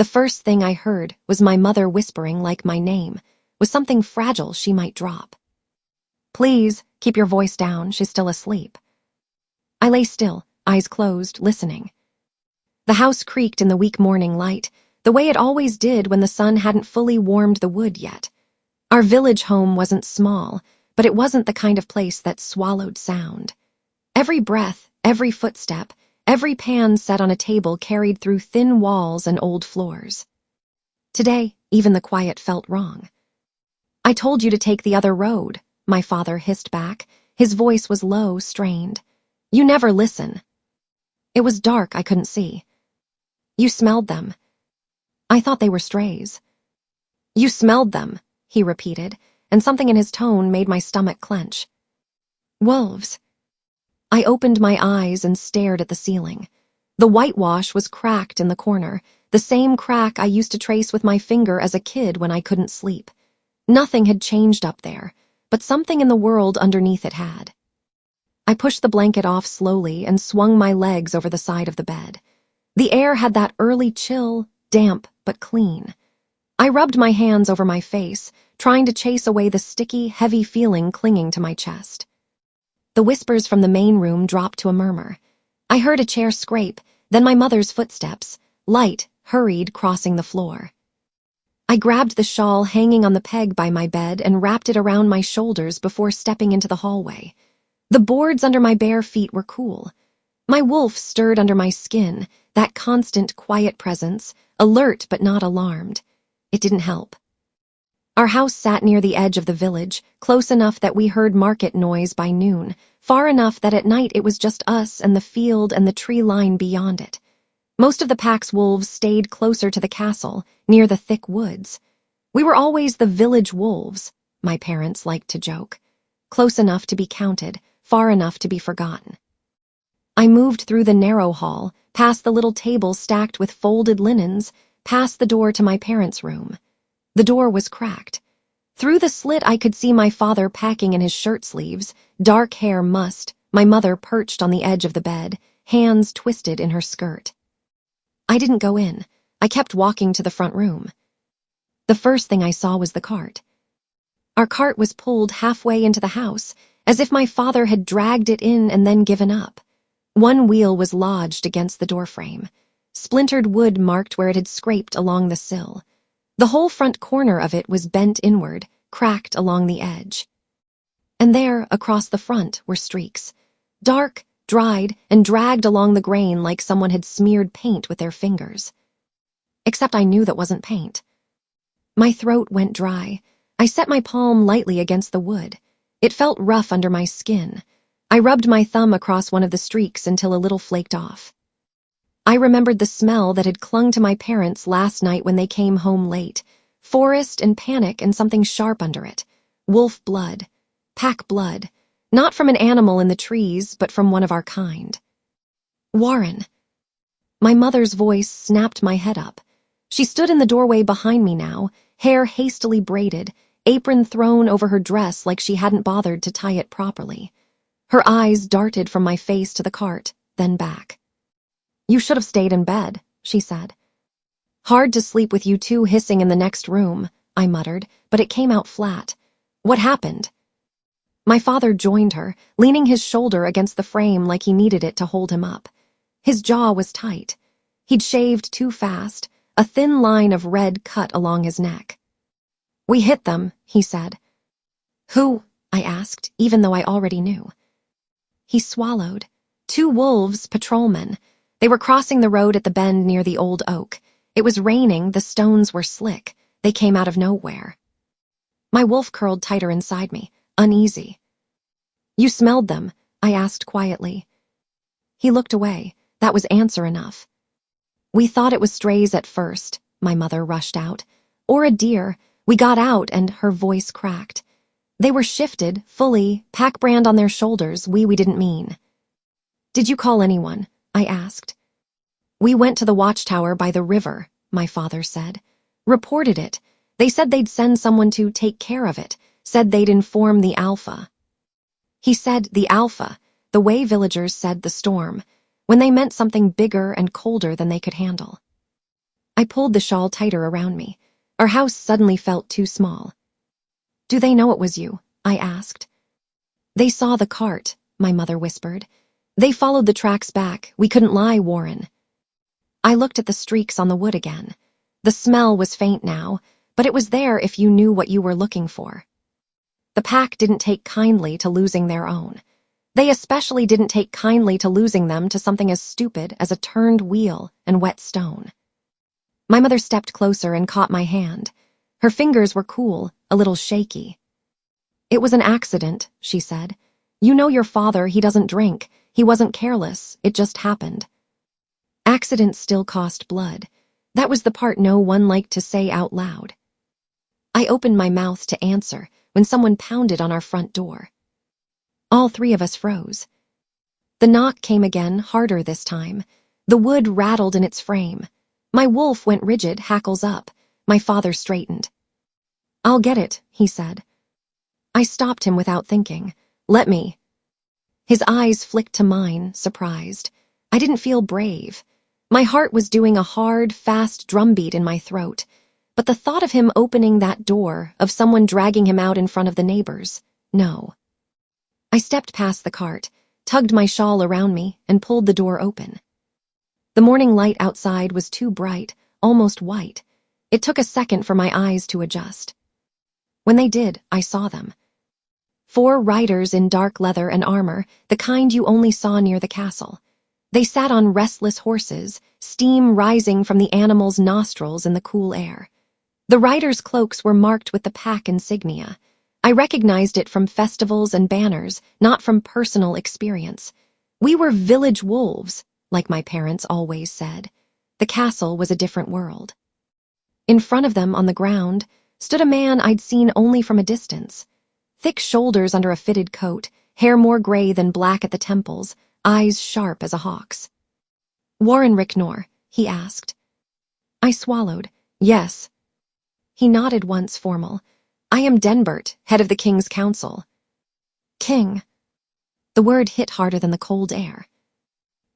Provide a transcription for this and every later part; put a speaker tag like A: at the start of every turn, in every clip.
A: The first thing I heard was my mother whispering like my name was something fragile she might drop. "Please, keep your voice down, she's still asleep." I lay still, eyes closed, listening. The house creaked in the weak morning light, the way it always did when the sun hadn't fully warmed the wood yet. Our village home wasn't small, but it wasn't the kind of place that swallowed sound. Every breath, every footstep, every pan set on a table carried through thin walls and old floors. Today, even the quiet felt wrong. "I told you to take the other road," my father hissed back. His voice was low, strained. "You never listen." It was dark, I couldn't see. "You smelled them." I thought they were strays. "You smelled them," he repeated, and something in his tone made my stomach clench. "Wolves." I opened my eyes and stared at the ceiling. The whitewash was cracked in the corner, the same crack I used to trace with my finger as a kid when I couldn't sleep. Nothing had changed up there, but something in the world underneath it had. I pushed the blanket off slowly and swung my legs over the side of the bed. The air had that early chill, damp but clean. I rubbed my hands over my face, trying to chase away the sticky, heavy feeling clinging to my chest. The whispers from the main room dropped to a murmur. I heard a chair scrape, then my mother's footsteps, light, hurried, crossing the floor. I grabbed the shawl hanging on the peg by my bed and wrapped it around my shoulders before stepping into the hallway. The boards under my bare feet were cool. My wolf stirred under my skin, that constant, quiet presence, alert but not alarmed. It didn't help. Our house sat near the edge of the village, close enough that we heard market noise by noon, far enough that at night it was just us and the field and the tree line beyond it. Most of the pack's wolves stayed closer to the castle, near the thick woods. We were always the village wolves, my parents liked to joke. Close enough to be counted, far enough to be forgotten. I moved through the narrow hall, past the little table stacked with folded linens, past the door to my parents' room. The door was cracked. Through the slit I could see my father packing in his shirt sleeves, dark hair mussed, my mother perched on the edge of the bed, hands twisted in her skirt. I didn't go in. I kept walking to the front room. The first thing I saw was the cart. Our cart was pulled halfway into the house, as if my father had dragged it in and then given up. One wheel was lodged against the doorframe. Splintered wood marked where it had scraped along the sill. The whole front corner of it was bent inward, cracked along the edge. And there, across the front, were streaks. Dark, dried, and dragged along the grain like someone had smeared paint with their fingers. Except I knew that wasn't paint. My throat went dry. I set my palm lightly against the wood. It felt rough under my skin. I rubbed my thumb across one of the streaks until a little flaked off. I remembered the smell that had clung to my parents last night when they came home late. Forest and panic and something sharp under it. Wolf blood. Pack blood. Not from an animal in the trees, but from one of our kind. "Warren." My mother's voice snapped my head up. She stood in the doorway behind me now, hair hastily braided, apron thrown over her dress like she hadn't bothered to tie it properly. Her eyes darted from my face to the cart, then back. "You should have stayed in bed," she said. "Hard to sleep with you two hissing in the next room," I muttered, but it came out flat. "What happened?" My father joined her, leaning his shoulder against the frame like he needed it to hold him up. His jaw was tight. He'd shaved too fast, a thin line of red cut along his neck. "We hit them," he said. "Who?" I asked, even though I already knew. He swallowed. "Two wolves, patrolmen. They were crossing the road at the bend near the old oak. It was raining, the stones were slick. They came out of nowhere." My wolf curled tighter inside me, uneasy. "You smelled them?" I asked quietly. He looked away. That was answer enough. "We thought it was strays at first," my mother rushed out. "Or a deer. We got out," and her voice cracked. "They were shifted, fully, pack brand on their shoulders, we didn't mean." "Did you call anyone?" I asked. "We went to the watchtower by the river," my father said. "Reported it. They said they'd send someone to take care of it, said they'd inform the Alpha." He said the Alpha, the way villagers said the storm, when they meant something bigger and colder than they could handle. I I pulled the shawl tighter around me. Our house suddenly felt too small. "Do they know it was you?" I asked. "They saw the cart," my mother whispered. "They followed the tracks back. We couldn't lie, Warren." I looked at the streaks on the wood again. The smell was faint now, but it was there if you knew what you were looking for. The pack didn't take kindly to losing their own. They especially didn't take kindly to losing them to something as stupid as a turned wheel and wet stone. My mother stepped closer and caught my hand. Her fingers were cool, a little shaky. "It was an accident," she said. "You know your father, he doesn't drink. He wasn't careless. It just happened." Accidents still cost blood. That was the part no one liked to say out loud. I opened my mouth to answer when someone pounded on our front door. All three of us froze. The knock came again, harder this time. The wood rattled in its frame. My wolf went rigid, hackles up. My father straightened. "I'll get it," he said. I stopped him without thinking. "Let me." His eyes flicked to mine, surprised. I didn't feel brave. My heart was doing a hard, fast drumbeat in my throat. But the thought of him opening that door, of someone dragging him out in front of the neighbors, no. I stepped past the cart, tugged my shawl around me, and pulled the door open. The morning light outside was too bright, almost white. It took a second for my eyes to adjust. When they did, I saw them. 4 riders in dark leather and armor, the kind you only saw near the castle. They sat on restless horses, steam rising from the animals' nostrils in the cool air. The riders' cloaks were marked with the pack insignia. I recognized it from festivals and banners, not from personal experience. We were village wolves, like my parents always said. The castle was a different world. In front of them, on the ground, stood a man I'd seen only from a distance. Thick shoulders under a fitted coat, hair more gray than black at the temples, eyes sharp as a hawk's. "Warren Ricknor?" he asked. I swallowed. "Yes." He nodded once, formal. "I am Denbert, head of the King's Council." King. The word hit harder than the cold air.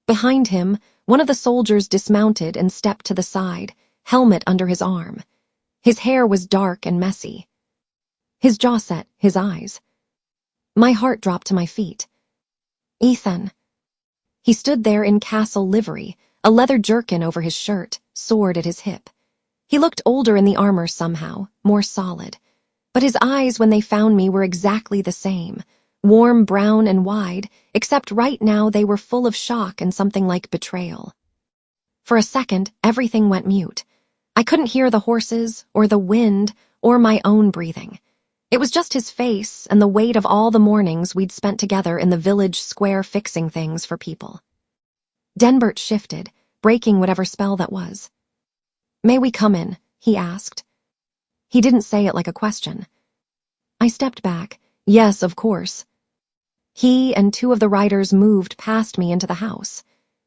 A: Behind him, one of the soldiers dismounted and stepped to the side, helmet under his arm. His hair was dark and messy. His jaw set, his eyes. My heart dropped to my feet. "Ethan." He stood there in castle livery, a leather jerkin over his shirt, sword at his hip. He looked older in the armor somehow, more solid. But his eyes, when they found me, were exactly the same, warm brown and wide, except right now they were full of shock and something like betrayal. For a second, everything went mute. I couldn't hear the horses, or the wind, or my own breathing. It was just his face and the weight of all the mornings we'd spent together in the village square fixing things for people. Denbert shifted, breaking whatever spell that was. "May we come in?" he asked. He didn't say it like a question. I stepped back. "Yes, of course." He and 2 of the riders moved past me into the house.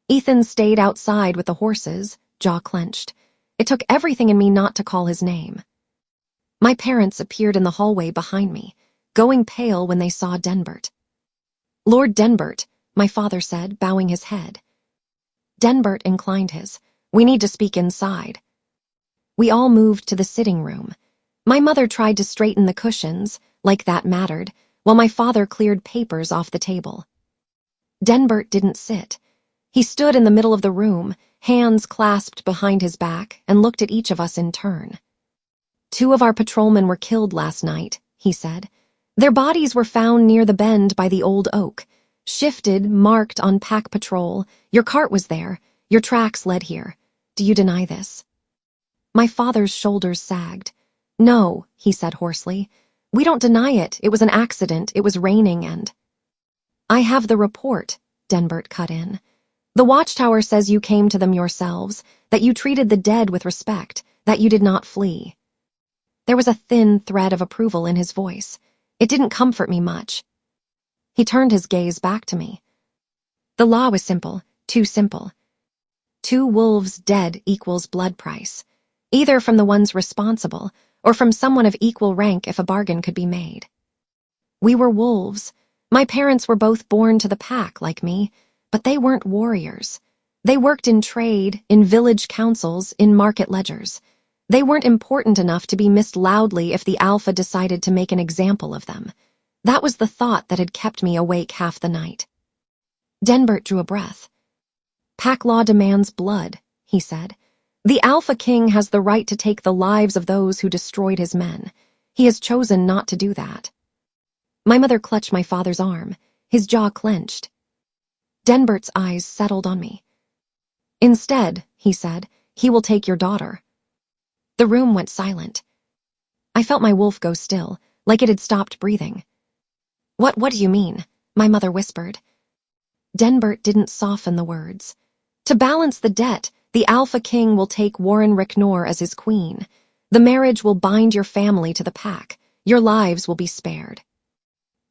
A: Ethan stayed outside with the horses, jaw clenched. It took everything in me not to call his name. My parents appeared in the hallway behind me, going pale when they saw Denbert. "Lord Denbert," my father said, bowing his head. Denbert inclined his. "We need to speak inside." We all moved to the sitting room. My mother tried to straighten the cushions, like that mattered, while my father cleared papers off the table. Denbert didn't sit. He stood in the middle of the room, hands clasped behind his back, and looked at each of us in turn. "2 of our patrolmen were killed last night," he said. "Their bodies were found near the bend by the old oak. Shifted, marked on pack patrol. Your cart was there. Your tracks led here. Do you deny this?" My father's shoulders sagged. "No," he said hoarsely. "We don't deny it. It was an accident. It was raining and—" "I have the report," Denbert cut in. "The watchtower says you came to them yourselves, that you treated the dead with respect, that you did not flee." There was a thin thread of approval in his voice. It didn't comfort me much. He turned his gaze back to me. "The law was simple, too simple. 2 wolves dead equals blood price, either from the ones responsible or from someone of equal rank if a bargain could be made. We were wolves. My parents were both born to the pack, like me, but they weren't warriors. They worked in trade, in village councils, in market ledgers. They weren't important enough to be missed loudly if the alpha decided to make an example of them. That was the thought that had kept me awake half the night. Denbert drew a breath. "Pack law demands blood," he said. "The Alpha King has the right to take the lives of those who destroyed his men. He has chosen not to do that." My mother clutched my father's arm. His jaw clenched. Denbert's eyes settled on me. "Instead," he said, "he will take your daughter." The room went silent. I felt my wolf go still, like it had stopped breathing. What do you mean?" my mother whispered. Denbert didn't soften the words. "To balance the debt, the Alpha King will take Warren Ricknor as his queen. The marriage will bind your family to the pack. Your lives will be spared."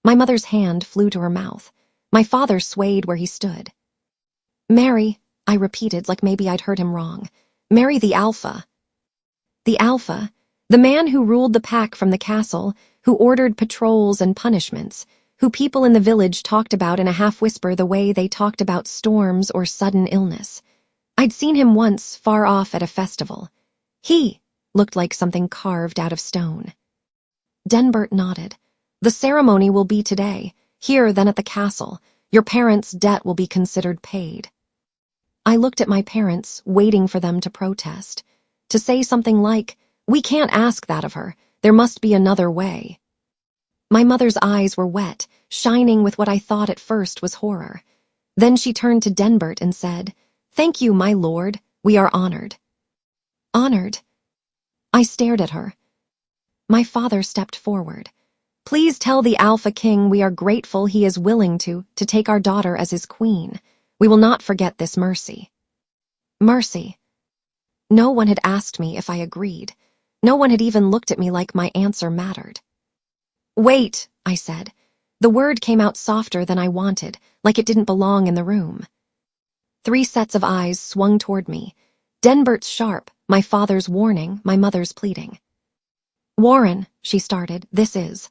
A: My mother's hand flew to her mouth. My father swayed where he stood. "Marry," I repeated like maybe I'd heard him wrong. "Marry the Alpha." The Alpha, the man who ruled the pack from the castle, who ordered patrols and punishments, who people in the village talked about in a half-whisper the way they talked about storms or sudden illness. I'd seen him once, far off at a festival. He looked like something carved out of stone. Denbert nodded. "The ceremony will be today, here then at the castle. Your parents' debt will be considered paid." I looked at my parents, waiting for them to protest. To say something like, "We can't ask that of her. There must be another way." My mother's eyes were wet, shining with what I thought at first was horror. Then she turned to Denbert and said, "Thank you, my lord. We are honored." Honored? I stared at her. My father stepped forward. "Please tell the Alpha King we are grateful he is willing to take our daughter as his queen. We will not forget this mercy." Mercy. No one had asked me if I agreed. No one had even looked at me like my answer mattered. "Wait," I said. The word came out softer than I wanted, like it didn't belong in the room. 3 sets of eyes swung toward me. Denbert's sharp, my father's warning, my mother's pleading. "Warren," she started, "this is..."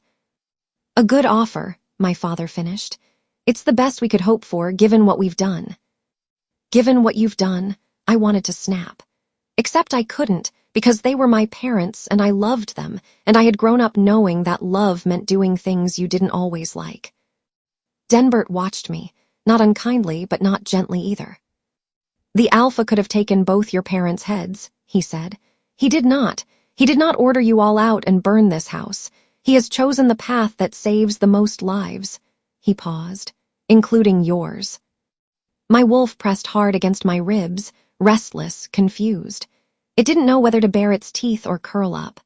A: "A good offer," my father finished. "It's the best we could hope for, given what we've done." Given what you've done, I wanted to snap. Except I couldn't, because they were my parents and I loved them, and I had grown up knowing that love meant doing things you didn't always like. Denbert watched me, not unkindly but not gently either. "The Alpha could have taken both your parents' heads," he said. "He did not. He did not order you all out and burn this house. He has chosen the path that saves the most lives." He paused. "Including yours." My wolf pressed hard against my ribs, restless, confused. It didn't know whether to bare its teeth or curl up.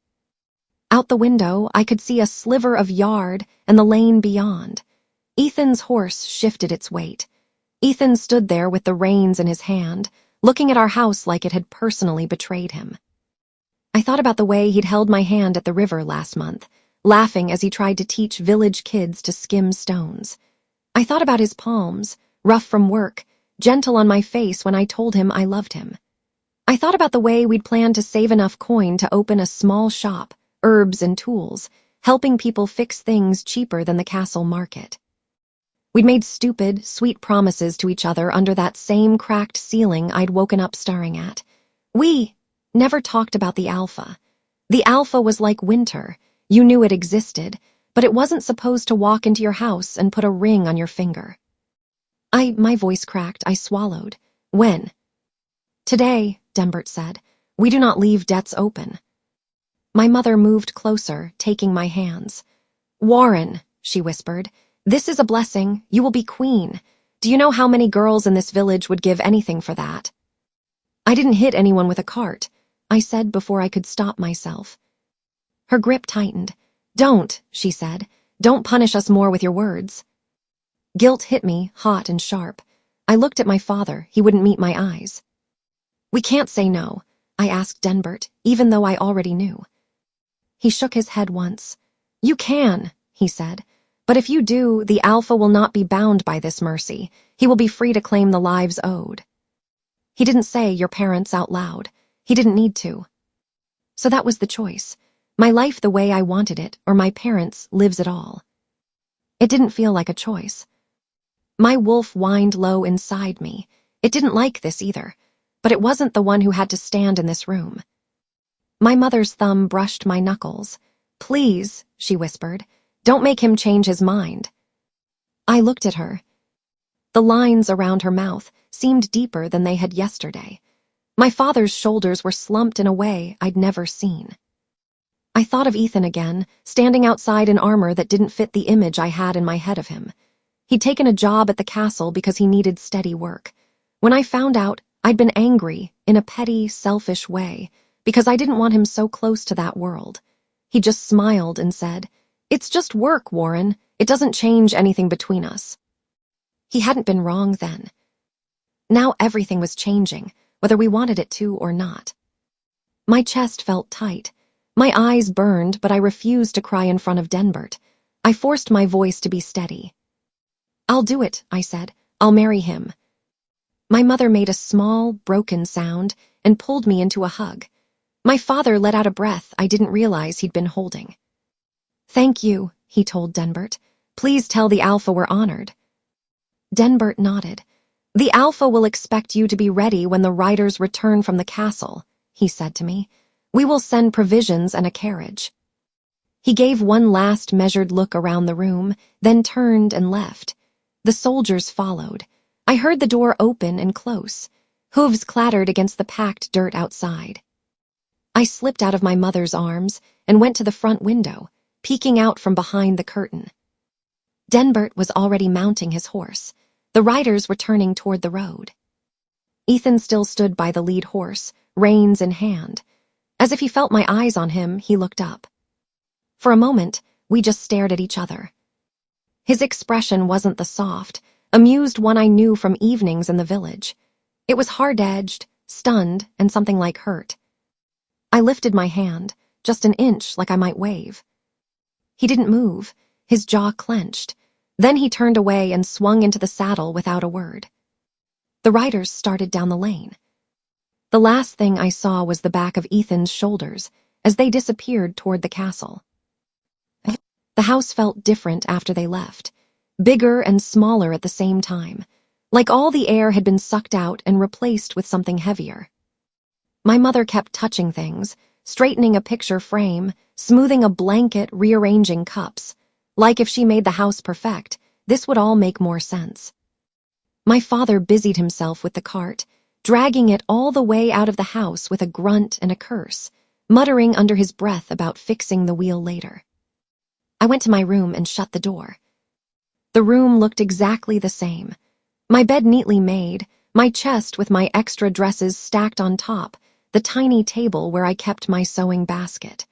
A: Out the window, I could see a sliver of yard and the lane beyond. Ethan's horse shifted its weight. Ethan stood there with the reins in his hand, looking at our house like it had personally betrayed him. I thought about the way he'd held my hand at the river last month, laughing as he tried to teach village kids to skim stones. I thought about his palms, rough from work, gentle on my face when I told him I loved him. I thought about the way we'd planned to save enough coin to open a small shop, herbs and tools, helping people fix things cheaper than the castle market. We'd made stupid, sweet promises to each other under that same cracked ceiling I'd woken up staring at. We never talked about the Alpha. The Alpha was like winter. You knew it existed, but it wasn't supposed to walk into your house and put a ring on your finger. My voice cracked. I swallowed. "When?" "Today," Denbert said. "We do not leave debts open." My mother moved closer, taking my hands. "Warren," she whispered, "this is a blessing. You will be queen. Do you know how many girls in this village would give anything for that?" "I didn't hit anyone with a cart," I said before I could stop myself. Her grip tightened. "Don't," she said. "Don't punish us more with your words." Guilt hit me, hot and sharp. I looked at my father. He wouldn't meet my eyes. "We can't say no," I asked Denbert, even though I already knew. He shook his head once. "You can," he said. "But if you do, the Alpha will not be bound by this mercy. He will be free to claim the lives owed." He didn't say "your parents" out loud. He didn't need to. So that was the choice. My life the way I wanted it, or my parents' lives it all. It didn't feel like a choice. My wolf whined low inside me. It didn't like this either, but it wasn't the one who had to stand in this room. My mother's thumb brushed my knuckles. "Please," she whispered, "don't make him change his mind." I looked at her. The lines around her mouth seemed deeper than they had yesterday. My father's shoulders were slumped in a way I'd never seen. I thought of Ethan again, standing outside in armor that didn't fit the image I had in my head of him. He'd taken a job at the castle because he needed steady work. When I found out, I'd been angry in a petty, selfish way because I didn't want him so close to that world. He just smiled and said, "It's just work, Warren. It doesn't change anything between us." He hadn't been wrong then. Now everything was changing, whether we wanted it to or not. My chest felt tight. My eyes burned, but I refused to cry in front of Denbert. I forced my voice to be steady. "I'll do it," I said. "I'll marry him." My mother made a small, broken sound and pulled me into a hug. My father let out a breath I didn't realize he'd been holding. "Thank you," he told Denbert. "Please tell the Alpha we're honored." Denbert nodded. "The Alpha will expect you to be ready when the riders return from the castle," he said to me. "We will send provisions and a carriage." He gave one last measured look around the room, then turned and left. The soldiers followed. I heard the door open and close. Hooves clattered against the packed dirt outside. I slipped out of my mother's arms and went to the front window, peeking out from behind the curtain. Denbert was already mounting his horse. The riders were turning toward the road. Ethan still stood by the lead horse, reins in hand. As if he felt my eyes on him, he looked up. For a moment, we just stared at each other. His expression wasn't the soft, amused one I knew from evenings in the village. It was hard-edged, stunned, and something like hurt. I lifted my hand, just an inch like I might wave. He didn't move, his jaw clenched. Then he turned away and swung into the saddle without a word. The riders started down the lane. The last thing I saw was the back of Ethan's shoulders as they disappeared toward the castle. The house felt different after they left, bigger and smaller at the same time, like all the air had been sucked out and replaced with something heavier. My mother kept touching things, straightening a picture frame, smoothing a blanket, rearranging cups. Like if she made the house perfect, this would all make more sense. My father busied himself with the cart, dragging it all the way out of the house with a grunt and a curse, muttering under his breath about fixing the wheel later. I went to my room and shut the door. The room looked exactly the same. My bed neatly made, my chest with my extra dresses stacked on top, the tiny table where I kept my sewing basket.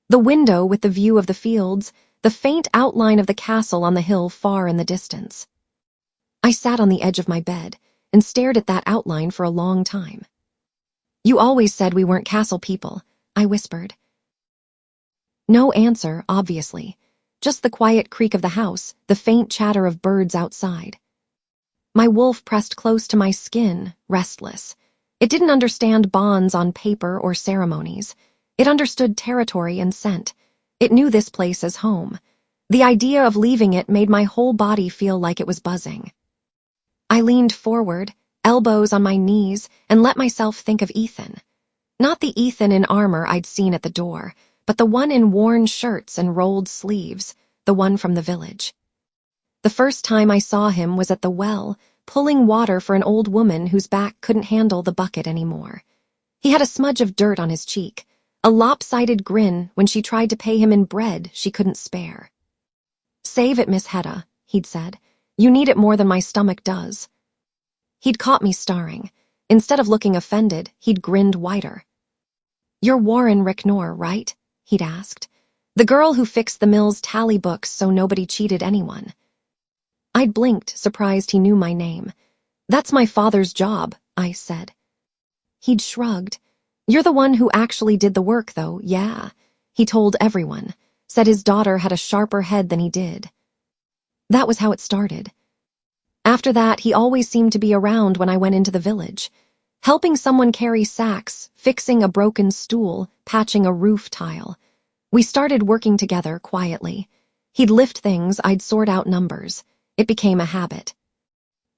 A: The window with the view of the fields, the faint outline of the castle on the hill far in the distance. I sat on the edge of my bed and stared at that outline for a long time. "You always said we weren't castle people," I whispered. No answer, obviously. Just the quiet creak of the house, the faint chatter of birds outside. My wolf pressed close to my skin, restless. It didn't understand bonds on paper or ceremonies. It understood territory and scent. It knew this place as home. The idea of leaving it made my whole body feel like it was buzzing. I leaned forward, elbows on my knees, and let myself think of Ethan. Not the Ethan in armor I'd seen at the door, but the one in worn shirts and rolled sleeves, the one from the village. The first time I saw him was at the well, pulling water for an old woman whose back couldn't handle the bucket anymore. He had a smudge of dirt on his cheek, a lopsided grin when she tried to pay him in bread she couldn't spare. "Save it, Miss Hedda," he'd said. "You need it more than my stomach does." He'd caught me starring. Instead of looking offended, he'd grinned wider. "You're Warren Ricknor, right?" he'd asked. "The girl who fixed the mill's tally books so nobody cheated anyone." I'd blinked, surprised he knew my name. "That's my father's job," I said. He'd shrugged. "You're the one who actually did the work, though, yeah." He told everyone, said his daughter had a sharper head than he did. That was how it started. After that, he always seemed to be around when I went into the village, helping someone carry sacks, fixing a broken stool, patching a roof tile. We started working together quietly. He'd lift things, I'd sort out numbers. It became a habit.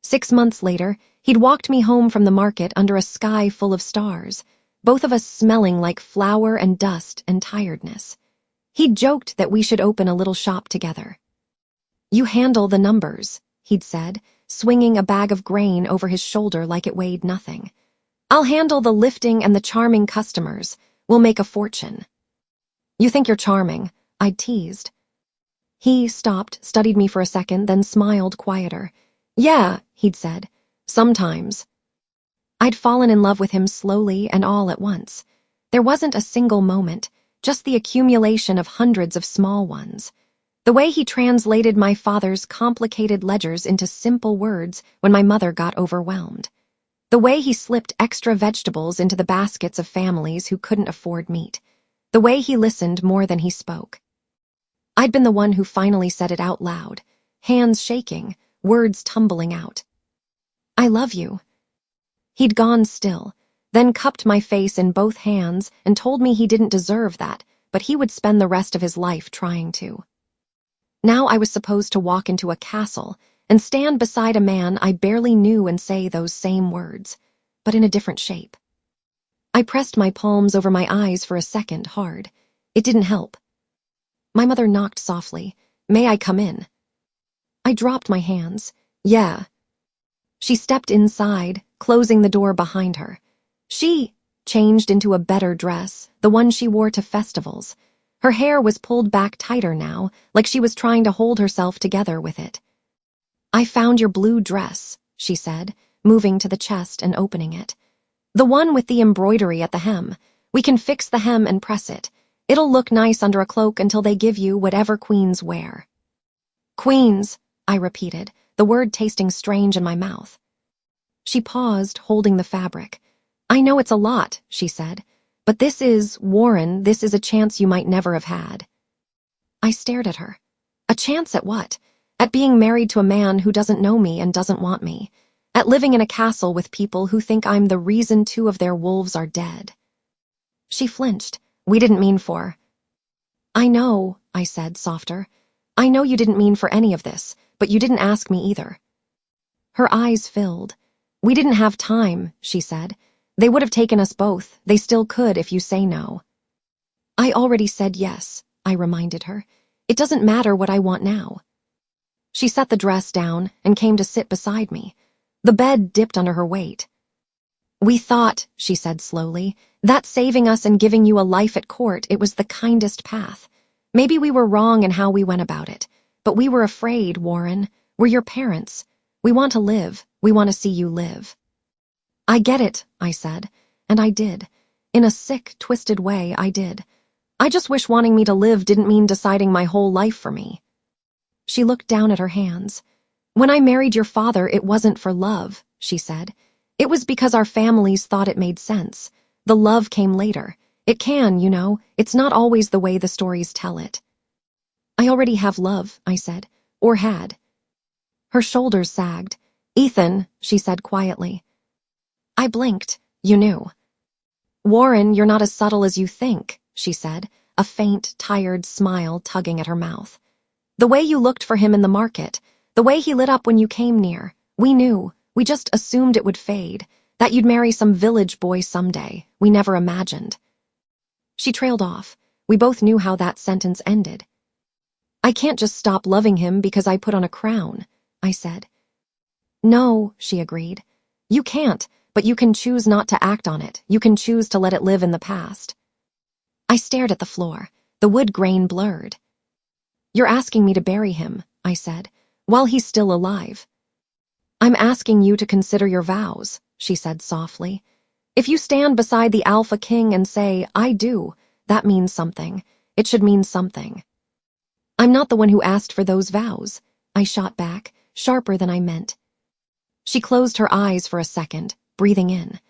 A: 6 months later, He'd walked me home from the market under a sky full of stars, both of us smelling like flour and dust and tiredness. He'd joked that we should open a little shop together. "You handle the numbers," he'd said, swinging a bag of grain over his shoulder like it weighed nothing. "I'll handle the lifting and the charming customers. We'll make a fortune." "You think you're charming," I'd teased. He stopped, studied me for a second, then smiled quieter. "Yeah," he'd said, "sometimes." I'd fallen in love with him slowly and all at once. There wasn't a single moment, just the accumulation of hundreds of small ones. The way he translated my father's complicated ledgers into simple words when my mother got overwhelmed. The way he slipped extra vegetables into the baskets of families who couldn't afford meat. The way he listened more than he spoke. I'd been the one who finally said it out loud, hands shaking, words tumbling out. "I love you." He'd gone still, then cupped my face in both hands and told me he didn't deserve that, but he would spend the rest of his life trying to. Now I was supposed to walk into a castle and stand beside a man I barely knew and say those same words, but in a different shape. I pressed my palms over my eyes for a second, hard. It didn't help. My mother knocked softly. "May I come in?" I dropped my hands. "Yeah." She stepped inside, closing the door behind her. She changed into a better dress, the one she wore to festivals. Her hair was pulled back tighter now, like she was trying to hold herself together with it. "I found your blue dress," she said, moving to the chest and opening it. "The one with the embroidery at the hem. We can fix the hem and press it. It'll look nice under a cloak until they give you whatever queens wear." "Queens," I repeated, the word tasting strange in my mouth. She paused, holding the fabric. "I know it's a lot," she said, "but this is, Warren, this is a chance you might never have had." I stared at her. A chance at what? At being married to a man who doesn't know me and doesn't want me. At living in a castle with people who think I'm the reason 2 of their wolves are dead. She flinched. "We didn't mean for." "I know," I said, softer. "I know you didn't mean for any of this, but you didn't ask me either." Her eyes filled. "We didn't have time," she said. "They would have taken us both. They still could if you say no." "I already said yes," I reminded her. "It doesn't matter what I want now." She set the dress down and came to sit beside me. The bed dipped under her weight. "We thought," she said slowly, "that saving us and giving you a life at court, it was the kindest path. Maybe we were wrong in how we went about it, but we were afraid, Warren. We're your parents. We want to live. We want to see you live." "I get it," I said, and I did. In a sick, twisted way, I did. I just wish wanting me to live didn't mean deciding my whole life for me. She looked down at her hands. "When I married your father, it wasn't for love," she said. "It was because our families thought it made sense. The love came later. It can, you know. It's not always the way the stories tell it." "I already have love," I said, "or had." Her shoulders sagged. "Ethan," she said quietly. I blinked. "You knew." "Warren, you're not as subtle as you think," she said, a faint, tired smile tugging at her mouth. "The way you looked for him in the market, the way he lit up when you came near, we knew. We just assumed it would fade, that you'd marry some village boy someday. We never imagined." She trailed off. We both knew how that sentence ended. "I can't just stop loving him because I put on a crown," I said. "No," she agreed. "You can't, but you can choose not to act on it. You can choose to let it live in the past." I stared at the floor. The wood grain blurred. "You're asking me to bury him," I said, "while he's still alive." "I'm asking you to consider your vows," she said softly. "If you stand beside the Alpha King and say, 'I do,' that means something. It should mean something." "I'm not the one who asked for those vows," I shot back, sharper than I meant. She closed her eyes for a second, breathing in.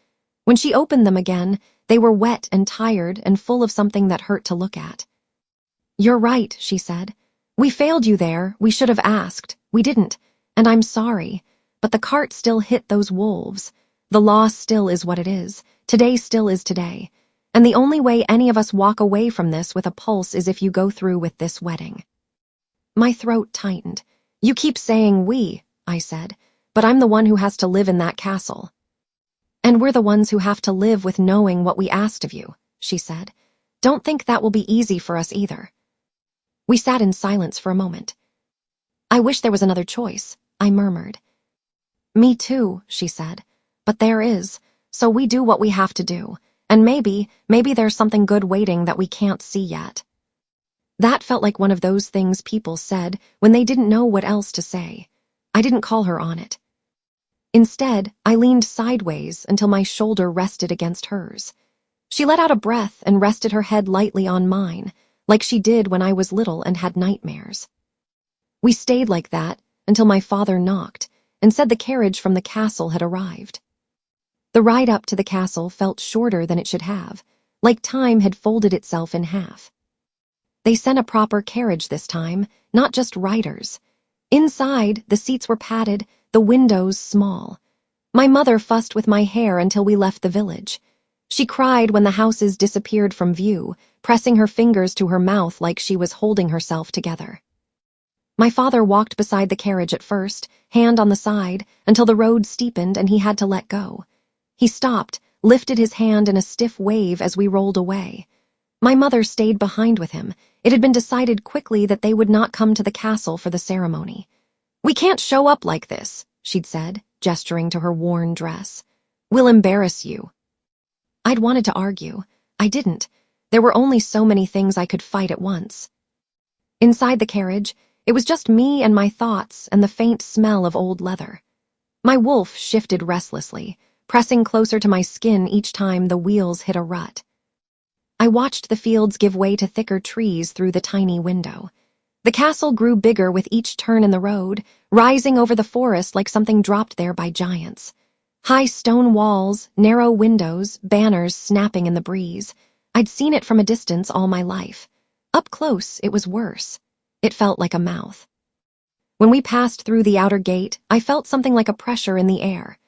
A: When she opened them again, they were wet and tired and full of something that hurt to look at. "You're right," she said. "We failed you there. We should have asked. We didn't. And I'm sorry. But the cart still hit those wolves. The loss still is what it is. Today still is today. And the only way any of us walk away from this with a pulse is if you go through with this wedding." My throat tightened. "You keep saying we," I said, but I'm the one who has to live in that castle. And we're the ones who have to live with knowing what we asked of you, she said. Don't think that will be easy for us either. We sat in silence for a moment. I wish there was another choice, I murmured. Me too, she said. But there is, so we do what we have to do, and maybe there's something good waiting that we can't see yet. That felt like one of those things people said when they didn't know what else to say. I didn't call her on it. Instead, I leaned sideways until my shoulder rested against hers. She let out a breath and rested her head lightly on mine, like she did when I was little and had nightmares. We stayed like that until my father knocked and said the carriage from the castle had arrived. The ride up to the castle felt shorter than it should have, like time had folded itself in half. They sent a proper carriage this time, not just riders. Inside, the seats were padded, the windows small. My mother fussed with my hair until we left the village. She cried when the houses disappeared from view, pressing her fingers to her mouth like she was holding herself together. My father walked beside the carriage at first, hand on the side, until the road steepened and he had to let go. He stopped, lifted his hand in a stiff wave as we rolled away. My mother stayed behind with him. It had been decided quickly that they would not come to the castle for the ceremony. We can't show up like this, she'd said, gesturing to her worn dress. We'll embarrass you. I'd wanted to argue. I didn't. There were only so many things I could fight at once. Inside the carriage, it was just me and my thoughts and the faint smell of old leather. My wolf shifted restlessly, pressing closer to my skin each time the wheels hit a rut. I watched the fields give way to thicker trees through the tiny window. The castle grew bigger with each turn in the road, rising over the forest like something dropped there by giants. High stone walls, narrow windows, banners snapping in the breeze. I'd seen it from a distance all my life. Up close, it was worse. It felt like a mouth. When we passed through the outer gate, I felt something like a pressure in the air.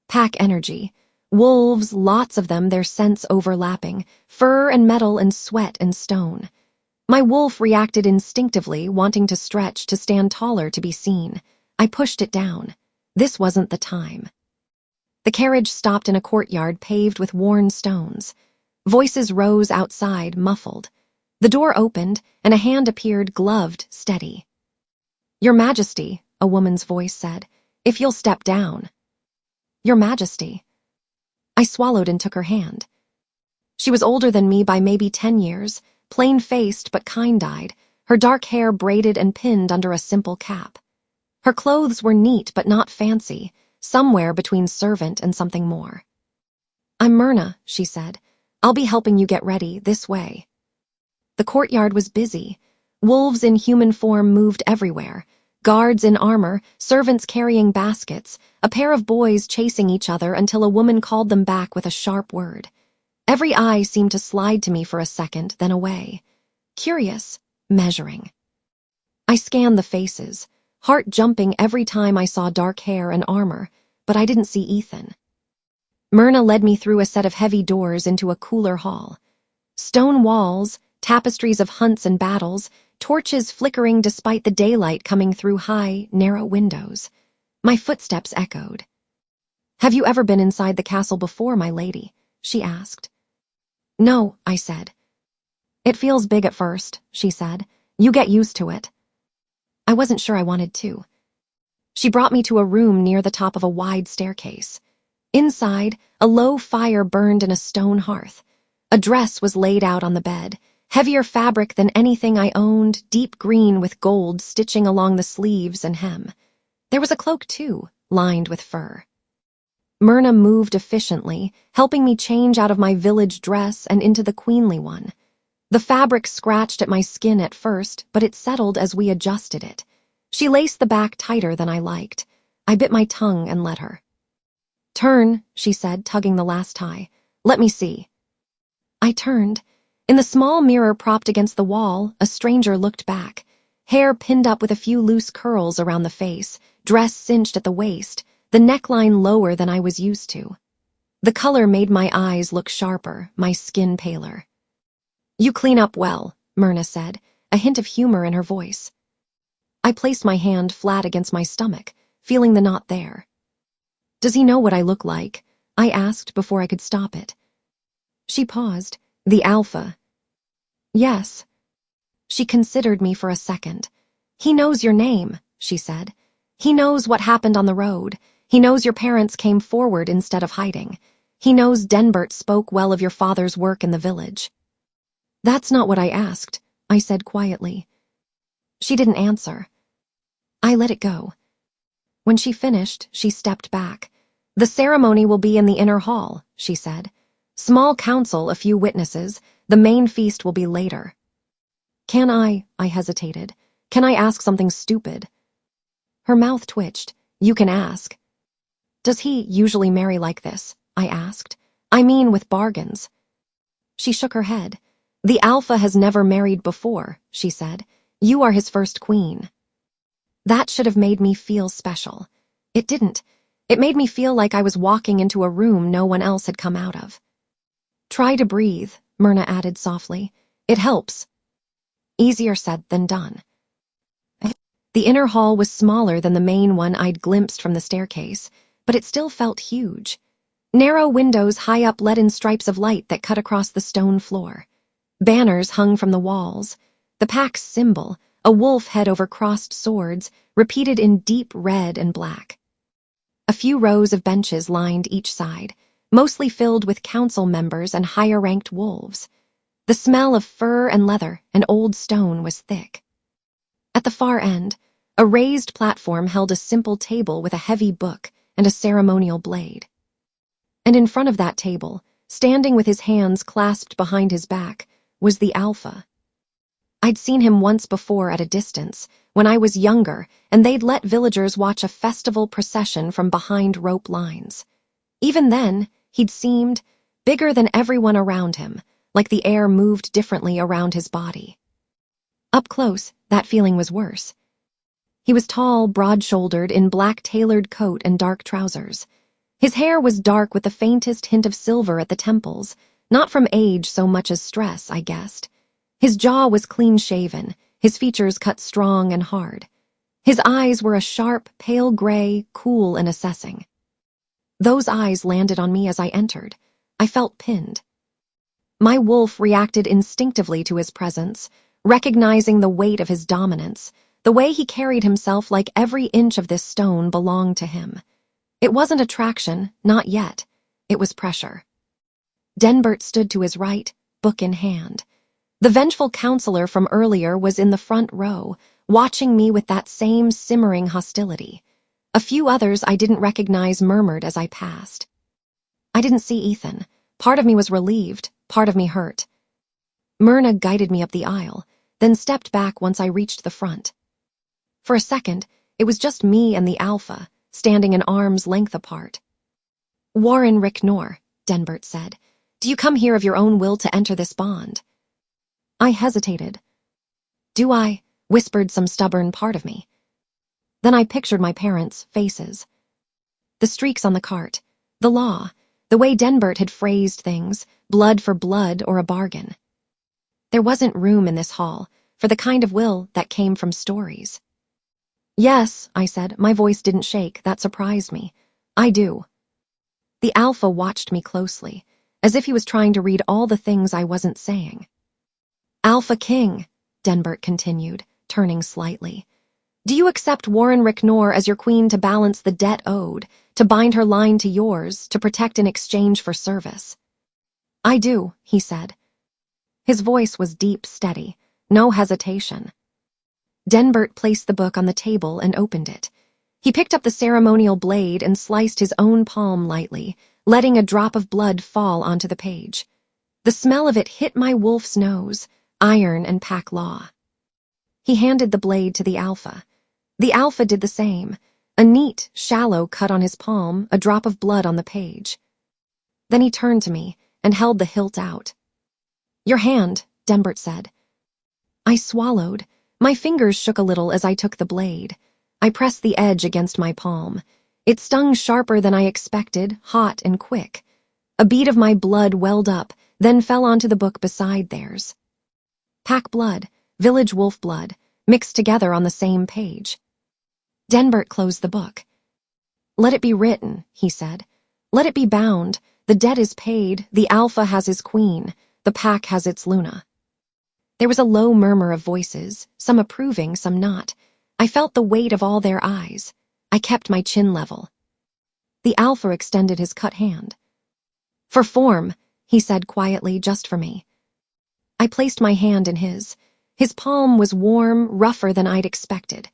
A: Pack energy. Wolves, lots of them, their scents overlapping, fur and metal and sweat and stone. My wolf reacted instinctively, wanting to stretch, to stand taller, to be seen. I pushed it down. This wasn't the time. The carriage stopped in a courtyard paved with worn stones. Voices rose outside, muffled. The door opened, and a hand appeared, gloved, steady. Your Majesty, a woman's voice said, if you'll step down. Your Majesty. I swallowed and took her hand. She was older than me by maybe 10 years, plain-faced but kind-eyed, her dark hair braided and pinned under a simple cap. Her clothes were neat but not fancy, somewhere between servant and something more. I'm Myrna, she said. I'll be helping you get ready, this way. The courtyard was busy. Wolves in human form moved everywhere. Guards in armor, servants carrying baskets, a pair of boys chasing each other until a woman called them back with a sharp word. Every eye seemed to slide to me for a second, then away. Curious, measuring. I scanned the faces, heart jumping every time I saw dark hair and armor, but I didn't see Ethan. Myrna led me through a set of heavy doors into a cooler hall. Stone walls, tapestries of hunts and battles, torches flickering despite the daylight coming through high, narrow windows. My footsteps echoed. Have you ever been inside the castle before, my lady? She asked. No, I said. It feels big at first, she said. You get used to it. I wasn't sure I wanted to. She brought me to a room near the top of a wide staircase. Inside, a low fire burned in a stone hearth. A dress was laid out on the bed, heavier fabric than anything I owned, deep green with gold stitching along the sleeves and hem. There was a cloak, too, lined with fur. Myrna moved efficiently, helping me change out of my village dress and into the queenly one. The fabric scratched at my skin at first, but it settled as we adjusted it. She laced the back tighter than I liked. I bit my tongue and let her. Turn, she said, tugging the last tie. Let me see. I turned. In the small mirror propped against the wall, a stranger looked back. Hair pinned up with a few loose curls around the face, dress cinched at the waist, the neckline lower than I was used to. The color made my eyes look sharper, my skin paler. You clean up well, Myrna said, a hint of humor in her voice. I placed my hand flat against my stomach, feeling the knot there. Does he know what I look like? I asked before I could stop it. She paused. The Alpha. Yes. She considered me for a second. He knows your name, she said. He knows what happened on the road. He knows your parents came forward instead of hiding. He knows Denbert spoke well of your father's work in the village. That's not what I asked, I said quietly. She didn't answer. I let it go. When she finished, she stepped back. The ceremony will be in the inner hall, she said. Small council, a few witnesses. The main feast will be later. Can I hesitated. Can I ask something stupid? Her mouth twitched. You can ask. Does he usually marry like this? I asked. I mean with bargains. She shook her head. The Alpha has never married before, she said. You are his first queen. That should have made me feel special. It didn't. It made me feel like I was walking into a room no one else had come out of. Try to breathe, Myrna added softly. It helps. Easier said than done. The inner hall was smaller than the main one I'd glimpsed from the staircase, but it still felt huge. Narrow windows high up let in stripes of light that cut across the stone floor. Banners hung from the walls. The pack's symbol, a wolf head over crossed swords, repeated in deep red and black. A few rows of benches lined each side, mostly filled with council members and higher-ranked wolves. The smell of fur and leather and old stone was thick. At the far end, a raised platform held a simple table with a heavy book and a ceremonial blade. And in front of that table, standing with his hands clasped behind his back, was the Alpha. I'd seen him once before at a distance, when I was younger, and they'd let villagers watch a festival procession from behind rope lines. Even then, he'd seemed bigger than everyone around him, like the air moved differently around his body. Up close, that feeling was worse. He was tall, broad-shouldered, in black tailored coat and dark trousers. His hair was dark with the faintest hint of silver at the temples, not from age so much as stress, I guessed. His jaw was clean-shaven, his features cut strong and hard. His eyes were a sharp, pale gray, cool and assessing. Those eyes landed on me as I entered. I felt pinned. My wolf reacted instinctively to his presence, recognizing the weight of his dominance, the way he carried himself like every inch of this stone belonged to him. It wasn't attraction, not yet. It was pressure. Denbert stood to his right, book in hand. The vengeful counselor from earlier was in the front row, watching me with that same simmering hostility. A few others I didn't recognize murmured as I passed. I didn't see Ethan. Part of me was relieved, part of me hurt. Myrna guided me up the aisle, then stepped back once I reached the front. For a second, it was just me and the Alpha, standing an arm's length apart. Warren Ricknor, Denbert said. Do you come here of your own will to enter this bond? I hesitated. Do I? Whispered some stubborn part of me. Then I pictured my parents' faces. The streaks on the cart, the law, the way Denbert had phrased things, blood for blood or a bargain. There wasn't room in this hall for the kind of will that came from stories. Yes, I said, my voice didn't shake, that surprised me. I do. The Alpha watched me closely, as if he was trying to read all the things I wasn't saying. Alpha King, Denbert continued, turning slightly. Do you accept Warren Ricknor as your queen to balance the debt owed, to bind her line to yours, to protect in exchange for service? I do, he said. His voice was deep, steady, no hesitation. Denbert placed the book on the table and opened it. He picked up the ceremonial blade and sliced his own palm lightly, letting a drop of blood fall onto the page. The smell of it hit my wolf's nose, iron and pack law. He handed the blade to the Alpha. The Alpha did the same, a neat, shallow cut on his palm, a drop of blood on the page. Then he turned to me and held the hilt out. Your hand, Denbert said. I swallowed. My fingers shook a little as I took the blade. I pressed the edge against my palm. It stung sharper than I expected, hot and quick. A bead of my blood welled up, then fell onto the book beside theirs. Pack blood, village wolf blood, mixed together on the same page. Denbert closed the book. Let it be written, he said. Let it be bound. The debt is paid. The alpha has his queen. The pack has its Luna. There was a low murmur of voices, some approving, some not. I felt the weight of all their eyes. I kept my chin level. The alpha extended his cut hand. For form, he said quietly, just for me. I placed my hand in his. His palm was warm, rougher than I'd expected.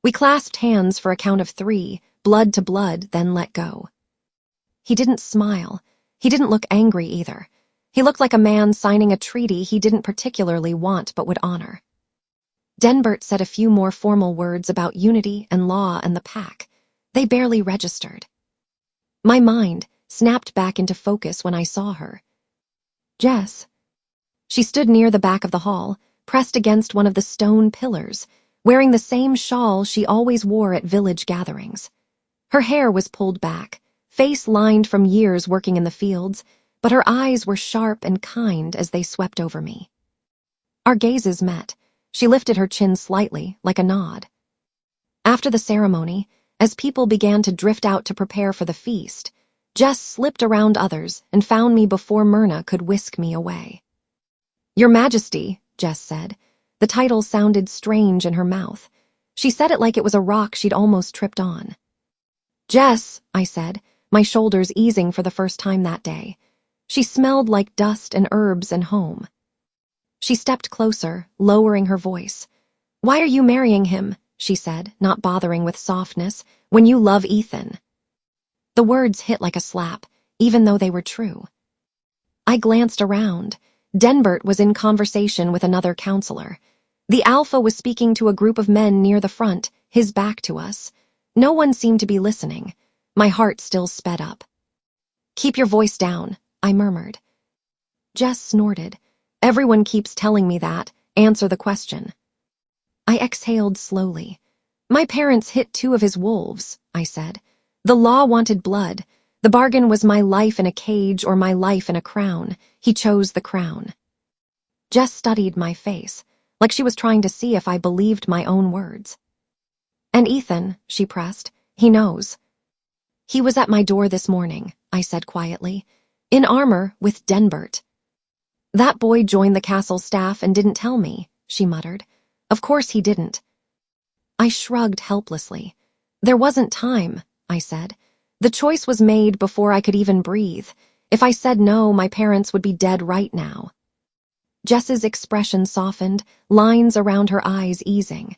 A: We clasped hands for a count of 3, blood to blood, then let go. He didn't smile. He didn't look angry either. He looked like a man signing a treaty he didn't particularly want but would honor. Denbert said a few more formal words about unity and law and the pack. They barely registered. My mind snapped back into focus when I saw her. Jess. She stood near the back of the hall, pressed against one of the stone pillars, wearing the same shawl she always wore at village gatherings. Her hair was pulled back, face lined from years working in the fields, but her eyes were sharp and kind as they swept over me. Our gazes met. She lifted her chin slightly, like a nod. After the ceremony, as people began to drift out to prepare for the feast, Jess slipped around others and found me before Myrna could whisk me away. Your Majesty, Jess said. The title sounded strange in her mouth. She said it like it was a rock she'd almost tripped on. Jess, I said, my shoulders easing for the first time that day. She smelled like dust and herbs and home. She stepped closer, lowering her voice. Why are you marrying him, she said, not bothering with softness, when you love Ethan? The words hit like a slap, even though they were true. I glanced around. Denbert was in conversation with another counselor. The alpha was speaking to a group of men near the front, his back to us. No one seemed to be listening. My heart still sped up. Keep your voice down, I murmured. Jess snorted. Everyone keeps telling me that. Answer the question. I exhaled slowly. My parents hit 2 of his wolves, I said. The law wanted blood. The bargain was my life in a cage or my life in a crown. He chose the crown. Jess studied my face, like she was trying to see if I believed my own words. And Ethan, she pressed, he knows. He was at my door this morning, I said quietly, in armor with Denbert. That boy joined the castle staff and didn't tell me, she muttered. Of course he didn't. I shrugged helplessly. There wasn't time, I said. The choice was made before I could even breathe. If I said no, my parents would be dead right now. Jess's expression softened, lines around her eyes easing.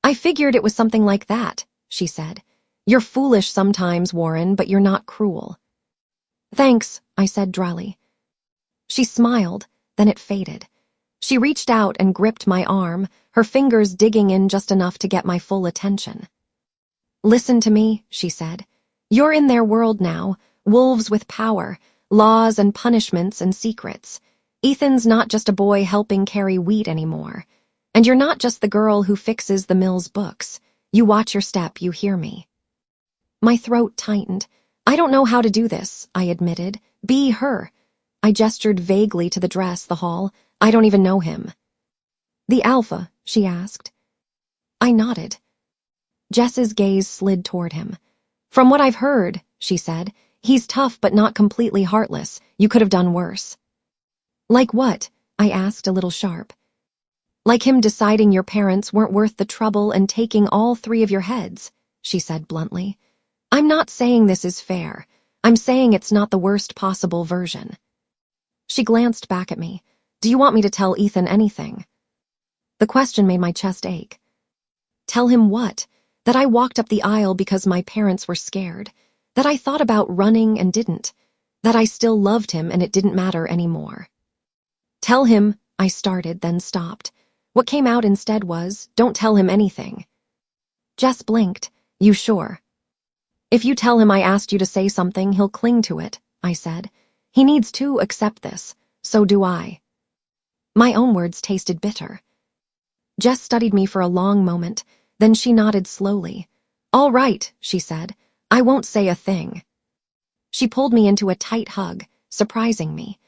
A: I figured it was something like that, she said. You're foolish sometimes, Warren, but you're not cruel. Thanks, I said dryly. She smiled, then it faded. She reached out and gripped my arm, her fingers digging in just enough to get my full attention. Listen to me, she said. You're in their world now, wolves with power, laws and punishments and secrets. Ethan's not just a boy helping carry wheat anymore. And you're not just the girl who fixes the mill's books. You watch your step, you hear me. My throat tightened. I don't know how to do this, I admitted. Be her. I gestured vaguely to the dress, the hall. I don't even know him. The alpha, she asked. I nodded. Jess's gaze slid toward him. From what I've heard, she said, he's tough but not completely heartless. You could have done worse. Like what? I asked, a little sharp. Like him deciding your parents weren't worth the trouble and taking all 3 of your heads, she said bluntly. I'm not saying this is fair. I'm saying it's not the worst possible version. She glanced back at me. Do you want me to tell Ethan anything? The question made my chest ache. Tell him what? That I walked up the aisle because my parents were scared. That I thought about running and didn't. That I still loved him and it didn't matter anymore. Tell him, I started, then stopped. What came out instead was, don't tell him anything. Jess blinked. You sure? If you tell him I asked you to say something, he'll cling to it, I said. He needs to accept this. So do I. My own words tasted bitter. Jess studied me for a long moment. Then she nodded slowly. All right, she said. I won't say a thing. She pulled me into a tight hug, surprising me.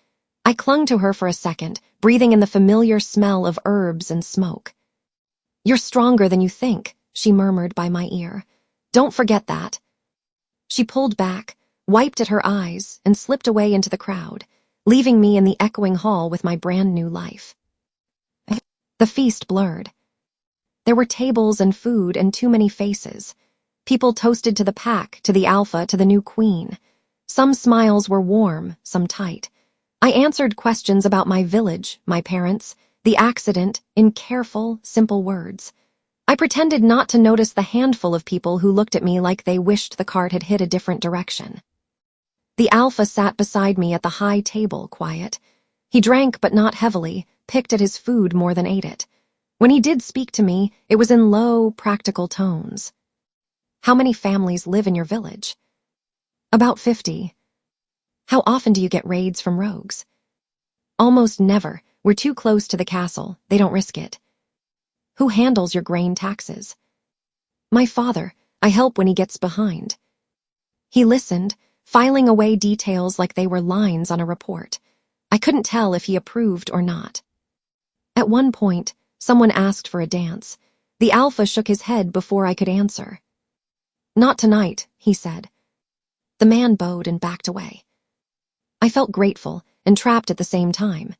A: I clung to her for a second, breathing in the familiar smell of herbs and smoke. You're stronger than you think, she murmured by my ear. Don't forget that. She pulled back, wiped at her eyes, and slipped away into the crowd, leaving me in the echoing hall with my brand new life. The feast blurred. There were tables and food and too many faces. People toasted to the pack, to the alpha, to the new queen. Some smiles were warm, some tight. I answered questions about my village, my parents, the accident, in careful, simple words. I pretended not to notice the handful of people who looked at me like they wished the cart had hit a different direction. The alpha sat beside me at the high table, quiet. He drank, but not heavily, picked at his food more than ate it. When he did speak to me, it was in low, practical tones. How many families live in your village? About 50. How often do you get raids from rogues? Almost never. We're too close to the castle. They don't risk it. Who handles your grain taxes? My father. I help when he gets behind. He listened, filing away details like they were lines on a report. I couldn't tell if he approved or not. At one point, someone asked for a dance. The alpha shook his head before I could answer. Not tonight, he said. The man bowed and backed away. I felt grateful and trapped at the same time.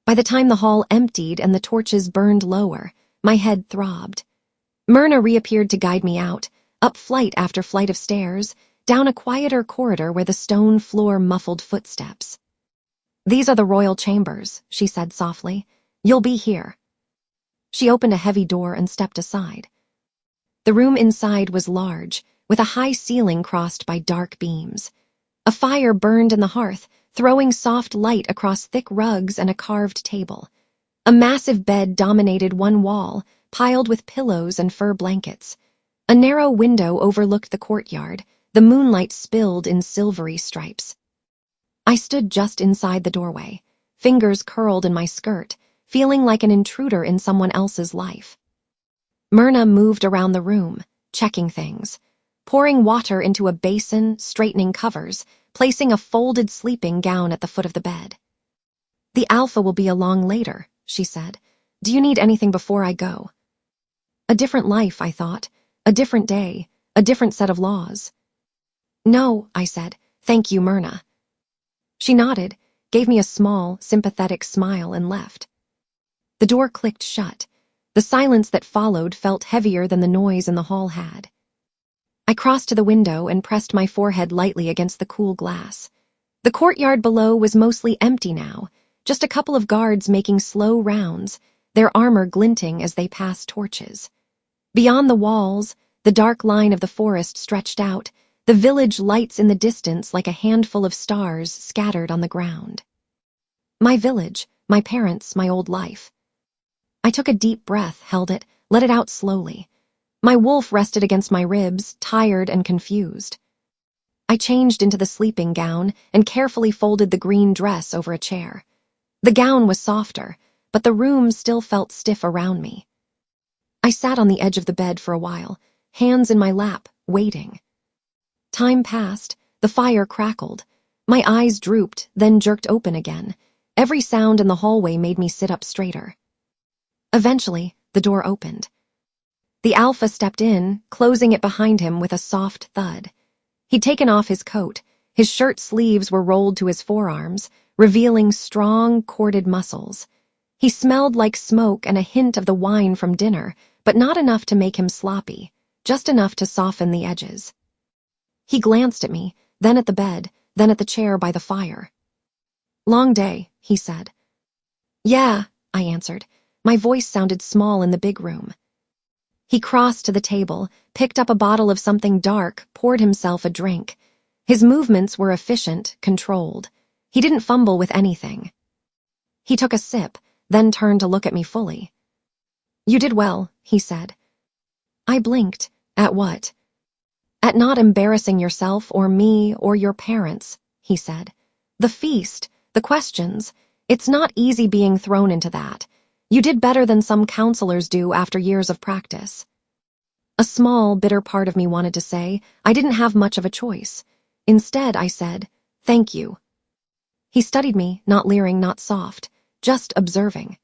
A: By the time the hall emptied and the torches burned lower, my head throbbed. Myrna reappeared to guide me out, up flight after flight of stairs, down a quieter corridor where the stone floor muffled footsteps. These are the royal chambers, she said softly. You'll be here. She opened a heavy door and stepped aside. The room inside was large, with a high ceiling crossed by dark beams. A fire burned in the hearth, throwing soft light across thick rugs and a carved table. A massive bed dominated one wall, piled with pillows and fur blankets. A narrow window overlooked the courtyard, the moonlight spilled in silvery stripes. I stood just inside the doorway, fingers curled in my skirt, feeling like an intruder in someone else's life. Myrna moved around the room, checking things, pouring water into a basin, straightening covers, placing a folded sleeping gown at the foot of the bed. The alpha will be along later, she said. Do you need anything before I go? A different life, I thought. A different day. A different set of laws. No, I said. Thank you, Myrna. She nodded, gave me a small, sympathetic smile and left. The door clicked shut. The silence that followed felt heavier than the noise in the hall had. I crossed to the window and pressed my forehead lightly against the cool glass. The courtyard below was mostly empty now, just a couple of guards making slow rounds, their armor glinting as they passed torches. Beyond the walls, the dark line of the forest stretched out, the village lights in the distance like a handful of stars scattered on the ground. My village, my parents, my old life. I took a deep breath, held it, let it out slowly. My wolf rested against my ribs, tired and confused. I changed into the sleeping gown and carefully folded the green dress over a chair. The gown was softer, but the room still felt stiff around me. I sat on the edge of the bed for a while, hands in my lap, waiting. Time passed, the fire crackled. My eyes drooped, then jerked open again. Every sound in the hallway made me sit up straighter. Eventually, the door opened. The alpha stepped in, closing it behind him with a soft thud. He'd taken off his coat. His shirt sleeves were rolled to his forearms, revealing strong, corded muscles. He smelled like smoke and a hint of the wine from dinner, but not enough to make him sloppy, just enough to soften the edges. He glanced at me, then at the bed, then at the chair by the fire. Long day, he said. Yeah, I answered. My voice sounded small in the big room. He crossed to the table, picked up a bottle of something dark, poured himself a drink. His movements were efficient, controlled. He didn't fumble with anything. He took a sip, then turned to look at me fully. You did well, he said. I blinked. At what? At not embarrassing yourself or me or your parents, he said. The feast, the questions. It's not easy being thrown into that. You did better than some counselors do after years of practice. A small, bitter part of me wanted to say, I didn't have much of a choice. Instead, I said, thank you. He studied me, not leering, not soft, just observing.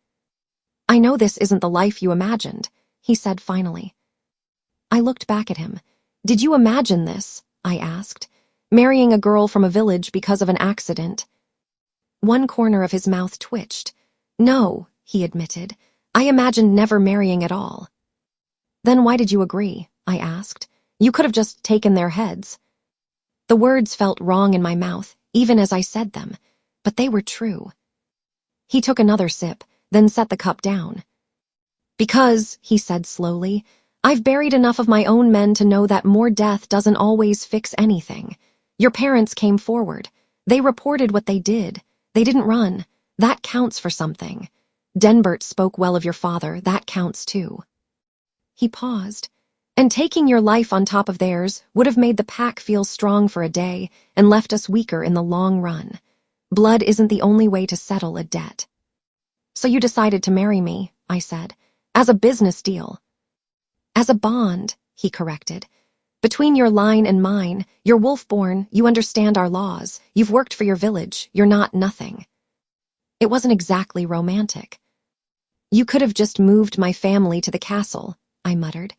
A: I know this isn't the life you imagined, he said finally. I looked back at him. Did you imagine this? I asked. Marrying a girl from a village because of an accident. One corner of his mouth twitched. No, he admitted. I imagined never marrying at all. Then why did you agree? I asked. You could have just taken their heads. The words felt wrong in my mouth, even as I said them, but they were true. He took another sip, then set the cup down. Because, he said slowly, I've buried enough of my own men to know that more death doesn't always fix anything. Your parents came forward. They reported what they did. They didn't run. That counts for something. Denbert spoke well of your father. That counts too. He paused. And taking your life on top of theirs would have made the pack feel strong for a day and left us weaker in the long run. Blood isn't the only way to settle a debt. So you decided to marry me, I said, as a business deal. As a bond, he corrected. Between your line and mine, you're wolf-born, you understand our laws, you've worked for your village, you're not nothing. It wasn't exactly romantic. You could have just moved my family to the castle, I muttered.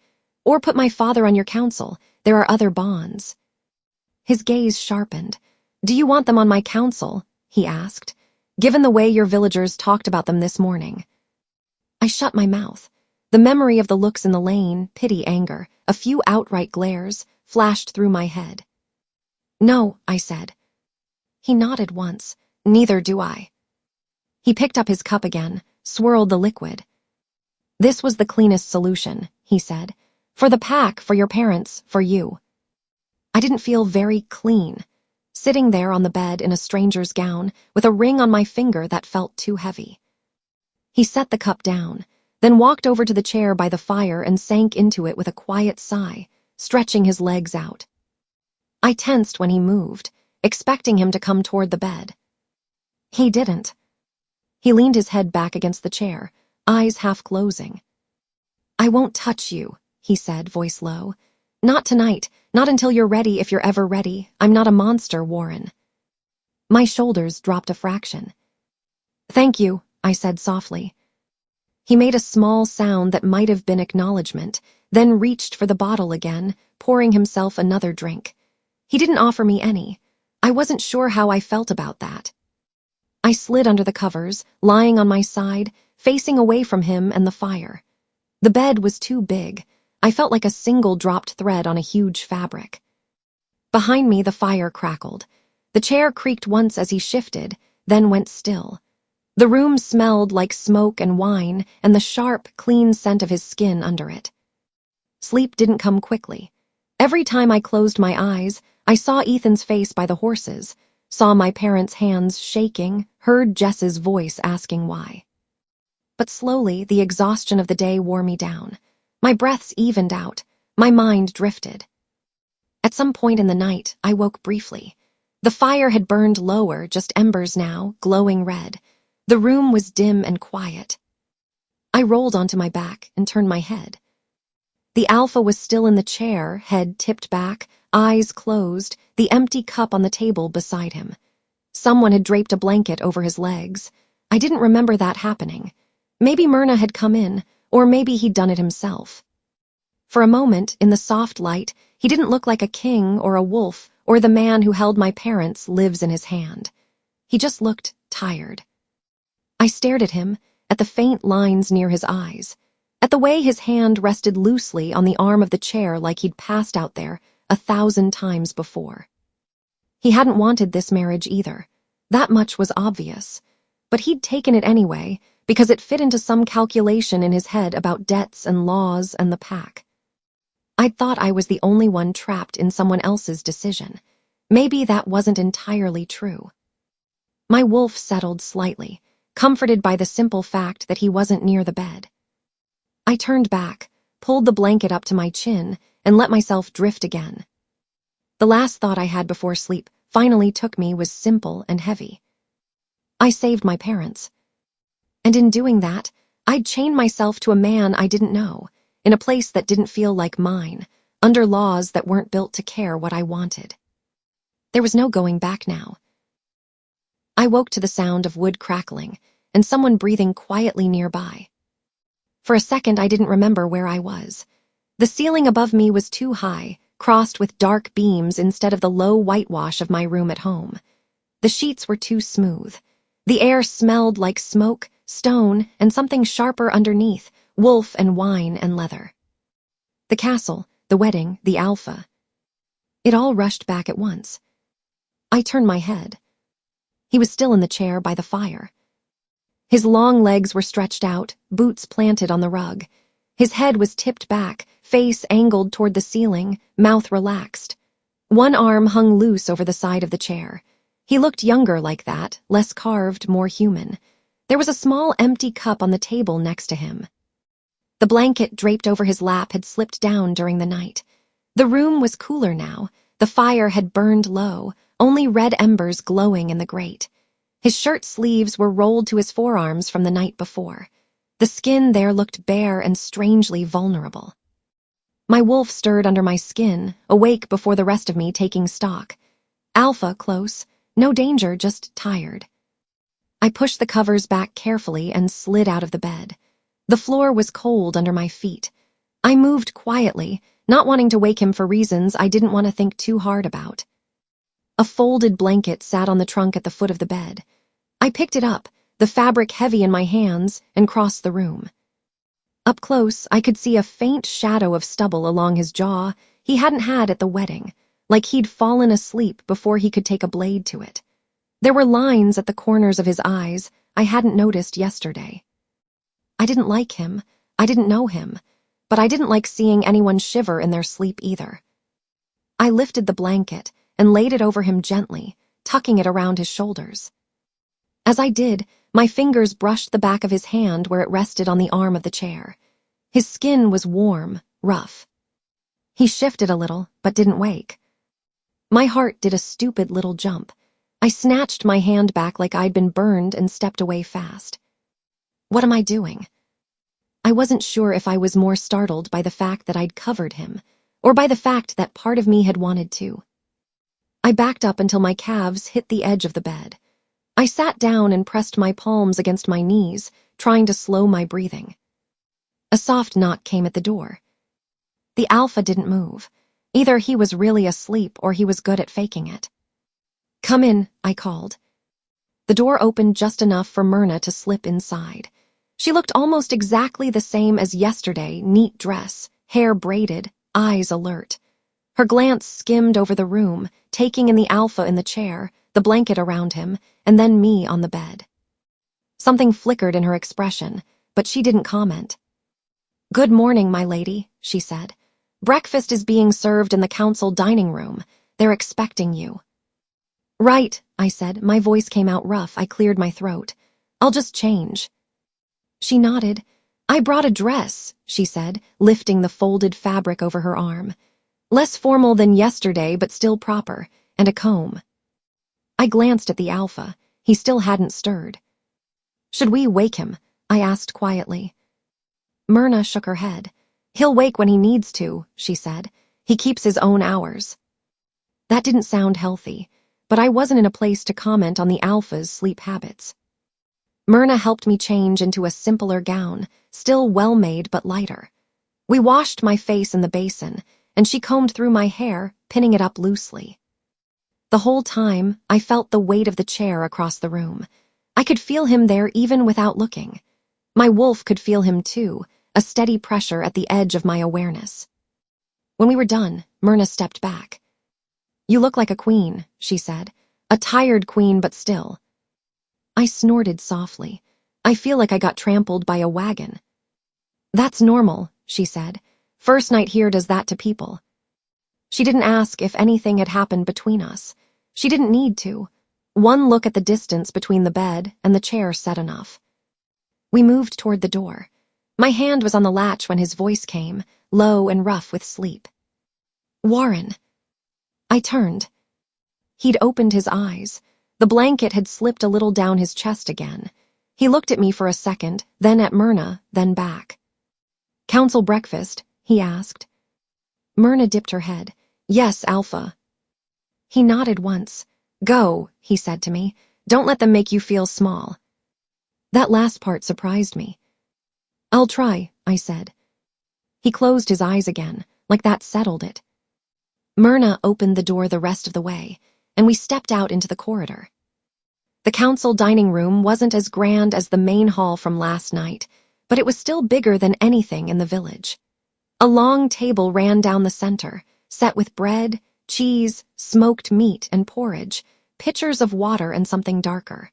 A: Or put my father on your council. There are other bonds. His gaze sharpened. Do you want them on my council? He asked, given the way your villagers talked about them this morning. I shut my mouth. The memory of the looks in the lane, pity, anger, a few outright glares, flashed through my head. No, I said. He nodded once. Neither do I. He picked up his cup again, swirled the liquid. This was the cleanest solution, he said. For the pack, for your parents, for you. I didn't feel very clean, sitting there on the bed in a stranger's gown, with a ring on my finger that felt too heavy. He set the cup down, then walked over to the chair by the fire and sank into it with a quiet sigh, stretching his legs out. I tensed when he moved, expecting him to come toward the bed. He didn't. He leaned his head back against the chair, eyes half closing. I won't touch you, he said, voice low. Not tonight, not until you're ready if you're ever ready. I'm not a monster, Warren. My shoulders dropped a fraction. Thank you, I said softly. He made a small sound that might have been acknowledgement, then reached for the bottle again, pouring himself another drink. He didn't offer me any. I wasn't sure how I felt about that. I slid under the covers, lying on my side, facing away from him and the fire. The bed was too big. I felt like a single dropped thread on a huge fabric. Behind me, the fire crackled. The chair creaked once as he shifted, then went still. The room smelled like smoke and wine and the sharp, clean scent of his skin under it. Sleep didn't come quickly. Every time I closed my eyes, I saw Ethan's face by the horses, saw my parents' hands shaking, heard Jess's voice asking why. But slowly, the exhaustion of the day wore me down. My breaths evened out. My mind drifted. At some point in the night, I woke briefly. The fire had burned lower, just embers now, glowing red. The room was dim and quiet. I rolled onto my back and turned my head. The alpha was still in the chair, head tipped back, eyes closed, the empty cup on the table beside him. Someone had draped a blanket over his legs. I didn't remember that happening. Maybe Myrna had come in, or maybe he'd done it himself. For a moment, in the soft light, he didn't look like a king or a wolf or the man who held my parents' lives in his hand. He just looked tired. I stared at him, at the faint lines near his eyes, at the way his hand rested loosely on the arm of the chair like he'd passed out there 1,000 times before. He hadn't wanted this marriage either. That much was obvious. But he'd taken it anyway, because it fit into some calculation in his head about debts and laws and the pack. I'd thought I was the only one trapped in someone else's decision. Maybe that wasn't entirely true. My wolf settled slightly, comforted by the simple fact that he wasn't near the bed. I turned back, pulled the blanket up to my chin, and let myself drift again. The last thought I had before sleep finally took me was simple and heavy. I saved my parents. And in doing that, I'd chained myself to a man I didn't know, in a place that didn't feel like mine, under laws that weren't built to care what I wanted. There was no going back now. I woke to the sound of wood crackling and someone breathing quietly nearby. For a second, I didn't remember where I was. The ceiling above me was too high, crossed with dark beams instead of the low whitewash of my room at home. The sheets were too smooth. The air smelled like smoke, stone, and something sharper underneath, wolf and wine and leather. The castle, the wedding, the alpha. It all rushed back at once. I turned my head. He was still in the chair by the fire. His long legs were stretched out, boots planted on the rug. His head was tipped back, face angled toward the ceiling, mouth relaxed. One arm hung loose over the side of the chair. He looked younger like that, less carved, more human. There was a small empty cup on the table next to him. The blanket draped over his lap had slipped down during the night. The room was cooler now. The fire had burned low, only red embers glowing in the grate. His shirt sleeves were rolled to his forearms from the night before. The skin there looked bare and strangely vulnerable. My wolf stirred under my skin, awake before the rest of me taking stock. Alpha close, no danger, just tired. I pushed the covers back carefully and slid out of the bed. The floor was cold under my feet. I moved quietly, not wanting to wake him for reasons I didn't want to think too hard about. A folded blanket sat on the trunk at the foot of the bed. I picked it up, the fabric heavy in my hands, and crossed the room. Up close, I could see a faint shadow of stubble along his jaw he hadn't had at the wedding, like he'd fallen asleep before he could take a blade to it. There were lines at the corners of his eyes I hadn't noticed yesterday. I didn't like him, I didn't know him, but I didn't like seeing anyone shiver in their sleep either. I lifted the blanket and laid it over him gently, tucking it around his shoulders. As I did, my fingers brushed the back of his hand where it rested on the arm of the chair. His skin was warm, rough. He shifted a little, but didn't wake. My heart did a stupid little jump. I snatched my hand back like I'd been burned and stepped away fast. What am I doing? I wasn't sure if I was more startled by the fact that I'd covered him, or by the fact that part of me had wanted to. I backed up until my calves hit the edge of the bed. I sat down and pressed my palms against my knees, trying to slow my breathing. A soft knock came at the door. The alpha didn't move. Either he was really asleep or he was good at faking it. "Come in," I called. The door opened just enough for Myrna to slip inside. She looked almost exactly the same as yesterday, neat dress, hair braided, eyes alert. Her glance skimmed over the room, taking in the alpha in the chair, the blanket around him, and then me on the bed. Something flickered in her expression, but she didn't comment. "Good morning, my lady," she said. "Breakfast is being served in the council dining room. They're expecting you." "Right," I said. My voice came out rough. I cleared my throat. "I'll just change." She nodded. "I brought a dress," she said, lifting the folded fabric over her arm. "Less formal than yesterday, but still proper, and a comb." I glanced at the alpha. He still hadn't stirred. "Should we wake him?" I asked quietly. Myrna shook her head. "He'll wake when he needs to," she said. "He keeps his own hours." That didn't sound healthy, but I wasn't in a place to comment on the alpha's sleep habits. Myrna helped me change into a simpler gown, still well-made but lighter. We washed my face in the basin, and she combed through my hair, pinning it up loosely. The whole time, I felt the weight of the chair across the room. I could feel him there even without looking. My wolf could feel him too, a steady pressure at the edge of my awareness. When we were done, Myrna stepped back. "You look like a queen," she said. "A tired queen, but still." I snorted softly. "I feel like I got trampled by a wagon." "That's normal," she said. "First night here does that to people." She didn't ask if anything had happened between us. She didn't need to. One look at the distance between the bed and the chair said enough. We moved toward the door. My hand was on the latch when his voice came, low and rough with sleep. "Warren." I turned. He'd opened his eyes. The blanket had slipped a little down his chest again. He looked at me for a second, then at Myrna, then back. "Council breakfast?" he asked. Myrna dipped her head. "Yes, Alpha." He nodded once. "Go," he said to me. "Don't let them make you feel small." That last part surprised me. "I'll try," I said. He closed his eyes again, like that settled it. Myrna opened the door the rest of the way, and we stepped out into the corridor. The council dining room wasn't as grand as the main hall from last night, but it was still bigger than anything in the village. A long table ran down the center, set with bread, cheese, smoked meat, and porridge, pitchers of water and something darker.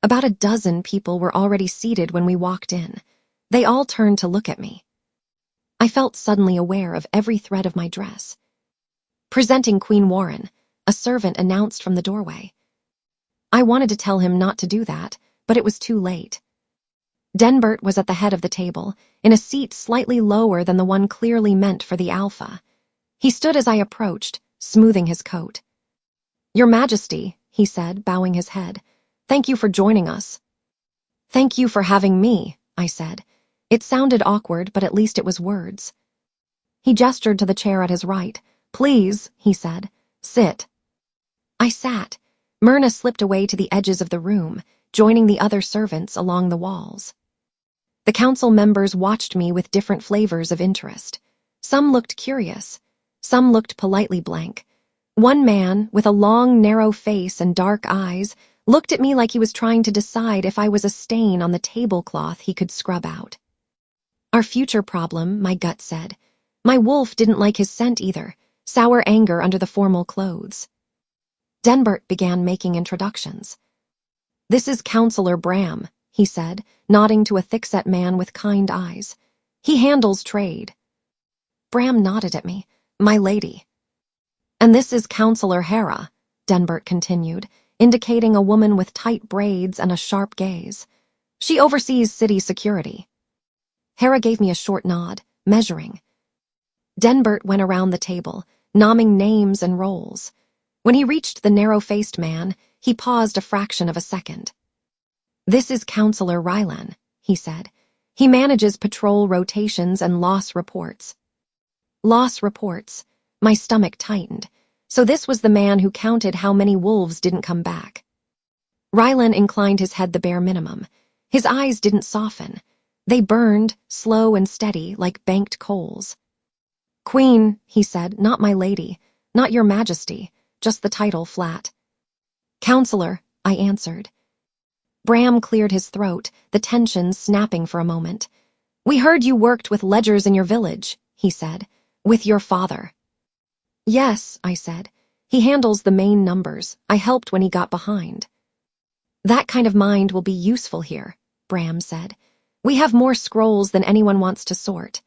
A: About a dozen people were already seated when we walked in. They all turned to look at me. I felt suddenly aware of every thread of my dress. "Presenting Queen Warren," a servant announced from the doorway. I wanted to tell him not to do that, but it was too late. Denbert was at the head of the table, in a seat slightly lower than the one clearly meant for the alpha. He stood as I approached, smoothing his coat. "Your Majesty," he said, bowing his head, "thank you for joining us." "Thank you for having me," I said. It sounded awkward, but at least it was words. He gestured to the chair at his right. "Please," he said, "sit." I sat. Myrna slipped away to the edges of the room, joining the other servants along the walls. The council members watched me with different flavors of interest. Some looked curious. Some looked politely blank. One man, with a long, narrow face and dark eyes, looked at me like he was trying to decide if I was a stain on the tablecloth he could scrub out. "Our future problem," my gut said. My wolf didn't like his scent either, sour anger under the formal clothes. Denbert began making introductions. "This is Counselor Bram," he said, nodding to a thick-set man with kind eyes. "He handles trade." Bram nodded at me. "My lady." "And this is Counselor Hera," Denbert continued, indicating a woman with tight braids and a sharp gaze. "She oversees city security." Hera gave me a short nod, measuring. Denbert went around the table, nomming names and roles. When he reached the narrow-faced man, he paused a fraction of a second. "This is Counselor Rylan," he said. "He manages patrol rotations and loss reports." Loss reports. My stomach tightened. So this was the man who counted how many wolves didn't come back. Rylan inclined his head the bare minimum. His eyes didn't soften. They burned, slow and steady, like banked coals. "Queen," he said, "not my lady, not your majesty, just the title flat." "Counselor," I answered. Bram cleared his throat, the tension snapping for a moment. "We heard you worked with ledgers in your village," he said. "With your father." "Yes," I said. "He handles the main numbers. I helped when he got behind." "That kind of mind will be useful here," Bram said. "We have more scrolls than anyone wants to sort."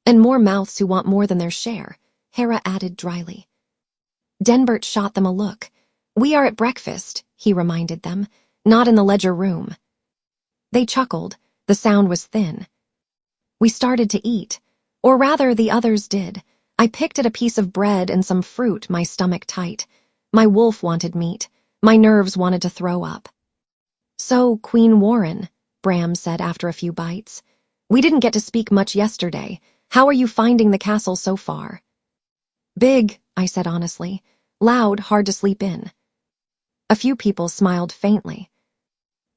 A: "And more mouths who want more than their share," Hera added dryly. Denbert shot them a look. "We are at breakfast," he reminded them, "not in the ledger room." They chuckled. The sound was thin. We started to eat, or rather the others did. I picked at a piece of bread and some fruit, my stomach tight. My wolf wanted meat. My nerves wanted to throw up. "So, Queen Warren," Bram said after a few bites. "We didn't get to speak much yesterday. How are you finding the castle so far?" "Big," I said honestly. "Loud, hard to sleep in." A few people smiled faintly.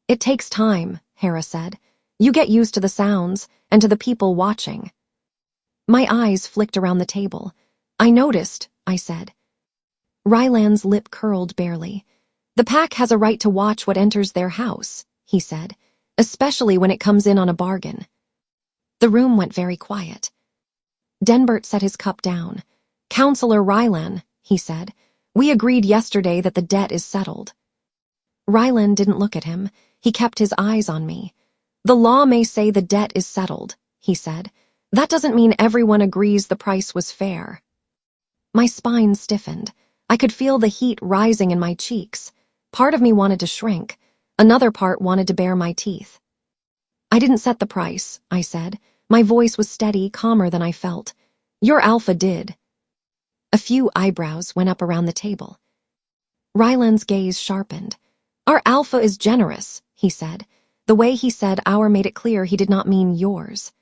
A: "It takes time," Hera said. "You get used to the sounds, and to the people watching." My eyes flicked around the table. "I noticed," I said. Ryland's lip curled barely. "The pack has a right to watch what enters their house," he said, "especially when it comes in on a bargain." The room went very quiet. Denbert set his cup down. "Counselor Rylan," he said, "we agreed yesterday that the debt is settled." Rylan didn't look at him. He kept his eyes on me. "The law may say the debt is settled," he said. "That doesn't mean everyone agrees the price was fair." My spine stiffened. I could feel the heat rising in my cheeks. Part of me wanted to shrink. Another part wanted to bare my teeth. "I didn't set the price," I said. My voice was steady, calmer than I felt. "Your alpha did." A few eyebrows went up around the table. Ryland's gaze sharpened. "Our alpha is generous," he said. The way he said our made it clear he did not mean yours.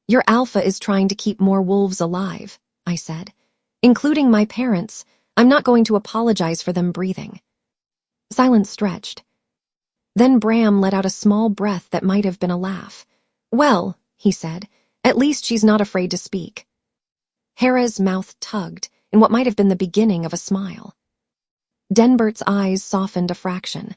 A: "Your alpha is trying to keep more wolves alive," I said. "Including my parents. I'm not going to apologize for them breathing." Silence stretched. Then Bram let out a small breath that might have been a laugh. "Well," he said, "at least she's not afraid to speak." Hera's mouth tugged. in what might have been the beginning of a smile. Denbert's eyes softened a fraction.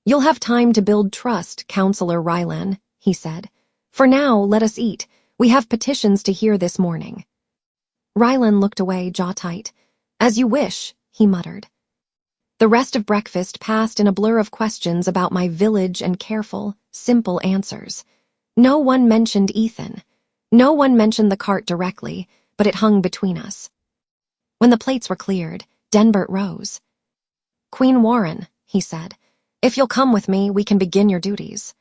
A: "You'll have time to build trust, Counselor Rylan," he said. "For now, let us eat. We have petitions to hear this morning." Rylan looked away, jaw tight. "As you wish," he muttered. The rest of breakfast passed in a blur of questions about my village and careful, simple answers. No one mentioned Ethan. No one mentioned the cart directly, but it hung between us. When the plates were cleared, Denbert rose. "Queen Warren," he said, "if you'll come with me, we can begin your duties."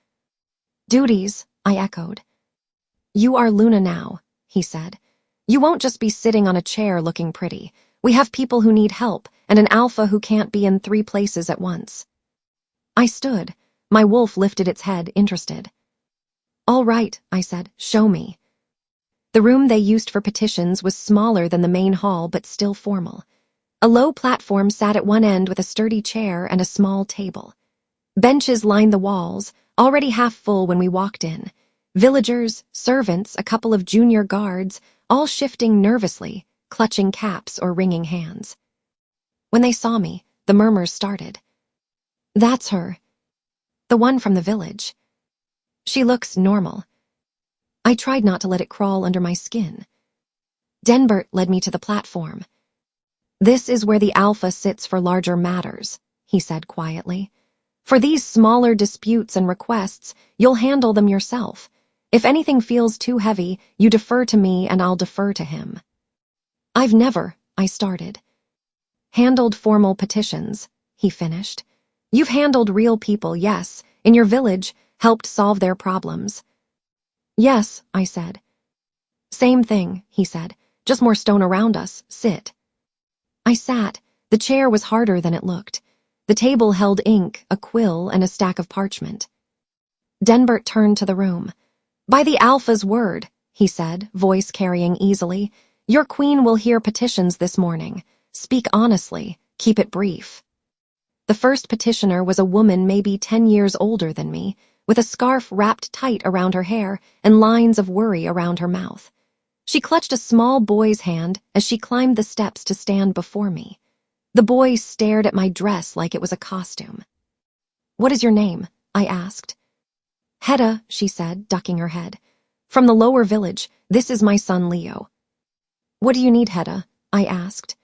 A: "Duties," I echoed. "You are Luna now," he said. "You won't just be sitting on a chair looking pretty. We have people who need help, and an alpha who can't be in 3 places at once." I stood. My wolf lifted its head, interested. "All right," I said, "show me." The room they used for petitions was smaller than the main hall, but still formal. A low platform sat at one end with a sturdy chair and a small table. Benches lined the walls, already half full when we walked in. Villagers, servants, a couple of junior guards, all shifting nervously, clutching caps or wringing hands. When they saw me, the murmurs started. "That's her. The one from the village. She looks normal." I tried not to let it crawl under my skin. Denbert led me to the platform. "This is where the alpha sits for larger matters," he said quietly. "For these smaller disputes and requests, you'll handle them yourself. If anything feels too heavy, you defer to me and I'll defer to him." "I've never," I started. "Handled formal petitions," he finished. "You've handled real people, yes, in your village, helped solve their problems." "Yes," I said. "Same thing," he said, "just more stone around us. Sit." I sat. The chair was harder than it looked. The table held ink, a quill, and a stack of parchment. Denbert turned to the room. "By the Alpha's word," he said, voice carrying easily, "your queen will hear petitions this morning. Speak honestly. Keep it brief." The first petitioner was a woman maybe 10 years older than me, with a scarf wrapped tight around her hair and lines of worry around her mouth. She clutched a small boy's hand as she climbed the steps to stand before me. The boy stared at my dress like it was a costume. "What is your name?" I asked. "Hedda," she said, ducking her head. "From the lower village. This is my son Leo." "What do you need, Hedda?" I asked.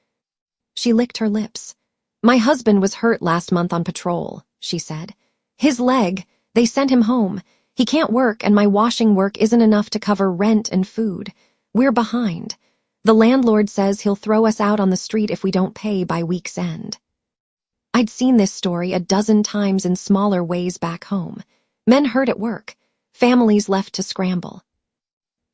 A: She licked her lips. "My husband was hurt last month on patrol," she said. "His leg, they sent him home. He can't work, and my washing work isn't enough to cover rent and food. We're behind. The landlord says he'll throw us out on the street if we don't pay by week's end." I'd seen this story a dozen times in smaller ways back home. Men hurt at work, families left to scramble.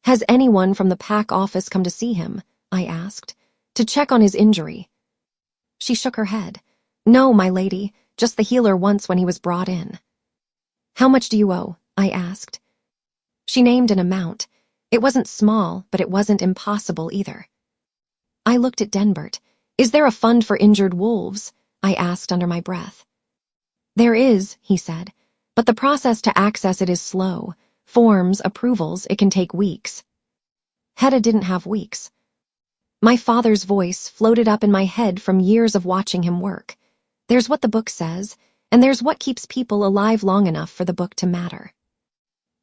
A: "Has anyone from the PAC office come to see him?" I asked. "To check on his injury?" She shook her head. "No, my lady, just the healer once when he was brought in." "How much do you owe?" I asked. She named an amount. It wasn't small, but it wasn't impossible either. I looked at Denbert. "Is there a fund for injured wolves?" I asked under my breath. "There is," he said, "but the process to access it is slow. Forms, approvals, it can take weeks." Hedda didn't have weeks. My father's voice floated up in my head from years of watching him work. There's what the book says, and there's what keeps people alive long enough for the book to matter.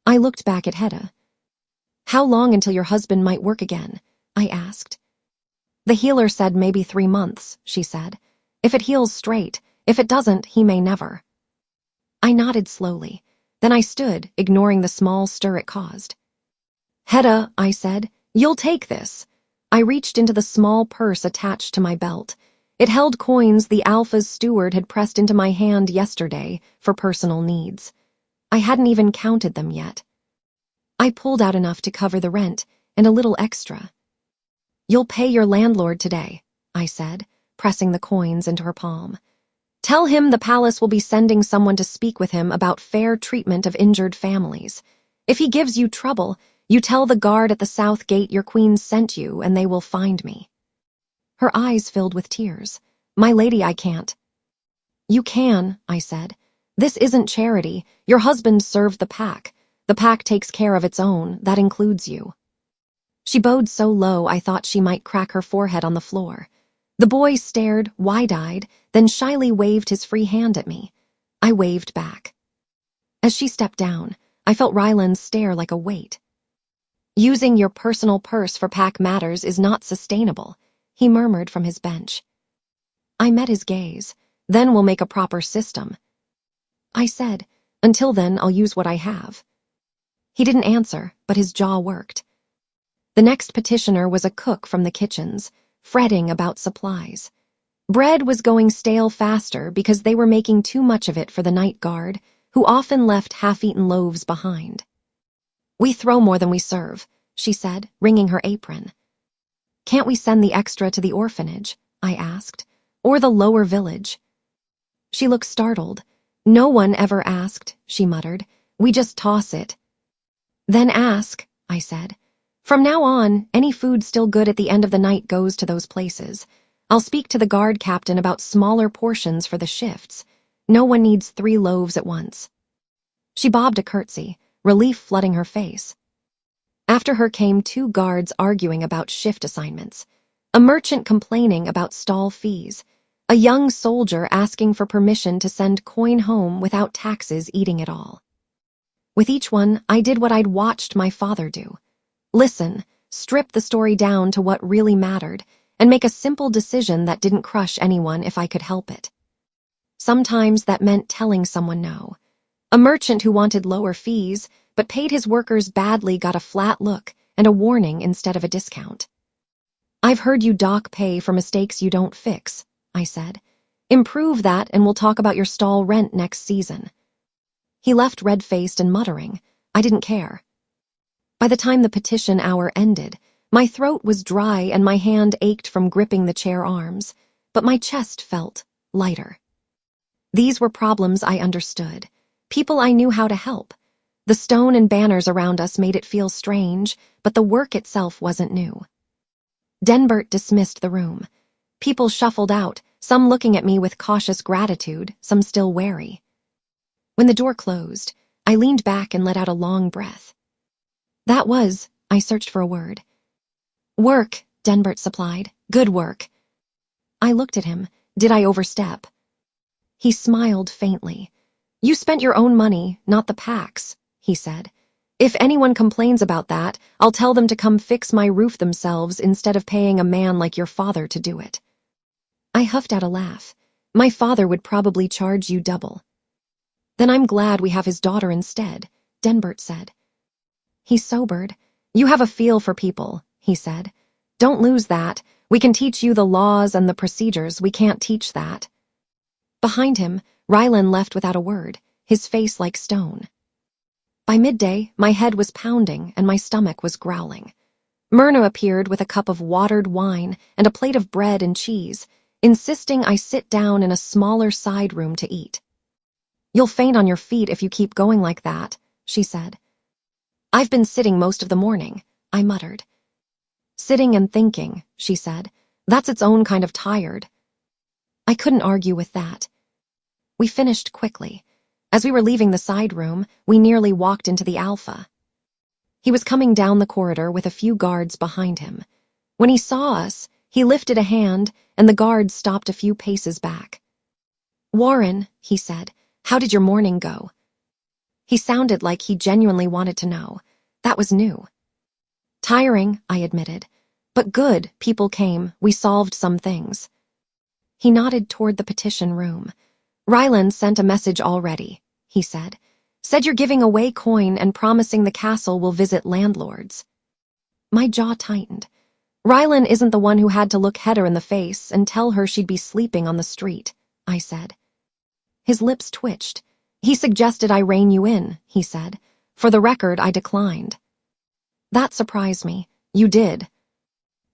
A: I looked back at Hedda. "How long until your husband might work again?" I asked. "The healer said maybe 3 months," she said. "If it heals straight. If it doesn't, he may never." I nodded slowly. Then I stood, ignoring the small stir it caused. "Hedda," I said, "you'll take this." I reached into the small purse attached to my belt. It held coins the Alpha's steward had pressed into my hand yesterday for personal needs. I hadn't even counted them yet. I pulled out enough to cover the rent and a little extra. "You'll pay your landlord today," I said, pressing the coins into her palm. "Tell him the palace will be sending someone to speak with him about fair treatment of injured families. If he gives you trouble, you tell the guard at the south gate your queen sent you and they will find me." Her eyes filled with tears. "My lady, I can't." "You can," I said. "This isn't charity. Your husband served the PAC. The PAC takes care of its own. That includes you." She bowed so low I thought she might crack her forehead on the floor. The boy stared, wide-eyed, then shyly waved his free hand at me. I waved back. As she stepped down, I felt Ryland's stare like a weight. "Using your personal purse for pack matters is not sustainable," he murmured from his bench. I met his gaze. "Then we'll make a proper system," I said. "Until then, I'll use what I have." He didn't answer, but his jaw worked. The next petitioner was a cook from the kitchens, fretting about supplies. Bread was going stale faster because they were making too much of it for the night guard, who often left half-eaten loaves behind. "We throw more than we serve," she said, wringing her apron. "Can't we send the extra to the orphanage?" I asked. "Or the lower village?" She looked startled. "No one ever asked," she muttered. "We just toss it." "Then ask," I said. "From now on, any food still good at the end of the night goes to those places. I'll speak to the guard captain about smaller portions for the shifts. No one needs 3 loaves at once." She bobbed a curtsy, relief flooding her face. After her came 2 guards arguing about shift assignments, a merchant complaining about stall fees, a young soldier asking for permission to send coin home without taxes eating it all. With each one, I did what I'd watched my father do. Listen, strip the story down to what really mattered, and make a simple decision that didn't crush anyone if I could help it. Sometimes that meant telling someone no. A merchant who wanted lower fees, but paid his workers badly, got a flat look and a warning instead of a discount. "I've heard you dock pay for mistakes you don't fix," I said. "Improve that and we'll talk about your stall rent next season." He left red-faced and muttering. I didn't care. By the time the petition hour ended, my throat was dry and my hand ached from gripping the chair arms, but my chest felt lighter. These were problems I understood, people I knew how to help. The stone and banners around us made it feel strange, but the work itself wasn't new. Denbert dismissed the room. People shuffled out, some looking at me with cautious gratitude, some still wary. When the door closed, I leaned back and let out a long breath. I searched for a word. "Work," Denbert supplied. "Good work." I looked at him. Did I overstep? He smiled faintly. "You spent your own money, not the pack's," he said. "If anyone complains about that, I'll tell them to come fix my roof themselves instead of paying a man like your father to do it." I huffed out a laugh. "My father would probably charge you double." "Then I'm glad we have his daughter instead," Denbert said. He sobered. "You have a feel for people," he said. "Don't lose that. We can teach you the laws and the procedures. We can't teach that." Behind him, Ryland left without a word, his face like stone. By midday, my head was pounding and my stomach was growling. Myrna appeared with a cup of watered wine and a plate of bread and cheese, insisting I sit down in a smaller side room to eat. "You'll faint on your feet if you keep going like that," she said. "I've been sitting most of the morning," I muttered. "Sitting and thinking," she said. "That's its own kind of tired." I couldn't argue with that. We finished quickly. As we were leaving the side room, we nearly walked into the Alpha. He was coming down the corridor with a few guards behind him. When he saw us, he lifted a hand, and the guards stopped a few paces back. "Warren," he said, "how did your morning go?" He sounded like he genuinely wanted to know. That was new. "Tiring," I admitted. "But good, people came, we solved some things." He nodded toward the petition room. "Ryland sent a message already," he said. "Said you're giving away coin and promising the castle will visit landlords." My jaw tightened. "Ryland isn't the one who had to look Hedda in the face and tell her she'd be sleeping on the street," I said. His lips twitched. "He suggested I rein you in," he said. "For the record, I declined." That surprised me. "You did?"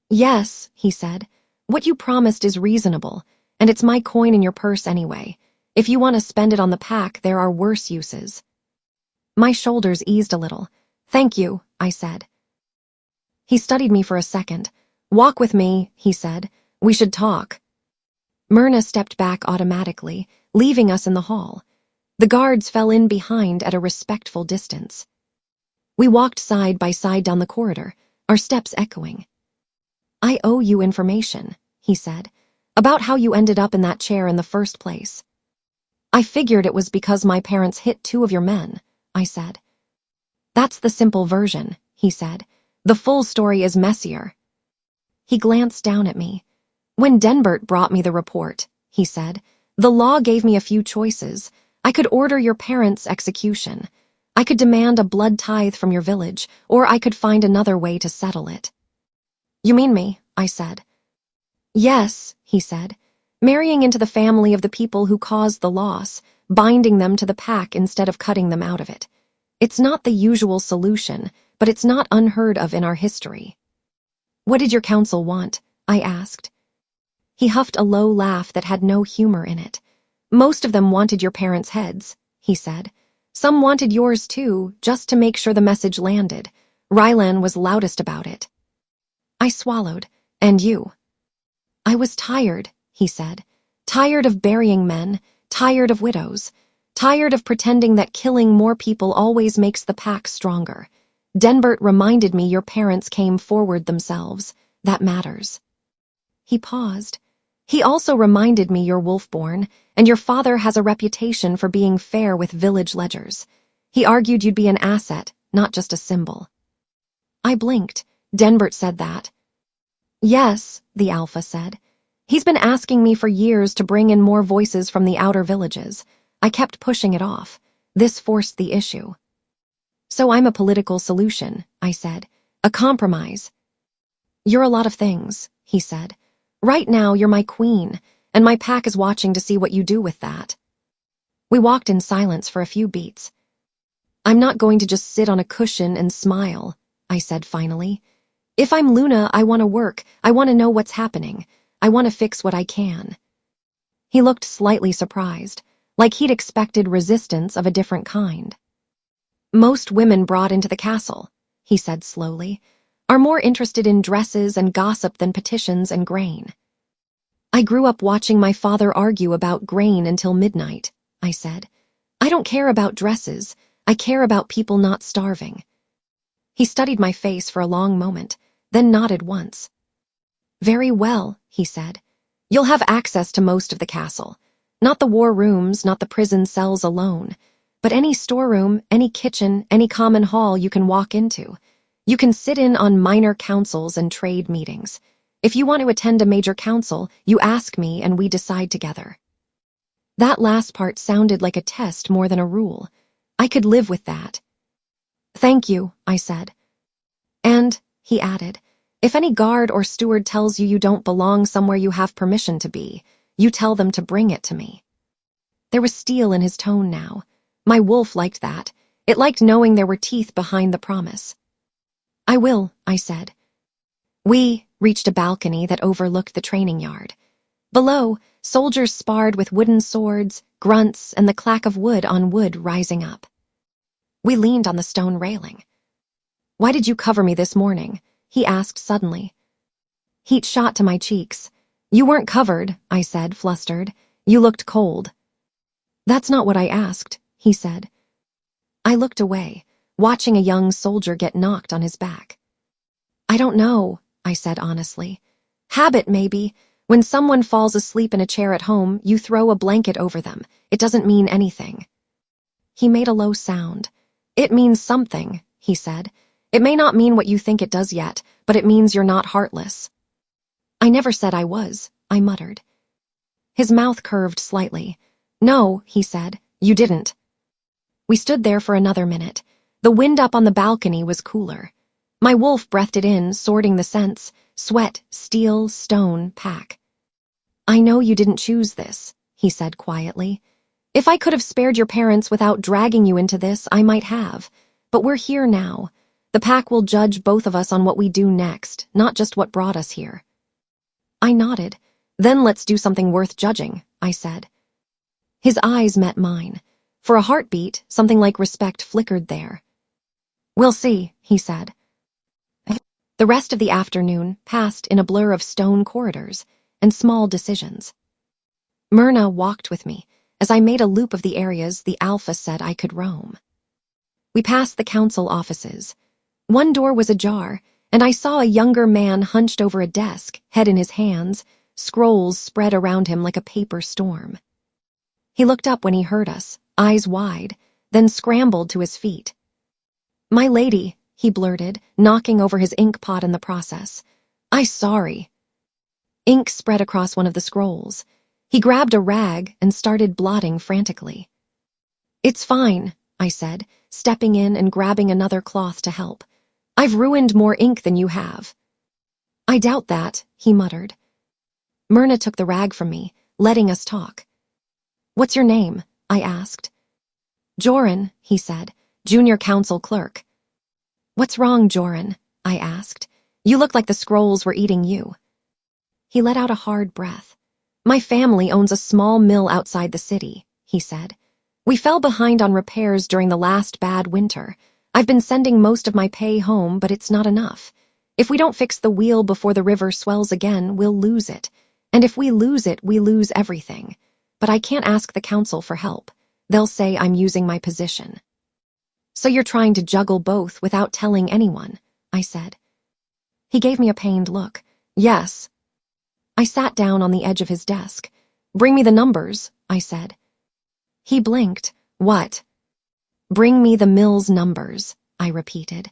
A: "Yes," he said. "What you promised is reasonable, and it's my coin in your purse anyway. If you want to spend it on the pack, there are worse uses." My shoulders eased a little. "Thank you," I said. He studied me for a second. "Walk with me," he said. "We should talk." Myrna stepped back automatically, leaving us in the hall. The guards fell in behind at a respectful distance. We walked side by side down the corridor, our steps echoing. "I owe you information," he said. About how you ended up in that chair in the first place. I figured it was because my parents hit 2 of your men, I said. That's the simple version, he said. The full story is messier. He glanced down at me. When Denbert brought me the report, he said, the law gave me a few choices. I could order your parents' execution. I could demand a blood tithe from your village, or I could find another way to settle it. You mean me, I said. Yes, he said, marrying into the family of the people who caused the loss, binding them to the pack instead of cutting them out of it. It's not the usual solution, but it's not unheard of in our history. What did your council want? I asked. He huffed a low laugh that had no humor in it. Most of them wanted your parents' heads, he said. Some wanted yours too, just to make sure the message landed. Rylan was loudest about it. I swallowed. And you? I was tired, he said. Tired of burying men, tired of widows, tired of pretending that killing more people always makes the pack stronger. Denbert reminded me your parents came forward themselves. That matters. He paused. He also reminded me you're wolf-born, and your father has a reputation for being fair with village ledgers. He argued you'd be an asset, not just a symbol. I blinked. Denbert said that. Yes, the Alpha said. He's been asking me for years to bring in more voices from the outer villages. I kept pushing it off. This forced the issue. So I'm a political solution, I said. A compromise. You're a lot of things, he said. Right now, you're my queen, and my pack is watching to see what you do with that. We walked in silence for a few beats. I'm not going to just sit on a cushion and smile, I said finally. If I'm Luna, I want to work. I want to know what's happening. I want to fix what I can. He looked slightly surprised, like he'd expected resistance of a different kind. Most women brought into the castle, he said slowly, are more interested in dresses and gossip than petitions and grain. I grew up watching my father argue about grain until midnight, I said. I don't care about dresses. I care about people not starving. He studied my face for a long moment, then nodded once. Very well, he said. You'll have access to most of the castle. Not the war rooms, not the prison cells alone, but any storeroom, any kitchen, any common hall you can walk into. You can sit in on minor councils and trade meetings. If you want to attend a major council, you ask me and we decide together. That last part sounded like a test more than a rule. I could live with that. Thank you, I said. And, he added, if any guard or steward tells you you don't belong somewhere you have permission to be, you tell them to bring it to me. There was steel in his tone now. My wolf liked that. It liked knowing there were teeth behind the promise. I will, I said. We reached a balcony that overlooked the training yard. Below, soldiers sparred with wooden swords, grunts, and the clack of wood on wood rising up. We leaned on the stone railing. Why did you cover me this morning? He asked suddenly. Heat shot to my cheeks. You weren't covered, I said, flustered. You looked cold. That's not what I asked, he said. I looked away, watching a young soldier get knocked on his back. I don't know, I said honestly. Habit, maybe. When someone falls asleep in a chair at home, you throw a blanket over them. It doesn't mean anything. He made a low sound. It means something, he said. It may not mean what you think it does yet, but it means you're not heartless. I never said I was, I muttered. His mouth curved slightly. No, he said, you didn't. We stood there for another minute. The wind up on the balcony was cooler. My wolf breathed it in, sorting the scents: sweat, steel, stone, pack. I know you didn't choose this, he said quietly. If I could have spared your parents without dragging you into this, I might have. But we're here now. The pack will judge both of us on what we do next, not just what brought us here. I nodded. Then let's do something worth judging, I said. His eyes met mine. For a heartbeat, something like respect flickered there. We'll see, he said. The rest of the afternoon passed in a blur of stone corridors and small decisions. Myrna walked with me as I made a loop of the areas the Alpha said I could roam. We passed the council offices. One door was ajar, and I saw a younger man hunched over a desk, head in his hands, scrolls spread around him like a paper storm. He looked up when he heard us, eyes wide, then scrambled to his feet. "My lady," he blurted, knocking over his ink pot in the process. Sorry." Ink spread across one of the scrolls. He grabbed a rag and started blotting frantically. "It's fine," I said, stepping in and grabbing another cloth to help. "I've ruined more ink than you have." "I doubt that," he muttered. Myrna took the rag from me, letting us talk. "What's your name?" I asked. "Joran," he said, "junior council clerk." "What's wrong, Joran?" I asked. "You look like the scrolls were eating you." He let out a hard breath. "My family owns a small mill outside the city," he said. "We fell behind on repairs during the last bad winter. I've been sending most of my pay home, but it's not enough. If we don't fix the wheel before the river swells again, we'll lose it. And if we lose it, we lose everything. But I can't ask the council for help. They'll say I'm using my position." "So you're trying to juggle both without telling anyone," I said. He gave me a pained look. "Yes." I sat down on the edge of his desk. "Bring me the numbers," I said. He blinked. "What?" "Bring me the mill's numbers," I repeated.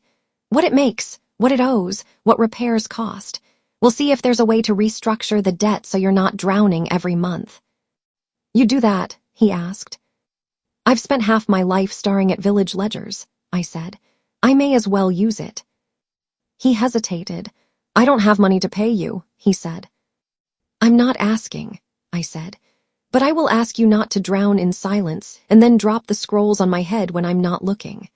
A: "What it makes, what it owes, what repairs cost. We'll see if there's a way to restructure the debt so you're not drowning every month." "You do that?" he asked. "I've spent half my life staring at village ledgers," I said. "I may as well use it." He hesitated. "I don't have money to pay you," he said. "I'm not asking," I said, "but I will ask you not to drown in silence and then drop the scrolls on my head when I'm not looking."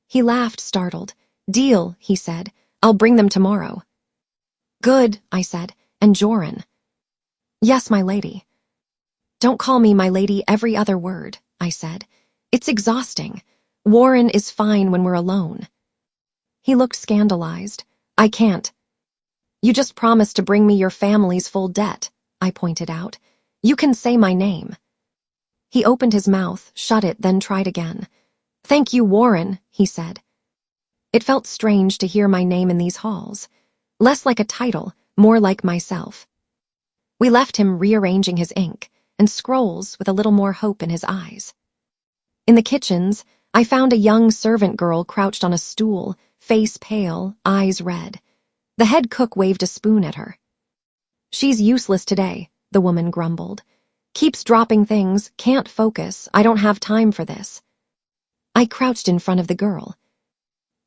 A: He laughed, startled. "Deal," he said. "I'll bring them tomorrow." "Good," I said. "And Joran?" "Yes, my lady." "Don't call me my lady every other word," I said. "It's exhausting. Warren is fine when we're alone." He looked scandalized. "I can't." "You just promised to bring me your family's full debt," I pointed out. "You can say my name." He opened his mouth, shut it, then tried again. "Thank you, Warren," he said. It felt strange to hear my name in these halls. Less like a title, more like myself. We left him rearranging his ink and scrolls with a little more hope in his eyes. In the kitchens, I found a young servant girl crouched on a stool, face pale, eyes red. The head cook waved a spoon at her. "She's useless today," the woman grumbled. "Keeps dropping things, can't focus, I don't have time for this." I crouched in front of the girl.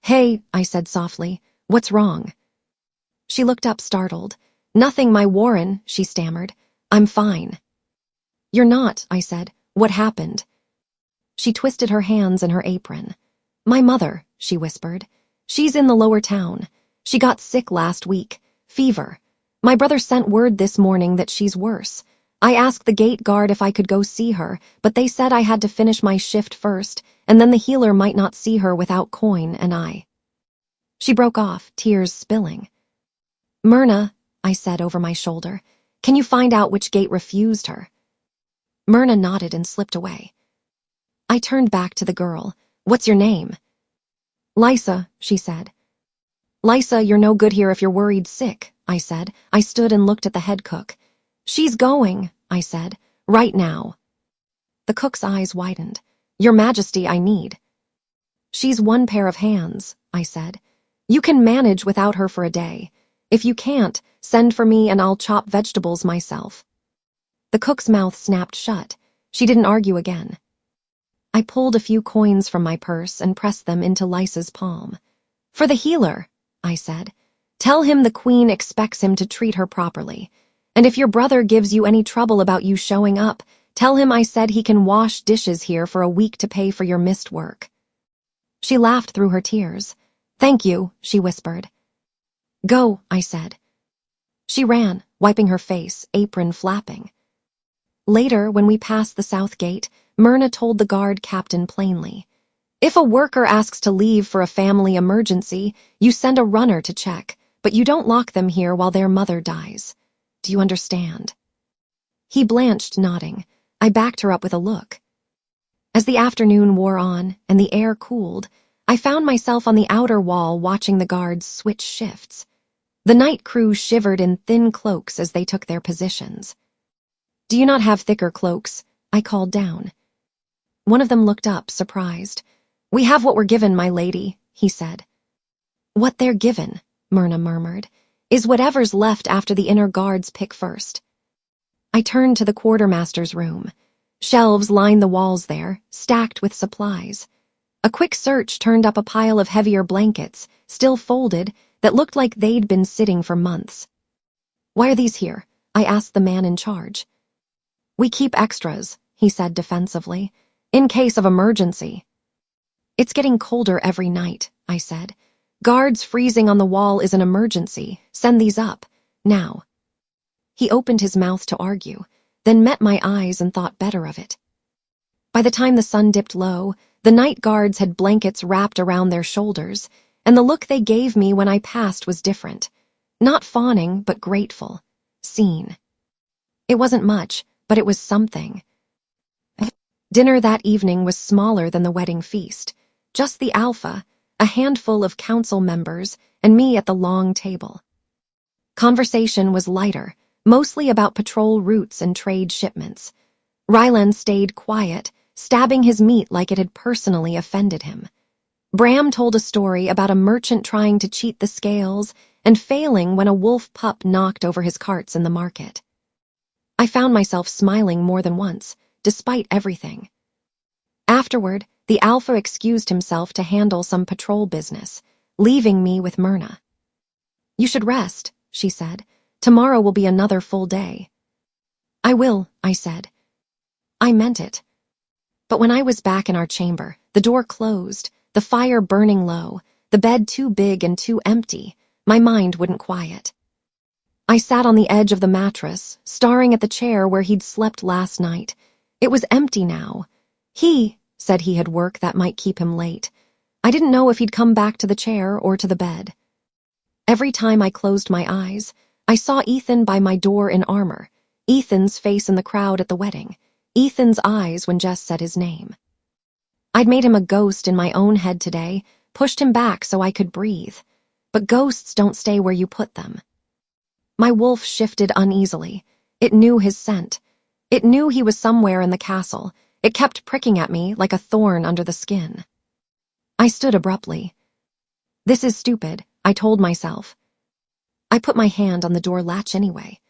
A: "Hey," I said softly, "what's wrong?" She looked up startled. "Nothing, my Warren," she stammered. "I'm fine." "You're not," I said. "What happened?" She twisted her hands in her apron. "My mother," she whispered. "She's in the lower town. She got sick last week. Fever. My brother sent word this morning that she's worse. I asked the gate guard if I could go see her, but they said I had to finish my shift first, and then the healer might not see her without coin and I." She broke off, tears spilling. "Myrna," I said over my shoulder, "can you find out which gate refused her?" Myrna nodded and slipped away. I turned back to the girl. "What's your name?" "Lysa," she said. "Lysa, you're no good here if you're worried sick," I said. I stood and looked at the head cook. "She's going," I said, "right now." The cook's eyes widened. "Your Majesty, I need." "She's one pair of hands," I said. "You can manage without her for a day. If you can't, send for me and I'll chop vegetables myself." The cook's mouth snapped shut. She didn't argue again. I pulled a few coins from my purse and pressed them into Lysa's palm. "For the healer," I said. "Tell him the Queen expects him to treat her properly. And if your brother gives you any trouble about you showing up, tell him I said he can wash dishes here for a week to pay for your missed work." She laughed through her tears. "Thank you," she whispered. "Go," I said. She ran, wiping her face, apron flapping. Later, when we passed the south gate, Myrna told the guard captain plainly, "If a worker asks to leave for a family emergency, you send a runner to check, but you don't lock them here while their mother dies. Do you understand?" He blanched, nodding. I backed her up with a look. As the afternoon wore on and the air cooled, I found myself on the outer wall watching the guards switch shifts. The night crew shivered in thin cloaks as they took their positions. "Do you not have thicker cloaks?" I called down. One of them looked up, surprised. "We have what we're given, my lady," he said. "What they're given," Myrna murmured, "is whatever's left after the inner guards pick first." I turned to the quartermaster's room. Shelves lined the walls there, stacked with supplies. A quick search turned up a pile of heavier blankets, still folded, that looked like they'd been sitting for months. "Why are these here?" I asked the man in charge. "We keep extras," he said defensively, "in case of emergency." "It's getting colder every night," I said. "Guards freezing on the wall is an emergency. Send these up. Now." He opened his mouth to argue, then met my eyes and thought better of it. By the time the sun dipped low, the night guards had blankets wrapped around their shoulders, and the look they gave me when I passed was different. Not fawning, but grateful. Seen. It wasn't much, but it was something. Dinner that evening was smaller than the wedding feast. Just the alpha, a handful of council members, and me at the long table. Conversation was lighter, mostly about patrol routes and trade shipments. Ryland stayed quiet, stabbing his meat like it had personally offended him. Bram told a story about a merchant trying to cheat the scales and failing when a wolf pup knocked over his carts in the market. I found myself smiling more than once, despite everything. Afterward, the alpha excused himself to handle some patrol business, leaving me with Myrna. "You should rest," she said. "Tomorrow will be another full day." "I will," I said. I meant it. But when I was back in our chamber, the door closed, the fire burning low, the bed too big and too empty, my mind wouldn't quiet. I sat on the edge of the mattress, staring at the chair where he'd slept last night. It was empty now. He said he had work that might keep him late. I didn't know if he'd come back to the chair or to the bed. Every time I closed my eyes, I saw Ethan by my door in armor, Ethan's face in the crowd at the wedding, Ethan's eyes when Jess said his name. I'd made him a ghost in my own head today, pushed him back so I could breathe. But ghosts don't stay where you put them. My wolf shifted uneasily. It knew his scent. It knew he was somewhere in the castle. It kept pricking at me like a thorn under the skin. I stood abruptly. "This is stupid," I told myself. I put my hand on the door latch anyway.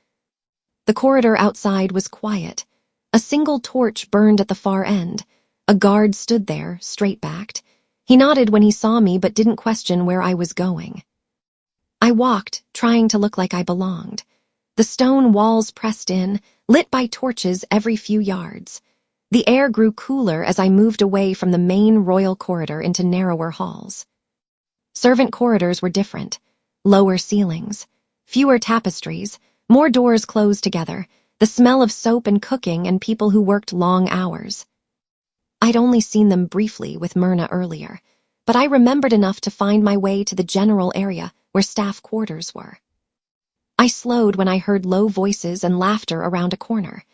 A: The corridor outside was quiet. A single torch burned at the far end. A guard stood there, straight-backed. He nodded when he saw me but didn't question where I was going. I walked, trying to look like I belonged. The stone walls pressed in, lit by torches every few yards. The air grew cooler as I moved away from the main royal corridor into narrower halls. Servant corridors were different. Lower ceilings, fewer tapestries, more doors closed together, the smell of soap and cooking and people who worked long hours. I'd only seen them briefly with Myrna earlier, but I remembered enough to find my way to the general area where staff quarters were. I slowed when I heard low voices and laughter around a corner.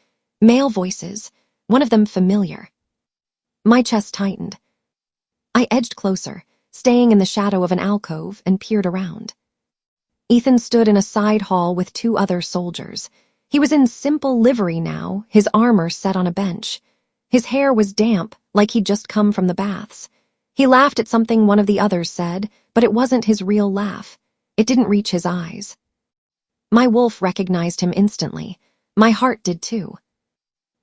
A: Male voices, one of them familiar. My chest tightened. I edged closer, staying in the shadow of an alcove, and peered around. Ethan stood in a side hall with two other soldiers. He was in simple livery now, his armor set on a bench. His hair was damp, like he'd just come from the baths. He laughed at something one of the others said, but it wasn't his real laugh. It didn't reach his eyes. My wolf recognized him instantly. My heart did too.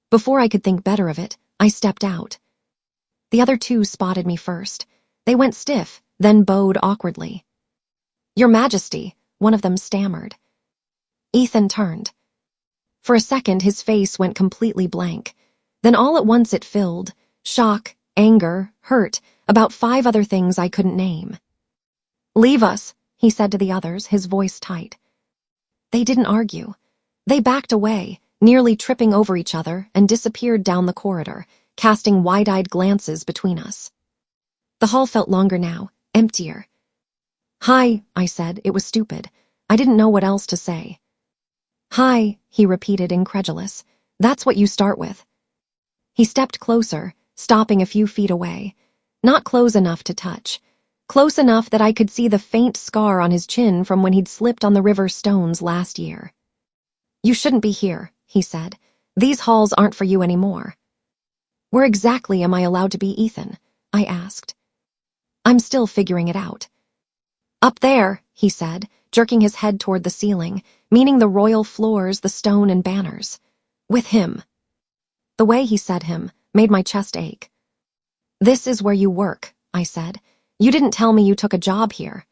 A: Before I could think better of it, I stepped out. The other two spotted me first. They went stiff, then bowed awkwardly. "Your Majesty," one of them stammered. Ethan turned. For a second, his face went completely blank. Then all at once it filled. Shock, anger, hurt, about 5 other things I couldn't name. "Leave us," he said to the others, his voice tight. They didn't argue. They backed away, nearly tripping over each other, and disappeared down the corridor, casting wide-eyed glances between us. The hall felt longer now, emptier. "Hi," I said. It was stupid. I didn't know what else to say. "Hi," he repeated, incredulous. "That's what you start with." He stepped closer, stopping a few feet away. Not close enough to touch. close enough that I could see the faint scar on his chin from when he'd slipped on the river stones last year. "You shouldn't be here," he said. "These halls aren't for you anymore." "Where exactly am I allowed to be, Ethan?" I asked. "I'm still figuring it out." "Up there," he said, jerking his head toward the ceiling, meaning the royal floors, the stone and banners. "With him." The way he said him made my chest ache. "This is where you work," I said. "You didn't tell me you took a job here."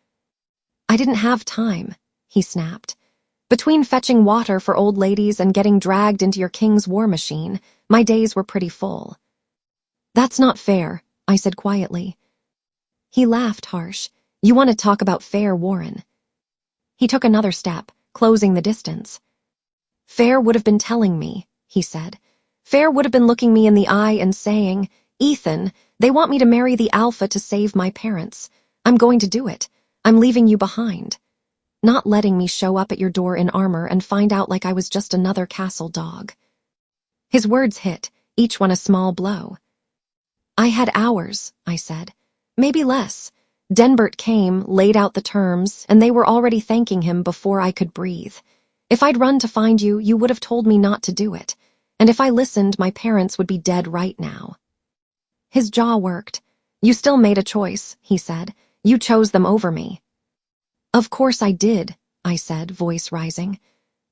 A: "I didn't have time," he snapped. "Between fetching water for old ladies and getting dragged into your king's war machine, my days were pretty full." "That's not fair," I said quietly. He laughed harsh. "You want to talk about fair, Warren?" He took another step, closing the distance. "Fair would have been telling me," he said. "Fair would have been looking me in the eye and saying, 'Ethan, they want me to marry the alpha to save my parents. I'm going to do it. I'm leaving you behind.' Not letting me show up at your door in armor and find out like I was just another castle dog." His words hit, each one a small blow. "I had hours," I said. "Maybe less. Denbert came, laid out the terms, and they were already thanking him before I could breathe. If I'd run to find you, you would have told me not to do it. And if I listened, my parents would be dead right now." His jaw worked. "You still made a choice," he said. "You chose them over me." "Of course I did," I said, voice rising.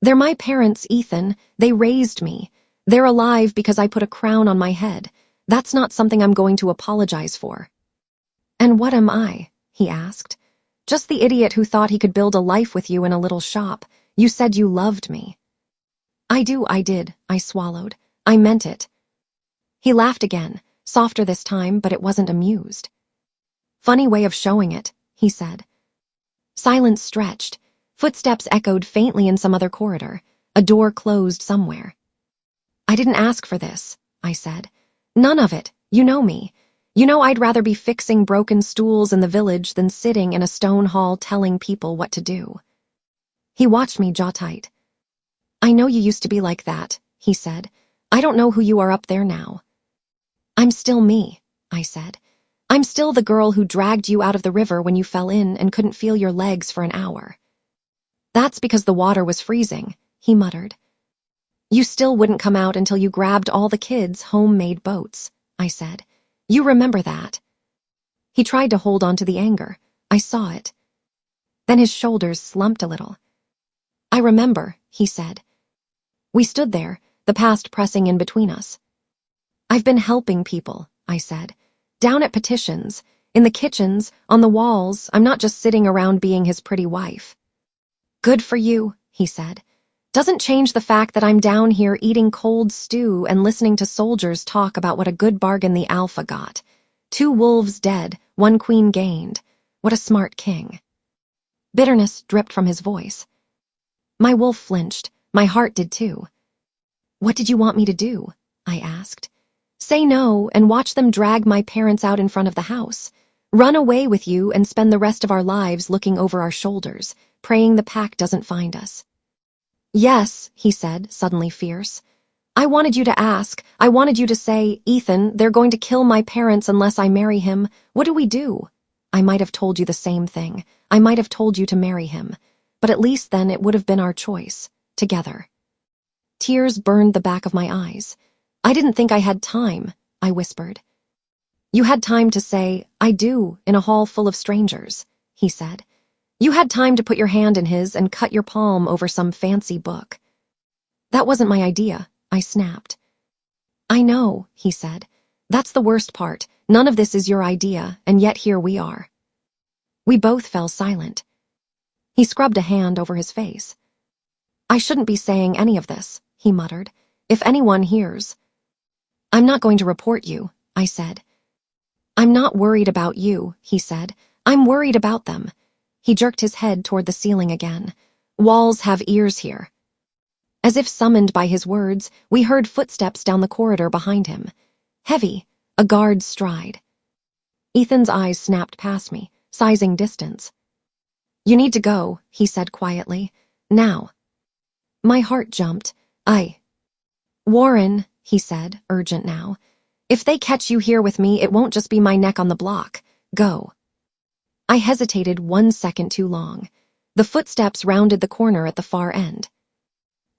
A: "They're my parents, Ethan. They raised me. They're alive because I put a crown on my head. That's not something I'm going to apologize for." "And what am I?" he asked. "Just the idiot who thought he could build a life with you in a little shop. You said you loved me." I did," I swallowed. "I meant it." He laughed again, softer this time, but it wasn't amused. "Funny way of showing it," he said. Silence stretched. Footsteps echoed faintly in some other corridor. A door closed somewhere. "I didn't ask for this," I said. "None of it. You know me. You know I'd rather be fixing broken stools in the village than sitting in a stone hall telling people what to do." He watched me jaw tight. "I know you used to be like that," he said. "I don't know who you are up there now." "I'm still me," I said. "I'm still the girl who dragged you out of the river when you fell in and couldn't feel your legs for an hour." "That's because the water was freezing," he muttered. "You still wouldn't come out until you grabbed all the kids' homemade boats," I said. "You remember that." He tried to hold on to the anger. I saw it. Then his shoulders slumped a little. "I remember," he said. We stood there, the past pressing in between us. "I've been helping people," I said. "Down at petitions, in the kitchens, on the walls. I'm not just sitting around being his pretty wife." "Good for you," he said. "Doesn't change the fact that I'm down here eating cold stew and listening to soldiers talk about what a good bargain the alpha got. 2 wolves dead, 1 queen gained. What a smart king." Bitterness dripped from his voice. My wolf flinched. My heart did too. "What did you want me to do?" I asked. "Say no and watch them drag my parents out in front of the house. Run away with you and spend the rest of our lives looking over our shoulders, praying the pack doesn't find us." "Yes," he said, suddenly fierce. "I wanted you to ask. I wanted you to say, 'Ethan, they're going to kill my parents unless I marry him. What do we do?' I might have told you the same thing. I might have told you to marry him. But at least then it would have been our choice, together." Tears burned the back of my eyes. "I didn't think I had time," I whispered. "You had time to say, 'I do,' in a hall full of strangers," he said. "You had time to put your hand in his and cut your palm over some fancy book." "That wasn't my idea," I snapped. "I know," he said. "That's the worst part. None of this is your idea, and yet here we are." We both fell silent. He scrubbed a hand over his face. "I shouldn't be saying any of this," he muttered. "If anyone hears." "I'm not going to report you," I said. "I'm not worried about you," he said. "I'm worried about them." He jerked his head toward the ceiling again. "Walls have ears here." As if summoned by his words, we heard footsteps down the corridor behind him. Heavy, a guard's stride. Ethan's eyes snapped past me, sizing distance. "You need to go," he said quietly. "Now." My heart jumped. "Warren," he said, urgent now. "If they catch you here with me, it won't just be my neck on the block. Go." I hesitated 1 second too long. The footsteps rounded the corner at the far end.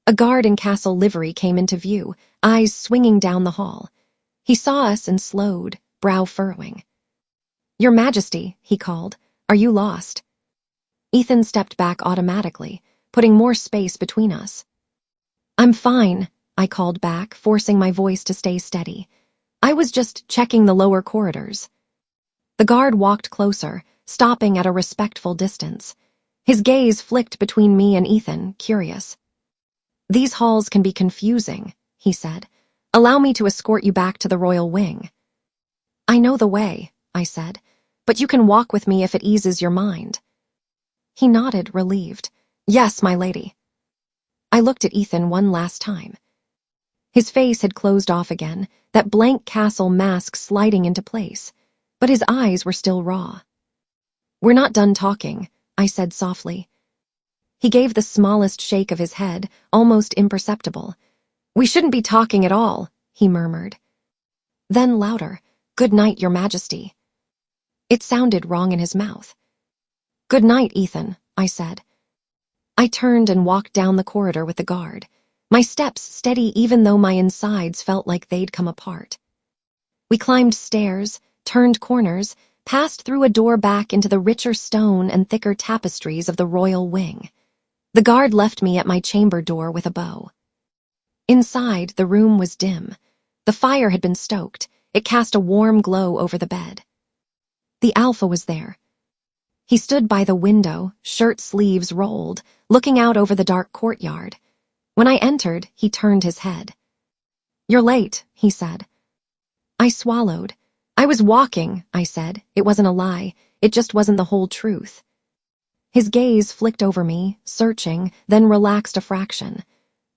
A: A guard in castle livery came into view, eyes swinging down the hall. He saw us and slowed, brow furrowing. "Your Majesty," he called, "are you lost?" Ethan stepped back automatically, putting more space between us. "I'm fine," I called back, forcing my voice to stay steady. "I was just checking the lower corridors." The guard walked closer, stopping at a respectful distance. His gaze flicked between me and Ethan, curious. "These halls can be confusing," he said. "Allow me to escort you back to the royal wing." "I know the way," I said, "but you can walk with me if it eases your mind." He nodded, relieved. "Yes, my lady." I looked at Ethan one last time. His face had closed off again, that blank castle mask sliding into place, but his eyes were still raw. "We're not done talking," I said softly. He gave the smallest shake of his head, almost imperceptible. "We shouldn't be talking at all," he murmured. Then louder, "Good night, Your Majesty." It sounded wrong in his mouth. "Good night, Ethan," I said. I turned and walked down the corridor with the guard, my steps steady even though my insides felt like they'd come apart. We climbed stairs, turned corners, passed through a door back into the richer stone and thicker tapestries of the royal wing. The guard left me at my chamber door with a bow. Inside, the room was dim. The fire had been stoked. It cast a warm glow over the bed. The Alpha was there. He stood by the window, shirt sleeves rolled, looking out over the dark courtyard. When I entered, he turned his head. "You're late," he said. I swallowed. "I was walking," I said. It wasn't a lie. It just wasn't the whole truth. His gaze flicked over me, searching, then relaxed a fraction.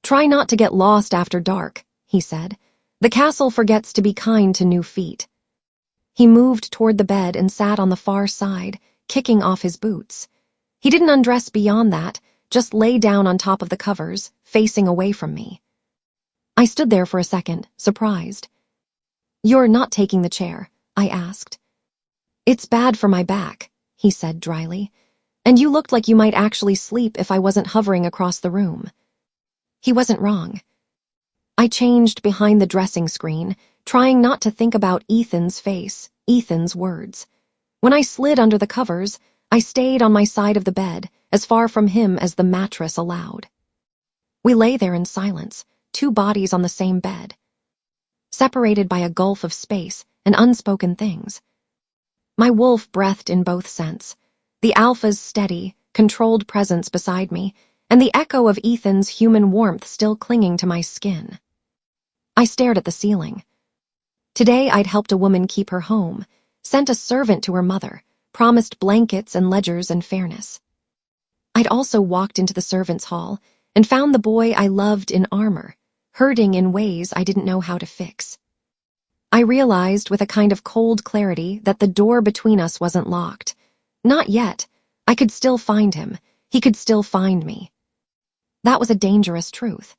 A: "Try not to get lost after dark," he said. "The castle forgets to be kind to new feet." He moved toward the bed and sat on the far side, kicking off his boots. He didn't undress beyond that, just lay down on top of the covers, facing away from me. I stood there for a second, surprised. "You're not taking the chair?" I asked. "It's bad for my back," he said dryly. "And you looked like you might actually sleep if I wasn't hovering across the room." He wasn't wrong. I changed behind the dressing screen, trying not to think about Ethan's face, Ethan's words. When I slid under the covers, I stayed on my side of the bed, as far from him as the mattress allowed. We lay there in silence, two bodies on the same bed, separated by a gulf of space and unspoken things. My wolf breathed in both scents, the Alpha's steady, controlled presence beside me, and the echo of Ethan's human warmth still clinging to my skin. I stared at the ceiling. Today I'd helped a woman keep her home, sent a servant to her mother, promised blankets and ledgers and fairness. I'd also walked into the servants' hall and found the boy I loved in armor, hurting in ways I didn't know how to fix. I realized with a kind of cold clarity that the door between us wasn't locked. Not yet. I could still find him. He could still find me. That was a dangerous truth.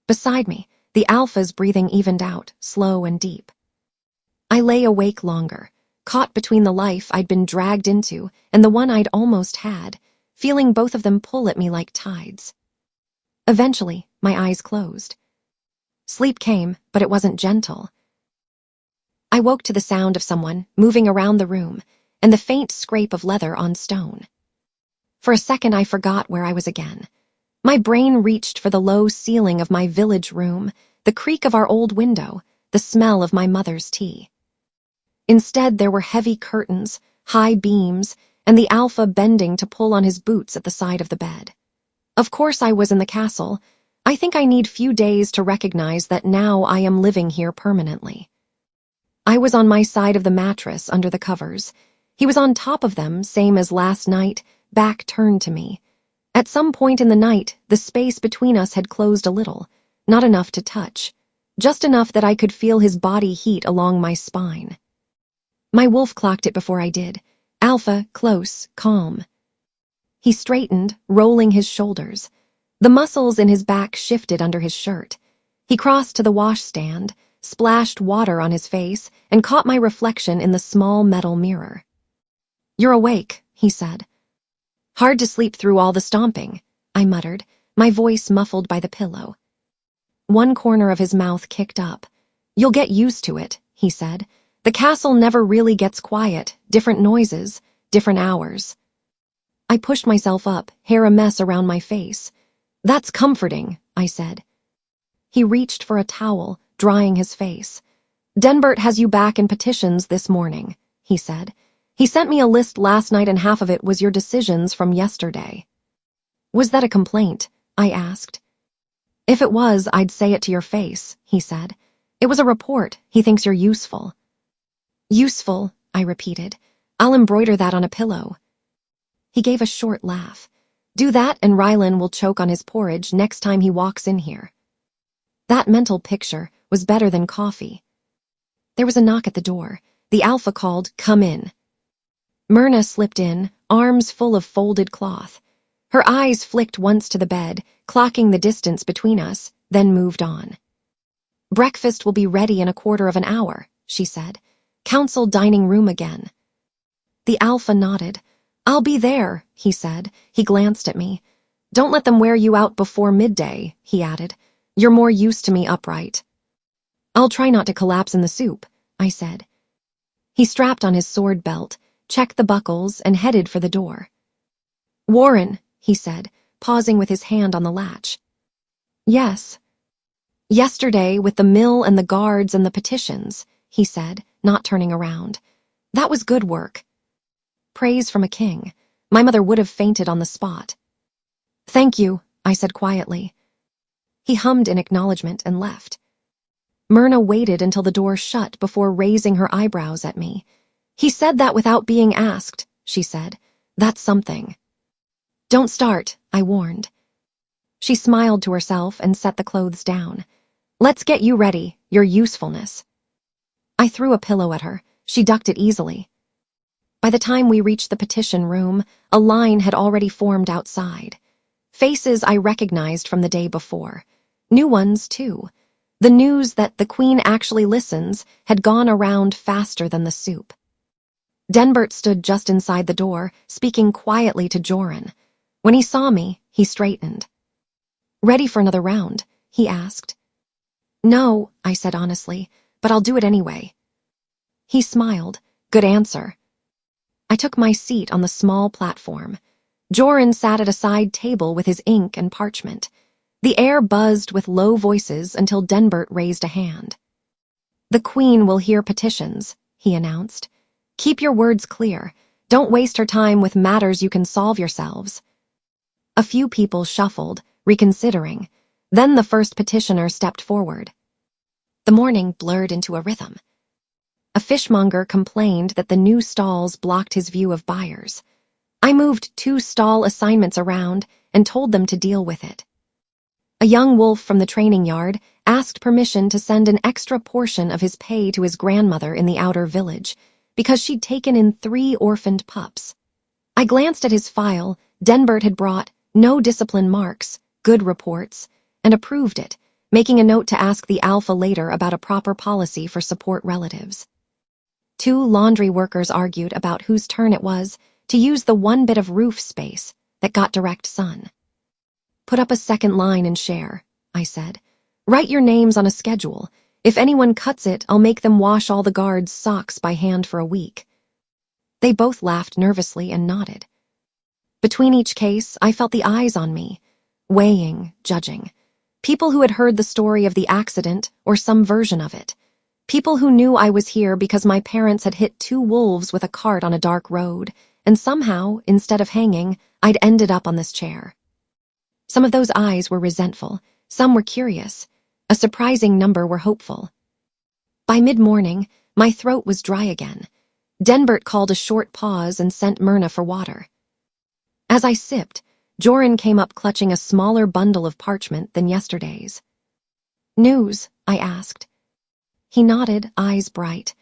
A: Beside me, the Alpha's breathing evened out, slow and deep. I lay awake longer, caught between the life I'd been dragged into and the one I'd almost had, feeling both of them pull at me like tides. Eventually, my eyes closed. Sleep came, but it wasn't gentle. I woke to the sound of someone moving around the room and the faint scrape of leather on stone. For a second, I forgot where I was again. My brain reached for the low ceiling of my village room, the creak of our old window, the smell of my mother's tea. Instead, there were heavy curtains, high beams, and the Alpha bending to pull on his boots at the side of the bed. Of course I was in the castle. I think I need few days to recognize that now I am living here permanently. I was on my side of the mattress under the covers. He was on top of them, same as last night, back turned to me. At some point in the night, the space between us had closed a little, not enough to touch, just enough that I could feel his body heat along my spine. My wolf clocked it before I did. Alpha, close, calm. He straightened, rolling his shoulders. The muscles in his back shifted under his shirt. He crossed to the washstand, splashed water on his face, and caught my reflection in the small metal mirror. "You're awake," he said. "Hard to sleep through all the stomping," I muttered, my voice muffled by the pillow. One corner of his mouth kicked up. "You'll get used to it," he said. "The castle never really gets quiet, different noises, different hours." I pushed myself up, hair a mess around my face. "That's comforting," I said. He reached for a towel, drying his face. "Denbert has you back in petitions this morning," he said. "He sent me a list last night and half of it was your decisions from yesterday." "Was that a complaint?" I asked. "If it was, I'd say it to your face," he said. "It was a report. He thinks you're useful." "Useful," I repeated. "I'll embroider that on a pillow." He gave a short laugh. "Do that and Rylan will choke on his porridge next time he walks in here." That mental picture was better than coffee. There was a knock at the door. The alpha called, "Come in." Myrna slipped in, arms full of folded cloth. Her eyes flicked once to the bed, clocking the distance between us, then moved on. "Breakfast will be ready in a quarter of an hour," she said. "Council dining room again." The alpha nodded. "I'll be there," he said. He glanced at me. "Don't let them wear you out before midday," he added. "You're more used to me upright." "I'll try not to collapse in the soup," I said. He strapped on his sword belt, checked the buckles, and headed for the door. "Warren," he said, pausing with his hand on the latch. "Yes." "Yesterday, with the mill and the guards and the petitions," he said, not turning around. "That was good work." Praise from a king. My mother would have fainted on the spot. "Thank you," I said quietly. He hummed in acknowledgement and left. Myrna waited until the door shut before raising her eyebrows at me. "He said that without being asked," she said. "That's something." "Don't start," I warned. She smiled to herself and set the clothes down. "Let's get you ready, your usefulness." I threw a pillow at her. She ducked it easily. By the time we reached the petition room, a line had already formed outside. Faces I recognized from the day before. New ones, too. The news that the Queen actually listens had gone around faster than the soup. Denbert stood just inside the door, speaking quietly to Joran. When he saw me, he straightened. "Ready for another round?" he asked. "No," I said honestly, "but I'll do it anyway." He smiled. "Good answer." I took my seat on the small platform. Joran sat at a side table with his ink and parchment. The air buzzed with low voices until Denbert raised a hand. "The Queen will hear petitions," he announced. "Keep your words clear. Don't waste her time with matters you can solve yourselves." A few people shuffled, reconsidering. Then the first petitioner stepped forward. The morning blurred into a rhythm. A fishmonger complained that the new stalls blocked his view of buyers. I moved 2 stall assignments around and told them to deal with it. A young wolf from the training yard asked permission to send an extra portion of his pay to his grandmother in the outer village because she'd taken in 3 orphaned pups. I glanced at his file. Denbert had brought no discipline marks, good reports, and approved it, making a note to ask the alpha later about a proper policy for support relatives. 2 laundry workers argued about whose turn it was to use the one bit of roof space that got direct sun. "Put up a second line and share," I said. "Write your names on a schedule. If anyone cuts it, I'll make them wash all the guards' socks by hand for a week." They both laughed nervously and nodded. Between each case, I felt the eyes on me, weighing, judging. People who had heard the story of the accident or some version of it. People who knew I was here because my parents had hit 2 wolves with a cart on a dark road, and somehow, instead of hanging, I'd ended up on this chair. Some of those eyes were resentful, some were curious. A surprising number were hopeful. By mid-morning, my throat was dry again. Denbert called a short pause and sent Myrna for water. As I sipped, Joran came up clutching a smaller bundle of parchment than yesterday's. "News?" I asked. He nodded, eyes bright.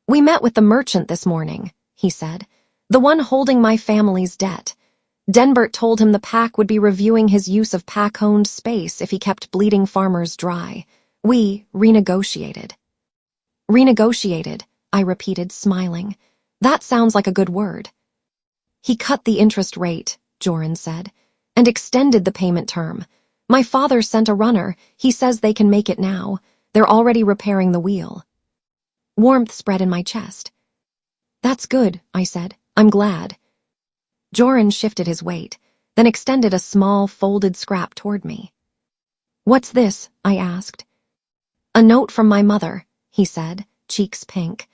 A: "We met with the merchant this morning," he said. "The one holding my family's debt. Denbert told him the pack would be reviewing his use of pack-owned space if he kept bleeding farmers dry. We renegotiated." "Renegotiated," I repeated, smiling. "That sounds like a good word." He cut the interest rate, Joran said, and extended the payment term. My father sent a runner. He says they can make it now. They're already repairing the wheel. Warmth spread in my chest. That's good, I said. I'm glad. Joran shifted his weight, then extended a small, folded scrap toward me. What's this? I asked. A note from my mother, he said, cheeks pink.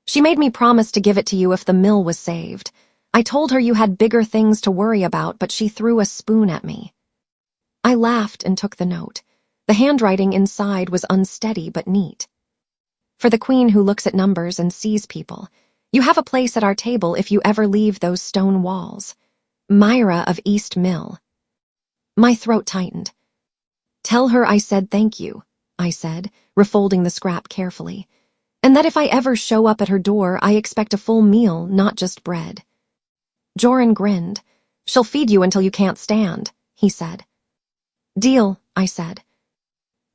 A: She made me promise to give it to you if the mill was saved. I told her you had bigger things to worry about, but she threw a spoon at me. I laughed and took the note. The handwriting inside was unsteady but neat. For the queen who looks at numbers and sees people, you have a place at our table if you ever leave those stone walls. Myra of East Mill. My throat tightened. Tell her I said thank you, I said, refolding the scrap carefully, and that if I ever show up at her door, I expect a full meal, not just bread. Joran grinned. She'll feed you until you can't stand, he said. Deal, I said.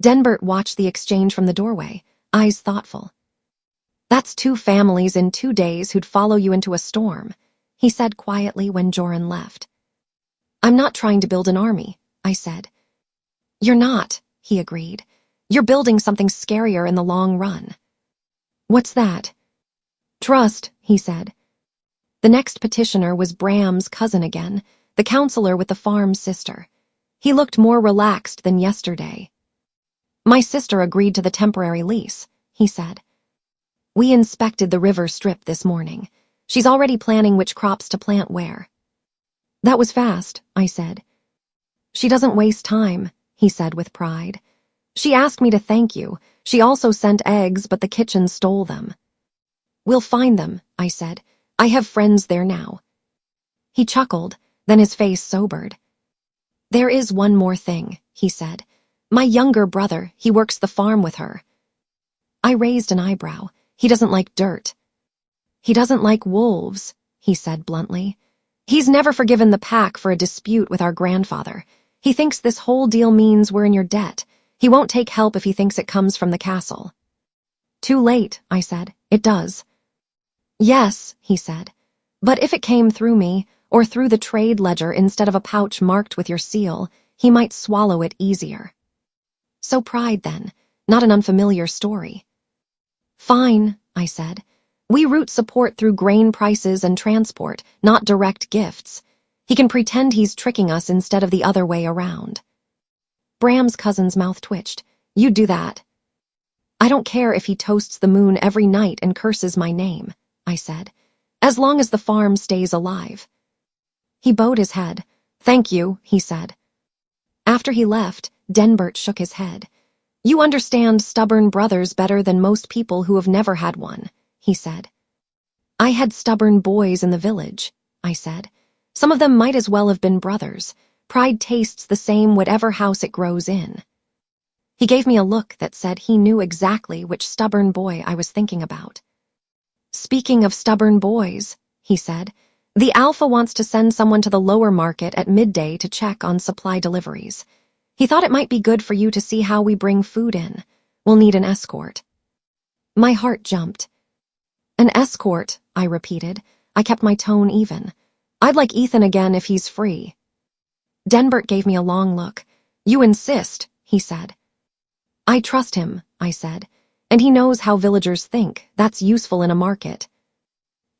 A: Denbert watched the exchange from the doorway, eyes thoughtful. That's 2 families in 2 days who'd follow you into a storm, he said quietly when Joran left. I'm not trying to build an army, I said. You're not, he agreed. You're building something scarier in the long run. What's that? Trust, he said. The next petitioner was Bram's cousin again, the counselor with the farm's sister. He looked more relaxed than yesterday. My sister agreed to the temporary lease, he said. We inspected the river strip this morning. She's already planning which crops to plant where. That was fast, I said. She doesn't waste time, he said with pride. She asked me to thank you. She also sent eggs, but the kitchen stole them. We'll find them, I said. I have friends there now. He chuckled, then his face sobered. There is one more thing, he said. My younger brother, he works the farm with her. I raised an eyebrow. He doesn't like dirt. He doesn't like wolves, he said bluntly. He's never forgiven the pack for a dispute with our grandfather. He thinks this whole deal means we're in your debt. He won't take help if he thinks it comes from the castle. Too late, I said. It does. Yes, he said. But if it came through me, or through the trade ledger instead of a pouch marked with your seal, he might swallow it easier. So pride, then, not an unfamiliar story. Fine, I said. We route support through grain prices and transport, not direct gifts. He can pretend he's tricking us instead of the other way around. Bram's cousin's mouth twitched. You do that. I don't care if he toasts the moon every night and curses my name, I said, as long as the farm stays alive. He bowed his head. Thank you, he said. After he left, Denbert shook his head. You understand stubborn brothers better than most people who have never had one, he said. I had stubborn boys in the village, I said. Some of them might as well have been brothers. Pride tastes the same whatever house it grows in. He gave me a look that said he knew exactly which stubborn boy I was thinking about. Speaking of stubborn boys, he said, the Alpha wants to send someone to the lower market at midday to check on supply deliveries. He thought it might be good for you to see how we bring food in. We'll need an escort. My heart jumped. An escort, I repeated. I kept my tone even. I'd like Ethan again if he's free. Denbert gave me a long look. You insist, he said. I trust him, I said, and he knows how villagers think. That's useful in a market.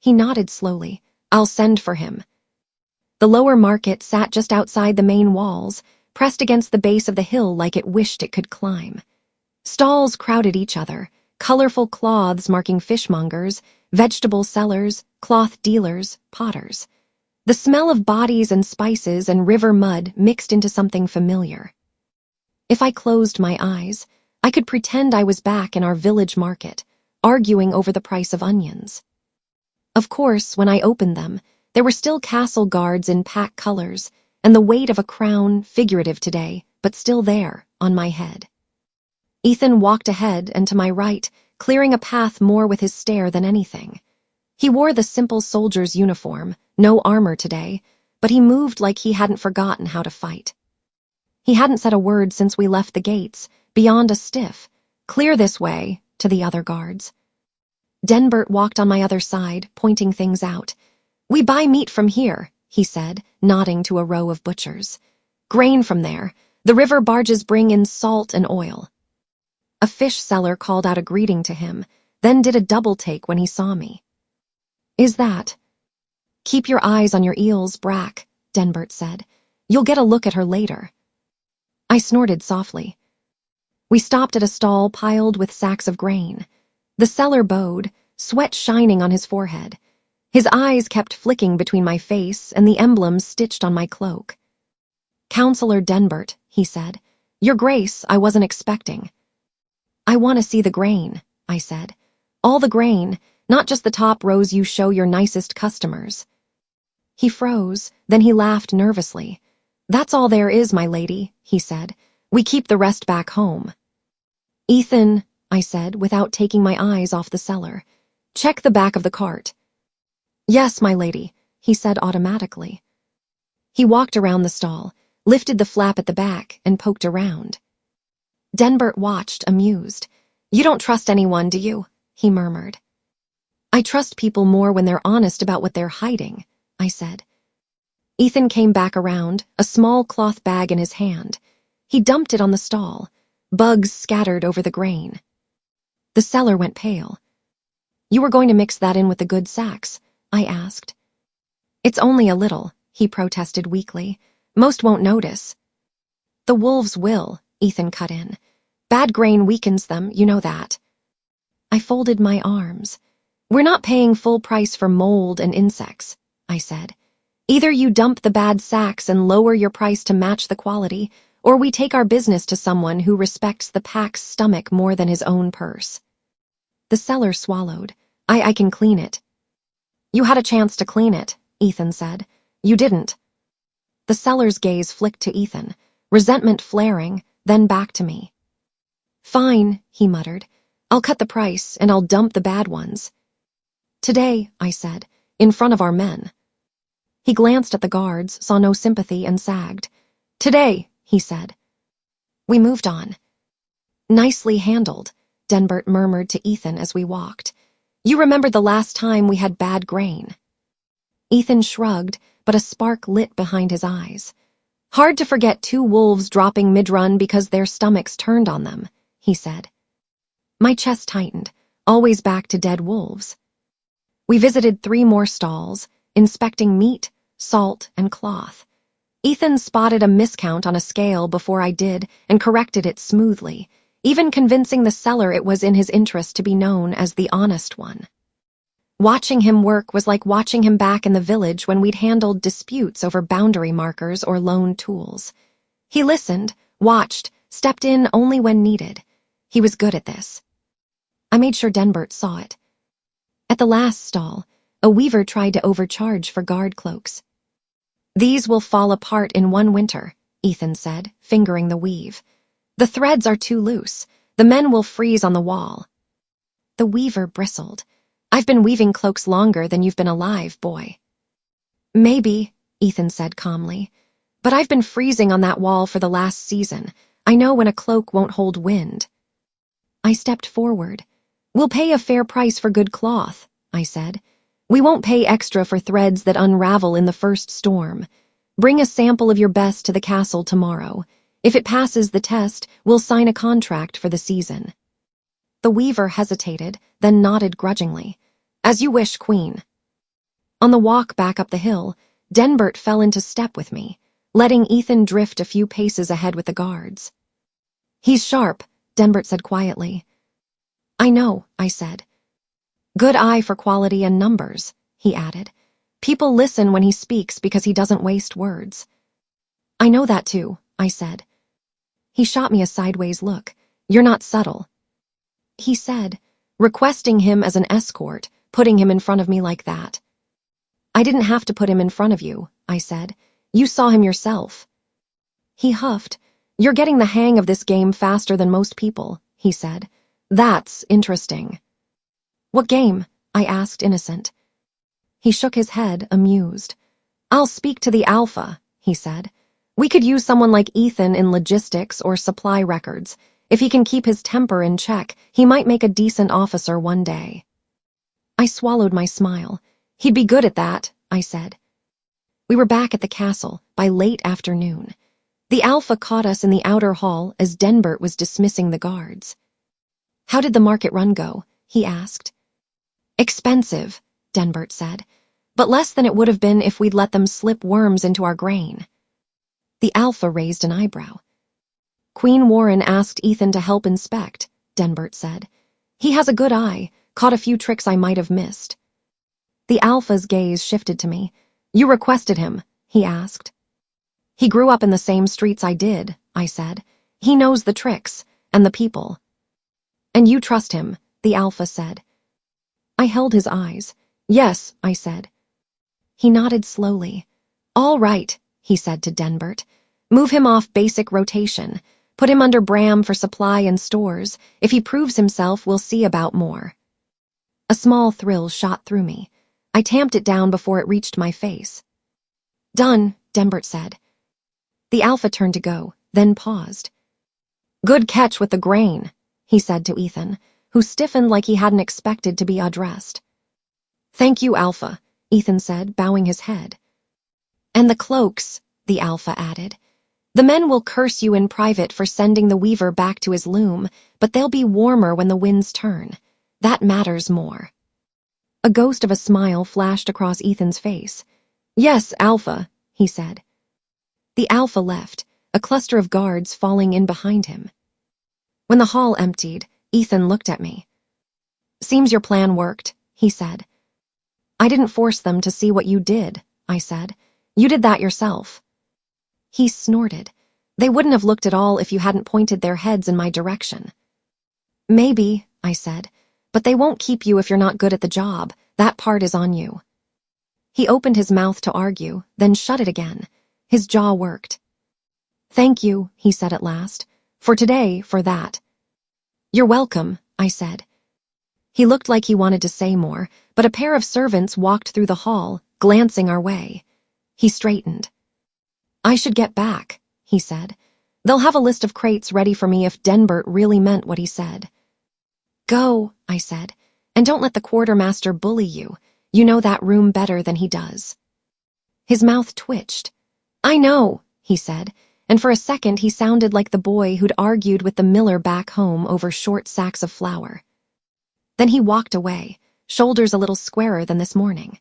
A: He nodded slowly. I'll send for him. The lower market sat just outside the main walls, pressed against the base of the hill like it wished it could climb. Stalls crowded each other, colorful cloths marking fishmongers, vegetable sellers, cloth dealers, potters. The smell of bodies and spices and river mud mixed into something familiar. If I closed my eyes, I could pretend I was back in our village market, arguing over the price of onions. Of course, when I opened them, there were still castle guards in pack colors, and the weight of a crown, figurative today, but still there, on my head. Ethan walked ahead and to my right, clearing a path more with his stare than anything. He wore the simple soldier's uniform, no armor today, but he moved like he hadn't forgotten how to fight. He hadn't said a word since we left the gates, beyond a stiff, "Clear this way," to the other guards. Denbert walked on my other side, pointing things out. We buy meat from here, he said, nodding to a row of butchers. Grain from there. The river barges bring in salt and oil. A fish seller called out a greeting to him, then did a double take when he saw me. Is that? Keep your eyes on your eels, Brack, Denbert said. You'll get a look at her later. I snorted softly. We stopped at a stall piled with sacks of grain. The seller bowed, sweat shining on his forehead. His eyes kept flicking between my face and the emblems stitched on my cloak. Counselor Denbert, he said. Your Grace, I wasn't expecting. I want to see the grain, I said. All the grain, not just the top rows you show your nicest customers. He froze, then he laughed nervously. That's all there is, my lady, he said. We keep the rest back home. Ethan, I said, without taking my eyes off the seller. Check the back of the cart. Yes, my lady, he said automatically. He walked around the stall, lifted the flap at the back, and poked around. Denbert watched, amused. You don't trust anyone, do you? He murmured. I trust people more when they're honest about what they're hiding, I said. Ethan came back around, a small cloth bag in his hand. He dumped it on the stall. Bugs scattered over the grain. The seller went pale. You were going to mix that in with the good sacks? I asked. It's only a little, he protested weakly. Most won't notice. The wolves will, Ethan cut in. Bad grain weakens them, you know that. I folded my arms. We're not paying full price for mold and insects, I said. Either you dump the bad sacks and lower your price to match the quality, or we take our business to someone who respects the pack's stomach more than his own purse. The seller swallowed. I can clean it. You had a chance to clean it, Ethan said. You didn't. The seller's gaze flicked to Ethan, resentment flaring, then back to me. Fine, he muttered. I'll cut the price, and I'll dump the bad ones. Today, I said, in front of our men. He glanced at the guards, saw no sympathy, and sagged. Today, he said. We moved on. Nicely handled, Denbert murmured to Ethan as we walked. You remember the last time we had bad grain. Ethan shrugged, but a spark lit behind his eyes. Hard to forget 2 wolves dropping mid-run because their stomachs turned on them, he said. My chest tightened, always back to dead wolves. We visited 3 more stalls, inspecting meat, salt, and cloth. Ethan spotted a miscount on a scale before I did and corrected it smoothly, even convincing the seller it was in his interest to be known as the honest one. Watching him work was like watching him back in the village when we'd handled disputes over boundary markers or loaned tools. He listened, watched, stepped in only when needed. He was good at this. I made sure Denbert saw it. At the last stall, a weaver tried to overcharge for guard cloaks. These will fall apart in 1 winter, Ethan said, fingering the weave. The threads are too loose. The men will freeze on the wall. The weaver bristled. I've been weaving cloaks longer than you've been alive, boy. Maybe, Ethan said calmly, but I've been freezing on that wall for the last season. I know when a cloak won't hold wind. I stepped forward. We'll pay a fair price for good cloth, I said. We won't pay extra for threads that unravel in the first storm. Bring a sample of your best to the castle tomorrow. If it passes the test, we'll sign a contract for the season. The weaver hesitated, then nodded grudgingly. As you wish, Queen. On the walk back up the hill, Denbert fell into step with me, letting Ethan drift a few paces ahead with the guards. He's sharp, Denbert said quietly. I know, I said. Good eye for quality and numbers, he added. People listen when he speaks because he doesn't waste words. I know that too, I said. He shot me a sideways look. You're not subtle. He said, requesting him as an escort, putting him in front of me like that. I didn't have to put him in front of you, I said. You saw him yourself. He huffed. You're getting the hang of this game faster than most people, he said. That's interesting. What game? I asked, innocent. He shook his head, amused. I'll speak to the Alpha, he said. We could use someone like Ethan in logistics or supply records. If he can keep his temper in check, he might make a decent officer one day. I swallowed my smile. He'd be good at that, I said. We were back at the castle by late afternoon. The Alpha caught us in the outer hall as Denbert was dismissing the guards. How did the market run go? He asked. Expensive, Denbert said, but less than it would have been if we'd let them slip worms into our grain. The Alpha raised an eyebrow. Queen Warren asked Ethan to help inspect, Denbert said. He has a good eye, caught a few tricks I might have missed. The Alpha's gaze shifted to me. You requested him, he asked. He grew up in the same streets I did, I said. He knows the tricks, and the people. And you trust him, the Alpha said. I held his eyes. Yes, I said. He nodded slowly. All right, he said to Denbert. Move him off basic rotation. Put him under Bram for supply and stores. If he proves himself, we'll see about more. A small thrill shot through me. I tamped it down before it reached my face. Done, Denbert said. The Alpha turned to go, then paused. Good catch with the grain, he said to Ethan, who stiffened like he hadn't expected to be addressed. Thank you, Alpha, Ethan said, bowing his head. And the cloaks, the Alpha added. The men will curse you in private for sending the weaver back to his loom, but they'll be warmer when the winds turn. That matters more. A ghost of a smile flashed across Ethan's face. Yes, Alpha, he said. The Alpha left, a cluster of guards falling in behind him. When the hall emptied, Ethan looked at me. Seems your plan worked, he said. I didn't force them to see what you did, I said. You did that yourself. He snorted. They wouldn't have looked at all if you hadn't pointed their heads in my direction. Maybe, I said, but they won't keep you if you're not good at the job. That part is on you. He opened his mouth to argue, then shut it again. His jaw worked. Thank you, he said at last. For today, for that. You're welcome, I said. He looked like he wanted to say more, but a pair of servants walked through the hall, glancing our way. He straightened. I should get back, he said. They'll have a list of crates ready for me if Denbert really meant what he said. Go, I said, and don't let the quartermaster bully you. You know that room better than he does. His mouth twitched. I know, he said, and for a second he sounded like the boy who'd argued with the miller back home over short sacks of flour. Then he walked away, shoulders a little squarer than this morning.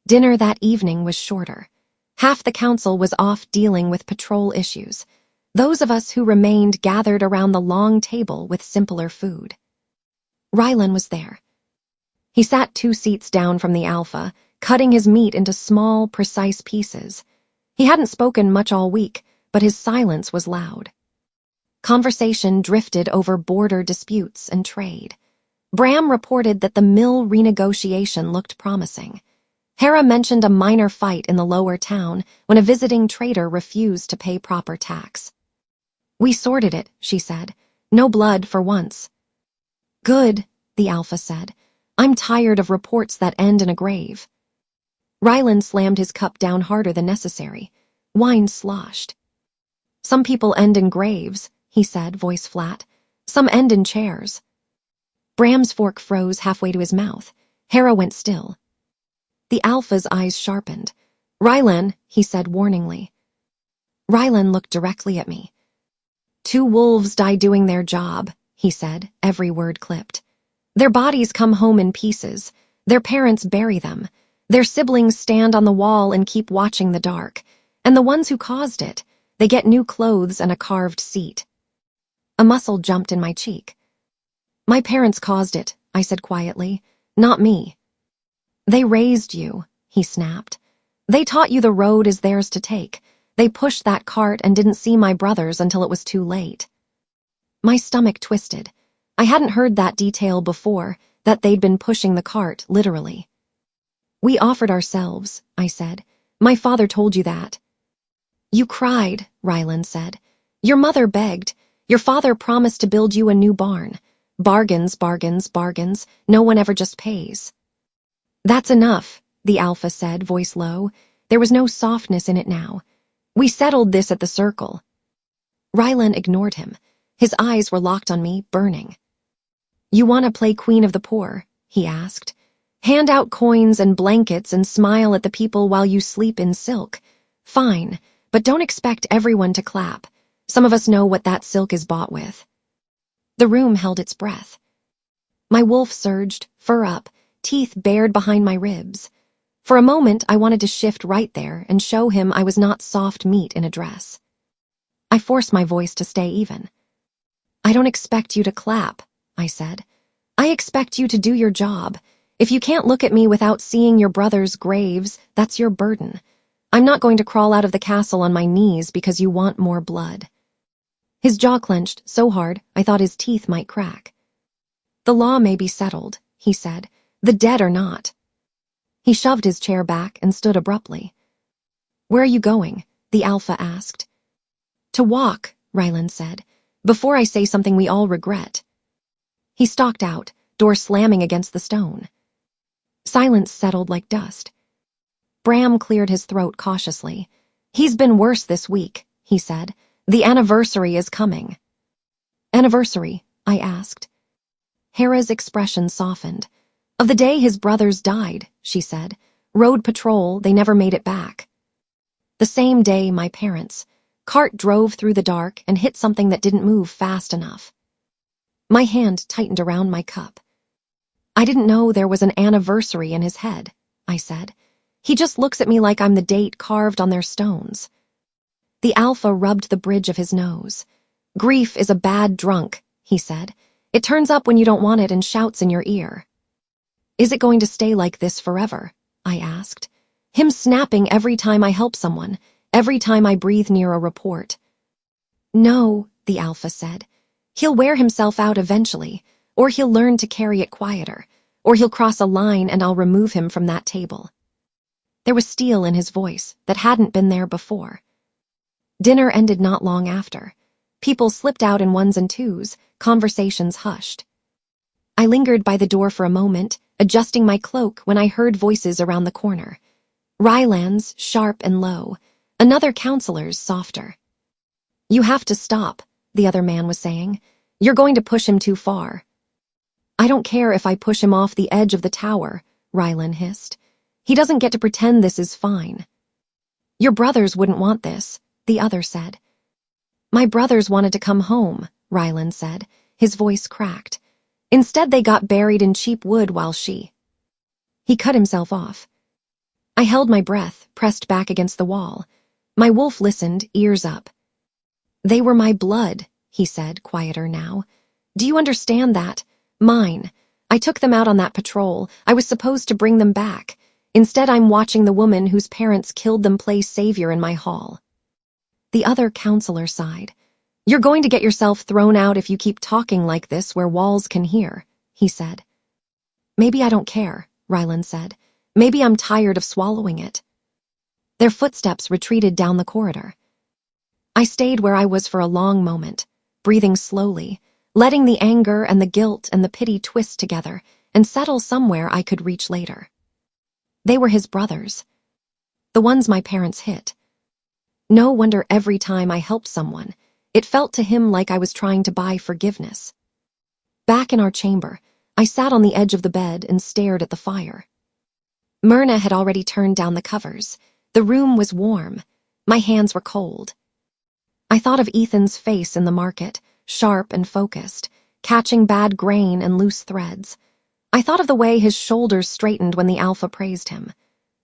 A: Dinner that evening was shorter. Half the council was off dealing with patrol issues. Those of us who remained gathered around the long table with simpler food. Rylan was there. He sat 2 seats down from the Alpha, cutting his meat into small, precise pieces. He hadn't spoken much all week, but his silence was loud. Conversation drifted over border disputes and trade. Bram reported that the mill renegotiation looked promising. Hera mentioned a minor fight in the lower town when a visiting trader refused to pay proper tax. We sorted it, she said. No blood for once. Good, the Alpha said. I'm tired of reports that end in a grave. Rylan slammed his cup down harder than necessary. Wine sloshed. Some people end in graves, he said, voice flat. Some end in chairs. Bram's fork froze halfway to his mouth. Hera went still. The Alpha's eyes sharpened. Rylan, he said warningly. Rylan looked directly at me. 2 wolves die doing their job, he said, every word clipped. Their bodies come home in pieces. Their parents bury them. Their siblings stand on the wall and keep watching the dark. And the ones who caused it, they get new clothes and a carved seat. A muscle jumped in my cheek. My parents caused it, I said quietly. Not me. They raised you, he snapped. They taught you the road is theirs to take. They pushed that cart and didn't see my brothers until it was too late. My stomach twisted. I hadn't heard that detail before, that they'd been pushing the cart, literally. We offered ourselves, I said. My father told you that. You cried, Rylan said. Your mother begged. Your father promised to build you a new barn. Bargains, bargains, bargains. No one ever just pays. That's enough, the Alpha said, voice low. There was no softness in it now. We settled this at the circle. Rylan ignored him. His eyes were locked on me, burning. You want to play Queen of the Poor? He asked. Hand out coins and blankets and smile at the people while you sleep in silk. Fine, but don't expect everyone to clap. Some of us know what that silk is bought with. The room held its breath. My wolf surged, fur up, teeth bared behind my ribs. For a moment, I wanted to shift right there and show him I was not soft meat in a dress. I forced my voice to stay even. I don't expect you to clap, I said. I expect you to do your job. If you can't look at me without seeing your brother's graves, that's your burden. I'm not going to crawl out of the castle on my knees because you want more blood. His jaw clenched so hard I thought his teeth might crack. The law may be settled, he said. The dead are not. He shoved his chair back and stood abruptly. Where are you going? The alpha asked. To walk, Ryland said, before I say something we all regret. He stalked out, door slamming against the stone. Silence settled like dust. Bram cleared his throat cautiously. He's been worse this week, he said. The anniversary is coming. Anniversary? I asked. Hera's expression softened. Of the day his brothers died, she said. Road patrol, they never made it back. The same day my parents. Cart drove through the dark and hit something that didn't move fast enough. My hand tightened around my cup. I didn't know there was an anniversary in his head, I said. He just looks at me like I'm the date carved on their stones. The alpha rubbed the bridge of his nose. Grief is a bad drunk, he said. It turns up when you don't want it and shouts in your ear. Is it going to stay like this forever? I asked. Him snapping every time I help someone, every time I breathe near a report. No, the alpha said. He'll wear himself out eventually, or he'll learn to carry it quieter, or he'll cross a line and I'll remove him from that table. There was steel in his voice that hadn't been there before. Dinner ended not long after. People slipped out in ones and twos, conversations hushed. I lingered by the door for a moment, adjusting my cloak when I heard voices around the corner. Ryland's, sharp and low, another counselor's, softer. You have to stop, the other man was saying. You're going to push him too far. I don't care if I push him off the edge of the tower, Ryland hissed. He doesn't get to pretend this is fine. Your brothers wouldn't want this, the other said. My brothers wanted to come home, Ryland said, his voice cracked. Instead they got buried in cheap wood while He cut himself off. I held my breath, pressed back against the wall. My wolf listened, ears up. They were my blood, he said, quieter now. Do you understand that? Mine. I took them out on that patrol. I was supposed to bring them back. Instead, I'm watching the woman whose parents killed them play savior in my hall. The other counselor sighed. You're going to get yourself thrown out if you keep talking like this where walls can hear, he said. Maybe I don't care, Ryland said. Maybe I'm tired of swallowing it. Their footsteps retreated down the corridor. I stayed where I was for a long moment, breathing slowly, letting the anger and the guilt and the pity twist together and settle somewhere I could reach later. They were his brothers, the ones my parents hit. No wonder every time I helped someone, it felt to him like I was trying to buy forgiveness. Back in our chamber, I sat on the edge of the bed and stared at the fire. Myrna had already turned down the covers. The room was warm. My hands were cold. I thought of Ethan's face in the market, sharp and focused, catching bad grain and loose threads. I thought of the way his shoulders straightened when the alpha praised him.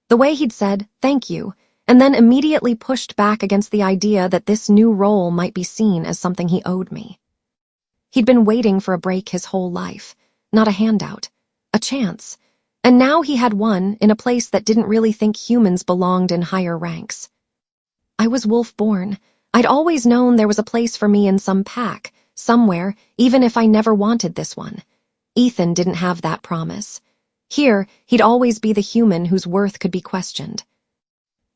A: The way he'd said, "Thank you," and then immediately pushed back against the idea that this new role might be seen as something he owed me. He'd been waiting for a break his whole life, not a handout, a chance, and now he had one in a place that didn't really think humans belonged in higher ranks. I was wolf-born. I'd always known there was a place for me in some pack, somewhere, even if I never wanted this one. Ethan didn't have that promise. Here, he'd always be the human whose worth could be questioned.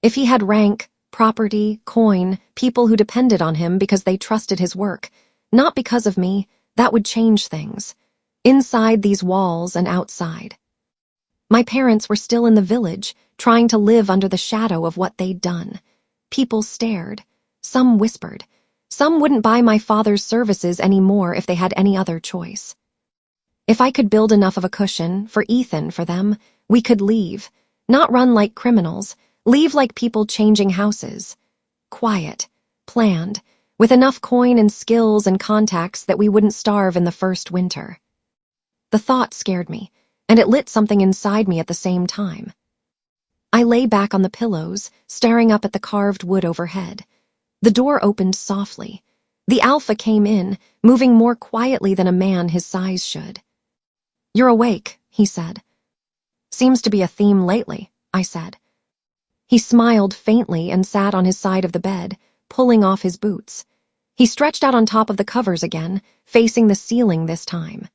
A: If he had rank, property, coin, people who depended on him because they trusted his work, not because of me, that would change things. Inside these walls and outside. My parents were still in the village, trying to live under the shadow of what they'd done. People stared. Some whispered. Some wouldn't buy my father's services anymore if they had any other choice. If I could build enough of a cushion for Ethan for them, we could leave. Not run like criminals, leave like people changing houses. Quiet, planned, with enough coin and skills and contacts that we wouldn't starve in the first winter. The thought scared me, and it lit something inside me at the same time. I lay back on the pillows, staring up at the carved wood overhead. The door opened softly. The alpha came in, moving more quietly than a man his size should. "You're awake," he said. "Seems to be a theme lately," I said. He smiled faintly and sat on his side of the bed, pulling off his boots. He stretched out on top of the covers again, facing the ceiling this time.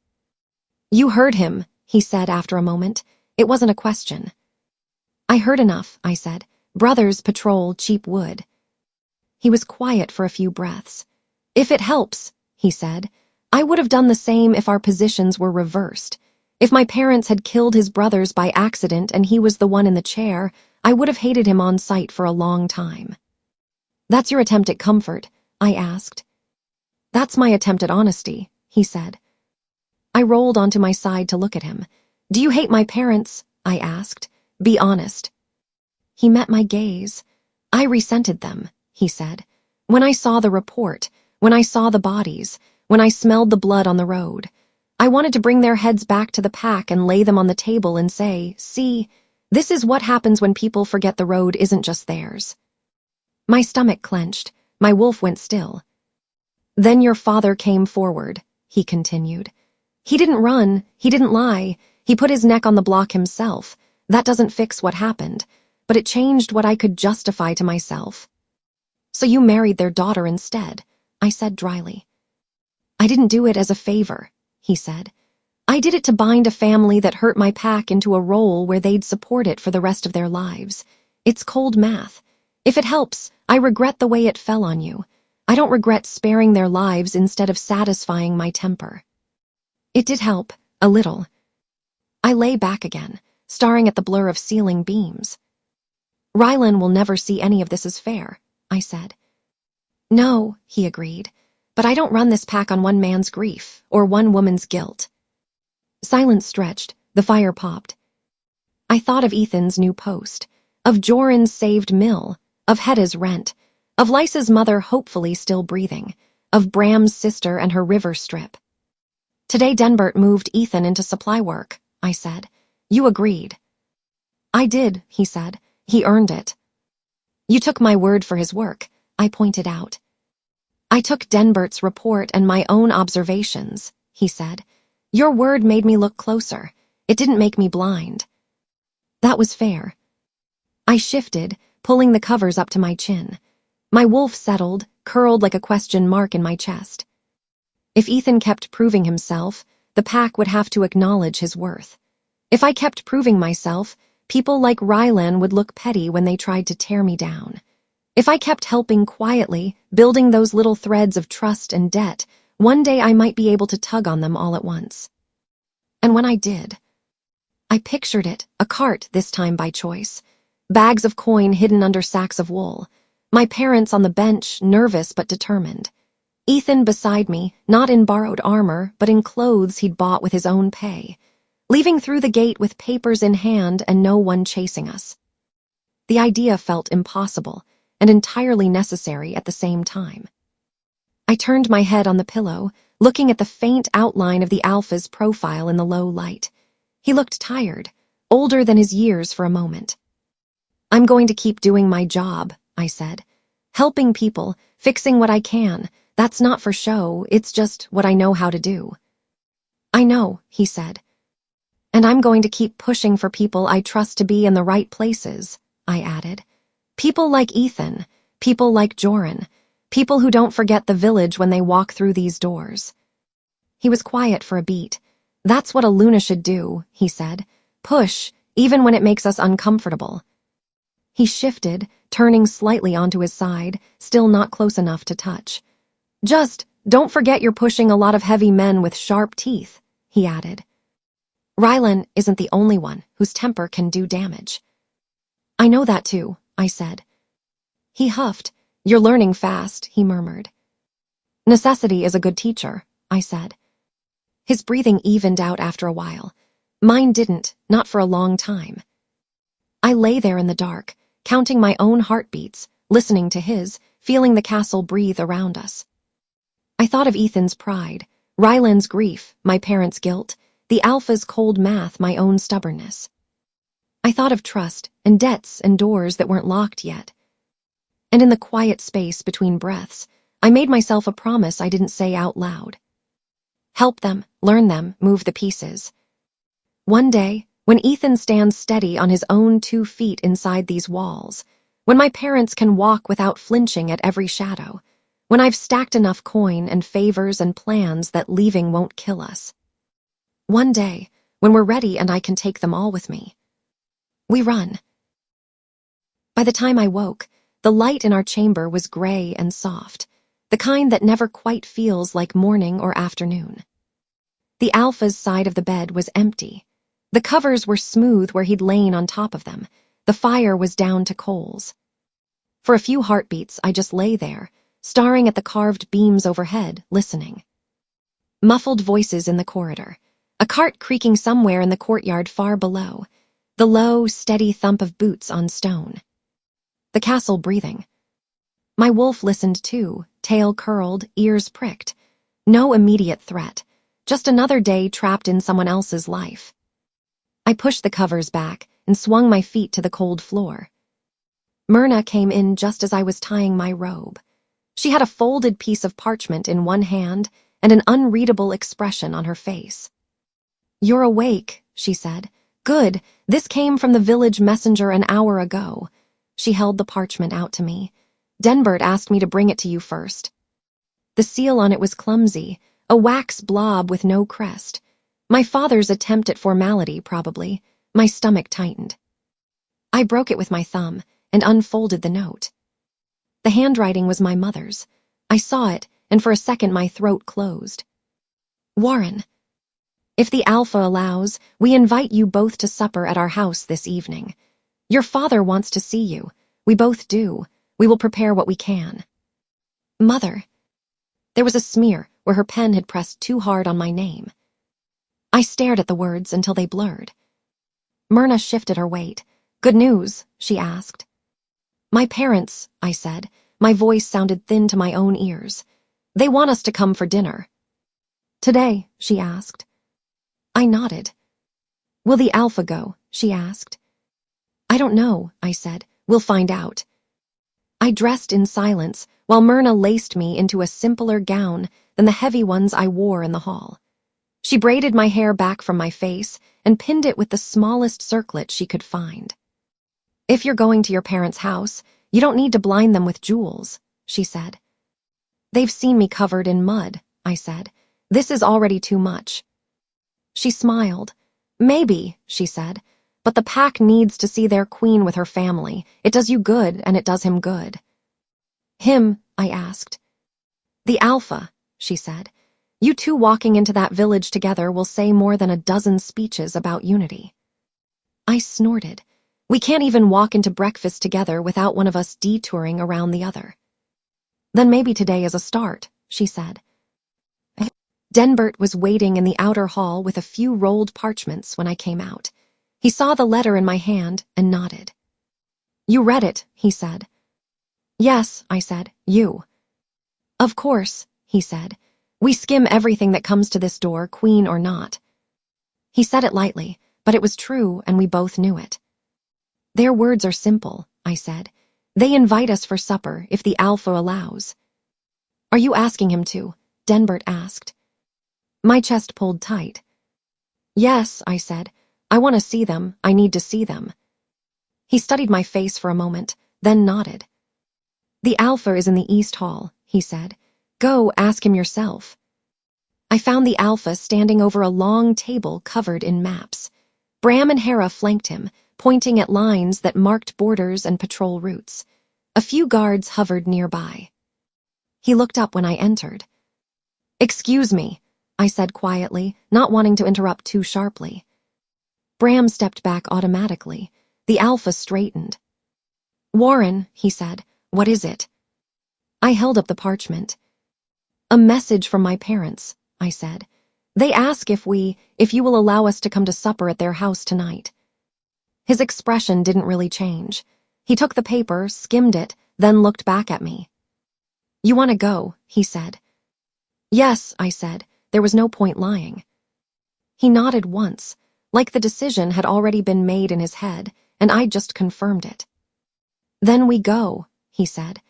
A: "You heard him," he said after a moment. It wasn't a question. "I heard enough," I said. "Brothers patrol cheap wood." He was quiet for a few breaths. "If it helps," he said, "I would have done the same if our positions were reversed. If my parents had killed his brothers by accident and he was the one in the chair, I would have hated him on sight for a long time." "That's your attempt at comfort?" I asked. "That's my attempt at honesty," he said. I rolled onto my side to look at him. "Do you hate my parents?" I asked. "Be honest." He met my gaze. "I resented them," he said. "When I saw the report, when I saw the bodies, when I smelled the blood on the road. I wanted to bring their heads back to the pack and lay them on the table and say, 'See, this is what happens when people forget the road isn't just theirs.'" My stomach clenched. My wolf went still. "Then your father came forward," he continued. "He didn't run, he didn't lie, he put his neck on the block himself. That doesn't fix what happened, but it changed what I could justify to myself." "So you married their daughter instead," I said dryly. "I didn't do it as a favor," he said. "I did it to bind a family that hurt my pack into a role where they'd support it for the rest of their lives. It's cold math. If it helps, I regret the way it fell on you. I don't regret sparing their lives instead of satisfying my temper." It did help, a little. I lay back again, staring at the blur of ceiling beams. "Rylan will never see any of this as fair," I said. "No," he agreed, "but I don't run this pack on one man's grief or one woman's guilt." Silence stretched, the fire popped. I thought of Ethan's new post, of Joran's saved mill, of Hedda's rent, of Lysa's mother hopefully still breathing, of Bram's sister and her river strip. "Today Denbert moved Ethan into supply work," I said. "You agreed." "I did," he said. "He earned it." "You took my word for his work," I pointed out. "I took Denbert's report and my own observations," he said. "Your word made me look closer. It didn't make me blind." That was fair. I shifted, pulling the covers up to my chin. My wolf settled, curled like a question mark in my chest. If Ethan kept proving himself, the pack would have to acknowledge his worth. If I kept proving myself, people like Rylan would look petty when they tried to tear me down. If I kept helping quietly, building those little threads of trust and debt, one day I might be able to tug on them all at once. And when I did, I pictured it, a cart this time by choice, bags of coin hidden under sacks of wool, my parents on the bench, nervous but determined. Ethan beside me, not in borrowed armor, but in clothes he'd bought with his own pay, leaving through the gate with papers in hand and no one chasing us. The idea felt impossible and entirely necessary at the same time. I turned my head on the pillow, looking at the faint outline of the Alpha's profile in the low light. He looked tired, older than his years for a moment. "I'm going to keep doing my job," I said. "Helping people, fixing what I can. That's not for show, it's just what I know how to do." "I know," he said. "And I'm going to keep pushing for people I trust to be in the right places," I added. "People like Ethan, people like Joran, people who don't forget the village when they walk through these doors." He was quiet for a beat. "That's what a Luna should do," he said. "Push, even when it makes us uncomfortable." He shifted, turning slightly onto his side, still not close enough to touch. "Just don't forget you're pushing a lot of heavy men with sharp teeth," he added. "Rylan isn't the only one whose temper can do damage." "I know that too," I said. He huffed. "You're learning fast," he murmured. "Necessity is a good teacher," I said. His breathing evened out after a while. Mine didn't, not for a long time. I lay there in the dark, counting my own heartbeats, listening to his, feeling the castle breathe around us. I thought of Ethan's pride, Ryland's grief, my parents' guilt, the Alpha's cold math, my own stubbornness. I thought of trust and debts and doors that weren't locked yet. And in the quiet space between breaths, I made myself a promise I didn't say out loud. Help them, learn them, move the pieces. One day, when Ethan stands steady on his own 2 feet inside these walls, when my parents can walk without flinching at every shadow, when I've stacked enough coin and favors and plans that leaving won't kill us. One day, when we're ready and I can take them all with me. We run. By the time I woke, the light in our chamber was gray and soft, the kind that never quite feels like morning or afternoon. The Alpha's side of the bed was empty. The covers were smooth where he'd lain on top of them. The fire was down to coals. For a few heartbeats, I just lay there, staring at the carved beams overhead, listening. Muffled voices in the corridor, a cart creaking somewhere in the courtyard far below, the low, steady thump of boots on stone. The castle breathing. My wolf listened too, tail curled, ears pricked. No immediate threat, just another day trapped in someone else's life. I pushed the covers back and swung my feet to the cold floor. Myrna came in just as I was tying my robe. She had a folded piece of parchment in one hand and an unreadable expression on her face. "You're awake," she said. "Good, this came from the village messenger an hour ago." She held the parchment out to me. "Denbert asked me to bring it to you first." The seal on it was clumsy, a wax blob with no crest. My father's attempt at formality, probably. My stomach tightened. I broke it with my thumb and unfolded the note. The handwriting was my mother's. I saw it, and for a second my throat closed. "Warren, if the Alpha allows, we invite you both to supper at our house this evening. Your father wants to see you. We both do. We will prepare what we can." Mother. There was a smear where her pen had pressed too hard on my name. I stared at the words until they blurred. Myrna shifted her weight. "Good news?" she asked. "My parents," I said. My voice sounded thin to my own ears. "They want us to come for dinner." "Today?" she asked. I nodded. "Will the Alpha go?" she asked. "I don't know," I said. "We'll find out." I dressed in silence while Myrna laced me into a simpler gown than the heavy ones I wore in the hall. She braided my hair back from my face and pinned it with the smallest circlet she could find. "If you're going to your parents' house, you don't need to blind them with jewels," she said. "They've seen me covered in mud," I said. "This is already too much." She smiled. "Maybe," she said, "but the pack needs to see their queen with her family. It does you good, and it does him good." "Him?" I asked. "The Alpha," she said. "You two walking into that village together will say more than a dozen speeches about unity." I snorted. "We can't even walk into breakfast together without one of us detouring around the other." "Then maybe today is a start," she said. Denbert was waiting in the outer hall with a few rolled parchments when I came out. He saw the letter in my hand and nodded. "You read it," he said. "Yes," I said. "You." "Of course," he said. "We skim everything that comes to this door, queen or not." He said it lightly, but it was true, and we both knew it. "Their words are simple," I said. "They invite us for supper, if the Alpha allows." "Are you asking him to?" Denbert asked. My chest pulled tight. "Yes," I said. "I want to see them. I need to see them." He studied my face for a moment, then nodded. "The Alpha is in the East Hall," he said. "Go ask him yourself." I found the Alpha standing over a long table covered in maps. Bram and Hera flanked him, pointing at lines that marked borders and patrol routes. A few guards hovered nearby. He looked up when I entered. "Excuse me," I said quietly, not wanting to interrupt too sharply. Bram stepped back automatically. The Alpha straightened. "Warren," he said, "what is it?" I held up the parchment. "A message from my parents," I said. They ask if you will allow us to come to supper at their house tonight." His expression didn't really change. He took the paper, skimmed it, then looked back at me. "You want to go," he said. "Yes," I said. There was no point lying. He nodded once, like the decision had already been made in his head, and I'd just confirmed it. "Then we go," he said.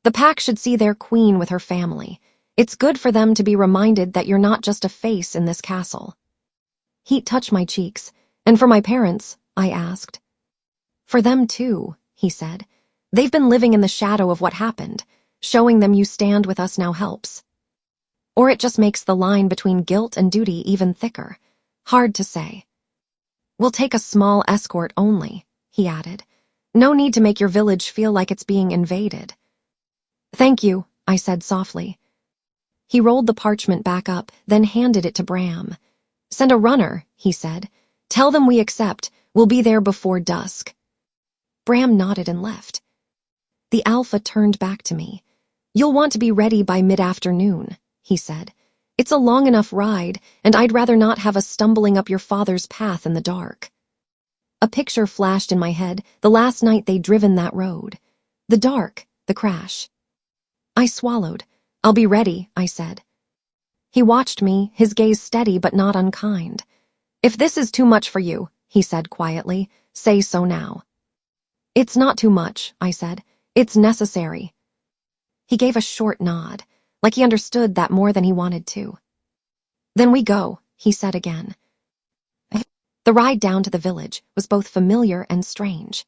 A: "The pack should see their queen with her family. It's good for them to be reminded that you're not just a face in this castle." Heat touched my cheeks. "And for my parents?" I asked. "For them too," he said. "They've been living in the shadow of what happened. Showing them you stand with us now helps. Or it just makes the line between guilt and duty even thicker. Hard to say." "We'll take a small escort only," he added. "No need to make your village feel like it's being invaded." "Thank you," I said softly. He rolled the parchment back up, then handed it to Bram. "Send a runner," he said. "Tell them we accept. We'll be there before dusk." Bram nodded and left. The Alpha turned back to me. "You'll want to be ready by mid-afternoon," he said. "It's a long enough ride, and I'd rather not have us stumbling up your father's path in the dark." A picture flashed in my head the last night they'd driven that road. The dark, the crash. I swallowed. "I'll be ready," I said. He watched me, his gaze steady but not unkind. "If this is too much for you," he said quietly, "say so now." "It's not too much," I said. "It's necessary." He gave a short nod, like he understood that more than he wanted to. "Then we go," he said again. The ride down to the village was both familiar and strange.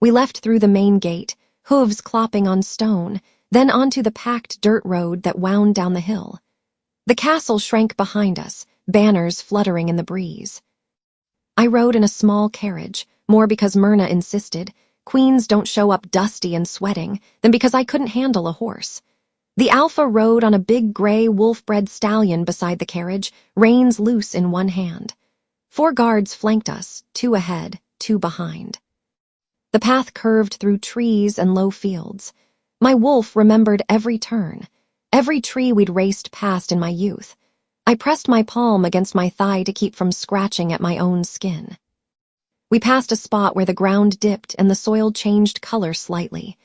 A: We left through the main gate, hooves clopping on stone, then onto the packed dirt road that wound down the hill. The castle shrank behind us, banners fluttering in the breeze. I rode in a small carriage, more because Myrna insisted. Queens don't show up dusty and sweating, than because I couldn't handle a horse. The Alpha rode on a big gray wolf-bred stallion beside the carriage, reins loose in one hand. 4 guards flanked us, 2 ahead, 2 behind. The path curved through trees and low fields. My wolf remembered every turn, every tree we'd raced past in my youth. I pressed my palm against my thigh to keep from scratching at my own skin. We passed a spot where the ground dipped and the soil changed color slightly.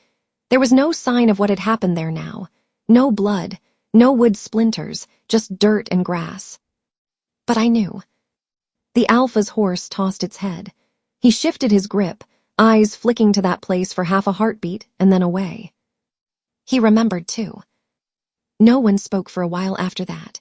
A: There was no sign of what had happened there now. No blood, no wood splinters, just dirt and grass. But I knew. The Alpha's horse tossed its head. He shifted his grip, eyes flicking to that place for half a heartbeat and then away. He remembered, too. No one spoke for a while after that.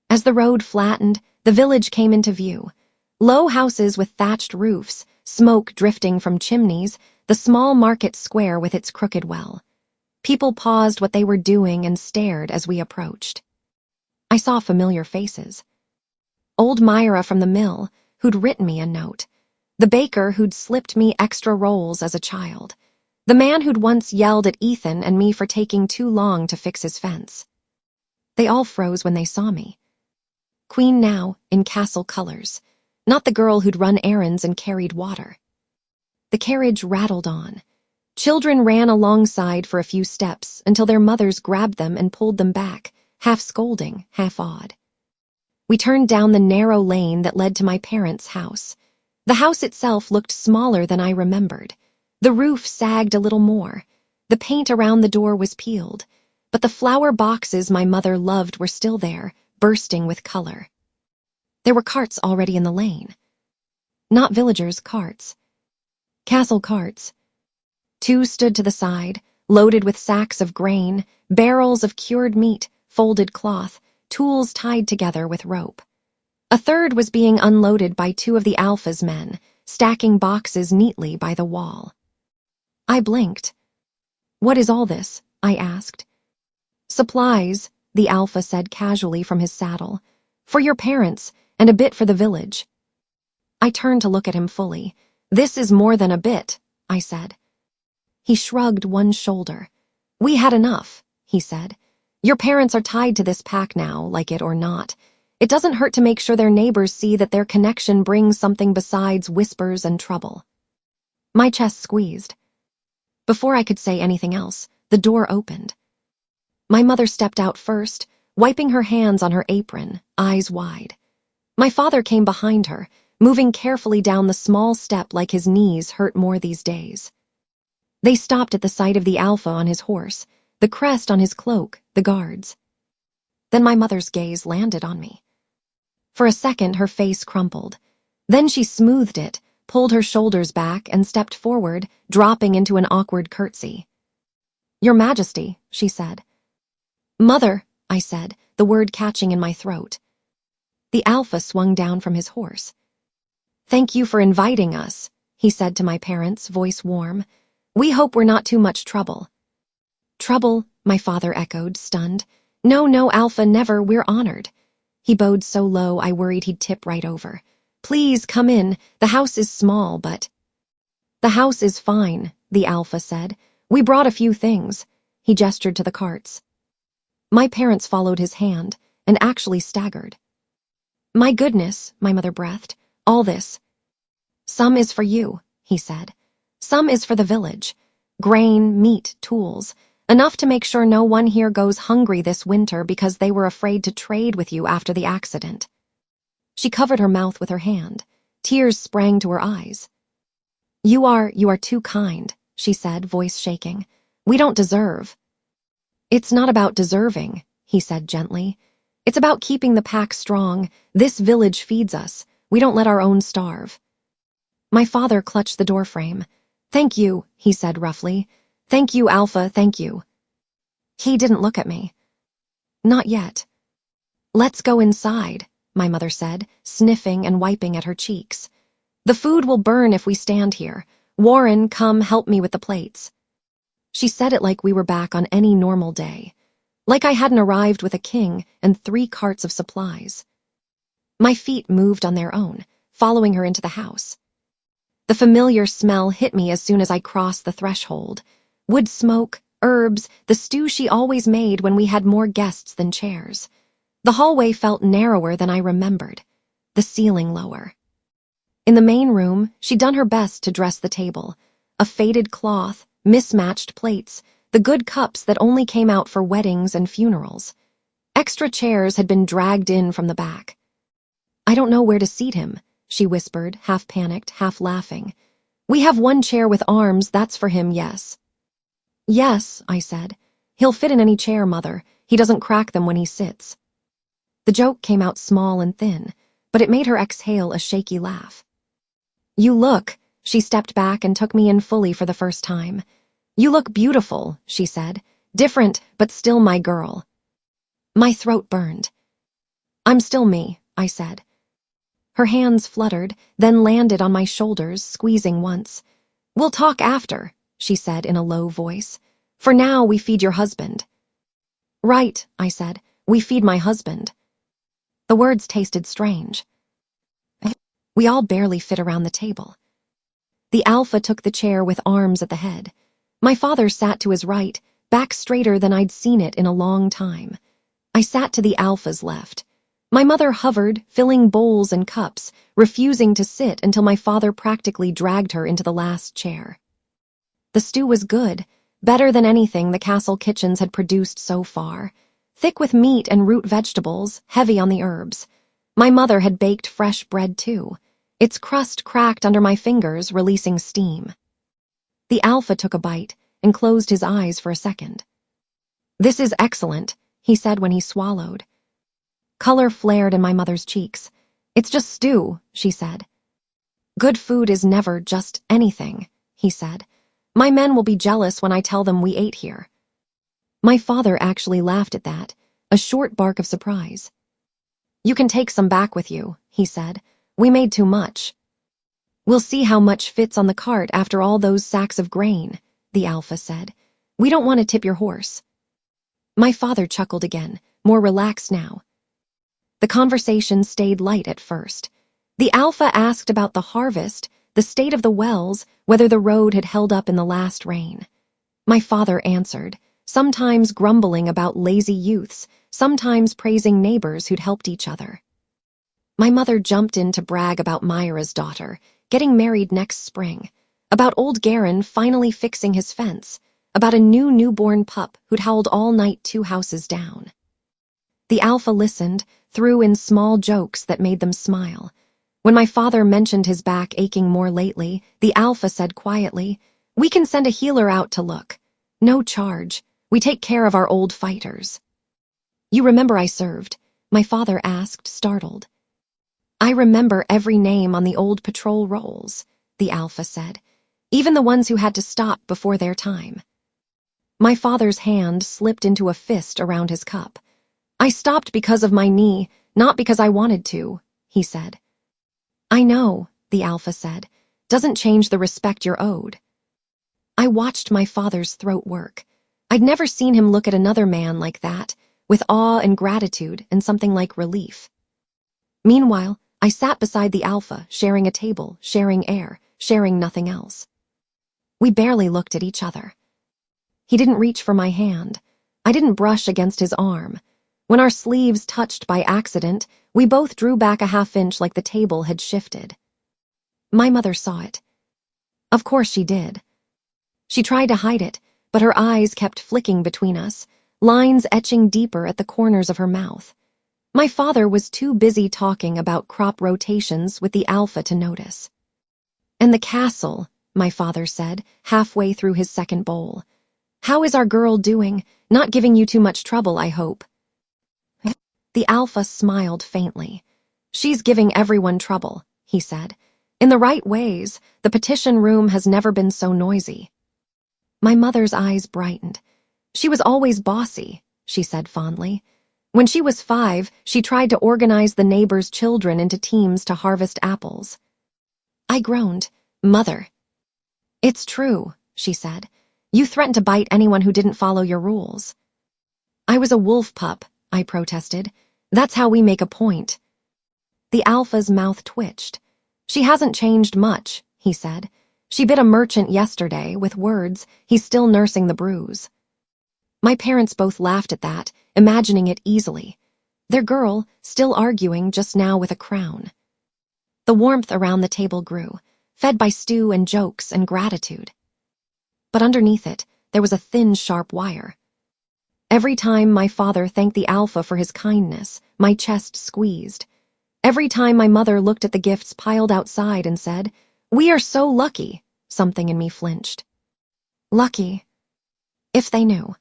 A: As the road flattened, the village came into view. Low houses with thatched roofs, smoke drifting from chimneys, the small market square with its crooked well. People paused what they were doing and stared as we approached. I saw familiar faces. Old Myra from the mill, who'd written me a note. The baker who'd slipped me extra rolls as a child. The man who'd once yelled at Ethan and me for taking too long to fix his fence. They all froze when they saw me. Queen now, in castle colors. Not the girl who'd run errands and carried water. The carriage rattled on. Children ran alongside for a few steps until their mothers grabbed them and pulled them back, half scolding, half awed. We turned down the narrow lane that led to my parents' house. The house itself looked smaller than I remembered. The roof sagged a little more. The paint around the door was peeled, but the flower boxes my mother loved were still there, bursting with color. There were carts already in the lane. Not villagers' carts. Castle carts. 2 stood to the side, loaded with sacks of grain, barrels of cured meat, folded cloth, tools tied together with rope. A third was being unloaded by 2 of the Alpha's men, stacking boxes neatly by the wall. I blinked. "What is all this?" I asked. "Supplies," the Alpha said casually from his saddle. "For your parents, and a bit for the village." I turned to look at him fully. "This is more than a bit," I said. He shrugged one shoulder. "We had enough," he said. "Your parents are tied to this pack now, like it or not. It doesn't hurt to make sure their neighbors see that their connection brings something besides whispers and trouble." My chest squeezed. Before I could say anything else, the door opened. My mother stepped out first, wiping her hands on her apron, eyes wide. My father came behind her, moving carefully down the small step like his knees hurt more these days. They stopped at the sight of the alpha on his horse, the crest on his cloak, the guards. Then my mother's gaze landed on me. For a second, her face crumpled. Then she smoothed it, pulled her shoulders back, and stepped forward, dropping into an awkward curtsy. "Your Majesty," she said. "Mother," I said, the word catching in my throat. The alpha swung down from his horse. "Thank you for inviting us," he said to my parents, voice warm. "We hope we're not too much trouble." "Trouble?" my father echoed, stunned. No, Alpha, never, we're honored." He bowed so low I worried he'd tip right over. "Please, come in. The house is small, but—" "The house is fine," the alpha said. "We brought a few things." He gestured to the carts. My parents followed his hand, and actually staggered. "My goodness," my mother breathed. "All this." "Some is for you," he said. "Some is for the village. Grain, meat, tools. Enough to make sure no one here goes hungry this winter because they were afraid to trade with you after the accident." She covered her mouth with her hand. Tears sprang to her eyes. You are too kind," she said, voice shaking. "We don't deserve." "It's not about deserving," he said gently. "It's about keeping the pack strong. This village feeds us. We don't let our own starve." My father clutched the doorframe. "Thank you," he said roughly. "Thank you, Alpha, thank you." He didn't look at me. "Not yet." "Let's go inside," my mother said, sniffing and wiping at her cheeks. "The food will burn if we stand here. Warren, come help me with the plates." She said it like we were back on any normal day. Like I hadn't arrived with a king and 3 carts of supplies. My feet moved on their own, following her into the house. The familiar smell hit me as soon as I crossed the threshold. Wood smoke, herbs, the stew she always made when we had more guests than chairs. The hallway felt narrower than I remembered, the ceiling lower. In the main room, she'd done her best to dress the table. A faded cloth, mismatched plates, the good cups that only came out for weddings and funerals. Extra chairs had been dragged in from the back. "I don't know where to seat him," she whispered, half panicked, half laughing. "We have 1 chair with arms, that's for him, yes." "Yes," I said. "He'll fit in any chair, Mother. He doesn't crack them when he sits." The joke came out small and thin, but it made her exhale a shaky laugh. "You look," she stepped back and took me in fully for the first time. "You look beautiful," she said. "Different, but still my girl." My throat burned. "I'm still me," I said. Her hands fluttered, then landed on my shoulders, squeezing once. "We'll talk after," she said in a low voice. "For now, we feed your husband." "Right," I said. "We feed my husband." The words tasted strange. We all barely fit around the table. The alpha took the chair with arms at the head. My father sat to his right, back straighter than I'd seen it in a long time. I sat to the alpha's left. My mother hovered, filling bowls and cups, refusing to sit until my father practically dragged her into the last chair. The stew was good, better than anything the castle kitchens had produced so far. Thick with meat and root vegetables, heavy on the herbs. My mother had baked fresh bread too. Its crust cracked under my fingers, releasing steam. The alpha took a bite and closed his eyes for a second. "This is excellent," he said when he swallowed. Color flared in my mother's cheeks. "It's just stew," she said. "Good food is never just anything," he said. "My men will be jealous when I tell them we ate here." My father actually laughed at that, a short bark of surprise. "You can take some back with you," he said. "We made too much." "We'll see how much fits on the cart after all those sacks of grain," the alpha said. "We don't want to tip your horse." My father chuckled again, more relaxed now. The conversation stayed light at first. The alpha asked about the harvest, the state of the wells, whether the road had held up in the last rain. My father answered, sometimes grumbling about lazy youths, sometimes praising neighbors who'd helped each other. My mother jumped in to brag about Myra's daughter, getting married next spring, about old Garin finally fixing his fence, about a newborn pup who'd howled all night 2 houses down. The alpha listened, threw in small jokes that made them smile. When my father mentioned his back aching more lately, the alpha said quietly, "We can send a healer out to look. No charge. We take care of our old fighters." "You remember I served?" my father asked, startled. "I remember every name on the old patrol rolls," the alpha said, "even the ones who had to stop before their time." My father's hand slipped into a fist around his cup. "I stopped because of my knee, not because I wanted to," he said. "I know," the alpha said. "Doesn't change the respect you're owed." I watched my father's throat work. I'd never seen him look at another man like that, with awe and gratitude and something like relief. Meanwhile, I sat beside the alpha, sharing a table, sharing air, sharing nothing else. We barely looked at each other. He didn't reach for my hand. I didn't brush against his arm. When our sleeves touched by accident, we both drew back a half-inch like the table had shifted. My mother saw it. Of course she did. She tried to hide it, but her eyes kept flicking between us, lines etching deeper at the corners of her mouth. My father was too busy talking about crop rotations with the alpha to notice. "And the castle," my father said, halfway through his second bowl. "How is our girl doing? Not giving you too much trouble, I hope." The alpha smiled faintly. "She's giving everyone trouble," he said. "In the right ways, the petition room has never been so noisy." My mother's eyes brightened. "She was always bossy," she said fondly. "When she was 5, she tried to organize the neighbors' children into teams to harvest apples." I groaned. "Mother." "It's true," she said. "You threatened to bite anyone who didn't follow your rules." "I was a wolf pup," I protested. "That's how we make a point." The alpha's mouth twitched. "She hasn't changed much," he said. "She bit a merchant yesterday, with words, he's still nursing the bruise." My parents both laughed at that, imagining it easily. Their girl, still arguing just now with a crown. The warmth around the table grew, fed by stew and jokes and gratitude. But underneath it, there was a thin, sharp wire. Every time my father thanked the alpha for his kindness, my chest squeezed. Every time my mother looked at the gifts piled outside and said, "We are so lucky," something in me flinched. Lucky. If they knew.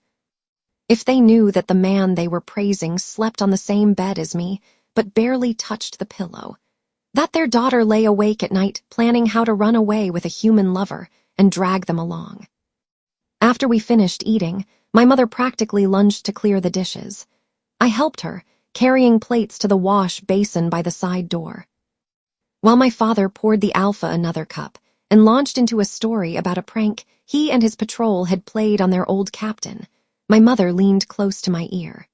A: If they knew that the man they were praising slept on the same bed as me, but barely touched the pillow. That their daughter lay awake at night planning how to run away with a human lover and drag them along. After we finished eating, my mother practically lunged to clear the dishes. I helped her, carrying plates to the wash basin by the side door. While my father poured the alpha another cup and launched into a story about a prank he and his patrol had played on their old captain, my mother leaned close to my ear.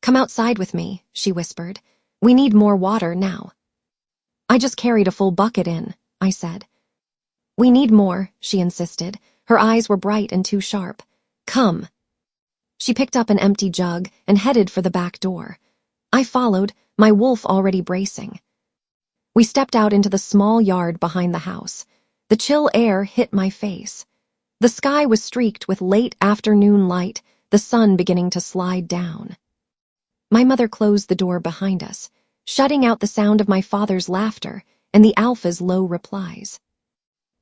A: "Come outside with me," she whispered. "We need more water now." "I just carried a full bucket in," I said. "We need more," she insisted. Her eyes were bright and too sharp. "Come." She picked up an empty jug and headed for the back door. I followed, my wolf already bracing. We stepped out into the small yard behind the house. The chill air hit my face. The sky was streaked with late afternoon light, the sun beginning to slide down. My mother closed the door behind us, shutting out the sound of my father's laughter and the alpha's low replies.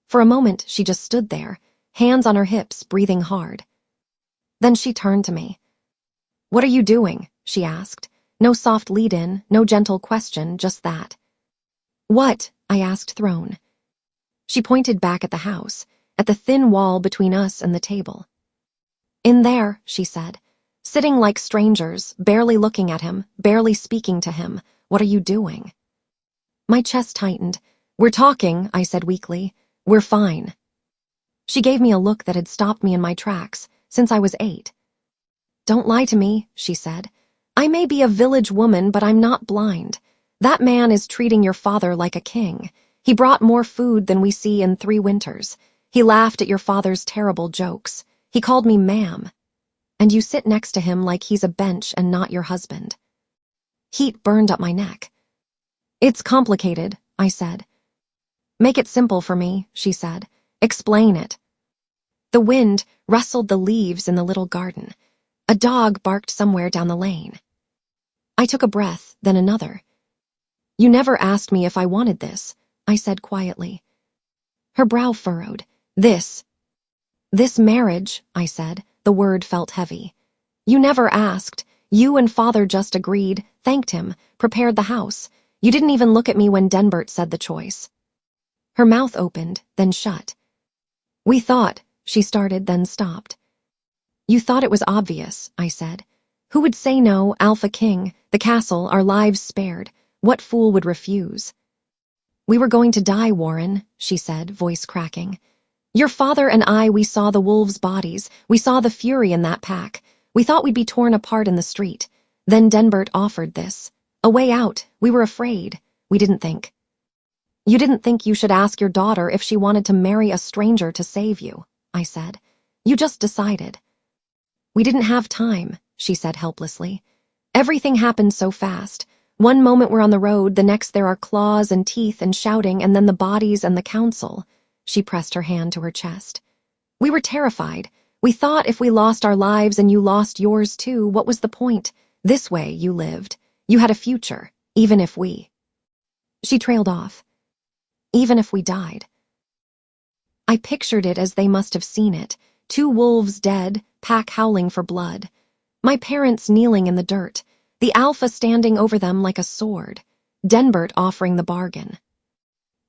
A: For a moment, she just stood there, hands on her hips, breathing hard. Then she turned to me. "What are you doing?" she asked. No soft lead-in, no gentle question, just that. "What?" I asked, thrown. She pointed back at the house, at the thin wall between us and the table. "In there," she said, "sitting like strangers, barely looking at him, barely speaking to him. What are you doing?" My chest tightened. "We're talking," I said weakly. "We're fine." She gave me a look that had stopped me in my tracks since I was 8. "Don't lie to me," she said. "I may be a village woman, but I'm not blind. That man is treating your father like a king. He brought more food than we see in 3 winters. He laughed at your father's terrible jokes. He called me ma'am. And you sit next to him like he's a bench and not your husband." Heat burned up my neck. "It's complicated," I said. "Make it simple for me," she said. "Explain it." The wind rustled the leaves in the little garden. A dog barked somewhere down the lane. I took a breath, then another. You never asked me if I wanted this, I said quietly. Her brow furrowed. This marriage, I said. The word felt heavy. You never asked. You and Father just agreed, thanked him, prepared the house. You didn't even look at me when Denbert said the choice. Her mouth opened, then shut. We thought, she started, then stopped. You thought it was obvious, I said. Who would say no, Alpha King, the castle, our lives spared? What fool would refuse? We were going to die, Warren, she said, voice cracking. Your father and I, we saw the wolves' bodies. We saw the fury in that pack. We thought we'd be torn apart in the street. Then Denbert offered this. A way out. We were afraid. We didn't think. You didn't think you should ask your daughter if she wanted to marry a stranger to save you, I said. You just decided. We didn't have time, she said helplessly. Everything happened so fast. One moment we're on the road, the next there are claws and teeth and shouting, and then the bodies and the council. She pressed her hand to her chest. We were terrified. We thought if we lost our lives and you lost yours too, what was the point? This way you lived. You had a future, even if we. She trailed off. Even if we died. I pictured it as they must have seen it. 2 wolves dead, pack howling for blood. My parents kneeling in the dirt. The Alpha standing over them like a sword. Denbert offering the bargain.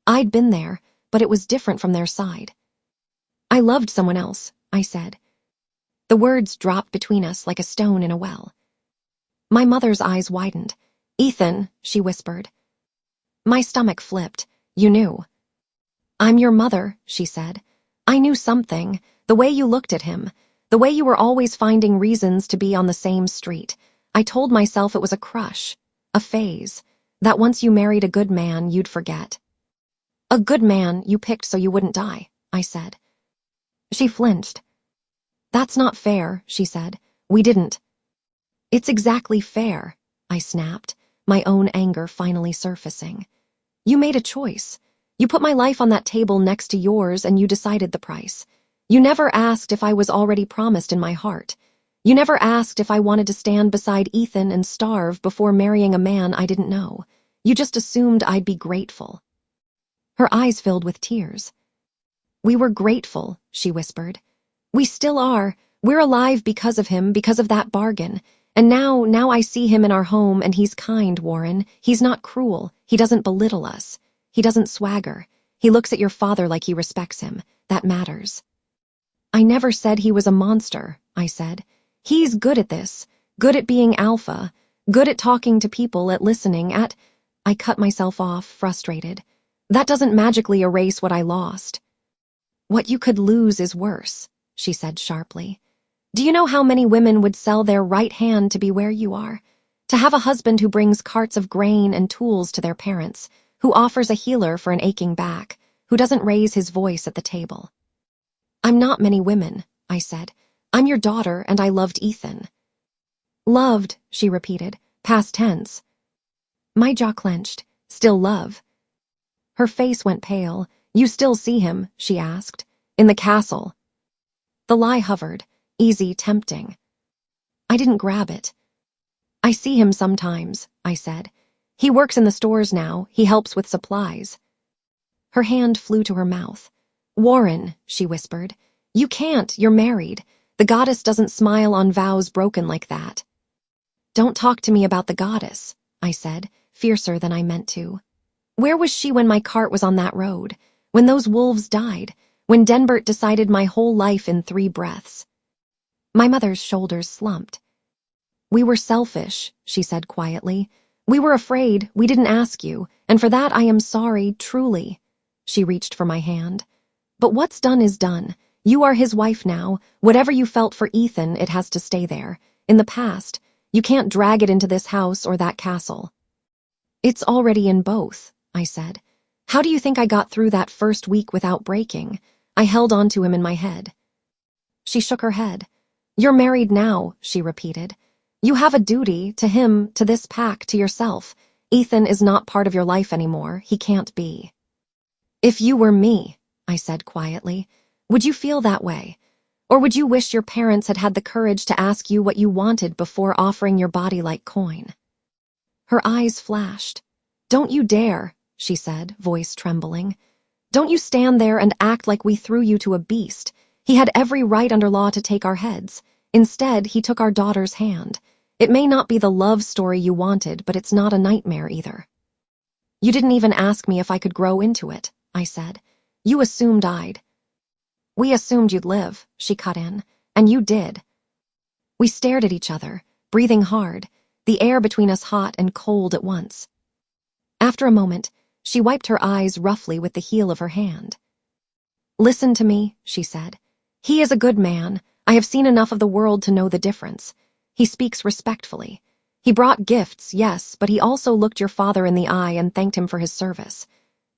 A: I'd been there, but it was different from their side. I loved someone else, I said. The words dropped between us like a stone in a well. My mother's eyes widened. Ethan, she whispered. My stomach flipped. You knew. I'm your mother, she said. I knew something. The way you looked at him. The way you were always finding reasons to be on the same street. I told myself it was a crush, a phase, that once you married a good man, you'd forget. A good man you picked so you wouldn't die, I said. She flinched. That's not fair, she said. We didn't. It's exactly fair, I snapped, my own anger finally surfacing. You made a choice. You put my life on that table next to yours and you decided the price. You never asked if I was already promised in my heart. You never asked if I wanted to stand beside Ethan and starve before marrying a man I didn't know. You just assumed I'd be grateful. Her eyes filled with tears. We were grateful, she whispered. We still are. We're alive because of him, because of that bargain. And now I see him in our home and he's kind, Warren. He's not cruel. He doesn't belittle us. He doesn't swagger. He looks at your father like he respects him. That matters. I never said he was a monster, I said. He's good at this, good at being alpha, good at talking to people, at listening, at... I cut myself off, frustrated. That doesn't magically erase what I lost. What you could lose is worse, she said sharply. Do you know how many women would sell their right hand to be where you are? To have a husband who brings carts of grain and tools to their parents, who offers a healer for an aching back, who doesn't raise his voice at the table. I'm not many women, I said. I'm your daughter, and I loved Ethan. Loved, she repeated, past tense. My jaw clenched. Still love. Her face went pale. You still see him, she asked. In the castle. The lie hovered, easy, tempting. I didn't grab it. I see him sometimes, I said. He works in the stores now. He helps with supplies. Her hand flew to her mouth. Warren, she whispered. You can't. You're married. The goddess doesn't smile on vows broken like that. Don't talk to me about the goddess, I said, fiercer than I meant to. Where was she when my cart was on that road? When those wolves died? When Denbert decided my whole life in 3 breaths? My mother's shoulders slumped. We were selfish, she said quietly. We were afraid. We didn't ask you. And for that I am sorry, truly. She reached for my hand. But what's done is done. You are his wife now. Whatever you felt for Ethan, it has to stay there. In the past, you can't drag it into this house or that castle. It's already in both, I said. How do you think I got through that first week without breaking? I held on to him in my head. She shook her head. You're married now, she repeated. You have a duty to him, to this pack, to yourself. Ethan is not part of your life anymore. He can't be. If you were me, I said quietly, would you feel that way? Or would you wish your parents had had the courage to ask you what you wanted before offering your body like coin? Her eyes flashed. "Don't you dare," she said, voice trembling. "Don't you stand there and act like we threw you to a beast. He had every right under law to take our heads. Instead, he took our daughter's hand. It may not be the love story you wanted, but it's not a nightmare either." "You didn't even ask me if I could grow into it," I said. "You assumed I'd." "We assumed you'd live," she cut in, "and you did." We stared at each other, breathing hard, the air between us hot and cold at once. After a moment, she wiped her eyes roughly with the heel of her hand. "Listen to me," she said. "He is a good man. I have seen enough of the world to know the difference. He speaks respectfully. He brought gifts, yes, but he also looked your father in the eye and thanked him for his service.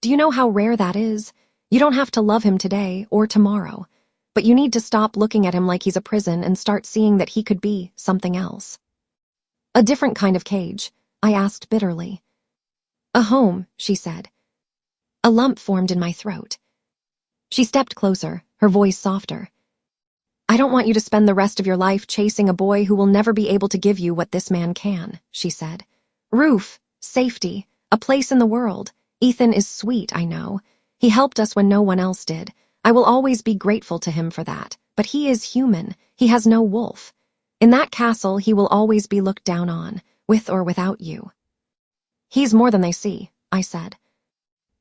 A: Do you know how rare that is? You don't have to love him today or tomorrow, but you need to stop looking at him like he's a prison and start seeing that he could be something else." "A different kind of cage?" I asked bitterly. "A home," she said. A lump formed in my throat. She stepped closer, her voice softer. "I don't want you to spend the rest of your life chasing a boy who will never be able to give you what this man can," she said. "Roof, safety, a place in the world. Ethan is sweet, I know. He helped us when no one else did. I will always be grateful to him for that. But he is human. He has no wolf. In that castle, he will always be looked down on, with or without you." "He's more than they see," I said.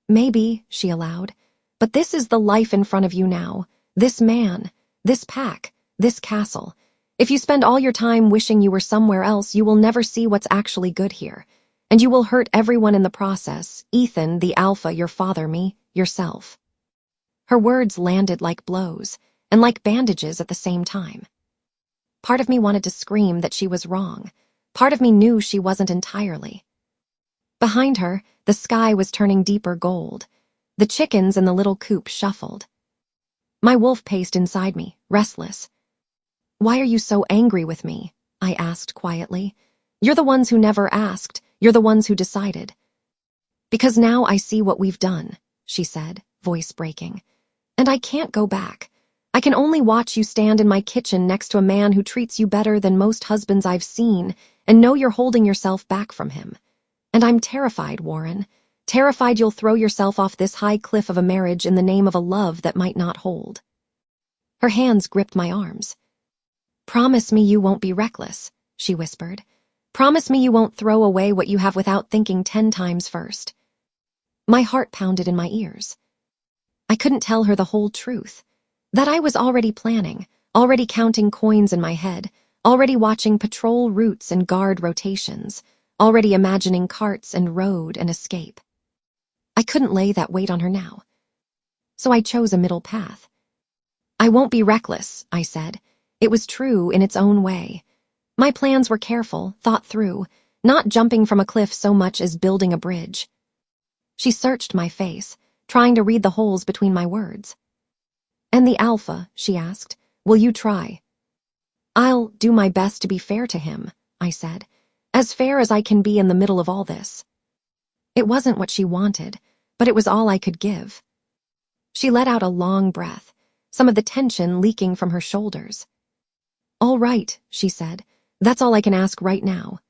A: "Maybe," she allowed, "but this is the life in front of you now. This man, this pack, this castle. If you spend all your time wishing you were somewhere else, you will never see what's actually good here. And you will hurt everyone in the process, Ethan, the alpha, your father, me, yourself." Her words landed like blows, and like bandages at the same time. Part of me wanted to scream that she was wrong. Part of me knew she wasn't entirely. Behind her, the sky was turning deeper gold. The chickens in the little coop shuffled. My wolf paced inside me, restless. "Why are you so angry with me?" I asked quietly. "You're the ones who never asked. You're the ones who decided." "Because now I see what we've done," she said, voice breaking. "And I can't go back. I can only watch you stand in my kitchen next to a man who treats you better than most husbands I've seen and know you're holding yourself back from him. And I'm terrified, Warren. Terrified you'll throw yourself off this high cliff of a marriage in the name of a love that might not hold." Her hands gripped my arms. "Promise me you won't be reckless," she whispered. "Promise me you won't throw away what you have without thinking 10 times first." My heart pounded in my ears. I couldn't tell her the whole truth. That I was already planning, already counting coins in my head, already watching patrol routes and guard rotations, already imagining carts and road and escape. I couldn't lay that weight on her now. So I chose a middle path. "I won't be reckless," I said. It was true in its own way. My plans were careful, thought through, not jumping from a cliff so much as building a bridge. She searched my face, trying to read the holes between my words. "And the alpha," she asked, "will you try?" "I'll do my best to be fair to him," I said, "as fair as I can be in the middle of all this." It wasn't what she wanted, but it was all I could give. She let out a long breath, some of the tension leaking from her shoulders. "All right," she said, "that's all I can ask right now."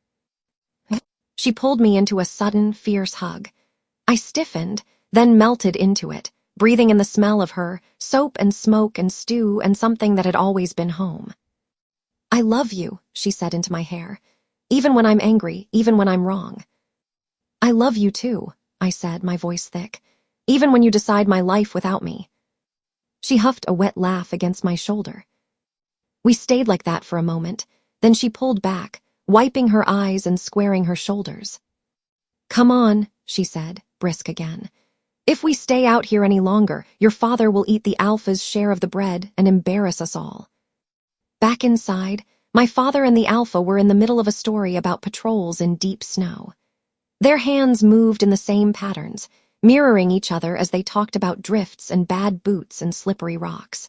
A: She pulled me into a sudden, fierce hug. I stiffened, then melted into it, breathing in the smell of her, soap and smoke and stew and something that had always been home. "I love you," she said into my hair, "even when I'm angry, even when I'm wrong." "I love you too," I said, my voice thick, "even when you decide my life without me." She huffed a wet laugh against my shoulder. We stayed like that for a moment, then she pulled back, wiping her eyes and squaring her shoulders. "Come on," she said, brisk again. "If we stay out here any longer, your father will eat the alpha's share of the bread and embarrass us all." Back inside, my father and the alpha were in the middle of a story about patrols in deep snow. Their hands moved in the same patterns, mirroring each other as they talked about drifts and bad boots and slippery rocks.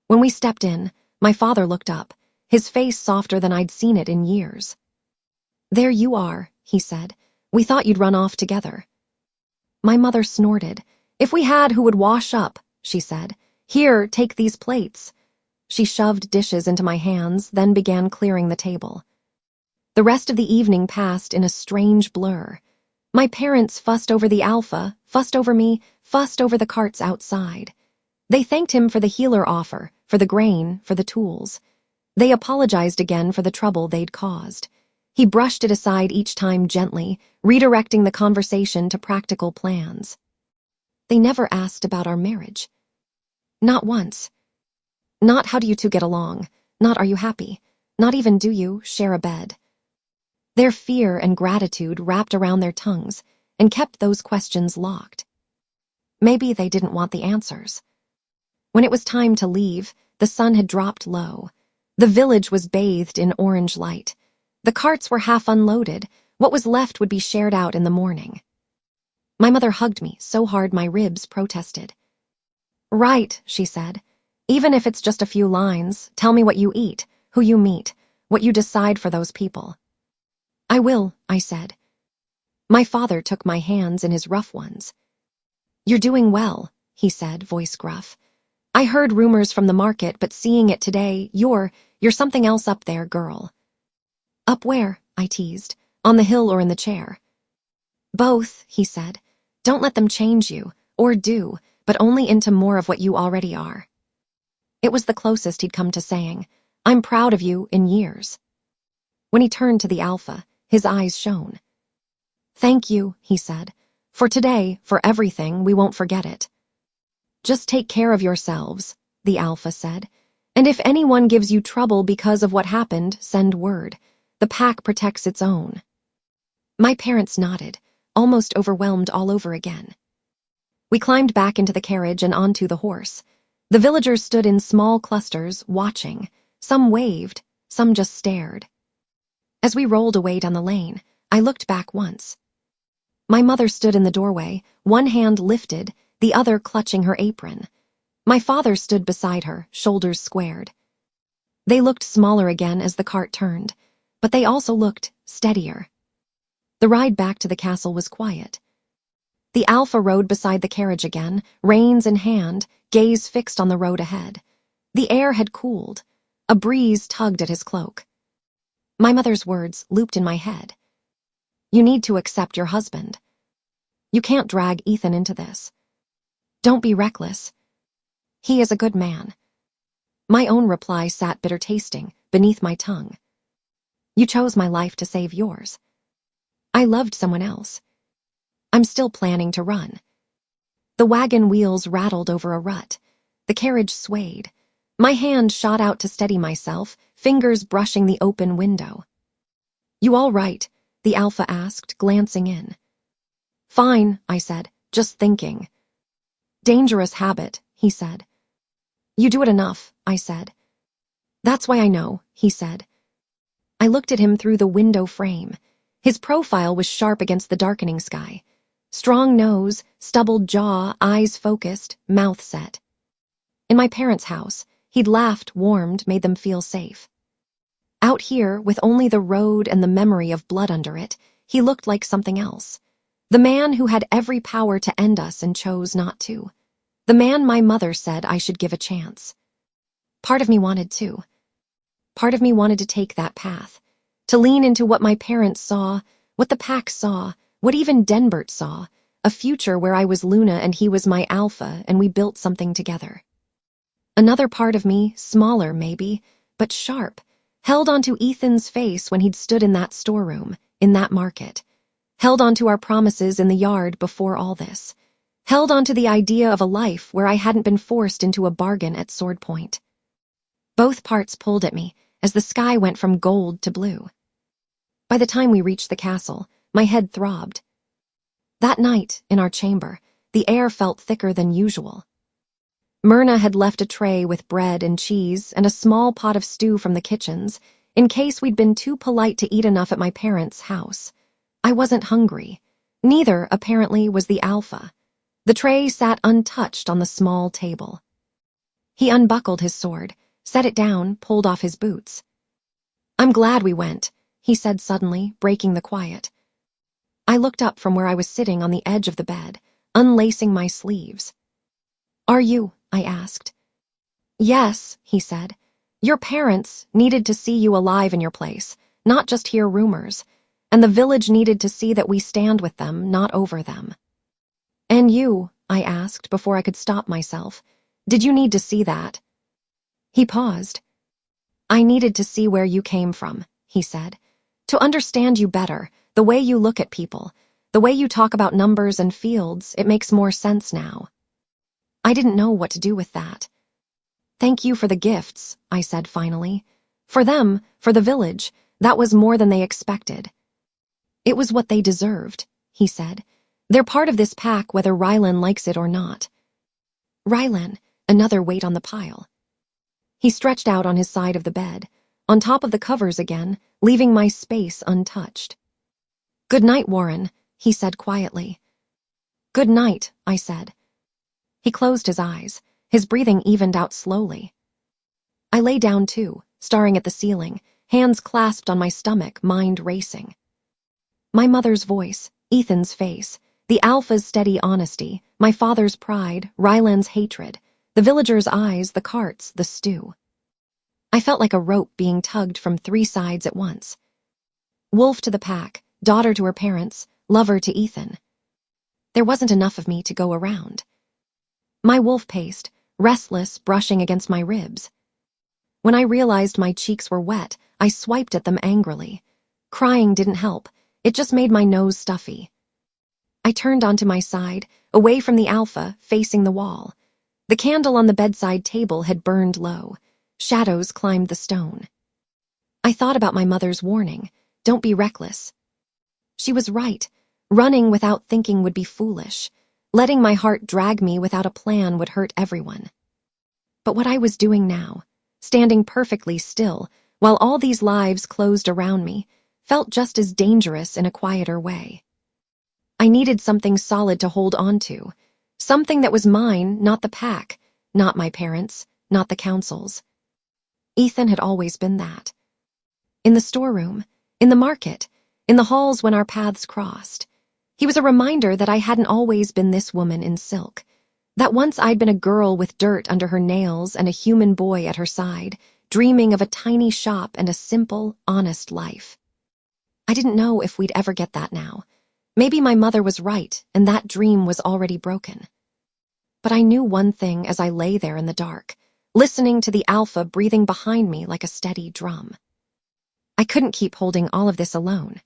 A: When we stepped in, my father looked up, his face softer than I'd seen it in years. "There you are," he said. "We thought you'd run off together." My mother snorted. "If we had, who would wash up?" she said. "Here, take these plates." She shoved dishes into my hands, then began clearing the table. The rest of the evening passed in a strange blur. My parents fussed over the alpha, fussed over me, fussed over the carts outside. They thanked him for the healer offer, for the grain, for the tools. They apologized again for the trouble they'd caused. He brushed it aside each time gently, redirecting the conversation to practical plans. They never asked about our marriage. Not once. Not how do you two get along, not are you happy, not even do you share a bed. Their fear and gratitude wrapped around their tongues and kept those questions locked. Maybe they didn't want the answers. When it was time to leave, the sun had dropped low. The village was bathed in orange light. The carts were half unloaded. What was left would be shared out in the morning. My mother hugged me so hard my ribs protested. "Right," she said. "Even if it's just a few lines, tell me what you eat, who you meet, what you decide for those people." "I will," I said. My father took my hands in his rough ones. "You're doing well," he said, voice gruff. "I heard rumors from the market, but seeing it today, you're something else up there, girl." "Up where?" I teased. "On the hill or in the chair?" "Both," he said. "Don't let them change you, or do, but only into more of what you already are." It was the closest he'd come to saying, "I'm proud of you," in years. When he turned to the alpha, his eyes shone. "Thank you," he said. "For today, for everything, we won't forget it." "Just take care of yourselves," the alpha said. "And if anyone gives you trouble because of what happened, send word. The pack protects its own." My parents nodded, almost overwhelmed all over again. We climbed back into the carriage and onto the horse. The villagers stood in small clusters, watching. Some waved, some just stared. As we rolled away down the lane, I looked back once. My mother stood in the doorway, one hand lifted, the other clutching her apron. My father stood beside her, shoulders squared. They looked smaller again as the cart turned, but they also looked steadier. The ride back to the castle was quiet. The alpha rode beside the carriage again, reins in hand, gaze fixed on the road ahead. The air had cooled. A breeze tugged at his cloak. My mother's words looped in my head. "You need to accept your husband. You can't drag Ethan into this. Don't be reckless. He is a good man." My own reply sat bitter tasting beneath my tongue. "You chose my life to save yours. I loved someone else. I'm still planning to run." The wagon wheels rattled over a rut. The carriage swayed. My hand shot out to steady myself, fingers brushing the open window. "You all right?" the alpha asked, glancing in. "Fine," I said, "just thinking." "Dangerous habit," he said. "You do it enough," I said. "That's why I know," he said. I looked at him through the window frame. His profile was sharp against the darkening sky. Strong nose, stubbled jaw, eyes focused, mouth set. In my parents' house, he'd laughed, warmed, made them feel safe. Out here, with only the road and the memory of blood under it, he looked like something else. The man who had every power to end us and chose not to. The man my mother said I should give a chance. Part of me wanted to. Part of me wanted to take that path, to lean into what my parents saw, what the pack saw, what even Denbert saw, a future where I was Luna and he was my alpha and we built something together. Another part of me, smaller maybe, but sharp, held onto Ethan's face when he'd stood in that storeroom, in that market, held onto our promises in the yard before all this, held onto the idea of a life where I hadn't been forced into a bargain at sword point. Both parts pulled at me as the sky went from gold to blue. By the time we reached the castle, my head throbbed. That night, in our chamber, the air felt thicker than usual. Myrna had left a tray with bread and cheese and a small pot of stew from the kitchens, in case we'd been too polite to eat enough at my parents' house. I wasn't hungry. Neither, apparently, was the alpha. The tray sat untouched on the small table. He unbuckled his sword, set it down, pulled off his boots. "I'm glad we went," he said suddenly, breaking the quiet. I looked up from where I was sitting on the edge of the bed, unlacing my sleeves. "Are you?" I asked. "Yes," he said. "Your parents needed to see you alive in your place, not just hear rumors, and the village needed to see that we stand with them, not over them. "And you," I asked before I could stop myself, "did you need to see that?" He paused. "I needed to see where you came from," he said, "to understand you better, the way you look at people, the way you talk about numbers and fields. It makes more sense now." I didn't know what to do with that. "Thank you for the gifts," I said finally. "For them, for the village, that was more than they expected." "It was what they deserved," he said. "They're part of this pack whether Rylan likes it or not." Rylan, another weight on the pile. He stretched out on his side of the bed, on top of the covers again, leaving my space untouched. "Good night, Warren," he said quietly. "Good night," I said. He closed his eyes. His breathing evened out slowly. I lay down too, staring at the ceiling, hands clasped on my stomach, mind racing. My mother's voice, Ethan's face, the alpha's steady honesty, my father's pride, Ryland's hatred, the villagers' eyes, the carts, the stew. I felt like a rope being tugged from 3 sides at once. Wolf to the pack, daughter to her parents, lover to Ethan. There wasn't enough of me to go around. My wolf paced, restless, brushing against my ribs. When I realized my cheeks were wet, I swiped at them angrily. Crying didn't help. It just made my nose stuffy. I turned onto my side, away from the alpha, facing the wall. The candle on the bedside table had burned low. Shadows climbed the stone. I thought about my mother's warning, "Don't be reckless." She was right. Running without thinking would be foolish. Letting my heart drag me without a plan would hurt everyone. But what I was doing now, standing perfectly still while all these lives closed around me, felt just as dangerous in a quieter way. I needed something solid to hold on to, something that was mine, not the pack, not my parents, not the council's. Ethan had always been that. In the storeroom, in the market, in the halls when our paths crossed. He was a reminder that I hadn't always been this woman in silk, that once I'd been a girl with dirt under her nails and a human boy at her side, dreaming of a tiny shop and a simple, honest life. I didn't know if we'd ever get that now. Maybe my mother was right and that dream was already broken. But I knew one thing as I lay there in the dark, listening to the alpha breathing behind me like a steady drum. I couldn't keep holding all of this alone.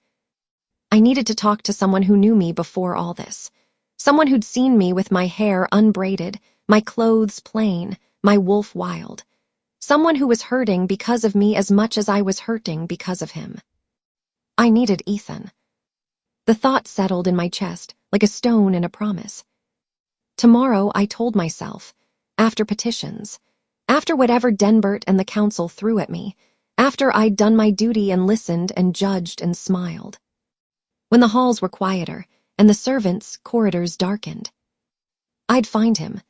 A: I needed to talk to someone who knew me before all this. Someone who'd seen me with my hair unbraided, my clothes plain, my wolf wild. Someone who was hurting because of me as much as I was hurting because of him. I needed Ethan. The thought settled in my chest like a stone in a promise. Tomorrow, I told myself, after petitions, after whatever Denbert and the council threw at me, after I'd done my duty and listened and judged and smiled. When the halls were quieter and the servants' corridors darkened, I'd find him.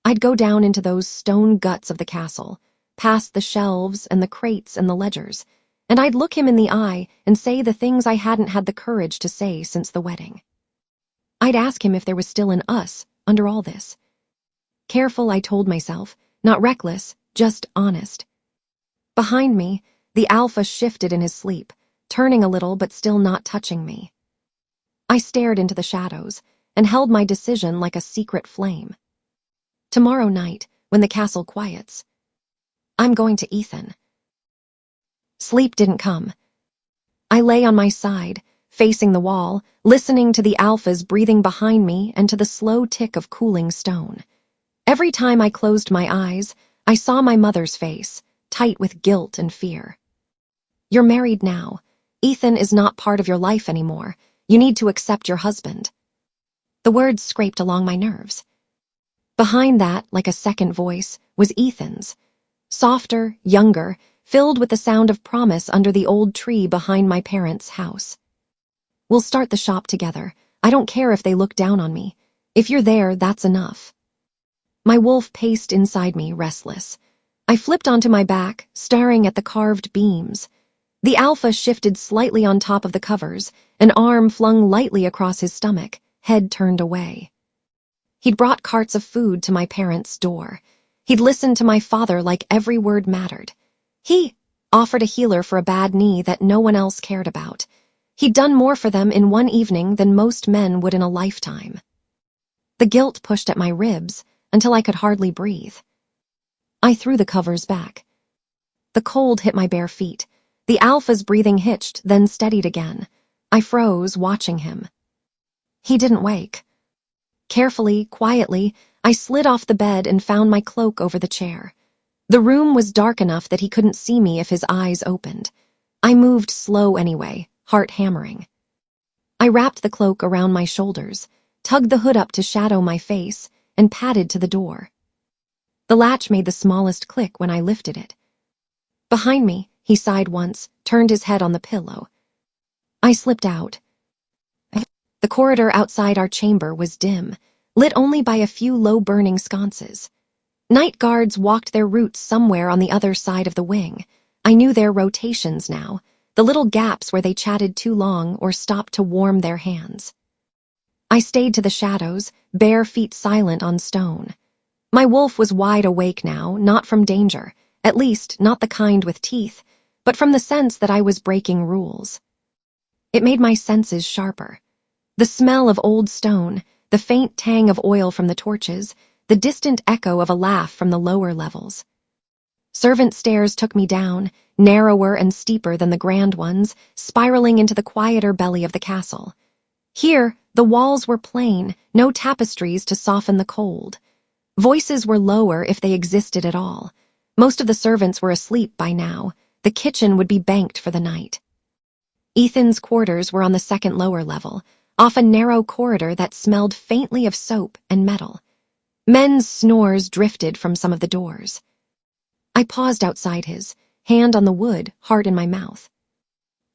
A: I'd go down into those stone guts of the castle, past the shelves and the crates and the ledgers, and I'd look him in the eye and say the things I hadn't had the courage to say since the wedding. I'd ask him if there was still an us under all this. Careful, I told myself, not reckless, just honest. Behind me, the alpha shifted in his sleep, turning a little but still not touching me. I stared into the shadows and held my decision like a secret flame. Tomorrow night, when the castle quiets, I'm going to Ethan. Sleep didn't come. I lay on my side, facing the wall, listening to the alphas breathing behind me and to the slow tick of cooling stone. Every time I closed my eyes, I saw my mother's face, tight with guilt and fear. "You're married now. Ethan is not part of your life anymore. You need to accept your husband." The words scraped along my nerves. Behind that, like a second voice, was Ethan's. Softer, younger, filled with the sound of promise under the old tree behind my parents' house. "We'll start the shop together. I don't care if they look down on me. If you're there, that's enough." My wolf paced inside me, restless. I flipped onto my back, staring at the carved beams. The alpha shifted slightly on top of the covers, an arm flung lightly across his stomach, head turned away. He'd brought carts of food to my parents' door. He'd listened to my father like every word mattered. offered a healer for a bad knee that no one else cared about. He'd done more for them in one evening than most men would in a lifetime. The guilt pushed at my ribs until I could hardly breathe. I threw the covers back. The cold hit my bare feet. The alpha's breathing hitched, then steadied again. I froze, watching him. He didn't wake. Carefully, quietly, I slid off the bed and found my cloak over the chair. The room was dark enough that he couldn't see me if his eyes opened. I moved slow anyway, heart hammering. I wrapped the cloak around my shoulders, tugged the hood up to shadow my face, and padded to the door. The latch made the smallest click when I lifted it. Behind me, he sighed once, turned his head on the pillow. I slipped out. The corridor outside our chamber was dim, lit only by a few low-burning sconces. Night guards walked their routes somewhere on the other side of the wing. I knew their rotations now, the little gaps where they chatted too long or stopped to warm their hands. I stayed to the shadows, bare feet silent on stone. My wolf was wide awake now, not from danger, at least not the kind with teeth, but from the sense that I was breaking rules. It made my senses sharper. The smell of old stone, the faint tang of oil from the torches, the distant echo of a laugh from the lower levels. Servant stairs took me down, narrower and steeper than the grand ones, spiraling into the quieter belly of the castle. Here, the walls were plain, no tapestries to soften the cold. Voices were lower if they existed at all. Most of the servants were asleep by now. The kitchen would be banked for the night. Ethan's quarters were on the second lower level, off a narrow corridor that smelled faintly of soap and metal. Men's snores drifted from some of the doors. I paused outside his, hand on the wood, heart in my mouth.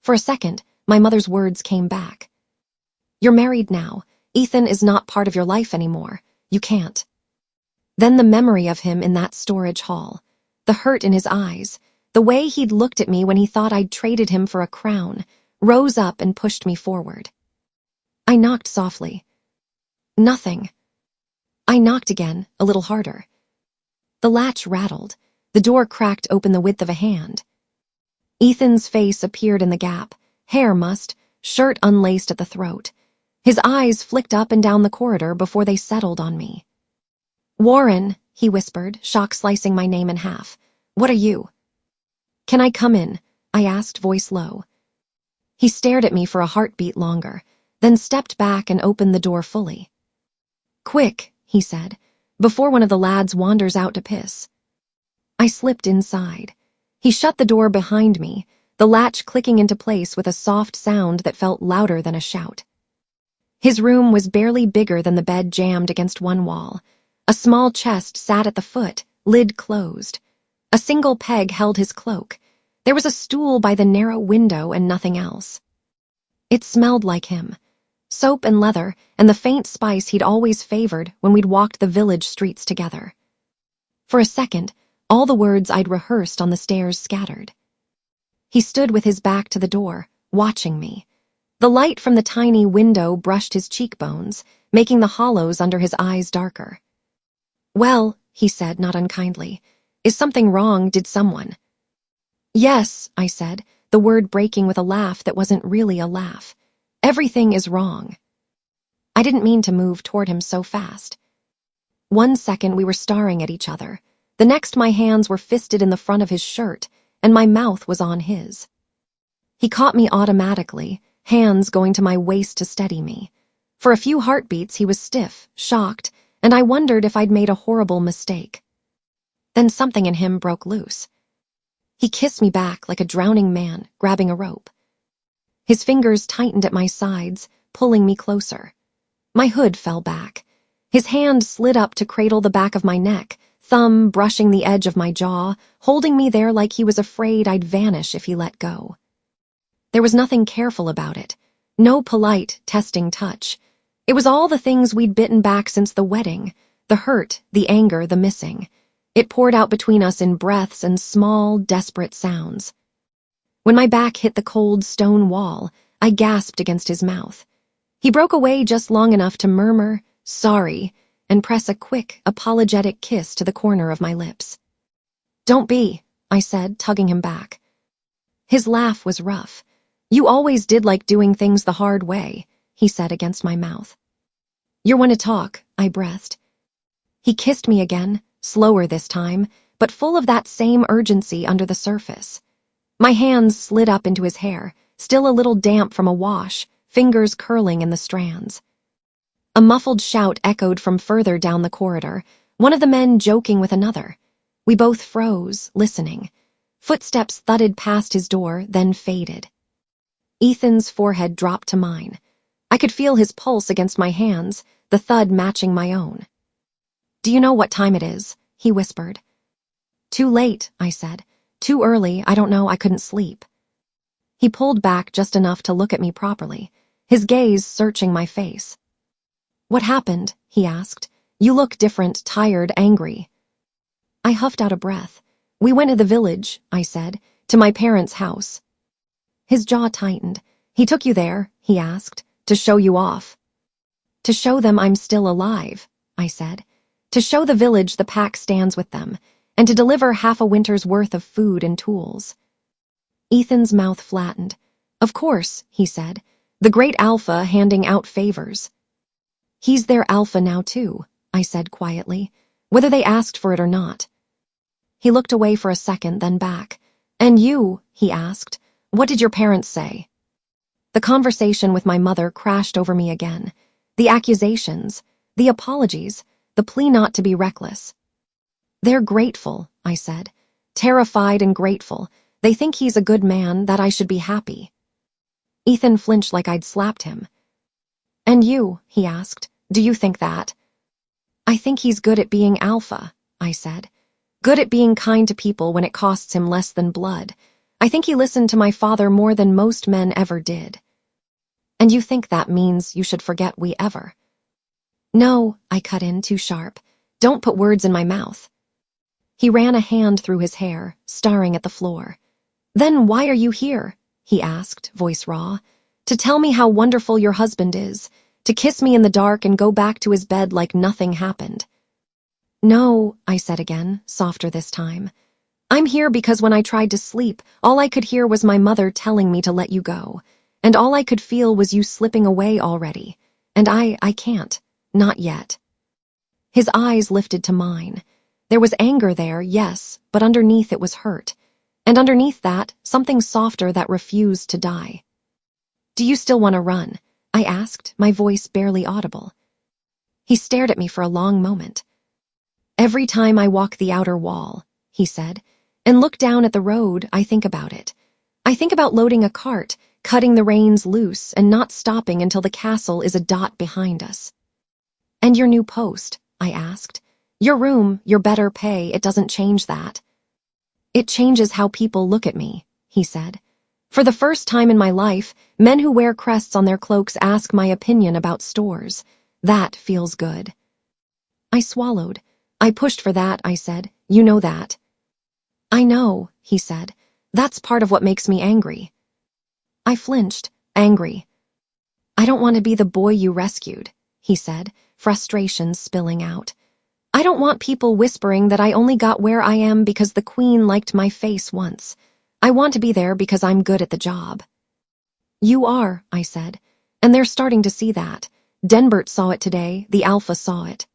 A: For a second, my mother's words came back. "You're married now. Ethan is not part of your life anymore. You can't." Then the memory of him in that storage hall, the hurt in his eyes, the way he'd looked at me when he thought I'd traded him for a crown, rose up and pushed me forward. I knocked softly. Nothing. I knocked again, a little harder. The latch rattled. The door cracked open the width of a hand. Ethan's face appeared in the gap, hair mussed, shirt unlaced at the throat. His eyes flicked up and down the corridor before they settled on me. "Warren," he whispered, shock slicing my name in half. "What are you?" "Can I come in?" I asked, voice low. He stared at me for a heartbeat longer, then stepped back and opened the door fully. "Quick," he said, "before one of the lads wanders out to piss." I slipped inside. He shut the door behind me, the latch clicking into place with a soft sound that felt louder than a shout. His room was barely bigger than the bed jammed against one wall. A small chest sat at the foot, lid closed. A single peg held his cloak. There was a stool by the narrow window and nothing else. It smelled like him. Soap and leather, and the faint spice he'd always favored when we'd walked the village streets together. For a second, all the words I'd rehearsed on the stairs scattered. He stood with his back to the door, watching me. The light from the tiny window brushed his cheekbones, making the hollows under his eyes darker. "Well," he said, not unkindly, "is something wrong? Did someone?" "Yes," I said, the word breaking with a laugh that wasn't really a laugh. "Everything is wrong." I didn't mean to move toward him so fast. 1 second we were staring at each other. The next my hands were fisted in the front of his shirt, and my mouth was on his. He caught me automatically, hands going to my waist to steady me. For a few heartbeats he was stiff, shocked, and I wondered if I'd made a horrible mistake. Then something in him broke loose. He kissed me back like a drowning man, grabbing a rope. His fingers tightened at my sides, pulling me closer. My hood fell back. His hand slid up to cradle the back of my neck, thumb brushing the edge of my jaw, holding me there like he was afraid I'd vanish if he let go. There was nothing careful about it, no polite, testing touch. It was all the things we'd bitten back since the wedding, the hurt, the anger, the missing. It poured out between us in breaths and small, desperate sounds. When my back hit the cold stone wall, I gasped against his mouth. He broke away just long enough to murmur, "Sorry," and press a quick, apologetic kiss to the corner of my lips. "Don't be," I said, tugging him back. His laugh was rough. "You always did like doing things the hard way," he said against my mouth. "You want to talk," I breathed. He kissed me again, slower this time, but full of that same urgency under the surface. My hands slid up into his hair, still a little damp from a wash, fingers curling in the strands. A muffled shout echoed from further down the corridor, one of the men joking with another. We both froze, listening. Footsteps thudded past his door, then faded. Ethan's forehead dropped to mine. I could feel his pulse against my hands, the thud matching my own. "Do you know what time it is?" he whispered. "Too late," I said. "Too early, I don't know, I couldn't sleep." He pulled back just enough to look at me properly, his gaze searching my face. "What happened?" he asked. "You look different, tired, angry." I huffed out a breath. "We went to the village," I said, "to my parents' house." His jaw tightened. "He took you there," he asked, "to show you off." "To show them I'm still alive," I said. "To show the village the pack stands with them, and to deliver half a winter's worth of food and tools." Ethan's mouth flattened. "Of course," he said, "the great Alpha handing out favors." "He's their Alpha now too," I said quietly, "whether they asked for it or not." He looked away for a second, then back. "And you," he asked, "what did your parents say?" The conversation with my mother crashed over me again. The accusations, the apologies, the plea not to be reckless. "They're grateful," I said. "Terrified and grateful. They think he's a good man, that I should be happy." Ethan flinched like I'd slapped him. "And you," he asked, "do you think that?" "I think he's good at being Alpha," I said. "Good at being kind to people when it costs him less than blood. I think he listened to my father more than most men ever did." "And you think that means you should forget we ever?" "No," I cut in, too sharp. "Don't put words in my mouth." He ran a hand through his hair, staring at the floor. "Then why are you here?" he asked, voice raw. "To tell me how wonderful your husband is, to kiss me in the dark and go back to his bed like nothing happened." "No," I said again, softer this time. "I'm here because when I tried to sleep, all I could hear was my mother telling me to let you go, and all I could feel was you slipping away already, and I can't, not yet." His eyes lifted to mine. There was anger there, yes, but underneath it was hurt, and underneath that, something softer that refused to die. "Do you still want to run?" I asked, my voice barely audible. He stared at me for a long moment. "Every time I walk the outer wall," he said, "and look down at the road, I think about it. I think about loading a cart, cutting the reins loose, and not stopping until the castle is a dot behind us." "And your new post?" I asked. "Your room, your better pay, it doesn't change that." "It changes how people look at me," he said. "For the first time in my life, men who wear crests on their cloaks ask my opinion about stores. That feels good." I swallowed. "I pushed for that," I said. "You know that." "I know," he said. "That's part of what makes me angry." I flinched, angry. "I don't want to be the boy you rescued," he said, frustration spilling out. "I don't want people whispering that I only got where I am because the Queen liked my face once. I want to be there because I'm good at the job." "You are," I said, "and they're starting to see that. Denbert saw it today, the Alpha saw it."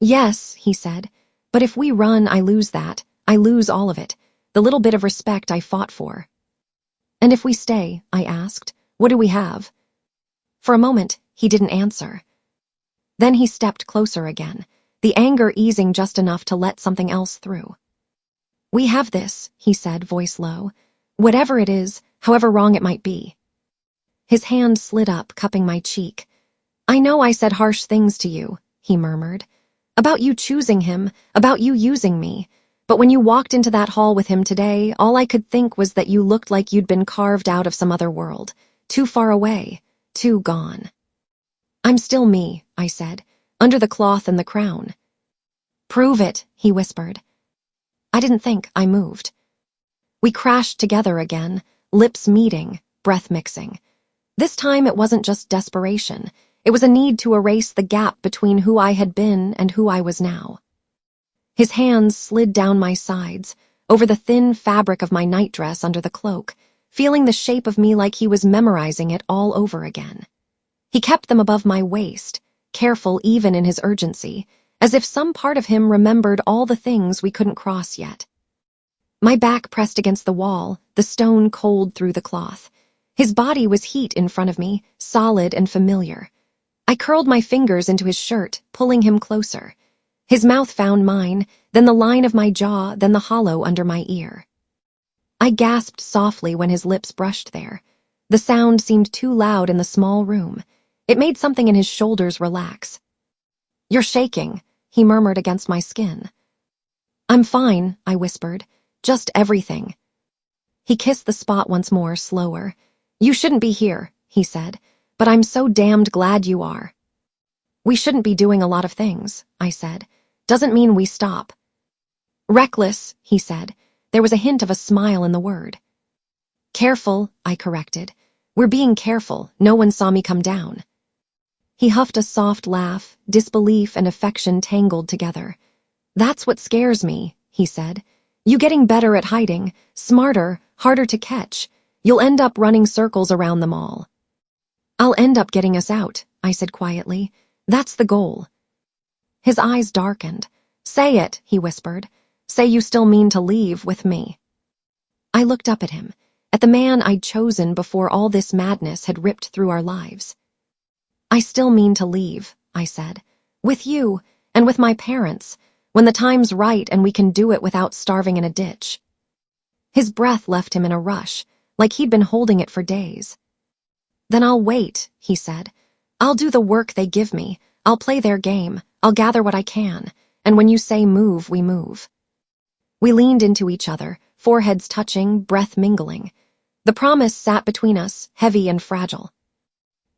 A: "Yes," he said, "but if we run, I lose that. I lose all of it, the little bit of respect I fought for." "And if we stay," I asked, "what do we have?" For a moment, he didn't answer. Then he stepped closer again, the anger easing just enough to let something else through. "We have this," he said, voice low. "Whatever it is, however wrong it might be." His hand slid up, cupping my cheek. "I know I said harsh things to you," he murmured. "About you choosing him, about you using me. But when you walked into that hall with him today, all I could think was that you looked like you'd been carved out of some other world. Too far away, too gone." "I'm still me," I said, "under the cloth and the crown." "Prove it," he whispered. I didn't think. I moved. We crashed together again, lips meeting, breath mixing. This time it wasn't just desperation. It was a need to erase the gap between who I had been and who I was now. His hands slid down my sides, over the thin fabric of my nightdress under the cloak, feeling the shape of me like he was memorizing it all over again. He kept them above my waist, careful even in his urgency, as if some part of him remembered all the things we couldn't cross yet. My back pressed against the wall, the stone cold through the cloth. His body was heat in front of me, solid and familiar. I curled my fingers into his shirt, pulling him closer. His mouth found mine, then the line of my jaw, then the hollow under my ear. I gasped softly when his lips brushed there. The sound seemed too loud in the small room. It made something in his shoulders relax. "You're shaking," he murmured against my skin. "I'm fine," I whispered. "Just everything." He kissed the spot once more, slower. "You shouldn't be here," he said, "but I'm so damned glad you are." "We shouldn't be doing a lot of things," I said. "Doesn't mean we stop." "Reckless," he said. There was a hint of a smile in the word. "Careful," I corrected. "We're being careful. No one saw me come down." He huffed a soft laugh, disbelief and affection tangled together. "That's what scares me," he said. "You getting better at hiding, smarter, harder to catch. You'll end up running circles around them all." "I'll end up getting us out," I said quietly. "That's the goal." His eyes darkened. "Say it," he whispered. "Say you still mean to leave with me." I looked up at him, at the man I'd chosen before all this madness had ripped through our lives. "I still mean to leave," I said. "With you, and with my parents, when the time's right and we can do it without starving in a ditch." His breath left him in a rush, like he'd been holding it for days. "Then I'll wait," he said. "I'll do the work they give me. I'll play their game. I'll gather what I can. And when you say move, we move." We leaned into each other, foreheads touching, breath mingling. The promise sat between us, heavy and fragile.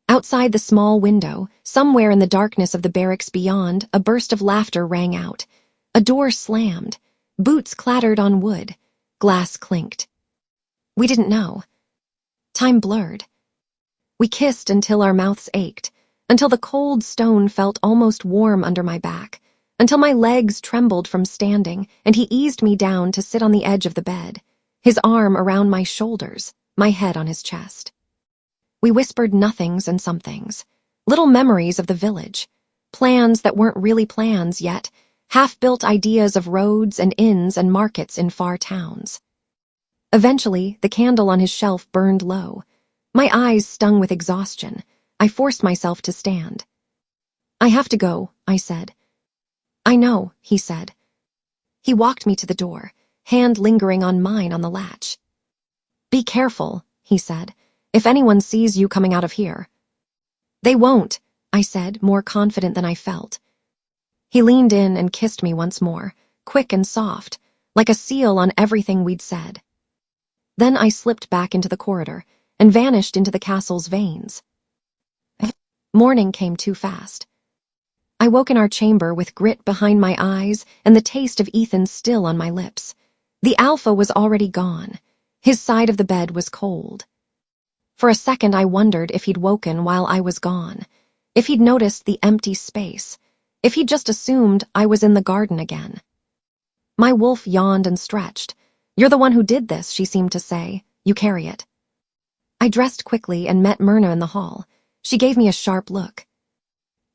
A: Outside the small window, somewhere in the darkness of the barracks beyond, a burst of laughter rang out. A door slammed. Boots clattered on wood. Glass clinked. We didn't know. Time blurred. We kissed until our mouths ached, until the cold stone felt almost warm under my back, until my legs trembled from standing, and he eased me down to sit on the edge of the bed, his arm around my shoulders, my head on his chest. We whispered nothings and somethings, little memories of the village, plans that weren't really plans yet, half-built ideas of roads and inns and markets in far towns. Eventually, the candle on his shelf burned low. My eyes stung with exhaustion. I forced myself to stand. "I have to go," I said. "I know," he said. He walked me to the door, hand lingering on mine on the latch. "Be careful," he said, "if anyone sees you coming out of here." "They won't," I said, more confident than I felt. He leaned in and kissed me once more, quick and soft, like a seal on everything we'd said. Then I slipped back into the corridor and vanished into the castle's veins. Morning came too fast. I woke in our chamber with grit behind my eyes and the taste of Ethan still on my lips. The alpha was already gone. His side of the bed was cold. For a second I wondered if he'd woken while I was gone, if he'd noticed the empty space, if he'd just assumed I was in the garden again. My wolf yawned and stretched. "You're the one who did this," she seemed to say. "You carry it." I dressed quickly and met Myrna in the hall. She gave me a sharp look.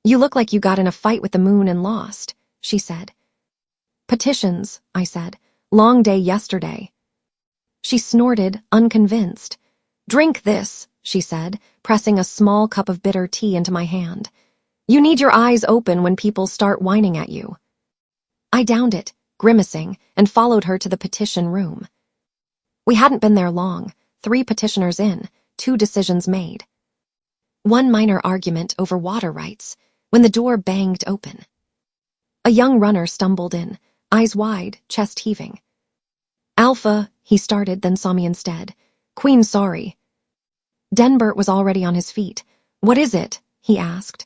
A: "You look like you got in a fight with the moon and lost," she said. "Petitions," I said. "Long day yesterday." She snorted, unconvinced. "Drink this," she said, pressing a small cup of bitter tea into my hand. "You need your eyes open when people start whining at you." I downed it, grimacing, and followed her to the petition room. We hadn't been there long, 3 petitioners in, 2 decisions made. One minor argument over water rights, when the door banged open. A young runner stumbled in, eyes wide, chest heaving. "Alpha," he started, then saw me instead. "Queen, sorry." Denbert was already on his feet. "What is it?" he asked.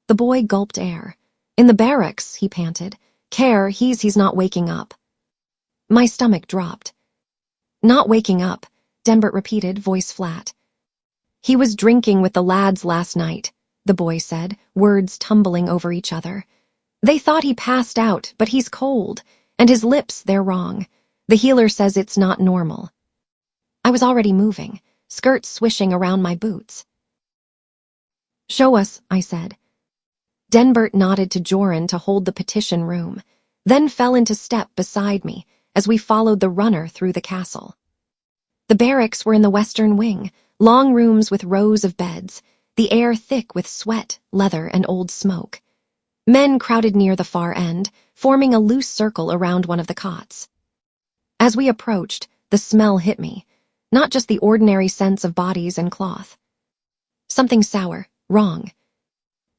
A: The boy gulped air. "In the barracks," he panted. "Care, he's not waking up." My stomach dropped. "Not waking up," Denbert repeated, voice flat. "He was drinking with the lads last night," the boy said, words tumbling over each other. "They thought he passed out, but he's cold, and his lips, they're wrong. The healer says it's not normal. I was already moving, skirts swishing around my boots. Show us, I said. Denbert nodded to Joran to hold the petition room, then fell into step beside me as we followed the runner through the castle. The barracks were in the western wing, long rooms with rows of beds, the air thick with sweat, leather, and old smoke. Men crowded near the far end, forming a loose circle around one of the cots. As we approached, the smell hit me, not just the ordinary sense of bodies and cloth. Something sour, wrong.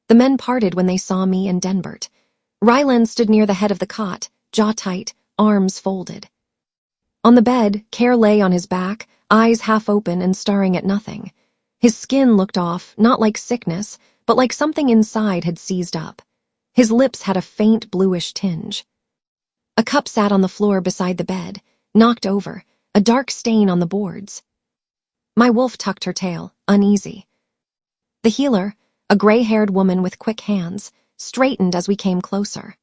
A: The men parted when they saw me and Denbert. Ryland stood near the head of the cot, jaw tight, arms folded. On the bed, Care lay on his back, eyes half open and staring at nothing. His skin looked off, not like sickness, but like something inside had seized up. His lips had a faint bluish tinge. A cup sat on the floor beside the bed, knocked over, a dark stain on the boards. My wolf tucked her tail, uneasy. The healer, a gray-haired woman with quick hands, straightened as we came closer.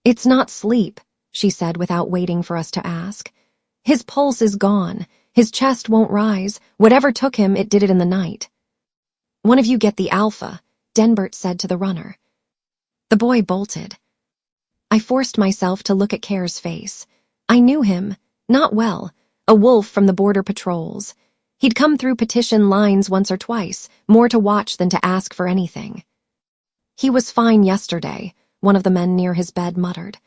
A: "It's not sleep," she said without waiting for us to ask. "His pulse is gone. His chest won't rise. Whatever took him, it did it in the night." "One of you get the alpha," Denbert said to the runner. The boy bolted. I forced myself to look at Care's face. I knew him, not well, a wolf from the border patrols. He'd come through petition lines once or twice, more to watch than to ask for anything. "He was fine yesterday," one of the men near his bed muttered.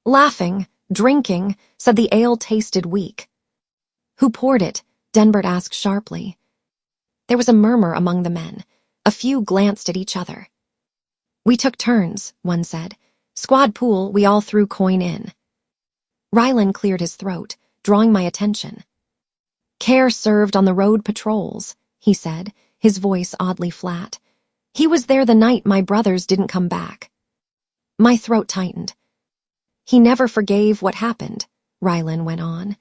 A: "Laughing, drinking, said the ale tasted weak." "Who poured it?" Denbert asked sharply. There was a murmur among the men. A few glanced at each other. "We took turns," one said. "Squad pool, we all threw coin in." Ryland cleared his throat, drawing my attention. "Care served on the road patrols," he said, his voice oddly flat. "He was there the night my brothers didn't come back." My throat tightened. "He never forgave what happened," Ryland went on.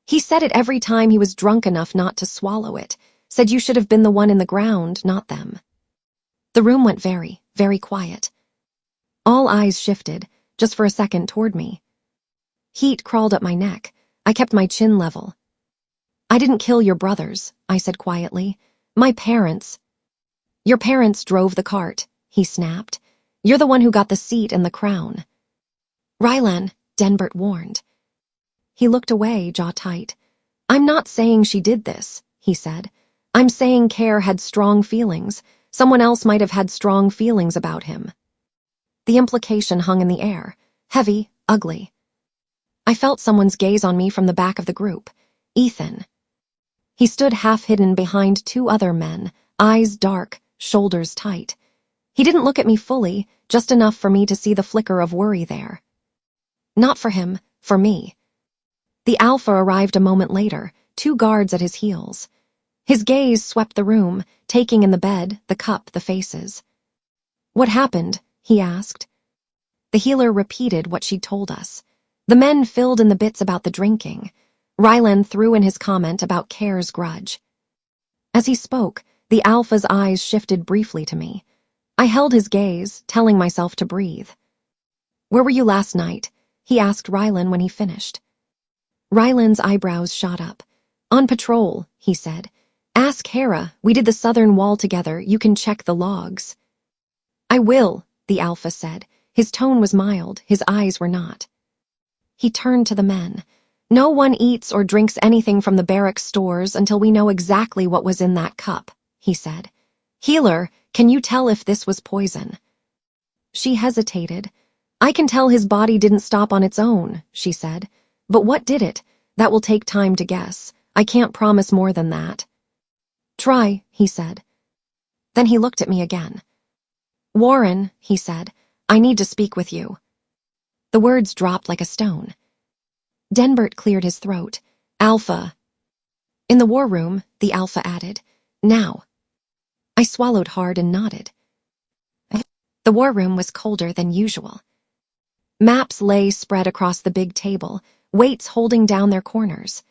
A: "He said it every time he was drunk enough not to swallow it, said you should have been the one in the ground, not them." The room went very, very quiet. All eyes shifted, just for a second, toward me. Heat crawled up my neck. I kept my chin level. "I didn't kill your brothers," I said quietly. "My parents." "Your parents drove the cart," he snapped. "You're the one who got the seat and the crown." "Rylan," Denbert warned. He looked away, jaw tight. "I'm not saying she did this," he said. "I'm saying Care had strong feelings. Someone else might have had strong feelings about him." The implication hung in the air, heavy, ugly. I felt someone's gaze on me from the back of the group. Ethan. He stood half-hidden behind two other men, eyes dark, shoulders tight. He didn't look at me fully, just enough for me to see the flicker of worry there. Not for him, for me. The alpha arrived a moment later, two guards at his heels. His gaze swept the room, taking in the bed, the cup, the faces. "What happened?" he asked. The healer repeated what she'd told us. The men filled in the bits about the drinking. Ryland threw in his comment about Care's grudge. As he spoke, the alpha's eyes shifted briefly to me. I held his gaze, telling myself to breathe. "Where were you last night?" he asked Ryland when he finished. Ryland's eyebrows shot up. "On patrol," he said. "Ask Hera, we did the southern wall together, you can check the logs." "I will," the alpha said. His tone was mild, his eyes were not. He turned to the men. "No one eats or drinks anything from the barracks stores until we know exactly what was in that cup," he said. "Healer, can you tell if this was poison?" She hesitated. "I can tell his body didn't stop on its own," she said. "But what did it? That will take time to guess. I can't promise more than that." "Try," he said. Then he looked at me again. "Warren," he said, "I need to speak with you." The words dropped like a stone. Denbert cleared his throat. "Alpha." "In the war room," the alpha added. "Now." I swallowed hard and nodded. The war room was colder than usual. Maps lay spread across the big table, weights holding down their corners.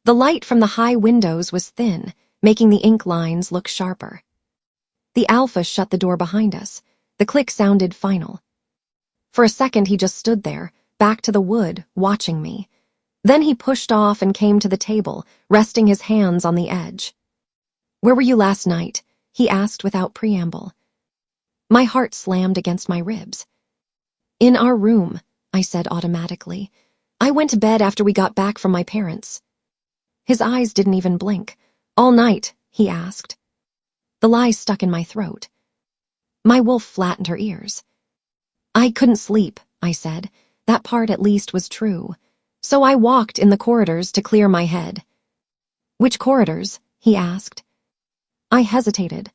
A: The light from the high windows was thin, making the ink lines look sharper. The alpha shut the door behind us. The click sounded final. For a second he just stood there, back to the wood, watching me. Then he pushed off and came to the table, resting his hands on the edge. "Where were you last night?" he asked without preamble. My heart slammed against my ribs. "In our room," I said automatically. "I went to bed after we got back from my parents." His eyes didn't even blink. "All night?" he asked. The lie stuck in my throat. My wolf flattened her ears. "I couldn't sleep," I said. That part at least was true. So I walked in the corridors to clear my head. "Which corridors?" he asked. I hesitated.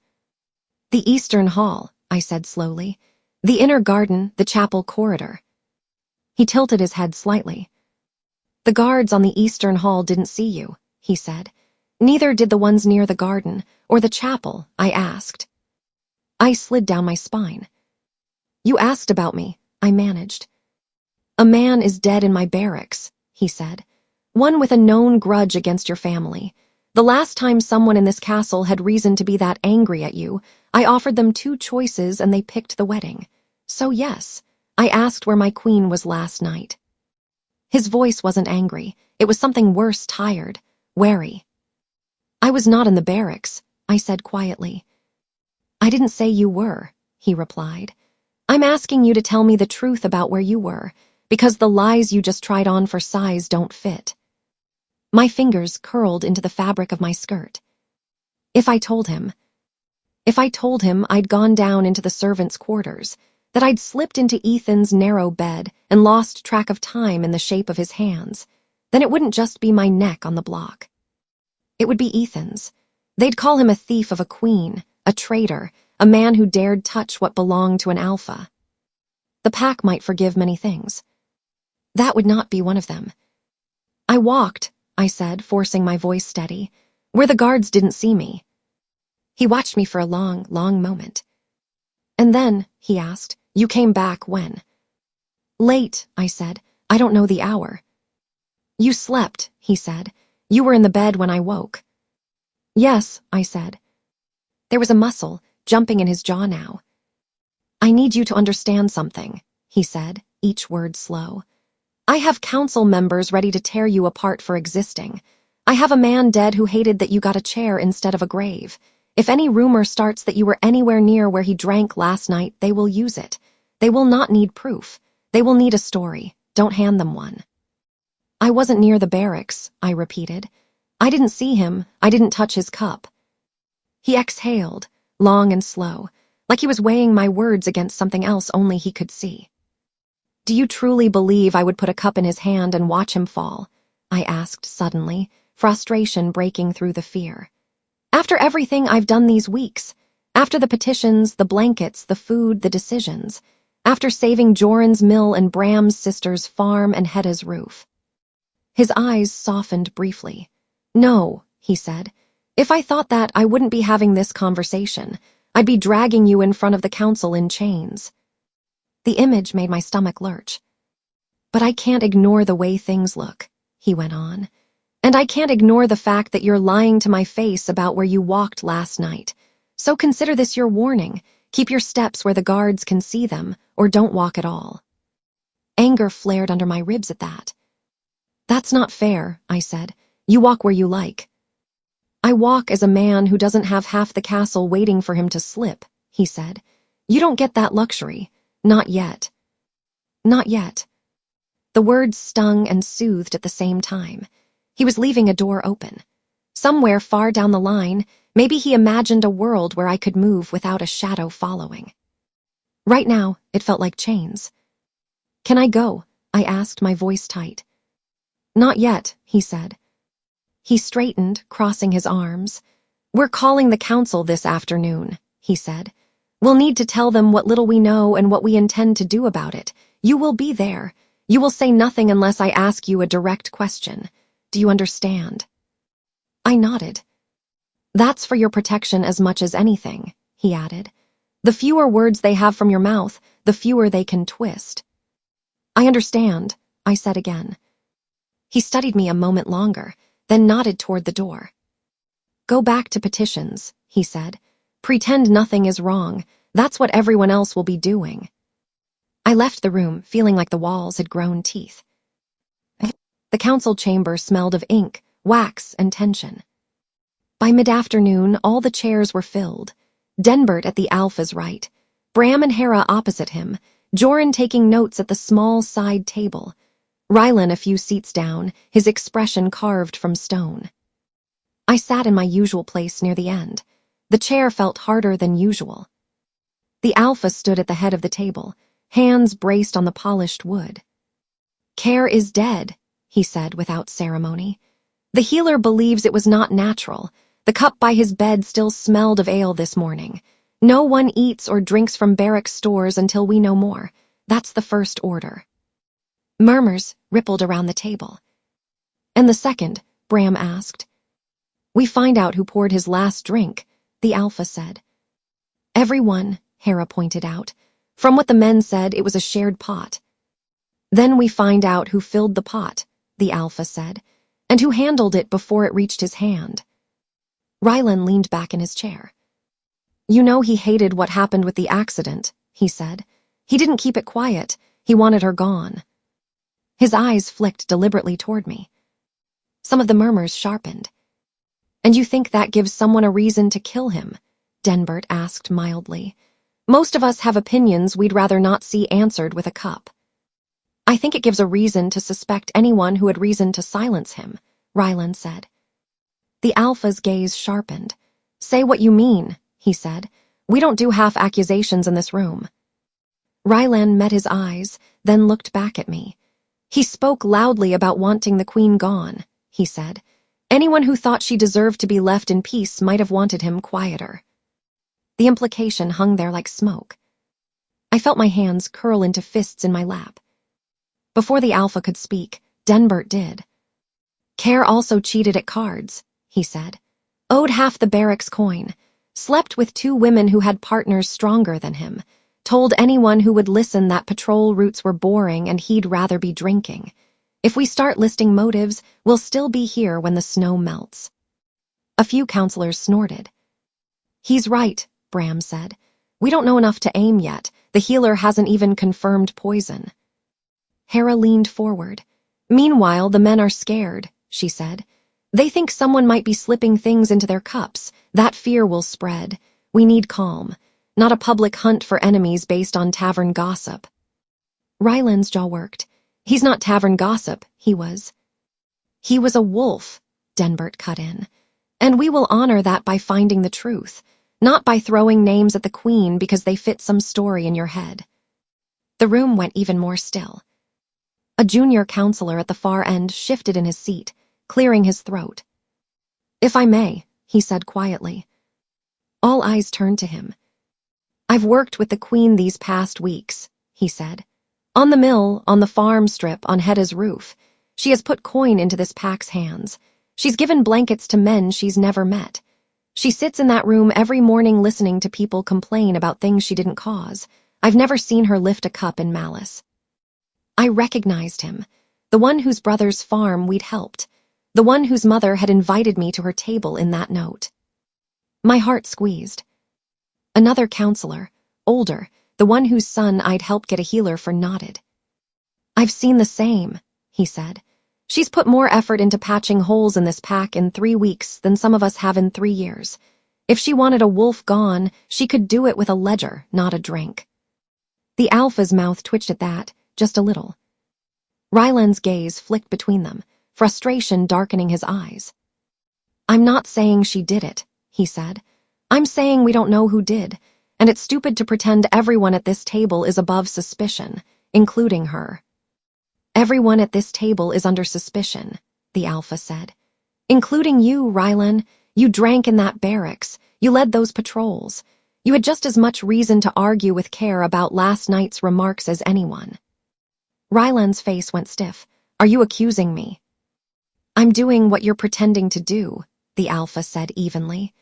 A: "The Eastern Hall," I said slowly. "The inner garden, the chapel corridor." He tilted his head slightly. "The guards on the Eastern Hall didn't see you," he said. "Neither did the ones near the garden or the chapel," I asked. I slid down my spine. "You asked about me," I managed. "A man is dead in my barracks," he said. "One with a known grudge against your family. The last time someone in this castle had reason to be that angry at you, I offered them 2 choices and they picked the wedding. So yes, I asked where my queen was last night." His voice wasn't angry. It was something worse, tired, wary. "I was not in the barracks," I said quietly. "I didn't say you were," he replied. "I'm asking you to tell me the truth about where you were, because the lies you just tried on for size don't fit." My fingers curled into the fabric of my skirt. If I told him I'd gone down into the servants' quarters, that I'd slipped into Ethan's narrow bed and lost track of time in the shape of his hands, then it wouldn't just be my neck on the block. It would be Ethan's. They'd call him a thief of a queen, a traitor, a man who dared touch what belonged to an alpha. The pack might forgive many things. That would not be one of them. "I walked," I said, forcing my voice steady, "where the guards didn't see me." He watched me for a long, long moment. "And then," he asked, "you came back when?" "Late," I said. "I don't know the hour." "You slept," he said. "You were in the bed when I woke." "Yes," I said. There was a muscle jumping in his jaw now. "I need you to understand something," he said, each word slow. "I have council members ready to tear you apart for existing. I have a man dead who hated that you got a chair instead of a grave. If any rumor starts that you were anywhere near where he drank last night, they will use it. They will not need proof. They will need a story. Don't hand them one." "I wasn't near the barracks," I repeated. "I didn't see him. I didn't touch his cup." He exhaled, long and slow, like he was weighing my words against something else only he could see. "Do you truly believe I would put a cup in his hand and watch him fall?" I asked suddenly, frustration breaking through the fear. "After everything I've done these weeks, after the petitions, the blankets, the food, the decisions, after saving Joran's mill and Bram's sister's farm and Hedda's roof." His eyes softened briefly. "No," he said. "If I thought that, I wouldn't be having this conversation. I'd be dragging you in front of the council in chains." The image made my stomach lurch. "But I can't ignore the way things look," he went on. "And I can't ignore the fact that you're lying to my face about where you walked last night. So consider this your warning. Keep your steps where the guards can see them, or don't walk at all." Anger flared under my ribs at that. "That's not fair," I said. "You walk where you like." "I walk as a man who doesn't have half the castle waiting for him to slip," he said. "You don't get that luxury. Not yet." Not yet. The words stung and soothed at the same time. He was leaving a door open. Somewhere far down the line, maybe he imagined a world where I could move without a shadow following. Right now, it felt like chains. "Can I go?" I asked, my voice tight. "Not yet," he said. He straightened, crossing his arms. "We're calling the council this afternoon," he said. "We'll need to tell them what little we know and what we intend to do about it. You will be there. You will say nothing unless I ask you a direct question. Do you understand?" I nodded. "That's for your protection as much as anything," he added. "The fewer words they have from your mouth, the fewer they can twist." "I understand," I said again. He studied me a moment longer, then nodded toward the door. "Go back to petitions," he said. "Pretend nothing is wrong. That's what everyone else will be doing." I left the room, feeling like the walls had grown teeth. The council chamber smelled of ink, wax, and tension. By mid-afternoon, all the chairs were filled. Denbert at the Alpha's right, Bram and Hera opposite him, Joran taking notes at the small side table, Rylan a few seats down, his expression carved from stone. I sat in my usual place near the end. The chair felt harder than usual. The Alpha stood at the head of the table, hands braced on the polished wood. "Care is dead," he said without ceremony. "The healer believes it was not natural. The cup by his bed still smelled of ale this morning. No one eats or drinks from barrack stores until we know more. That's the first order." Murmurs rippled around the table. "And the second?" Bram asked. "We find out who poured his last drink," the Alpha said. "Everyone," Hera pointed out. "From what the men said, it was a shared pot." "Then we find out who filled the pot," the Alpha said, "and who handled it before it reached his hand." Rylan leaned back in his chair. "You know he hated what happened with the accident," he said. "He didn't keep it quiet. He wanted her gone." His eyes flicked deliberately toward me. Some of the murmurs sharpened. "And you think that gives someone a reason to kill him?" Denbert asked mildly. "Most of us have opinions we'd rather not see answered with a cup." "I think it gives a reason to suspect anyone who had reason to silence him," Rylan said. The Alpha's gaze sharpened. "Say what you mean," he said. "We don't do half accusations in this room." Rylan met his eyes, then looked back at me. "He spoke loudly about wanting the Queen gone," he said. "Anyone who thought she deserved to be left in peace might have wanted him quieter." The implication hung there like smoke. I felt my hands curl into fists in my lap. Before the Alpha could speak, Denbert did. "Care also cheated at cards," he said. "Owed half the barracks coin. Slept with 2 women who had partners stronger than him. Told anyone who would listen that patrol routes were boring and he'd rather be drinking. If we start listing motives, we'll still be here when the snow melts." A few counselors snorted. "He's right," Bram said. "We don't know enough to aim yet. The healer hasn't even confirmed poison." Hera leaned forward. "Meanwhile, the men are scared," she said. "They think someone might be slipping things into their cups. That fear will spread. We need calm, not a public hunt for enemies based on tavern gossip." Rylan's jaw worked. "He's not tavern gossip, he was." "He was a wolf," Denbert cut in. "And we will honor that by finding the truth, not by throwing names at the Queen because they fit some story in your head." The room went even more still. A junior counselor at the far end shifted in his seat, clearing his throat. "If I may," he said quietly. All eyes turned to him. "I've worked with the Queen these past weeks," he said. "On the mill, on the farm strip, on Hedda's roof. She has put coin into this pack's hands. She's given blankets to men she's never met. She sits in that room every morning listening to people complain about things she didn't cause. I've never seen her lift a cup in malice." I recognized him, the one whose brother's farm we'd helped, the one whose mother had invited me to her table in that note. My heart squeezed. Another counselor, older, the one whose son I'd helped get a healer for, nodded. "I've seen the same," he said. "She's put more effort into patching holes in this pack in 3 weeks than some of us have in 3 years. If she wanted a wolf gone, she could do it with a ledger, not a drink." The Alpha's mouth twitched at that, just a little. Rylan's gaze flicked between them, frustration darkening his eyes. "I'm not saying she did it," he said. "I'm saying we don't know who did, and it's stupid to pretend everyone at this table is above suspicion, including her." "Everyone at this table is under suspicion," the Alpha said. "Including you, Rylan. You drank in that barracks. You led those patrols. You had just as much reason to argue with Care about last night's remarks as anyone." Rylan's face went stiff. "Are you accusing me?" "I'm doing what you're pretending to do," the Alpha said evenly.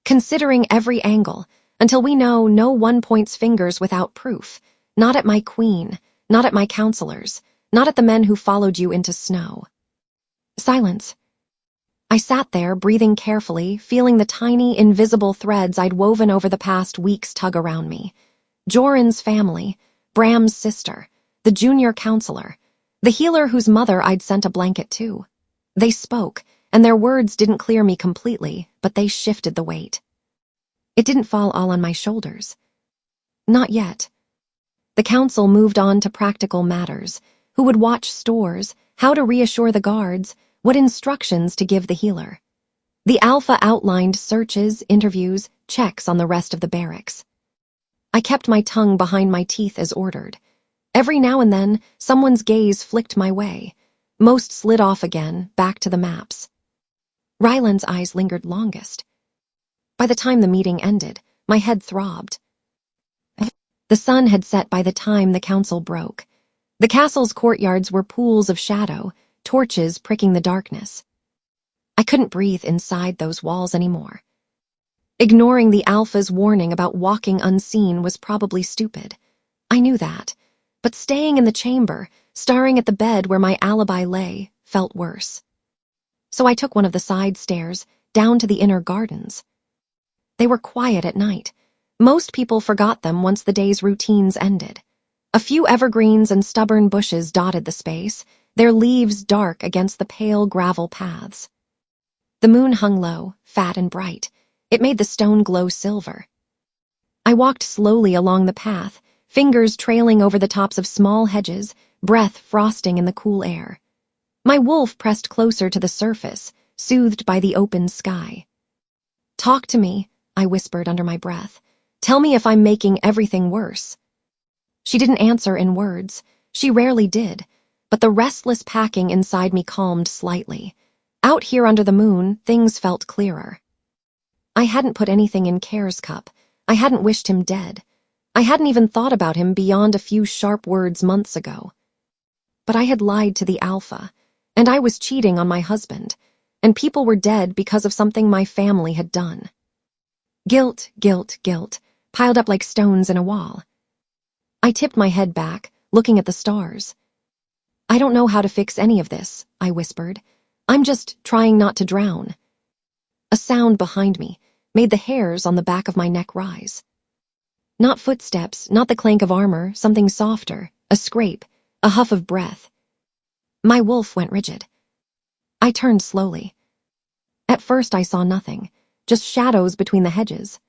A: "Considering every angle, until we know no one points fingers without proof. Not at my Queen, not at my counselors, not at the men who followed you into snow." Silence. I sat there, breathing carefully, feeling the tiny, invisible threads I'd woven over the past weeks tug around me. Joran's family, Bram's sister, the junior counselor. The healer whose mother I'd sent a blanket to. They spoke, and their words didn't clear me completely, but they shifted the weight. It didn't fall all on my shoulders. Not yet. The council moved on to practical matters: who would watch stores, how to reassure the guards, what instructions to give the healer. The Alpha outlined searches, interviews, checks on the rest of the barracks. I kept my tongue behind my teeth as ordered. Every now and then, someone's gaze flicked my way. Most slid off again, back to the maps. Ryland's eyes lingered longest. By the time the meeting ended, my head throbbed. The sun had set by the time the council broke. The castle's courtyards were pools of shadow, torches pricking the darkness. I couldn't breathe inside those walls anymore. Ignoring the Alpha's warning about walking unseen was probably stupid. I knew that. But staying in the chamber, staring at the bed where my alibi lay, felt worse. So I took one of the side stairs, down to the inner gardens. They were quiet at night. Most people forgot them once the day's routines ended. A few evergreens and stubborn bushes dotted the space, their leaves dark against the pale gravel paths. The moon hung low, fat and bright. It made the stone glow silver. I walked slowly along the path, fingers trailing over the tops of small hedges, breath frosting in the cool air. My wolf pressed closer to the surface, soothed by the open sky. "Talk to me," I whispered under my breath. "Tell me if I'm making everything worse." She didn't answer in words. She rarely did, but the restless packing inside me calmed slightly. Out here under the moon, things felt clearer. I hadn't put anything in Care's cup. I hadn't wished him dead. I hadn't even thought about him beyond a few sharp words months ago. But I had lied to the Alpha, and I was cheating on my husband, and people were dead because of something my family had done. Guilt, guilt, guilt, piled up like stones in a wall. I tipped my head back, looking at the stars. "I don't know how to fix any of this," I whispered. "I'm just trying not to drown." A sound behind me made the hairs on the back of my neck rise. Not footsteps, not the clank of armor, something softer, a scrape, a huff of breath. My wolf went rigid. I turned slowly. At first I saw nothing, just shadows between the hedges.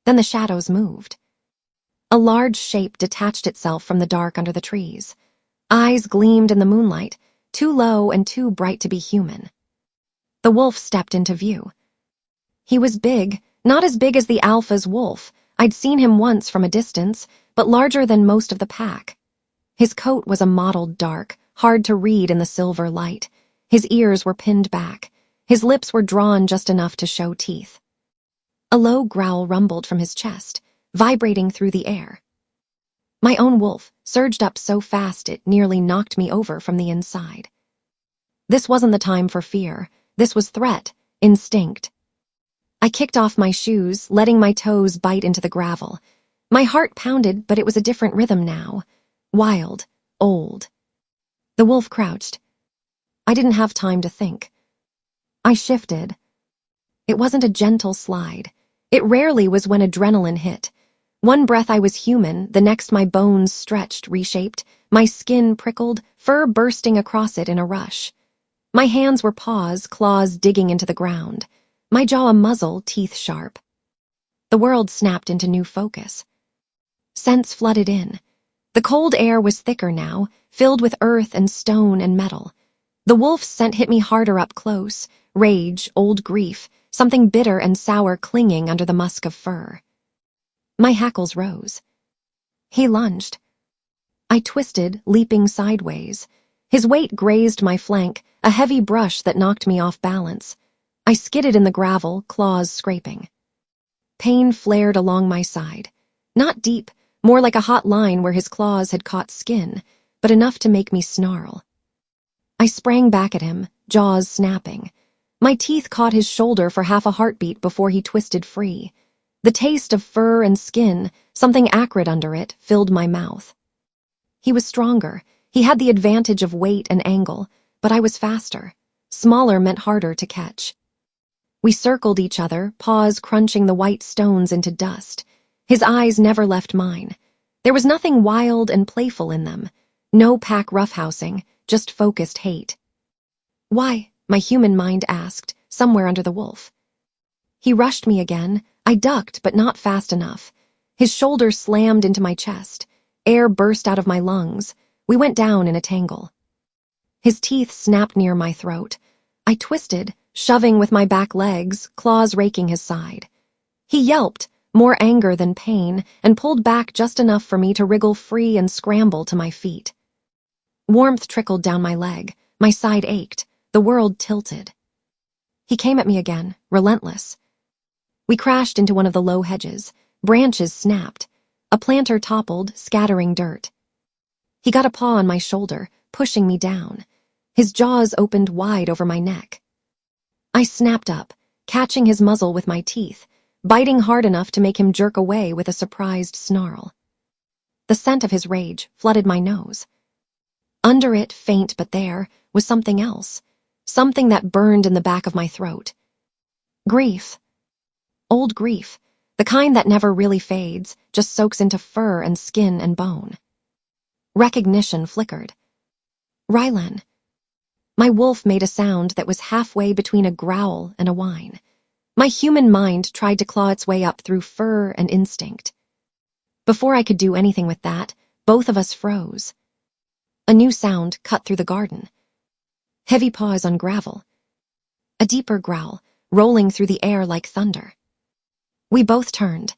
A: Then the shadows moved. A large shape detached itself from the dark under the trees. Eyes gleamed in the moonlight, too low and too bright to be human. The wolf stepped into view. He was big, not as big as the Alpha's wolf. I'd seen him once from a distance, but larger than most of the pack. His coat was a mottled dark, hard to read in the silver light. His ears were pinned back. His lips were drawn just enough to show teeth. A low growl rumbled from his chest, vibrating through the air. My own wolf surged up so fast it nearly knocked me over from the inside. This wasn't the time for fear. This was threat, instinct. I kicked off my shoes, letting my toes bite into the gravel. My heart pounded, but it was a different rhythm now. Wild, old. The wolf crouched. I didn't have time to think. I shifted. It wasn't a gentle slide. It rarely was when adrenaline hit. One breath I was human, the next my bones stretched, reshaped, my skin prickled, fur bursting across it in a rush. My hands were paws, claws digging into the ground. My jaw a muzzle, teeth sharp. The world snapped into new focus. Scents flooded in. The cold air was thicker now, filled with earth and stone and metal. The wolf's scent hit me harder up close, rage, old grief, something bitter and sour clinging under the musk of fur. My hackles rose. He lunged. I twisted, leaping sideways. His weight grazed my flank, a heavy brush that knocked me off balance. I skidded in the gravel, claws scraping. Pain flared along my side. Not deep, more like a hot line where his claws had caught skin, but enough to make me snarl. I sprang back at him, jaws snapping. My teeth caught his shoulder for half a heartbeat before he twisted free. The taste of fur and skin, something acrid under it, filled my mouth. He was stronger. He had the advantage of weight and angle, but I was faster. Smaller meant harder to catch. We circled each other, paws crunching the white stones into dust. His eyes never left mine. There was nothing wild and playful in them, No pack roughhousing, just focused hate. Why? My human mind asked, somewhere under the wolf. He rushed me again. I ducked, but not fast enough. His shoulder slammed into my chest. Air burst out of my lungs. We went down in a tangle. His teeth snapped near my throat. I twisted, shoving with my back legs, claws raking his side. He yelped, more anger than pain, and pulled back just enough for me to wriggle free and scramble to my feet. Warmth trickled down my leg. My side ached. The world tilted. He came at me again, relentless. We crashed into one of the low hedges. Branches snapped. A planter toppled, scattering dirt. He got a paw on my shoulder, pushing me down. His jaws opened wide over my neck. I snapped up, catching his muzzle with my teeth, biting hard enough to make him jerk away with a surprised snarl. The scent of his rage flooded my nose. Under it, faint but there, was something else, something that burned in the back of my throat. Grief. Old grief, the kind that never really fades, just soaks into fur and skin and bone. Recognition flickered. Rylan. My wolf made a sound that was halfway between a growl and a whine. My human mind tried to claw its way up through fur and instinct. Before I could do anything with that, both of us froze. A new sound cut through the garden. Heavy paws on gravel. A deeper growl, rolling through the air like thunder. We both turned.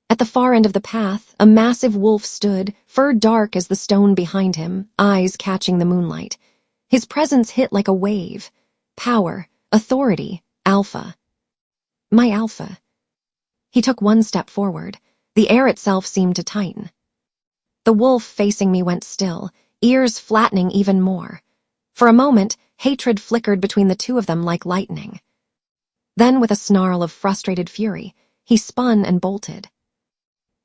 A: At the far end of the path, a massive wolf stood, fur dark as the stone behind him, eyes catching the moonlight. His presence hit like a wave. Power, authority, alpha. My alpha. He took one step forward. The air itself seemed to tighten. The wolf facing me went still, ears flattening even more. For a moment, hatred flickered between the two of them like lightning. Then, with a snarl of frustrated fury, he spun and bolted.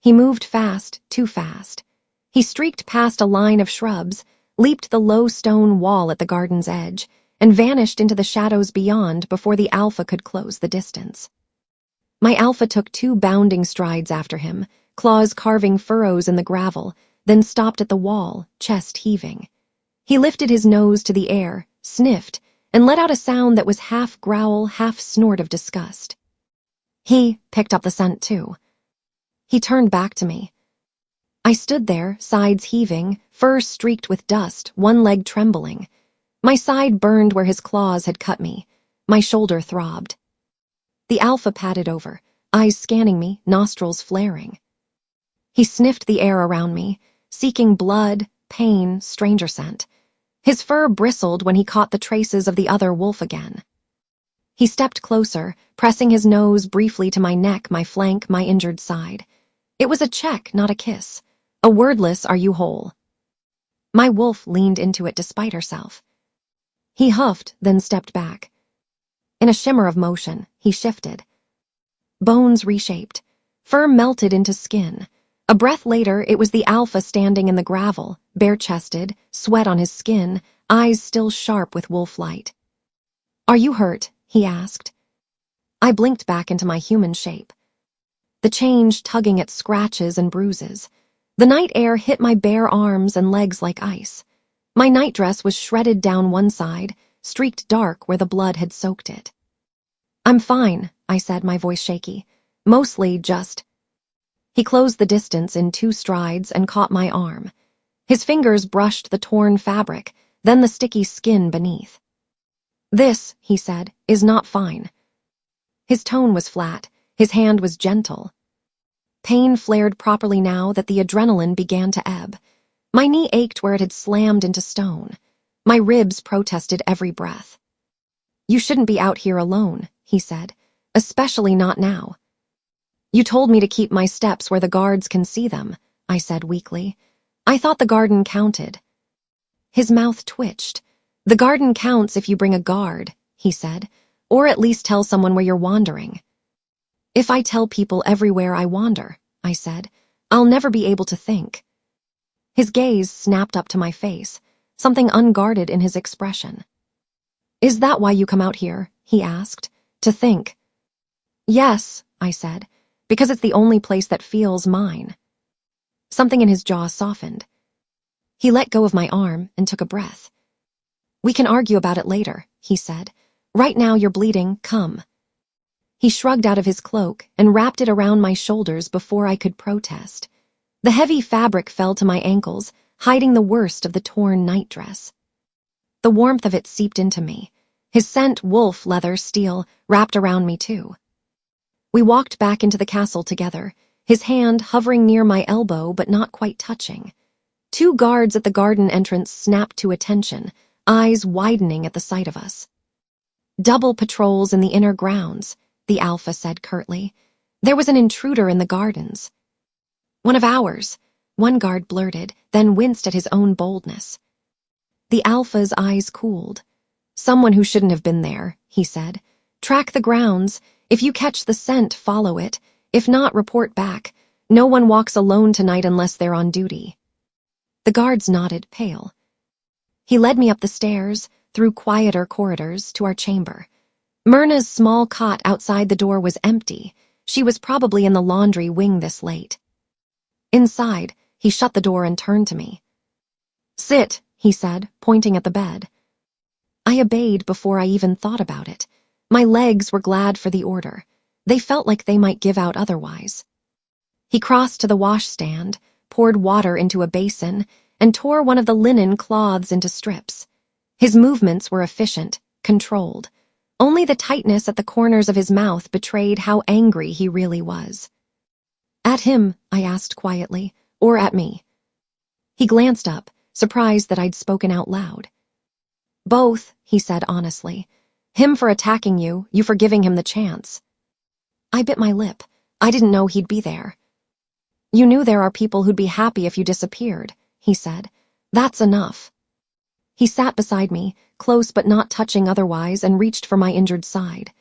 A: He moved fast, too fast. He streaked past a line of shrubs, leaped the low stone wall at the garden's edge, and vanished into the shadows beyond before the alpha could close the distance. My alpha took 2 bounding strides after him, claws carving furrows in the gravel, then stopped at the wall, chest heaving. He lifted his nose to the air, sniffed, and let out a sound that was half growl, half snort of disgust. He picked up the scent too. He turned back to me. I stood there, sides heaving, fur streaked with dust, one leg trembling. My side burned where his claws had cut me. My shoulder throbbed. The alpha padded over, eyes scanning me, nostrils flaring. He sniffed the air around me, seeking blood, pain, stranger scent. His fur bristled when he caught the traces of the other wolf again. He stepped closer, pressing his nose briefly to my neck, my flank, my injured side. It was a check, not a kiss. A wordless, "Are you whole?" My wolf leaned into it despite herself. He huffed, then stepped back. In a shimmer of motion, he shifted. Bones reshaped. Fur melted into skin. A breath later, it was the alpha standing in the gravel, bare-chested, sweat on his skin, eyes still sharp with wolf light. "Are you hurt?" he asked. I blinked back into my human shape. The change tugging at scratches and bruises. The night air hit my bare arms and legs like ice. My nightdress was shredded down one side, streaked dark where the blood had soaked it. "I'm fine," I said, my voice shaky. "Mostly just—" He closed the distance in 2 strides and caught my arm. His fingers brushed the torn fabric, then the sticky skin beneath. "This," he said, "is not fine." His tone was flat, his hand was gentle. Pain flared properly now that the adrenaline began to ebb. My knee ached where it had slammed into stone. My ribs protested every breath. "You shouldn't be out here alone," he said, "especially not now." "You told me to keep my steps where the guards can see them," I said weakly. "I thought the garden counted." His mouth twitched. "The garden counts if you bring a guard," he said, "or at least tell someone where you're wandering." "If I tell people everywhere I wander," I said, "I'll never be able to think." His gaze snapped up to my face, something unguarded in his expression. "Is that why you come out here?" he asked. "To think?" "Yes," I said, "because it's the only place that feels mine." Something in his jaw softened. He let go of my arm and took a breath. "We can argue about it later," he said. "Right now you're bleeding, come." He shrugged out of his cloak and wrapped it around my shoulders before I could protest. The heavy fabric fell to my ankles, hiding the worst of the torn nightdress. The warmth of it seeped into me. His scent, wolf leather steel, wrapped around me too. We walked back into the castle together, his hand hovering near my elbow but not quite touching. 2 guards at the garden entrance snapped to attention, eyes widening at the sight of us. "Double patrols in the inner grounds," the Alpha said curtly. "There was an intruder in the gardens." "One of ours," one guard blurted, then winced at his own boldness. The Alpha's eyes cooled. "Someone who shouldn't have been there," he said. "Track the grounds. If you catch the scent, follow it. If not, report back. No one walks alone tonight unless they're on duty." The guards nodded, pale. He led me up the stairs, through quieter corridors, to our chamber. Myrna's small cot outside the door was empty. She was probably in the laundry wing this late. Inside, he shut the door and turned to me. "Sit," he said, pointing at the bed. I obeyed before I even thought about it. My legs were glad for the order. They felt like they might give out otherwise. He crossed to the washstand, poured water into a basin, and tore one of the linen cloths into strips. His movements were efficient, controlled. Only the tightness at the corners of his mouth betrayed how angry he really was. "At him," I asked quietly, "or at me?" He glanced up, surprised that I'd spoken out loud. "Both," he said honestly. "Him for attacking you, you for giving him the chance." I bit my lip. I didn't know he'd be there. "You knew there are people who'd be happy if you disappeared," he said. "That's enough." He sat beside me, close but not touching otherwise, and reached for my injured side.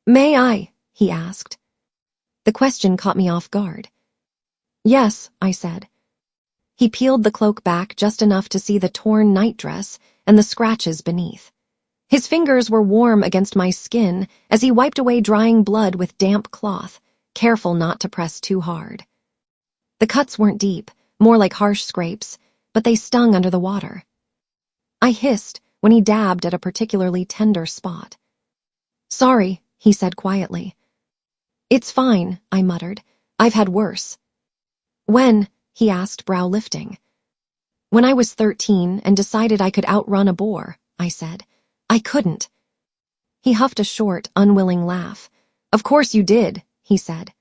A: "May I?" he asked. The question caught me off guard. "Yes," I said. He peeled the cloak back just enough to see the torn nightdress and the scratches beneath. His fingers were warm against my skin as he wiped away drying blood with damp cloth, careful not to press too hard. The cuts weren't deep, more like harsh scrapes, but they stung under the water. I hissed when he dabbed at a particularly tender spot. "Sorry," he said quietly. "It's fine," I muttered. "I've had worse." "When?" he asked, brow lifting. "When I was 13 and decided I could outrun a boar," I said. "I couldn't." He huffed a short, unwilling laugh. "Of course you did," he said.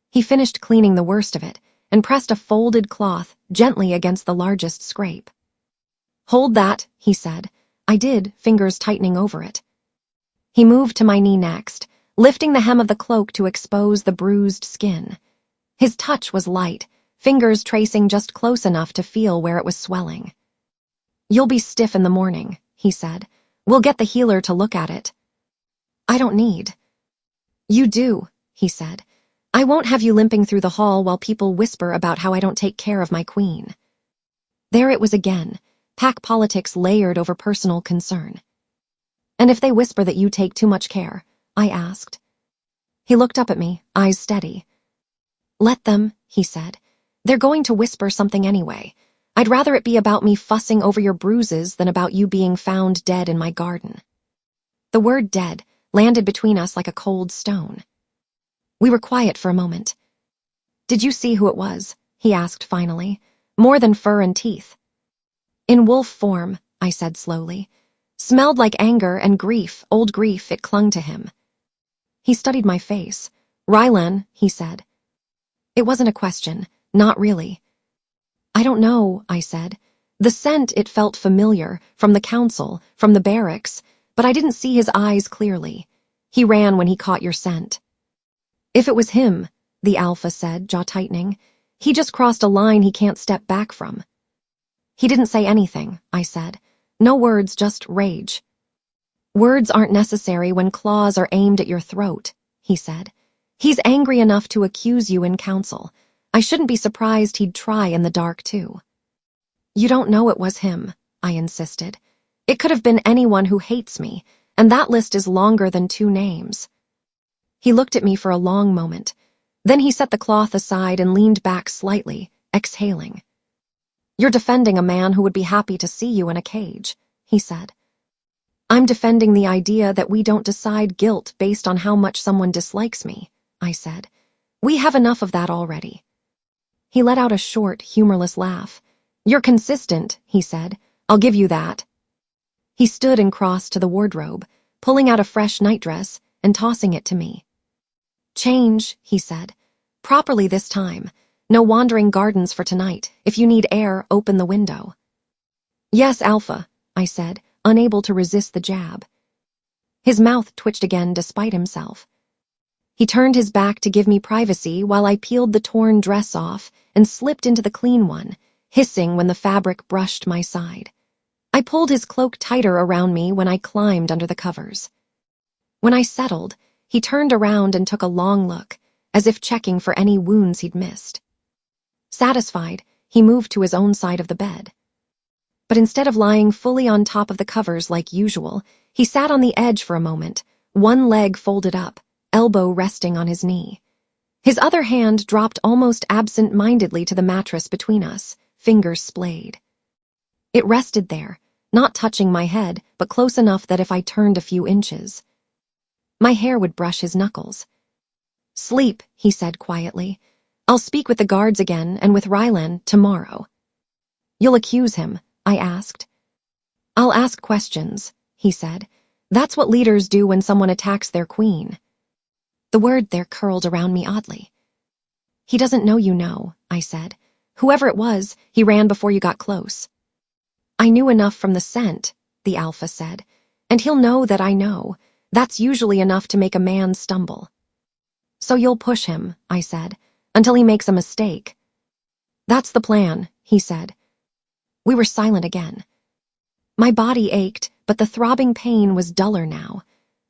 A: He finished cleaning the worst of it and pressed a folded cloth gently against the largest scrape. "Hold that," he said. I did, fingers tightening over it. He moved to my knee next, lifting the hem of the cloak to expose the bruised skin. His touch was light, fingers tracing just close enough to feel where it was swelling. "You'll be stiff in the morning," he said. "We'll get the healer to look at it." "I don't need." "You do," he said. "I won't have you limping through the hall while people whisper about how I don't take care of my queen." There it was again, pack politics layered over personal concern. "And if they whisper that you take too much care?" I asked. He looked up at me, eyes steady. "Let them," he said. "They're going to whisper something anyway. I'd rather it be about me fussing over your bruises than about you being found dead in my garden." The word dead landed between us like a cold stone. We were quiet for a moment. "Did you see who it was?" he asked finally. "More than fur and teeth." "In wolf form," I said slowly. "Smelled like anger and grief, old grief, it clung to him." He studied my face. "Rylan," he said. It wasn't a question, not really. "I don't know," I said. The scent, it felt familiar, from the council, from the barracks, but I didn't see his eyes clearly. "He ran when he caught your scent." "If it was him," the Alpha said, jaw tightening, "he just crossed a line he can't step back from." "He didn't say anything," I said. "No words, just rage." "Words aren't necessary when claws are aimed at your throat," he said. "He's angry enough to accuse you in council. I shouldn't be surprised he'd try in the dark, too." "You don't know it was him," I insisted. "It could have been anyone who hates me, and that list is longer than 2 names." He looked at me for a long moment. Then he set the cloth aside and leaned back slightly, exhaling. You're defending a man who would be happy to see you in a cage, he said. I'm defending the idea that we don't decide guilt based on how much someone dislikes me, I said. We have enough of that already. He let out a short, humorless laugh. You're consistent, he said. I'll give you that. He stood and crossed to the wardrobe, pulling out a fresh nightdress and tossing it to me. Change, he said. Properly this time. No wandering gardens for tonight. If you need air, open the window. Yes, Alpha, I said, unable to resist the jab. His mouth twitched again despite himself. He turned his back to give me privacy while I peeled the torn dress off and slipped into the clean one, hissing when the fabric brushed my side. I pulled his cloak tighter around me when I climbed under the covers. When I settled, he turned around and took a long look, as if checking for any wounds he'd missed. Satisfied, he moved to his own side of the bed. But instead of lying fully on top of the covers like usual, he sat on the edge for a moment, one leg folded up, elbow resting on his knee. His other hand dropped almost absent-mindedly to the mattress between us, fingers splayed. It rested there, not touching my head, but close enough that if I turned a few inches, my hair would brush his knuckles. Sleep, he said quietly. I'll speak with the guards again and with Rylan tomorrow. You'll accuse him, I asked. I'll ask questions, he said. That's what leaders do when someone attacks their queen. The word there curled around me oddly. He doesn't know you know, I said. Whoever it was, he ran before you got close. I knew enough from the scent, the Alpha said, and he'll know that I know. That's usually enough to make a man stumble. So you'll push him, I said, until he makes a mistake. That's the plan, he said. We were silent again. My body ached, but the throbbing pain was duller now.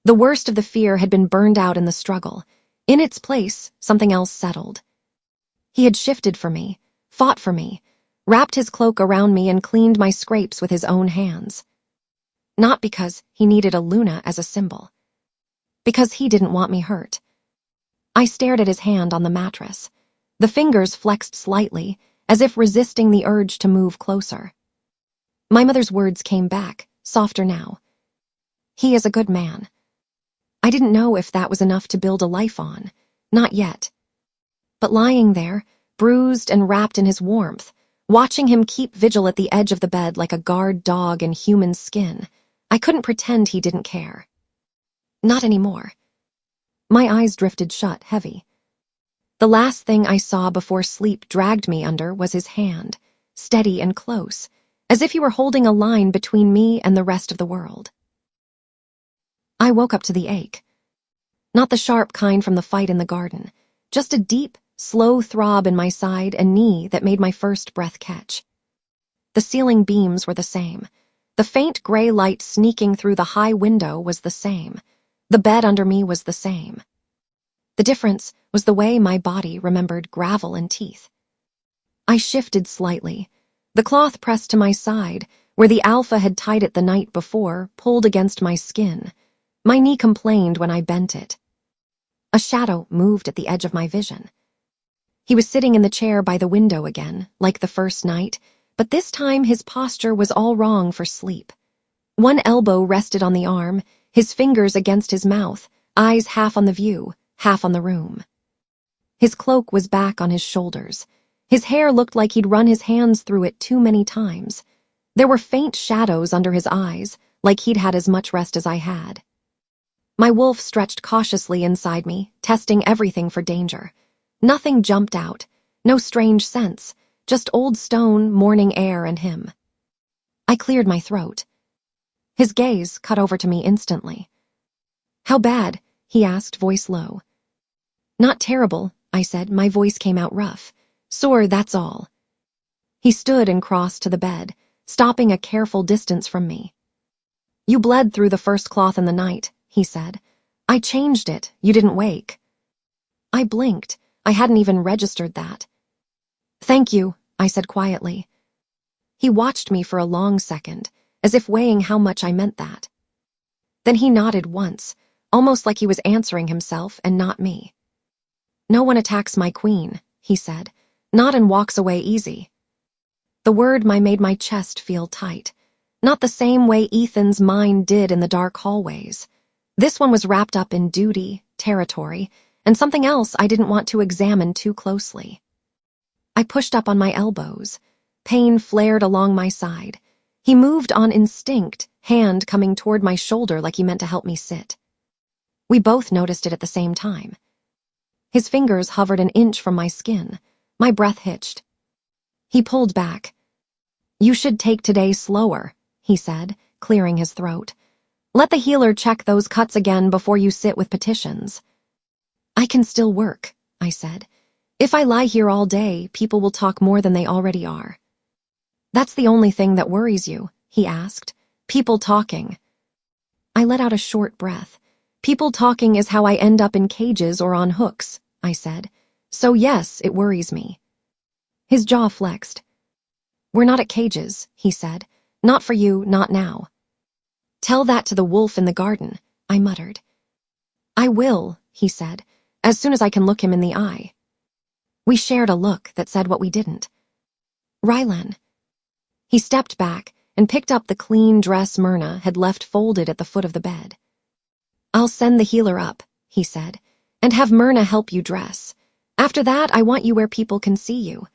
A: The worst of the fear had been burned out in the struggle. In its place, something else settled. He had shifted for me, fought for me, wrapped his cloak around me and cleaned my scrapes with his own hands. Not because he needed a Luna as a symbol. Because he didn't want me hurt. I stared at his hand on the mattress. The fingers flexed slightly, as if resisting the urge to move closer. My mother's words came back, softer now. He is a good man. I didn't know if that was enough to build a life on. Not yet. But lying there, bruised and wrapped in his warmth, watching him keep vigil at the edge of the bed like a guard dog in human skin, I couldn't pretend he didn't care. Not anymore. My eyes drifted shut, heavy. The last thing I saw before sleep dragged me under was his hand, steady and close, as if he were holding a line between me and the rest of the world. I woke up to the ache. Not the sharp kind from the fight in the garden, just a deep, slow throb in my side and knee that made my first breath catch. The ceiling beams were the same. The faint gray light sneaking through the high window was the same. The bed under me was the same. The difference was the way my body remembered gravel and teeth. I shifted slightly. The cloth pressed to my side, where the Alpha had tied it the night before, pulled against my skin. My knee complained when I bent it. A shadow moved at the edge of my vision. He was sitting in the chair by the window again, like the first night, but this time his posture was all wrong for sleep. One elbow rested on the arm, his fingers against his mouth, eyes half on the view, half on the room. His cloak was back on his shoulders. His hair looked like he'd run his hands through it too many times. There were faint shadows under his eyes, like he'd had as much rest as I had. My wolf stretched cautiously inside me, testing everything for danger. Nothing jumped out, no strange scents, just old stone, morning air, and him. I cleared my throat. His gaze cut over to me instantly. How bad? He asked, voice low. Not terrible, I said, my voice came out rough. Sore, that's all. He stood and crossed to the bed, stopping a careful distance from me. You bled through the first cloth in the night, he said. I changed it, you didn't wake. I blinked. I hadn't even registered that. Thank you, I said quietly. He watched me for a long second, as if weighing how much I meant that. Then he nodded once, almost like he was answering himself and not me. No one attacks my queen, he said, not and walks away easy. The word made my chest feel tight. Not the same way Ethan's mind did in the dark hallways. This one was wrapped up in duty, territory, and something else I didn't want to examine too closely. I pushed up on my elbows. Pain flared along my side. He moved on instinct, hand coming toward my shoulder like he meant to help me sit. We both noticed it at the same time. His fingers hovered an inch from my skin. My breath hitched. He pulled back. "You should take today slower," he said, clearing his throat. "Let the healer check those cuts again before you sit with petitions." "I can still work," I said. "If I lie here all day, people will talk more than they already are." "That's the only thing that worries you?" he asked. "People talking." I let out a short breath. "People talking is how I end up in cages or on hooks," I said. "So yes, it worries me." His jaw flexed. "We're not at cages," he said. "Not for you, not now." "Tell that to the wolf in the garden," I muttered. "I will," he said, "as soon as I can look him in the eye." We shared a look that said what we didn't. "Rylan." He stepped back and picked up the clean dress Myrna had left folded at the foot of the bed. "I'll send the healer up," he said, "and have Myrna help you dress. After that, I want you where people can see you.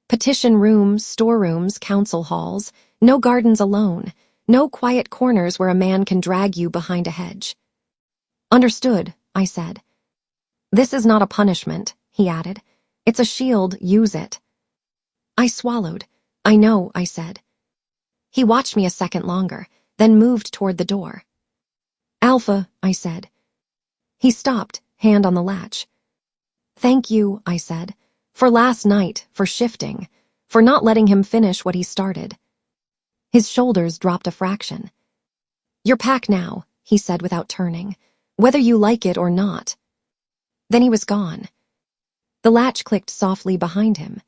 A: Petition rooms, storerooms, council halls, no gardens alone, no quiet corners where a man can drag you behind a hedge." "Understood," I said. "This is not a punishment," he added. "It's a shield, use it." I swallowed. "I know," I said. He watched me a second longer, then moved toward the door. "Alpha," I said. He stopped, hand on the latch. "Thank you," I said, "for last night, for shifting, for not letting him finish what he started." His shoulders dropped a fraction. "You're packed now," he said without turning, "whether you like it or not." Then he was gone. The latch clicked softly behind him.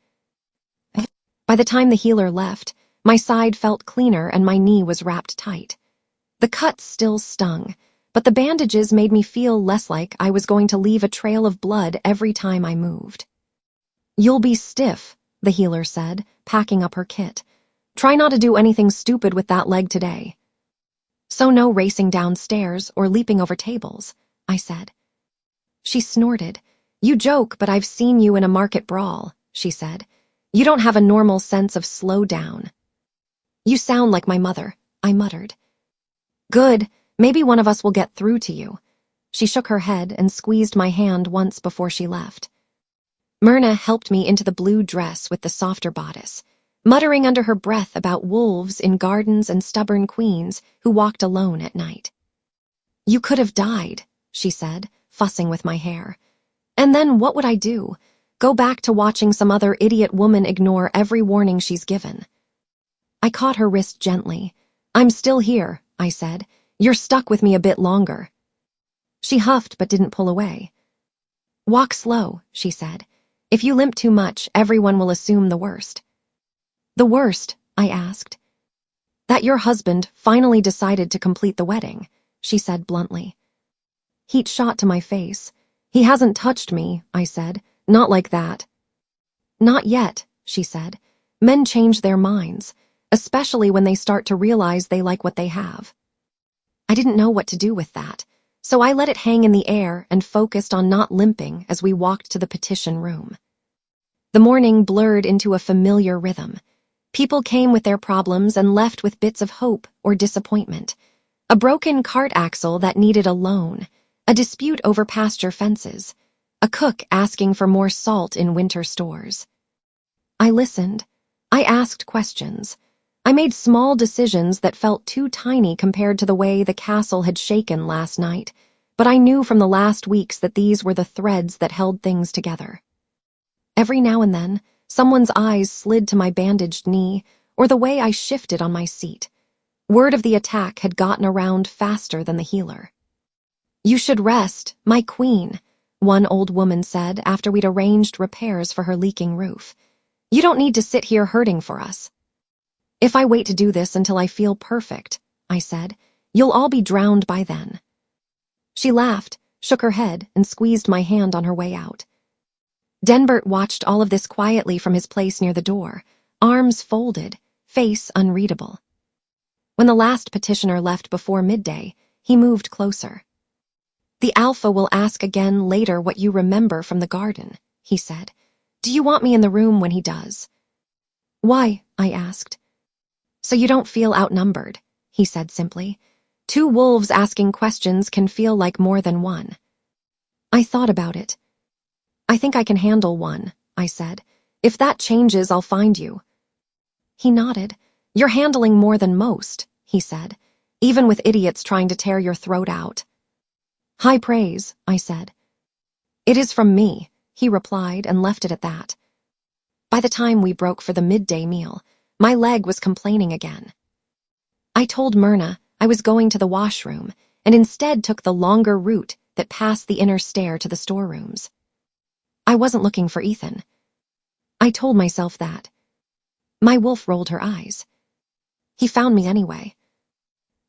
A: By the time the healer left, my side felt cleaner and my knee was wrapped tight. The cuts still stung, but the bandages made me feel less like I was going to leave a trail of blood every time I moved. "You'll be stiff," the healer said, packing up her kit. "Try not to do anything stupid with that leg today." "So no racing downstairs or leaping over tables," I said. She snorted. "You joke, but I've seen you in a market brawl," she said. "You don't have a normal sense of slow down." "You sound like my mother," I muttered. "Good, maybe one of us will get through to you." She shook her head and squeezed my hand once before she left. Myrna helped me into the blue dress with the softer bodice, muttering under her breath about wolves in gardens and stubborn queens who walked alone at night. "You could have died," she said, fussing with my hair. "And then what would I do? Go back to watching some other idiot woman ignore every warning she's given." I caught her wrist gently. "I'm still here," I said. "You're stuck with me a bit longer." She huffed but didn't pull away. "Walk slow," she said. "If you limp too much, everyone will assume the worst." "The worst?" I asked. "That your husband finally decided to complete the wedding," she said bluntly. Heat shot to my face. "He hasn't touched me," I said. "Not like that." "Not yet," she said. "Men change their minds, especially when they start to realize they like what they have." I didn't know what to do with that, so I let it hang in the air and focused on not limping as we walked to the petition room. The morning blurred into a familiar rhythm. People came with their problems and left with bits of hope or disappointment. A broken cart axle that needed a loan, a dispute over pasture fences, a cook asking for more salt in winter stores. I listened. I asked questions. I made small decisions that felt too tiny compared to the way the castle had shaken last night, but I knew from the last weeks that these were the threads that held things together. Every now and then, someone's eyes slid to my bandaged knee or the way I shifted on my seat. Word of the attack had gotten around faster than the healer. "You should rest, my queen," one old woman said after we'd arranged repairs for her leaking roof. "You don't need to sit here hurting for us." "If I wait to do this until I feel perfect," I said, "you'll all be drowned by then." She laughed, shook her head, and squeezed my hand on her way out. Denbert watched all of this quietly from his place near the door, arms folded, face unreadable. When the last petitioner left before midday, he moved closer. "The Alpha will ask again later what you remember from the garden," he said. "Do you want me in the room when he does?" "Why?" I asked. "So you don't feel outnumbered," he said simply. "Two wolves asking questions can feel like more than one." I thought about it. "I think I can handle one," I said. "If that changes, I'll find you." He nodded. "You're handling more than most," he said, "even with idiots trying to tear your throat out." "High praise," I said. "It is from me," he replied and left it at that. By the time we broke for the midday meal, my leg was complaining again. I told Myrna I was going to the washroom and instead took the longer route that passed the inner stair to the storerooms. I wasn't looking for Ethan. I told myself that. My wolf rolled her eyes. He found me anyway.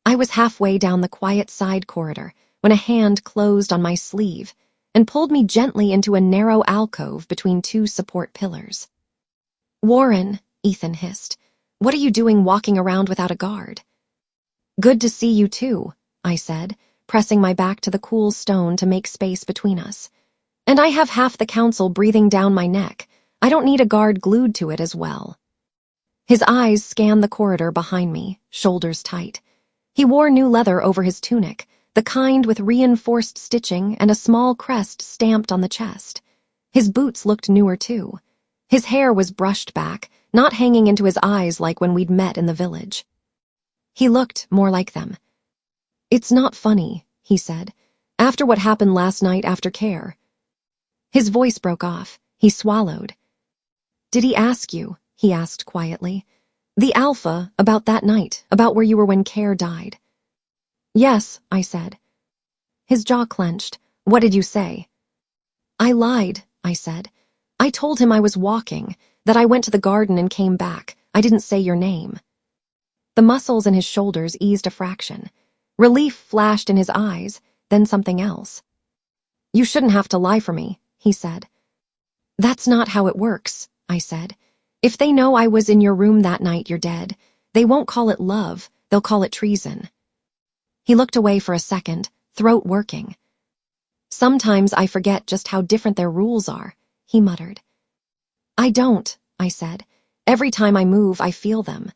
A: I was halfway down the quiet side corridor when a hand closed on my sleeve and pulled me gently into a narrow alcove between two support pillars. "Warren," Ethan hissed, "what are you doing walking around without a guard?" "Good to see you too," I said, pressing my back to the cool stone to make space between us. "And I have half the council breathing down my neck. I don't need a guard glued to it as well." His eyes scanned the corridor behind me, shoulders tight. He wore new leather over his tunic, the kind with reinforced stitching and a small crest stamped on the chest. His boots looked newer too. His hair was brushed back, not hanging into his eyes like when we'd met in the village. He looked more like them. "It's not funny," he said, "after what happened last night after care." His voice broke off. He swallowed. "Did he ask you?" he asked quietly. "The Alpha, about that night, about where you were when Care died?" "Yes," I said. His jaw clenched. "What did you say?" "I lied," I said. "I told him I was walking, that I went to the garden and came back. I didn't say your name." The muscles in his shoulders eased a fraction. Relief flashed in his eyes, then something else. "You shouldn't have to lie for me," he said. "That's not how it works," I said. "If they know I was in your room that night, you're dead. They won't call it love, they'll call it treason." He looked away for a second, throat working. "Sometimes I forget just how different their rules are," he muttered. "I don't," I said. "Every time I move, I feel them."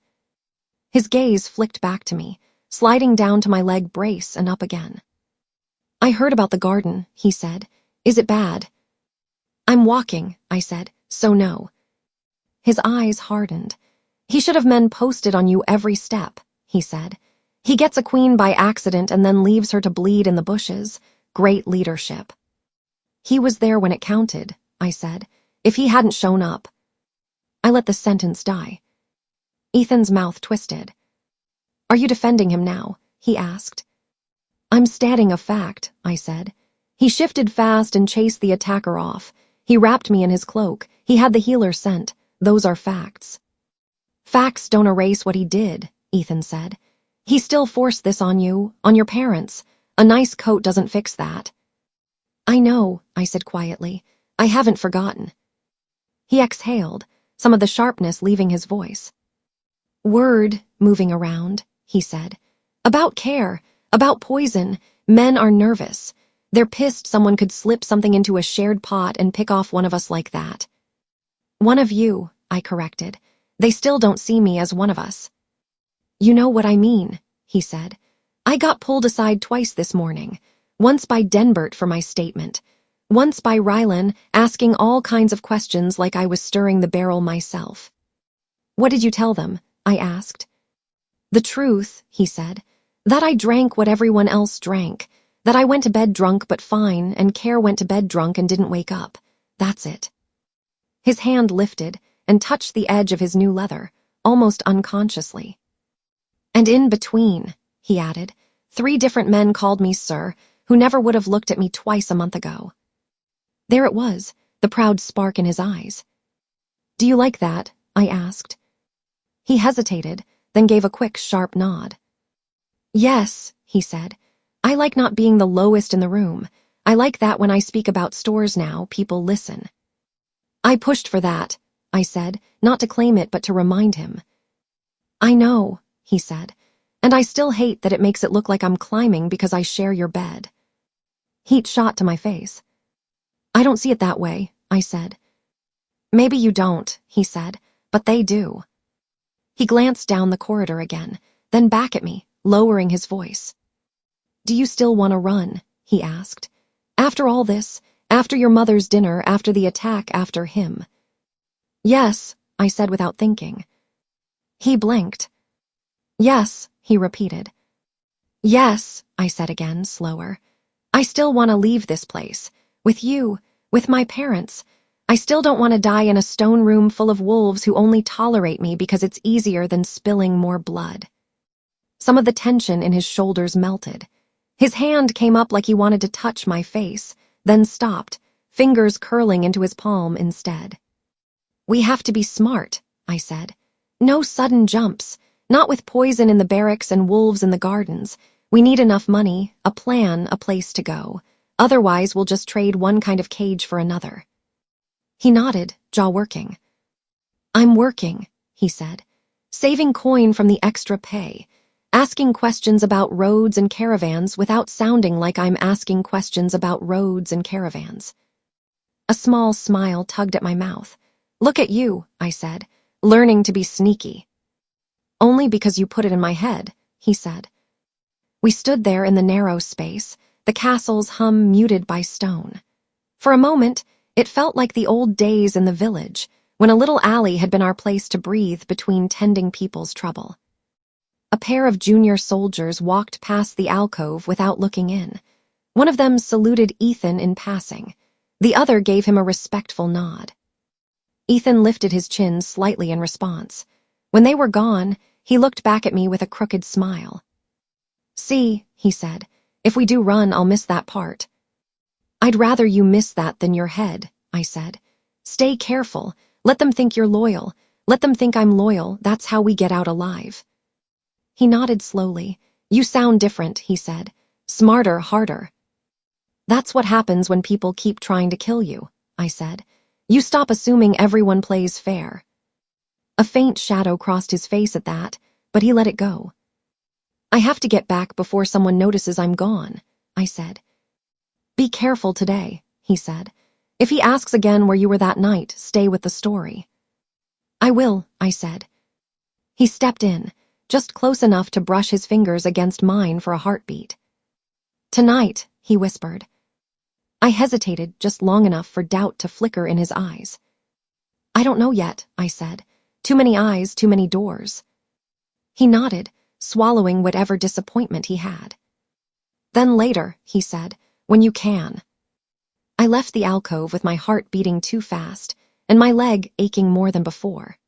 A: His gaze flicked back to me, sliding down to my leg brace and up again. "I heard about the garden," he said. "Is it bad?" "I'm walking," I said, "so no." His eyes hardened. "He should have men posted on you every step," he said. "He gets a queen by accident and then leaves her to bleed in the bushes. Great leadership." "He was there when it counted," I said. "If he hadn't shown up." I let the sentence die. Ethan's mouth twisted. "Are you defending him now?" he asked. "I'm stating a fact," I said. "He shifted fast and chased the attacker off. He wrapped me in his cloak. He had the healer scent. Those are facts." "Facts don't erase what he did," Ethan said. "He still forced this on you, on your parents. A nice coat doesn't fix that." "I know," I said quietly. "I haven't forgotten." He exhaled, some of the sharpness leaving his voice. "Word moving around," he said. "About Care, about poison. Men are nervous. They're pissed someone could slip something into a shared pot and pick off one of us like that." "One of you," I corrected. "They still don't see me as one of us." "You know what I mean," he said. "I got pulled aside twice this morning. Once by Denbert for my statement. Once by Rylan asking all kinds of questions like I was stirring the barrel myself." "What did you tell them?" I asked. "The truth," he said. "That I drank what everyone else drank. That I went to bed drunk but fine, and Care went to bed drunk and didn't wake up. That's it." His hand lifted and touched the edge of his new leather, almost unconsciously. "And in between," he added, 3 different men called me sir, who never would have looked at me twice a month ago." There it was, the proud spark in his eyes. "Do you like that?" I asked. He hesitated, then gave a quick, sharp nod. "Yes," he said. "I like not being the lowest in the room. I like that when I speak about stores now, people listen." "I pushed for that," I said, not to claim it but to remind him. I know, he said, and I still hate that it makes it look like I'm climbing because I share your bed. Heat shot to my face. I don't see it that way, I said. Maybe you don't, he said, but they do. He glanced down the corridor again, then back at me, lowering his voice. Do you still want to run? He asked. After all this, after your mother's dinner, after the attack, after him. Yes, I said without thinking. He blinked. Yes, he repeated. Yes, I said again, slower. I still want to leave this place. With you, with my parents. I still don't want to die in a stone room full of wolves who only tolerate me because it's easier than spilling more blood. Some of the tension in his shoulders melted. His hand came up like he wanted to touch my face, then stopped, fingers curling into his palm instead. We have to be smart, I said. No sudden jumps, not with poison in the barracks and wolves in the gardens. We need enough money, a plan, a place to go. Otherwise, we'll just trade one kind of cage for another. He nodded, jaw working. I'm working, he said, saving coin from the extra pay, asking questions about roads and caravans without sounding like I'm asking questions about roads and caravans. A small smile tugged at my mouth. Look at you, I said, learning to be sneaky. Only because you put it in my head, he said. We stood there in the narrow space, the castle's hum muted by stone. For a moment, it felt like the old days in the village, when a little alley had been our place to breathe between tending people's trouble. A pair of junior soldiers walked past the alcove without looking in. One of them saluted Ethan in passing. The other gave him a respectful nod. Ethan lifted his chin slightly in response. When they were gone, he looked back at me with a crooked smile. See, he said, if we do run, I'll miss that part. I'd rather you miss that than your head, I said. Stay careful. Let them think you're loyal. Let them think I'm loyal. That's how we get out alive. He nodded slowly. You sound different, he said. Smarter, harder. That's what happens when people keep trying to kill you, I said. You stop assuming everyone plays fair. A faint shadow crossed his face at that, but he let it go. I have to get back before someone notices I'm gone, I said. Be careful today, he said. If he asks again where you were that night, stay with the story. I will, I said. He stepped in, just close enough to brush his fingers against mine for a heartbeat. Tonight, he whispered. I hesitated just long enough for doubt to flicker in his eyes. I don't know yet, I said. Too many eyes, too many doors. He nodded, swallowing whatever disappointment he had. Then later, he said, when you can. I left the alcove with my heart beating too fast and my leg aching more than before.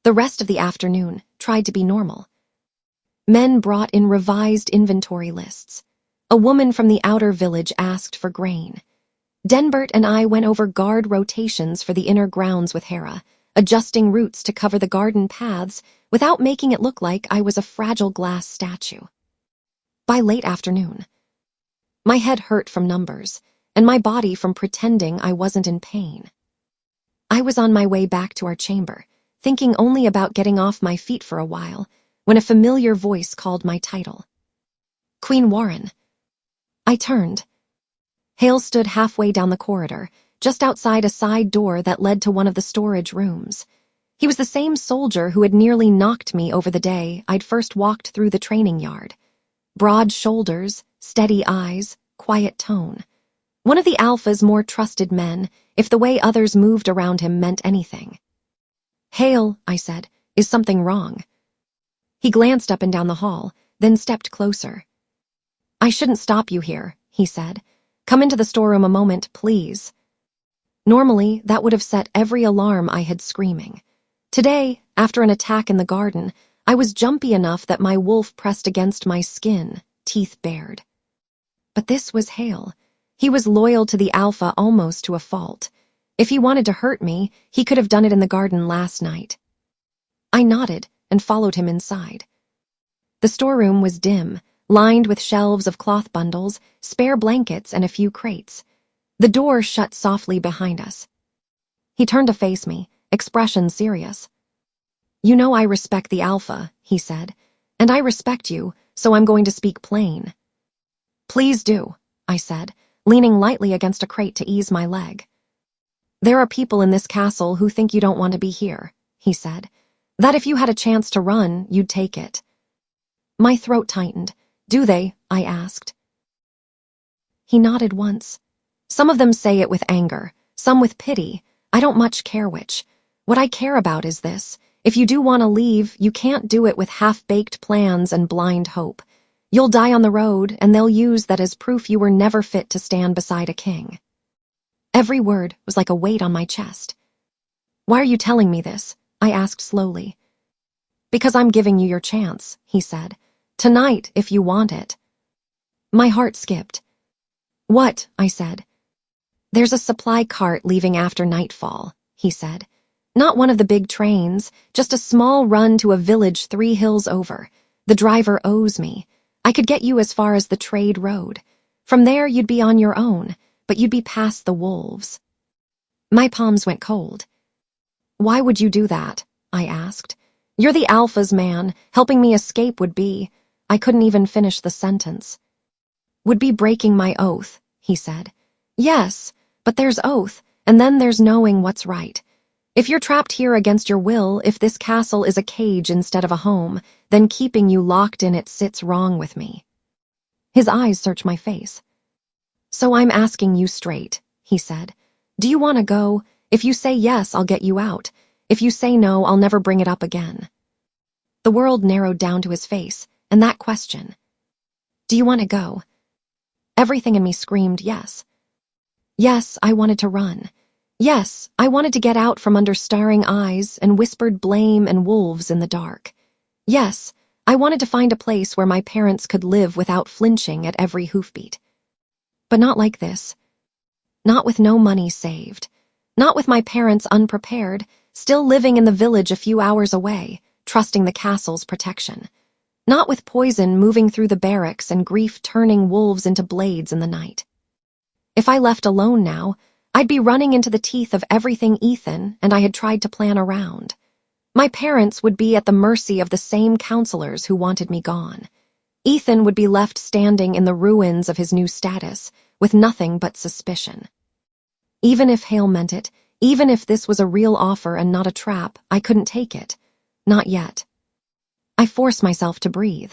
A: The rest of the afternoon tried to be normal. Men brought in revised inventory lists. A woman from the outer village asked for grain. Denbert and I went over guard rotations for the inner grounds with Hera, adjusting routes to cover the garden paths without making it look like I was a fragile glass statue. By late afternoon, my head hurt from numbers, and my body from pretending I wasn't in pain. I was on my way back to our chamber, thinking only about getting off my feet for a while, when a familiar voice called my title. Queen Warren. I turned. Hale stood halfway down the corridor, just outside a side door that led to one of the storage rooms. He was the same soldier who had nearly knocked me over the day I'd first walked through the training yard. Broad shoulders, steady eyes, quiet tone. One of the Alpha's more trusted men, if the way others moved around him meant anything. Hale, I said, is something wrong? He glanced up and down the hall, then stepped closer. I shouldn't stop you here, he said. Come into the storeroom a moment, please. Normally, that would have set every alarm I had screaming. Today, after an attack in the garden, I was jumpy enough that my wolf pressed against my skin, teeth bared. But this was Hale. He was loyal to the Alpha almost to a fault. If he wanted to hurt me, he could have done it in the garden last night. I nodded and followed him inside. The storeroom was dim, lined with shelves of cloth bundles, spare blankets, and a few crates. The door shut softly behind us. He turned to face me, expression serious. You know I respect the alpha, he said, and I respect you, so I'm going to speak plain. Please do, I said, leaning lightly against a crate to ease my leg. There are people in this castle who think you don't want to be here, he said, that if you had a chance to run, you'd take it. My throat tightened. Do they? I asked. He nodded once. Some of them say it with anger, some with pity. I don't much care which. What I care about is this. If you do want to leave, you can't do it with half-baked plans and blind hope. You'll die on the road, and they'll use that as proof you were never fit to stand beside a king. Every word was like a weight on my chest. Why are you telling me this? I asked slowly. Because I'm giving you your chance, he said. Tonight, if you want it. My heart skipped. What? I said. There's a supply cart leaving after nightfall, he said. Not one of the big trains, just a small run to a village 3 hills over. The driver owes me. I could get you as far as the trade road. From there you'd be on your own, but you'd be past the wolves. My palms went cold. Why would you do that? I asked. You're the alpha's man. Helping me escape would be... I couldn't even finish the sentence. Would be breaking my oath, he said. Yes, but there's oath, and then there's knowing what's right. If you're trapped here against your will, if this castle is a cage instead of a home, then keeping you locked in it sits wrong with me. His eyes searched my face. So I'm asking you straight, he said. Do you want to go? If you say yes, I'll get you out. If you say no, I'll never bring it up again. The world narrowed down to his face, and that question. Do you want to go? Everything in me screamed yes. Yes, I wanted to run. Yes, I wanted to get out from under staring eyes and whispered blame and wolves in the dark. Yes, I wanted to find a place where my parents could live without flinching at every hoofbeat. But not like this. Not with no money saved. Not with my parents unprepared, still living in the village a few hours away, trusting the castle's protection. Not with poison moving through the barracks and grief turning wolves into blades in the night. If I left alone now, I'd be running into the teeth of everything Ethan and I had tried to plan around. My parents would be at the mercy of the same counselors who wanted me gone. Ethan would be left standing in the ruins of his new status, with nothing but suspicion. Even if Hale meant it, even if this was a real offer and not a trap, I couldn't take it. Not yet. I forced myself to breathe.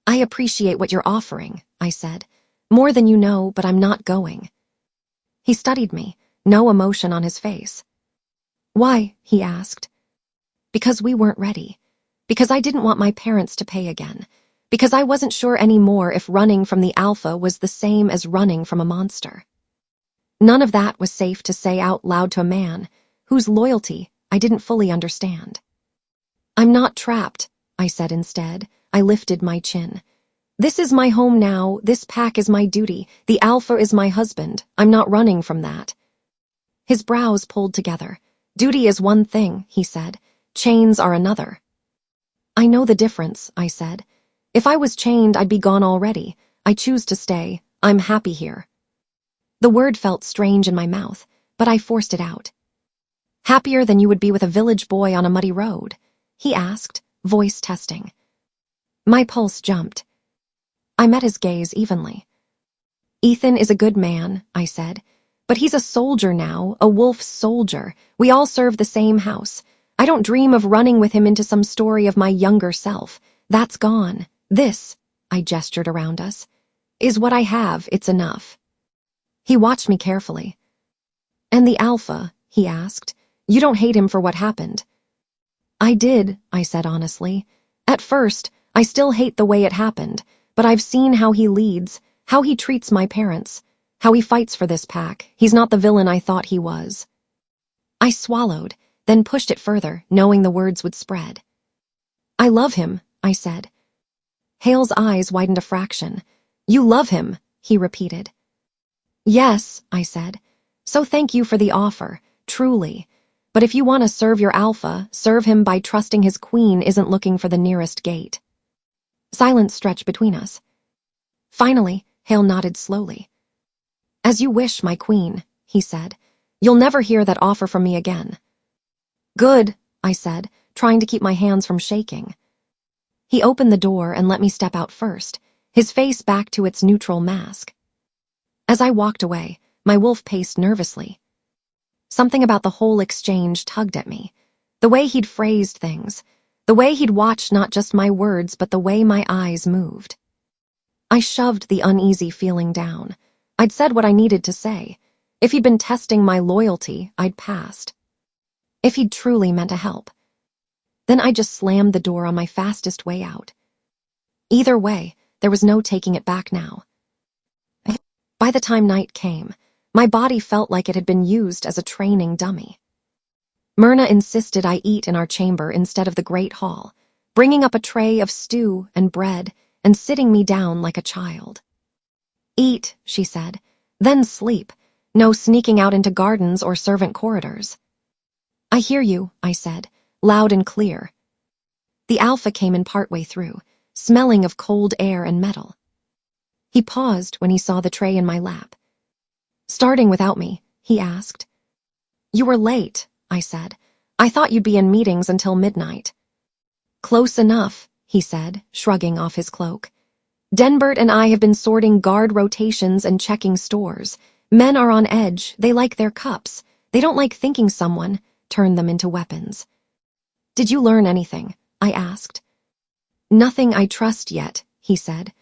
A: I appreciate what you're offering, I said. More than you know, but I'm not going. He studied me, no emotion on his face. Why? He asked. Because we weren't ready. Because I didn't want my parents to pay again. Because I wasn't sure anymore if running from the alpha was the same as running from a monster. None of that was safe to say out loud to a man whose loyalty I didn't fully understand. I'm not trapped, I said instead. I lifted my chin. This is my home now, this pack is my duty, the alpha is my husband, I'm not running from that. His brows pulled together. Duty is one thing, he said, chains are another. I know the difference, I said. If I was chained, I'd be gone already. I choose to stay, I'm happy here. The word felt strange in my mouth, but I forced it out. Happier than you would be with a village boy on a muddy road? He asked, voice testing. My pulse jumped. I met his gaze evenly. Ethan is a good man, I said, but he's a soldier now, a wolf soldier. We all serve the same house. I don't dream of running with him into some story of my younger self. That's gone. This, I gestured around us, is what I have, it's enough. He watched me carefully. And the alpha, he asked, you don't hate him for what happened. I did, I said honestly. At first, I still hate the way it happened. But I've seen how he leads, how he treats my parents, how he fights for this pack. He's not the villain I thought he was. I swallowed, then pushed it further, knowing the words would spread. I love him, I said. Hale's eyes widened a fraction. You love him, he repeated. Yes, I said. So thank you for the offer, truly. But if you want to serve your alpha, serve him by trusting his queen isn't looking for the nearest gate. Silence stretched between us. Finally, Hale nodded slowly. As you wish, my queen, he said. You'll never hear that offer from me again." "Good," I said, trying to keep my hands from shaking. He opened the door and let me step out first, his face back to its neutral mask. As I walked away, my wolf paced nervously. Something about the whole exchange tugged at me. The way he'd phrased things, the way he'd watched not just my words but the way my eyes moved. I shoved the uneasy feeling down. I'd said what I needed to say. If he'd been testing my loyalty, I'd passed. If he'd truly meant to help, then I just slammed the door on my fastest way out. Either way, there was no taking it back now. By the time night came, my body felt like it had been used as a training dummy. Myrna insisted I eat in our chamber instead of the great hall, bringing up a tray of stew and bread and sitting me down like a child. "Eat," she said, "then sleep. No sneaking out into gardens or servant corridors." "I hear you," I said, loud and clear. The alpha came in partway through, smelling of cold air and metal. He paused when he saw the tray in my lap. "Starting without me?" he asked. "You were late," I said. "I thought you'd be in meetings until midnight." "Close enough," he said, shrugging off his cloak. "Denbert and I have been sorting guard rotations and checking stores. Men are on edge, they like their cups. They don't like thinking someone turned them into weapons." "Did you learn anything?" I asked. "Nothing I trust yet," he said.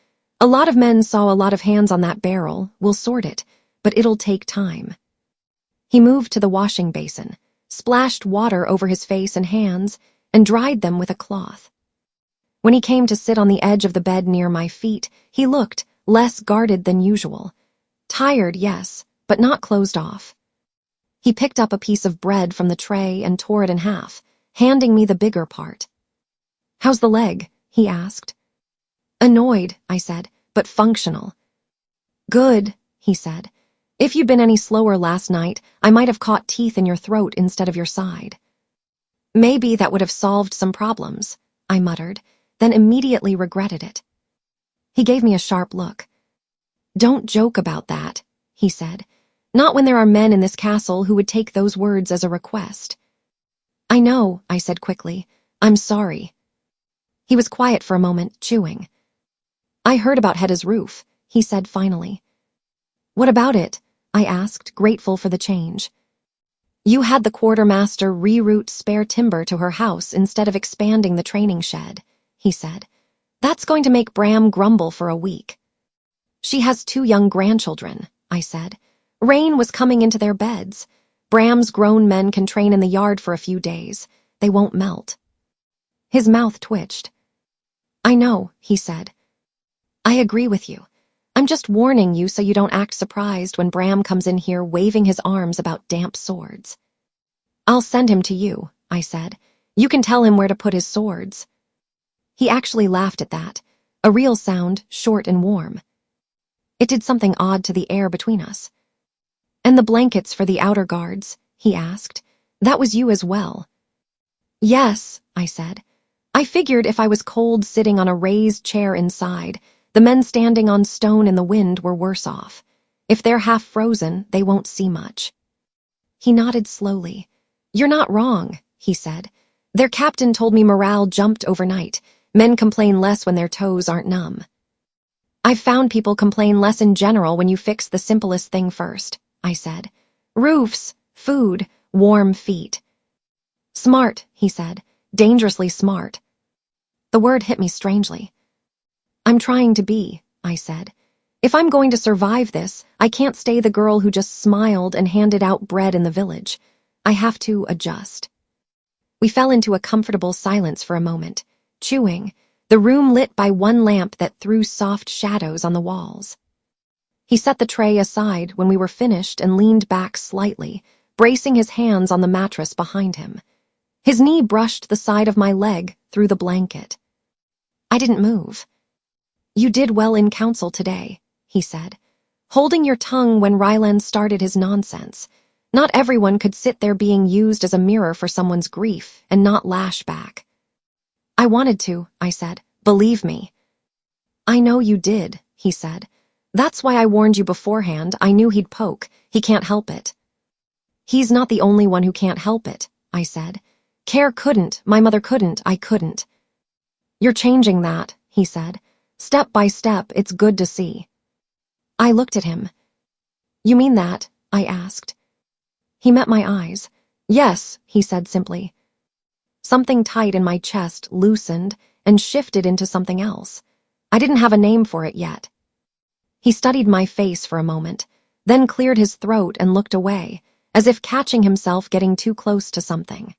A: "A lot of men saw a lot of hands on that barrel. We'll sort it, but it'll take time." He moved to the washing basin, splashed water over his face and hands, and dried them with a cloth. When he came to sit on the edge of the bed near my feet, he looked less guarded than usual. Tired, yes, but not closed off. He picked up a piece of bread from the tray and tore it in half, handing me the bigger part. "How's the leg?" he asked. "Annoyed," I said, "but functional." "Good," he said. "If you'd been any slower last night, I might have caught teeth in your throat instead of your side." "Maybe that would have solved some problems," I muttered, then immediately regretted it. He gave me a sharp look. "Don't joke about that," he said. "Not when there are men in this castle who would take those words as a request." "I know," I said quickly. "I'm sorry." He was quiet for a moment, chewing. "I heard about Hedda's roof," he said finally. "What about it?" I asked, grateful for the change. "You had the quartermaster reroute spare timber to her house instead of expanding the training shed," he said. "That's going to make Bram grumble for a week." "She has 2 young grandchildren," I said. "Rain was coming into their beds. Bram's grown men can train in the yard for a few days. They won't melt." His mouth twitched. "I know," he said. "I agree with you. I'm just warning you so you don't act surprised when Bram comes in here waving his arms about damp swords." "I'll send him to you," I said. "You can tell him where to put his swords." He actually laughed at that, a real sound, short and warm. It did something odd to the air between us. "And the blankets for the outer guards?" he asked. "That was you as well." "Yes," I said. "I figured if I was cold sitting on a raised chair inside, the men standing on stone in the wind were worse off. If they're half frozen, they won't see much." He nodded slowly. "You're not wrong," he said. "Their captain told me morale jumped overnight. Men complain less when their toes aren't numb." "I've found people complain less in general when you fix the simplest thing first," I said. "Roofs, food, warm feet." "Smart," he said. "Dangerously smart." The word hit me strangely. "I'm trying to be," I said. "If I'm going to survive this, I can't stay the girl who just smiled and handed out bread in the village. I have to adjust." We fell into a comfortable silence for a moment, chewing, the room lit by one lamp that threw soft shadows on the walls. He set the tray aside when we were finished and leaned back slightly, bracing his hands on the mattress behind him. His knee brushed the side of my leg through the blanket. I didn't move. "You did well in council today," he said. "Holding your tongue when Ryland started his nonsense. Not everyone could sit there being used as a mirror for someone's grief and not lash back." "I wanted to," I said. "Believe me." "I know you did," he said. "That's why I warned you beforehand. I knew he'd poke. He can't help it." He's not the only one who can't help it, I said. Care couldn't, my mother couldn't, I couldn't. You're changing that, he said. Step by step, it's good to see. I looked at him. You mean that? I asked. He met my eyes. Yes, he said simply. Something tight in my chest loosened and shifted into something else. I didn't have a name for it yet. He studied my face for a moment, then cleared his throat and looked away, as if catching himself getting too close to something.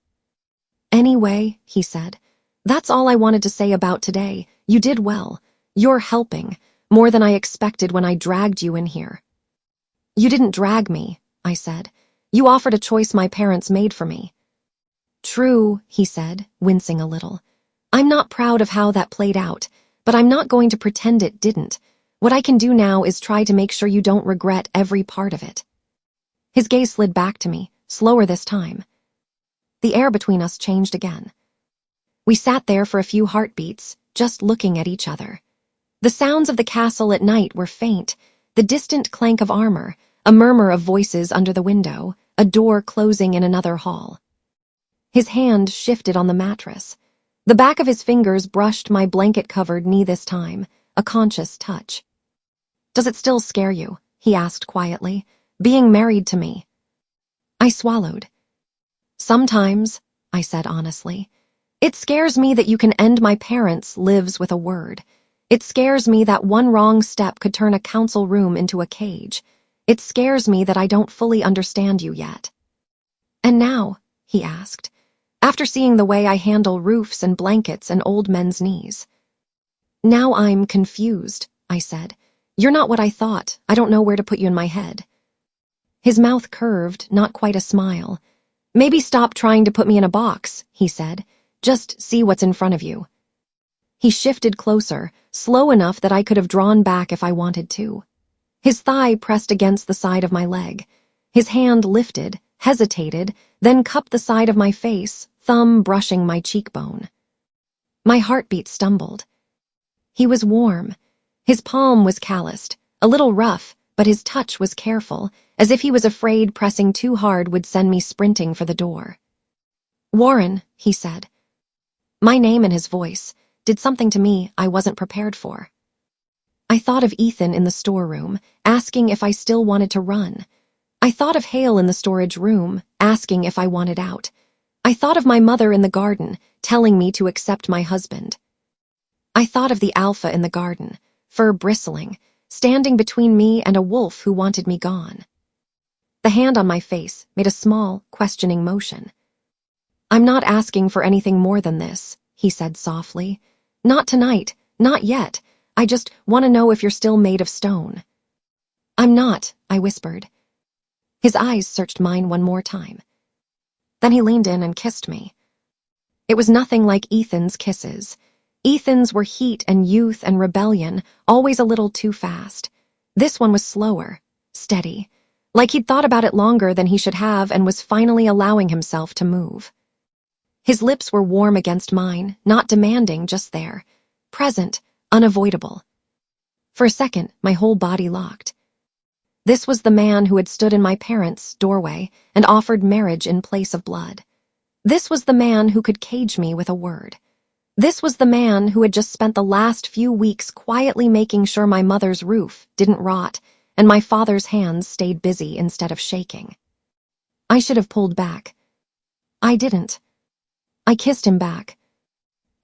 A: Anyway, he said, that's all I wanted to say about today. You did well. You're helping, more than I expected when I dragged you in here. You didn't drag me, I said. You offered a choice my parents made for me. True, he said, wincing a little. I'm not proud of how that played out, but I'm not going to pretend it didn't. What I can do now is try to make sure you don't regret every part of it. His gaze slid back to me, slower this time. The air between us changed again. We sat there for a few heartbeats, just looking at each other. The sounds of the castle at night were faint, the distant clank of armor, a murmur of voices under the window, a door closing in another hall. His hand shifted on the mattress. The back of his fingers brushed my blanket-covered knee this time, a conscious touch. Does it still scare you? He asked quietly. Being married to me. I swallowed. Sometimes, I said honestly. It scares me that you can end my parents' lives with a word. It scares me that one wrong step could turn a council room into a cage. It scares me that I don't fully understand you yet. And now, he asked, after seeing the way I handle roofs and blankets and old men's knees. Now I'm confused, I said. You're not what I thought. I don't know where to put you in my head. His mouth curved, not quite a smile. Maybe stop trying to put me in a box, he said. Just see what's in front of you. He shifted closer, slow enough that I could have drawn back if I wanted to. His thigh pressed against the side of my leg. His hand lifted, hesitated, then cupped the side of my face, thumb brushing my cheekbone. My heartbeat stumbled. He was warm. His palm was calloused, a little rough, but his touch was careful, as if he was afraid pressing too hard would send me sprinting for the door. Warren, he said. My name and his voice did something to me I wasn't prepared for. I thought of Ethan in the storeroom, asking if I still wanted to run. I thought of Hale in the storage room, asking if I wanted out. I thought of my mother in the garden, telling me to accept my husband. I thought of the alpha in the garden, fur bristling, standing between me and a wolf who wanted me gone. The hand on my face made a small, questioning motion. I'm not asking for anything more than this, he said softly. Not tonight, not yet. I just want to know if you're still made of stone. I'm not, I whispered. His eyes searched mine one more time. Then he leaned in and kissed me. It was nothing like Ethan's kisses. Ethan's were heat and youth and rebellion, always a little too fast. This one was slower, steady, like he'd thought about it longer than he should have and was finally allowing himself to move. His lips were warm against mine, not demanding, just there, present, unavoidable. For a second, my whole body locked. This was the man who had stood in my parents' doorway and offered marriage in place of blood. This was the man who could cage me with a word. This was the man who had just spent the last few weeks quietly making sure my mother's roof didn't rot and my father's hands stayed busy instead of shaking. I should have pulled back. I didn't. I kissed him back.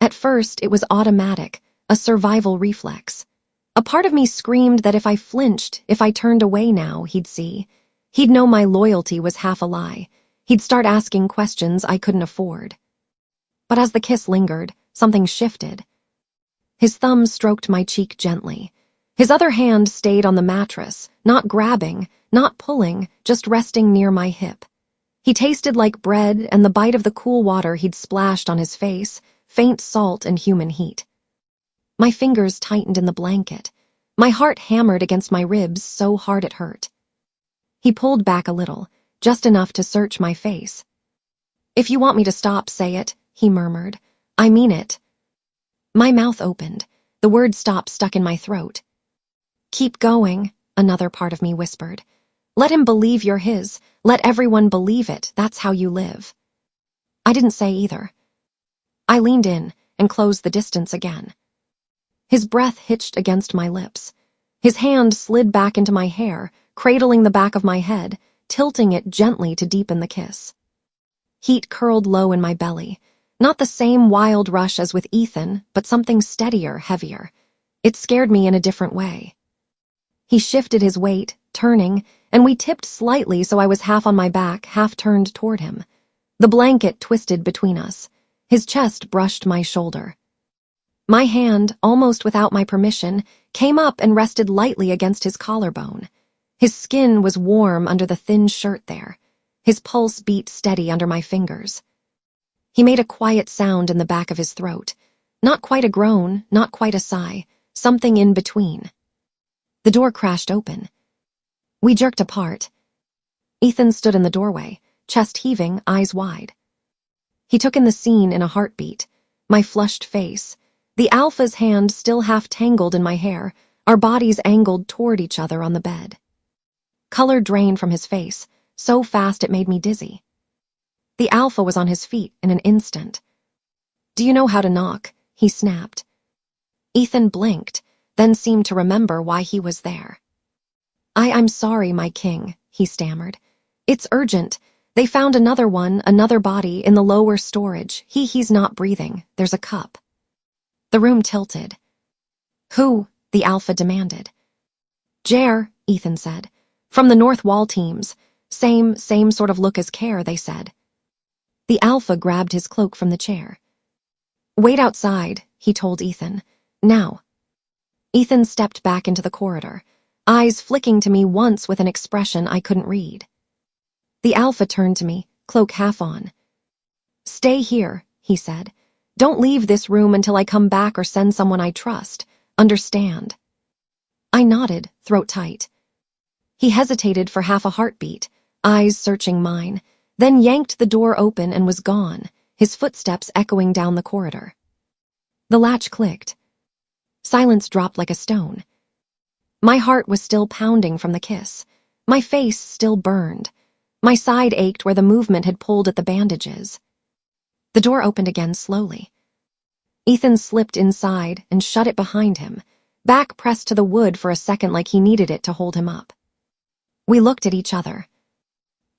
A: At first, it was automatic, a survival reflex. A part of me screamed that if I flinched, if I turned away now, he'd see. He'd know my loyalty was half a lie. He'd start asking questions I couldn't afford. But as the kiss lingered, something shifted. His thumb stroked my cheek gently. His other hand stayed on the mattress, not grabbing, not pulling, just resting near my hip. He tasted like bread and the bite of the cool water he'd splashed on his face, faint salt and human heat. My fingers tightened in the blanket. My heart hammered against my ribs so hard it hurt. He pulled back a little, just enough to search my face. If you want me to stop, say it, he murmured. I mean it. My mouth opened. The word stop stuck in my throat. Keep going, another part of me whispered. Let him believe you're his. Let everyone believe it. That's how you live. I didn't say either. I leaned in and closed the distance again. His breath hitched against my lips. His hand slid back into my hair, cradling the back of my head, tilting it gently to deepen the kiss. Heat curled low in my belly. Not the same wild rush as with Ethan, but something steadier, heavier. It scared me in a different way. He shifted his weight, turning, and we tipped slightly so I was half on my back, half turned toward him. The blanket twisted between us. His chest brushed my shoulder. My hand, almost without my permission, came up and rested lightly against his collarbone. His skin was warm under the thin shirt there. His pulse beat steady under my fingers. He made a quiet sound in the back of his throat. Not quite a groan, not quite a sigh, something in between. The door crashed open. We jerked apart. Ethan stood in the doorway, chest heaving, eyes wide. He took in the scene in a heartbeat. My flushed face, the alpha's hand still half tangled in my hair, our bodies angled toward each other on the bed. Color drained from his face, so fast it made me dizzy. The alpha was on his feet in an instant. "Do you know how to knock?" he snapped. Ethan blinked, then seemed to remember why he was there. I'm sorry, my king," he stammered. "It's urgent. They found another one, another body, in the lower storage. He's not breathing. There's a cup." The room tilted. "Who?" the alpha demanded. "Jer," Ethan said. "From the North Wall teams. Same sort of look as Care, they said." The alpha grabbed his cloak from the chair. "Wait outside," he told Ethan. "Now." Ethan stepped back into the corridor, eyes flicking to me once with an expression I couldn't read. The alpha turned to me, cloak half on. "Stay here," he said. "Don't leave this room until I come back or send someone I trust. Understand?" I nodded, throat tight. He hesitated for half a heartbeat, eyes searching mine, then yanked the door open and was gone, his footsteps echoing down the corridor. The latch clicked. Silence dropped like a stone. My heart was still pounding from the kiss. My face still burned. My side ached where the movement had pulled at the bandages. The door opened again slowly. Ethan slipped inside and shut it behind him, back pressed to the wood for a second like he needed it to hold him up. We looked at each other.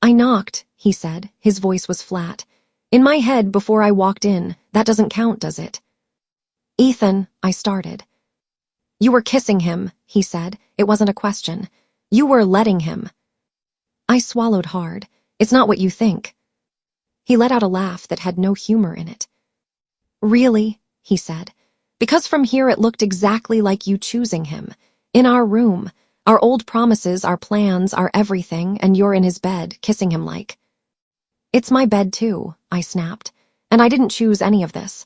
A: "I knocked," he said. His voice was flat. "In my head before I walked in. That doesn't count, does it?" "Ethan," I started. "You were kissing him," he said. It wasn't a question. "You were letting him." I swallowed hard. "It's not what you think." He let out a laugh that had no humor in it. "Really?" he said. "Because from here it looked exactly like you choosing him. In our room. Our old promises, our plans, our everything, and you're in his bed, kissing him like." "It's my bed too," I snapped. "And I didn't choose any of this."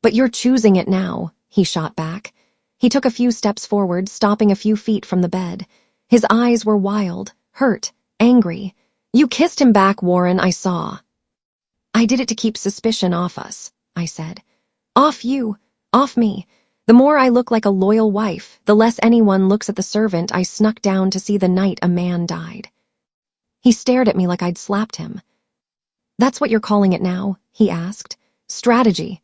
A: "But you're choosing it now," he shot back. He took a few steps forward, stopping a few feet from the bed. His eyes were wild, hurt, angry. "You kissed him back, Warren, I saw." "I did it to keep suspicion off us," I said. "Off you, off me. The more I look like a loyal wife, the less anyone looks at the servant I snuck down to see the night a man died." He stared at me like I'd slapped him. "That's what you're calling it now?" he asked. "Strategy."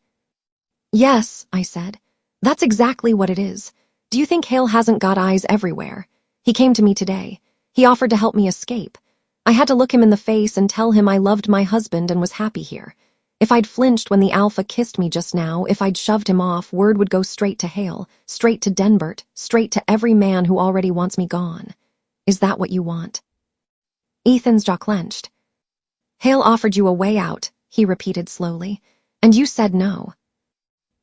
A: "Yes," I said. "That's exactly what it is. Do you think Hale hasn't got eyes everywhere? He came to me today. He offered to help me escape. I had to look him in the face and tell him I loved my husband and was happy here. If I'd flinched when the alpha kissed me just now, if I'd shoved him off, word would go straight to Hale, straight to Denbert, straight to every man who already wants me gone. Is that what you want?" Ethan's jaw clenched. "Hale offered you a way out," he repeated slowly, "and you said no."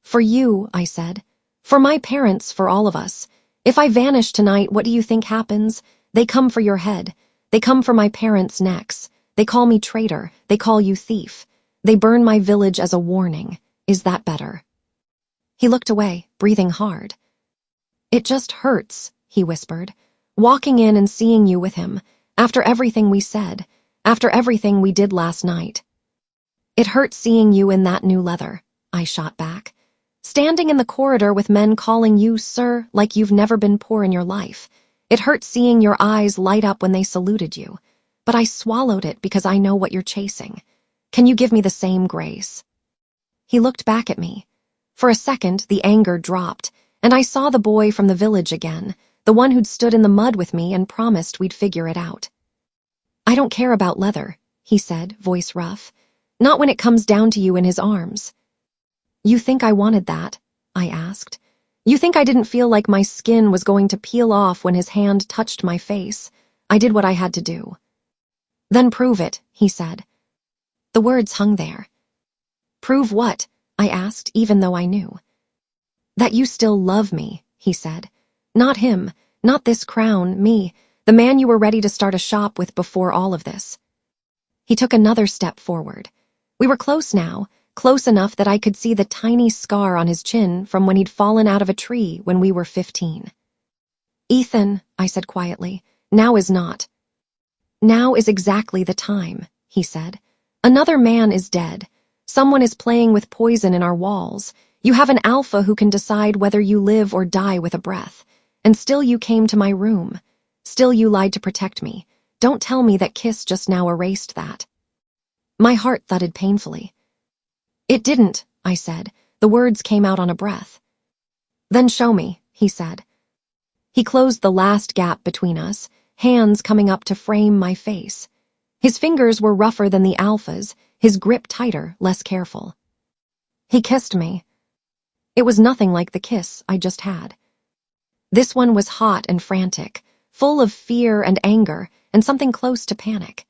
A: "For you," I said. "For my parents, for all of us. If I vanish tonight, what do you think happens? They come for your head. They come for my parents' necks. They call me traitor. They call you thief. They burn my village as a warning. Is that better?" He looked away, breathing hard. "It just hurts," he whispered, "walking in and seeing you with him, after everything we said, after everything we did last night." "It hurts seeing you in that new leather," I shot back. "Standing in the corridor with men calling you sir like you've never been poor in your life. It hurt seeing your eyes light up when they saluted you, but I swallowed it because I know what you're chasing. Can you give me the same grace?" He looked back at me. For a second, the anger dropped, and I saw the boy from the village again, the one who'd stood in the mud with me and promised we'd figure it out. "I don't care about leather," he said, voice rough. "Not when it comes down to you in his arms." "You think I wanted that?" I asked. "You think I didn't feel like my skin was going to peel off when his hand touched my face? I did what I had to do." "Then prove it," he said. The words hung there. "Prove what?" I asked, even though I knew. "That you still love me," he said. "Not him, not this crown, me, the man you were ready to start a shop with before all of this." He took another step forward. We were close now, close enough that I could see the tiny scar on his chin from when he'd fallen out of a tree when we were 15. "Ethan," I said quietly, "now is not. Now is exactly the time," he said. "Another man is dead. Someone is playing with poison in our walls. You have an alpha who can decide whether you live or die with a breath. And still you came to my room. Still you lied to protect me. Don't tell me that kiss just now erased that." My heart thudded painfully. "It didn't," I said. The words came out on a breath. "Then show me," he said. He closed the last gap between us, hands coming up to frame my face. His fingers were rougher than the alpha's, his grip tighter, less careful. He kissed me. It was nothing like the kiss I just had. This one was hot and frantic, full of fear and anger, and something close to panic.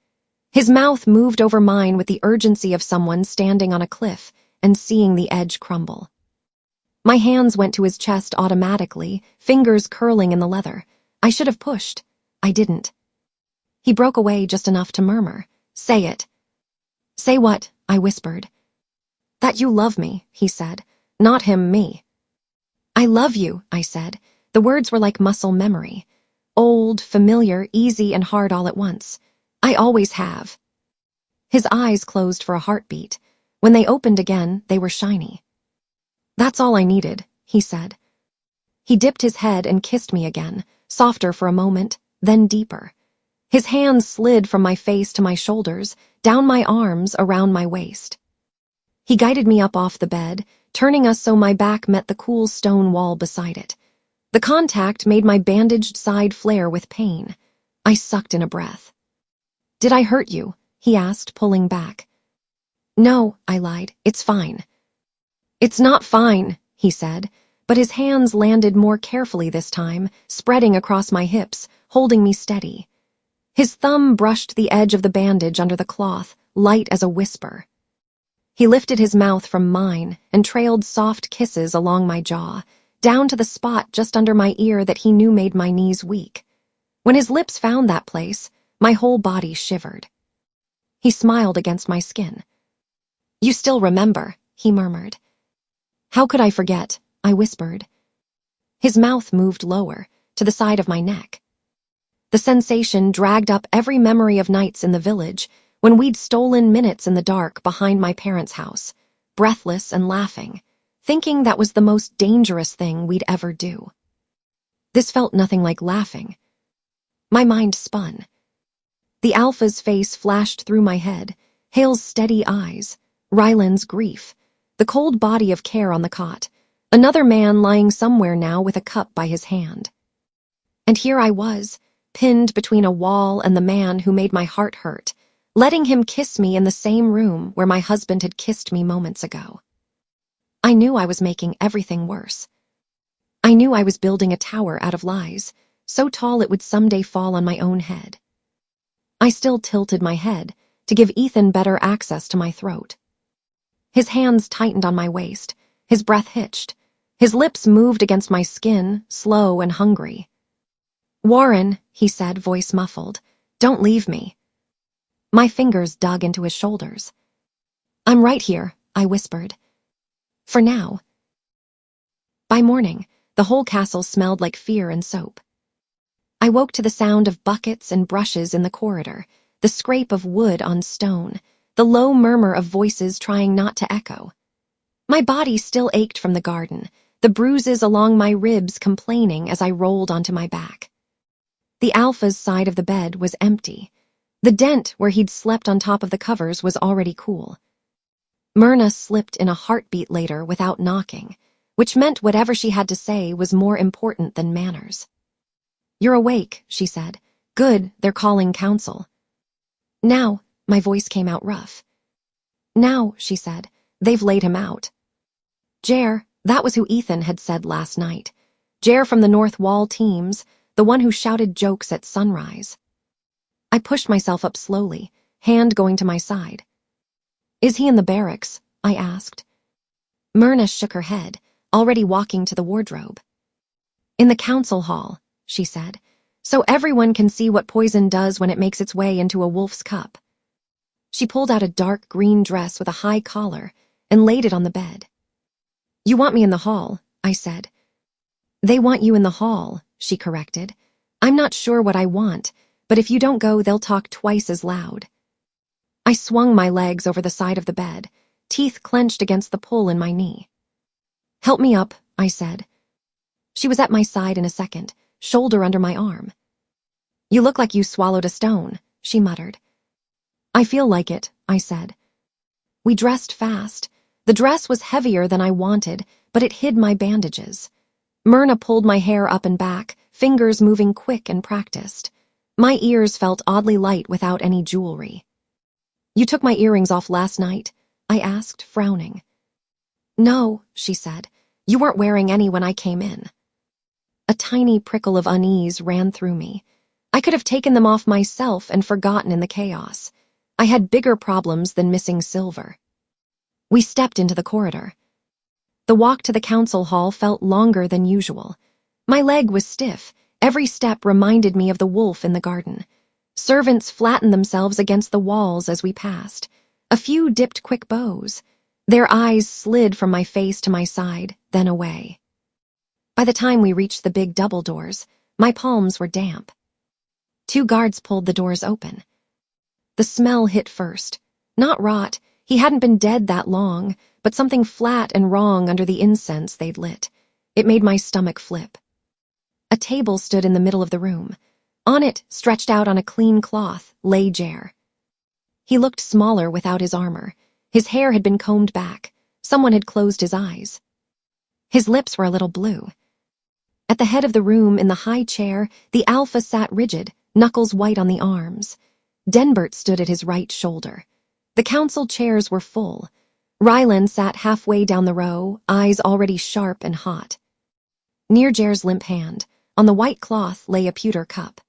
A: His mouth moved over mine with the urgency of someone standing on a cliff and seeing the edge crumble. My hands went to his chest automatically, fingers curling in the leather. I should have pushed. I didn't. He broke away just enough to murmur, "Say it." "Say what?" I whispered. "That you love me," he said. "Not him, me." "I love you," I said. The words were like muscle memory. Old, familiar, easy, and hard all at once. "I always have." His eyes closed for a heartbeat. When they opened again, they were shiny. "That's all I needed," he said. He dipped his head and kissed me again, softer for a moment, then deeper. His hands slid from my face to my shoulders, down my arms, around my waist. He guided me up off the bed, turning us so my back met the cool stone wall beside it. The contact made my bandaged side flare with pain. I sucked in a breath. "Did I hurt you?" he asked, pulling back. "No," I lied. "It's fine." "It's not fine," he said, but his hands landed more carefully this time, spreading across my hips, holding me steady. His thumb brushed the edge of the bandage under the cloth, light as a whisper. He lifted his mouth from mine and trailed soft kisses along my jaw, down to the spot just under my ear that he knew made my knees weak. When his lips found that place, my whole body shivered. He smiled against my skin. "You still remember," he murmured. "How could I forget?" I whispered. His mouth moved lower, to the side of my neck. The sensation dragged up every memory of nights in the village when we'd stolen minutes in the dark behind my parents' house, breathless and laughing, thinking that was the most dangerous thing we'd ever do. This felt nothing like laughing. My mind spun. The alpha's face flashed through my head, Hale's steady eyes, Ryland's grief, the cold body of Care on the cot, another man lying somewhere now with a cup by his hand. And here I was, pinned between a wall and the man who made my heart hurt, letting him kiss me in the same room where my husband had kissed me moments ago. I knew I was making everything worse. I knew I was building a tower out of lies, so tall it would someday fall on my own head. I still tilted my head to give Ethan better access to my throat. His hands tightened on my waist, his breath hitched, his lips moved against my skin, slow and hungry. "Warren," he said, voice muffled, "don't leave me." My fingers dug into his shoulders. "I'm right here," I whispered. "For now." By morning, the whole castle smelled like fear and soap. I woke to the sound of buckets and brushes in the corridor, the scrape of wood on stone, the low murmur of voices trying not to echo. My body still ached from the garden, the bruises along my ribs complaining as I rolled onto my back. The Alpha's side of the bed was empty. The dent where he'd slept on top of the covers was already cool. Myrna slipped in a heartbeat later without knocking, which meant whatever she had to say was more important than manners. "You're awake," she said. "Good, they're calling council." "Now," my voice came out rough. "Now," she said, "they've laid him out." Jer, that was who Ethan had said last night. Jer from the North Wall teams, the one who shouted jokes at sunrise. I pushed myself up slowly, hand going to my side. "Is he in the barracks?" I asked. Myrna shook her head, already walking to the wardrobe. "In the council hall," she said, "so everyone can see what poison does when it makes its way into a wolf's cup." She pulled out a dark green dress with a high collar and laid it on the bed. "You want me in the hall," I said. "They want you in the hall," she corrected. "I'm not sure what I want, but if you don't go, they'll talk twice as loud." I swung my legs over the side of the bed, teeth clenched against the pull in my knee. "Help me up," I said. She was at my side in a second, shoulder under my arm. "You look like you swallowed a stone," she muttered. "I feel like it," I said. We dressed fast. The dress was heavier than I wanted, but it hid my bandages. Myrna pulled my hair up and back, fingers moving quick and practiced. My ears felt oddly light without any jewelry. "You took my earrings off last night?" I asked, frowning. "No," she said. "You weren't wearing any when I came in." A tiny prickle of unease ran through me. I could have taken them off myself and forgotten in the chaos. I had bigger problems than missing silver. We stepped into the corridor. The walk to the council hall felt longer than usual. My leg was stiff. Every step reminded me of the wolf in the garden. Servants flattened themselves against the walls as we passed. A few dipped quick bows. Their eyes slid from my face to my side, then away. By the time we reached the big double doors, my palms were damp. 2 guards pulled the doors open. The smell hit first. Not rot. He hadn't been dead that long, but something flat and wrong under the incense they'd lit. It made my stomach flip. A table stood in the middle of the room. On it, stretched out on a clean cloth, lay Jer. He looked smaller without his armor. His hair had been combed back. Someone had closed his eyes. His lips were a little blue. At the head of the room, in the high chair, the Alpha sat rigid, knuckles white on the arms. Denbert stood at his right shoulder. The council chairs were full. Rylan sat halfway down the row, eyes already sharp and hot. Near Jer's limp hand, on the white cloth, lay a pewter cup.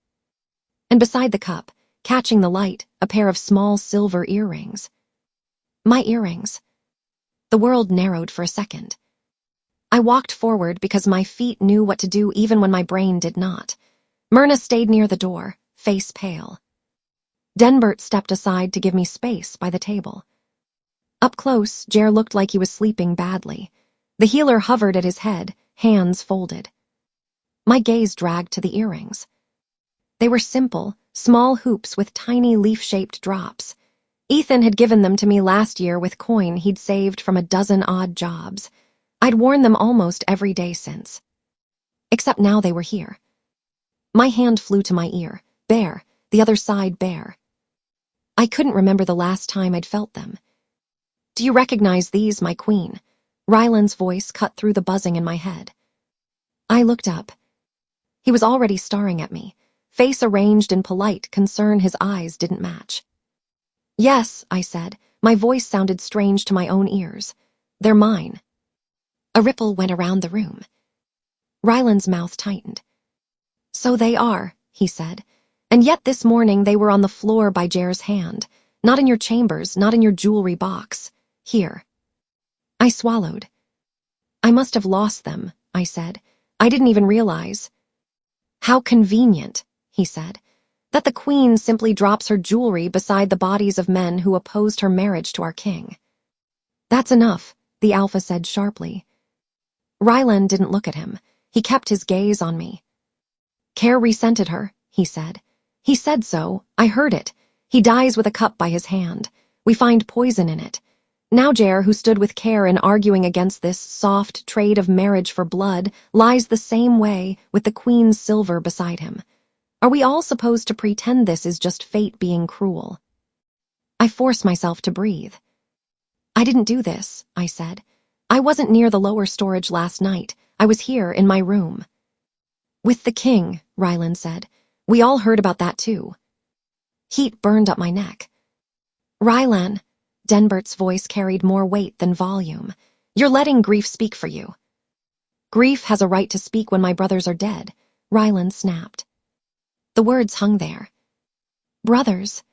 A: And beside the cup, catching the light, a pair of small silver earrings. My earrings. The world narrowed for a second. I walked forward because my feet knew what to do even when my brain did not. Myrna stayed near the door, face pale. Denbert stepped aside to give me space by the table. Up close, Jer looked like he was sleeping badly. The healer hovered at his head, hands folded. My gaze dragged to the earrings. They were simple, small hoops with tiny leaf-shaped drops. Ethan had given them to me last year with coin he'd saved from a dozen odd jobs. I'd worn them almost every day since. Except now they were here. My hand flew to my ear, bare, the other side bare. I couldn't remember the last time I'd felt them. "Do you recognize these, my queen?" Rylan's voice cut through the buzzing in my head. I looked up. He was already staring at me, face arranged in polite concern his eyes didn't match. "Yes," I said. My voice sounded strange to my own ears. "They're mine." A ripple went around the room. Rylan's mouth tightened. "So they are," he said. "And yet this morning they were on the floor by Jer's hand. Not in your chambers, not in your jewelry box. Here." I swallowed. "I must have lost them," I said. "I didn't even realize." "How convenient," he said, "that the queen simply drops her jewelry beside the bodies of men who opposed her marriage to our king." "That's enough," the Alpha said sharply. Rylan didn't look at him. He kept his gaze on me. "Care rescented her," he said. "He said so. I heard it. He dies with a cup by his hand. We find poison in it. Now Jer, who stood with Care in arguing against this soft trade of marriage for blood, lies the same way with the queen's silver beside him. Are we all supposed to pretend this is just fate being cruel? I force myself to breathe. I didn't do this, I said. I wasn't near the lower storage last night. I was here in my room. With the king, Rylan said. We all heard about that too. Heat burned up my neck. Rylan, Denbert's voice carried more weight than volume. You're letting grief speak for you. Grief has a right to speak when my brothers are dead, Rylan snapped. The words hung there. Brothers.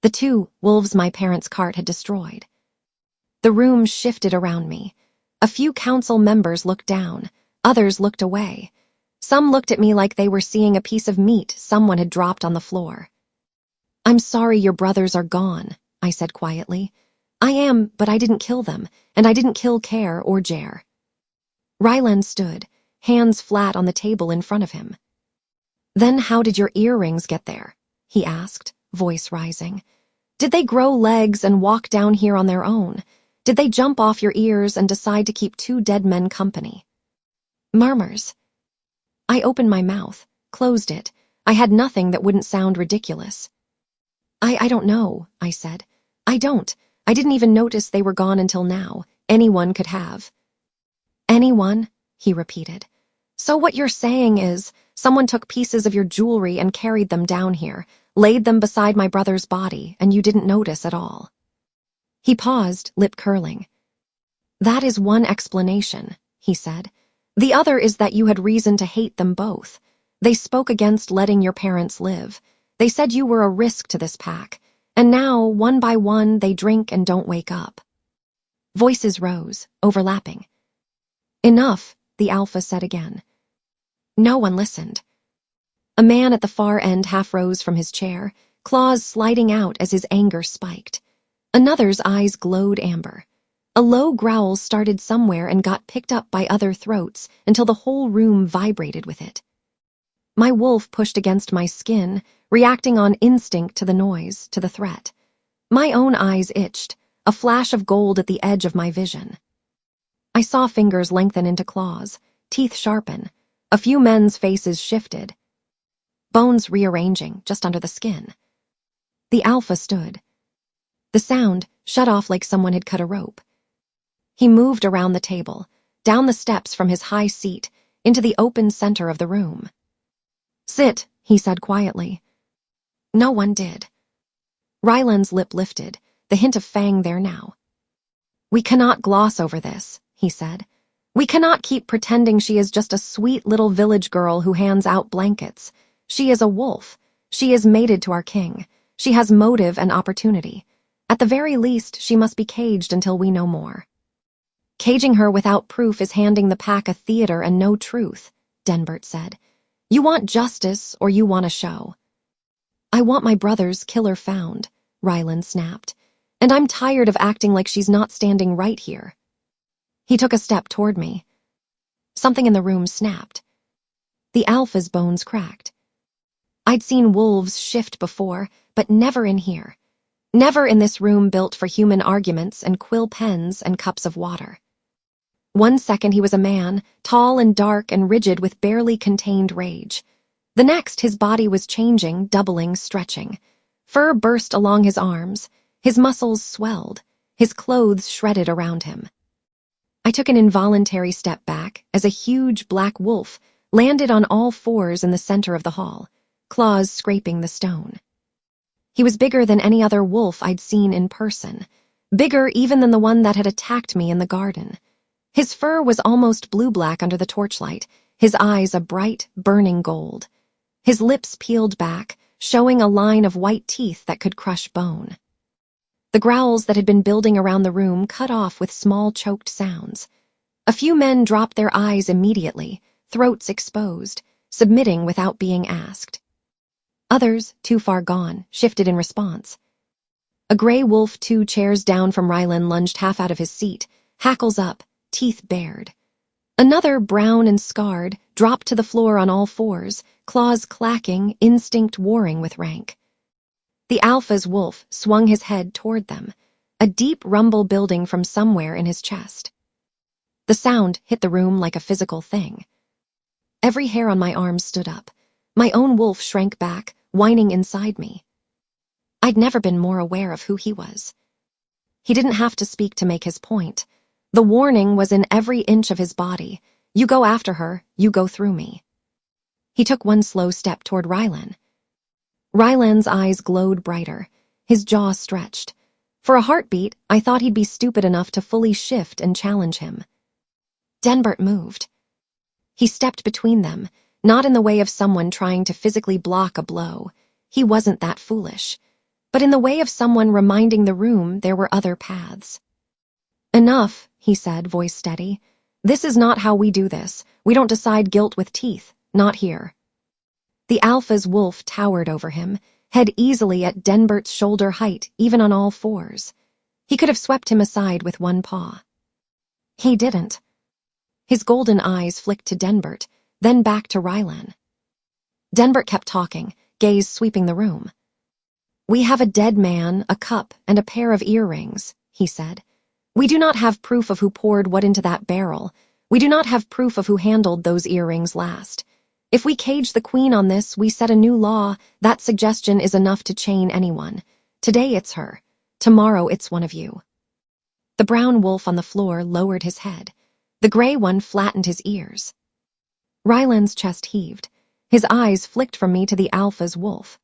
A: The two wolves my parents' cart had destroyed. The room shifted around me. A few council members looked down, others looked away. Some looked at me like they were seeing a piece of meat someone had dropped on the floor. I'm sorry your brothers are gone, I said quietly. I am, but I didn't kill them, and I didn't kill Care or Jer. Rylan stood, hands flat on the table in front of him. Then how did your earrings get there? He asked, voice rising. Did they grow legs and walk down here on their own? Did they jump off your ears and decide to keep two dead men company? Murmurs. I opened my mouth, closed it. I had nothing that wouldn't sound ridiculous. I don't know, I said. I don't. I didn't even notice they were gone until now. Anyone could have. Anyone? He repeated. So what you're saying is, someone took pieces of your jewelry and carried them down here, laid them beside my brother's body, and you didn't notice at all. He paused, lip curling. That is one explanation, he said. The other is that you had reason to hate them both. They spoke against letting your parents live. They said you were a risk to this pack, and now, one by one, they drink and don't wake up. Voices rose, overlapping. Enough, the alpha said again. No one listened. A man at the far end half rose from his chair, claws sliding out as his anger spiked. Another's eyes glowed amber. A low growl started somewhere and got picked up by other throats until the whole room vibrated with it. My wolf pushed against my skin, reacting on instinct to the noise, to the threat. My own eyes itched, a flash of gold at the edge of my vision. I saw fingers lengthen into claws, teeth sharpen. A few men's faces shifted, bones rearranging just under the skin. The alpha stood. The sound shut off like someone had cut a rope. He moved around the table, down the steps from his high seat, into the open center of the room. Sit, he said quietly. No one did. Rylan's lip lifted, the hint of fang there now. We cannot gloss over this, he said. We cannot keep pretending she is just a sweet little village girl who hands out blankets. She is a wolf. She is mated to our king. She has motive and opportunity. At the very least, she must be caged until we know more. Caging her without proof is handing the pack a theater and no truth, Denbert said. You want justice or you want a show. I want my brother's killer found, Rylan snapped. And I'm tired of acting like she's not standing right here. He took a step toward me. Something in the room snapped. The alpha's bones cracked. I'd seen wolves shift before, but never in here. Never in this room built for human arguments and quill pens and cups of water. 1 second he was a man, tall and dark and rigid with barely contained rage. The next his body was changing, doubling, stretching. Fur burst along his arms, his muscles swelled, his clothes shredded around him. I took an involuntary step back as a huge black wolf landed on all fours in the center of the hall, claws scraping the stone. He was bigger than any other wolf I'd seen in person, bigger even than the one that had attacked me in the garden. His fur was almost blue-black under the torchlight, his eyes a bright, burning gold. His lips peeled back, showing a line of white teeth that could crush bone. The growls that had been building around the room cut off with small choked sounds. A few men dropped their eyes immediately, throats exposed, submitting without being asked. Others, too far gone, shifted in response. A gray wolf 2 chairs down from Rylan lunged half out of his seat, hackles up, teeth bared. Another, brown and scarred, dropped to the floor on all fours, claws clacking, instinct warring with rank. The alpha's wolf swung his head toward them, a deep rumble building from somewhere in his chest. The sound hit the room like a physical thing. Every hair on my arm stood up. My own wolf shrank back, whining inside me. I'd never been more aware of who he was. He didn't have to speak to make his point. The warning was in every inch of his body. You go after her, you go through me. He took one slow step toward Rylan. Rylan's eyes glowed brighter, his jaw stretched. For a heartbeat, I thought he'd be stupid enough to fully shift and challenge him. Denbert moved. He stepped between them, not in the way of someone trying to physically block a blow. He wasn't that foolish. But in the way of someone reminding the room there were other paths. Enough, he said, voice steady. This is not how we do this. We don't decide guilt with teeth. Not here. The Alpha's wolf towered over him, head easily at Denbert's shoulder height, even on all fours. He could have swept him aside with one paw. He didn't. His golden eyes flicked to Denbert, then back to Rylan. Denbert kept talking, gaze sweeping the room. We have a dead man, a cup, and a pair of earrings, he said. We do not have proof of who poured what into that barrel. We do not have proof of who handled those earrings last. If we cage the queen on this, we set a new law. That suggestion is enough to chain anyone. Today it's her. Tomorrow it's one of you. The brown wolf on the floor lowered his head. The gray one flattened his ears. Rylan's chest heaved. His eyes flicked from me to the Alpha's wolf.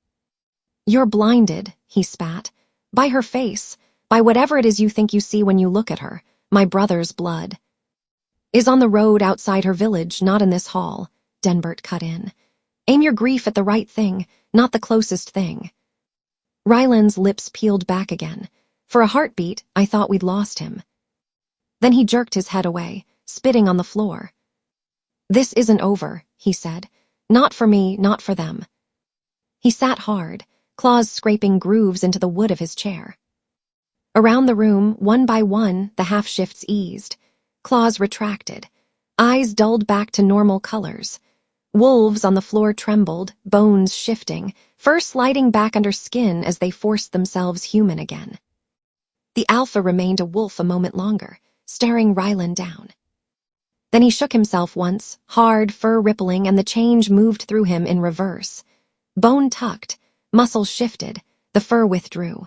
A: You're blinded, he spat. By her face, by whatever it is you think you see when you look at her. My brother's blood is on the road outside her village, not in this hall, Denbert cut in. Aim your grief at the right thing, not the closest thing. Rylan's lips peeled back again. For a heartbeat, I thought we'd lost him. Then he jerked his head away, spitting on the floor. This isn't over, he said. Not for me, not for them. He sat hard, claws scraping grooves into the wood of his chair. Around the room, one by one, the half-shifts eased. Claws retracted. Eyes dulled back to normal colors. Wolves on the floor trembled, bones shifting, fur sliding back under skin as they forced themselves human again. The Alpha remained a wolf a moment longer, staring Rylan down. Then he shook himself once, hard, fur rippling, and the change moved through him in reverse. Bone tucked, muscles shifted, the fur withdrew.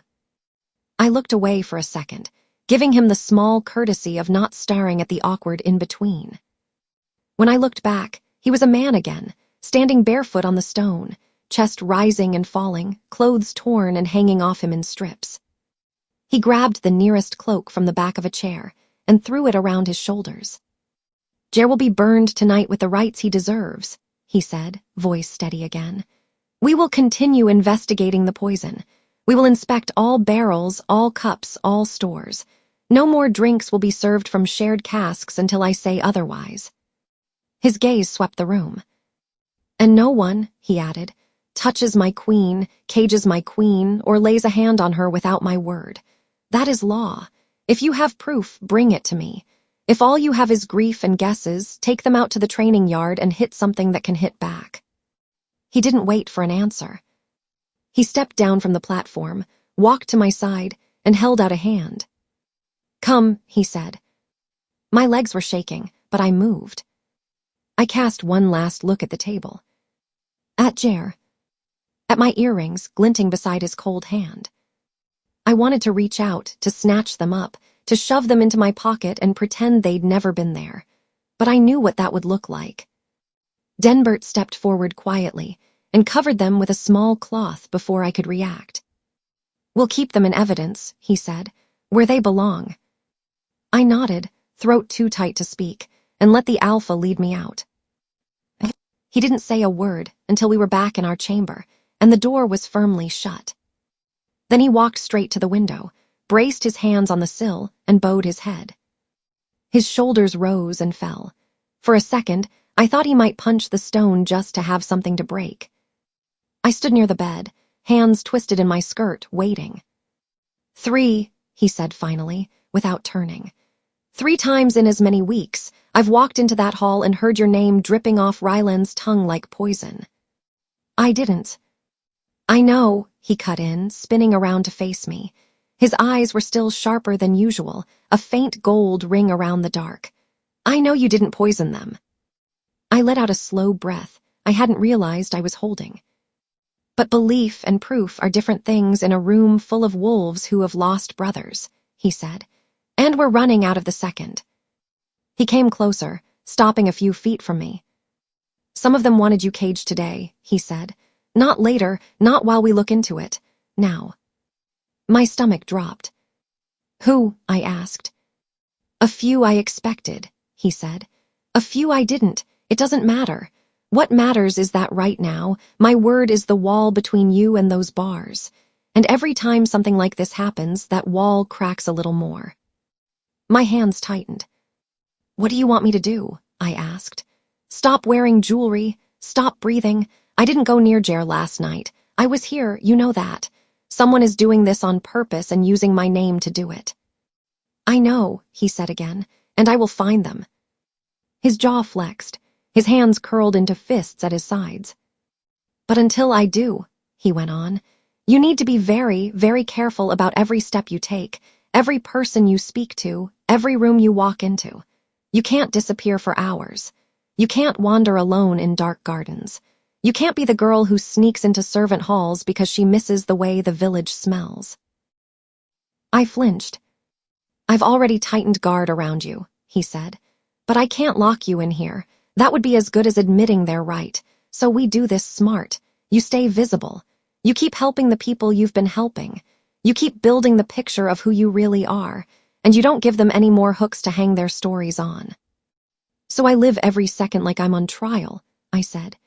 A: I looked away for a second, giving him the small courtesy of not staring at the awkward in-between. When I looked back, he was a man again, standing barefoot on the stone, chest rising and falling, clothes torn and hanging off him in strips. He grabbed the nearest cloak from the back of a chair and threw it around his shoulders. Jer will be burned tonight with the rights he deserves, he said, voice steady again. We will continue investigating the poison. We will inspect all barrels, all cups, all stores. No more drinks will be served from shared casks until I say otherwise. His gaze swept the room. And no one, he added, touches my queen, cages my queen, or lays a hand on her without my word. That is law. If you have proof, bring it to me. If all you have is grief and guesses, take them out to the training yard and hit something that can hit back. He didn't wait for an answer. He stepped down from the platform, walked to my side, and held out a hand. Come, he said. My legs were shaking, but I moved. I cast one last look at the table. At Jer. At my earrings glinting beside his cold hand. I wanted to reach out, to snatch them up, to shove them into my pocket and pretend they'd never been there. But I knew what that would look like. Denbert stepped forward quietly and covered them with a small cloth before I could react. We'll keep them in evidence, he said, where they belong. I nodded, throat too tight to speak, and let the Alpha lead me out. He didn't say a word until we were back in our chamber, and the door was firmly shut. Then he walked straight to the window, braced his hands on the sill, and bowed his head. His shoulders rose and fell. For a second, I thought he might punch the stone just to have something to break. I stood near the bed, hands twisted in my skirt, waiting. 3, he said finally, without turning. 3 times in as many weeks, I've walked into that hall and heard your name dripping off Rylan's tongue like poison. I didn't. I know, he cut in, spinning around to face me. His eyes were still sharper than usual, a faint gold ring around the dark. I know you didn't poison them. I let out a slow breath, I hadn't realized I was holding. But belief and proof are different things in a room full of wolves who have lost brothers, he said. And we're running out of the second. He came closer, stopping a few feet from me. Some of them wanted you caged today, he said. Not later, not while we look into it. Now. My stomach dropped. Who? I asked. A few I expected, he said. A few I didn't. It doesn't matter. What matters is that right now, my word is the wall between you and those bars. And every time something like this happens, that wall cracks a little more. My hands tightened. What do you want me to do? I asked. Stop wearing jewelry. Stop breathing. I didn't go near Jer last night. I was here, you know that. Someone is doing this on purpose and using my name to do it. I know, he said again, and I will find them. His jaw flexed. His hands curled into fists at his sides. But until I do, he went on, you need to be very, very careful about every step you take, every person you speak to, every room you walk into. You can't disappear for hours. You can't wander alone in dark gardens. You can't be the girl who sneaks into servant halls because she misses the way the village smells. I flinched. I've already tightened guard around you, he said. But I can't lock you in here. That would be as good as admitting they're right. So we do this smart. You stay visible. You keep helping the people you've been helping. You keep building the picture of who you really are, and you don't give them any more hooks to hang their stories on. So I live every second like I'm on trial, I said.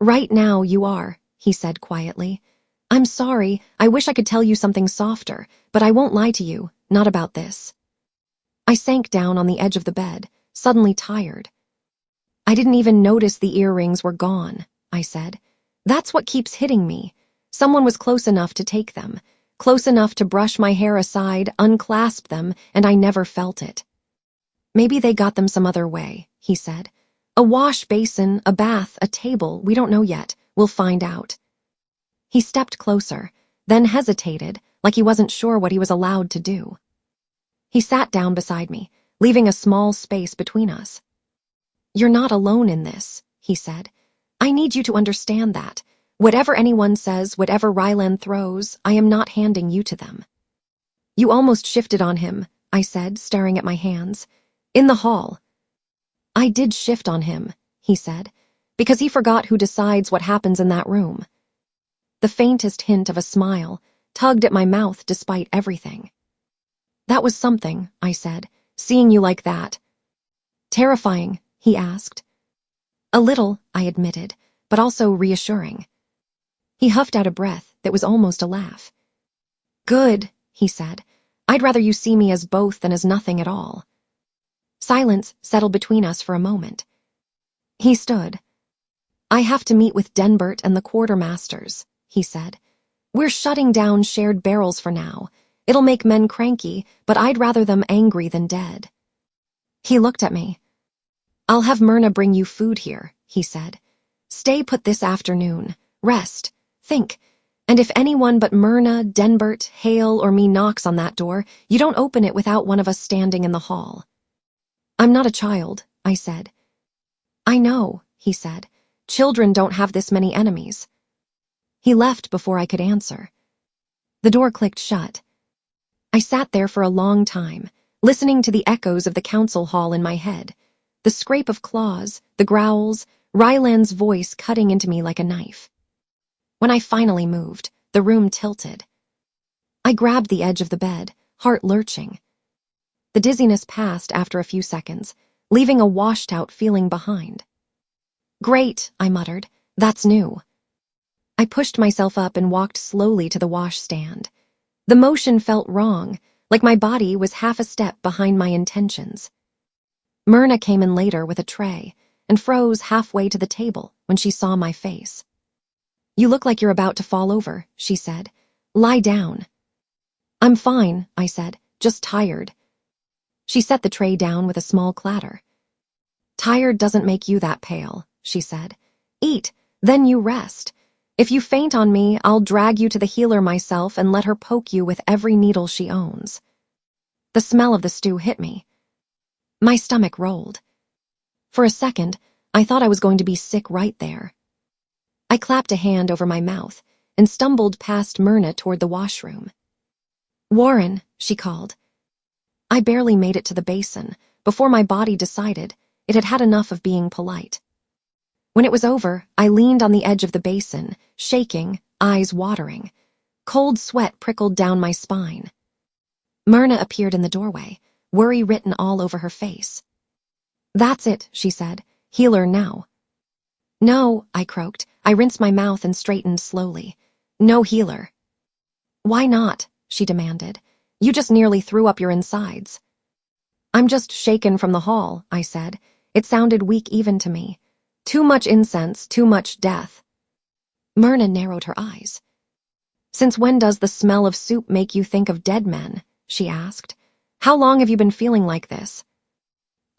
A: Right now you are, he said quietly. I'm sorry, I wish I could tell you something softer, but I won't lie to you, not about this. I sank down on the edge of the bed, suddenly tired. I didn't even notice the earrings were gone, I said. That's what keeps hitting me. Someone was close enough to take them, close enough to brush my hair aside, unclasp them, and I never felt it. Maybe they got them some other way, he said. A wash basin, a bath, a table, we don't know yet. We'll find out. He stepped closer, then hesitated, like he wasn't sure what he was allowed to do. He sat down beside me, leaving a small space between us. You're not alone in this, he said. I need you to understand that. Whatever anyone says, whatever Rylan throws, I am not handing you to them. You almost shifted on him, I said, staring at my hands. In the hall. I did shift on him, he said, because he forgot who decides what happens in that room. The faintest hint of a smile tugged at my mouth despite everything. That was something, I said, seeing you like that. Terrifying, he asked. A little, I admitted, but also reassuring. He huffed out a breath that was almost a laugh. Good, he said. I'd rather you see me as both than as nothing at all. Silence settled between us for a moment. He stood. I have to meet with Denbert and the quartermasters, he said. We're shutting down shared barrels for now. It'll make men cranky, but I'd rather them angry than dead. He looked at me. I'll have Myrna bring you food here, he said. Stay put this afternoon. Rest. Think. And if anyone but Myrna, Denbert, Hale, or me knocks on that door, you don't open it without one of us standing in the hall. I'm not a child, I said. I know, he said. Children don't have this many enemies. He left before I could answer. The door clicked shut. I sat there for a long time, listening to the echoes of the council hall in my head, the scrape of claws, the growls, Ryland's voice cutting into me like a knife. When I finally moved, the room tilted. I grabbed the edge of the bed, heart lurching. The dizziness passed after a few seconds, leaving a washed-out feeling behind. Great, I muttered. That's new. I pushed myself up and walked slowly to the washstand. The motion felt wrong, like my body was half a step behind my intentions. Myrna came in later with a tray and froze halfway to the table when she saw my face. You look like you're about to fall over, she said. Lie down. I'm fine, I said, just tired. She set the tray down with a small clatter. Tired doesn't make you that pale, she said. Eat, then you rest. If you faint on me, I'll drag you to the healer myself and let her poke you with every needle she owns. The smell of the stew hit me. My stomach rolled. For a second, I thought I was going to be sick right there. I clapped a hand over my mouth and stumbled past Myrna toward the washroom. "Warren," she called. I barely made it to the basin before my body decided it had had enough of being polite. When it was over, I leaned on the edge of the basin, shaking, eyes watering. Cold sweat prickled down my spine. Myrna appeared in the doorway, worry written all over her face. "That's it," she said. "Healer now." "No," I croaked. I rinsed my mouth and straightened slowly. "No healer." "Why not?" she demanded. "You just nearly threw up your insides." "I'm just shaken from the hall," I said. It sounded weak even to me. "Too much incense, too much death." Myrna narrowed her eyes. "Since when does the smell of soup make you think of dead men?" she asked. "How long have you been feeling like this?"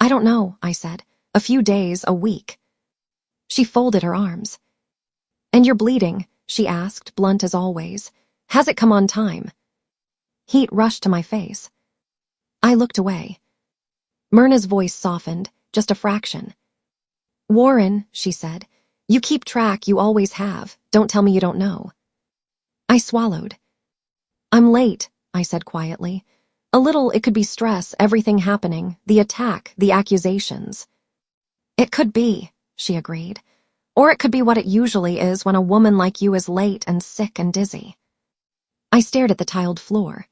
A: "I don't know," I said. "A few days, a week." She folded her arms. "And you're bleeding?" she asked, blunt as always. "Has it come on time?" Heat rushed to my face. I looked away. Myrna's voice softened, just a fraction. "Warren," she said, "you keep track, you always have. Don't tell me you don't know." I swallowed. "I'm late," I said quietly. "A little, it could be stress, everything happening, the attack, the accusations." "It could be," she agreed. "Or it could be what it usually is when a woman like you is late and sick and dizzy." I stared at the tiled floor.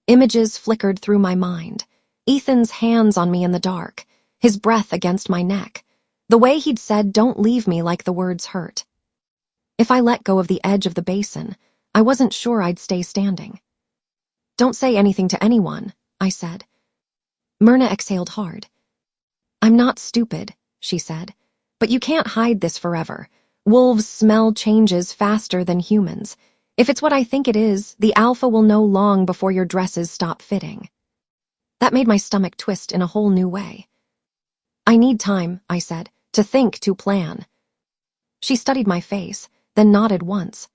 A: Images flickered through my mind. Ethan's hands on me in the dark, his breath against my neck. The way he'd said, "Don't leave me," like the words hurt. If I let go of the edge of the basin, I wasn't sure I'd stay standing. "Don't say anything to anyone," I said. Myrna exhaled hard. "I'm not stupid," she said. "But you can't hide this forever. Wolves smell changes faster than humans. If it's what I think it is, the alpha will know long before your dresses stop fitting." That made my stomach twist in a whole new way. "I need time," I said, "to think, to plan." She studied my face, then nodded once.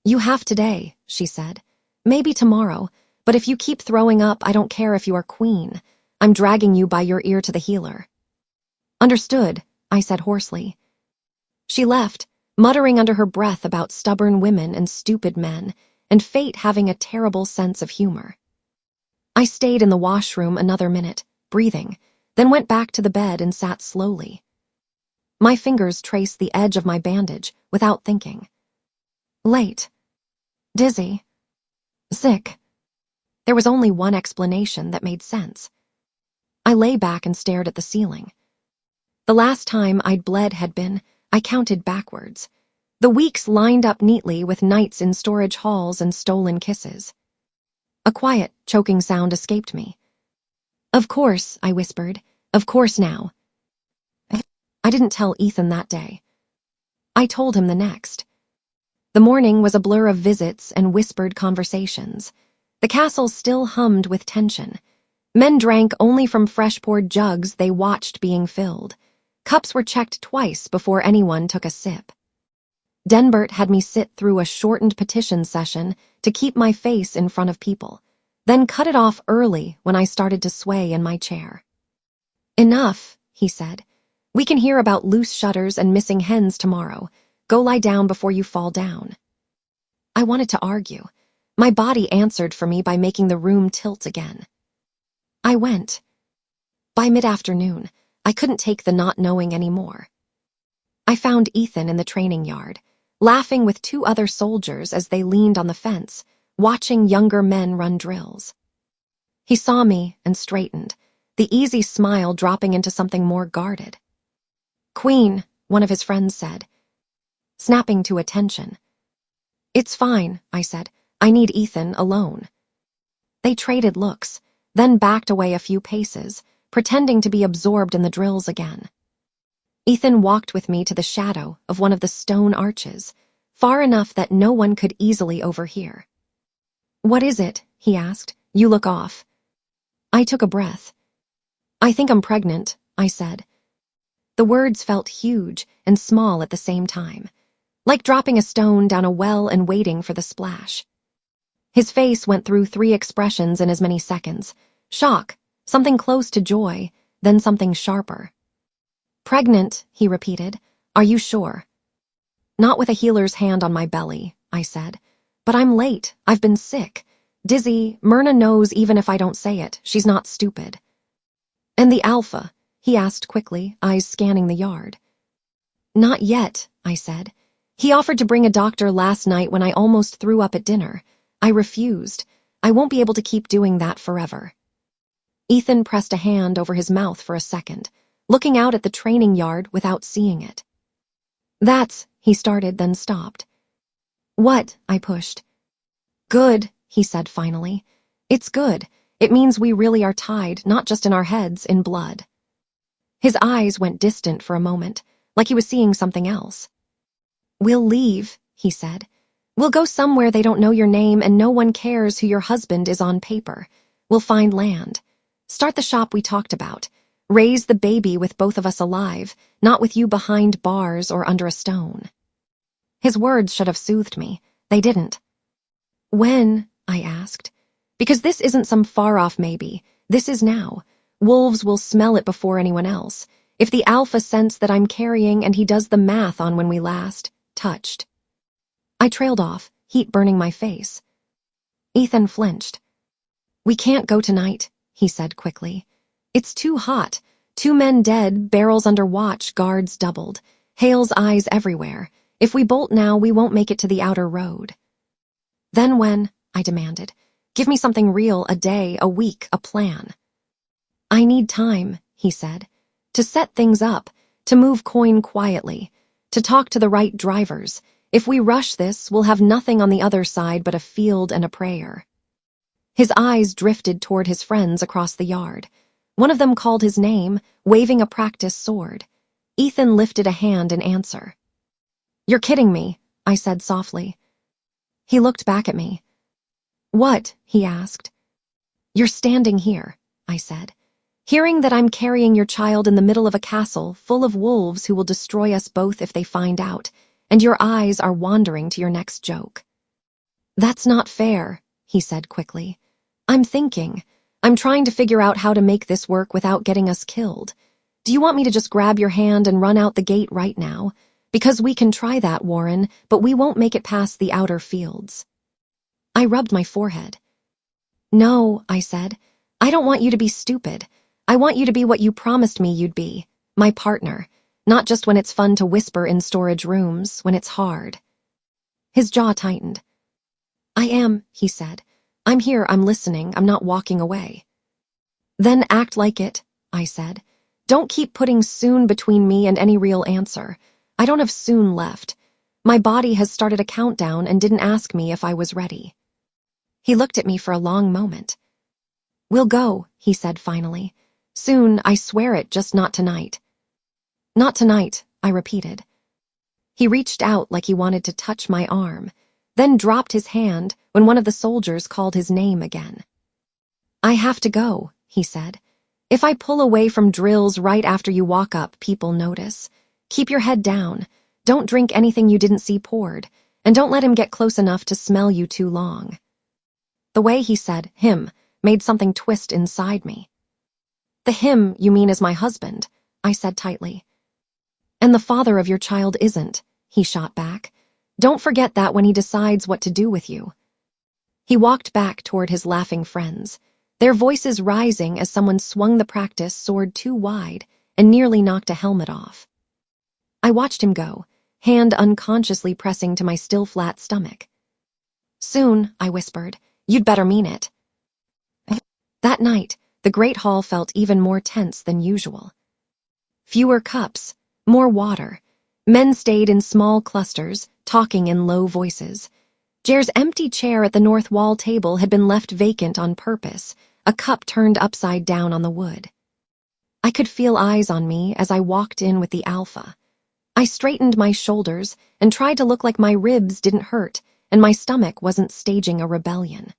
A: "You have today," she said. "Maybe tomorrow, but if you keep throwing up, I don't care if you are queen. I'm dragging you by your ear to the healer." "Understood," I said hoarsely. She left, muttering under her breath about stubborn women and stupid men, and fate having a terrible sense of humor. I stayed in the washroom another minute, breathing, then went back to the bed and sat slowly. My fingers traced the edge of my bandage without thinking. Late. Dizzy. Sick. There was only one explanation that made sense. I lay back and stared at the ceiling. The last time I'd bled had been, I counted backwards. The weeks lined up neatly with nights in storage halls and stolen kisses. A quiet, choking sound escaped me. "Of course," I whispered. "Of course now." I didn't tell Ethan that day. I told him the next. The morning was a blur of visits and whispered conversations. The castle still hummed with tension. Men drank only from fresh-poured jugs they watched being filled. Cups were checked twice before anyone took a sip. Denbert had me sit through a shortened petition session to keep my face in front of people, then cut it off early when I started to sway in my chair. "Enough," he said. "We can hear about loose shutters and missing hens tomorrow. Go lie down before you fall down." I wanted to argue. My body answered for me by making the room tilt again. I went. By mid-afternoon, I couldn't take the not knowing anymore. I found Ethan in the training yard, laughing with two other soldiers as they leaned on the fence, watching younger men run drills. He saw me and straightened, the easy smile dropping into something more guarded. "Queen," one of his friends said, snapping to attention. "It's fine," I said. "I need Ethan alone." They traded looks, then backed away a few paces, pretending to be absorbed in the drills again. Ethan walked with me to the shadow of one of the stone arches, far enough that no one could easily overhear. "What is it?" he asked. "You look off." I took a breath. "I think I'm pregnant," I said. The words felt huge and small at the same time, like dropping a stone down a well and waiting for the splash. His face went through 3 expressions in as many seconds: shock, something close to joy, then something sharper. Pregnant, he repeated. Are you sure? Not with a healer's hand on my belly, I said. But I'm late. I've been sick. Dizzy, Myrna knows even if I don't say it. She's not stupid. And the alpha? He asked quickly, eyes scanning the yard. Not yet, I said. He offered to bring a doctor last night when I almost threw up at dinner. I refused. I won't be able to keep doing that forever. Ethan pressed a hand over his mouth for a second, looking out at the training yard without seeing it. That's, he started, then stopped. What? I pushed. Good, he said finally. It's good. It means we really are tied, not just in our heads, in blood. His eyes went distant for a moment, like he was seeing something else. We'll leave, he said. We'll go somewhere they don't know your name and no one cares who your husband is on paper. We'll find land. Start the shop we talked about. Raise the baby with both of us alive, not with you behind bars or under a stone. His words should have soothed me. They didn't. When? I asked. Because this isn't some far-off maybe. This is now. Wolves will smell it before anyone else. If the alpha sense that I'm carrying and he does the math on when we last touched. I trailed off, heat burning my face. Ethan flinched. We can't go tonight, he said quickly. It's too hot. 2 men dead, barrels under watch, guards doubled. Hale's eyes everywhere. If we bolt now, we won't make it to the outer road. Then when? I demanded. Give me something real, a day, a week, a plan. I need time, he said, to set things up, to move coin quietly, to talk to the right drivers. If we rush this, we'll have nothing on the other side but a field and a prayer. His eyes drifted toward his friends across the yard. One of them called his name, waving a practice sword. Ethan lifted a hand in answer. You're kidding me, I said softly. He looked back at me. What? He asked. You're standing here, I said. Hearing that I'm carrying your child in the middle of a castle full of wolves who will destroy us both if they find out, and your eyes are wandering to your next joke. That's not fair, he said quickly. I'm thinking. I'm trying to figure out how to make this work without getting us killed. Do you want me to just grab your hand and run out the gate right now? Because we can try that, Warren, but we won't make it past the outer fields. I rubbed my forehead. No, I said. I don't want you to be stupid. I want you to be what you promised me you'd be, my partner, not just when it's fun to whisper in storage rooms, when it's hard. His jaw tightened. I am, he said. I'm here, I'm listening, I'm not walking away. Then act like it, I said. Don't keep putting soon between me and any real answer. I don't have soon left. My body has started a countdown and didn't ask me if I was ready. He looked at me for a long moment. We'll go, he said finally. Soon, I swear it, just not tonight. Not tonight, I repeated. He reached out like he wanted to touch my arm, then dropped his hand when one of the soldiers called his name again. I have to go, he said. If I pull away from drills right after you walk up, people notice. Keep your head down. Don't drink anything you didn't see poured, and don't let him get close enough to smell you too long. The way he said him made something twist inside me. The him you mean is my husband, I said tightly. And the father of your child isn't, he shot back. Don't forget that when he decides what to do with you. He walked back toward his laughing friends, their voices rising as someone swung the practice sword too wide and nearly knocked a helmet off. I watched him go, hand unconsciously pressing to my still flat stomach. Soon, I whispered, you'd better mean it. That night, the great hall felt even more tense than usual. Fewer cups, more water. Men stayed in small clusters, talking in low voices. Jer's empty chair at the north wall table had been left vacant on purpose, a cup turned upside down on the wood. I could feel eyes on me as I walked in with the alpha. I straightened my shoulders and tried to look like my ribs didn't hurt and my stomach wasn't staging a rebellion.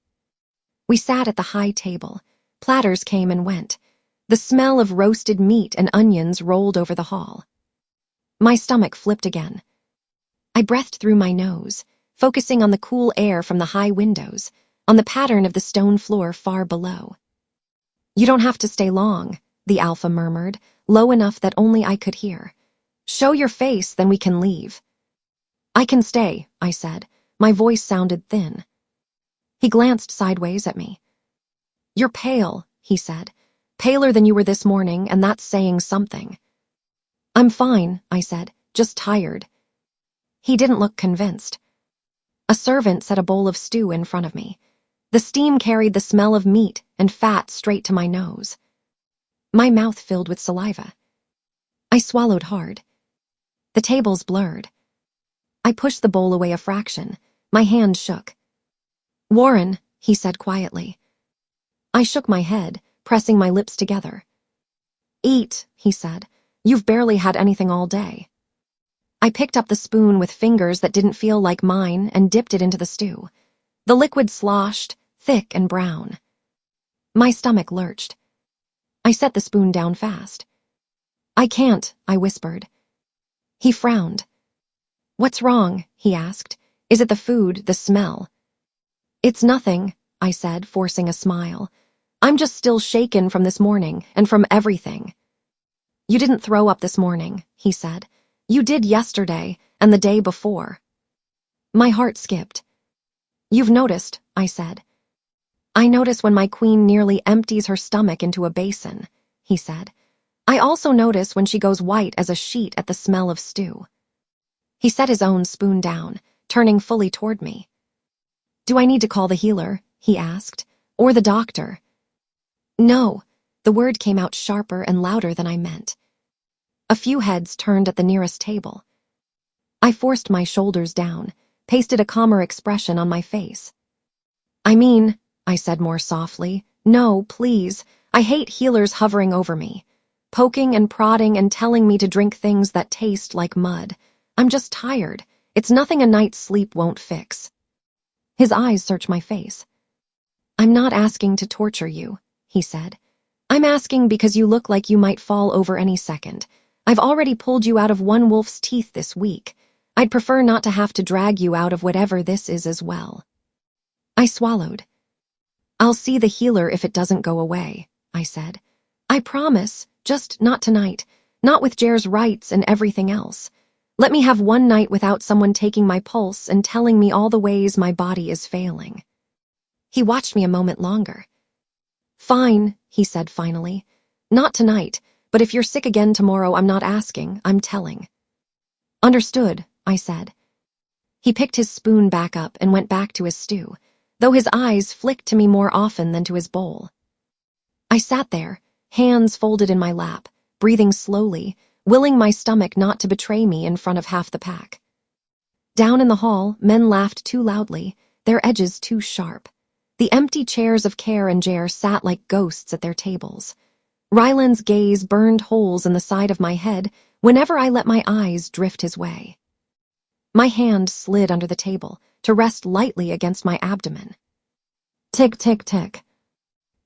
A: We sat at the high table. Platters came and went. The smell of roasted meat and onions rolled over the hall. My stomach flipped again. I breathed through my nose, focusing on the cool air from the high windows, on the pattern of the stone floor far below. You don't have to stay long, the alpha murmured, low enough that only I could hear. "Show your face, then we can leave." "I can stay," I said. My voice sounded thin. He glanced sideways at me. "You're pale," he said. "Paler than you were this morning, and that's saying something." "I'm fine," I said, "just tired." He didn't look convinced. A servant set a bowl of stew in front of me. The steam carried the smell of meat and fat straight to my nose. My mouth filled with saliva. I swallowed hard. The tables blurred. I pushed the bowl away a fraction. My hand shook. "Warren," he said quietly. I shook my head, pressing my lips together. "Eat," he said. "You've barely had anything all day." I picked up the spoon with fingers that didn't feel like mine and dipped it into the stew. The liquid sloshed, thick and brown. My stomach lurched. I set the spoon down fast. "I can't," I whispered. He frowned. "What's wrong?" he asked. "Is it the food, the smell?" "It's nothing," I said, forcing a smile. "I'm just still shaken from this morning and from everything." "You didn't throw up this morning," he said. "You did yesterday and the day before." My heart skipped. "You've noticed," I said. "I notice when my queen nearly empties her stomach into a basin," he said. "I also notice when she goes white as a sheet at the smell of stew." He set his own spoon down, turning fully toward me. "Do I need to call the healer?" he asked. "Or the doctor?" "No." The word came out sharper and louder than I meant. A few heads turned at the nearest table. I forced my shoulders down, pasted a calmer expression on my face. "I mean," I said more softly, "no, please. I hate healers hovering over me, poking and prodding and telling me to drink things that taste like mud. I'm just tired. It's nothing a night's sleep won't fix." His eyes searched my face. "I'm not asking to torture you," he said. "I'm asking because you look like you might fall over any second. I've already pulled you out of one wolf's teeth this week. I'd prefer not to have to drag you out of whatever this is as well." I swallowed. "I'll see the healer if it doesn't go away," I said. "I promise, just not tonight, not with Jer's rights and everything else. Let me have one night without someone taking my pulse and telling me all the ways my body is failing." He watched me a moment longer. "Fine," he said finally. "Not tonight, but if you're sick again tomorrow, I'm not asking, I'm telling." "Understood," I said. He picked his spoon back up and went back to his stew, though his eyes flicked to me more often than to his bowl. I sat there, hands folded in my lap, breathing slowly, willing my stomach not to betray me in front of half the pack. Down in the hall, men laughed too loudly, their edges too sharp. The empty chairs of Care and Jer sat like ghosts at their tables. Ryland's gaze burned holes in the side of my head whenever I let my eyes drift his way. My hand slid under the table to rest lightly against my abdomen. Tick, tick, tick.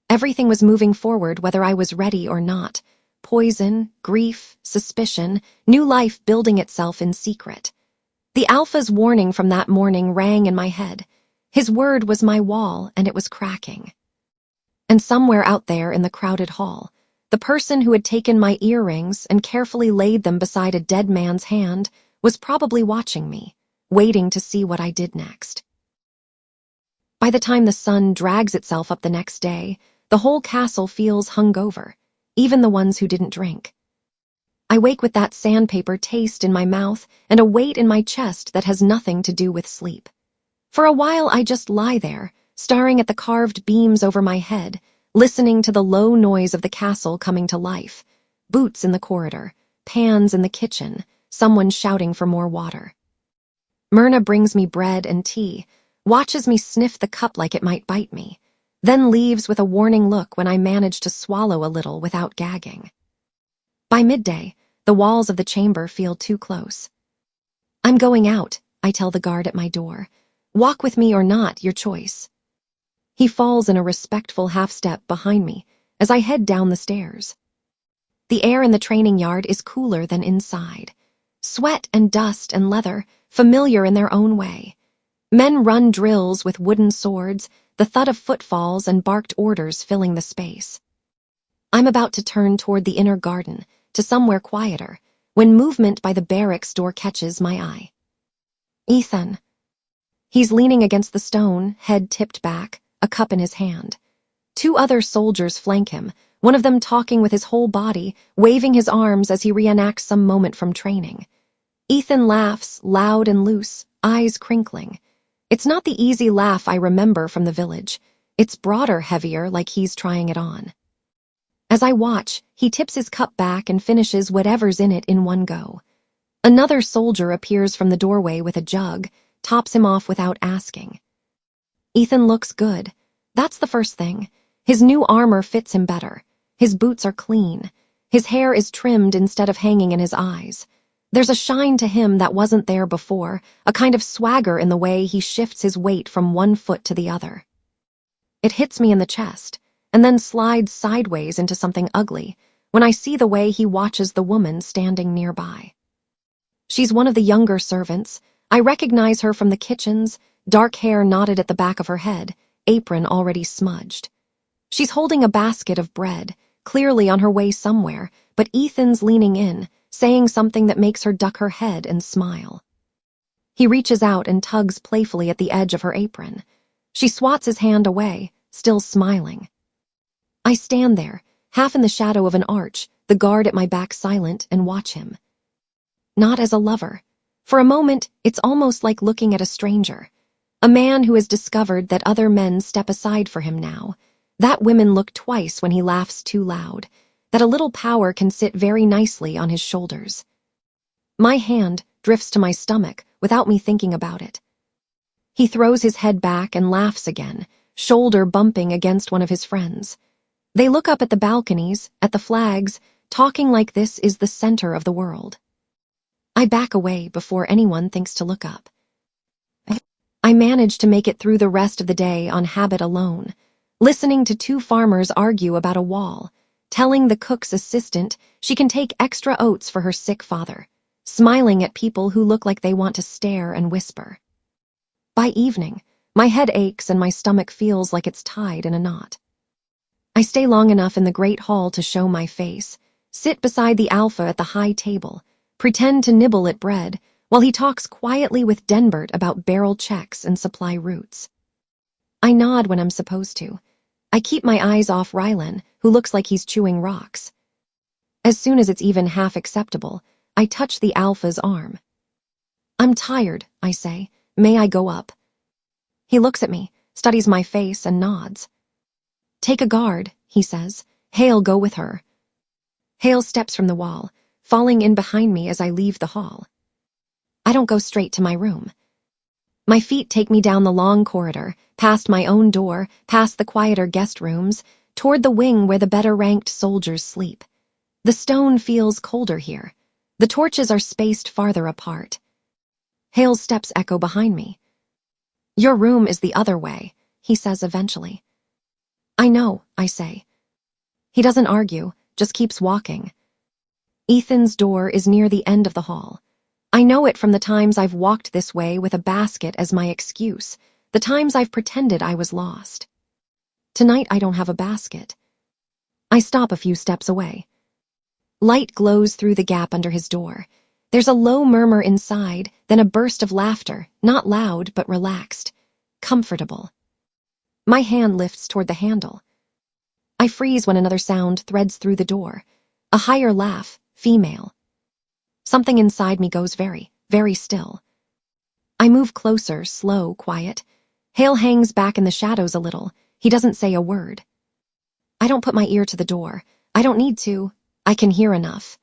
A: Everything was moving forward whether I was ready or not. Poison, grief, suspicion, new life building itself in secret. The Alpha's warning from that morning rang in my head. His word was my wall, and it was cracking. And somewhere out there in the crowded hall, the person who had taken my earrings and carefully laid them beside a dead man's hand was probably watching me, waiting to see what I did next. By the time the sun drags itself up the next day, the whole castle feels hungover, even the ones who didn't drink. I wake with that sandpaper taste in my mouth and a weight in my chest that has nothing to do with sleep. For a while I just lie there, staring at the carved beams over my head, listening to the low noise of the castle coming to life. Boots in the corridor, pans in the kitchen, someone shouting for more water. Myrna brings me bread and tea, watches me sniff the cup like it might bite me, then leaves with a warning look when I manage to swallow a little without gagging. By midday, the walls of the chamber feel too close. "I'm going out," I tell the guard at my door. "Walk with me or not, your choice." He falls in a respectful half-step behind me as I head down the stairs. The air in the training yard is cooler than inside. Sweat and dust and leather, familiar in their own way. Men run drills with wooden swords, the thud of footfalls and barked orders filling the space. I'm about to turn toward the inner garden, to somewhere quieter, when movement by the barracks door catches my eye. Ethan. He's leaning against the stone, head tipped back, a cup in his hand. 2 other soldiers flank him, one of them talking with his whole body, waving his arms as he reenacts some moment from training. Ethan laughs, loud and loose, eyes crinkling. It's not the easy laugh I remember from the village. It's broader, heavier, like he's trying it on. As I watch, he tips his cup back and finishes whatever's in it in one go. Another soldier appears from the doorway with a jug, tops him off without asking. Ethan looks good. That's the first thing. His new armor fits him better. His boots are clean. His hair is trimmed instead of hanging in his eyes. There's a shine to him that wasn't there before, a kind of swagger in the way he shifts his weight from one foot to the other. It hits me in the chest, and then slides sideways into something ugly when I see the way he watches the woman standing nearby. She's one of the younger servants. I recognize her from the kitchens, dark hair knotted at the back of her head, apron already smudged. She's holding a basket of bread, clearly on her way somewhere, but Ethan's leaning in, saying something that makes her duck her head and smile. He reaches out and tugs playfully at the edge of her apron. She swats his hand away, still smiling. I stand there, half in the shadow of an arch, the guard at my back silent, and watch him. Not as a lover. For a moment, it's almost like looking at a stranger. A man who has discovered that other men step aside for him now. That women look twice when he laughs too loud. That a little power can sit very nicely on his shoulders. My hand drifts to my stomach without me thinking about it. He throws his head back and laughs again, shoulder bumping against one of his friends. They look up at the balconies, at the flags, talking like this is the center of the world. I back away before anyone thinks to look up. I manage to make it through the rest of the day on habit alone, listening to 2 farmers argue about a wall, telling the cook's assistant she can take extra oats for her sick father, smiling at people who look like they want to stare and whisper. By evening, my head aches and my stomach feels like it's tied in a knot. I stay long enough in the great hall to show my face, sit beside the alpha at the high table, pretend to nibble at bread, while he talks quietly with Denbert about barrel checks and supply routes. I nod when I'm supposed to. I keep my eyes off Rylan, who looks like he's chewing rocks. As soon as it's even half acceptable, I touch the alpha's arm. I'm tired, I say. May I go up? He looks at me, studies my face, and nods. Take a guard, he says. Hale go with her. Hale steps from the wall, falling in behind me as I leave the hall. I don't go straight to my room. My feet take me down the long corridor, past my own door, past the quieter guest rooms, toward the wing where the better-ranked soldiers sleep. The stone feels colder here. The torches are spaced farther apart. Hale's steps echo behind me. Your room is the other way, he says eventually. I know, I say. He doesn't argue, just keeps walking. Ethan's door is near the end of the hall. I know it from the times I've walked this way with a basket as my excuse, the times I've pretended I was lost. Tonight I don't have a basket. I stop a few steps away. Light glows through the gap under his door. There's a low murmur inside, then a burst of laughter, not loud but relaxed, comfortable. My hand lifts toward the handle. I freeze when another sound threads through the door. A higher laugh, female. Something inside me goes very, very still. I move closer, slow, quiet. Hale hangs back in the shadows a little. He doesn't say a word. I don't put my ear to the door. I don't need to. I can hear enough.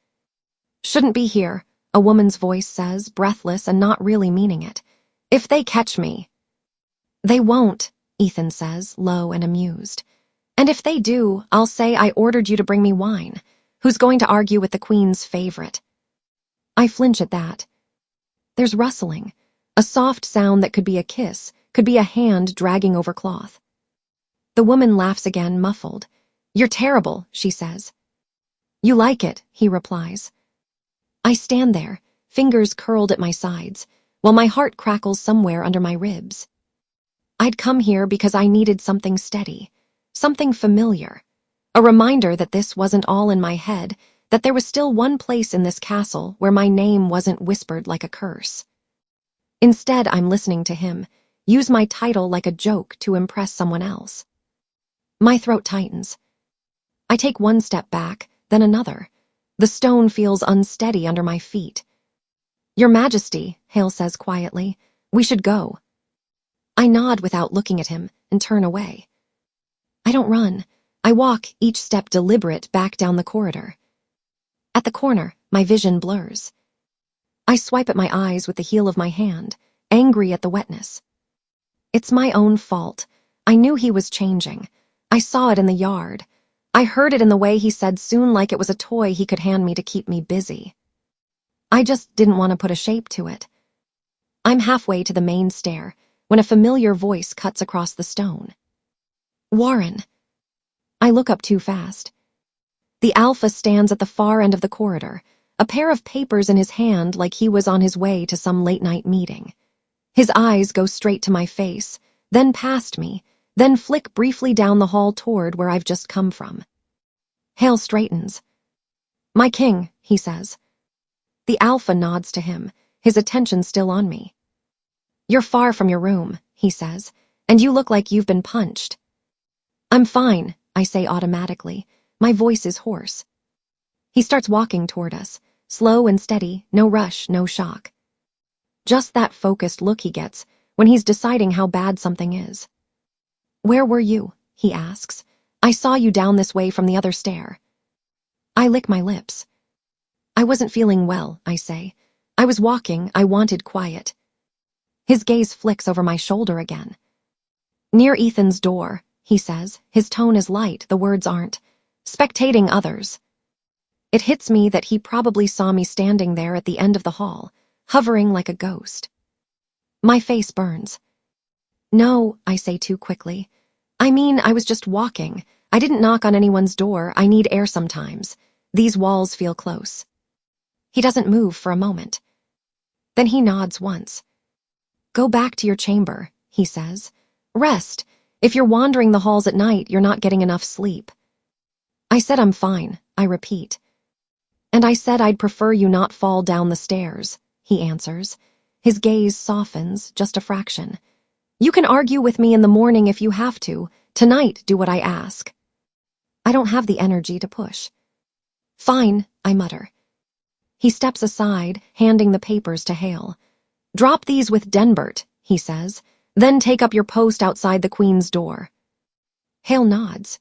A: Shouldn't be here, a woman's voice says, breathless and not really meaning it. If they catch me. They won't, Ethan says, low and amused. And if they do, I'll say I ordered you to bring me wine. Who's going to argue with the Queen's favorite? I flinch at that. There's rustling, a soft sound that could be a kiss, could be a hand dragging over cloth. The woman laughs again, muffled. You're terrible, she says. You like it, he replies. I stand there, fingers curled at my sides, while my heart crackles somewhere under my ribs. I'd come here because I needed something steady, something familiar, a reminder that this wasn't all in my head, that there was still one place in this castle where my name wasn't whispered like a curse. Instead, I'm listening to him, use my title like a joke to impress someone else. My throat tightens. I take one step back, then another. The stone feels unsteady under my feet. "Your Majesty," Hale says quietly, "we should go." I nod without looking at him and turn away. I don't run. I walk, each step deliberate, back down the corridor. At the corner, my vision blurs. I swipe at my eyes with the heel of my hand, angry at the wetness. It's my own fault. I knew he was changing. I saw it in the yard. I heard it in the way he said soon, like it was a toy he could hand me to keep me busy. I just didn't want to put a shape to it. I'm halfway to the main stair when a familiar voice cuts across the stone. "Warren." I look up too fast. The Alpha stands at the far end of the corridor, a pair of papers in his hand like he was on his way to some late-night meeting. His eyes go straight to my face, then past me, then flick briefly down the hall toward where I've just come from. Hale straightens. "My king," he says. The Alpha nods to him, his attention still on me. "You're far from your room," he says, "and you look like you've been punched." "I'm fine," I say automatically. My voice is hoarse. He starts walking toward us, slow and steady, no rush, no shock. Just that focused look he gets when he's deciding how bad something is. "Where were you?" he asks. "I saw you down this way from the other stair." I lick my lips. "I wasn't feeling well," I say. "I was walking, I wanted quiet." His gaze flicks over my shoulder again. "Near Ethan's door," he says. His tone is light, the words aren't. "Spectating others." It hits me that he probably saw me standing there at the end of the hall, hovering like a ghost. My face burns. "No," I say too quickly. "I mean, I was just walking. I didn't knock on anyone's door. I need air sometimes. These walls feel close." He doesn't move for a moment. Then he nods once. "Go back to your chamber," he says. "Rest. If you're wandering the halls at night, you're not getting enough sleep." I said I'm fine, I repeat. "And I said I'd prefer you not fall down the stairs," he answers. His gaze softens, just a fraction. "You can argue with me in the morning if you have to. Tonight, do what I ask." I don't have the energy to push. "Fine," I mutter. He steps aside, handing the papers to Hale. "Drop these with Denbert," he says. "Then take up your post outside the Queen's door." Hale nods.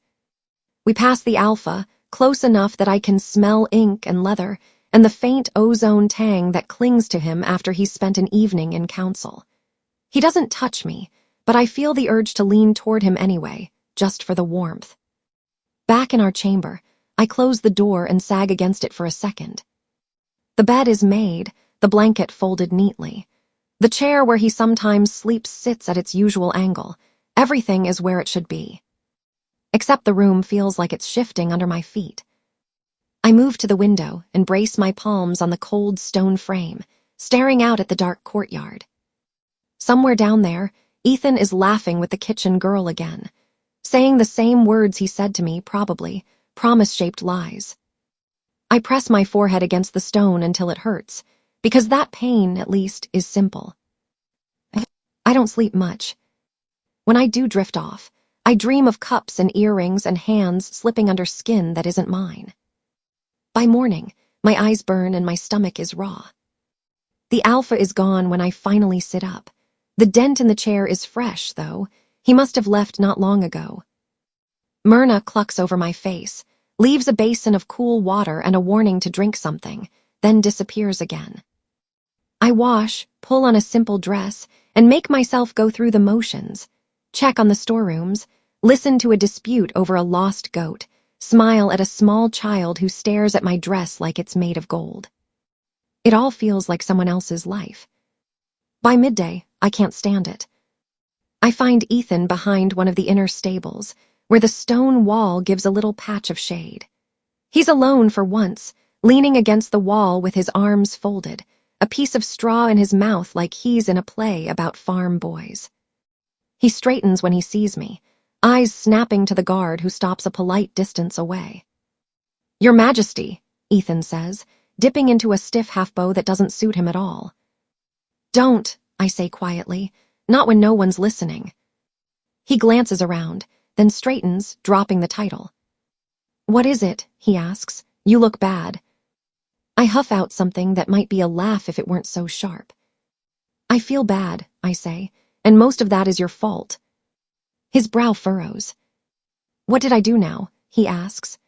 A: We pass the Alpha, close enough that I can smell ink and leather, and the faint ozone tang that clings to him after he's spent an evening in council. He doesn't touch me, but I feel the urge to lean toward him anyway, just for the warmth. Back in our chamber, I close the door and sag against it for a second. The bed is made, the blanket folded neatly. The chair where he sometimes sleeps sits at its usual angle. Everything is where it should be. Except the room feels like it's shifting under my feet. I move to the window and brace my palms on the cold stone frame, staring out at the dark courtyard. Somewhere down there, Ethan is laughing with the kitchen girl again, saying the same words he said to me, probably, promise-shaped lies. I press my forehead against the stone until it hurts, because that pain, at least, is simple. I don't sleep much. When I do drift off, I dream of cups and earrings and hands slipping under skin that isn't mine. By morning, my eyes burn and my stomach is raw. The Alpha is gone when I finally sit up. The dent in the chair is fresh, though. He must have left not long ago. Myrna clucks over my face, leaves a basin of cool water and a warning to drink something, then disappears again. I wash, pull on a simple dress, and make myself go through the motions, check on the storerooms, listen to a dispute over a lost goat, smile at a small child who stares at my dress like it's made of gold. It all feels like someone else's life. By midday, I can't stand it. I find Ethan behind one of the inner stables, where the stone wall gives a little patch of shade. He's alone for once, leaning against the wall with his arms folded, a piece of straw in his mouth like he's in a play about farm boys. He straightens when he sees me, eyes snapping to the guard who stops a polite distance away. "Your Majesty," Ethan says, dipping into a stiff half-bow that doesn't suit him at all. Don't, I say quietly, not when no one's listening. He glances around, then straightens, dropping the title. What is it? He asks. You look bad. I huff out something that might be a laugh if it weren't so sharp. I feel bad, I say, and most of that is your fault. His brow furrows. What did I do now? He asks.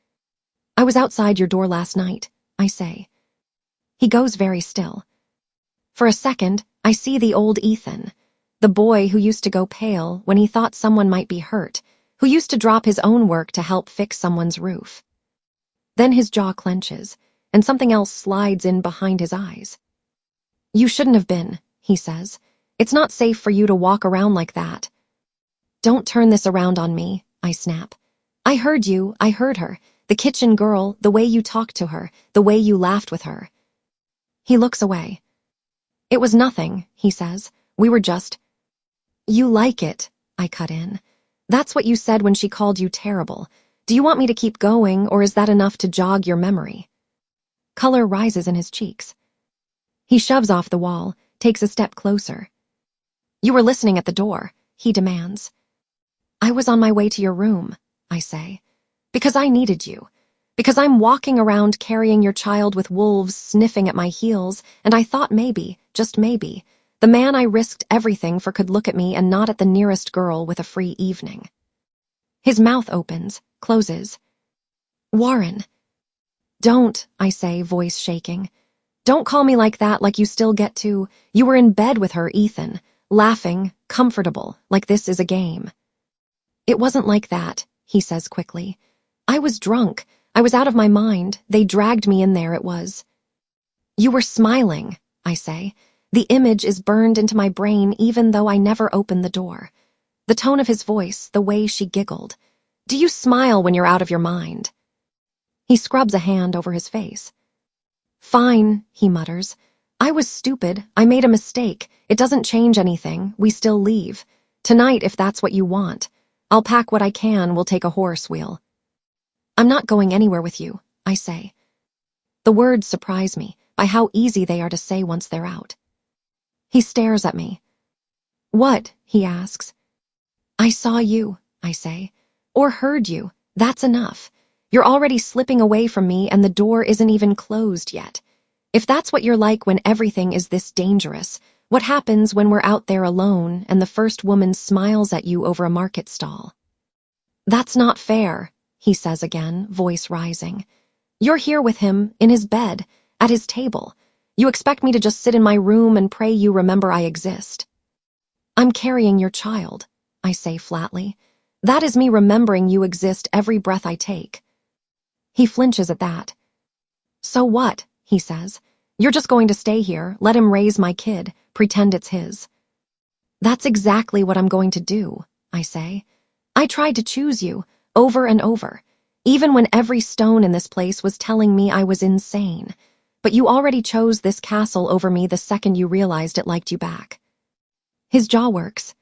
A: I was outside your door last night, I say. He goes very still. For a second, I see the old Ethan, the boy who used to go pale when he thought someone might be hurt, who used to drop his own work to help fix someone's roof. Then his jaw clenches, and something else slides in behind his eyes. You shouldn't have been, he says. It's not safe for you to walk around like that. Don't turn this around on me, I snap. I heard you, I heard her, the kitchen girl, the way you talked to her, the way you laughed with her. He looks away. It was nothing, he says. We were just... You like it, I cut in. That's what you said when she called you terrible. Do you want me to keep going, or is that enough to jog your memory? Color rises in his cheeks. He shoves off the wall, takes a step closer. You were listening at the door, he demands. I was on my way to your room, I say. Because I needed you. Because I'm walking around carrying your child with wolves sniffing at my heels, and I thought maybe, just maybe, the man I risked everything for could look at me and not at the nearest girl with a free evening. His mouth opens, closes. Warren. Don't, I say, voice shaking. Don't call me like that, like you still get to. You were in bed with her, Ethan, laughing, comfortable, like this is a game. It wasn't like that, he says quickly. I was drunk. I was out of my mind. They dragged me in there, it was. You were smiling, I say. The image is burned into my brain even though I never opened the door. The tone of his voice, the way she giggled. Do you smile when you're out of your mind? He scrubs a hand over his face. Fine, he mutters. I was stupid. I made a mistake. It doesn't change anything. We still leave. Tonight, if that's what you want. I'll pack what I can. We'll take a horse wheel. I'm not going anywhere with you, I say. The words surprise me by how easy they are to say once they're out. He stares at me. What? He asks. I saw you, I say. Or heard you. That's enough. You're already slipping away from me and the door isn't even closed yet. If that's what you're like when everything is this dangerous, what happens when we're out there alone and the first woman smiles at you over a market stall? That's not fair, he says again, voice rising. You're here with him, in his bed, at his table. You expect me to just sit in my room and pray you remember I exist. I'm carrying your child, I say flatly. That is me remembering you exist every breath I take. He flinches at that. So what? He says. You're just going to stay here, let him raise my kid, pretend it's his. That's exactly what I'm going to do, I say. I tried to choose you, over and over, even when every stone in this place was telling me I was insane. But you already chose this castle over me the second you realized it liked you back. His jaw works.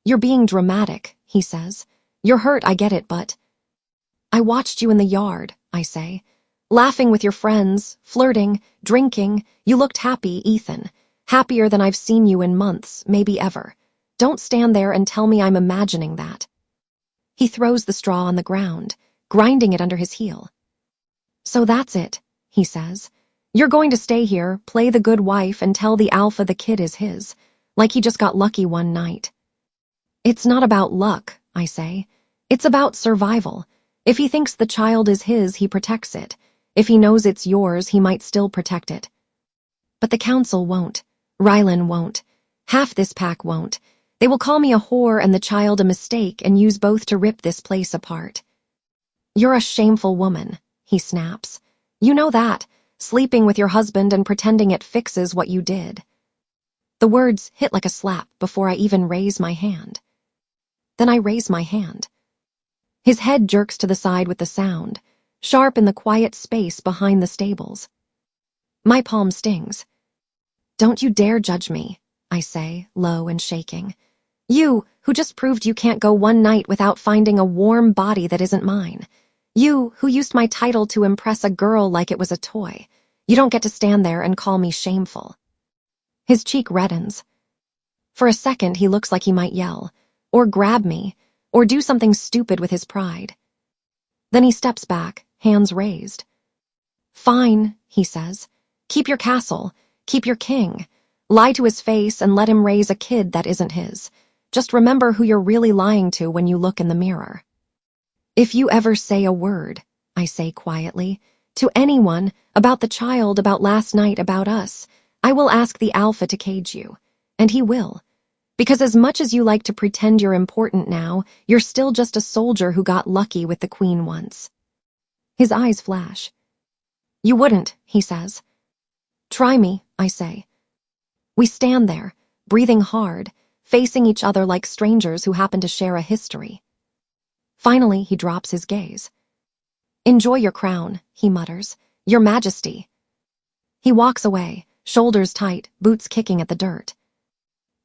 A: You're being dramatic, he says. You're hurt, I get it, but... I watched you in the yard, I say. Laughing with your friends, flirting, drinking. You looked happy, Ethan. Happier than I've seen you in months, maybe ever. Don't stand there and tell me I'm imagining that. He throws the straw on the ground, grinding it under his heel. So that's it, he says. You're going to stay here, play the good wife, and tell the alpha the kid is his, like he just got lucky one night. It's not about luck, I say. It's about survival. If he thinks the child is his, he protects it. If he knows it's yours, he might still protect it. But the council won't. Rylan won't. Half this pack won't. They will call me a whore and the child a mistake and use both to rip this place apart. You're a shameful woman, he snaps. You know that, sleeping with your husband and pretending it fixes what you did. The words hit like a slap before I even raise my hand. Then I raise my hand. His head jerks to the side with the sound, sharp in the quiet space behind the stables. My palm stings. Don't you dare judge me, I say, low and shaking. You, who just proved you can't go one night without finding a warm body that isn't mine. You, who used my title to impress a girl like it was a toy. You don't get to stand there and call me shameful." His cheek reddens. For a second, he looks like he might yell, or grab me, or do something stupid with his pride. Then he steps back, hands raised. "Fine," he says. "Keep your castle, keep your king. Lie to his face and let him raise a kid that isn't his. Just remember who you're really lying to when you look in the mirror." "If you ever say a word," I say quietly, "to anyone about the child, about last night, about us, I will ask the Alpha to cage you. And he will. Because as much as you like to pretend you're important now, you're still just a soldier who got lucky with the Queen once." His eyes flash. "You wouldn't," he says. "Try me," I say. We stand there, breathing hard, facing each other like strangers who happen to share a history. Finally, he drops his gaze. "Enjoy your crown," he mutters. "Your Majesty." He walks away, shoulders tight, boots kicking at the dirt.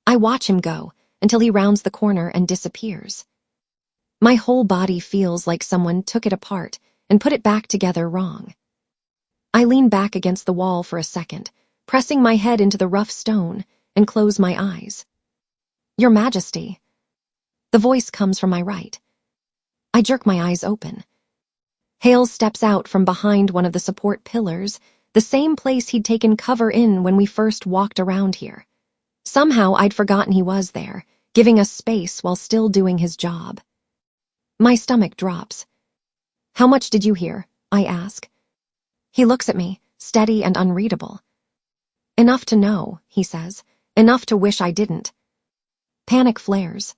A: I watch him go until he rounds the corner and disappears. My whole body feels like someone took it apart and put it back together wrong. I lean back against the wall for a second, pressing my head into the rough stone, and close my eyes. "Your Majesty." The voice comes from my right. I jerk my eyes open. Hale steps out from behind one of the support pillars, the same place he'd taken cover in when we first walked around here. Somehow I'd forgotten he was there, giving us space while still doing his job. My stomach drops. "How much did you hear?" I ask. He looks at me, steady and unreadable. "Enough to know," he says. "Enough to wish I didn't." Panic flares.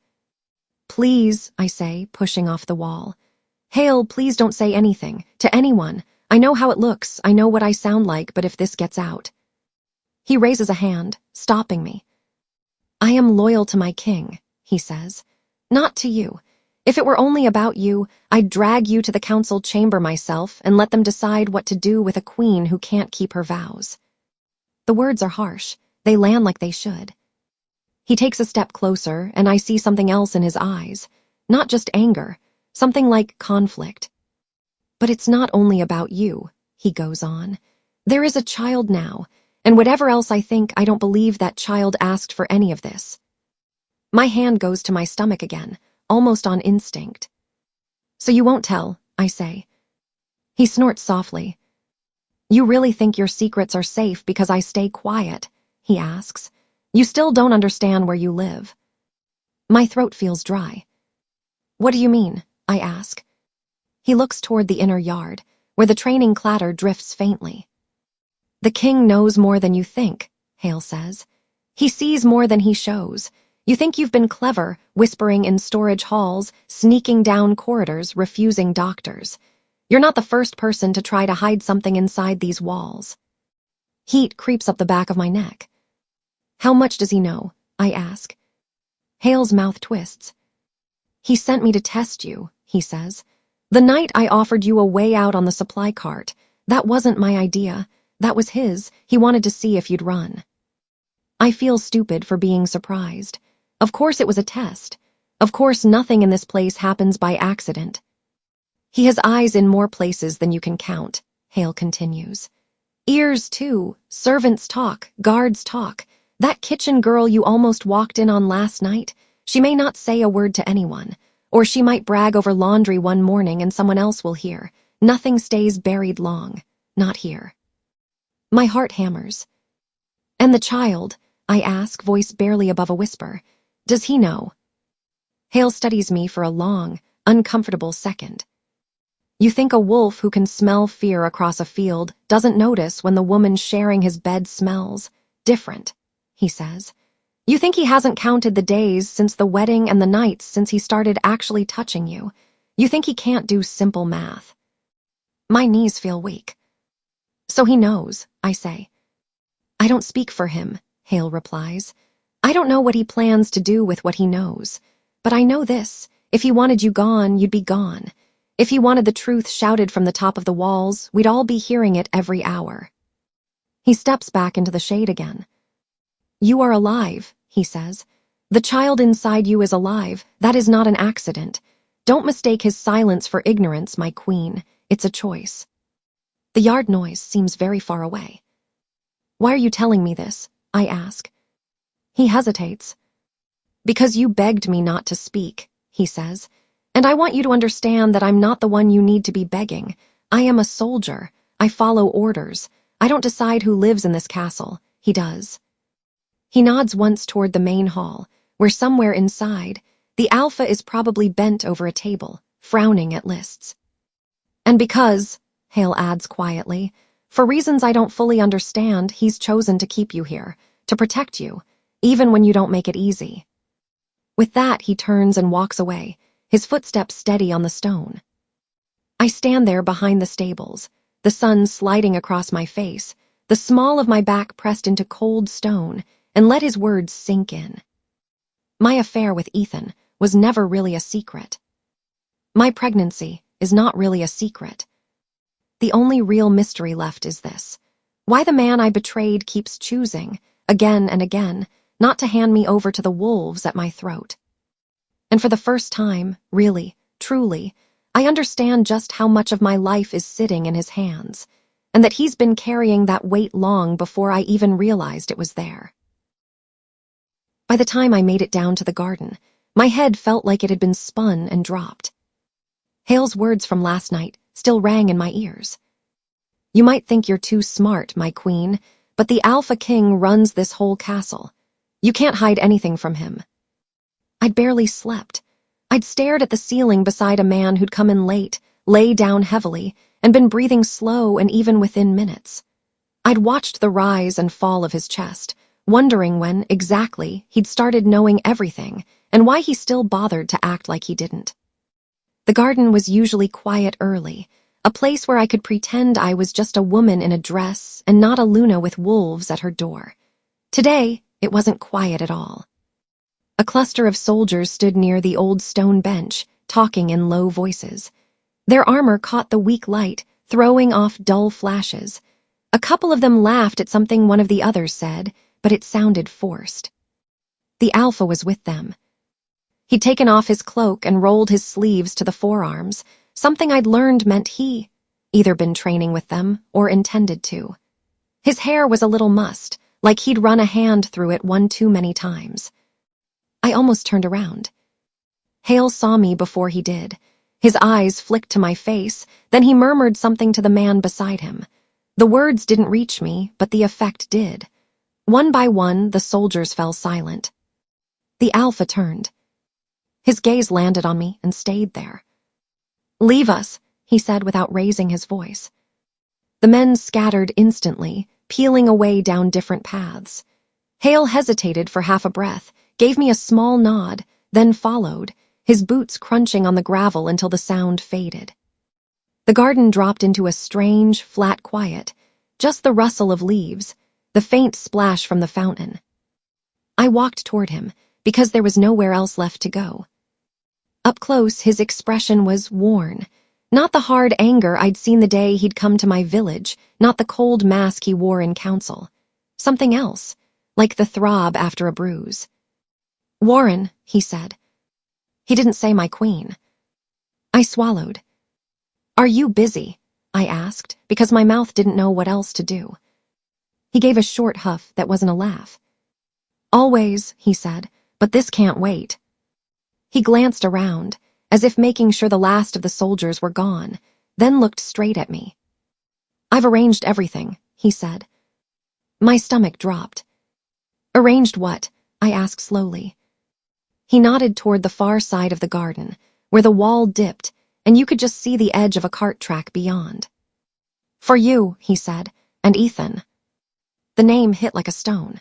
A: "Please," I say, pushing off the wall. "Hale, please don't say anything, to anyone. I know how it looks, I know what I sound like, but if this gets out..." He raises a hand, stopping me. "I am loyal to my king," he says. "Not to you. If it were only about you, I'd drag you to the council chamber myself and let them decide what to do with a queen who can't keep her vows." The words are harsh. They land like they should. He takes a step closer, and I see something else in his eyes. Not just anger, something like conflict. "But it's not only about you," he goes on. "There is a child now, and whatever else I think, I don't believe that child asked for any of this." My hand goes to my stomach again, almost on instinct. "So you won't tell," I say. He snorts softly. "You really think your secrets are safe because I stay quiet?" he asks. "You still don't understand where you live." My throat feels dry. "What do you mean?" I ask. He looks toward the inner yard, where the training clatter drifts faintly. "The king knows more than you think," Hale says. "He sees more than he shows. You think you've been clever, whispering in storage halls, sneaking down corridors, refusing doctors. You're not the first person to try to hide something inside these walls." Heat creeps up the back of my neck. "How much does he know?" I ask. Hale's mouth twists. "He sent me to test you," he says. "The night I offered you a way out on the supply cart. That wasn't my idea. That was his. He wanted to see if you'd run." I feel stupid for being surprised. Of course it was a test. Of course nothing in this place happens by accident. "He has eyes in more places than you can count," Hale continues. "Ears, too. Servants talk, guards talk. That kitchen girl you almost walked in on last night, she may not say a word to anyone. Or she might brag over laundry one morning and someone else will hear. Nothing stays buried long. Not here." My heart hammers. "And the child?" I ask, voice barely above a whisper. "Does he know?" Hale studies me for a long, uncomfortable second. "You think a wolf who can smell fear across a field doesn't notice when the woman sharing his bed smells different," he says. "You think he hasn't counted the days since the wedding and the nights since he started actually touching you. You think he can't do simple math." My knees feel weak. "So he knows," I say. "I don't speak for him," Hale replies. "I don't know what he plans to do with what he knows. But I know this, if he wanted you gone, you'd be gone. If he wanted the truth shouted from the top of the walls, we'd all be hearing it every hour." He steps back into the shade again. "You are alive," he says. "The child inside you is alive. That is not an accident. Don't mistake his silence for ignorance, my queen. It's a choice. The yard noise seems very far away. Why are you telling me this? I ask. He hesitates. Because you begged me not to speak, he says. And I want you to understand that I'm not the one you need to be begging. I am a soldier. I follow orders. I don't decide who lives in this castle. He does. He nods once toward the main hall, where somewhere inside, the alpha is probably bent over a table, frowning at lists. And because, Hale adds quietly, for reasons I don't fully understand, he's chosen to keep you here, to protect you, even when you don't make it easy. With that, he turns and walks away, his footsteps steady on the stone. I stand there behind the stables, the sun sliding across my face, the small of my back pressed into cold stone, and let his words sink in. My affair with Ethan was never really a secret. My pregnancy is not really a secret. The only real mystery left is this: why the man I betrayed keeps choosing, again and again, not to hand me over to the wolves at my throat. And for the first time, really, truly, I understand just how much of my life is sitting in his hands, and that he's been carrying that weight long before I even realized it was there. By the time I made it down to the garden, my head felt like it had been spun and dropped. Hale's words from last night still rang in my ears. You might think you're too smart, my queen, but the Alpha King runs this whole castle. You can't hide anything from him. I'd barely slept. I'd stared at the ceiling beside a man who'd come in late, lay down heavily, and been breathing slow and even within minutes. I'd watched the rise and fall of his chest, wondering when, exactly, he'd started knowing everything and why he still bothered to act like he didn't. The garden was usually quiet early, a place where I could pretend I was just a woman in a dress and not a Luna with wolves at her door. Today, it wasn't quiet at all. A cluster of soldiers stood near the old stone bench, talking in low voices. Their armor caught the weak light, throwing off dull flashes. A couple of them laughed at something one of the others said, but it sounded forced. The Alpha was with them. He'd taken off his cloak and rolled his sleeves to the forearms, something I'd learned meant he either been training with them or intended to. His hair was a little mussed, like he'd run a hand through it one too many times. I almost turned around. Hale saw me before he did. His eyes flicked to my face, then he murmured something to the man beside him. The words didn't reach me, but the effect did. One by one, the soldiers fell silent. The Alpha turned. His gaze landed on me and stayed there. Leave us, he said without raising his voice. The men scattered instantly, peeling away down different paths. Hale hesitated for half a breath, gave me a small nod, then followed, his boots crunching on the gravel until the sound faded. The garden dropped into a strange, flat quiet, just the rustle of leaves, the faint splash from the fountain. I walked toward him, because there was nowhere else left to go. Up close, his expression was worn. Not the hard anger I'd seen the day he'd come to my village, not the cold mask he wore in council. Something else, like the throb after a bruise. Warren, he said. He didn't say my queen. I swallowed. Are you busy? I asked, because my mouth didn't know what else to do. He gave a short huff that wasn't a laugh. Always, he said, but this can't wait. He glanced around, as if making sure the last of the soldiers were gone, then looked straight at me. I've arranged everything, he said. My stomach dropped. Arranged what? I asked slowly. He nodded toward the far side of the garden, where the wall dipped, and you could just see the edge of a cart track beyond. For you, he said, and Ethan. The name hit like a stone.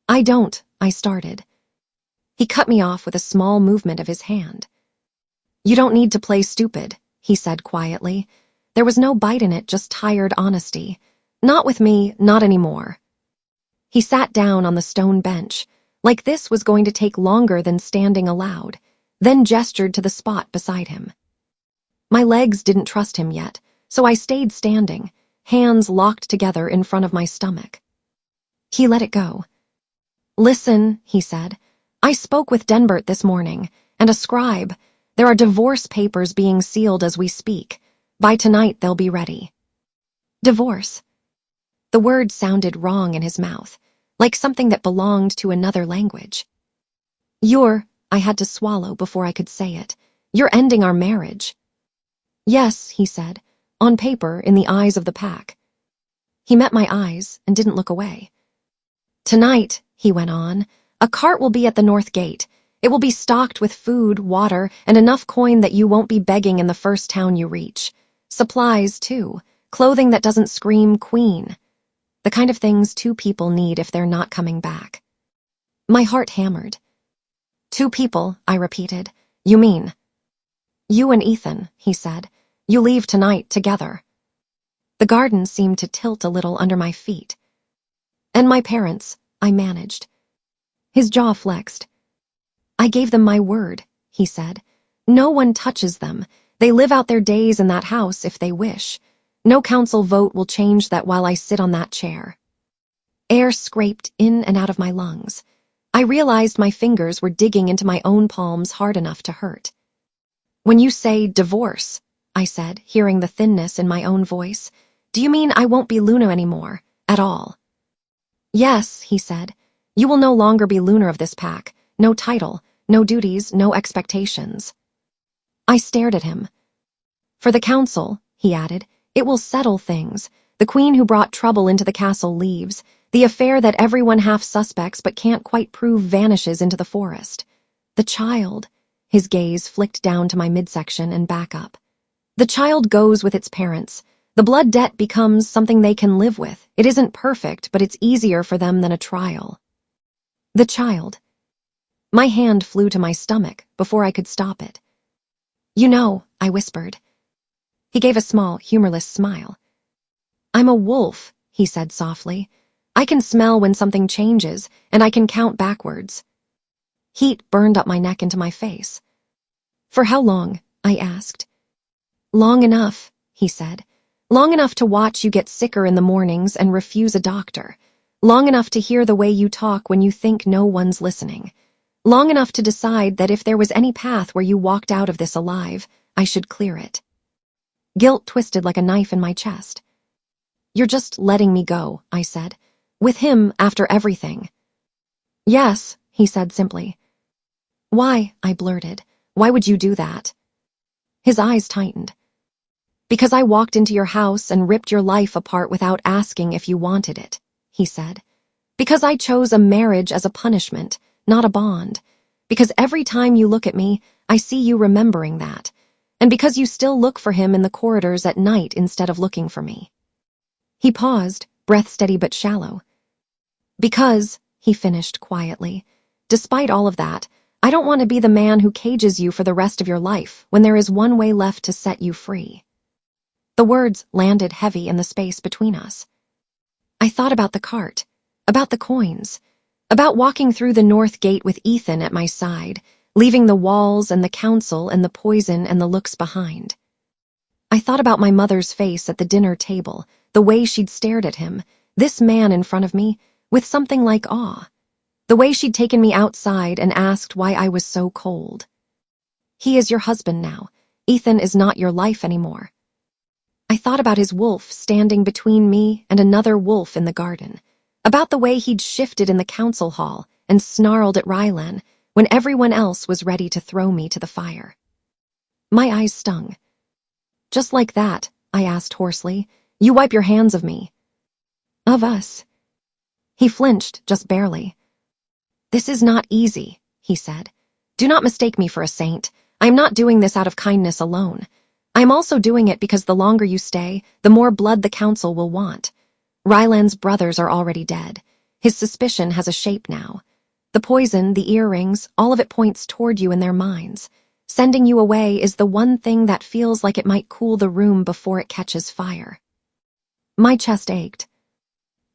A: I started. He cut me off with a small movement of his hand. You don't need to play stupid, he said quietly. There was no bite in it, just tired honesty. Not with me, not anymore. He sat down on the stone bench, like this was going to take longer than standing aloud, then gestured to the spot beside him. My legs didn't trust him yet, so I stayed standing, hands locked together in front of my stomach. He let it go. Listen, he said. I spoke with Denbert this morning, and a scribe. There are divorce papers being sealed as we speak. By tonight, they'll be ready. Divorce. The word sounded wrong in his mouth, like something that belonged to another language. I had to swallow before I could say it. You're ending our marriage. Yes, he said, on paper, in the eyes of the pack. He met my eyes and didn't look away. Tonight, he went on, a cart will be at the north gate. It will be stocked with food, water, and enough coin that you won't be begging in the first town you reach. Supplies, too. Clothing that doesn't scream queen. The kind of things two people need if they're not coming back. My heart hammered. 2 people, I repeated. You mean? You and Ethan, he said. You leave tonight together. The garden seemed to tilt a little under my feet. And my parents, I managed. His jaw flexed. I gave them my word, he said. No one touches them. They live out their days in that house if they wish. No council vote will change that while I sit on that chair. Air scraped in and out of my lungs. I realized my fingers were digging into my own palms hard enough to hurt. When you say divorce, I said, hearing the thinness in my own voice, do you mean I won't be Luna anymore, at all? Yes, he said. You will no longer be Luna of this pack. No title, no duties, no expectations. I stared at him. For the council, he added, it will settle things. The queen who brought trouble into the castle leaves. The affair that everyone half suspects but can't quite prove vanishes into the forest. The child, his gaze flicked down to my midsection and back up. The child goes with its parents. The blood debt becomes something they can live with. It isn't perfect, but it's easier for them than a trial. The child. My hand flew to my stomach before I could stop it. You know, I whispered. He gave a small, humorless smile. I'm a wolf, he said softly. I can smell when something changes, and I can count backwards. Heat burned up my neck into my face. For how long? I asked. Long enough, he said. Long enough to watch you get sicker in the mornings and refuse a doctor. Long enough to hear the way you talk when you think no one's listening. Long enough to decide that if there was any path where you walked out of this alive, I should clear it. Guilt twisted like a knife in my chest. You're just letting me go, I said. With him after everything. Yes, he said simply. Why, I blurted. Why would you do that? His eyes tightened. Because I walked into your house and ripped your life apart without asking if you wanted it, he said. Because I chose a marriage as a punishment, not a bond. Because every time you look at me, I see you remembering that. And because you still look for him in the corridors at night instead of looking for me. He paused, breath steady but shallow. Because, he finished quietly, despite all of that, I don't want to be the man who cages you for the rest of your life when there is one way left to set you free. The words landed heavy in the space between us. I thought about the cart, about the coins, about walking through the north gate with Ethan at my side, leaving the walls and the council and the poison and the looks behind. I thought about my mother's face at the dinner table, the way she'd stared at him, this man in front of me, with something like awe. The way she'd taken me outside and asked why I was so cold. He is your husband now. Ethan is not your life anymore. I thought about his wolf standing between me and another wolf in the garden, about the way he'd shifted in the council hall and snarled at Rylan when everyone else was ready to throw me to the fire. My eyes stung. Just like that, I asked hoarsely, you wipe your hands of me. Of us. He flinched, just barely. This is not easy, he said. Do not mistake me for a saint. I am not doing this out of kindness alone. I am also doing it because the longer you stay, the more blood the council will want. Ryland's brothers are already dead. His suspicion has a shape now. The poison, the earrings, all of it points toward you in their minds. Sending you away is the one thing that feels like it might cool the room before it catches fire. My chest ached.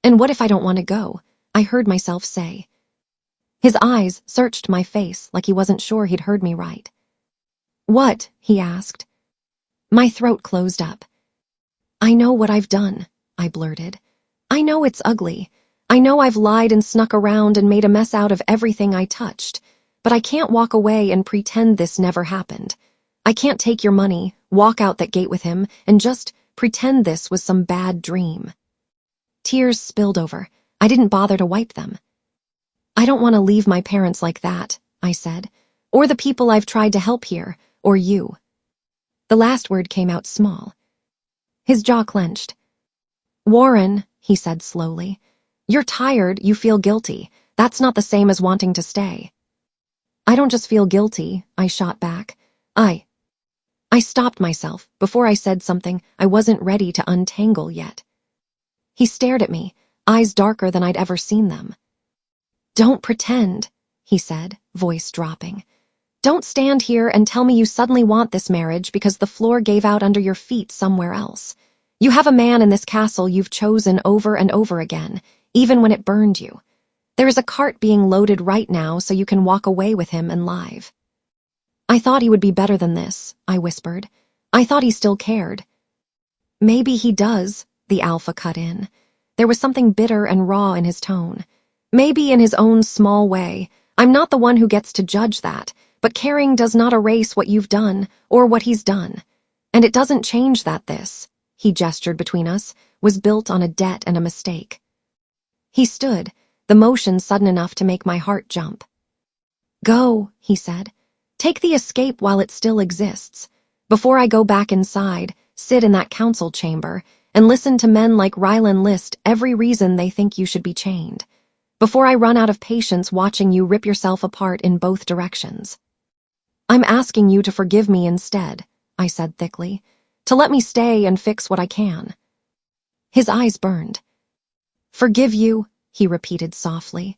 A: And what if I don't want to go? I heard myself say. His eyes searched my face like he wasn't sure he'd heard me right. What? He asked. My throat closed up. I know what I've done, I blurted. I know it's ugly. I know I've lied and snuck around and made a mess out of everything I touched, but I can't walk away and pretend this never happened. I can't take your money, walk out that gate with him, and just pretend this was some bad dream. Tears spilled over. I didn't bother to wipe them. I don't want to leave my parents like that, I said, or the people I've tried to help here, or you. The last word came out small. His jaw clenched. Warren, he said slowly, you're tired, you feel guilty. That's not the same as wanting to stay. I don't just feel guilty, I shot back. I stopped myself before I said something I wasn't ready to untangle yet. He stared at me, eyes darker than I'd ever seen them. Don't pretend, he said, voice dropping. Don't stand here and tell me you suddenly want this marriage because the floor gave out under your feet somewhere else. You have a man in this castle you've chosen over and over again, even when it burned you. There is a cart being loaded right now so you can walk away with him alive. I thought he would be better than this, I whispered. I thought he still cared. Maybe he does, the alpha cut in. There was something bitter and raw in his tone. Maybe in his own small way. I'm not the one who gets to judge that, but caring does not erase what you've done or what he's done. And it doesn't change that this, he gestured between us, was built on a debt and a mistake. He stood, the motion sudden enough to make my heart jump. Go, he said. Take the escape while it still exists. Before I go back inside, sit in that council chamber, and listen to men like Rylan list every reason they think you should be chained. Before I run out of patience watching you rip yourself apart in both directions. I'm asking you to forgive me instead, I said thickly, to let me stay and fix what I can. His eyes burned. Forgive you, he repeated softly.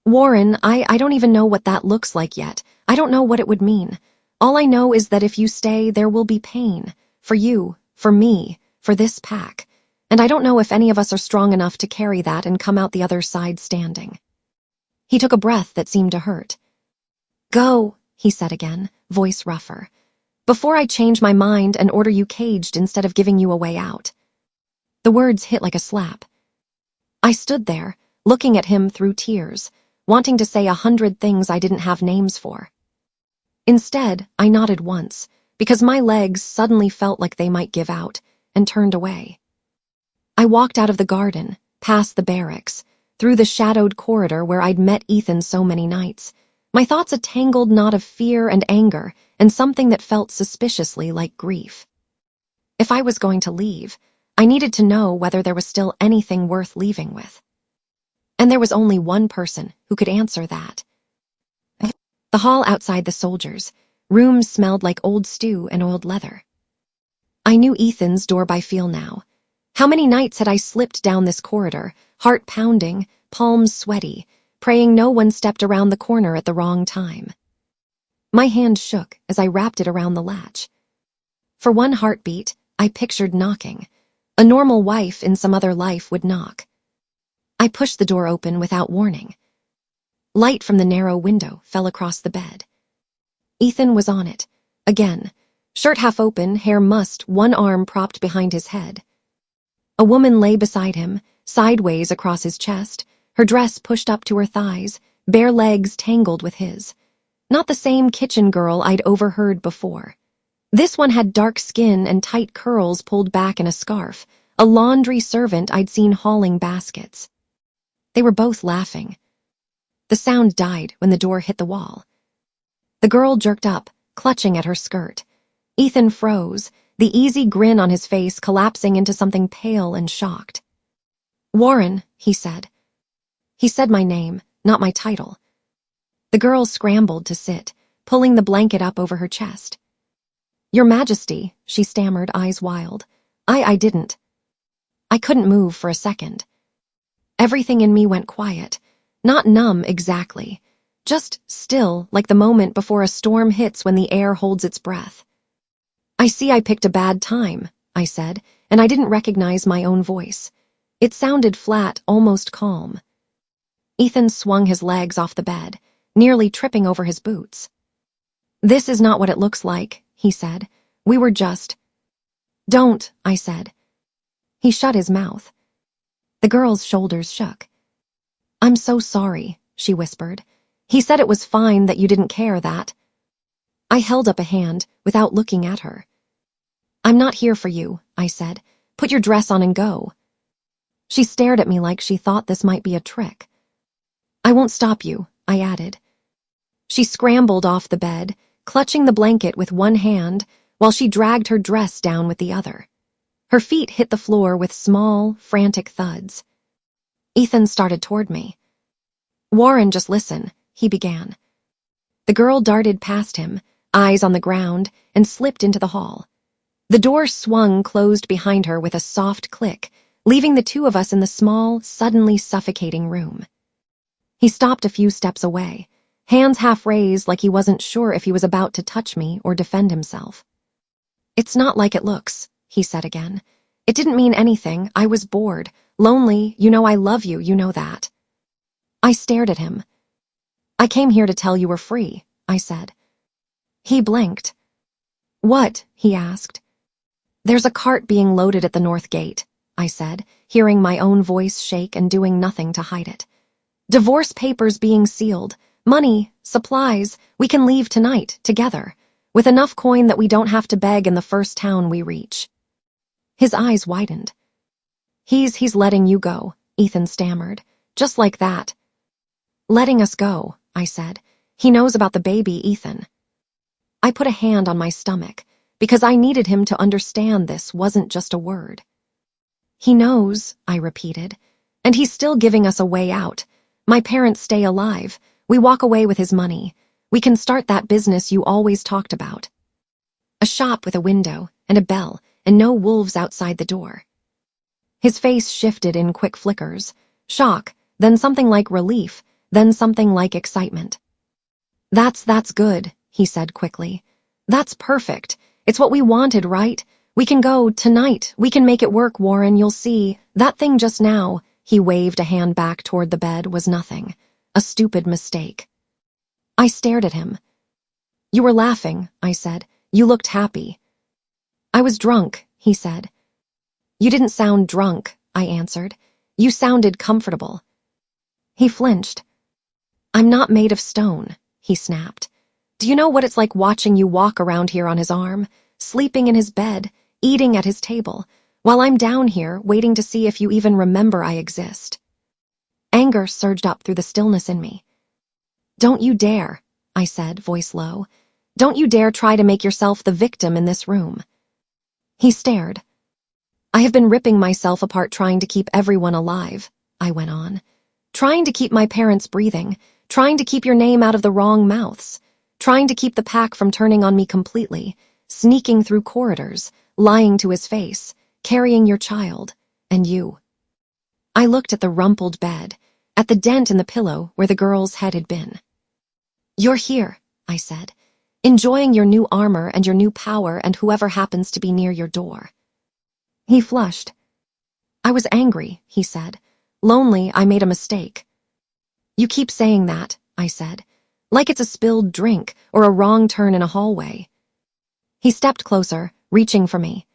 A: Warren, I don't even know what that looks like yet. I don't know what it would mean. All I know is that if you stay, there will be pain. For you, for me, for this pack. And I don't know if any of us are strong enough to carry that and come out the other side standing. He took a breath that seemed to hurt. Go, he said again, voice rougher. Before I change my mind and order you caged instead of giving you a way out. The words hit like a slap. I stood there, looking at him through tears, wanting to say 100 things I didn't have names for. Instead, I nodded once, because my legs suddenly felt like they might give out, and turned away. I walked out of the garden, past the barracks, through the shadowed corridor where I'd met Ethan so many nights, my thoughts a tangled knot of fear and anger and something that felt suspiciously like grief. If I was going to leave, I needed to know whether there was still anything worth leaving with. And there was only one person who could answer that. The hall outside the soldiers' rooms smelled like old stew and old leather. I knew Ethan's door by feel now. How many nights had I slipped down this corridor, heart pounding, palms sweaty, praying no one stepped around the corner at the wrong time. My hand shook as I wrapped it around the latch. For one heartbeat, I pictured knocking. A normal wife in some other life would knock. I pushed the door open without warning. Light from the narrow window fell across the bed. Ethan was on it, again, shirt half open, hair mussed, one arm propped behind his head. A woman lay beside him, sideways across his chest, her dress pushed up to her thighs, bare legs tangled with his. Not the same kitchen girl I'd overheard before. This one had dark skin and tight curls pulled back in a scarf, a laundry servant I'd seen hauling baskets. They were both laughing. The sound died when the door hit the wall. The girl jerked up, clutching at her skirt. Ethan froze, the easy grin on his face collapsing into something pale and shocked. Warren, he said. He said my name, not my title. The girl scrambled to sit, pulling the blanket up over her chest. Your Majesty, she stammered, eyes wild. I didn't. I couldn't move for a second. Everything in me went quiet, not numb exactly, just still like the moment before a storm hits when the air holds its breath. I see I picked a bad time, I said, and I didn't recognize my own voice. It sounded flat, almost calm. Ethan swung his legs off the bed, nearly tripping over his boots. This is not what it looks like, he said. We were just... Don't, I said. He shut his mouth. The girl's shoulders shook. I'm so sorry, she whispered. He said it was fine that you didn't care that. I held up a hand without looking at her. I'm not here for you, I said. Put your dress on and go. She stared at me like she thought this might be a trick. I won't stop you, I added. She scrambled off the bed, clutching the blanket with one hand while she dragged her dress down with the other. Her feet hit the floor with small, frantic thuds. Ethan started toward me. Warren, just listen, he began. The girl darted past him, eyes on the ground, and slipped into the hall. The door swung closed behind her with a soft click, leaving the two of us in the small, suddenly suffocating room. He stopped a few steps away, hands half raised like he wasn't sure if he was about to touch me or defend himself. It's not like it looks, he said again. It didn't mean anything. I was bored, lonely. You know I love you, you know that. I stared at him. I came here to tell you we're free, I said. He blinked. What? He asked. There's a cart being loaded at the north gate, I said, hearing my own voice shake and doing nothing to hide it. Divorce papers being sealed, money, supplies, we can leave tonight, together, with enough coin that we don't have to beg in the first town we reach. His eyes widened. He's letting you go, Ethan stammered, just like that. Letting us go, I said. He knows about the baby, Ethan. I put a hand on my stomach, because I needed him to understand this wasn't just a word. He knows, I repeated, and he's still giving us a way out. My parents stay alive. We walk away with his money. We can start that business you always talked about. A shop with a window and a bell and no wolves outside the door. His face shifted in quick flickers, shock, then something like relief, then something like excitement. That's good, he said quickly. That's perfect. It's what we wanted, right? We can go tonight. We can make it work, Warren. You'll see. That thing just now, he waved a hand back toward the bed, was nothing. A stupid mistake. I stared at him. You were laughing, I said. You looked happy. I was drunk, he said. You didn't sound drunk, I answered. You sounded comfortable. He flinched. I'm not made of stone, he snapped. Do you know what it's like watching you walk around here on his arm, sleeping in his bed, eating at his table, while I'm down here waiting to see if you even remember I exist? Anger surged up through the stillness in me. Don't you dare, I said, voice low. Don't you dare try to make yourself the victim in this room. He stared. I have been ripping myself apart trying to keep everyone alive, I went on. Trying to keep my parents breathing, trying to keep your name out of the wrong mouths, trying to keep the pack from turning on me completely, sneaking through corridors, lying to his face, carrying your child, and you. I looked at the rumpled bed, at the dent in the pillow where the girl's head had been. You're here, I said, enjoying your new armor and your new power and whoever happens to be near your door. He flushed. I was angry, he said. Lonely, I made a mistake. You keep saying that, I said, like it's a spilled drink or a wrong turn in a hallway. He stepped closer, reaching for me.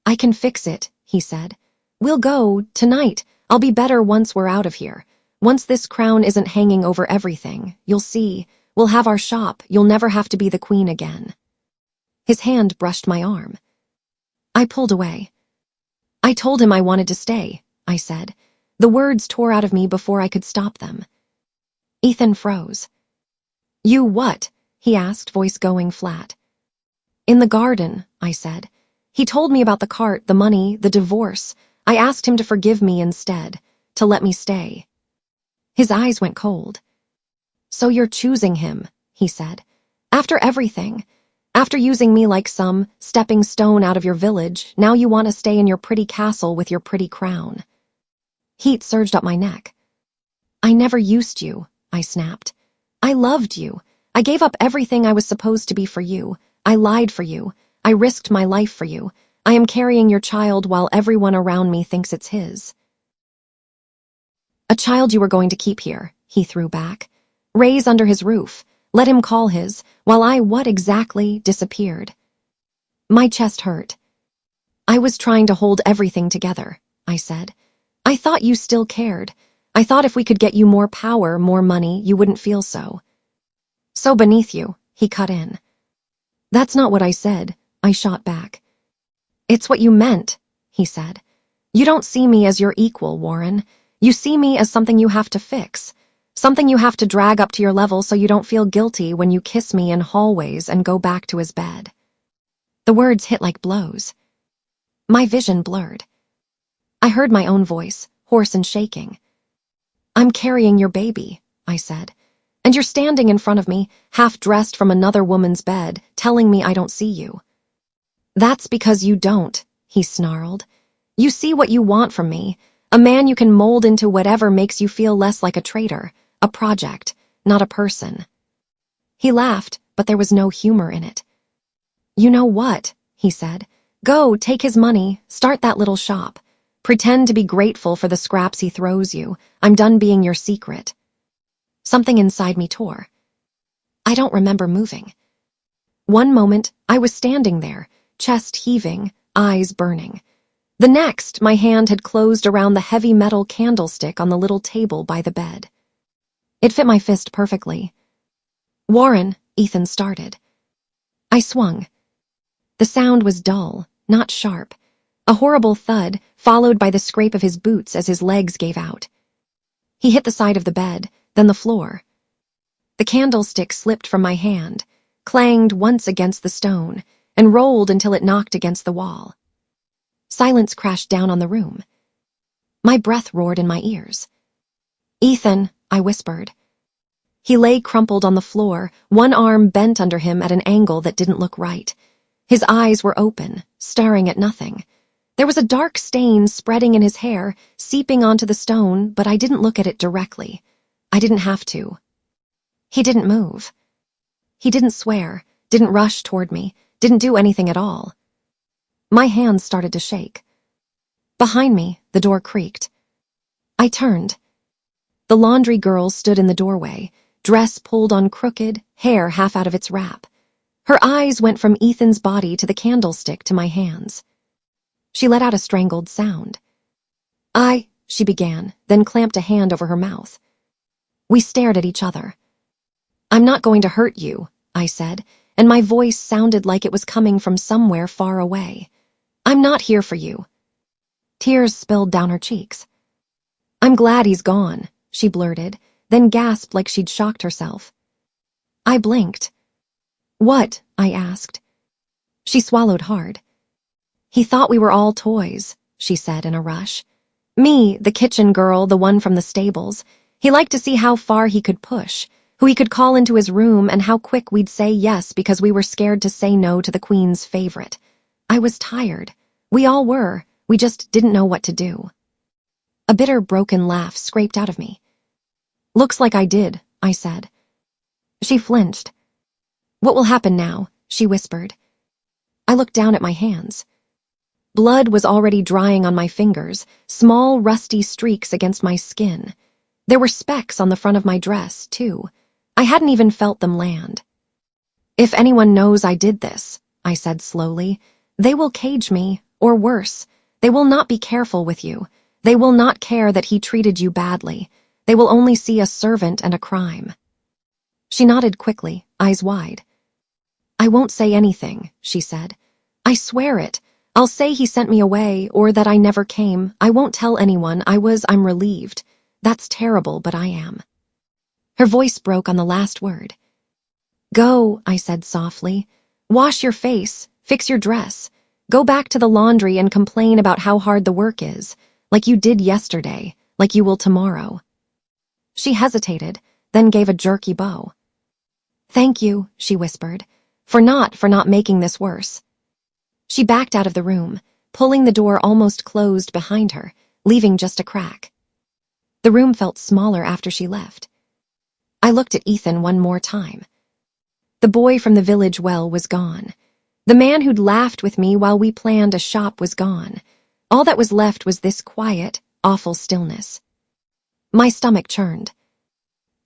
A: I can fix it, he said. We'll go, tonight. I'll be better once we're out of here. Once this crown isn't hanging over everything, you'll see. We'll have our shop. You'll never have to be the queen again. His hand brushed my arm. I pulled away. I told him I wanted to stay, I said. The words tore out of me before I could stop them. Ethan froze. You what? He asked, voice going flat. In the garden, I said. He told me about the cart, the money, the divorce. I asked him to forgive me instead, to let me stay. His eyes went cold. So you're choosing him, he said. After everything, after using me like some stepping stone out of your village, now you want to stay in your pretty castle with your pretty crown. Heat surged up my neck. I never used you, I snapped. I loved you. I gave up everything I was supposed to be for you. I lied for you. I risked my life for you. I am carrying your child while everyone around me thinks it's his. A child you were going to keep here, he threw back. Raise under his roof. Let him call his, while I what exactly disappeared. My chest hurt. I was trying to hold everything together, I said. I thought you still cared. I thought if we could get you more power, more money, you wouldn't feel so. So beneath you, he cut in. That's not what I said, I shot back. It's what you meant, he said. You don't see me as your equal, Warren. You see me as something you have to fix. Something you have to drag up to your level so you don't feel guilty when you kiss me in hallways and go back to his bed. The words hit like blows. My vision blurred. I heard my own voice, hoarse and shaking. I'm carrying your baby, I said. And you're standing in front of me, half-dressed from another woman's bed, telling me I don't see you. That's because you don't, he snarled. You see what you want from me, a man you can mold into whatever makes you feel less like a traitor, a project, not a person. He laughed, but there was no humor in it. You know what, he said. Go, take his money, start that little shop. Pretend to be grateful for the scraps he throws you. I'm done being your secret. Something inside me tore. I don't remember moving. One moment, I was standing there, chest heaving, eyes burning. The next, my hand had closed around the heavy metal candlestick on the little table by the bed. It fit my fist perfectly. Warren, Ethan started. I swung. The sound was dull, not sharp. A horrible thud, followed by the scrape of his boots as his legs gave out. He hit the side of the bed, then the floor. The candlestick slipped from my hand, clanged once against the stone, and rolled until it knocked against the wall. Silence crashed down on the room. My breath roared in my ears. Ethan, I whispered. He lay crumpled on the floor, one arm bent under him at an angle that didn't look right. His eyes were open, staring at nothing. There was a dark stain spreading in his hair, seeping onto the stone, but I didn't look at it directly. I didn't have to. He didn't move. He didn't swear, didn't rush toward me, didn't do anything at all. My hands started to shake. Behind me, the door creaked. I turned. The laundry girl stood in the doorway, dress pulled on crooked, hair half out of its wrap. Her eyes went from Ethan's body to the candlestick to my hands. She let out a strangled sound. She began, then clamped a hand over her mouth. We stared at each other. I'm not going to hurt you, I said, and my voice sounded like it was coming from somewhere far away. I'm not here for you. Tears spilled down her cheeks. I'm glad he's gone, she blurted, then gasped like she'd shocked herself. I blinked. What? I asked. She swallowed hard. He thought we were all toys, she said in a rush. Me, the kitchen girl, the one from the stables. He liked to see how far he could push, who he could call into his room, and how quick we'd say yes because we were scared to say no to the Queen's favorite. I was tired. We all were. We just didn't know what to do. A bitter, broken laugh scraped out of me. Looks like I did, I said. She flinched. What will happen now? She whispered. I looked down at my hands. Blood was already drying on my fingers, small, rusty streaks against my skin. There were specks on the front of my dress, too. I hadn't even felt them land. If anyone knows I did this, I said slowly, they will cage me, or worse. They will not be careful with you. They will not care that he treated you badly. They will only see a servant and a crime. She nodded quickly, eyes wide. I won't say anything, she said. I swear it. I'll say he sent me away, or that I never came. I won't tell anyone. I'm relieved. That's terrible, but I am. Her voice broke on the last word. Go, I said softly. Wash your face, fix your dress. Go back to the laundry and complain about how hard the work is, like you did yesterday, like you will tomorrow. She hesitated, then gave a jerky bow. Thank you, she whispered, for not making this worse. She backed out of the room, pulling the door almost closed behind her, leaving just a crack. The room felt smaller after she left. I looked at Ethan one more time. The boy from the village well was gone. The man who'd laughed with me while we planned a shop was gone. All that was left was this quiet, awful stillness. My stomach churned.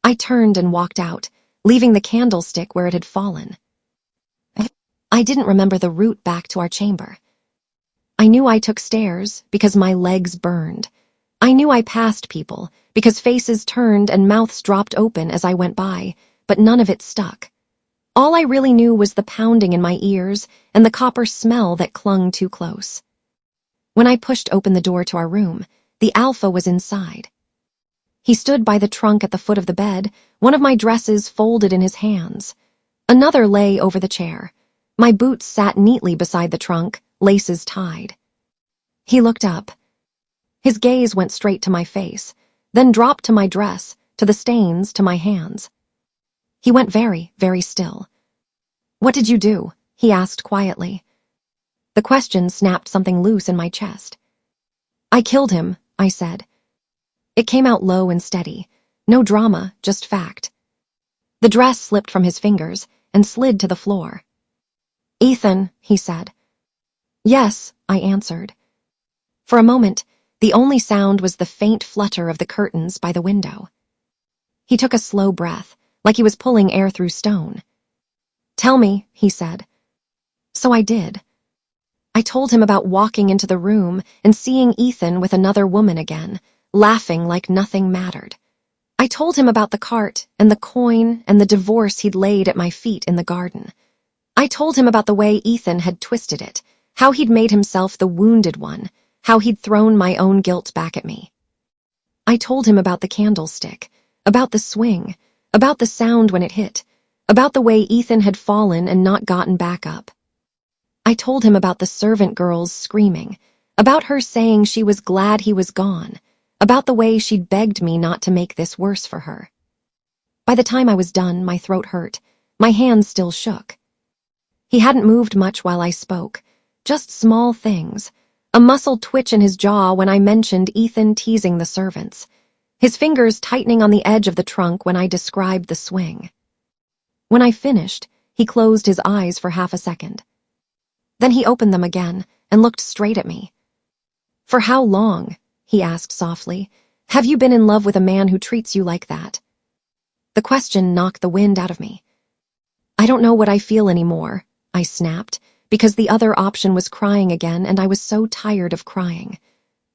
A: I turned and walked out, leaving the candlestick where it had fallen. I didn't remember the route back to our chamber. I knew I took stairs because my legs burned. I knew I passed people because faces turned and mouths dropped open as I went by, but none of it stuck. All I really knew was the pounding in my ears and the copper smell that clung too close. When I pushed open the door to our room, the alpha was inside. He stood by the trunk at the foot of the bed, one of my dresses folded in his hands. Another lay over the chair. My boots sat neatly beside the trunk, laces tied. He looked up. His gaze went straight to my face, then dropped to my dress, to the stains, to my hands. He went very, very still. "What did you do?" he asked quietly. The question snapped something loose in my chest. "I killed him," I said. It came out low and steady. No drama, just fact. The dress slipped from his fingers and slid to the floor. "Ethan," he said. "Yes," I answered. For a moment, the only sound was the faint flutter of the curtains by the window. He took a slow breath, like he was pulling air through stone. "Tell me," he said. So I did. I told him about walking into the room and seeing Ethan with another woman again, laughing like nothing mattered. I told him about the cart and the coin and the divorce he'd laid at my feet in the garden. I told him about the way Ethan had twisted it, how he'd made himself the wounded one, how he'd thrown my own guilt back at me. I told him about the candlestick, about the swing, about the sound when it hit, about the way Ethan had fallen and not gotten back up. I told him about the servant girls screaming, about her saying she was glad he was gone, about the way she'd begged me not to make this worse for her. By the time I was done, my throat hurt. My hands still shook. He hadn't moved much while I spoke, just small things. A muscle twitch in his jaw when I mentioned Ethan teasing the servants, his fingers tightening on the edge of the trunk when I described the swing. When I finished, he closed his eyes for half a second. Then he opened them again and looked straight at me. "For how long," he asked softly, "have you been in love with a man who treats you like that?" The question knocked the wind out of me. "I don't know what I feel anymore," I snapped, because the other option was crying again and I was so tired of crying.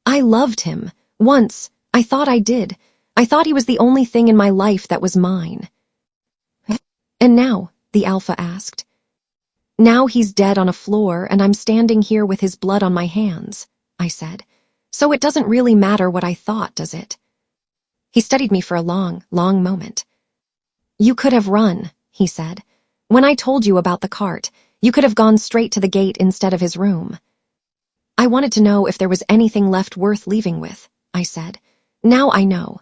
A: I loved him. Once, I thought I did. I thought he was the only thing in my life that was mine. "And now?" the alpha asked. "Now he's dead on a floor and I'm standing here with his blood on my hands," I said. "So it doesn't really matter what I thought, does it?" He studied me for a long, long moment. "You could have run," he said. "When I told you about the cart, you could have gone straight to the gate instead of his room." "I wanted to know if there was anything left worth leaving with," I said. "Now I know."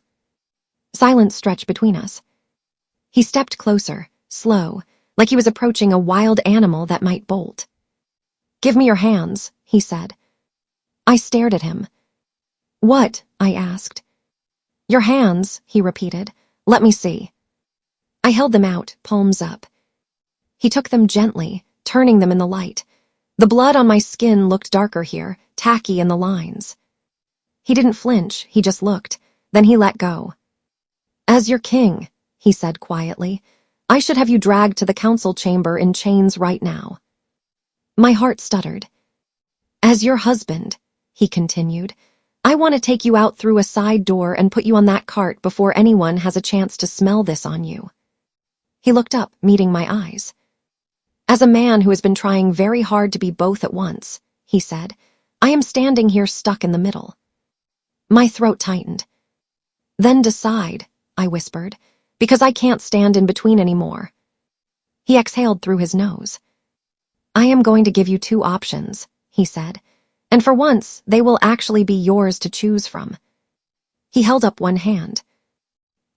A: Silence stretched between us. He stepped closer, slow, like he was approaching a wild animal that might bolt. "Give me your hands," he said. I stared at him. "What?" I asked. "Your hands," he repeated. "Let me see." I held them out, palms up. He took them gently, turning them in the light. The blood on my skin looked darker here, tacky in the lines. He didn't flinch, he just looked. Then he let go. "As your king," he said quietly, "I should have you dragged to the council chamber in chains right now." My heart stuttered. "As your husband," he continued, "I want to take you out through a side door and put you on that cart before anyone has a chance to smell this on you." He looked up, meeting my eyes. "As a man who has been trying very hard to be both at once," he said, "I am standing here stuck in the middle." My throat tightened. "Then decide," I whispered, "because I can't stand in between anymore." He exhaled through his nose. "I am going to give you two options," he said, "and for once they will actually be yours to choose from." He held up one hand.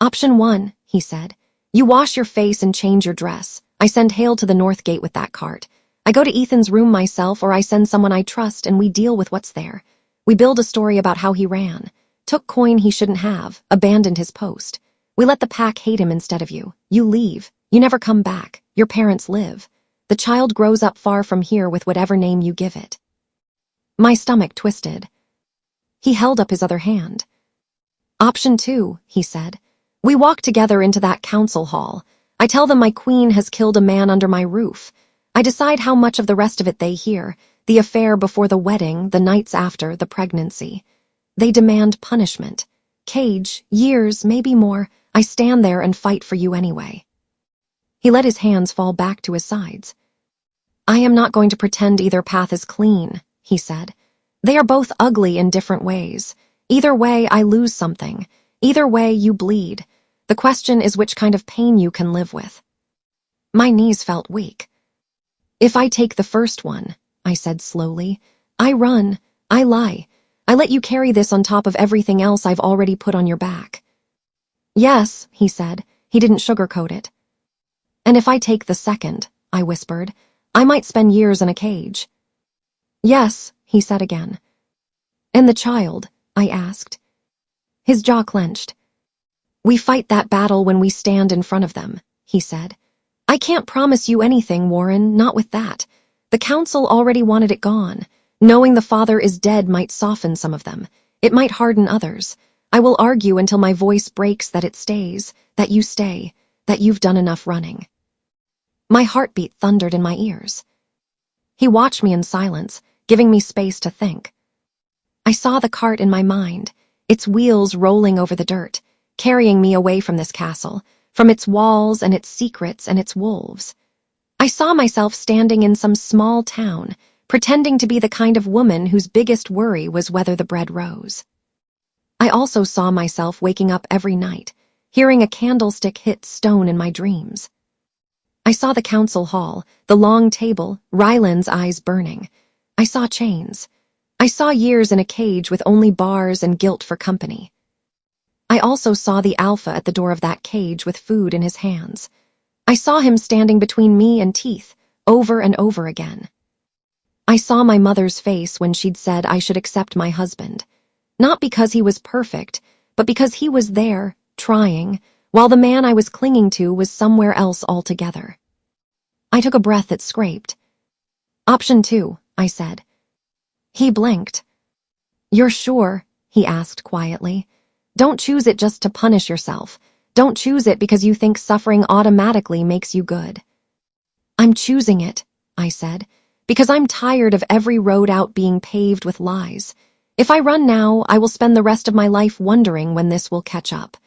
A: "Option 1, he said. "You wash your face and change your dress. I send Hale to the North Gate with that cart. I go to Ethan's room myself, or I send someone I trust and we deal with what's there. We build a story about how he ran, took coin he shouldn't have, abandoned his post. We let the pack hate him instead of you. You leave. You never come back. Your parents live. The child grows up far from here with whatever name you give it." My stomach twisted. He held up his other hand. "Option 2, he said. "We walk together into that council hall. I tell them my queen has killed a man under my roof. I decide how much of the rest of it they hear, the affair before the wedding, the nights after, the pregnancy. They demand punishment. Cage, years, maybe more. I stand there and fight for you anyway." He let his hands fall back to his sides. I am not going to pretend either path is clean, he said. They are both ugly in different ways. Either way, I lose something. Either way, you bleed. The question is which kind of pain you can live with. My knees felt weak. If I take the first one, I said slowly, I run, I lie. I let you carry this on top of everything else I've already put on your back. Yes, he said. He didn't sugarcoat it. And if I take the second, I whispered, I might spend years in a cage. Yes, he said again. And the child, I asked. His jaw clenched. We fight that battle when we stand in front of them, he said. I can't promise you anything, Warren, not with that. The council already wanted it gone. Knowing the father is dead might soften some of them. It might harden others. I will argue until my voice breaks that it stays, that you stay, that you've done enough running. My heartbeat thundered in my ears. He watched me in silence, giving me space to think. I saw the cart in my mind, its wheels rolling over the dirt, carrying me away from this castle, from its walls and its secrets and its wolves. I saw myself standing in some small town, pretending to be the kind of woman whose biggest worry was whether the bread rose. I also saw myself waking up every night, hearing a candlestick hit stone in my dreams. I saw the council hall, the long table, Ryland's eyes burning. I saw chains. I saw years in a cage with only bars and guilt for company. I also saw the alpha at the door of that cage with food in his hands. I saw him standing between me and teeth, over and over again. I saw my mother's face when she'd said I should accept my husband. Not because he was perfect, but because he was there, trying, while the man I was clinging to was somewhere else altogether. I took a breath that scraped. Option 2, I said. He blinked. You're sure? He asked quietly. Don't choose it just to punish yourself. Don't choose it because you think suffering automatically makes you good. I'm choosing it, I said, because I'm tired of every road out being paved with lies. If I run now, I will spend the rest of my life wondering when this will catch up,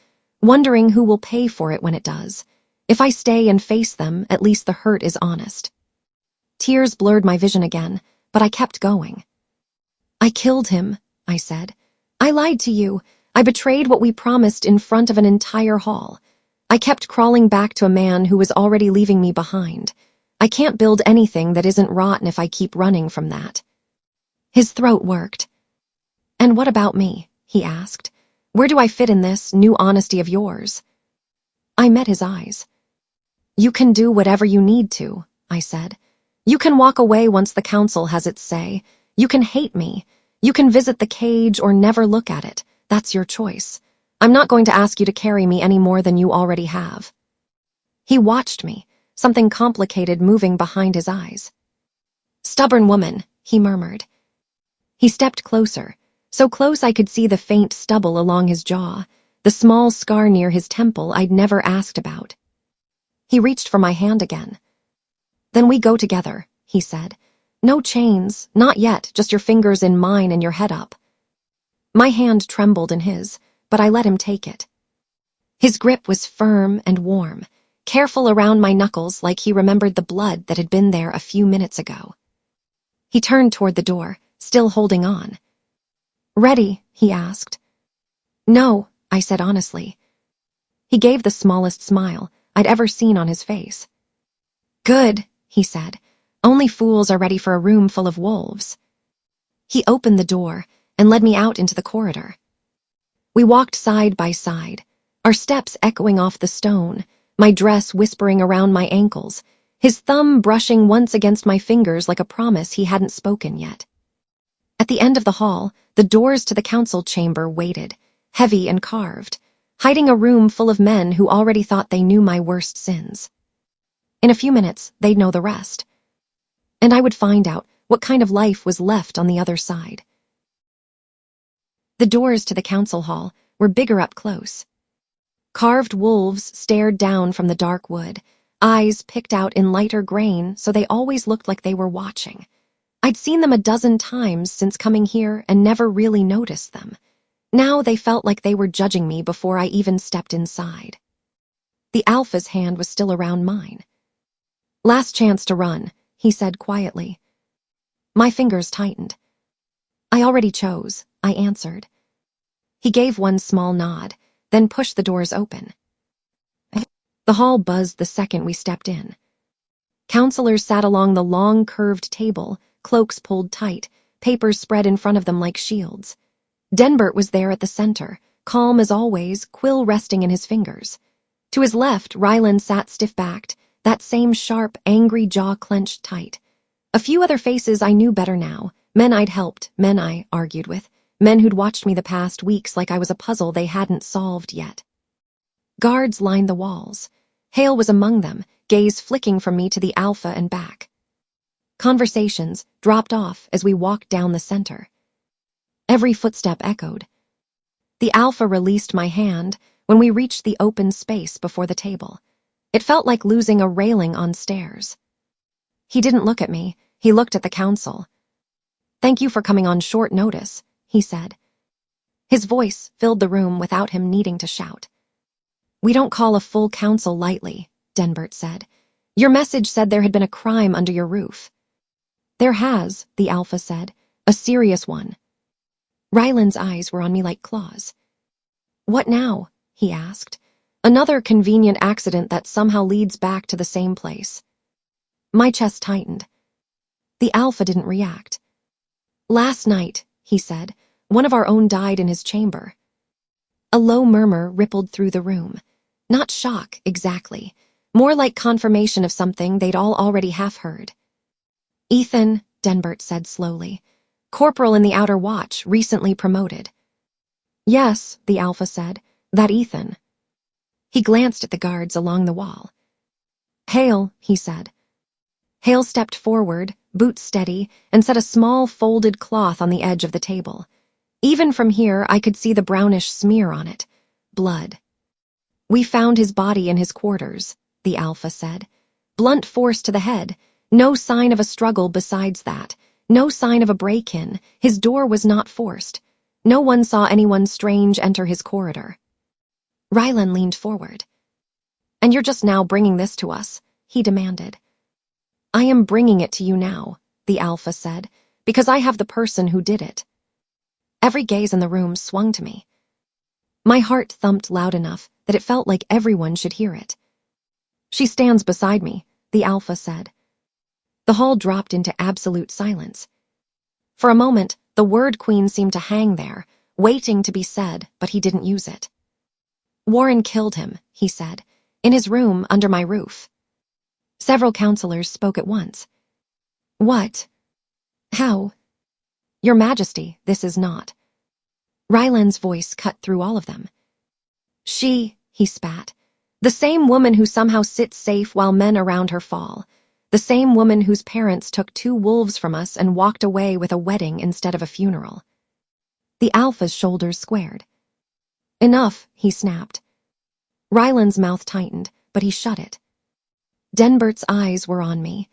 A: wondering who will pay for it when it does. If I stay and face them, at least the hurt is honest. Tears blurred my vision again, but I kept going. I killed him, I said. I lied to you. I betrayed what we promised in front of an entire hall. I kept crawling back to a man who was already leaving me behind. I can't build anything that isn't rotten if I keep running from that. His throat worked. And what about me? He asked. Where do I fit in this new honesty of yours? I met his eyes. You can do whatever you need to, I said. You can walk away once the council has its say. You can hate me. You can visit the cage or never look at it. That's your choice. I'm not going to ask you to carry me any more than you already have. He watched me, something complicated moving behind his eyes. Stubborn woman, he murmured. He stepped closer, so close I could see the faint stubble along his jaw, the small scar near his temple I'd never asked about. He reached for my hand again. Then we go together, he said. No chains, not yet, just your fingers in mine and your head up. My hand trembled in his, but I let him take it. His grip was firm and warm, careful around my knuckles like he remembered the blood that had been there a few minutes ago. He turned toward the door, still holding on. Ready? He asked. No, I said honestly. He gave the smallest smile I'd ever seen on his face. Good, he said. Only fools are ready for a room full of wolves. He opened the door and led me out into the corridor. We walked side by side, our steps echoing off the stone, my dress whispering around my ankles, his thumb brushing once against my fingers like a promise he hadn't spoken yet. At the end of the hall, the doors to the council chamber waited, heavy and carved, hiding a room full of men who already thought they knew my worst sins. In a few minutes, they'd know the rest. And I would find out what kind of life was left on the other side. The doors to the council hall were bigger up close. Carved wolves stared down from the dark wood, eyes picked out in lighter grain so they always looked like they were watching. I'd seen them a dozen times since coming here and never really noticed them. Now they felt like they were judging me before I even stepped inside. The Alpha's hand was still around mine. "Last chance to run," he said quietly. My fingers tightened. "I already chose," I answered. He gave one small nod, then pushed the doors open. The hall buzzed the second we stepped in. Counselors sat along the long, curved table, cloaks pulled tight, papers spread in front of them like shields. Denbert was there at the center, calm as always, quill resting in his fingers. To his left, Ryland sat stiff-backed, that same sharp, angry jaw clenched tight. A few other faces I knew better now, men I'd helped, men I argued with, men who'd watched me the past weeks like I was a puzzle they hadn't solved yet. Guards lined the walls. Hale was among them, gaze flicking from me to the Alpha and back. Conversations dropped off as we walked down the center. Every footstep echoed. The Alpha released my hand when we reached the open space before the table. It felt like losing a railing on stairs. He didn't look at me, he looked at the council. "Thank you for coming on short notice," he said. His voice filled the room without him needing to shout. "We don't call a full council lightly," Denbert said. "Your message said there had been a crime under your roof." "There has," the Alpha said. "A serious one." Ryland's eyes were on me like claws. "What now?" he asked. "Another convenient accident that somehow leads back to the same place." My chest tightened. The Alpha didn't react. "Last night," he said, "one of our own died in his chamber." A low murmur rippled through the room. Not shock, exactly. More like confirmation of something they'd all already half heard. "Ethan," Denbert said slowly. "Corporal in the Outer Watch, recently promoted." "Yes," the Alpha said. "That Ethan." He glanced at the guards along the wall. "Hale," he said. Hale stepped forward, boots steady, and set a small folded cloth on the edge of the table. Even from here, I could see the brownish smear on it. Blood. "We found his body in his quarters," the Alpha said. "Blunt force to the head. No sign of a struggle besides that. No sign of a break-in. His door was not forced. No one saw anyone strange enter his corridor." Ryland leaned forward. "And you're just now bringing this to us?" he demanded. "I am bringing it to you now," the Alpha said, "because I have the person who did it." Every gaze in the room swung to me. My heart thumped loud enough that it felt like everyone should hear it. "She stands beside me," the Alpha said. The hall dropped into absolute silence. For a moment, the word queen seemed to hang there, waiting to be said, but he didn't use it. "Warren killed him," he said, "in his room under my roof." Several counselors spoke at once. "What? How?" "Your Majesty, this is not." Ryland's voice cut through all of them. "She," he spat, "the same woman who somehow sits safe while men around her fall. The same woman whose parents took 2 wolves from us and walked away with a wedding instead of a funeral." The Alpha's shoulders squared. "Enough," he snapped. Ryland's mouth tightened, but he shut it. Denbert's eyes were on me.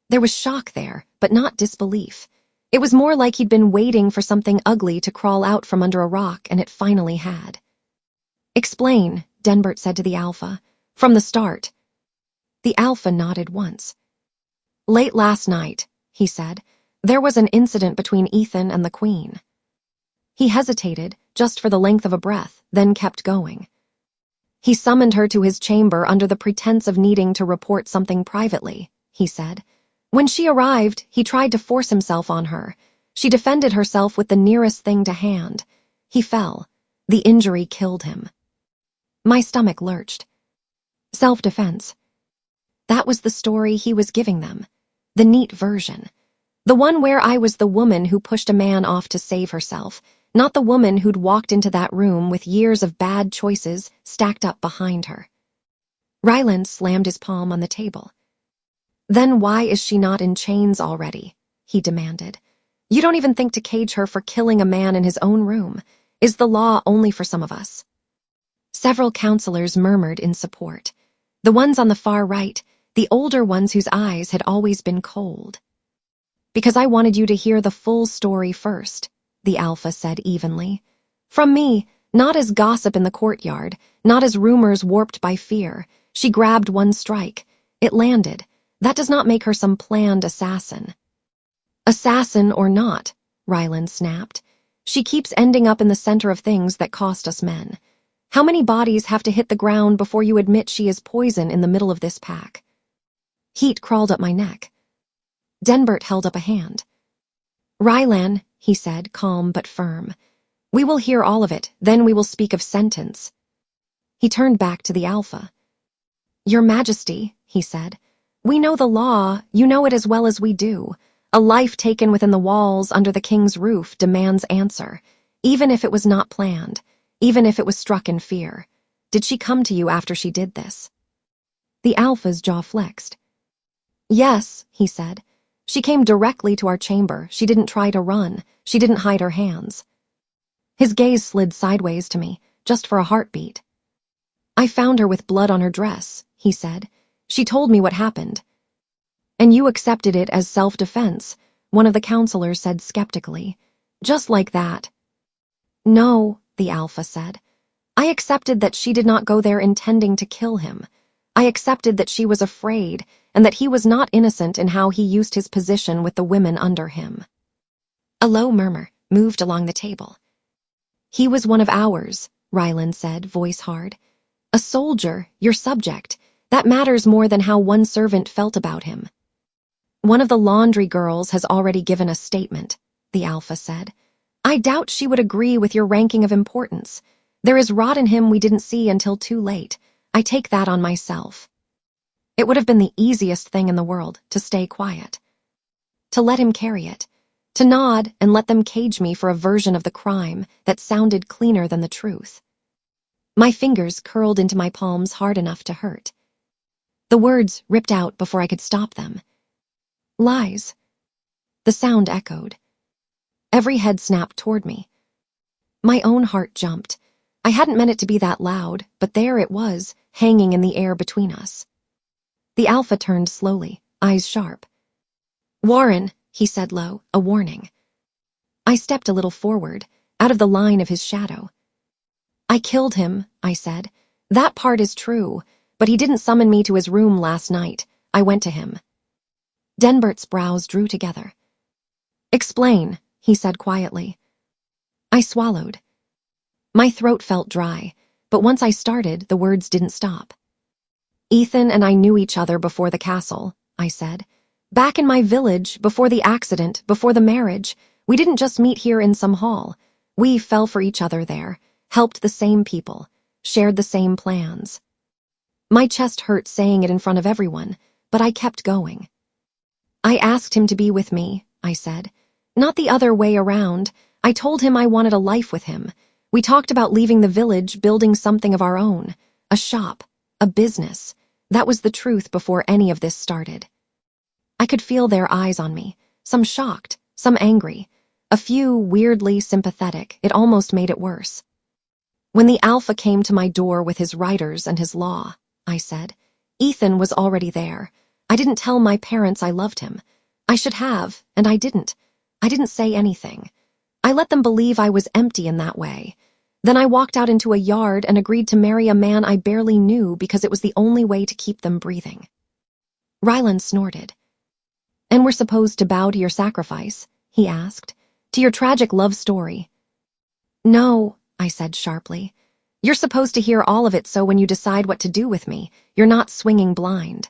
A: There was shock there, but not disbelief. It was more like he'd been waiting for something ugly to crawl out from under a rock, and it finally had. "Explain," Denbert said to the Alpha. "From the start." The Alpha nodded once. "Late last night," he said, "there was an incident between Ethan and the Queen." He hesitated, just for the length of a breath, then kept going. "He summoned her to his chamber under the pretense of needing to report something privately," he said. "When she arrived, he tried to force himself on her. She defended herself with the nearest thing to hand. He fell. The injury killed him." My stomach lurched. Self-defense. That was the story he was giving them. The neat version. The one where I was the woman who pushed a man off to save herself, not the woman who'd walked into that room with years of bad choices stacked up behind her. Ryland slammed his palm on the table. "Then why is she not in chains already?" he demanded. "You don't even think to cage her for killing a man in his own room. Is the law only for some of us?" Several counselors murmured in support. The ones on the far right, the older ones whose eyes had always been cold. "Because I wanted you to hear the full story first," the Alpha said evenly. "From me, not as gossip in the courtyard, not as rumors warped by fear, She grabbed one strike. It landed. That does not make her some planned assassin. Assassin or not, Ryland snapped. She keeps ending up in the center of things that cost us men. How many bodies have to hit the ground before you admit she is poison in the middle of this pack? Heat crawled up my neck. Denbert held up a hand. Rylan, he said, calm but firm. We will hear all of it, then we will speak of sentence. He turned back to the Alpha. Your Majesty, he said, we know the law, you know it as well as we do. A life taken within the walls under the king's roof demands answer, even if it was not planned, even if it was struck in fear. Did she come to you after she did this? The Alpha's jaw flexed. Yes, he said. She came directly to our chamber. She didn't try to run. She didn't hide her hands. His gaze slid sideways to me, just for a heartbeat. I found her with blood on her dress, he said. She told me what happened. And you accepted it as self-defense, one of the counselors said skeptically. Just like that. No, the Alpha said. I accepted that she did not go there intending to kill him. I accepted that she was afraid and that he was not innocent in how he used his position with the women under him. A low murmur moved along the table. He was one of ours, Ryland said, voice hard. A soldier, your subject. That matters more than how one servant felt about him. One of the laundry girls has already given a statement, the Alpha said. I doubt she would agree with your ranking of importance. There is rot in him we didn't see until too late. I take that on myself. It would have been the easiest thing in the world to stay quiet. To let him carry it. To nod and let them cage me for a version of the crime that sounded cleaner than the truth. My fingers curled into my palms hard enough to hurt. The words ripped out before I could stop them. Lies. The sound echoed. Every head snapped toward me. My own heart jumped. I hadn't meant it to be that loud, but there it was, hanging in the air between us. The Alpha turned slowly, eyes sharp. Warren, he said low, a warning. I stepped a little forward, out of the line of his shadow. I killed him, I said. That part is true, but he didn't summon me to his room last night. I went to him. Denbert's brows drew together. Explain, he said quietly. I swallowed. My throat felt dry, but once I started, the words didn't stop. Ethan and I knew each other before the castle, I said. Back in my village, before the accident, before the marriage, we didn't just meet here in some hall. We fell for each other there, helped the same people, shared the same plans. My chest hurt saying it in front of everyone, but I kept going. I asked him to be with me, I said. Not the other way around. I told him I wanted a life with him. We talked about leaving the village, building something of our own. A shop, a business. That was the truth before any of this started. I could feel their eyes on me, some shocked, some angry, a few weirdly sympathetic. It almost made it worse. When the Alpha came to my door with his writers and his law, I said, Ethan was already there. I didn't tell my parents I loved him. I should have, and I didn't. I didn't say anything. I let them believe I was empty in that way. Then I walked out into a yard and agreed to marry a man I barely knew because it was the only way to keep them breathing. Ryland snorted. And we're supposed to bow to your sacrifice, he asked, to your tragic love story. No, I said sharply. You're supposed to hear all of it so when you decide what to do with me, you're not swinging blind.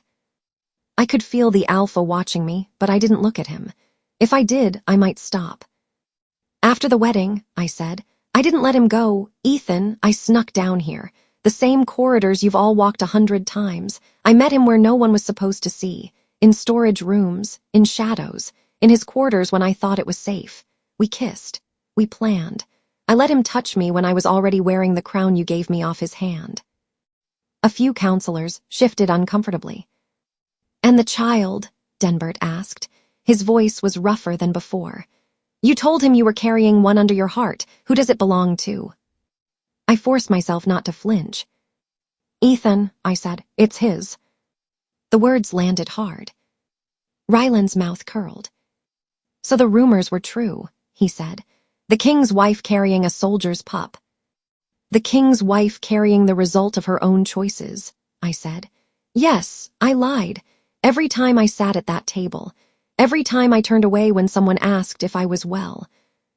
A: I could feel the Alpha watching me, but I didn't look at him. If I did, I might stop. After the wedding, I said, I didn't let him go. Ethan, I snuck down here. The same corridors you've all walked 100 times. I met him where no one was supposed to see. In storage rooms, in shadows, in his quarters when I thought it was safe. We kissed. We planned. I let him touch me when I was already wearing the crown you gave me off his hand. A few counselors shifted uncomfortably. And the child? Denbert asked. His voice was rougher than before. You told him you were carrying one under your heart. Who does it belong to? I forced myself not to flinch. Ethan, I said, it's his. The words landed hard. Ryland's mouth curled. So the rumors were true, he said. The king's wife carrying a soldier's pup. The king's wife carrying the result of her own choices, I said. Yes, I lied. Every time I sat at that table. Every time I turned away when someone asked if I was well.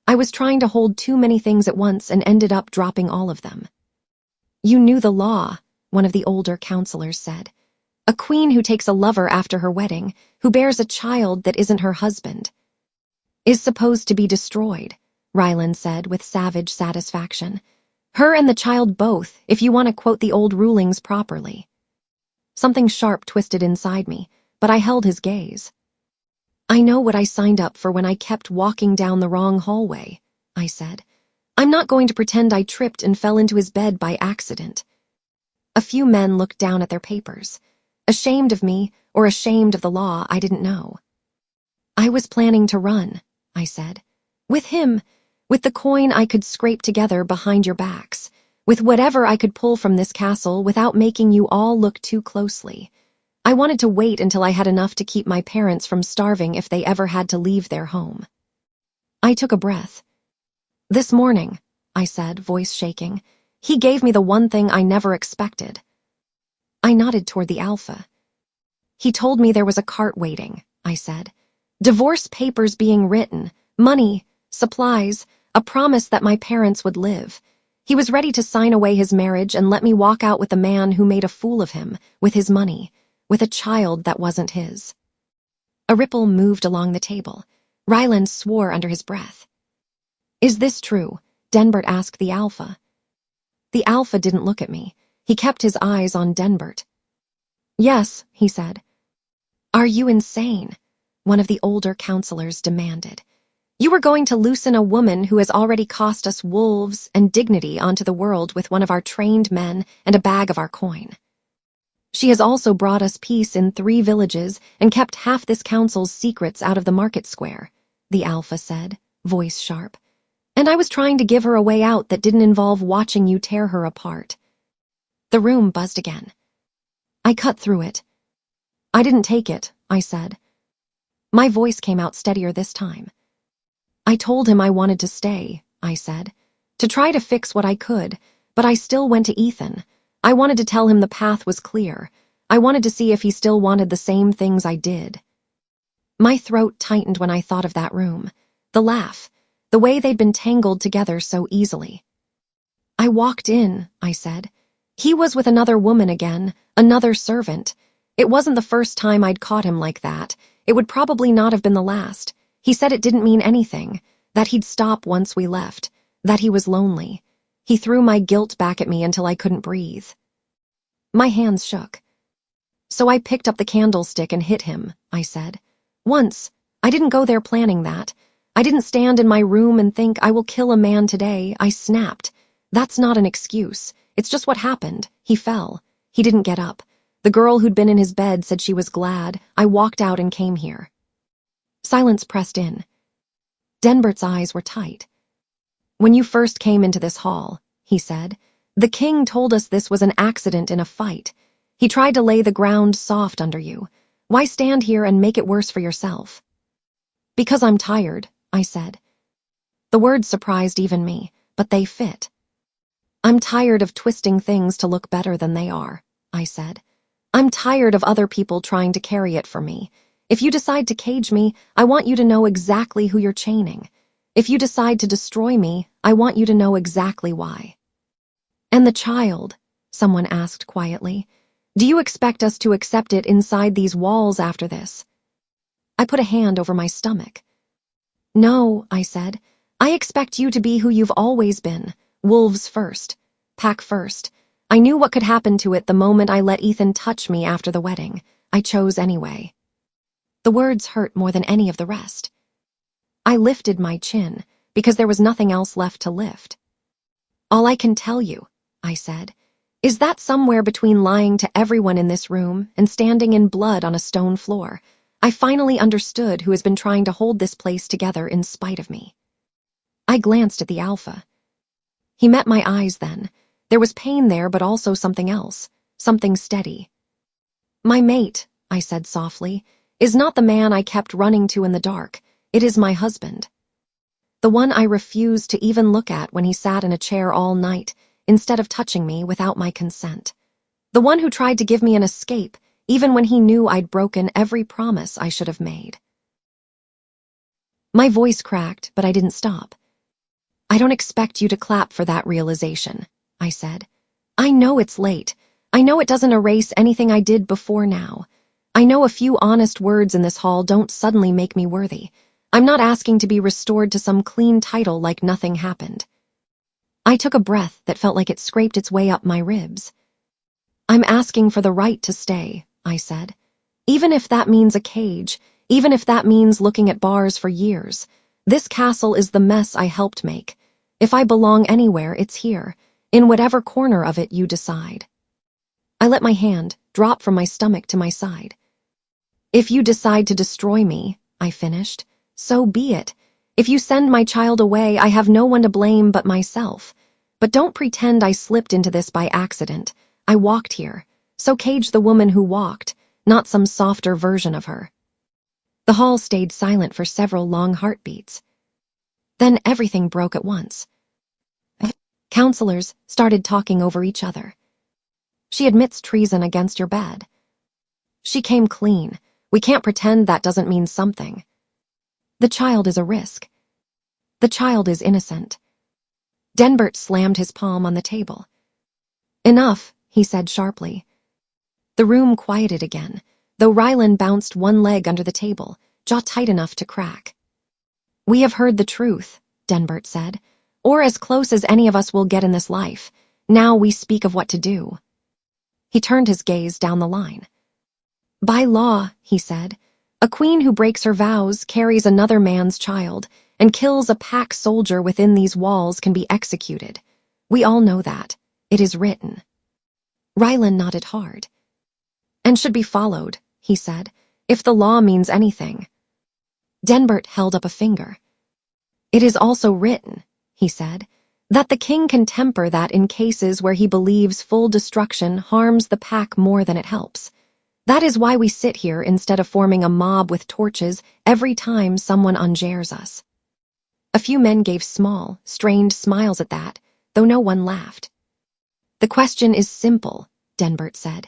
A: I was trying to hold too many things at once and ended up dropping all of them. You knew the law, one of the older counselors said. A queen who takes a lover after her wedding, who bears a child that isn't her husband, is supposed to be destroyed, Ryland said with savage satisfaction. Her and the child both, if you want to quote the old rulings properly. Something sharp twisted inside me, but I held his gaze. I know what I signed up for when I kept walking down the wrong hallway, I said. I'm not going to pretend I tripped and fell into his bed by accident. A few men looked down at their papers, ashamed of me or ashamed of the law I didn't know. I was planning to run, I said. With him, with the coin I could scrape together behind your backs, with whatever I could pull from this castle without making you all look too closely. I wanted to wait until I had enough to keep my parents from starving if they ever had to leave their home. I took a breath. This morning, I said, voice shaking, he gave me the one thing I never expected. I nodded toward the Alpha. He told me there was a cart waiting, I said. Divorce papers being written, money, supplies, a promise that my parents would live. He was ready to sign away his marriage and let me walk out with the man who made a fool of him, with his money, with a child that wasn't his. A ripple moved along the table. Ryland swore under his breath. Is this true? Denbert asked the Alpha. The Alpha didn't look at me. He kept his eyes on Denbert. Yes, he said. Are you insane? One of the older counselors demanded. You were going to loosen a woman who has already cost us wolves and dignity onto the world with one of our trained men and a bag of our coin. She has also brought us peace in 3 villages and kept half this council's secrets out of the market square, the Alpha said, voice sharp. And I was trying to give her a way out that didn't involve watching you tear her apart. The room buzzed again. I cut through it. I didn't take it, I said. My voice came out steadier this time. I told him I wanted to stay, I said, to try to fix what I could, but I still went to Ethan. I wanted to tell him the path was clear. I wanted to see if he still wanted the same things I did. My throat tightened when I thought of that room, the laugh, the way they'd been tangled together so easily. I walked in, I said. He was with another woman again, another servant. It wasn't the first time I'd caught him like that. It would probably not have been the last. He said it didn't mean anything, that he'd stop once we left, that he was lonely. He threw my guilt back at me until I couldn't breathe. My hands shook. So I picked up the candlestick and hit him, I said. Once. I didn't go there planning that. I didn't stand in my room and think, I will kill a man today. I snapped. That's not an excuse. It's just what happened. He fell. He didn't get up. The girl who'd been in his bed said she was glad. I walked out and came here. Silence pressed in. Denbert's eyes were tight. When you first came into this hall, he said, the king told us this was an accident in a fight. He tried to lay the ground soft under you. Why stand here and make it worse for yourself? Because I'm tired, I said. The words surprised even me, but they fit. I'm tired of twisting things to look better than they are, I said. I'm tired of other people trying to carry it for me. If you decide to cage me, I want you to know exactly who you're chaining. If you decide to destroy me, I want you to know exactly why. And the child, someone asked quietly, do you expect us to accept it inside these walls after this? I put a hand over my stomach. No, I said. I expect you to be who you've always been. Wolves first. Pack first. I knew what could happen to it the moment I let Ethan touch me after the wedding. I chose anyway. The words hurt more than any of the rest. I lifted my chin, because there was nothing else left to lift. All I can tell you, I said, is that somewhere between lying to everyone in this room and standing in blood on a stone floor, I finally understood who has been trying to hold this place together in spite of me. I glanced at the Alpha. He met my eyes then. There was pain there, but also something else, something steady. My mate, I said softly, is not the man I kept running to in the dark. It is my husband. The one I refused to even look at when he sat in a chair all night, instead of touching me without my consent. The one who tried to give me an escape, even when he knew I'd broken every promise I should have made. My voice cracked, but I didn't stop. I don't expect you to clap for that realization, I said. I know it's late. I know it doesn't erase anything I did before now. I know a few honest words in this hall don't suddenly make me worthy. I'm not asking to be restored to some clean title like nothing happened. I took a breath that felt like it scraped its way up my ribs. I'm asking for the right to stay, I said. Even if that means a cage, even if that means looking at bars for years. This castle is the mess I helped make. If I belong anywhere, it's here, in whatever corner of it you decide. I let my hand drop from my stomach to my side. If you decide to destroy me, I finished, so be it. If you send my child away, I have no one to blame but myself. But don't pretend I slipped into this by accident. I walked here, so cage the woman who walked, not some softer version of her. The hall stayed silent for several long heartbeats. Then everything broke at once. Counselors started talking over each other. She admits treason against your bed. She came clean. We can't pretend that doesn't mean something. The child is a risk. The child is innocent. Denbert slammed his palm on the table. Enough, he said sharply. The room quieted again, though Rylan bounced one leg under the table, jaw tight enough to crack. We have heard the truth, Denbert said, or as close as any of us will get in this life. Now we speak of what to do. He turned his gaze down the line. By law, he said, a queen who breaks her vows, carries another man's child, and kills a pack soldier within these walls can be executed. We all know that. It is written. Rylan nodded hard. And should be followed, he said, if the law means anything. Denbert held up a finger. It is also written, he said, that the king can temper that in cases where he believes full destruction harms the pack more than it helps. That is why we sit here instead of forming a mob with torches every time someone unjares us. A few men gave small, strained smiles at that, though no one laughed. The question is simple, Denbert said.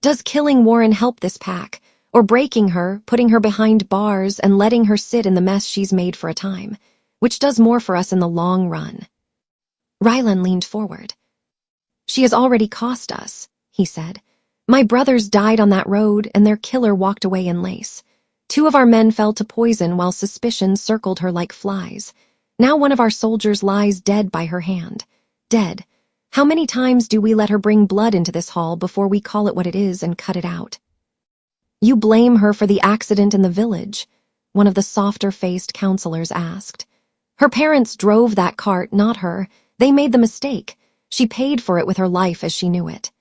A: Does killing Warren help this pack, or breaking her, putting her behind bars, and letting her sit in the mess she's made for a time? Which does more for us in the long run? Rylan leaned forward. She has already cost us, he said. My brothers died on that road, and their killer walked away in lace. 2 of our men fell to poison while suspicion circled her like flies. Now one of our soldiers lies dead by her hand. Dead. How many times do we let her bring blood into this hall before we call it what it is and cut it out? You blame her for the accident in the village, one of the softer-faced counselors asked. Her parents drove that cart, not her. They made the mistake. She paid for it with her life as she knew it.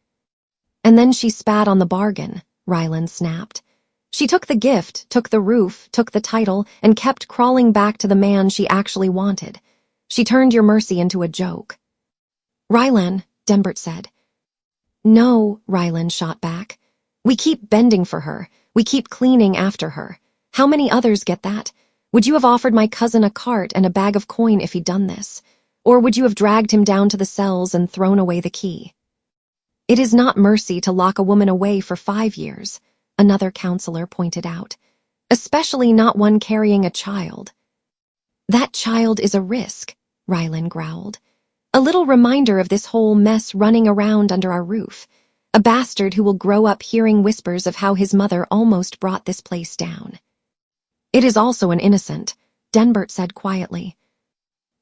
A: And then she spat on the bargain, Rylan snapped. She took the gift, took the roof, took the title, and kept crawling back to the man she actually wanted. She turned your mercy into a joke. Rylan, Denbert said. No, Rylan shot back. We keep bending for her. We keep cleaning after her. How many others get that? Would you have offered my cousin a cart and a bag of coin if he'd done this? Or would you have dragged him down to the cells and thrown away the key? It is not mercy to lock a woman away for 5 years, another counselor pointed out, especially not one carrying a child. That child is a risk, Rylan growled. A little reminder of this whole mess running around under our roof. A bastard who will grow up hearing whispers of how his mother almost brought this place down. It is also an innocent, Denbert said quietly.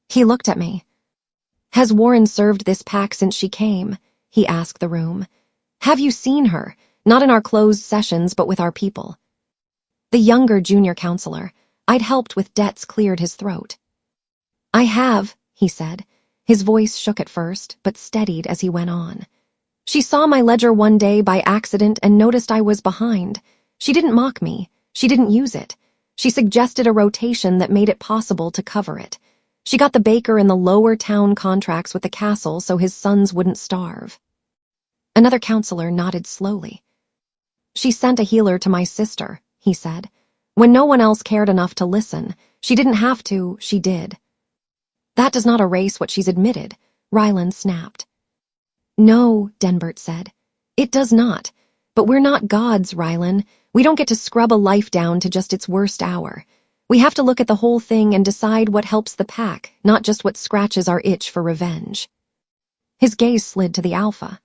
A: He looked at me. Has Warren served this pack since she came? He asked the room. Have you seen her? Not in our closed sessions, but with our people. The younger junior counselor, I'd helped with debts, cleared his throat. I have, he said. His voice shook at first, but steadied as he went on. She saw my ledger one day by accident and noticed I was behind. She didn't mock me. She didn't use it. She suggested a rotation that made it possible to cover it. She got the baker in the lower town contracts with the castle so his sons wouldn't starve. Another counselor nodded slowly. She sent a healer to my sister, he said. When no one else cared enough to listen, she didn't have to, she did. That does not erase what she's admitted, Rylan snapped. No, Denbert said. It does not. But we're not gods, Rylan. We don't get to scrub a life down to just its worst hour. We have to look at the whole thing and decide what helps the pack, not just what scratches our itch for revenge. His gaze slid to the Alpha.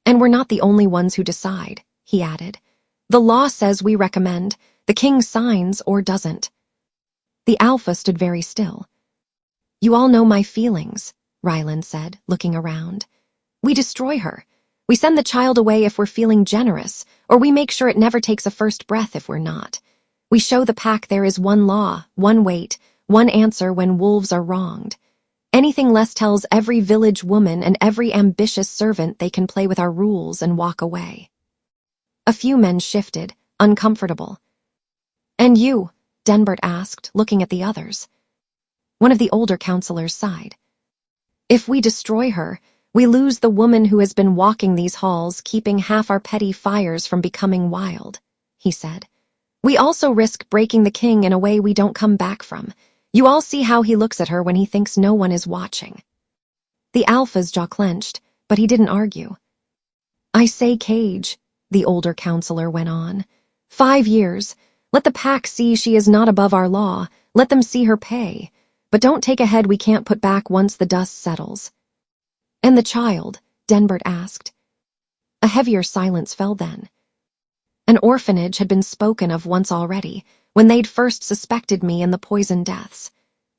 A: And we're not the only ones who decide, he added. The law says we recommend. The king signs or doesn't. The Alpha stood very still. You all know my feelings, Rylan said, looking around. We destroy her. We send the child away if we're feeling generous, or we make sure it never takes a first breath if we're not. We show the pack there is one law, one weight, one answer when wolves are wronged. Anything less tells every village woman and every ambitious servant they can play with our rules and walk away. A few men shifted, uncomfortable. And you? Denbert asked, looking at the others. One of the older counselors sighed. If we destroy her, we lose the woman who has been walking these halls, keeping half our petty fires from becoming wild, he said. We also risk breaking the king in a way we don't come back from. You all see how he looks at her when he thinks no one is watching. The Alpha's jaw clenched, but he didn't argue. I say cage, the older counselor went on. 5 years. Let the pack see she is not above our law. Let them see her pay. But don't take a head we can't put back once the dust settles. And the child? Denbert asked. A heavier silence fell then. An orphanage had been spoken of once already, when they'd first suspected me in the poison deaths.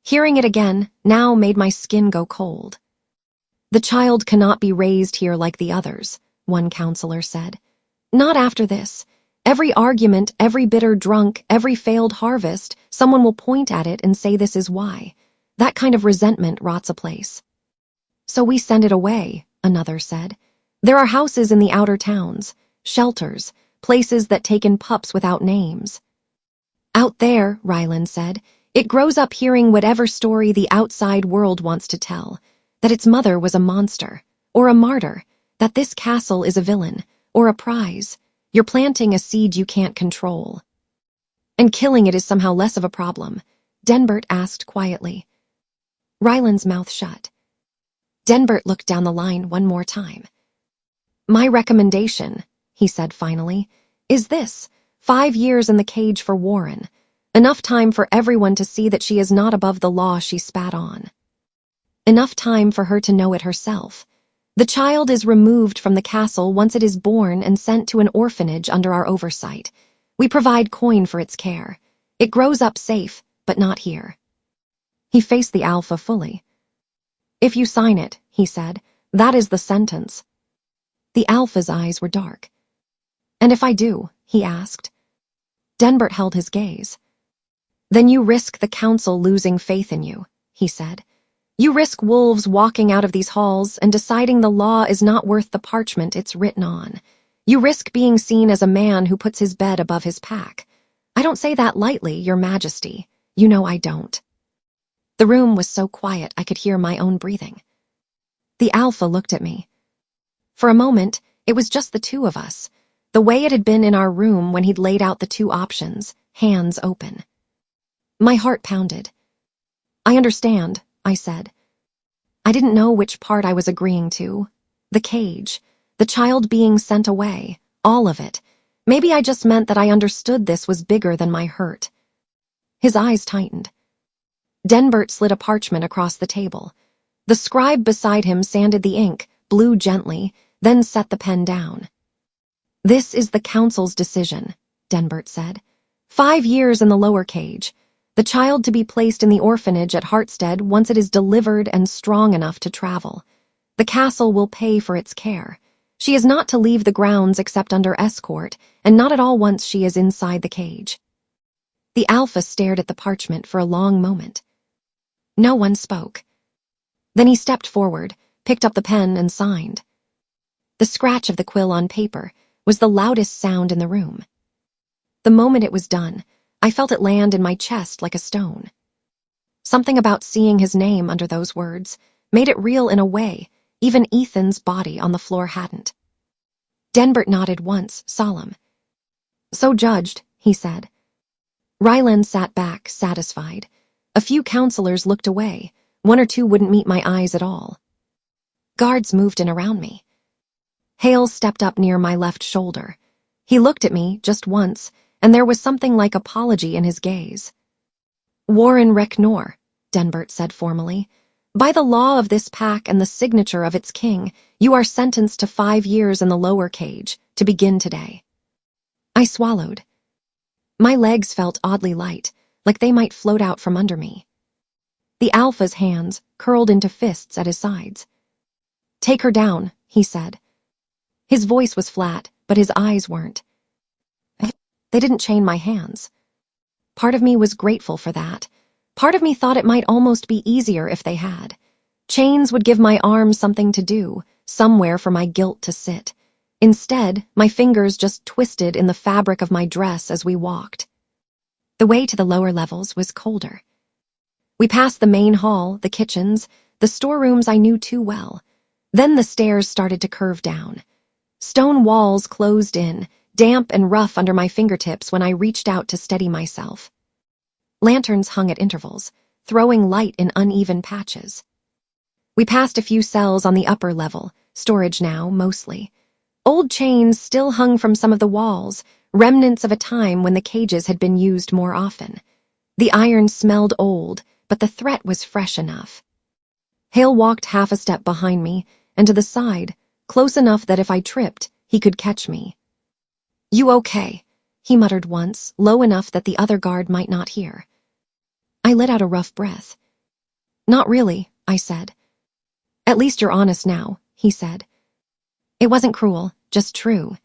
A: Hearing it again now made my skin go cold. The child cannot be raised here like the others, one counselor said. Not after this. Every argument, every bitter drunk, every failed harvest, someone will point at it and say this is why. That kind of resentment rots a place. So we send it away, another said. There are houses in the outer towns, shelters, places that take in pups without names. Out there, Rylan said, it grows up hearing whatever story the outside world wants to tell, that its mother was a monster, or a martyr, that this castle is a villain, or a prize. You're planting a seed you can't control. And killing it is somehow less of a problem, Denbert asked quietly. Rylan's mouth shut. Denbert looked down the line one more time. My recommendation, he said finally, is this: 5 years in the cage for Warren. Enough time for everyone to see that she is not above the law she spat on. Enough time for her to know it herself. The child is removed from the castle once it is born and sent to an orphanage under our oversight. We provide coin for its care. It grows up safe, but not here. He faced the Alpha fully. If you sign it, he said, that is the sentence. The Alpha's eyes were dark. And if I do, he asked. Denbert held his gaze. Then you risk the council losing faith in you, he said. You risk wolves walking out of these halls and deciding the law is not worth the parchment it's written on. You risk being seen as a man who puts his bed above his pack. I don't say that lightly, Your Majesty. You know I don't. The room was so quiet I could hear my own breathing. The Alpha looked at me. For a moment, it was just the two of us, the way it had been in our room when he'd laid out the 2 options, hands open. My heart pounded. I understand, I said. I didn't know which part I was agreeing to. The cage, the child being sent away, all of it. Maybe I just meant that I understood this was bigger than my hurt. His eyes tightened. Denbert slid a parchment across the table. The scribe beside him sanded the ink, blew gently, then set the pen down. This is the council's decision, Denbert said. 5 years in the lower cage. The child to be placed in the orphanage at Hartstead once it is delivered and strong enough to travel. The castle will pay for its care. She is not to leave the grounds except under escort, and not at all once she is inside the cage. The Alpha stared at the parchment for a long moment. No one spoke. Then he stepped forward, picked up the pen, and signed. The scratch of the quill on paper was the loudest sound in the room. The moment it was done, I felt it land in my chest like a stone. Something about seeing his name under those words made it real in a way even Ethan's body on the floor hadn't. Denbert nodded once, solemn. So judged, he said. Rylan sat back, satisfied. A few counselors looked away. 1 or 2 wouldn't meet my eyes at all. Guards moved in around me. Hale stepped up near my left shoulder. He looked at me just once, and there was something like apology in his gaze. "Warren Recknor," Denbert said formally. "By the law of this pack and the signature of its king, you are sentenced to 5 years in the lower cage, to begin today." I swallowed. My legs felt oddly light, like they might float out from under me. The Alpha's hands curled into fists at his sides. "Take her down," he said. His voice was flat, but his eyes weren't. They didn't chain my hands. Part of me was grateful for that. Part of me thought it might almost be easier if they had. Chains would give my arms something to do, somewhere for my guilt to sit. Instead, my fingers just twisted in the fabric of my dress as we walked. The way to the lower levels was colder. We passed the main hall, the kitchens, the storerooms I knew too well. Then the stairs started to curve down. Stone walls closed in, damp and rough under my fingertips when I reached out to steady myself. Lanterns hung at intervals, throwing light in uneven patches. We passed a few cells on the upper level, storage now, mostly. Old chains still hung from some of the walls, remnants of a time when the cages had been used more often. The iron smelled old, but the threat was fresh enough. Hale walked half a step behind me, and to the side, close enough that if I tripped, he could catch me. "You okay?" he muttered once, low enough that the other guard might not hear. I let out a rough breath. "Not really," I said. "At least you're honest now," he said. It wasn't cruel, just true.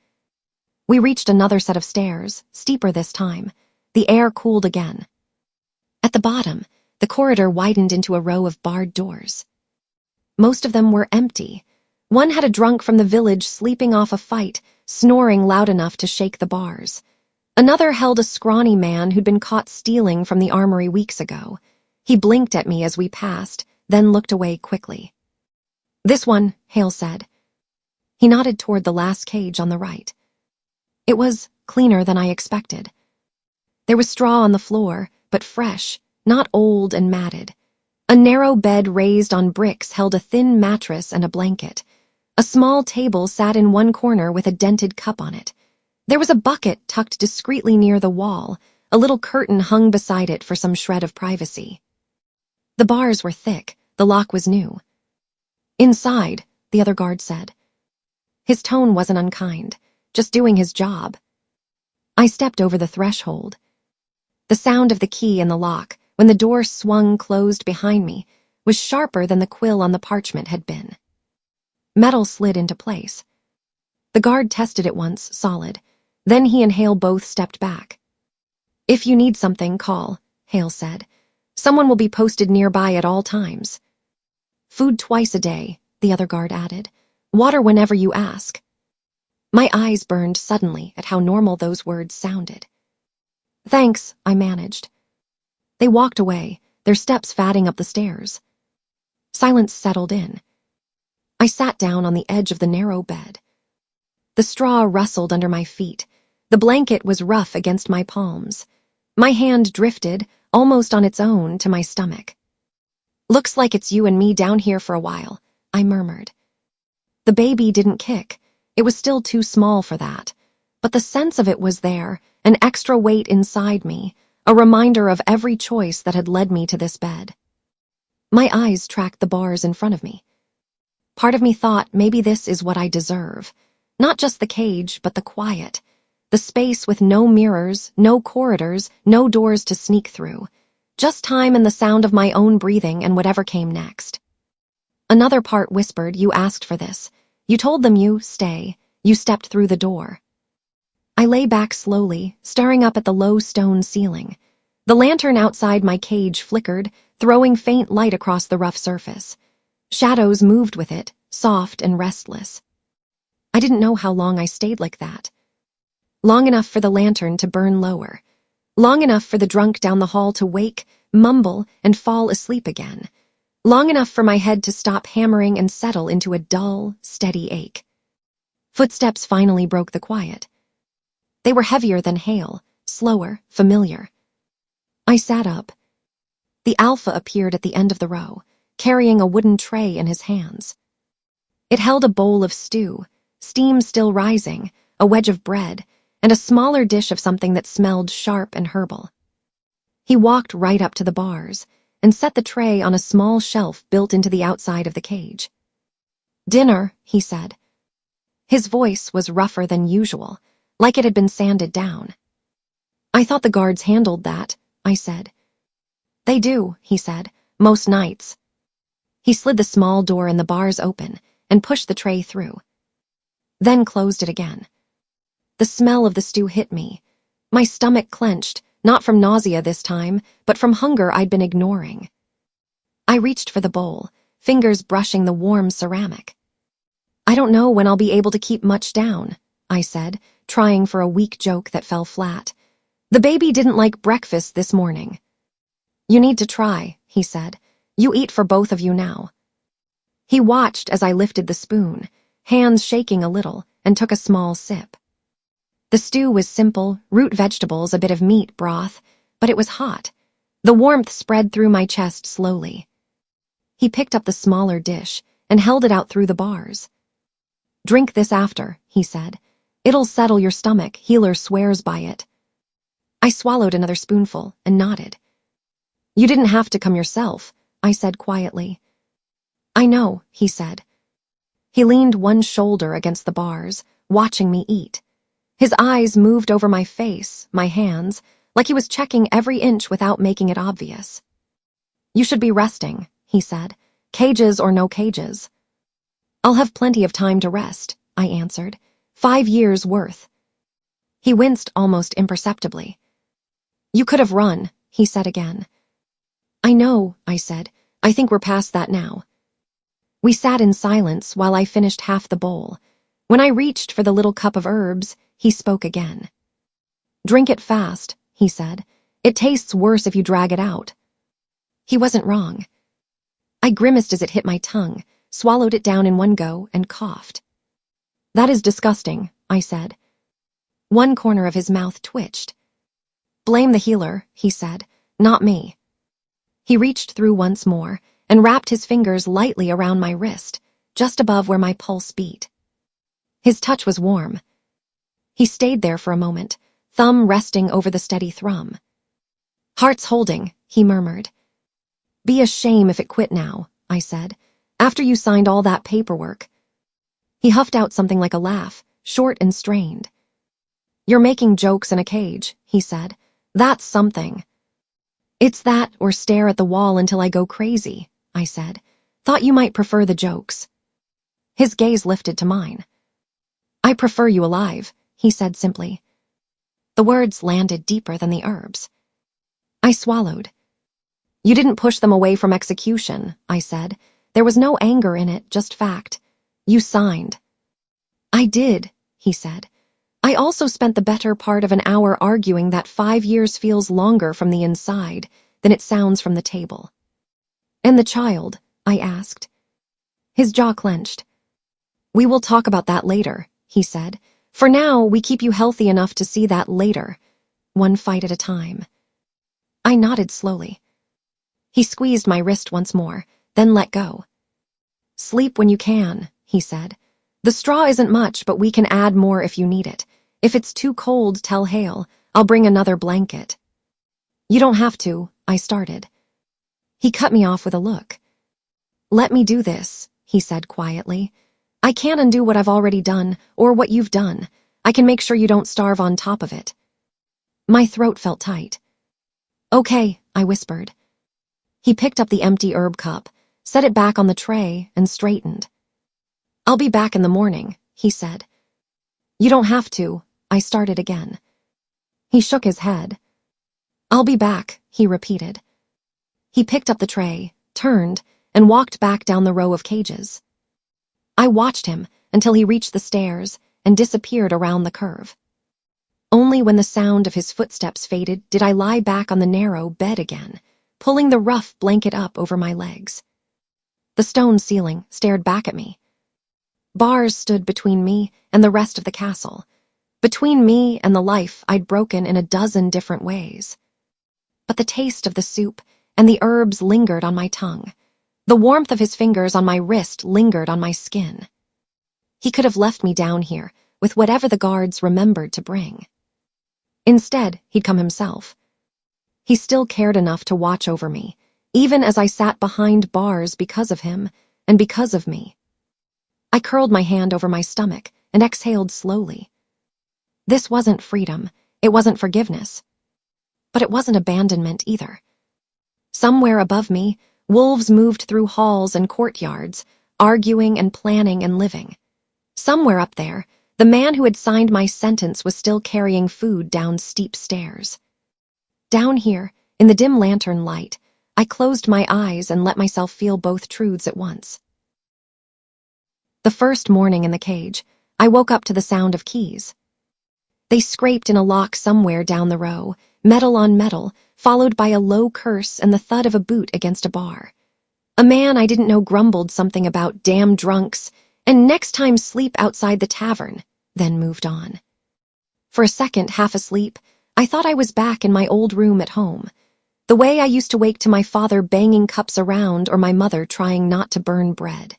A: We reached another set of stairs, steeper this time. The air cooled again. At the bottom, the corridor widened into a row of barred doors. Most of them were empty. One had a drunk from the village sleeping off a fight, snoring loud enough to shake the bars. Another held a scrawny man who'd been caught stealing from the armory weeks ago. He blinked at me as we passed, then looked away quickly. "This one," Hale said. He nodded toward the last cage on the right. It was cleaner than I expected. There was straw on the floor, but fresh, not old and matted. A narrow bed raised on bricks held a thin mattress and a blanket. A small table sat in one corner with a dented cup on it. There was a bucket tucked discreetly near the wall. A little curtain hung beside it for some shred of privacy. The bars were thick. The lock was new. "Inside," the other guard said. His tone wasn't unkind, just doing his job. I stepped over the threshold. The sound of the key in the lock, when the door swung closed behind me, was sharper than the quill on the parchment had been. Metal slid into place. The guard tested it once, solid. Then he and Hale both stepped back. "If you need something, call," Hale said. "Someone will be posted nearby at all times." "Food twice a day," the other guard added. "Water whenever you ask." My eyes burned suddenly at how normal those words sounded. "Thanks," I managed. They walked away, their steps fatting up the stairs. Silence settled in. I sat down on the edge of the narrow bed. The straw rustled under my feet. The blanket was rough against my palms. My hand drifted, almost on its own, to my stomach. "Looks like it's you and me down here for a while," I murmured. The baby didn't kick. It was still too small for that. But the sense of it was there, an extra weight inside me, a reminder of every choice that had led me to this bed. My eyes tracked the bars in front of me. Part of me thought maybe this is what I deserve. Not just the cage, but the quiet. The space with no mirrors, no corridors, no doors to sneak through. Just time and the sound of my own breathing and whatever came next. Another part whispered, "You asked for this. You told them you stay. You stepped through the door." I lay back slowly, staring up at the low stone ceiling. The lantern outside my cage flickered, throwing faint light across the rough surface. Shadows moved with it, soft and restless. I didn't know how long I stayed like that. Long enough for the lantern to burn lower. Long enough for the drunk down the hall to wake, mumble, and fall asleep again. Long enough for my head to stop hammering and settle into a dull, steady ache. Footsteps finally broke the quiet. They were heavier than hail, slower, familiar. I sat up. The Alpha appeared at the end of the row, carrying a wooden tray in his hands. It held a bowl of stew, steam still rising, a wedge of bread, and a smaller dish of something that smelled sharp and herbal. He walked right up to the bars and set the tray on a small shelf built into the outside of the cage. "Dinner," he said. His voice was rougher than usual, like it had been sanded down. "I thought the guards handled that," I said. "They do," he said, "most nights." He slid the small door in the bars open and pushed the tray through, then closed it again. The smell of the stew hit me. My stomach clenched, not from nausea this time, but from hunger I'd been ignoring. I reached for the bowl, fingers brushing the warm ceramic. "I don't know when I'll be able to keep much down," I said, trying for a weak joke that fell flat. "The baby didn't like breakfast this morning." "You need to try," he said. "You eat for both of you now." He watched as I lifted the spoon, hands shaking a little, and took a small sip. The stew was simple, root vegetables, a bit of meat broth, but it was hot. The warmth spread through my chest slowly. He picked up the smaller dish and held it out through the bars. "Drink this after," he said. "It'll settle your stomach, Healer swears by it." I swallowed another spoonful and nodded. "You didn't have to come yourself," I said quietly. "I know," he said. He leaned one shoulder against the bars, watching me eat. His eyes moved over my face, my hands, like he was checking every inch without making it obvious. "You should be resting," he said. "Cages or no cages." "I'll have plenty of time to rest," I answered. 5 years' worth. He winced almost imperceptibly. "You could have run," he said again. "I know," I said. "I think we're past that now." We sat in silence while I finished half the bowl. When I reached for the little cup of herbs, he spoke again. "Drink it fast," he said. "It tastes worse if you drag it out." He wasn't wrong. I grimaced as it hit my tongue, swallowed it down in one go, and coughed. "That is disgusting," I said. One corner of his mouth twitched. "Blame the healer," he said, "not me." He reached through once more and wrapped his fingers lightly around my wrist, just above where my pulse beat. His touch was warm. He stayed there for a moment, thumb resting over the steady thrum. "Heart's holding," he murmured. "Be a shame if it quit now," I said, "after you signed all that paperwork." He huffed out something like a laugh, short and strained. "You're making jokes in a cage," he said. "That's something." "It's that or stare at the wall until I go crazy," I said. "Thought you might prefer the jokes." His gaze lifted to mine. "I prefer you alive," he said simply. The words landed deeper than the herbs. I swallowed. "You didn't push them away from execution," I said. There was no anger in it, just fact. "You signed." "I did," he said. "I also spent the better part of an hour arguing that 5 years feels longer from the inside than it sounds from the table." "And the child?" I asked. His jaw clenched. "We will talk about that later," he said. "For now, we keep you healthy enough to see that later, one fight at a time." I nodded slowly. He squeezed my wrist once more, then let go. "Sleep when you can," he said. "The straw isn't much, but we can add more if you need it. If it's too cold, tell Hale. I'll bring another blanket." "You don't have to," I started. He cut me off with a look. "Let me do this," he said quietly. "I can't undo what I've already done, or what you've done. I can make sure you don't starve on top of it." My throat felt tight. "Okay," I whispered. He picked up the empty herb cup, set it back on the tray, and straightened. "I'll be back in the morning," he said. "You don't have to," I started again. He shook his head. "I'll be back," he repeated. He picked up the tray, turned, and walked back down the row of cages. I watched him until he reached the stairs and disappeared around the curve. Only when the sound of his footsteps faded did I lie back on the narrow bed again, pulling the rough blanket up over my legs. The stone ceiling stared back at me. Bars stood between me and the rest of the castle, between me and the life I'd broken in a dozen different ways. But the taste of the soup and the herbs lingered on my tongue. The warmth of his fingers on my wrist lingered on my skin. He could have left me down here with whatever the guards remembered to bring. Instead, he'd come himself. He still cared enough to watch over me, even as I sat behind bars because of him and because of me. I curled my hand over my stomach and exhaled slowly. This wasn't freedom, it wasn't forgiveness, but it wasn't abandonment either. Somewhere above me, wolves moved through halls and courtyards, arguing and planning and living. Somewhere up there, the man who had signed my sentence was still carrying food down steep stairs. Down here, in the dim lantern light, I closed my eyes and let myself feel both truths at once. The first morning in the cage, I woke up to the sound of keys. They scraped in a lock somewhere down the row, metal on metal, followed by a low curse and the thud of a boot against a bar. A man I didn't know grumbled something about damn drunks and next time sleep outside the tavern, then moved on. For a second, half asleep, I thought I was back in my old room at home, the way I used to wake to my father banging cups around or my mother trying not to burn bread.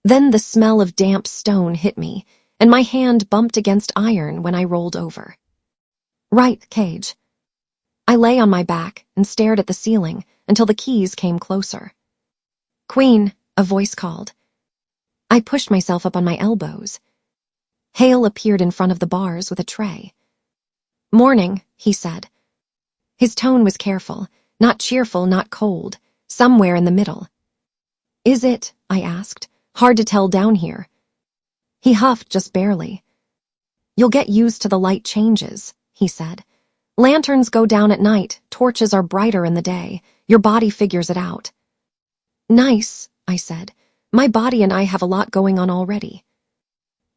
A: Then the smell of damp stone hit me, and my hand bumped against iron when I rolled over. Right, cage. I lay on my back and stared at the ceiling until the keys came closer. Queen, a voice called. I pushed myself up on my elbows. Hale appeared in front of the bars with a tray. Morning, he said. His tone was careful, not cheerful, not cold, somewhere in the middle. Is it, I asked, hard to tell down here? He huffed just barely. You'll get used to the light changes, he said. Lanterns go down at night, torches are brighter in the day. Your body figures it out. Nice, I said. My body and I have a lot going on already.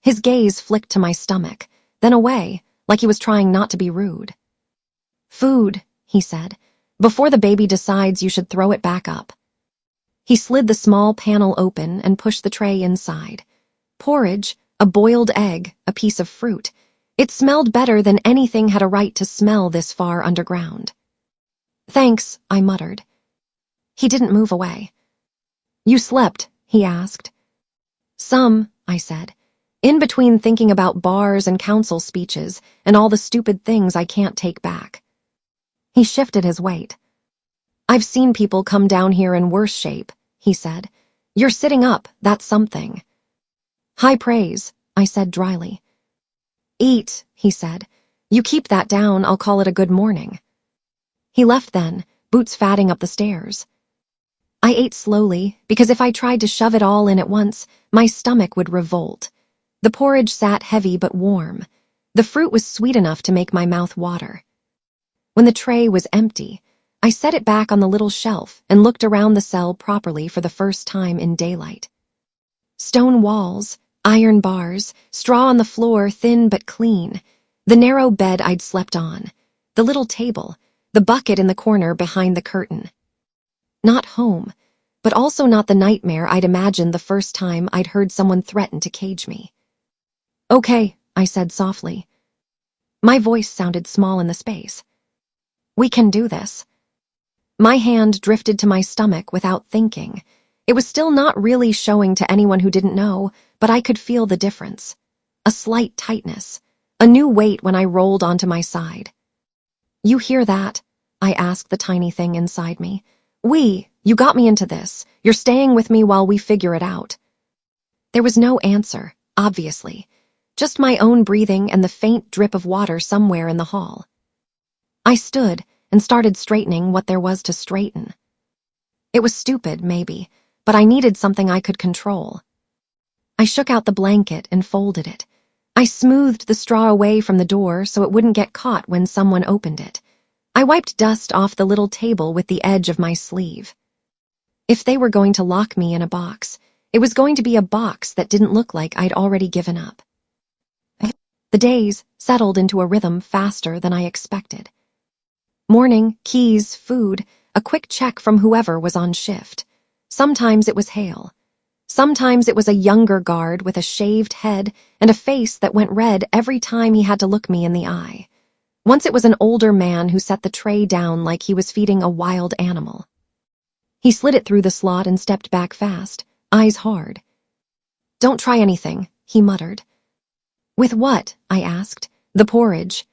A: His gaze flicked to my stomach, then away, like he was trying not to be rude. Food, he said. Before the baby decides, you should throw it back up. He slid the small panel open and pushed the tray inside. Porridge, a boiled egg, a piece of fruit. It smelled better than anything had a right to smell this far underground. Thanks, I muttered. He didn't move away. You slept, he asked. Some, I said, in between thinking about bars and council speeches and all the stupid things I can't take back. He shifted his weight. I've seen people come down here in worse shape, he said. You're sitting up, that's something. High praise, I said dryly. Eat, he said. You keep that down, I'll call it a good morning. He left then, boots fatting up the stairs. I ate slowly, because if I tried to shove it all in at once, my stomach would revolt. The porridge sat heavy but warm. The fruit was sweet enough to make my mouth water. When the tray was empty, I set it back on the little shelf and looked around the cell properly for the first time in daylight. Stone walls, iron bars, straw on the floor, thin but clean, the narrow bed I'd slept on, the little table, the bucket in the corner behind the curtain. Not home, but also not the nightmare I'd imagined the first time I'd heard someone threaten to cage me. Okay, I said softly. My voice sounded small in the space. We can do this. My hand drifted to my stomach without thinking. It was still not really showing to anyone who didn't know, but I could feel the difference. A slight tightness, a new weight when I rolled onto my side. You hear that? I asked the tiny thing inside me. You got me into this. You're staying with me while we figure it out. There was no answer, obviously. Just my own breathing and the faint drip of water somewhere in the hall. I stood and started straightening what there was to straighten. It was stupid, maybe, but I needed something I could control. I shook out the blanket and folded it. I smoothed the straw away from the door so it wouldn't get caught when someone opened it. I wiped dust off the little table with the edge of my sleeve. If they were going to lock me in a box, it was going to be a box that didn't look like I'd already given up. The days settled into a rhythm faster than I expected. Morning, keys, food, a quick check from whoever was on shift. Sometimes it was Hale. Sometimes it was a younger guard with a shaved head and a face that went red every time he had to look me in the eye. Once it was an older man who set the tray down like he was feeding a wild animal. He slid it through the slot and stepped back fast, eyes hard. Don't try anything, he muttered. With what? I asked. The porridge.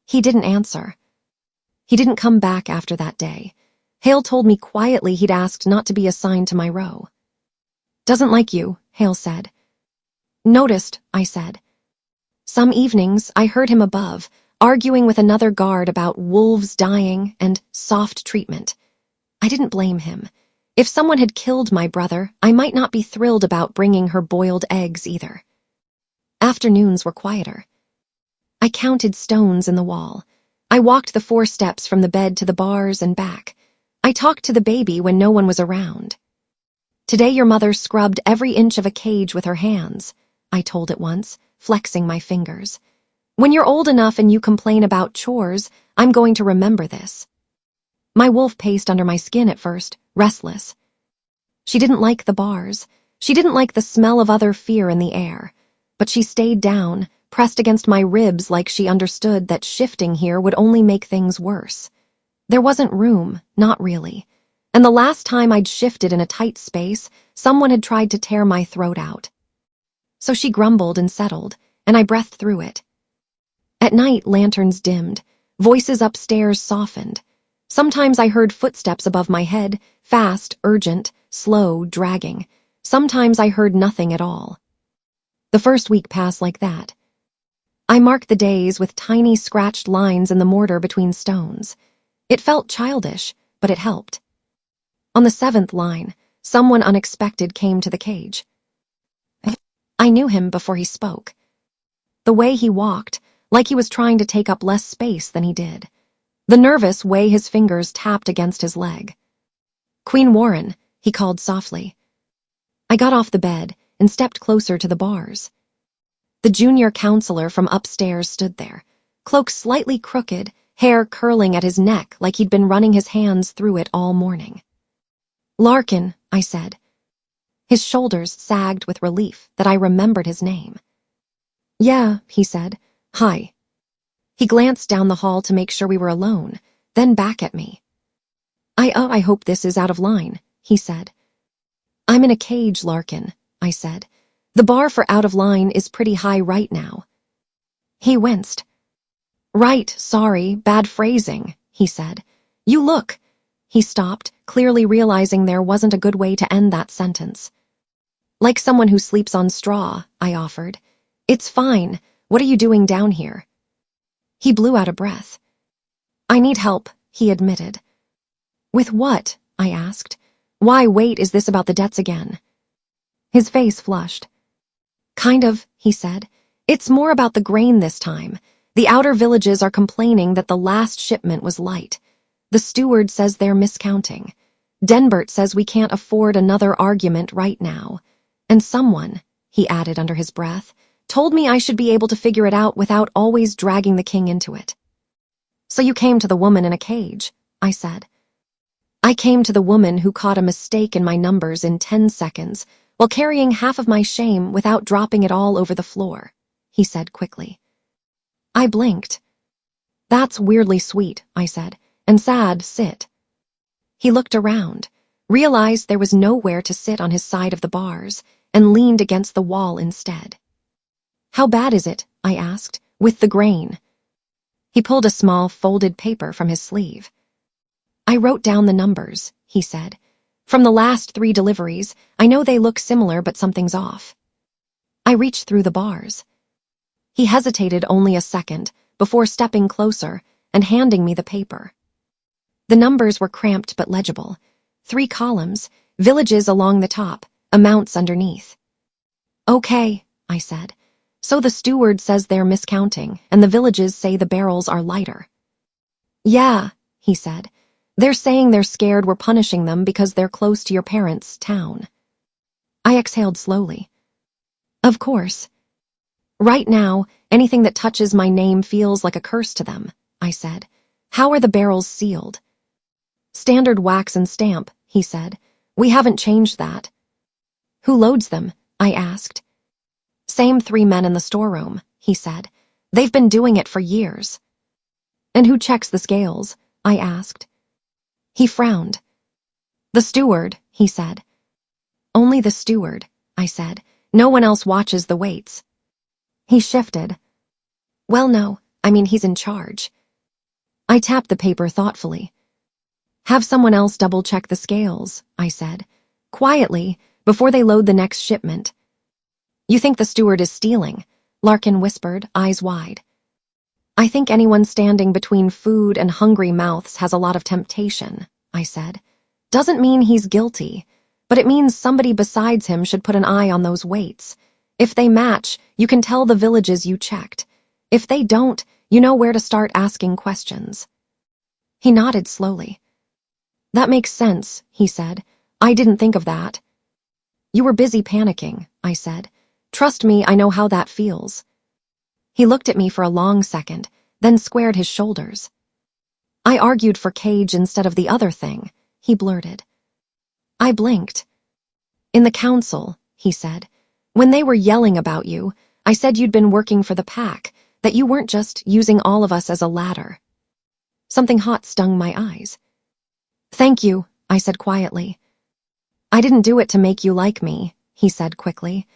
A: He didn't answer. He didn't come back after that day. Hale told me quietly he'd asked not to be assigned to my row. Doesn't like you, Hale said. Noticed, I said. Some evenings I heard him above, arguing with another guard about wolves dying and soft treatment. I didn't blame him. If someone had killed my brother, I might not be thrilled about bringing her boiled eggs either. Afternoons were quieter. I counted stones in the wall. I walked the 4 steps from the bed to the bars and back. I talked to the baby when no one was around. Today your mother scrubbed every inch of a cage with her hands, I told it once, flexing my fingers. When you're old enough and you complain about chores, I'm going to remember this. My wolf paced under my skin at first, restless. She didn't like the bars. She didn't like the smell of other fear in the air. But she stayed down, pressed against my ribs like she understood that shifting here would only make things worse. There wasn't room, not really. And the last time I'd shifted in a tight space, someone had tried to tear my throat out. So she grumbled and settled, and I breathed through it. At night, lanterns dimmed. Voices upstairs softened. Sometimes I heard footsteps above my head, fast, urgent, slow, dragging. Sometimes I heard nothing at all. The first week passed like that. I marked the days with tiny scratched lines in the mortar between stones. It felt childish, but it helped. On the 7th line, someone unexpected came to the cage. I knew him before he spoke. The way he walked, like he was trying to take up less space than he did. The nervous way his fingers tapped against his leg. Queen Warren, he called softly. I got off the bed and stepped closer to the bars. The junior counselor from upstairs stood there, cloak slightly crooked, hair curling at his neck like he'd been running his hands through it all morning. Larkin, I said. His shoulders sagged with relief that I remembered his name. Yeah, he said. Hi. He glanced down the hall to make sure we were alone, then back at me. I hope this is out of line, he said. I'm in a cage, Larkin, I said. The bar for out of line is pretty high right now. He winced. Right, sorry, bad phrasing, he said. You look. He stopped, clearly realizing there wasn't a good way to end that sentence. Like someone who sleeps on straw, I offered. It's fine. What are you doing down here? He blew out a breath. I need help, he admitted. With what? I asked. Why, wait, is this about the debts again? His face flushed. Kind of, he said. It's more about the grain this time. The outer villages are complaining that the last shipment was light. The steward says they're miscounting. Denbert says we can't afford another argument right now. And someone, he added under his breath, told me I should be able to figure it out without always dragging the king into it. So you came to the woman in a cage, I said. I came to the woman who caught a mistake in my numbers in 10 seconds while carrying half of my shame without dropping it all over the floor, he said quickly. I blinked. That's weirdly sweet, I said, and sad, sit. He looked around, realized there was nowhere to sit on his side of the bars, and leaned against the wall instead. How bad is it? I asked, with the grain. He pulled a small folded paper from his sleeve. I wrote down the numbers, he said. From the last 3 deliveries, I know they look similar, but something's off. I reached through the bars. He hesitated only a second before stepping closer and handing me the paper. The numbers were cramped but legible. 3 columns, villages along the top, amounts underneath. Okay, I said. So the steward says they're miscounting, and the villages say the barrels are lighter. Yeah, he said. They're saying they're scared we're punishing them because they're close to your parents' town. I exhaled slowly. Of course. Right now, anything that touches my name feels like a curse to them, I said. How are the barrels sealed? Standard wax and stamp, he said. We haven't changed that. Who loads them? I asked. Same 3 men in the storeroom, he said. They've been doing it for years. And who checks the scales? I asked. He frowned. The steward, he said. Only the steward, I said. No one else watches the weights. He shifted. Well, no, I mean he's in charge. I tapped the paper thoughtfully. Have someone else double-check the scales, I said, quietly, before they load the next shipment. You think the steward is stealing? Larkin whispered, eyes wide. I think anyone standing between food and hungry mouths has a lot of temptation, I said. Doesn't mean he's guilty, but it means somebody besides him should put an eye on those weights. If they match, you can tell the villages you checked. If they don't, you know where to start asking questions. He nodded slowly. That makes sense, he said. I didn't think of that. You were busy panicking, I said. Trust me, I know how that feels. He looked at me for a long second, then squared his shoulders. I argued for Cage instead of the other thing, he blurted. I blinked. In the council, he said. When they were yelling about you, I said you'd been working for the pack, that you weren't just using all of us as a ladder. Something hot stung my eyes. Thank you, I said quietly. I didn't do it to make you like me, he said quickly.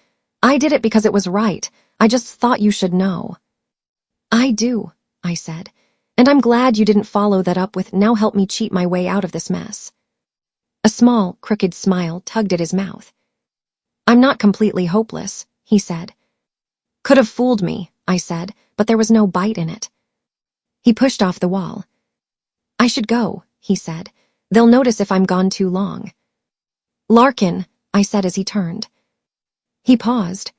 A: I did it because it was right. I just thought you should know. I do, I said, and I'm glad you didn't follow that up with now help me cheat my way out of this mess. A small, crooked smile tugged at his mouth. I'm not completely hopeless, he said. Could have fooled me, I said, but there was no bite in it. He pushed off the wall. I should go, he said. They'll notice if I'm gone too long. Larkin, I said as he turned. He paused.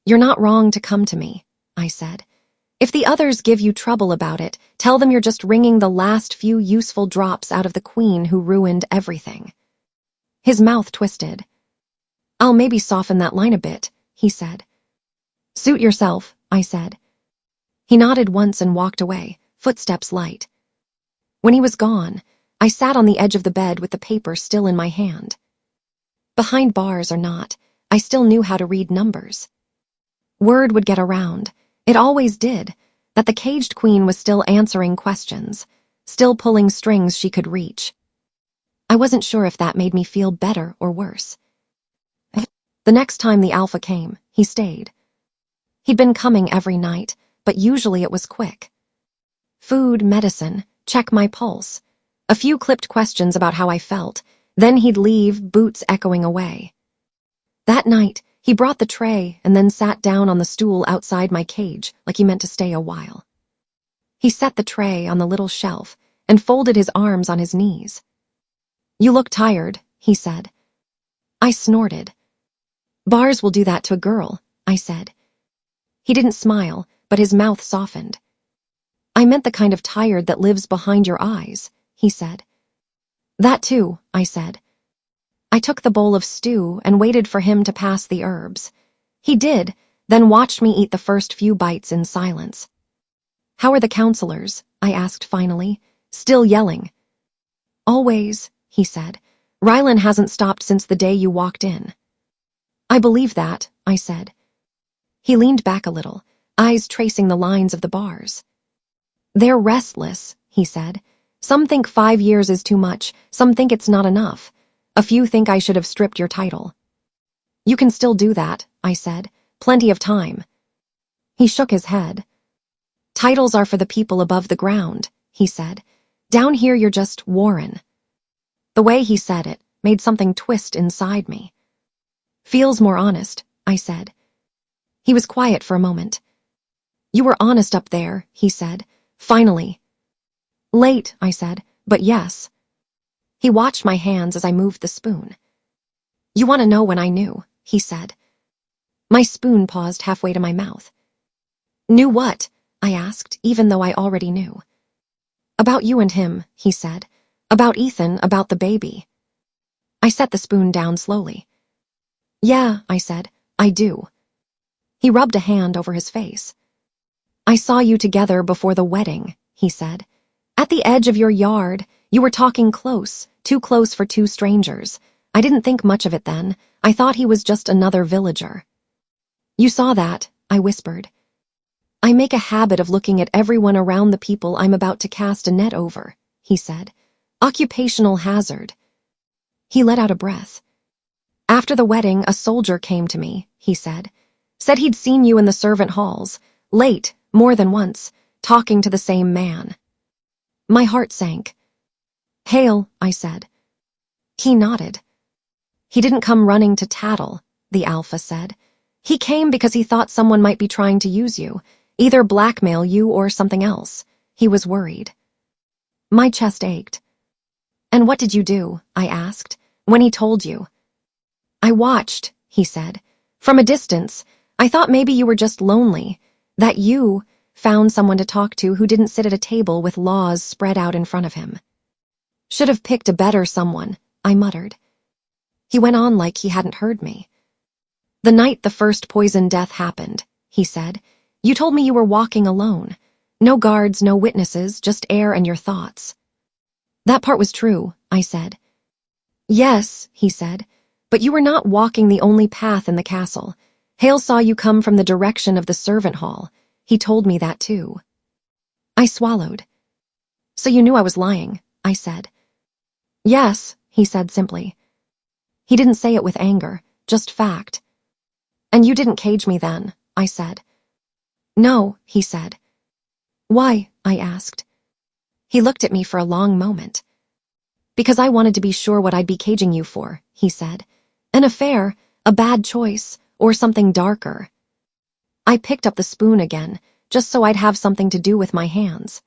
A: You're not wrong to come to me, I said. If the others give you trouble about it, tell them you're just wringing the last few useful drops out of the queen who ruined everything. His mouth twisted. I'll maybe soften that line a bit, he said. Suit yourself, I said. He nodded once and walked away, footsteps light. When he was gone, I sat on the edge of the bed with the paper still in my hand. Behind bars or not, I still knew how to read numbers. Word would get around, it always did, that the caged queen was still answering questions, still pulling strings she could reach. I wasn't sure if that made me feel better or worse. The next time the alpha came, he stayed. He'd been coming every night, but usually it was quick. Food, medicine, check my pulse. A few clipped questions about how I felt, then he'd leave, boots echoing away. That night, he brought the tray and then sat down on the stool outside my cage like he meant to stay a while. He set the tray on the little shelf and folded his arms on his knees. You look tired, he said. I snorted. Bars will do that to a girl, I said. He didn't smile, but his mouth softened. I meant the kind of tired that lives behind your eyes, he said. That too, I said. I took the bowl of stew and waited for him to pass the herbs. He did, then watched me eat the first few bites in silence. How are the counselors? I asked finally, still yelling. Always, he said. Rylan hasn't stopped since the day you walked in. I believe that, I said. He leaned back a little, eyes tracing the lines of the bars. They're restless, he said. Some think 5 years is too much, some think it's not enough. A few think I should have stripped your title. You can still do that, I said. Plenty of time. He shook his head. Titles are for the people above the ground, he said. Down here you're just Warren. The way he said it made something twist inside me. Feels more honest, I said. He was quiet for a moment. You were honest up there, he said. Finally. Late, I said, but yes. He watched my hands as I moved the spoon. You want to know when I knew, he said. My spoon paused halfway to my mouth. Knew what? I asked, even though I already knew. About you and him, he said. About Ethan, about the baby. I set the spoon down slowly. Yeah, I said, I do. He rubbed a hand over his face. I saw you together before the wedding, he said. At the edge of your yard, you were talking close, too close for two strangers. I didn't think much of it then. I thought he was just another villager. You saw that, I whispered. I make a habit of looking at everyone around the people I'm about to cast a net over, he said. Occupational hazard. He let out a breath. After the wedding, a soldier came to me, he said. Said he'd seen you in the servant halls, late, more than once, talking to the same man. My heart sank. Hale, I said. He nodded. He didn't come running to tattle, the alpha said. He came because he thought someone might be trying to use you, either blackmail you or something else. He was worried. My chest ached. And what did you do, I asked, when he told you? I watched, he said. From a distance, I thought maybe you were just lonely, that you found someone to talk to who didn't sit at a table with laws spread out in front of him. Should have picked a better someone, I muttered. He went on like he hadn't heard me. The night the first poison death happened, he said, you told me you were walking alone. No guards, no witnesses, just air and your thoughts. That part was true, I said. Yes, he said, but you were not walking the only path in the castle. Hale saw you come from the direction of the servant hall. He told me that too. I swallowed. So you knew I was lying, I said. Yes, he said simply. He didn't say it with anger, just fact. And you didn't cage me then, I said. No, he said. Why? I asked. He looked at me for a long moment. Because I wanted to be sure what I'd be caging you for, he said. An affair, a bad choice, or something darker. I picked up the spoon again, just so I'd have something to do with my hands.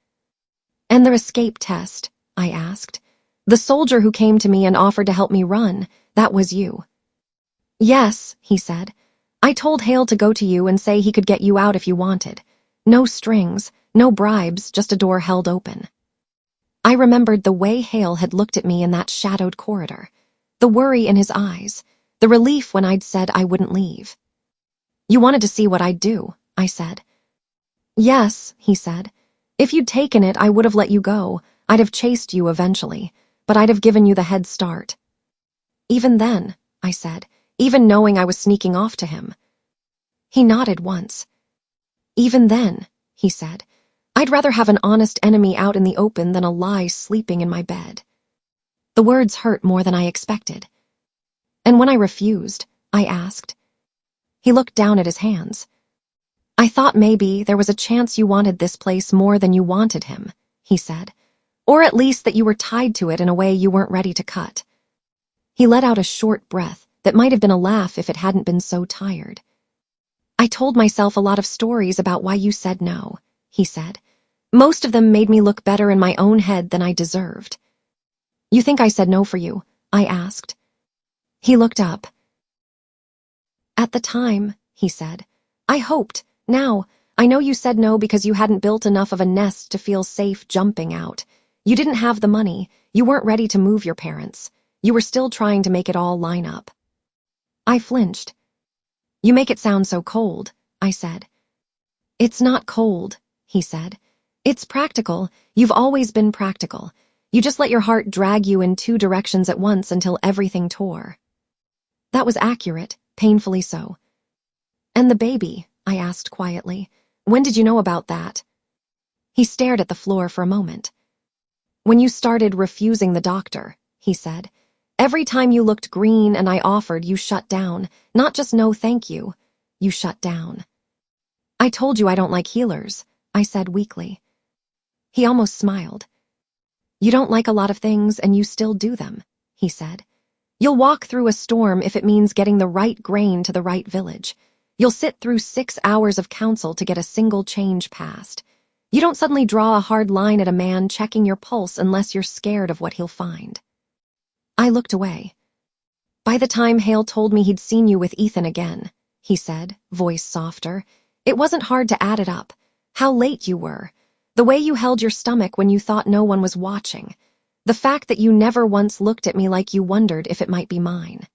A: And the escape test, I asked. The soldier who came to me and offered to help me run, that was you. Yes, he said. I told Hale to go to you and say he could get you out if you wanted. No strings, no bribes, just a door held open. I remembered the way Hale had looked at me in that shadowed corridor, the worry in his eyes, the relief when I'd said I wouldn't leave. You wanted to see what I'd do, I said. Yes, he said. If you'd taken it, I would have let you go. I'd have chased you eventually, but I'd have given you the head start. Even then, I said, even knowing I was sneaking off to him. He nodded once. Even then, he said, I'd rather have an honest enemy out in the open than a lie sleeping in my bed. The words hurt more than I expected. And when I refused, I asked. He looked down at his hands. I thought maybe there was a chance you wanted this place more than you wanted him, he said. Or at least that you were tied to it in a way you weren't ready to cut. He let out a short breath that might have been a laugh if it hadn't been so tired. I told myself a lot of stories about why you said no, he said. Most of them made me look better in my own head than I deserved. You think I said no for you? I asked. He looked up. At the time, he said, I hoped. Now, I know you said no because you hadn't built enough of a nest to feel safe jumping out. You didn't have the money. You weren't ready to move your parents. You were still trying to make it all line up. I flinched. You make it sound so cold, I said. It's not cold, he said. It's practical. You've always been practical. You just let your heart drag you in two directions at once until everything tore. That was accurate, painfully so. And the baby, I asked quietly. When did you know about that? He stared at the floor for a moment. When you started refusing the doctor, he said. Every time you looked green and I offered, you shut down. Not just no thank you. You shut down. I told you I don't like healers, I said weakly. He almost smiled. You don't like a lot of things and you still do them, he said. You'll walk through a storm if it means getting the right grain to the right village. You'll sit through 6 hours of counsel to get a single change passed. You don't suddenly draw a hard line at a man checking your pulse unless you're scared of what he'll find. I looked away. By the time Hale told me he'd seen you with Ethan again, he said, voice softer, it wasn't hard to add it up. How late you were. The way you held your stomach when you thought no one was watching. The fact that you never once looked at me like you wondered if it might be mine.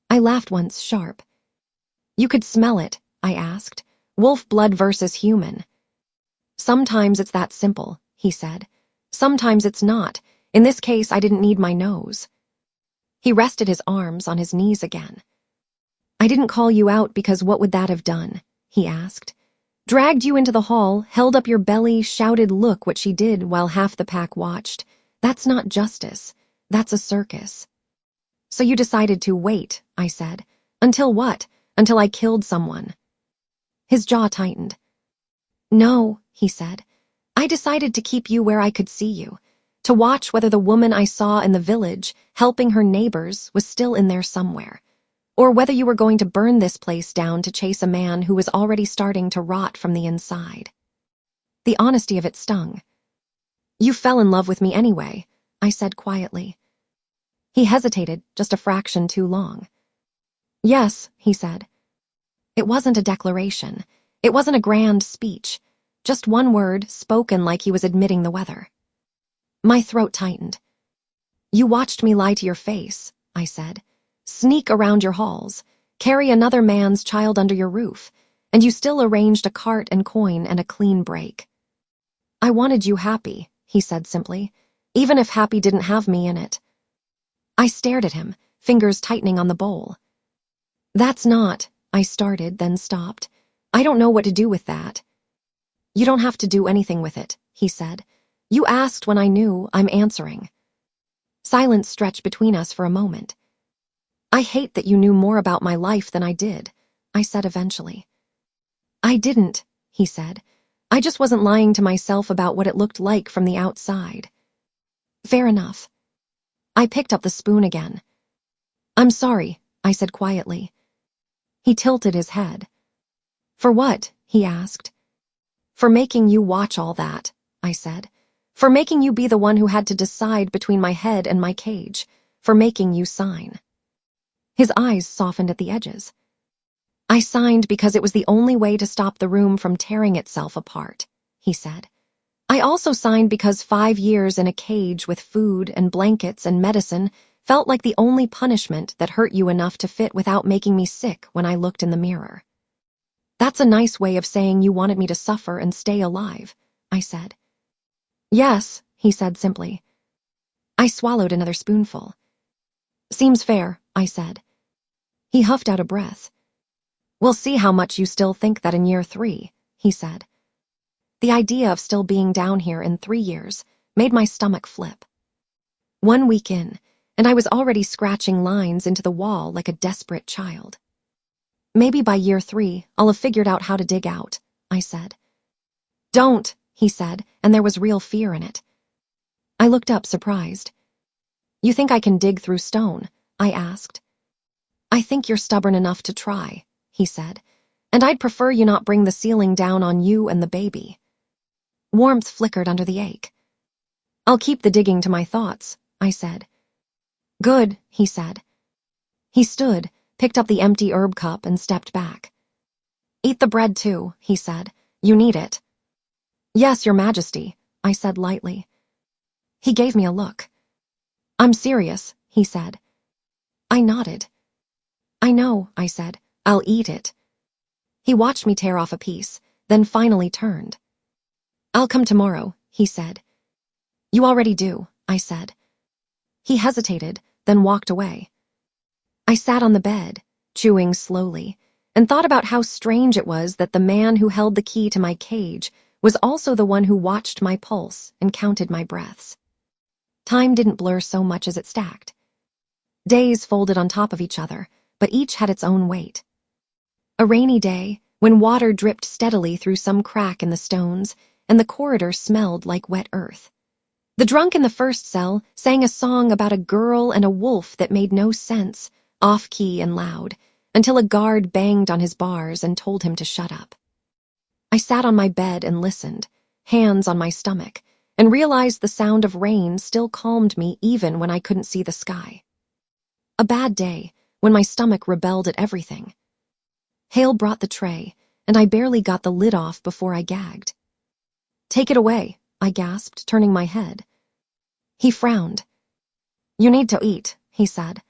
A: I laughed once, sharp. You could smell it, I asked. Wolf blood versus human. Sometimes it's that simple, he said. Sometimes it's not. In this case, I didn't need my nose. He rested his arms on his knees again. I didn't call you out because what would that have done? He asked. Dragged you into the hall, held up your belly, shouted, look what she did, while half the pack watched. That's not justice. That's a circus. So you decided to wait, I said. Until what? until I killed someone. His jaw tightened. No, he said. I decided to keep you where I could see you, to watch whether the woman I saw in the village, helping her neighbors, was still in there somewhere, or whether you were going to burn this place down to chase a man who was already starting to rot from the inside. The honesty of it stung. You fell in love with me anyway, I said quietly. He hesitated just a fraction too long. Yes, he said. It wasn't a declaration. It wasn't a grand speech. Just one word spoken like he was admitting the weather. My throat tightened. You watched me lie to your face, I said. Sneak around your halls, carry another man's child under your roof, and you still arranged a cart and coin and a clean break. I wanted you happy, he said simply, even if happy didn't have me in it. I stared at him, fingers tightening on the bowl. That's not, I started, then stopped. I don't know what to do with that. You don't have to do anything with it, he said. You asked when I knew, I'm answering. Silence stretched between us for a moment. I hate that you knew more about my life than I did, I said eventually. I didn't, he said. I just wasn't lying to myself about what it looked like from the outside. Fair enough. I picked up the spoon again. I'm sorry, I said quietly. He tilted his head. For what? He asked. For making you watch all that, I said. For making you be the one who had to decide between my head and my cage. For making you sign. His eyes softened at the edges. I signed because it was the only way to stop the room from tearing itself apart, he said. I also signed because 5 years in a cage with food and blankets and medicine felt like the only punishment that hurt you enough to fit without making me sick when I looked in the mirror. That's a nice way of saying you wanted me to suffer and stay alive, I said. Yes, he said simply. I swallowed another spoonful. Seems fair, I said. He huffed out a breath. We'll see how much you still think that in year 3, he said. The idea of still being down here in 3 years made my stomach flip. 1 week in, and I was already scratching lines into the wall like a desperate child. Maybe by year 3, I'll have figured out how to dig out, I said. Don't, he said, and there was real fear in it. I looked up, surprised. You think I can dig through stone? I asked. I think you're stubborn enough to try, he said, and I'd prefer you not bring the ceiling down on you and the baby. Warmth flickered under the ache. I'll keep the digging to my thoughts, I said. Good, he said. He stood, picked up the empty herb cup and stepped back. Eat the bread too, he said. You need it. Yes, Your Majesty, I said lightly. He gave me a look. I'm serious, he said. I nodded. I know, I said. I'll eat it. He watched me tear off a piece, then finally turned. I'll come tomorrow, he said. You already do, I said. He hesitated, then walked away. I sat on the bed, chewing slowly, and thought about how strange it was that the man who held the key to my cage was also the one who watched my pulse and counted my breaths. Time didn't blur so much as it stacked. Days folded on top of each other, but each had its own weight. A rainy day, when water dripped steadily through some crack in the stones, and the corridor smelled like wet earth. The drunk in the first cell sang a song about a girl and a wolf that made no sense, off-key and loud, until a guard banged on his bars and told him to shut up. I sat on my bed and listened, hands on my stomach, and realized the sound of rain still calmed me even when I couldn't see the sky. A bad day, when my stomach rebelled at everything. Hale brought the tray, and I barely got the lid off before I gagged. Take it away, I gasped, turning my head. He frowned. You need to eat, he said.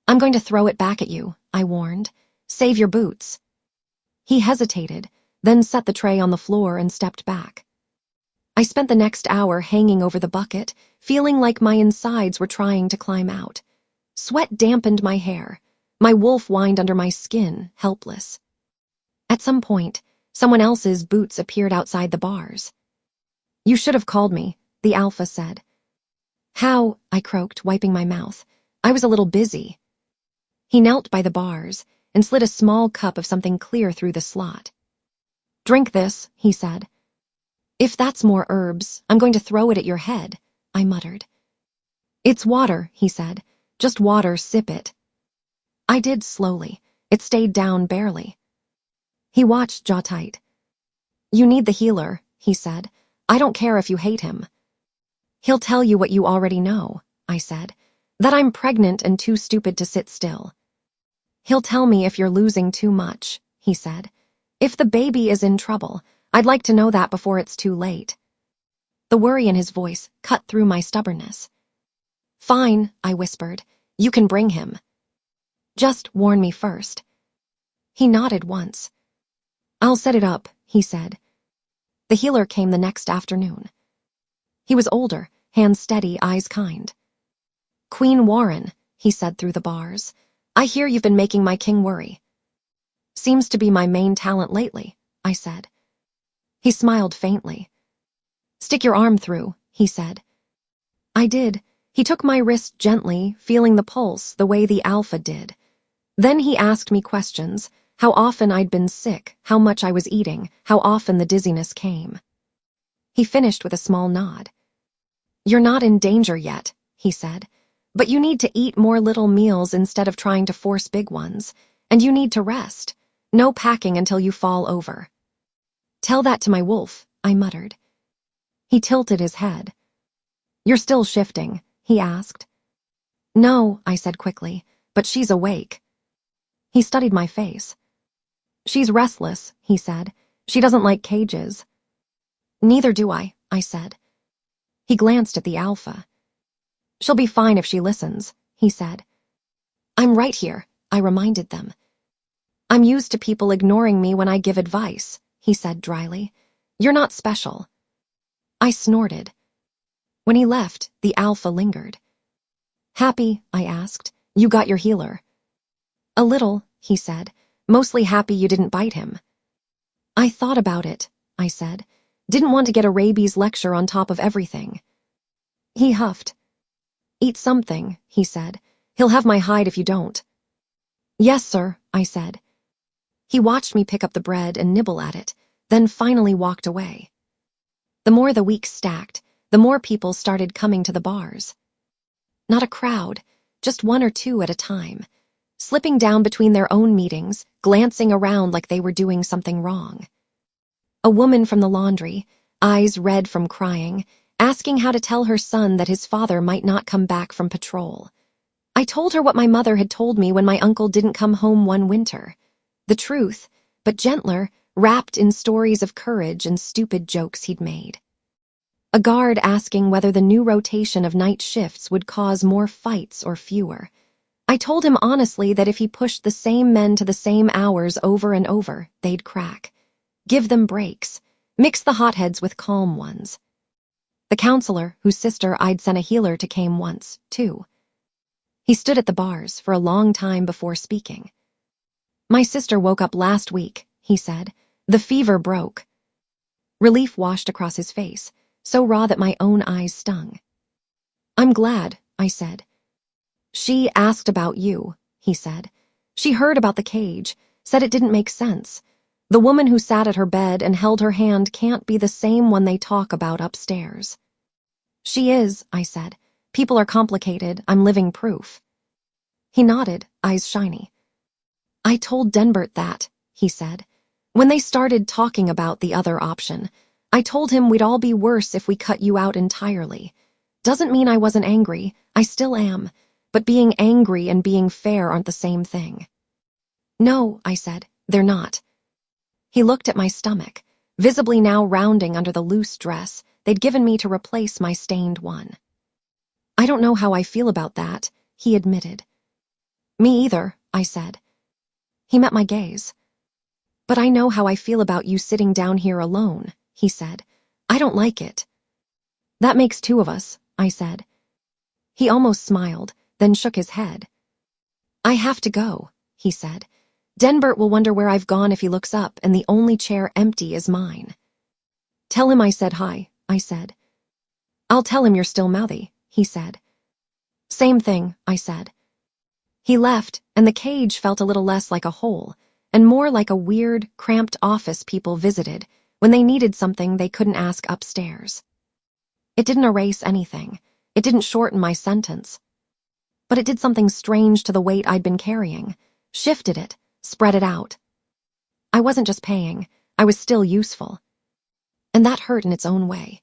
A: I'm going to throw it back at you, I warned. Save your boots. He hesitated, then set the tray on the floor and stepped back. I spent the next hour hanging over the bucket, feeling like my insides were trying to climb out. Sweat dampened my hair. My wolf whined under my skin, helpless. At some point, someone else's boots appeared outside the bars. You should have called me, the alpha said. How? I croaked, wiping my mouth. I was a little busy. He knelt by the bars, and slid a small cup of something clear through the slot. "Drink this," he said. "If that's more herbs, I'm going to throw it at your head," I muttered. "It's water," he said. "Just water, sip it." I did slowly. It stayed down barely. He watched, jaw tight. "You need the healer," he said. "I don't care if you hate him." "He'll tell you what you already know," I said. "That I'm pregnant and too stupid to sit still." "He'll tell me if you're losing too much," he said. "If the baby is in trouble, I'd like to know that before it's too late." The worry in his voice cut through my stubbornness. "Fine," I whispered. "You can bring him. Just warn me first." He nodded once. "I'll set it up," he said. The healer came the next afternoon. He was older, hands steady, eyes kind. "Queen Warren," he said through the bars. "I hear you've been making my king worry." "Seems to be my main talent lately," I said. He smiled faintly. "Stick your arm through," he said. I did. He took my wrist gently, feeling the pulse the way the alpha did. Then he asked me questions, how often I'd been sick, how much I was eating, how often the dizziness came. He finished with a small nod. "You're not in danger yet," he said, "but you need to eat more little meals instead of trying to force big ones, and you need to rest. No packing until you fall over." "Tell that to my wolf," I muttered. He tilted his head. "You're still shifting?" he asked. "No," I said quickly, "but she's awake." He studied my face. "She's restless," he said. "She doesn't like cages." "Neither do I," said. He glanced at the alpha. "She'll be fine if she listens," he said. "I'm right here," I reminded them. "I'm used to people ignoring me when I give advice," he said dryly. "You're not special." I snorted. When he left, the alpha lingered. "Happy?" I asked. "You got your healer." "A little," he said. "Mostly happy you didn't bite him." "I thought about it," I said. "Didn't want to get a rabies lecture on top of everything." He huffed. "Eat something," he said. "He'll have my hide if you don't." "Yes, sir," I said. He watched me pick up the bread and nibble at it, then finally walked away. The more the weeks stacked, the more people started coming to the bars. Not a crowd, just one or two at a time, slipping down between their own meetings, glancing around like they were doing something wrong. A woman from the laundry, eyes red from crying, asking how to tell her son that his father might not come back from patrol. I told her what my mother had told me when my uncle didn't come home one winter. The truth, but gentler, wrapped in stories of courage and stupid jokes he'd made. A guard asking whether the new rotation of night shifts would cause more fights or fewer. I told him honestly that if he pushed the same men to the same hours over and over, they'd crack. Give them breaks. Mix the hotheads with calm ones. The counselor, whose sister I'd sent a healer to, came once, too. He stood at the bars for a long time before speaking. "My sister woke up last week," he said. "The fever broke." Relief washed across his face, so raw that my own eyes stung. "I'm glad," I said. "She asked about you," he said. "She heard about the cage, said it didn't make sense. The woman who sat at her bed and held her hand can't be the same one they talk about upstairs." "She is," I said. "People are complicated. I'm living proof." He nodded, eyes shiny. "I told Denbert that," he said. "When they started talking about the other option, I told him we'd all be worse if we cut you out entirely. Doesn't mean I wasn't angry. I still am. But being angry and being fair aren't the same thing." "No," I said, "they're not." He looked at my stomach, visibly now rounding under the loose dress they'd given me to replace my stained one. "I don't know how I feel about that," he admitted. "Me either," I said. He met my gaze. "But I know how I feel about you sitting down here alone," he said. "I don't like it." "That makes two of us," I said. He almost smiled, then shook his head. "I have to go," he said. "Denbert will wonder where I've gone if he looks up and the only chair empty is mine." "Tell him I said hi," I said. "I'll tell him you're still mouthy," he said. "Same thing," I said. He left, and the cage felt a little less like a hole, and more like a weird, cramped office people visited when they needed something they couldn't ask upstairs. It didn't erase anything. It didn't shorten my sentence. But it did something strange to the weight I'd been carrying, shifted it, spread it out. I wasn't just paying, I was still useful. And that hurt in its own way.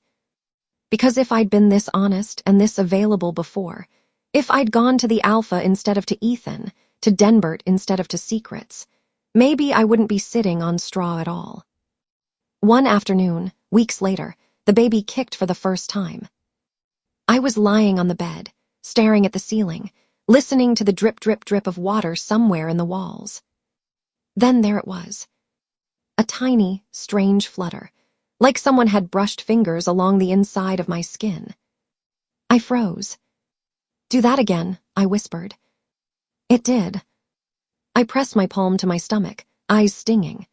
A: Because if I'd been this honest and this available before, if I'd gone to the Alpha instead of to Ethan, to Denbert instead of to Secrets, maybe I wouldn't be sitting on straw at all. One afternoon, weeks later, the baby kicked for the first time. I was lying on the bed, staring at the ceiling, listening to the drip, drip, drip of water somewhere in the walls. Then there it was. A tiny, strange flutter, like someone had brushed fingers along the inside of my skin. I froze. "Do that again," I whispered. It did. I pressed my palm to my stomach, eyes stinging.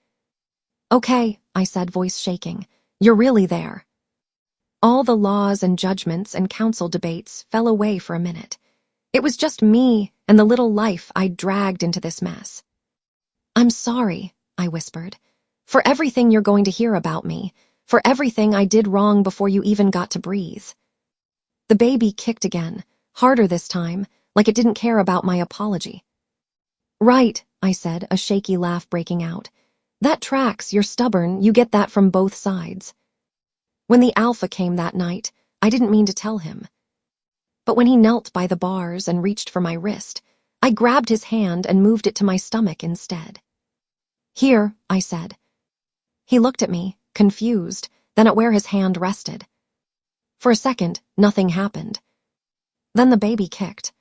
A: "Okay," I said, voice shaking. "You're really there." All the laws and judgments and council debates fell away for a minute. It was just me and the little life I'd dragged into this mess. "I'm sorry," I whispered, "for everything you're going to hear about me, for everything I did wrong before you even got to breathe." The baby kicked again, harder this time, like it didn't care about my apology. "Right," I said, a shaky laugh breaking out. "That tracks, you're stubborn, you get that from both sides." When the Alpha came that night, I didn't mean to tell him. But when he knelt by the bars and reached for my wrist, I grabbed his hand and moved it to my stomach instead. "Here," I said. He looked at me, confused, then at where his hand rested. For a second, nothing happened. Then the baby kicked.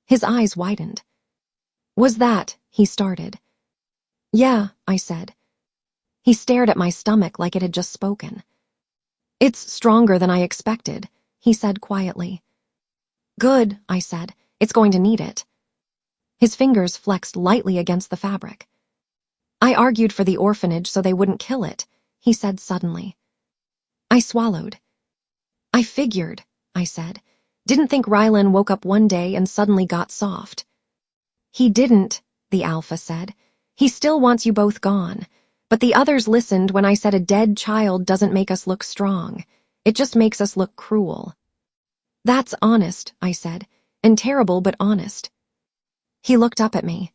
A: His eyes widened. "Was that?" he started. "Yeah," I said. He stared at my stomach like it had just spoken. "It's stronger than I expected," he said quietly. "Good," I said. "It's going to need it." His fingers flexed lightly against the fabric. "I argued for the orphanage so they wouldn't kill it," he said suddenly. I swallowed. "I figured," I said. "Didn't think Rylan woke up one day and suddenly got soft." "He didn't," the Alpha said. "He still wants you both gone. But the others listened when I said a dead child doesn't make us look strong. It just makes us look cruel." "That's honest," I said, "and terrible but honest." He looked up at me.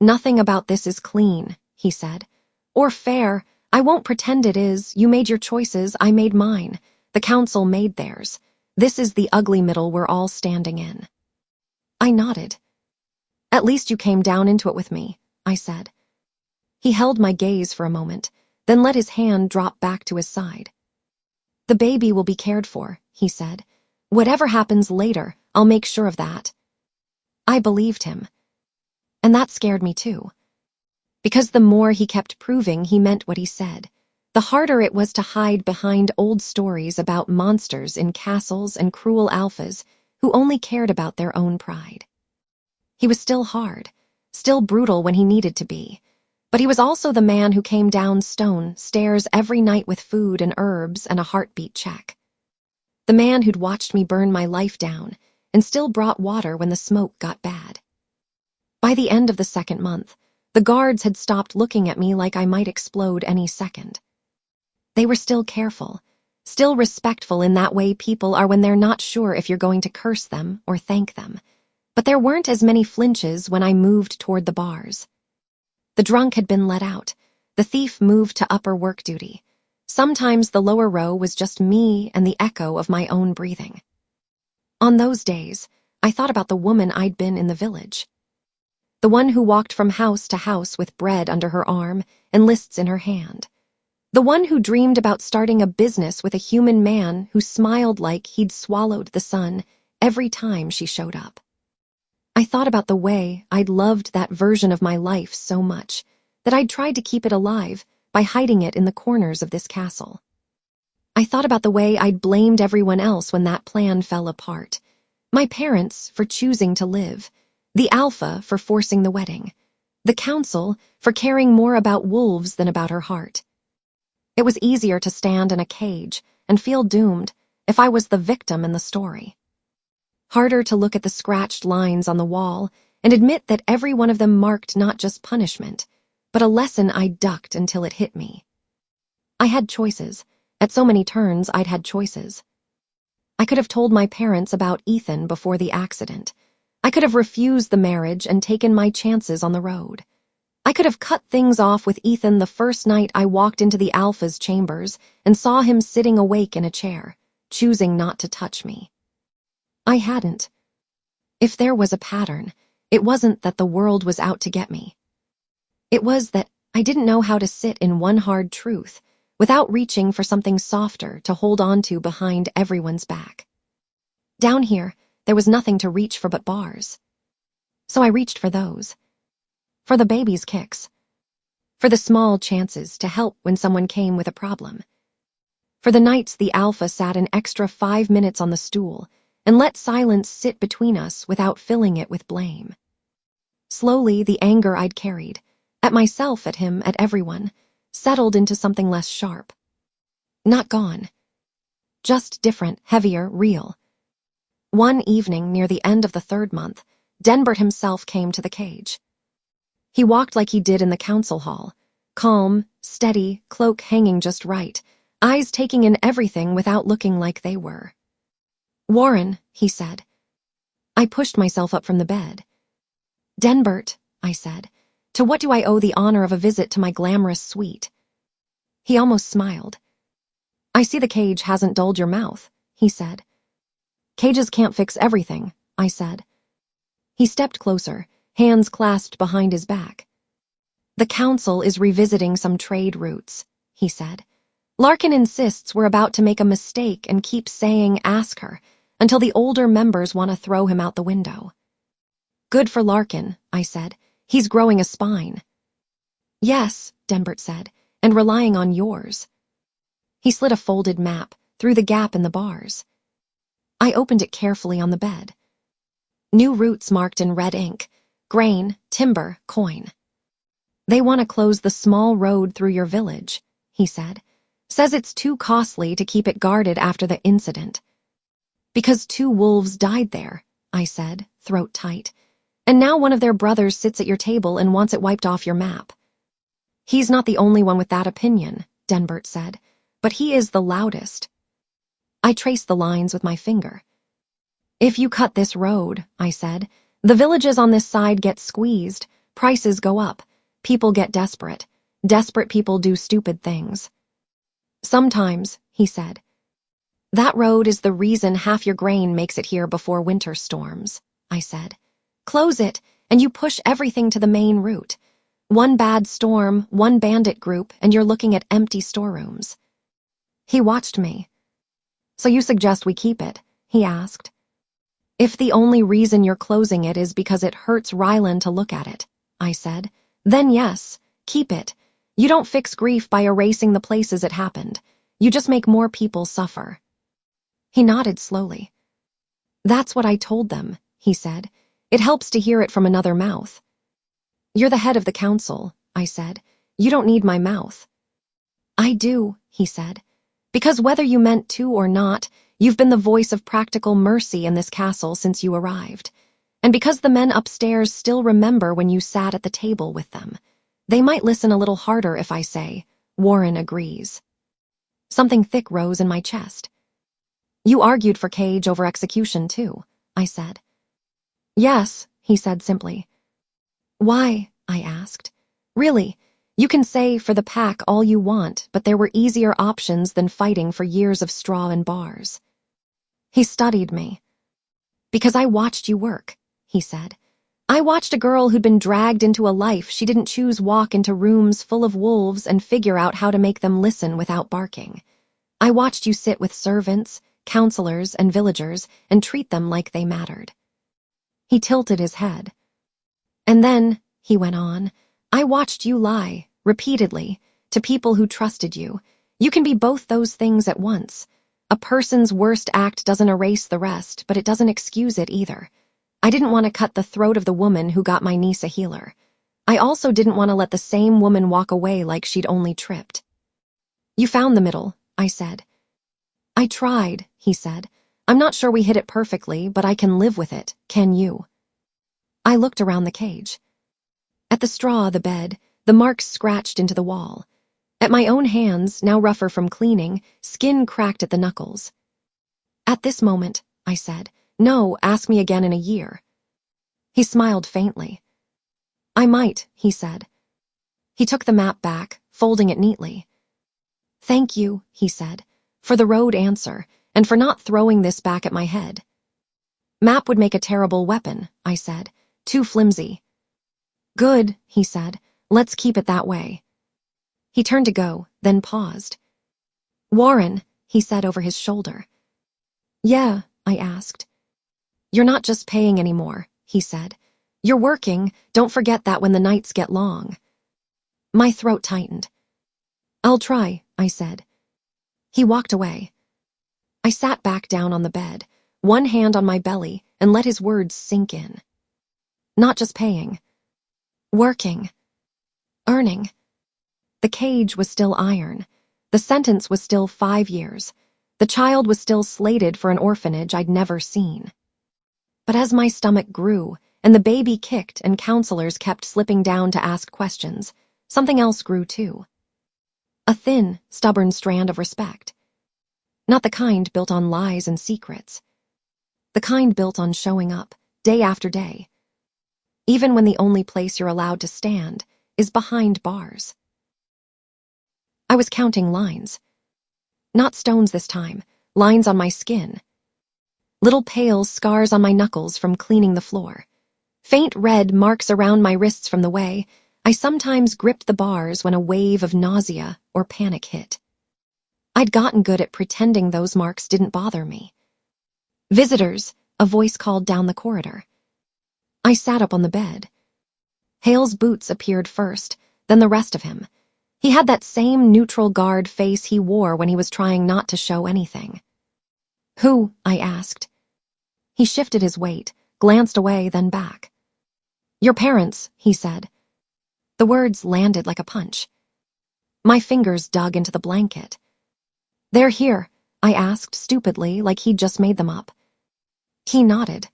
A: "Nothing about this is clean," he said. "Or fair. I won't pretend it is. You made your choices, I made mine. The council made theirs. This is the ugly middle we're all standing in." I nodded. "At least you came down into it with me," I said. He held my gaze for a moment, then let his hand drop back to his side. "The baby will be cared for," he said. "Whatever happens later, I'll make sure of that." I believed him. And that scared me too. Because the more he kept proving he meant what he said, the harder it was to hide behind old stories about monsters in castles and cruel alphas who only cared about their own pride. He was still hard, still brutal when he needed to be, but he was also the man who came down stone stairs every night with food and herbs and a heartbeat check. The man who'd watched me burn my life down and still brought water when the smoke got bad. By the end of the second month, the guards had stopped looking at me like I might explode any second. They were still careful, still respectful in that way people are when they're not sure if you're going to curse them or thank them. But there weren't as many flinches when I moved toward the bars. The drunk had been let out. The thief moved to upper work duty. Sometimes the lower row was just me and the echo of my own breathing. On those days, I thought about the woman I'd been in the village. The one who walked from house to house with bread under her arm and lists in her hand. The one who dreamed about starting a business with a human man who smiled like he'd swallowed the sun every time she showed up. I thought about the way I'd loved that version of my life so much that I'd tried to keep it alive by hiding it in the corners of this castle. I thought about the way I'd blamed everyone else when that plan fell apart. My parents for choosing to live, the Alpha for forcing the wedding, the council for caring more about wolves than about her heart. It was easier to stand in a cage and feel doomed if I was the victim in the story. Harder to look at the scratched lines on the wall and admit that every one of them marked not just punishment, but a lesson I ducked until it hit me. I had choices. At so many turns, I'd had choices. I could have told my parents about Ethan before the accident. I could have refused the marriage and taken my chances on the road. I could have cut things off with Ethan the first night I walked into the Alpha's chambers and saw him sitting awake in a chair, choosing not to touch me. I hadn't. If there was a pattern, it wasn't that the world was out to get me. It was that I didn't know how to sit in one hard truth without reaching for something softer to hold on to behind everyone's back. Down here, there was nothing to reach for but bars. So I reached for those. For the baby's kicks. For the small chances to help when someone came with a problem. For the nights the Alpha sat an extra 5 minutes on the stool and let silence sit between us without filling it with blame. Slowly, the anger I'd carried, at myself, at him, at everyone, settled into something less sharp. Not gone. Just different, heavier, real. One evening near the end of the 3rd month, Denbert himself came to the cage. He walked like he did in the council hall, calm, steady, cloak hanging just right, eyes taking in everything without looking like they were. "Warren," he said. I pushed myself up from the bed. "Denbert," I said, "to what do I owe the honor of a visit to my glamorous suite?" He almost smiled. "I see the cage hasn't dulled your mouth," he said. "Cages can't fix everything," I said. He stepped closer, hands clasped behind his back. "The council is revisiting some trade routes," he said. "Larkin insists we're about to make a mistake and keeps saying ask her, until the older members want to throw him out the window." "Good for Larkin," I said. "He's growing a spine." "Yes," Denbert said, "and relying on yours." He slid a folded map through the gap in the bars. I opened it carefully on the bed. New routes marked in red ink: grain, timber, coin. "They want to close the small road through your village," he said. "Says it's too costly to keep it guarded after the incident." "Because 2 wolves died there," I said, throat tight. "And now one of their brothers sits at your table and wants it wiped off your map." "He's not the only one with that opinion," Denbert said, "but he is the loudest." I traced the lines with my finger. "If you cut this road," I said, "the villages on this side get squeezed, prices go up, people get desperate. Desperate people do stupid things." "Sometimes," he said. "That road is the reason half your grain makes it here before winter storms," I said. "Close it, and you push everything to the main route. One bad storm, one bandit group, and you're looking at empty storerooms." He watched me. "So you suggest we keep it?" he asked. "If the only reason you're closing it is because it hurts Rylan to look at it," I said, "then yes, keep it. You don't fix grief by erasing the places it happened. You just make more people suffer." He nodded slowly. "That's what I told them," he said. "It helps to hear it from another mouth." "You're the head of the council," I said. "You don't need my mouth." "I do," he said. "Because whether you meant to or not, you've been the voice of practical mercy in this castle since you arrived. And because the men upstairs still remember when you sat at the table with them, they might listen a little harder if I say, 'Warren agrees.'" Something thick rose in my chest. "You argued for Cage over execution, too," I said. "Yes," he said simply. "Why?" I asked. "Really, you can say for the pack all you want, but there were easier options than fighting for years of straw and bars." He studied me. "Because I watched you work," he said. "I watched a girl who'd been dragged into a life she didn't choose walk into rooms full of wolves and figure out how to make them listen without barking. I watched you sit with servants, counselors, and villagers and treat them like they mattered." He tilted his head. "And then," he went on, "I watched you lie, repeatedly, to people who trusted you. You can be both those things at once. A person's worst act doesn't erase the rest, but it doesn't excuse it either. I didn't want to cut the throat of the woman who got my niece a healer. I also didn't want to let the same woman walk away like she'd only tripped." "You found the middle," I said. "I tried," he said. "I'm not sure we hit it perfectly, but I can live with it. Can you?" I looked around the cage. At the straw, the bed, the marks scratched into the wall. At my own hands, now rougher from cleaning, skin cracked at the knuckles. At this moment, I said, "No, ask me again in a year." He smiled faintly. "I might," he said. He took the map back, folding it neatly. "Thank you," he said, "for the road answer, and for not throwing this back at my head." "Map would make a terrible weapon," I said. "Too flimsy." "Good," he said. "Let's keep it that way." He turned to go, then paused. "Warren," he said over his shoulder. "Yeah," I asked. "You're not just paying anymore," he said. "You're working. Don't forget that when the nights get long." My throat tightened. "I'll try," I said. He walked away. I sat back down on the bed, one hand on my belly, and let his words sink in. Not just paying. Working. Earning. The cage was still iron. The sentence was still 5 years. The child was still slated for an orphanage I'd never seen. But as my stomach grew, and the baby kicked and counselors kept slipping down to ask questions, something else grew too. A thin, stubborn strand of respect. Not the kind built on lies and secrets. The kind built on showing up, day after day. Even when the only place you're allowed to stand is behind bars. I was counting lines. Not stones this time, lines on my skin. Little pale scars on my knuckles from cleaning the floor. Faint red marks around my wrists from the way I sometimes gripped the bars when a wave of nausea or panic hit. I'd gotten good at pretending those marks didn't bother me. "Visitors," a voice called down the corridor. I sat up on the bed. Hale's boots appeared first, then the rest of him. He had that same neutral guard face he wore when he was trying not to show anything. "Who?" I asked. He shifted his weight, glanced away, then back. "Your parents," he said. The words landed like a punch. My fingers dug into the blanket. "They're here," I asked stupidly, like he'd just made them up. He nodded.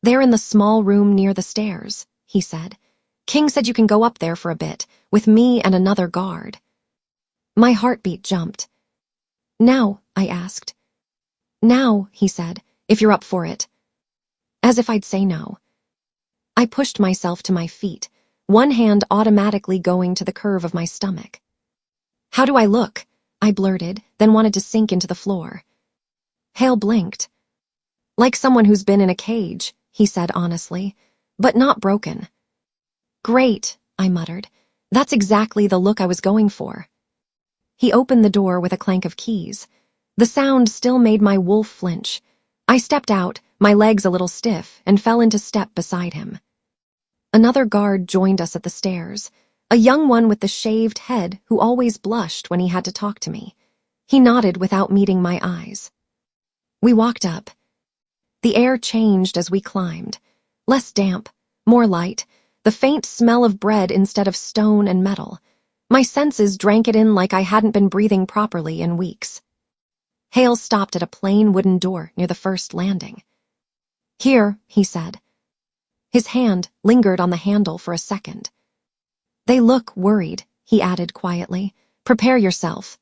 A: "They're in the small room near the stairs," he said. "King said you can go up there for a bit, with me and another guard." My heartbeat jumped. "Now?" I asked. "Now," he said, "if you're up for it." As if I'd say no. I pushed myself to my feet, one hand automatically going to the curve of my stomach. "How do I look?" I blurted, then wanted to sink into the floor. Hale blinked. "Like someone who's been in a cage," he said honestly, "but not broken." "Great," I muttered. "That's exactly the look I was going for." He opened the door with a clank of keys. The sound still made my wolf flinch. I stepped out, my legs a little stiff, and fell into step beside him. Another guard joined us at the stairs, a young one with the shaved head who always blushed when he had to talk to me. He nodded without meeting my eyes. We walked up. The air changed as we climbed. Less damp, more light, the faint smell of bread instead of stone and metal. My senses drank it in like I hadn't been breathing properly in weeks. Hale stopped at a plain wooden door near the first landing. "Here," he said. His hand lingered on the handle for a second. "They look worried," he added quietly. "Prepare yourself."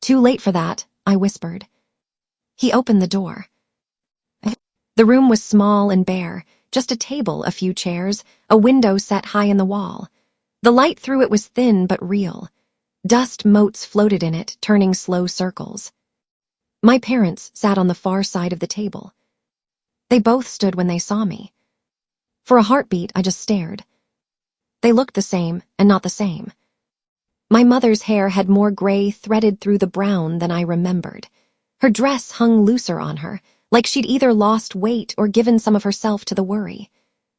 A: "Too late for that," I whispered. He opened the door. The room was small and bare, just a table, a few chairs, a window set high in the wall. The light through it was thin but real. Dust motes floated in it, turning slow circles. My parents sat on the far side of the table. They both stood when they saw me. For a heartbeat, I just stared. They looked the same and not the same. My mother's hair had more gray threaded through the brown than I remembered. Her dress hung looser on her, like she'd either lost weight or given some of herself to the worry.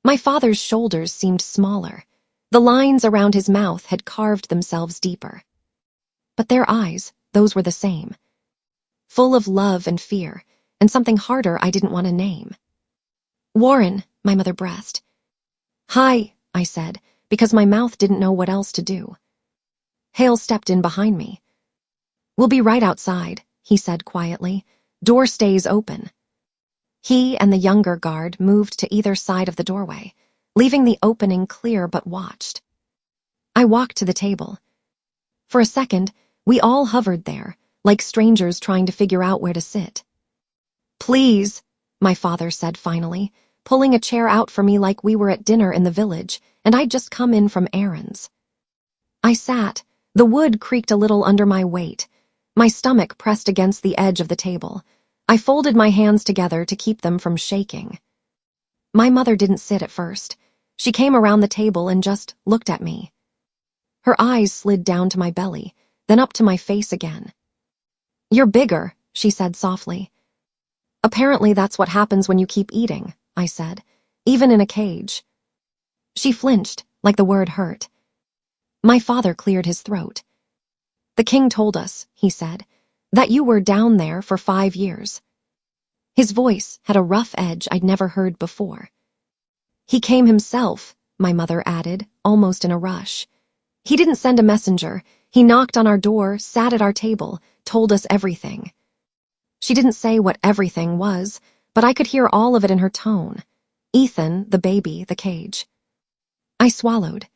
A: My father's shoulders seemed smaller. The lines around his mouth had carved themselves deeper. But their eyes, those were the same. Full of love and fear, and something harder I didn't want to name. "Warren," my mother breathed. "Hi," I said, because my mouth didn't know what else to do. Hale stepped in behind me. "We'll be right outside," he said quietly. "Door stays open." He and the younger guard moved to either side of the doorway, leaving the opening clear but watched. I walked to the table. For a second, we all hovered there, like strangers trying to figure out where to sit. "Please," my father said finally, pulling a chair out for me like we were at dinner in the village, and I'd just come in from errands. I sat. The wood creaked a little under my weight. My stomach pressed against the edge of the table. I folded my hands together to keep them from shaking. My mother didn't sit at first. She came around the table and just looked at me. Her eyes slid down to my belly, then up to my face again. "You're bigger," she said softly. "Apparently that's what happens when you keep eating," I said, "even in a cage." She flinched, like the word hurt. My father cleared his throat. "The king told us," he said, "that you were down there for 5 years. His voice had a rough edge I'd never heard before. "He came himself," my mother added, almost in a rush. "He didn't send a messenger. He knocked on our door, sat at our table, told us everything." She didn't say what everything was, but I could hear all of it in her tone. Ethan, the baby, the cage. I swallowed.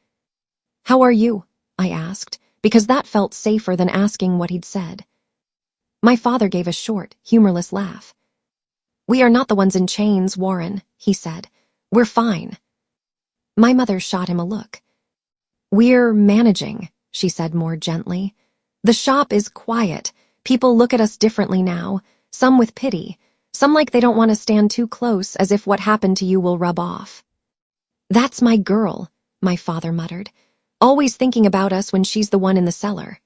A: "How are you?" I asked, because that felt safer than asking what he'd said. My father gave a short, humorless laugh. "We are not the ones in chains, Warren," he said. "We're fine." My mother shot him a look. "We're managing," she said more gently. "The shop is quiet. People look at us differently now, some with pity, some like they don't want to stand too close as if what happened to you will rub off." "That's my girl," my father muttered, "always thinking about us when she's the one in the cellar."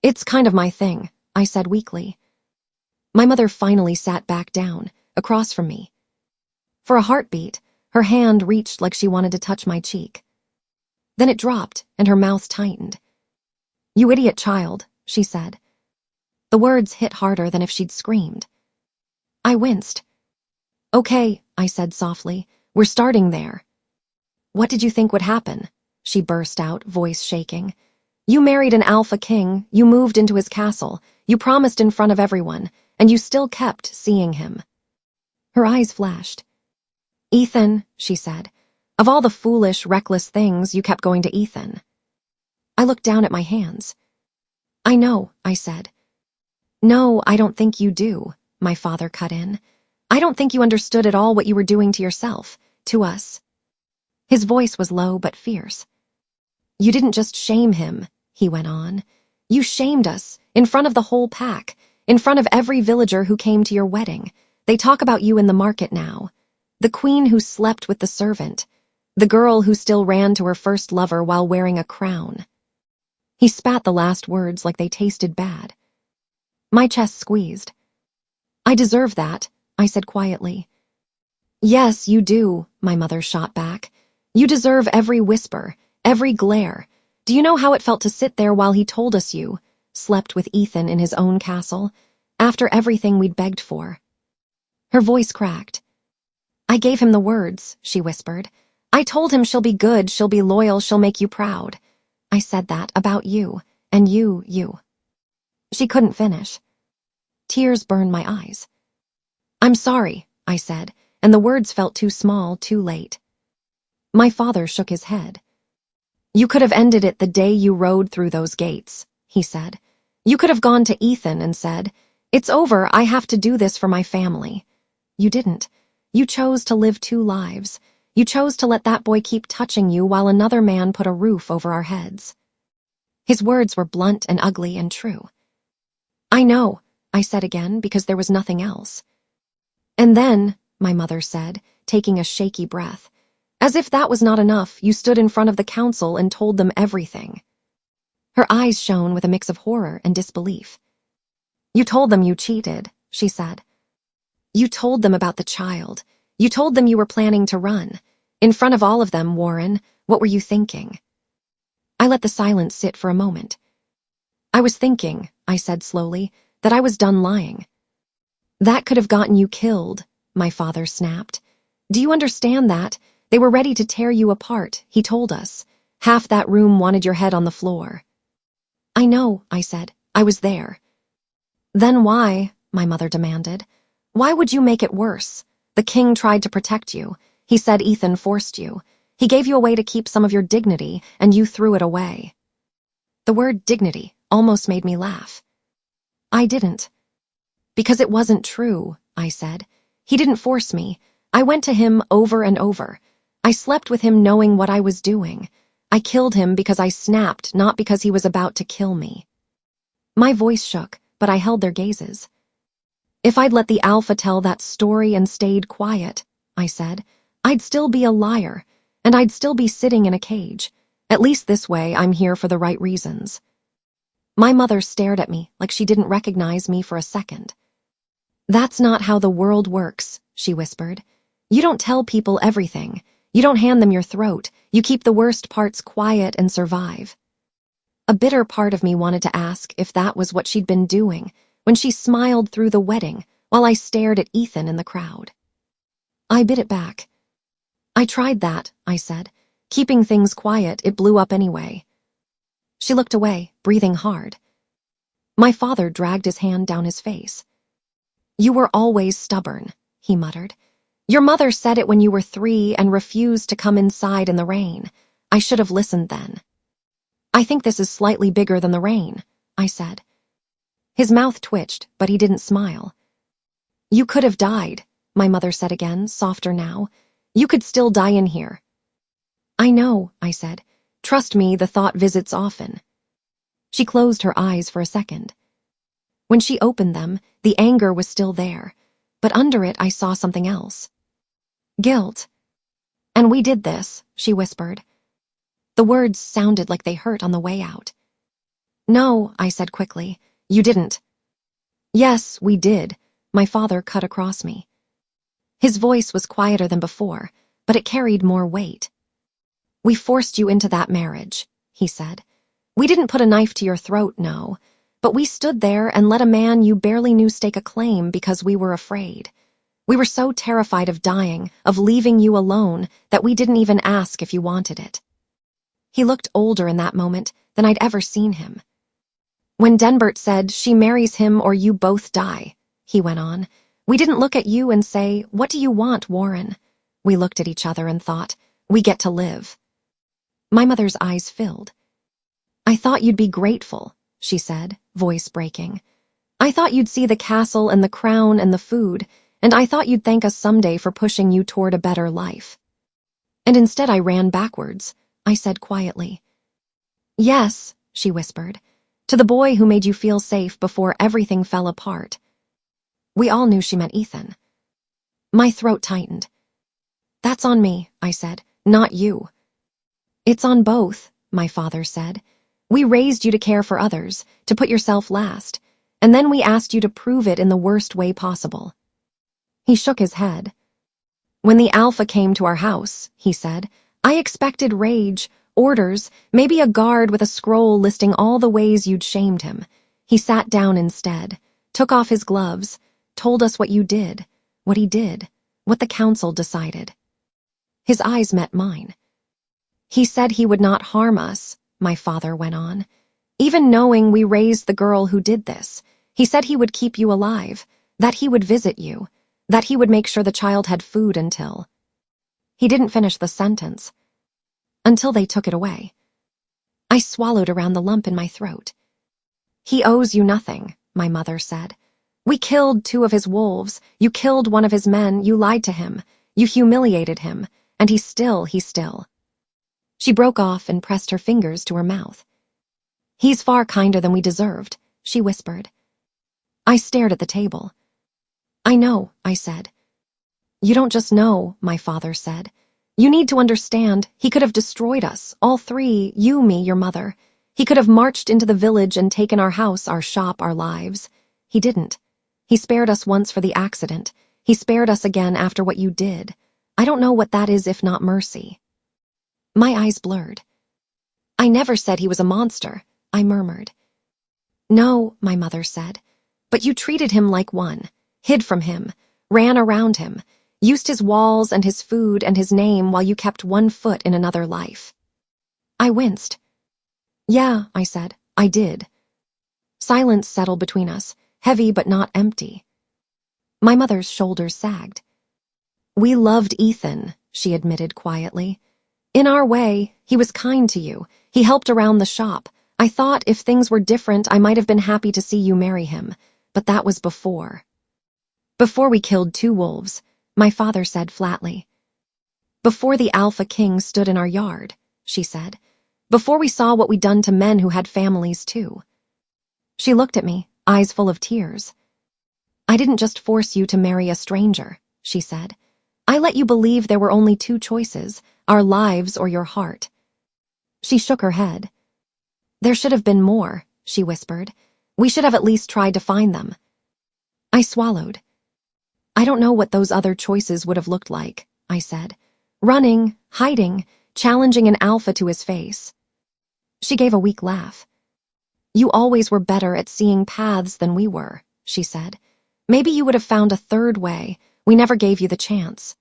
A: "It's kind of my thing," I said weakly. My mother finally sat back down, across from me. For a heartbeat, her hand reached like she wanted to touch my cheek. Then it dropped, and her mouth tightened. "You idiot child," she said. The words hit harder than if she'd screamed. I winced. "Okay," I said softly, "we're starting there." "What did you think would happen?" she burst out, voice shaking. "You married an alpha king, you moved into his castle, you promised in front of everyone, and you still kept seeing him." Her eyes flashed. "Ethan," she said, "of all the foolish, reckless things, you kept going to Ethan." I looked down at my hands. "I know," I said. "No, I don't think you do," my father cut in. "I don't think you understood at all what you were doing to yourself, to us." His voice was low but fierce. "You didn't just shame him," he went on. "You shamed us, in front of the whole pack, in front of every villager who came to your wedding. They talk about you in the market now. The queen who slept with the servant. The girl who still ran to her first lover while wearing a crown." He spat the last words like they tasted bad. My chest squeezed. "I deserve that," I said quietly. "Yes, you do," my mother shot back. "You deserve every whisper, every glare. Do you know how it felt to sit there while he told us you slept with Ethan in his own castle, after everything we'd begged for?" Her voice cracked. "I gave him the words," she whispered. "I told him she'll be good, she'll be loyal, she'll make you proud. I said that about you, and you. She couldn't finish. Tears burned my eyes. "I'm sorry," I said, and the words felt too small, too late. My father shook his head. "You could have ended it the day you rode through those gates," he said. "You could have gone to Ethan and said, 'It's over, I have to do this for my family.' You didn't. You chose to live 2 lives. You chose to let that boy keep touching you while another man put a roof over our heads." His words were blunt and ugly and true. "I know," I said again, because there was nothing else. "And then," my mother said, taking a shaky breath, "as if that was not enough, you stood in front of the council and told them everything." Her eyes shone with a mix of horror and disbelief. "You told them you cheated," she said. "You told them about the child. You told them you were planning to run. In front of all of them, Warren, what were you thinking?" I let the silence sit for a moment. "I was thinking," I said slowly, "that I was done lying." "That could have gotten you killed," my father snapped. "Do you understand that? They were ready to tear you apart, he told us. Half that room wanted your head on the floor." "I know," I said. "I was there." "Then why," my mother demanded, "why would you make it worse? The king tried to protect you. He said Ethan forced you. He gave you a way to keep some of your dignity, and you threw it away. The word dignity almost made me laugh. I didn't. Because it wasn't true, I said. He didn't force me. I went to him over and over. I slept with him knowing what I was doing. I killed him because I snapped, not because he was about to kill me. My voice shook, but I held their gazes. If I'd let the alpha tell that story and stayed quiet, I said, I'd still be a liar, and I'd still be sitting in a cage. At least this way, I'm here for the right reasons. My mother stared at me like she didn't recognize me for a second. That's not how the world works, she whispered. You don't tell people everything. You don't hand them your throat. You keep the worst parts quiet and survive. A bitter part of me wanted to ask if that was what she'd been doing when she smiled through the wedding while I stared at Ethan in the crowd. I bit it back. I tried that, I said. Keeping things quiet, it blew up anyway. She looked away, breathing hard. My father dragged his hand down his face. You were always stubborn, he muttered. Your mother said it when you were 3 and refused to come inside in the rain. I should have listened then. I think this is slightly bigger than the rain, I said. His mouth twitched, but he didn't smile. You could have died, my mother said again, softer now. You could still die in here. I know, I said. Trust me, the thought visits often. She closed her eyes for a second. When she opened them, the anger was still there, but under it I saw something else. Guilt. And we did this, she whispered. The words sounded like they hurt on the way out. No, I said quickly. You didn't. Yes, we did, my father cut across me. His voice was quieter than before, but it carried more weight. We forced you into that marriage, he said. We didn't put a knife to your throat, no, but we stood there and let a man you barely knew stake a claim because we were afraid. We were so terrified of dying, of leaving you alone, that we didn't even ask if you wanted it. He looked older in that moment than I'd ever seen him. When Denbert said, she marries him or you both die, he went on, we didn't look at you and say, what do you want, Warren? We looked at each other and thought, we get to live. My mother's eyes filled. I thought you'd be grateful, she said, voice breaking. I thought you'd see the castle and the crown and the food, and I thought you'd thank us someday for pushing you toward a better life. And instead I ran backwards, I said quietly. Yes, she whispered, to the boy who made you feel safe before everything fell apart. We all knew she meant Ethan. My throat tightened. That's on me, I said, not you. It's on both, my father said. We raised you to care for others, to put yourself last, and then we asked you to prove it in the worst way possible. He shook his head. When the alpha came to our house, he said, I expected rage, orders, maybe a guard with a scroll listing all the ways you'd shamed him. He sat down instead, took off his gloves, told us what you did, what he did, what the council decided. His eyes met mine. He said he would not harm us, my father went on. Even knowing we raised the girl who did this, he said he would keep you alive, that he would visit you, that he would make sure the child had food until... He didn't finish the sentence. Until they took it away. I swallowed around the lump in my throat. He owes you nothing, my mother said. We killed 2 of his wolves, you killed 1 of his men, you lied to him, you humiliated him, and he still... She broke off and pressed her fingers to her mouth. He's far kinder than we deserved, she whispered. I stared at the table. I know, I said. You don't just know, my father said. You need to understand, he could have destroyed us, all 3, you, me, your mother. He could have marched into the village and taken our house, our shop, our lives. He didn't. He spared us once for the accident. He spared us again after what you did. I don't know what that is if not mercy. My eyes blurred. I never said he was a monster, I murmured. No, my mother said, but you treated him like one, hid from him, ran around him, used his walls and his food and his name while you kept 1 foot in another life. I winced. Yeah, I said, I did. Silence settled between us, heavy but not empty. My mother's shoulders sagged. We loved Ethan, she admitted quietly. In our way, he was kind to you. He helped around the shop. I thought if things were different, I might have been happy to see you marry him. But that was before. Before we killed 2 wolves, my father said flatly. Before the Alpha King stood in our yard, she said. Before we saw what we'd done to men who had families too. She looked at me, eyes full of tears. I didn't just force you to marry a stranger, she said. I let you believe there were only 2 choices, our lives or your heart. She shook her head. There should have been more, she whispered. We should have at least tried to find them. I swallowed. I don't know what those other choices would have looked like, I said. Running, hiding, challenging an alpha to his face. She gave a weak laugh. You always were better at seeing paths than we were, she said. Maybe you would have found a third way. We never gave you the chance.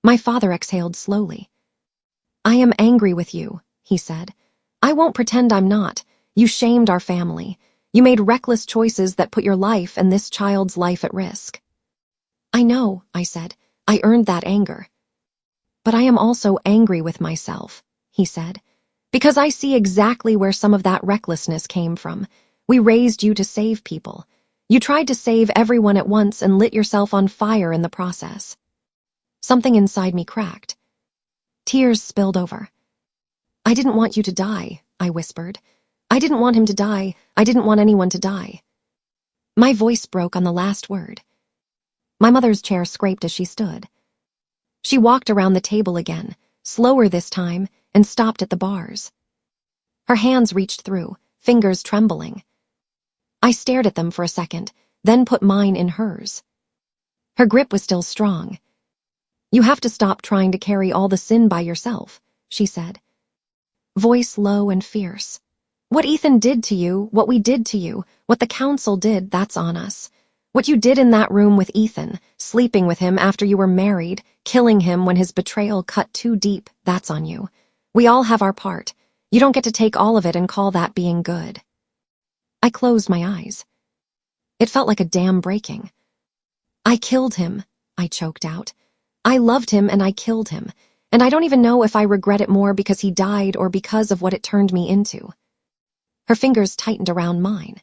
A: My father exhaled slowly. I am angry with you, he said. I won't pretend I'm not. You shamed our family. You made reckless choices that put your life and this child's life at risk. I know, I said. I earned that anger. But I am also angry with myself, he said. Because I see exactly where some of that recklessness came from. We raised you to save people. You tried to save everyone at once and lit yourself on fire in the process. Something inside me cracked. Tears spilled over. I didn't want you to die, I whispered. I didn't want him to die. I didn't want anyone to die. My voice broke on the last word. My mother's chair scraped as she stood. She walked around the table again, slower this time, and stopped at the bars. Her hands reached through, fingers trembling. I stared at them for a second, then put mine in hers. Her grip was still strong. You have to stop trying to carry all the sin by yourself, she said. Voice low and fierce. What Ethan did to you, what we did to you, what the council did, that's on us. What you did in that room with Ethan, sleeping with him after you were married, killing him when his betrayal cut too deep, that's on you. We all have our part. You don't get to take all of it and call that being good. I closed my eyes. It felt like a dam breaking. I killed him, I choked out. I loved him and I killed him, and I don't even know if I regret it more because he died or because of what it turned me into. Her fingers tightened around mine.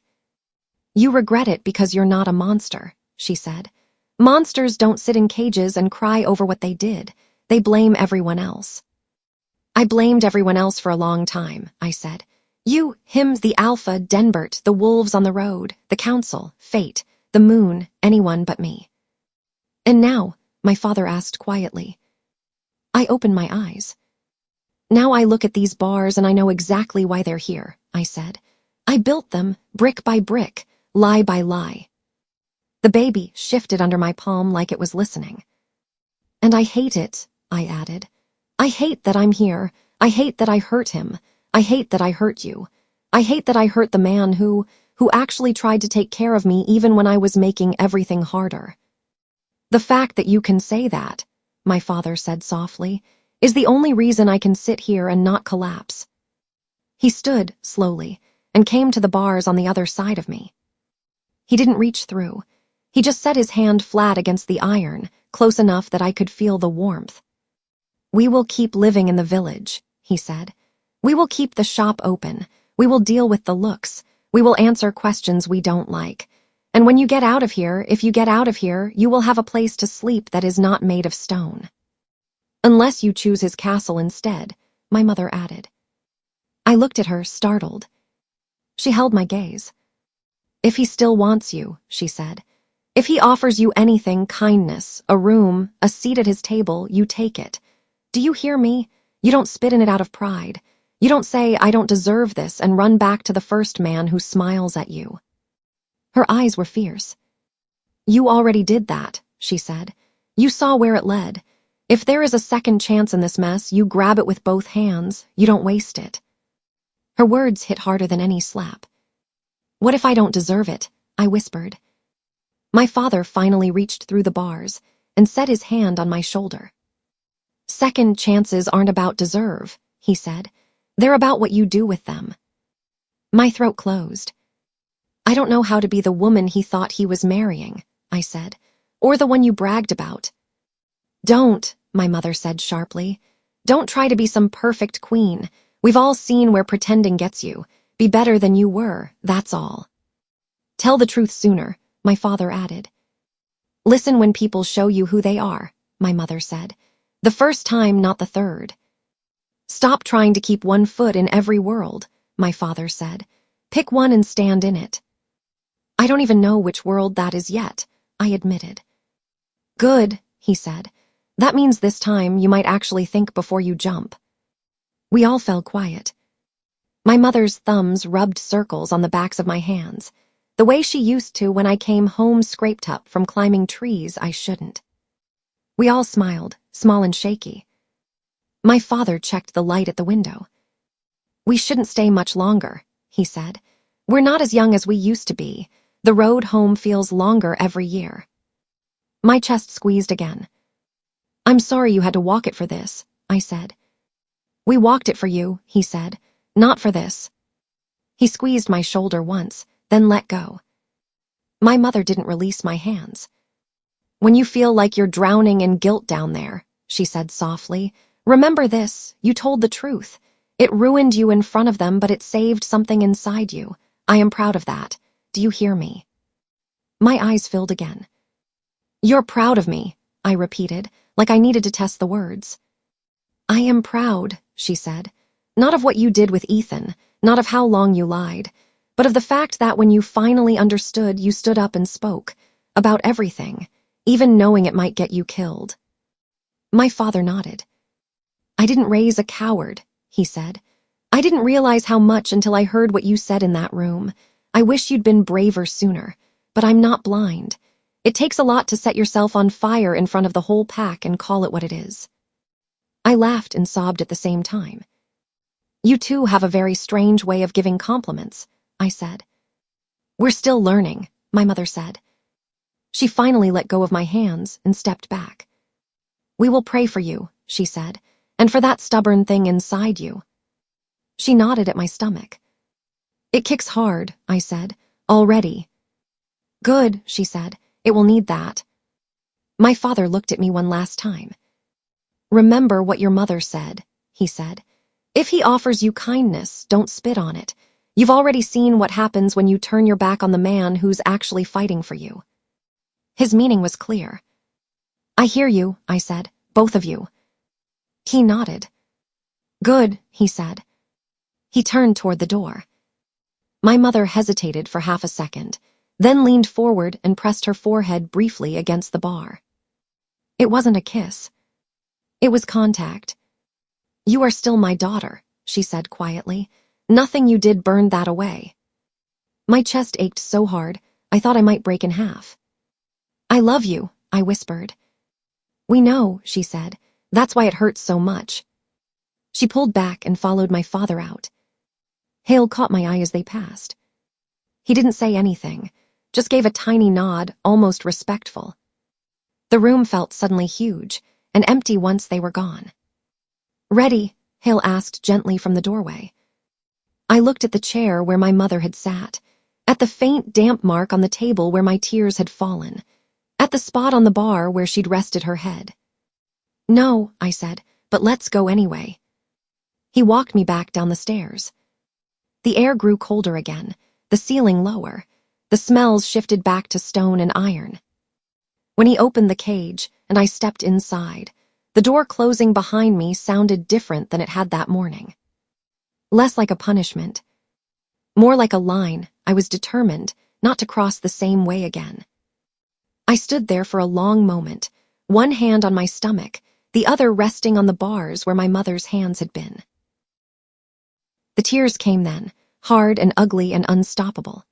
A: You regret it because you're not a monster, she said. Monsters don't sit in cages and cry over what they did. They blame everyone else. I blamed everyone else for a long time, I said. You, him, the Alpha, Denbert, the wolves on the road, the council, fate, the moon, anyone but me. And now, my father asked quietly. I opened my eyes. Now I look at these bars and I know exactly why they're here, I said. I built them, brick by brick, lie by lie. The baby shifted under my palm like it was listening. And I hate it, I added. I hate that I'm here. I hate that I hurt him. I hate that I hurt you. I hate that I hurt the man who actually tried to take care of me even when I was making everything harder. The fact that you can say that, my father said softly, is the only reason I can sit here and not collapse. He stood, slowly, and came to the bars on the other side of me. He didn't reach through. He just set his hand flat against the iron, close enough that I could feel the warmth. We will keep living in the village, he said. We will keep the shop open. We will deal with the looks. We will answer questions we don't like. And when you get out of here, if you get out of here, you will have a place to sleep that is not made of stone. Unless you choose his castle instead, my mother added. I looked at her, startled. She held my gaze. If he still wants you, she said. If he offers you anything, kindness, a room, a seat at his table, you take it. Do you hear me? You don't spit in it out of pride. You don't say, I don't deserve this, and run back to the first man who smiles at you. Her eyes were fierce. You already did that, she said. You saw where it led. If there is a second chance in this mess, you grab it with both hands. You don't waste it. Her words hit harder than any slap. What if I don't deserve it? I whispered. My father finally reached through the bars and set his hand on my shoulder. Second chances aren't about deserve, he said. They're about what you do with them. My throat closed. I don't know how to be the woman he thought he was marrying, I said, or the one you bragged about. Don't, my mother said sharply. Don't try to be some perfect queen. We've all seen where pretending gets you. Be better than you were, that's all. Tell the truth sooner, my father added. Listen when people show you who they are, my mother said. The first time, not the third. Stop trying to keep one foot in every world, my father said. Pick one and stand in it. I don't even know which world that is yet, I admitted. Good, he said. That means this time you might actually think before you jump. We all fell quiet. My mother's thumbs rubbed circles on the backs of my hands, the way she used to when I came home scraped up from climbing trees I shouldn't. We all smiled, small and shaky. My father checked the light at the window. We shouldn't stay much longer, he said. We're not as young as we used to be. The road home feels longer every year. My chest squeezed again. I'm sorry you had to walk it for this, I said. We walked it for you, he said, not for this. He squeezed my shoulder once, then let go. My mother didn't release my hands. When you feel like you're drowning in guilt down there, she said softly, remember this, you told the truth. It ruined you in front of them, but it saved something inside you. I am proud of that. Do you hear me? My eyes filled again. You're proud of me, I repeated, like I needed to test the words. I am proud, she said, not of what you did with Ethan, not of how long you lied, but of the fact that when you finally understood, you stood up and spoke, about everything, even knowing it might get you killed. My father nodded. I didn't raise a coward, he said. I didn't realize how much until I heard what you said in that room. I wish you'd been braver sooner, but I'm not blind. It takes a lot to set yourself on fire in front of the whole pack and call it what it is. I laughed and sobbed at the same time. You too have a very strange way of giving compliments, I said. We're still learning, my mother said. She finally let go of my hands and stepped back. We will pray for you, she said, and for that stubborn thing inside you. She nodded at my stomach. It kicks hard, I said, already. Good, she said. It will need that. My father looked at me one last time. Remember what your mother said, he said. If he offers you kindness, don't spit on it. You've already seen what happens when you turn your back on the man who's actually fighting for you. His meaning was clear. I hear you, I said, both of you. He nodded. Good, he said. He turned toward the door. My mother hesitated for half a second, then leaned forward and pressed her forehead briefly against the bar. It wasn't a kiss. It was contact. You are still my daughter, she said quietly. Nothing you did burned that away. My chest ached so hard, I thought I might break in half. I love you, I whispered. We know, she said. That's why it hurts so much. She pulled back and followed my father out. Hale caught my eye as they passed. He didn't say anything, just gave a tiny nod, almost respectful. The room felt suddenly huge and empty once they were gone. Ready? Hale asked gently from the doorway. I looked at the chair where my mother had sat, at the faint damp mark on the table where my tears had fallen, at the spot on the bar where she'd rested her head. No, I said, but let's go anyway. He walked me back down the stairs. The air grew colder again, the ceiling lower. The smells shifted back to stone and iron. When he opened the cage and I stepped inside, the door closing behind me sounded different than it had that morning. Less like a punishment. More like a line I was determined not to cross the same way again. I stood there for a long moment, one hand on my stomach, the other resting on the bars where my mother's hands had been. The tears came then, hard and ugly and unstoppable.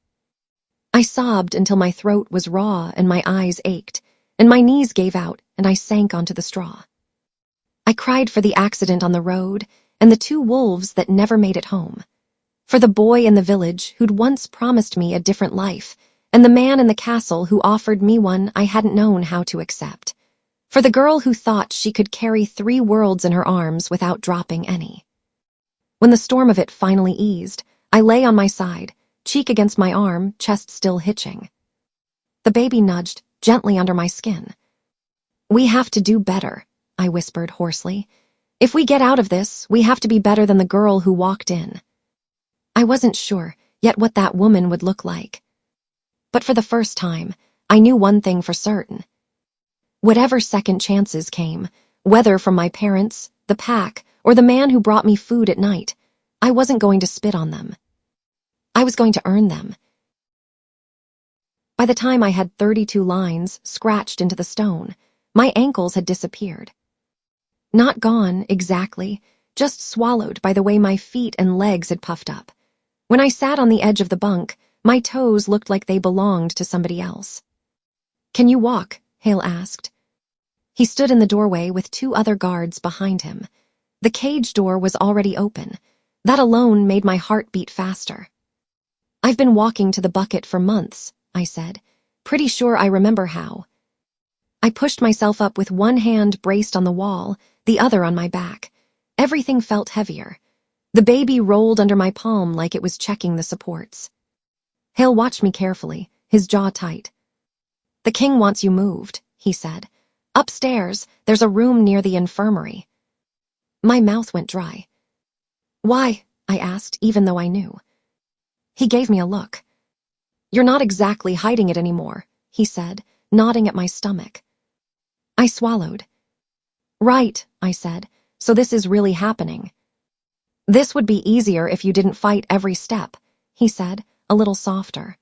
A: I sobbed until my throat was raw and my eyes ached, and my knees gave out and I sank onto the straw. I cried for the accident on the road and the 2 wolves that never made it home, for the boy in the village who'd once promised me a different life, and the man in the castle who offered me one I hadn't known how to accept, for the girl who thought she could carry 3 worlds in her arms without dropping any. When the storm of it finally eased, I lay on my side, cheek against my arm, chest still hitching. The baby nudged gently under my skin. We have to do better, I whispered hoarsely. If we get out of this, we have to be better than the girl who walked in. I wasn't sure yet what that woman would look like. But for the first time, I knew one thing for certain. Whatever second chances came, whether from my parents, the pack, or the man who brought me food at night, I wasn't going to spit on them. I was going to earn them. By the time I had 32 lines scratched into the stone, my ankles had disappeared. Not gone, exactly, just swallowed by the way my feet and legs had puffed up. When I sat on the edge of the bunk, my toes looked like they belonged to somebody else. Can you walk? Hale asked. He stood in the doorway with 2 other guards behind him. The cage door was already open. That alone made my heart beat faster. I've been walking to the bucket for months, I said. Pretty sure I remember how. I pushed myself up with one hand braced on the wall, the other on my back. Everything felt heavier. The baby rolled under my palm like it was checking the supports. Hale watched me carefully, his jaw tight. The king wants you moved, he said. Upstairs, there's a room near the infirmary. My mouth went dry. Why? I asked, even though I knew. He gave me a look. You're not exactly hiding it anymore, he said, nodding at my stomach. I swallowed. Right, I said, so this is really happening. This would be easier if you didn't fight every step, he said, a little softer.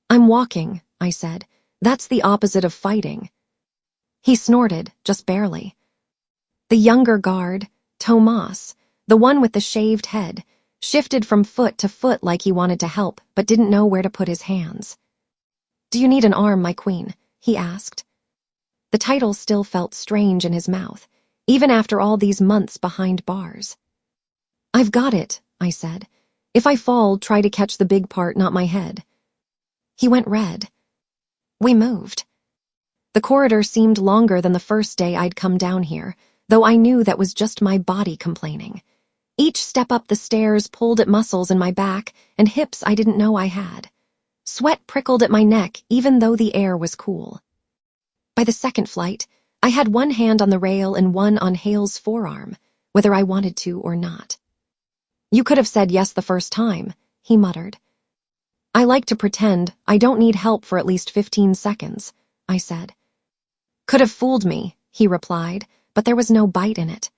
A: I'm walking, I said. That's the opposite of fighting. He snorted, just barely. The younger guard, Tomas, the one with the shaved head, shifted from foot to foot like he wanted to help but didn't know where to put his hands. Do you need an arm, my queen? He asked. The title still felt strange in his mouth, even after all these months behind bars. I've got it, I said. If I fall, try to catch the big part, not my head. He went red. We moved. The corridor seemed longer than the first day I'd come down here, though I knew that was just my body complaining. Each step up the stairs pulled at muscles in my back and hips I didn't know I had. Sweat prickled at my neck even though the air was cool. By the second flight, I had one hand on the rail and one on Hale's forearm, whether I wanted to or not. You could have said yes the first time, he muttered. I like to pretend I don't need help for at least 15 seconds, I said. Could have fooled me, he replied, but there was no bite in it.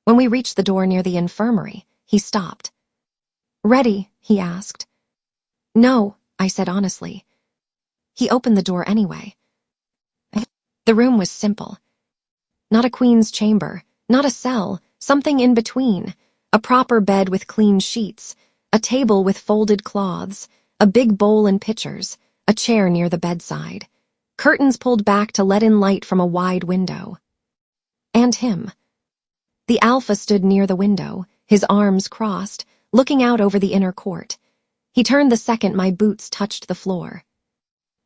A: When we reached the door near the infirmary, he stopped. Ready? He asked. No, I said honestly. He opened the door anyway. The room was simple. Not a queen's chamber, not a cell, something in between. A proper bed with clean sheets, a table with folded cloths, a big bowl and pitchers, a chair near the bedside. Curtains pulled back to let in light from a wide window. And him. The alpha stood near the window, his arms crossed, looking out over the inner court. He turned the second my boots touched the floor.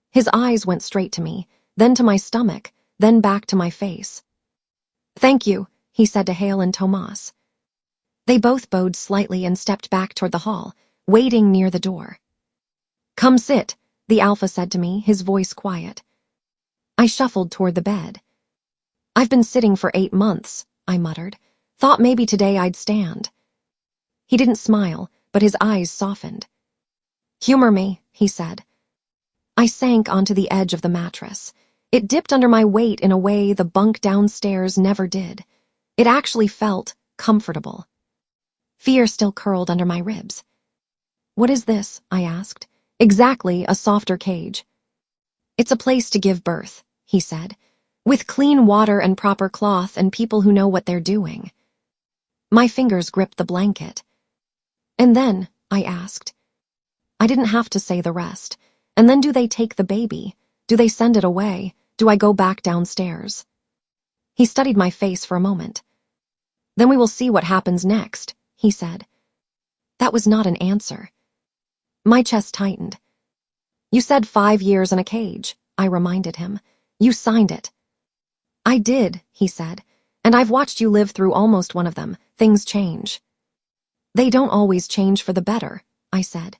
A: His eyes went straight to me, then to my stomach, then back to my face. Thank you, he said to Hale and Tomas. They both bowed slightly and stepped back toward the hall, waiting near the door. Come sit, the alpha said to me, his voice quiet. I shuffled toward the bed. I've been sitting for 8 months, I muttered. Thought maybe today I'd stand. He didn't smile, but his eyes softened. Humor me, he said. I sank onto the edge of the mattress. It dipped under my weight in a way the bunk downstairs never did. It actually felt comfortable. Fear still curled under my ribs. What is this? I asked. Exactly, a softer cage. It's a place to give birth, he said, with clean water and proper cloth and people who know what they're doing. My fingers gripped the blanket. And then, I asked. I didn't have to say the rest. And then do they take the baby? Do they send it away? Do I go back downstairs? He studied my face for a moment. Then we will see what happens next, he said. That was not an answer. My chest tightened. You said 5 years in a cage, I reminded him. You signed it. I did, he said, and I've watched you live through almost one of them. Things change. They don't always change for the better, I said.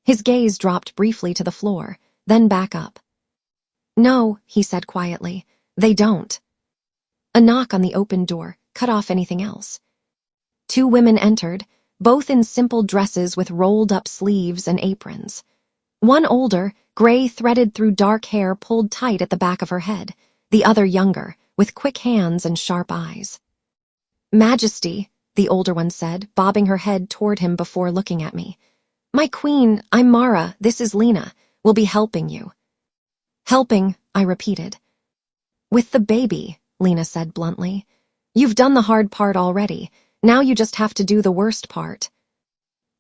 A: His gaze dropped briefly to the floor, then back up. No, he said quietly, They don't. A knock on the open door cut off anything else. 2 women entered, both in simple dresses with rolled-up sleeves and aprons. One older, gray threaded through dark hair pulled tight at the back of her head, the other younger, with quick hands and sharp eyes. "Majesty," the older one said, bobbing her head toward him before looking at me. "My queen, I'm Mara, this is Lena. We'll be helping you." "Helping," I repeated. "With the baby," Lena said bluntly. "You've done the hard part already. Now you just have to do the worst part."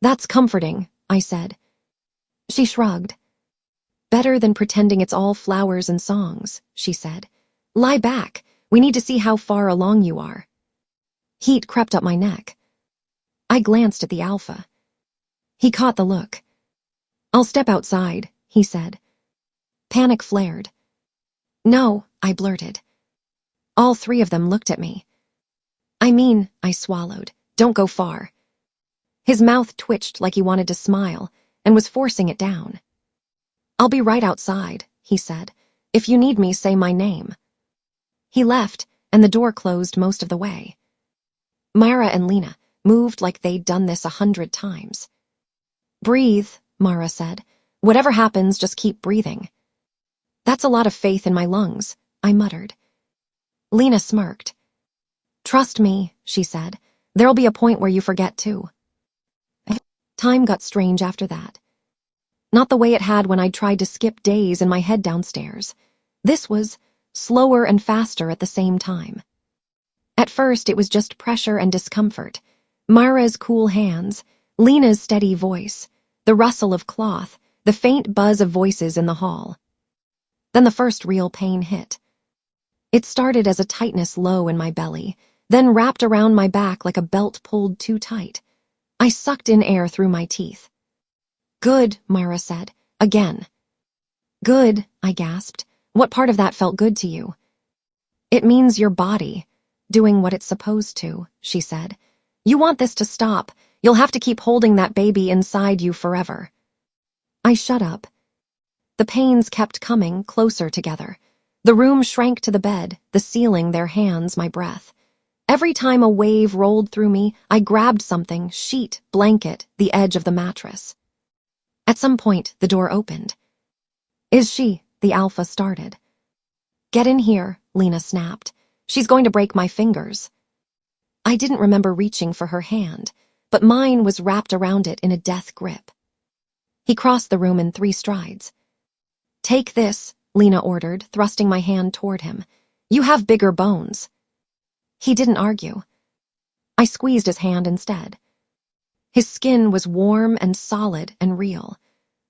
A: "That's comforting," I said. She shrugged. "Better than pretending it's all flowers and songs," she said. "Lie back. We need to see how far along you are." Heat crept up my neck. I glanced at the alpha. He caught the look. "I'll step outside," he said. Panic flared. "No," I blurted. All 3 of them looked at me. I swallowed. "Don't go far." His mouth twitched like he wanted to smile and was forcing it down. "I'll be right outside," he said. "If you need me, say my name." He left, and the door closed most of the way. Mara and Lena moved like they'd done this 100 times. "Breathe," Mara said. "Whatever happens, just keep breathing." "That's a lot of faith in my lungs," I muttered. Lena smirked. "Trust me," she said. "There'll be a point where you forget too." Time got strange after that. Not the way it had when I'd tried to skip days in my head downstairs. This was slower and faster at the same time. At first, it was just pressure and discomfort. Mara's cool hands, Lena's steady voice, the rustle of cloth, the faint buzz of voices in the hall. Then the first real pain hit. It started as a tightness low in my belly, then wrapped around my back like a belt pulled too tight. I sucked in air through my teeth. "Good," Mara said. "Again." "Good," I gasped. "What part of that felt good to you?" "It means your body doing what it's supposed to," she said. "You want this to stop. You'll have to keep holding that baby inside you forever." I shut up. The pains kept coming closer together. The room shrank to the bed, the ceiling, their hands, my breath. Every time a wave rolled through me, I grabbed something, sheet, blanket, the edge of the mattress. At some point, the door opened. "Is she?" the alpha started. "Get in here," Lena snapped. "She's going to break my fingers." I didn't remember reaching for her hand, but mine was wrapped around it in a death grip. He crossed the room in 3 strides. "Take this," Lena ordered, thrusting my hand toward him. "You have bigger bones." He didn't argue. I squeezed his hand instead. His skin was warm and solid and real.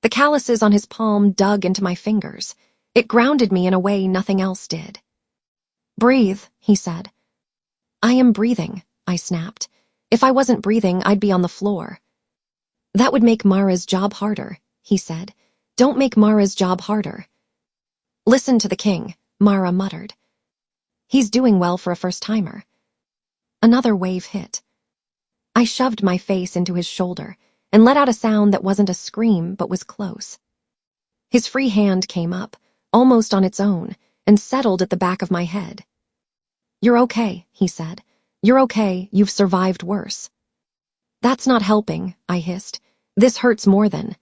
A: The calluses on his palm dug into my fingers. It grounded me in a way nothing else did. "Breathe," he said. "I am breathing," I snapped. "If I wasn't breathing, I'd be on the floor." "That would make Mara's job harder," he said. "Don't make Mara's job harder." "Listen to the king," Mara muttered. "He's doing well for a first-timer." Another wave hit. I shoved my face into his shoulder and let out a sound that wasn't a scream but was close. His free hand came up, almost on its own, and settled at the back of my head. "You're okay," he said. "You're okay, you've survived worse." "That's not helping," I hissed. "This hurts more than—"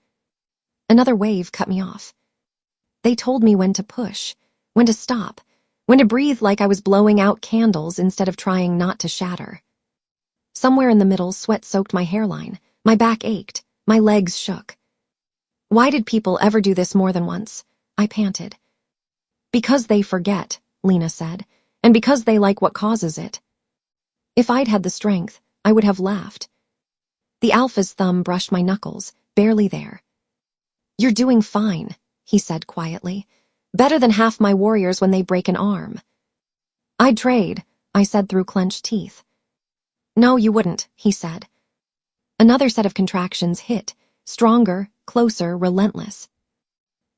A: Another wave cut me off. They told me when to push, when to stop, when to breathe like I was blowing out candles instead of trying not to shatter. Somewhere in the middle, sweat soaked my hairline, my back ached, my legs shook. "Why did people ever do this more than once?" I panted. "Because they forget," Lena said, "and because they like what causes it." If I'd had the strength, I would have laughed. The alpha's thumb brushed my knuckles, barely there. "You're doing fine," he said quietly. "Better than half my warriors when they break an arm." "I'd trade," I said through clenched teeth. "No, you wouldn't," he said. Another set of contractions hit, stronger, closer, relentless.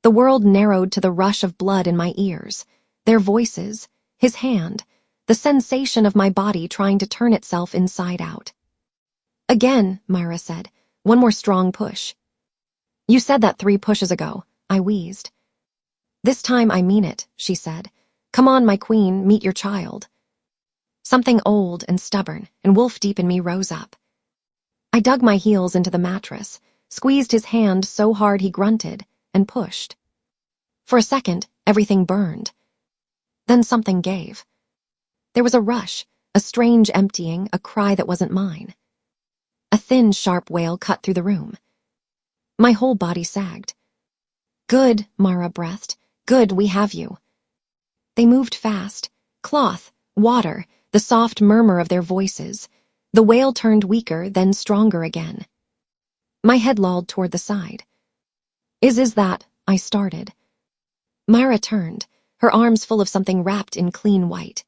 A: The world narrowed to the rush of blood in my ears, their voices, his hand, the sensation of my body trying to turn itself inside out. "Again," Myra said. "One more strong push." "You said that 3 pushes ago," I wheezed. "This time I mean it," she said. Come on, my queen, meet your child. Something old and stubborn and wolf deep in me rose up. I dug my heels into the mattress, squeezed his hand so hard he grunted, and pushed. For a second, everything burned. Then something gave. There was a rush, a strange emptying, a cry that wasn't mine. A thin, sharp wail cut through the room. My whole body sagged. Good, Mara breathed. Good, we have you. They moved fast. Cloth, water, the soft murmur of their voices. The wail turned weaker, then stronger again. My head lolled toward the side. Is that, I started. Mara turned, her arms full of something wrapped in clean white.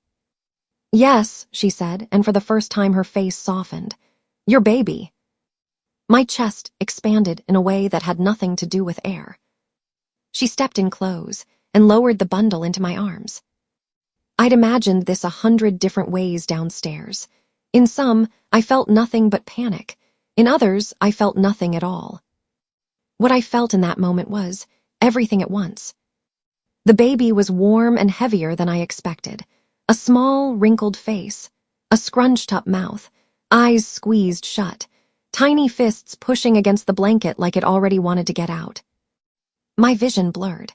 A: Yes, she said, and for the first time her face softened. Your baby. My chest expanded in a way that had nothing to do with air. She stepped in close and lowered the bundle into my arms. I'd imagined this 100 different ways downstairs. In some, I felt nothing but panic. In others, I felt nothing at all. What I felt in that moment was everything at once. The baby was warm and heavier than I expected. A small, wrinkled face, a scrunched-up mouth, eyes squeezed shut, tiny fists pushing against the blanket like it already wanted to get out. My vision blurred.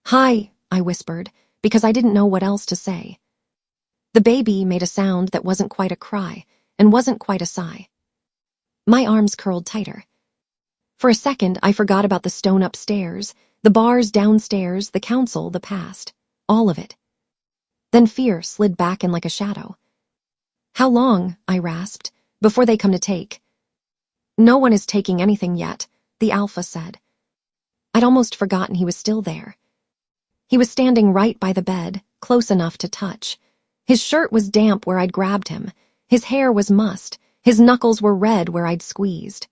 A: Hi, I whispered, because I didn't know what else to say. The baby made a sound that wasn't quite a cry and wasn't quite a sigh. My arms curled tighter. For a second, I forgot about the stone upstairs, the bars downstairs, the council, the past, all of it. Then fear slid back in like a shadow. How long, I rasped, before they come to take? No one is taking anything yet, the alpha said. I'd almost forgotten he was still there. He was standing right by the bed, close enough to touch. His shirt was damp where I'd grabbed him. His hair was mussed. His knuckles were red where I'd squeezed.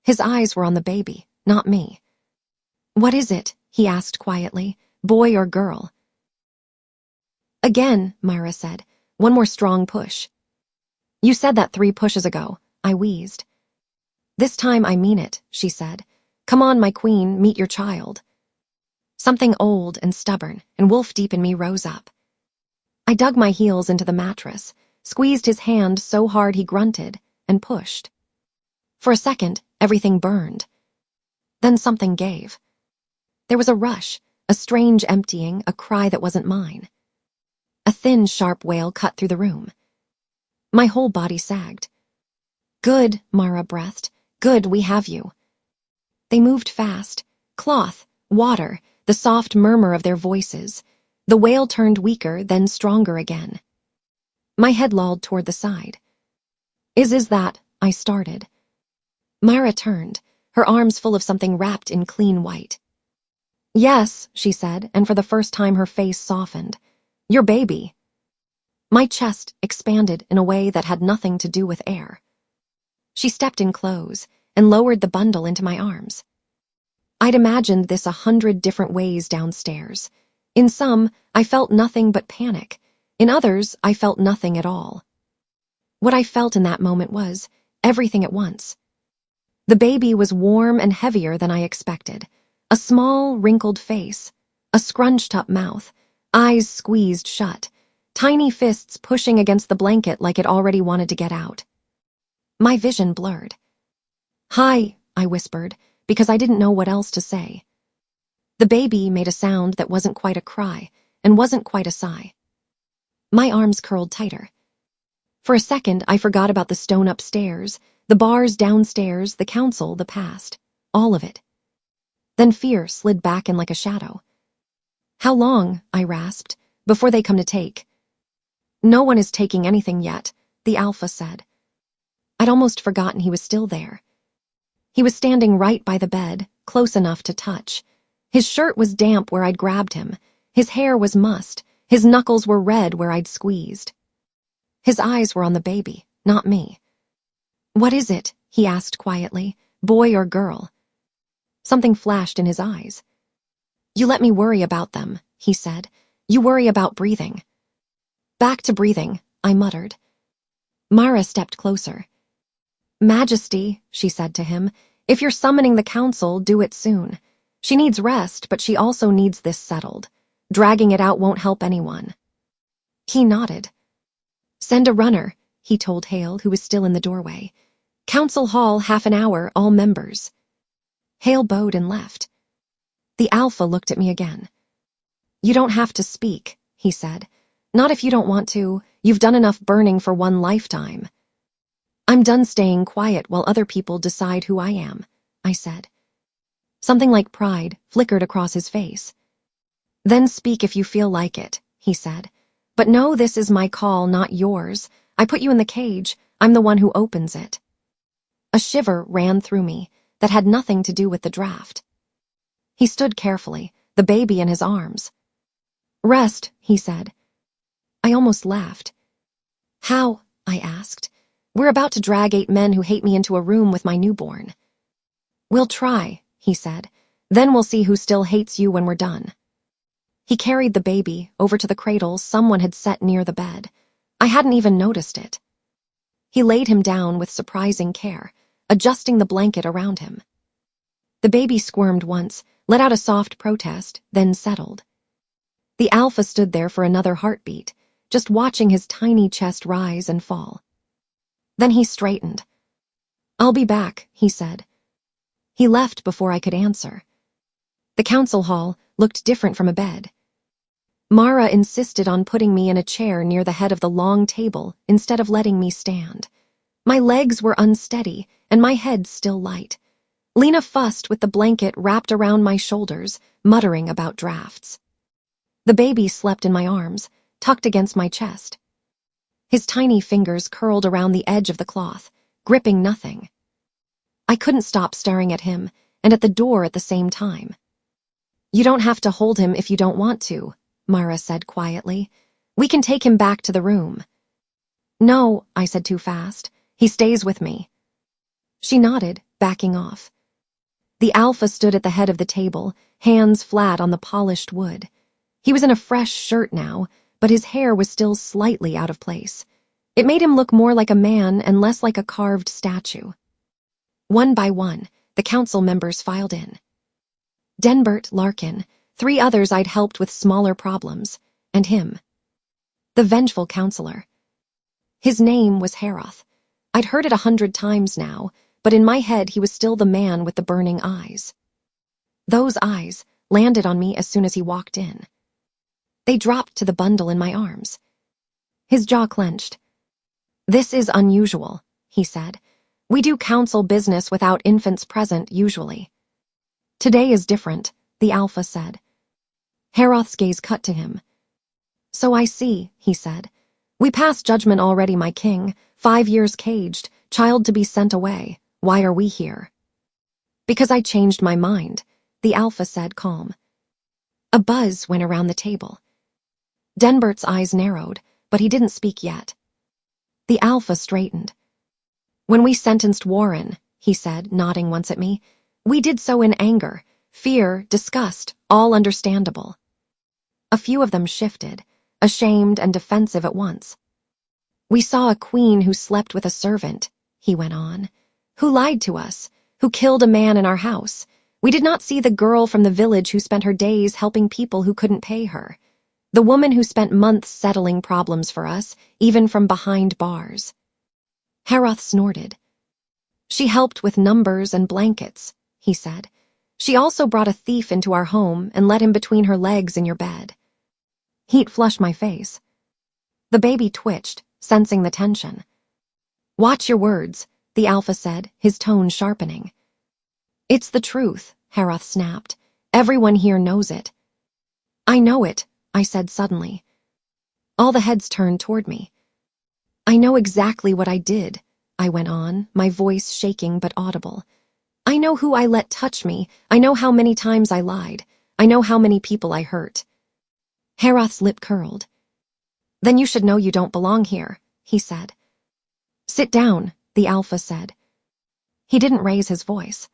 A: His eyes were on the baby, not me. What is it? He asked quietly. Boy or girl? Again, Myra said. One more strong push. You said that 3 pushes ago, I wheezed. This time I mean it, she said. Come on, my queen, meet your child. Something old and stubborn and wolf deep in me rose up. I dug my heels into the mattress, squeezed his hand so hard he grunted, and pushed. For a second, everything burned. Then something gave. There was a rush, a strange emptying, a cry that wasn't mine. A thin, sharp wail cut through the room. My whole body sagged. Good, Mara breathed. Good, we have you. They moved fast. Cloth, water, the soft murmur of their voices. The wail turned weaker, then stronger again. My head lolled toward the side. Is that, I started. Mara turned, her arms full of something wrapped in clean white. Yes, she said, and for the first time her face softened. Your baby. My chest expanded in a way that had nothing to do with air. She stepped in close and lowered the bundle into my arms. I'd imagined this 100 different ways downstairs. In some, I felt nothing but panic. In others, I felt nothing at all. What I felt in that moment was everything at once. The baby was warm and heavier than I expected. A small, wrinkled face, a scrunched-up mouth, eyes squeezed shut, tiny fists pushing against the blanket like it already wanted to get out. My vision blurred. Hi, I whispered, because I didn't know what else to say. The baby made a sound that wasn't quite a cry and wasn't quite a sigh. My arms curled tighter. For a second, I forgot about the stone upstairs, the bars downstairs, the council, the past, all of it. Then fear slid back in like a shadow. How long, I rasped, before they come to take? No one is taking anything yet, the alpha said. I'd almost forgotten he was still there. He was standing right by the bed, close enough to touch. His shirt was damp where I'd grabbed him. His hair was mussed. His knuckles were red where I'd squeezed. His eyes were on the baby, not me. What is it? He asked quietly. Boy or girl? Something flashed in his eyes. You let me worry about them, he said. You worry about breathing. Back to breathing, I muttered. Mara stepped closer. Majesty, she said to him, if you're summoning the council, do it soon. She needs rest, but she also needs this settled. Dragging it out won't help anyone. He nodded. Send a runner, he told Hale, who was still in the doorway. Council Hall, half an hour, all members. Hale bowed and left. The alpha looked at me again. You don't have to speak, he said. Not if you don't want to. You've done enough burning for one lifetime. I'm done staying quiet while other people decide who I am, I said. Something like pride flickered across his face. Then speak if you feel like it, he said. But know this is my call, not yours. I put you in the cage. I'm the one who opens it. A shiver ran through me that had nothing to do with the draft. He stood carefully, the baby in his arms. Rest, he said. I almost laughed. How? I asked. We're about to drag 8 men who hate me into a room with my newborn. We'll try, he said. Then we'll see who still hates you when we're done. He carried the baby over to the cradle someone had set near the bed. I hadn't even noticed it. He laid him down with surprising care, adjusting the blanket around him. The baby squirmed once, let out a soft protest, then settled. The alpha stood there for another heartbeat, just watching his tiny chest rise and fall. Then he straightened. I'll be back, he said. He left before I could answer. The council hall looked different from a bed. Mara insisted on putting me in a chair near the head of the long table instead of letting me stand. My legs were unsteady and my head still light. Lena fussed with the blanket wrapped around my shoulders, muttering about drafts. The baby slept in my arms, tucked against my chest. His tiny fingers curled around the edge of the cloth, gripping nothing. I couldn't stop staring at him and at the door at the same time. You don't have to hold him if you don't want to, Mara said quietly. We can take him back to the room. No, I said too fast. He stays with me. She nodded, backing off. The alpha stood at the head of the table, hands flat on the polished wood. He was in a fresh shirt now, but his hair was still slightly out of place. It made him look more like a man and less like a carved statue. One by one, the council members filed in. Denbert, Larkin, 3 others I'd helped with smaller problems, and him. The vengeful counselor. His name was Heroth. I'd heard it 100 times now, but in my head he was still the man with the burning eyes. Those eyes landed on me as soon as he walked in. They dropped to the bundle in my arms. His jaw clenched. This is unusual, he said. We do council business without infants present, usually. Today is different, the alpha said. Heroth's gaze cut to him. So I see, he said. We passed judgment already, my king. 5 years caged, child to be sent away. Why are we here? Because I changed my mind, the alpha said, calm. A buzz went around the table. Denbert's eyes narrowed, but he didn't speak yet. The alpha straightened. When we sentenced Warren, he said, nodding once at me, we did so in anger, fear, disgust, all understandable. A few of them shifted, ashamed and defensive at once. We saw a queen who slept with a servant, he went on, who lied to us, who killed a man in our house. We did not see the girl from the village who spent her days helping people who couldn't pay her. The woman who spent months settling problems for us, even from behind bars. Heroth snorted. She helped with numbers and blankets, he said. She also brought a thief into our home and let him between her legs in your bed. Heat flushed my face. The baby twitched, sensing the tension. Watch your words, the alpha said, his tone sharpening. It's the truth, Heroth snapped. Everyone here knows it. I know it, I said suddenly. All the heads turned toward me. I know exactly what I did, I went on, my voice shaking but audible. I know who I let touch me. I know how many times I lied. I know how many people I hurt. Heroth's lip curled. Then you should know you don't belong here, he said. Sit down, the alpha said. He didn't raise his voice,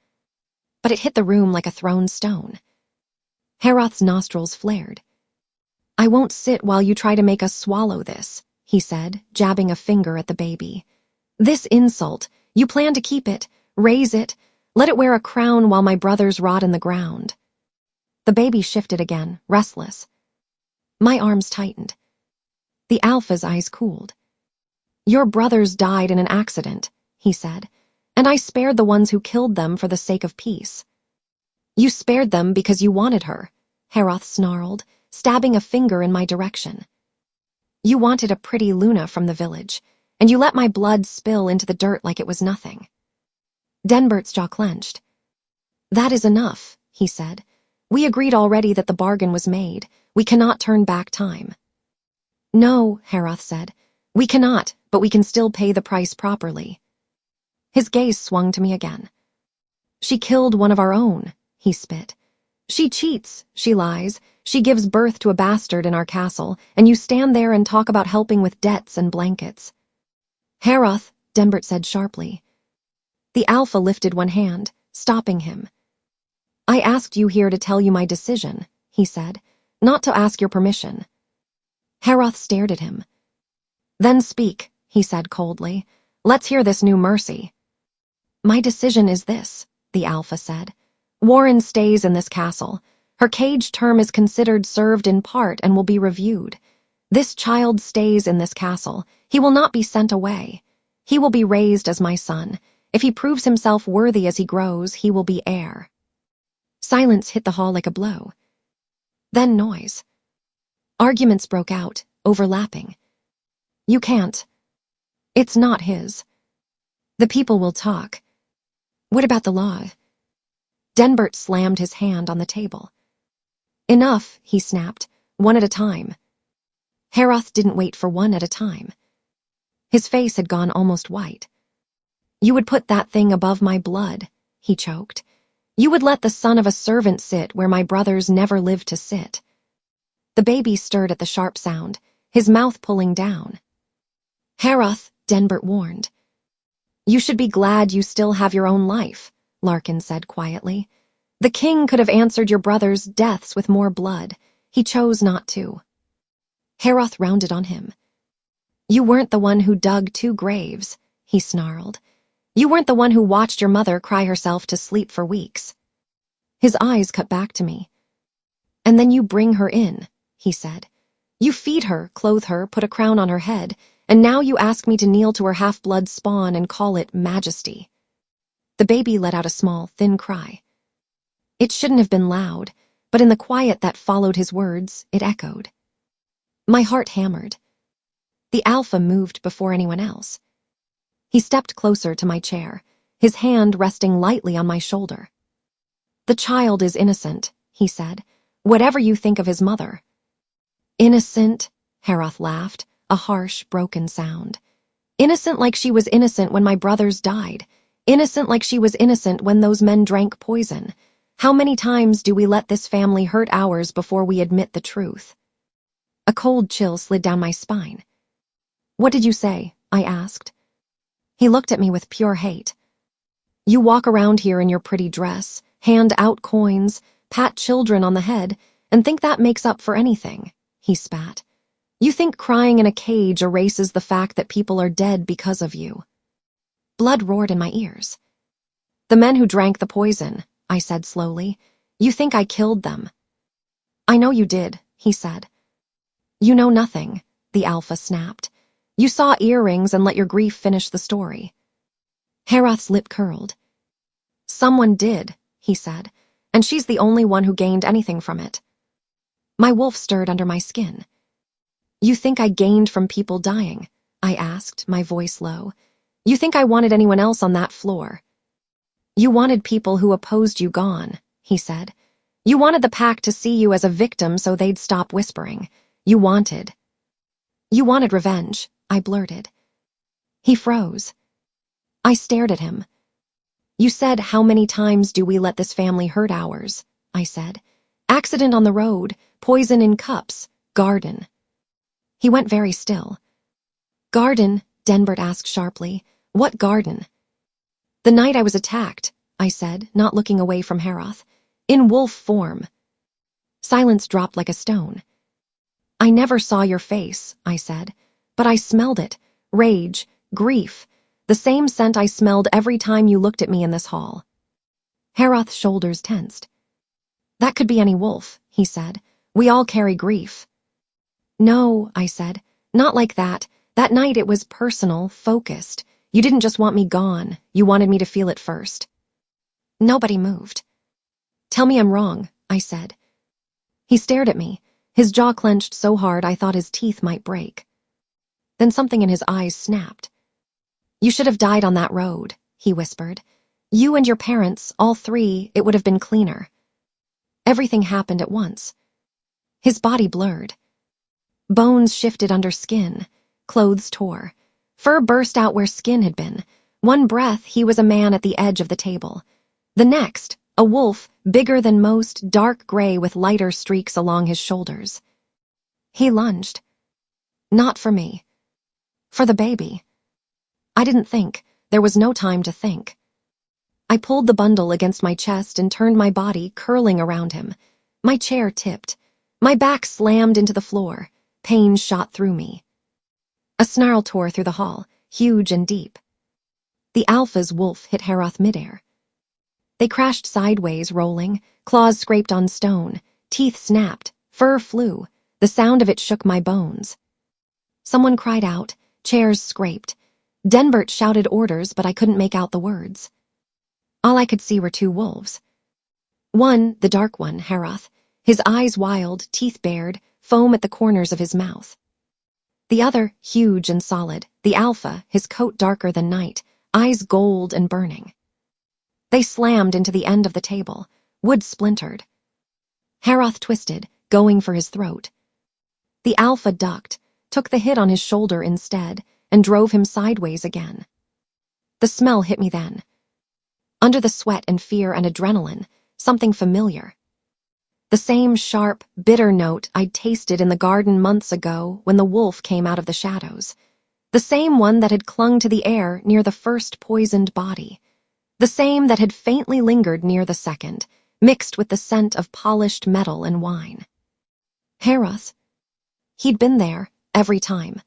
A: but it hit the room like a thrown stone. Heroth's nostrils flared. I won't sit while you try to make us swallow this, he said, jabbing a finger at the baby. This insult, you plan to keep it, raise it, let it wear a crown while my brothers rot in the ground. The baby shifted again, restless. My arms tightened. The Alpha's eyes cooled. Your brothers died in an accident, he said, and I spared the ones who killed them for the sake of peace. You spared them because you wanted her, Heroth snarled, stabbing a finger in my direction. You wanted a pretty Luna from the village, and you let my blood spill into the dirt like it was nothing. Denbert's jaw clenched. That is enough, he said. We agreed already that the bargain was made. We cannot turn back time. No, Heroth said. We cannot, but we can still pay the price properly. His gaze swung to me again. She killed one of our own, he spit. She cheats, she lies, she gives birth to a bastard in our castle, and you stand there and talk about helping with debts and blankets. Heroth, Denbert said sharply. The Alpha lifted one hand, stopping him. I asked you here to tell you my decision, he said, not to ask your permission. Heroth stared at him. Then speak, he said coldly. Let's hear this new mercy. My decision is this, the Alpha said. Warren stays in this castle. Her cage term is considered served in part and will be reviewed. This child stays in this castle. He will not be sent away. He will be raised as my son. If he proves himself worthy as he grows, he will be heir. Silence hit the hall like a blow. Then noise. Arguments broke out, overlapping. You can't. It's not his. The people will talk. What about the law? Denbert slammed his hand on the table. Enough, he snapped, one at a time. Heroth didn't wait for one at a time. His face had gone almost white. You would put that thing above my blood, he choked. You would let the son of a servant sit where my brothers never lived to sit. The baby stirred at the sharp sound, his mouth pulling down. Heroth, Denbert warned. You should be glad you still have your own life, Larkin said quietly. The king could have answered your brothers' deaths with more blood. He chose not to. Heroth rounded on him. You weren't the one who dug 2 graves, he snarled. You weren't the one who watched your mother cry herself to sleep for weeks. His eyes cut back to me. And then you bring her in, he said. You feed her, clothe her, put a crown on her head, and now you ask me to kneel to her half-blood spawn and call it majesty. The baby let out a small, thin cry. It shouldn't have been loud, but in the quiet that followed his words, it echoed. My heart hammered. The Alpha moved before anyone else. He stepped closer to my chair, his hand resting lightly on my shoulder. The child is innocent, he said, whatever you think of his mother. Innocent, Heroth laughed, a harsh, broken sound. Innocent like she was innocent when my brothers died. Innocent like she was innocent when those men drank poison. How many times do we let this family hurt ours before we admit the truth? A cold chill slid down my spine. What did you say? I asked. He looked at me with pure hate. You walk around here in your pretty dress, hand out coins, pat children on the head, and think that makes up for anything, he spat. You think crying in a cage erases the fact that people are dead because of you. Blood roared in my ears. The men who drank the poison, I said slowly. You think I killed them. I know you did, he said. You know nothing, the Alpha snapped. You saw earrings and let your grief finish the story. Heroth's lip curled. Someone did, he said, and she's the only one who gained anything from it. My wolf stirred under my skin. You think I gained from people dying? I asked, my voice low. You think I wanted anyone else on that floor? You wanted people who opposed you gone, he said. You wanted the pack to see you as a victim so they'd stop whispering. You wanted revenge, I blurted. He froze. I stared at him. You said, how many times do we let this family hurt ours? I said. Accident on the road, poison in cups, garden. He went very still. Garden, Denbert asked sharply. What garden? The night I was attacked, I said, not looking away from Heroth. In wolf form. Silence dropped like a stone. I never saw your face, I said, but I smelled it. Rage, grief, the same scent I smelled every time you looked at me in this hall. Heroth's shoulders tensed. That could be any wolf, he said. We all carry grief. No, I said. Not like that. That night it was personal, focused. You didn't just want me gone. You wanted me to feel it first. Nobody moved. Tell me I'm wrong, I said. He stared at me, his jaw clenched so hard I thought his teeth might break. Then something in his eyes snapped. You should have died on that road, he whispered. You and your parents, all three, it would have been cleaner. Everything happened at once. His body blurred. Bones shifted under skin, clothes tore. Fur burst out where skin had been. One breath, he was a man at the edge of the table. The next, a wolf, bigger than most, dark gray with lighter streaks along his shoulders. He lunged. Not for me. For the baby. I didn't think. There was no time to think. I pulled the bundle against my chest and turned my body, curling around him. My chair tipped. My back slammed into the floor. Pain shot through me. A snarl tore through the hall, huge and deep. The Alpha's wolf hit Heroth midair. They crashed sideways, rolling, claws scraped on stone, teeth snapped, fur flew. The sound of it shook my bones. Someone cried out, chairs scraped. Denbert shouted orders, but I couldn't make out the words. All I could see were two wolves. One, the dark one, Heroth, his eyes wild, teeth bared, foam at the corners of his mouth. The other, huge and solid, the Alpha, his coat darker than night, eyes gold and burning. They slammed into the end of the table. Wood splintered. Heroth twisted, going for his throat. The Alpha ducked, took the hit on his shoulder instead, and drove him sideways again. The smell hit me then. Under the sweat and fear and adrenaline, something familiar. The same sharp, bitter note I'd tasted in the garden months ago when the wolf came out of the shadows. The same one that had clung to the air near the first poisoned body. The same that had faintly lingered near the second, mixed with the scent of polished metal and wine. Heroth. He'd been there, every time.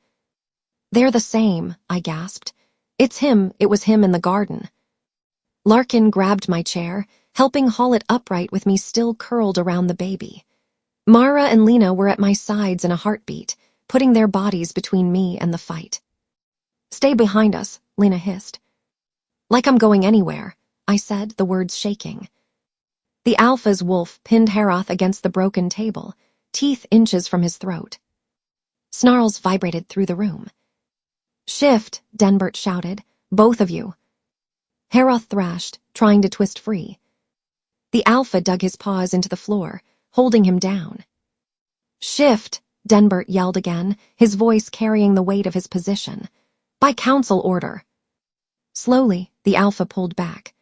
A: They're the same, I gasped. It's him, it was him in the garden. Larkin grabbed my chair, helping haul it upright with me still curled around the baby. Mara and Lena were at my sides in a heartbeat, putting their bodies between me and the fight. Stay behind us, Lena hissed. Like I'm going anywhere, I said, the words shaking. The Alpha's wolf pinned Heroth against the broken table, teeth inches from his throat. Snarls vibrated through the room. Shift, Denbert shouted. Both of you. Heroth thrashed, trying to twist free. The Alpha dug his paws into the floor, holding him down. Shift, Denbert yelled again, his voice carrying the weight of his position. By council order. Slowly, the Alpha pulled back.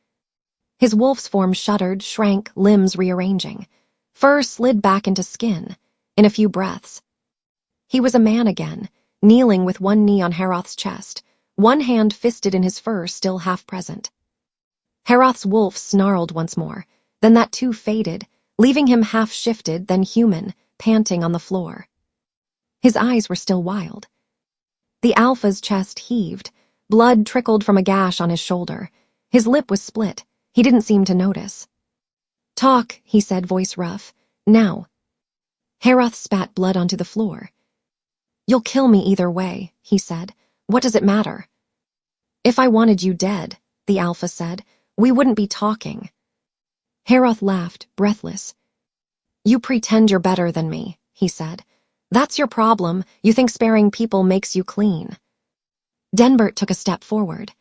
A: His wolf's form shuddered, shrank, limbs rearranging. Fur slid back into skin, in a few breaths. He was a man again, kneeling with one knee on Heroth's chest, one hand fisted in his fur still half present. Heroth's wolf snarled once more, then that too faded, leaving him half-shifted, then human, panting on the floor. His eyes were still wild. The Alpha's chest heaved, blood trickled from a gash on his shoulder. His lip was split. He didn't seem to notice. Talk, he said, voice rough. Now. Heroth spat blood onto the floor. You'll kill me either way, he said. What does it matter? If I wanted you dead, the Alpha said, we wouldn't be talking. Heroth laughed, breathless. You pretend you're better than me, he said. That's your problem. You think sparing people makes you clean. Denbert took a step forward.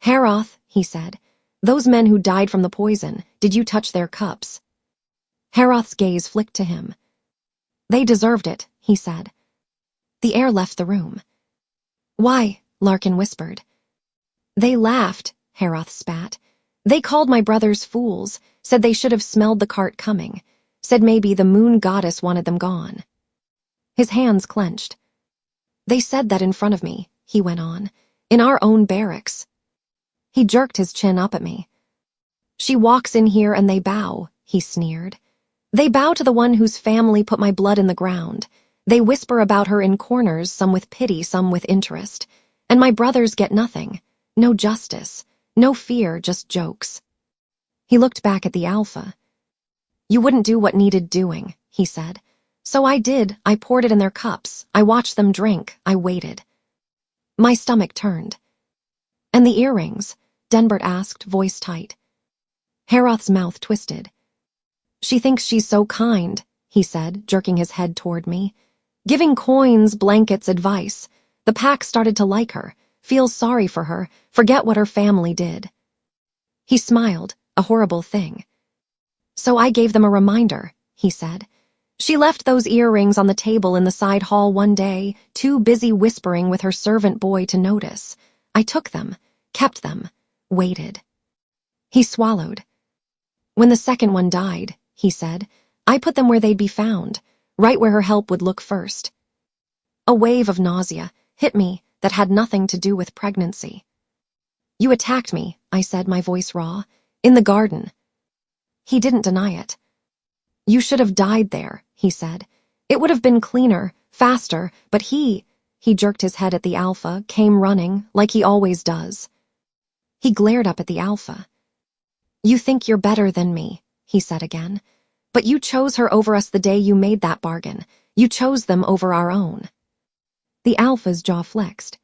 A: Heroth, he said, those men who died from the poison, did you touch their cups? Heroth's gaze flicked to him. They deserved it, he said. The air left the room. Why? Larkin whispered. They laughed, Heroth spat. They called my brothers fools, said they should have smelled the cart coming, said maybe the moon goddess wanted them gone. His hands clenched. They said that in front of me, he went on, in our own barracks. He jerked his chin up at me. She walks in here and they bow, he sneered. They bow to the one whose family put my blood in the ground. They whisper about her in corners, some with pity, some with interest. And my brothers get nothing. No justice. No fear, just jokes. He looked back at the Alpha. You wouldn't do what needed doing, he said. So I did. I poured it in their cups. I watched them drink. I waited. My stomach turned. And the earrings? Denbert asked, voice tight. Heroth's mouth twisted. She thinks she's so kind, he said, jerking his head toward me. Giving coins, blankets, advice. The pack started to like her, feel sorry for her, forget what her family did. He smiled, a horrible thing. So I gave them a reminder, he said. She left those earrings on the table in the side hall one day, too busy whispering with her servant boy to notice. I took them, kept them, waited. He swallowed. When the second one died, he said, I put them where they'd be found, right where her help would look first. A wave of nausea hit me that had nothing to do with pregnancy. You attacked me, I said, my voice raw, in the garden. He didn't deny it. You should have died there, he said. It would have been cleaner, faster, but he jerked his head at the alpha, came running, like he always does. He glared up at the alpha. You think you're better than me, he said again. But you chose her over us the day you made that bargain. You chose them over our own. The alpha's jaw flexed.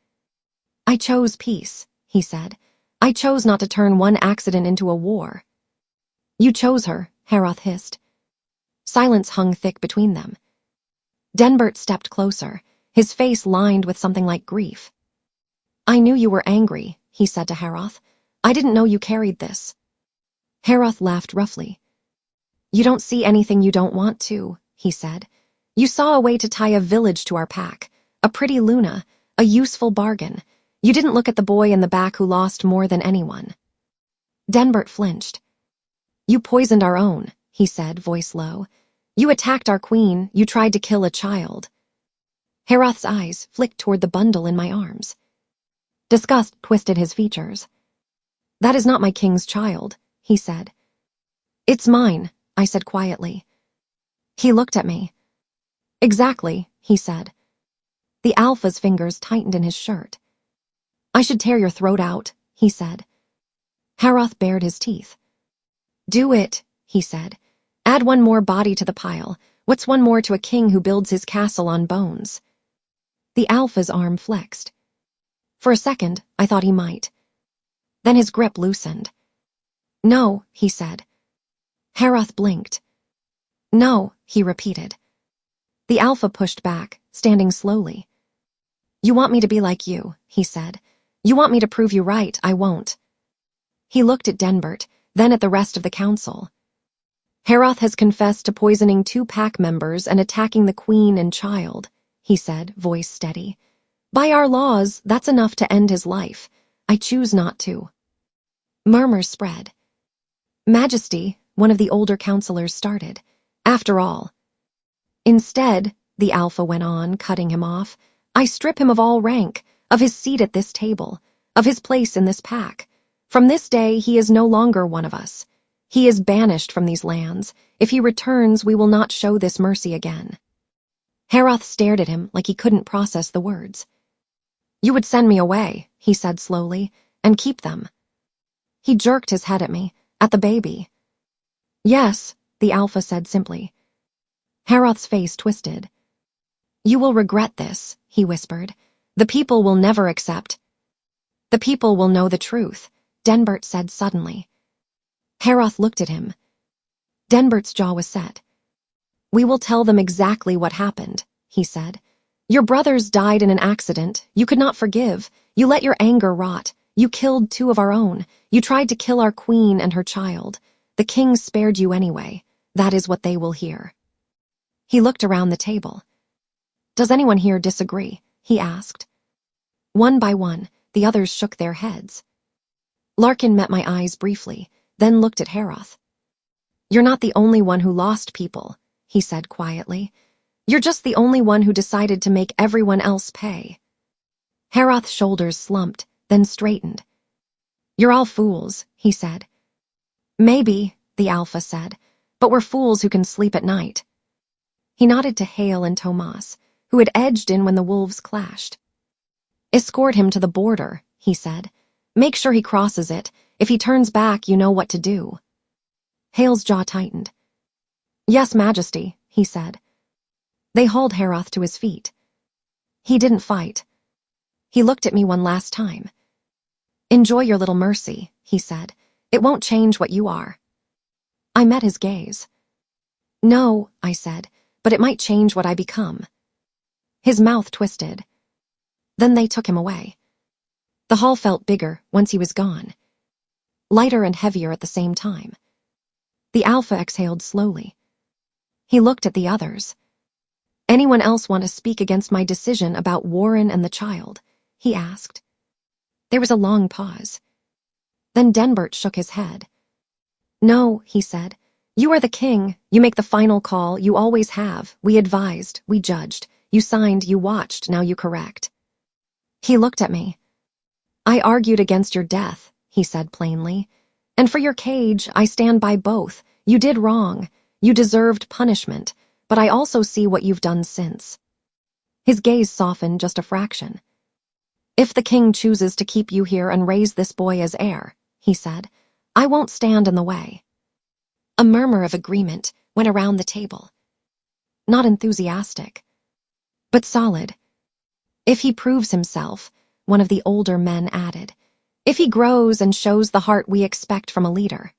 A: I chose peace, he said. I chose not to turn one accident into a war. You chose her, Heroth hissed. Silence hung thick between them. Denbert stepped closer, his face lined with something like grief. I knew you were angry, he said to Heroth. I didn't know you carried this. Heroth laughed roughly. You don't see anything you don't want to, he said. You saw a way to tie a village to our pack, a pretty Luna, a useful bargain. You didn't look at the boy in the back who lost more than anyone. Denbert flinched. You poisoned our own, he said, voice low. You attacked our queen, you tried to kill a child. Heroth's eyes flicked toward the bundle in my arms. Disgust twisted his features. That is not my king's child, he said. It's mine, I said quietly. He looked at me. Exactly, he said. The alpha's fingers tightened in his shirt. I should tear your throat out, he said. Heroth bared his teeth. Do it, he said. Add one more body to the pile. What's one more to a king who builds his castle on bones? The alpha's arm flexed. For a second, I thought he might. Then his grip loosened. No, he said. Heroth blinked. No, he repeated. The alpha pushed back, standing slowly. You want me to be like you, he said. You want me to prove you right, I won't. He looked at Denbert, then at the rest of the council. Heroth has confessed to poisoning 2 pack members and attacking the queen and child, he said, voice steady. By our laws, that's enough to end his life. I choose not to. Murmurs spread. Majesty, one of the older counselors started. After all. Instead, the alpha went on, cutting him off, I strip him of all rank, of his seat at this table, of his place in this pack. From this day, he is no longer one of us. He is banished from these lands. If he returns, we will not show this mercy again. Heroth stared at him like he couldn't process the words. You would send me away, he said slowly, and keep them. He jerked his head at me, at the baby. Yes, the alpha said simply. Heroth's face twisted. You will regret this, he whispered. The people will never accept. The people will know the truth, Denbert said suddenly. Heroth looked at him. Denbert's jaw was set. We will tell them exactly what happened, he said. Your brothers died in an accident. You could not forgive. You let your anger rot. You killed 2 of our own. You tried to kill our queen and her child. The king spared you anyway. That is what they will hear. He looked around the table. Does anyone here disagree? He asked. One by one, the others shook their heads. Larkin met my eyes briefly, then looked at Heroth. You're not the only one who lost people, he said quietly. You're just the only one who decided to make everyone else pay. Heroth's shoulders slumped, then straightened. You're all fools, he said. Maybe, the alpha said, but we're fools who can sleep at night. He nodded to Hale and Tomas, who had edged in when the wolves clashed. Escort him to the border, he said. Make sure he crosses it. If he turns back, you know what to do. Hale's jaw tightened. Yes, Majesty, he said. They hauled Heroth to his feet. He didn't fight. He looked at me one last time. "Enjoy your little mercy," he said. "It won't change what you are." I met his gaze. "No," I said, "but it might change what I become." His mouth twisted. Then they took him away. The hall felt bigger once he was gone, lighter and heavier at the same time. The alpha exhaled slowly. He looked at the others. "Anyone else want to speak against my decision about Warren and the child?" he asked. There was a long pause. Then Denbert shook his head. "No," he said. "You are the king. You make the final call. You always have. We advised. We judged. You signed. You watched. Now you correct." He looked at me. "I argued against your death," he said plainly. "And for your cage, I stand by both. You did wrong. You deserved punishment. But I also see what you've done since." His gaze softened just a fraction. "If the king chooses to keep you here and raise this boy as heir," he said, "I won't stand in the way." A murmur of agreement went around the table. Not enthusiastic, but solid. "If he proves himself," one of the older men added. "If he grows and shows the heart we expect from a leader.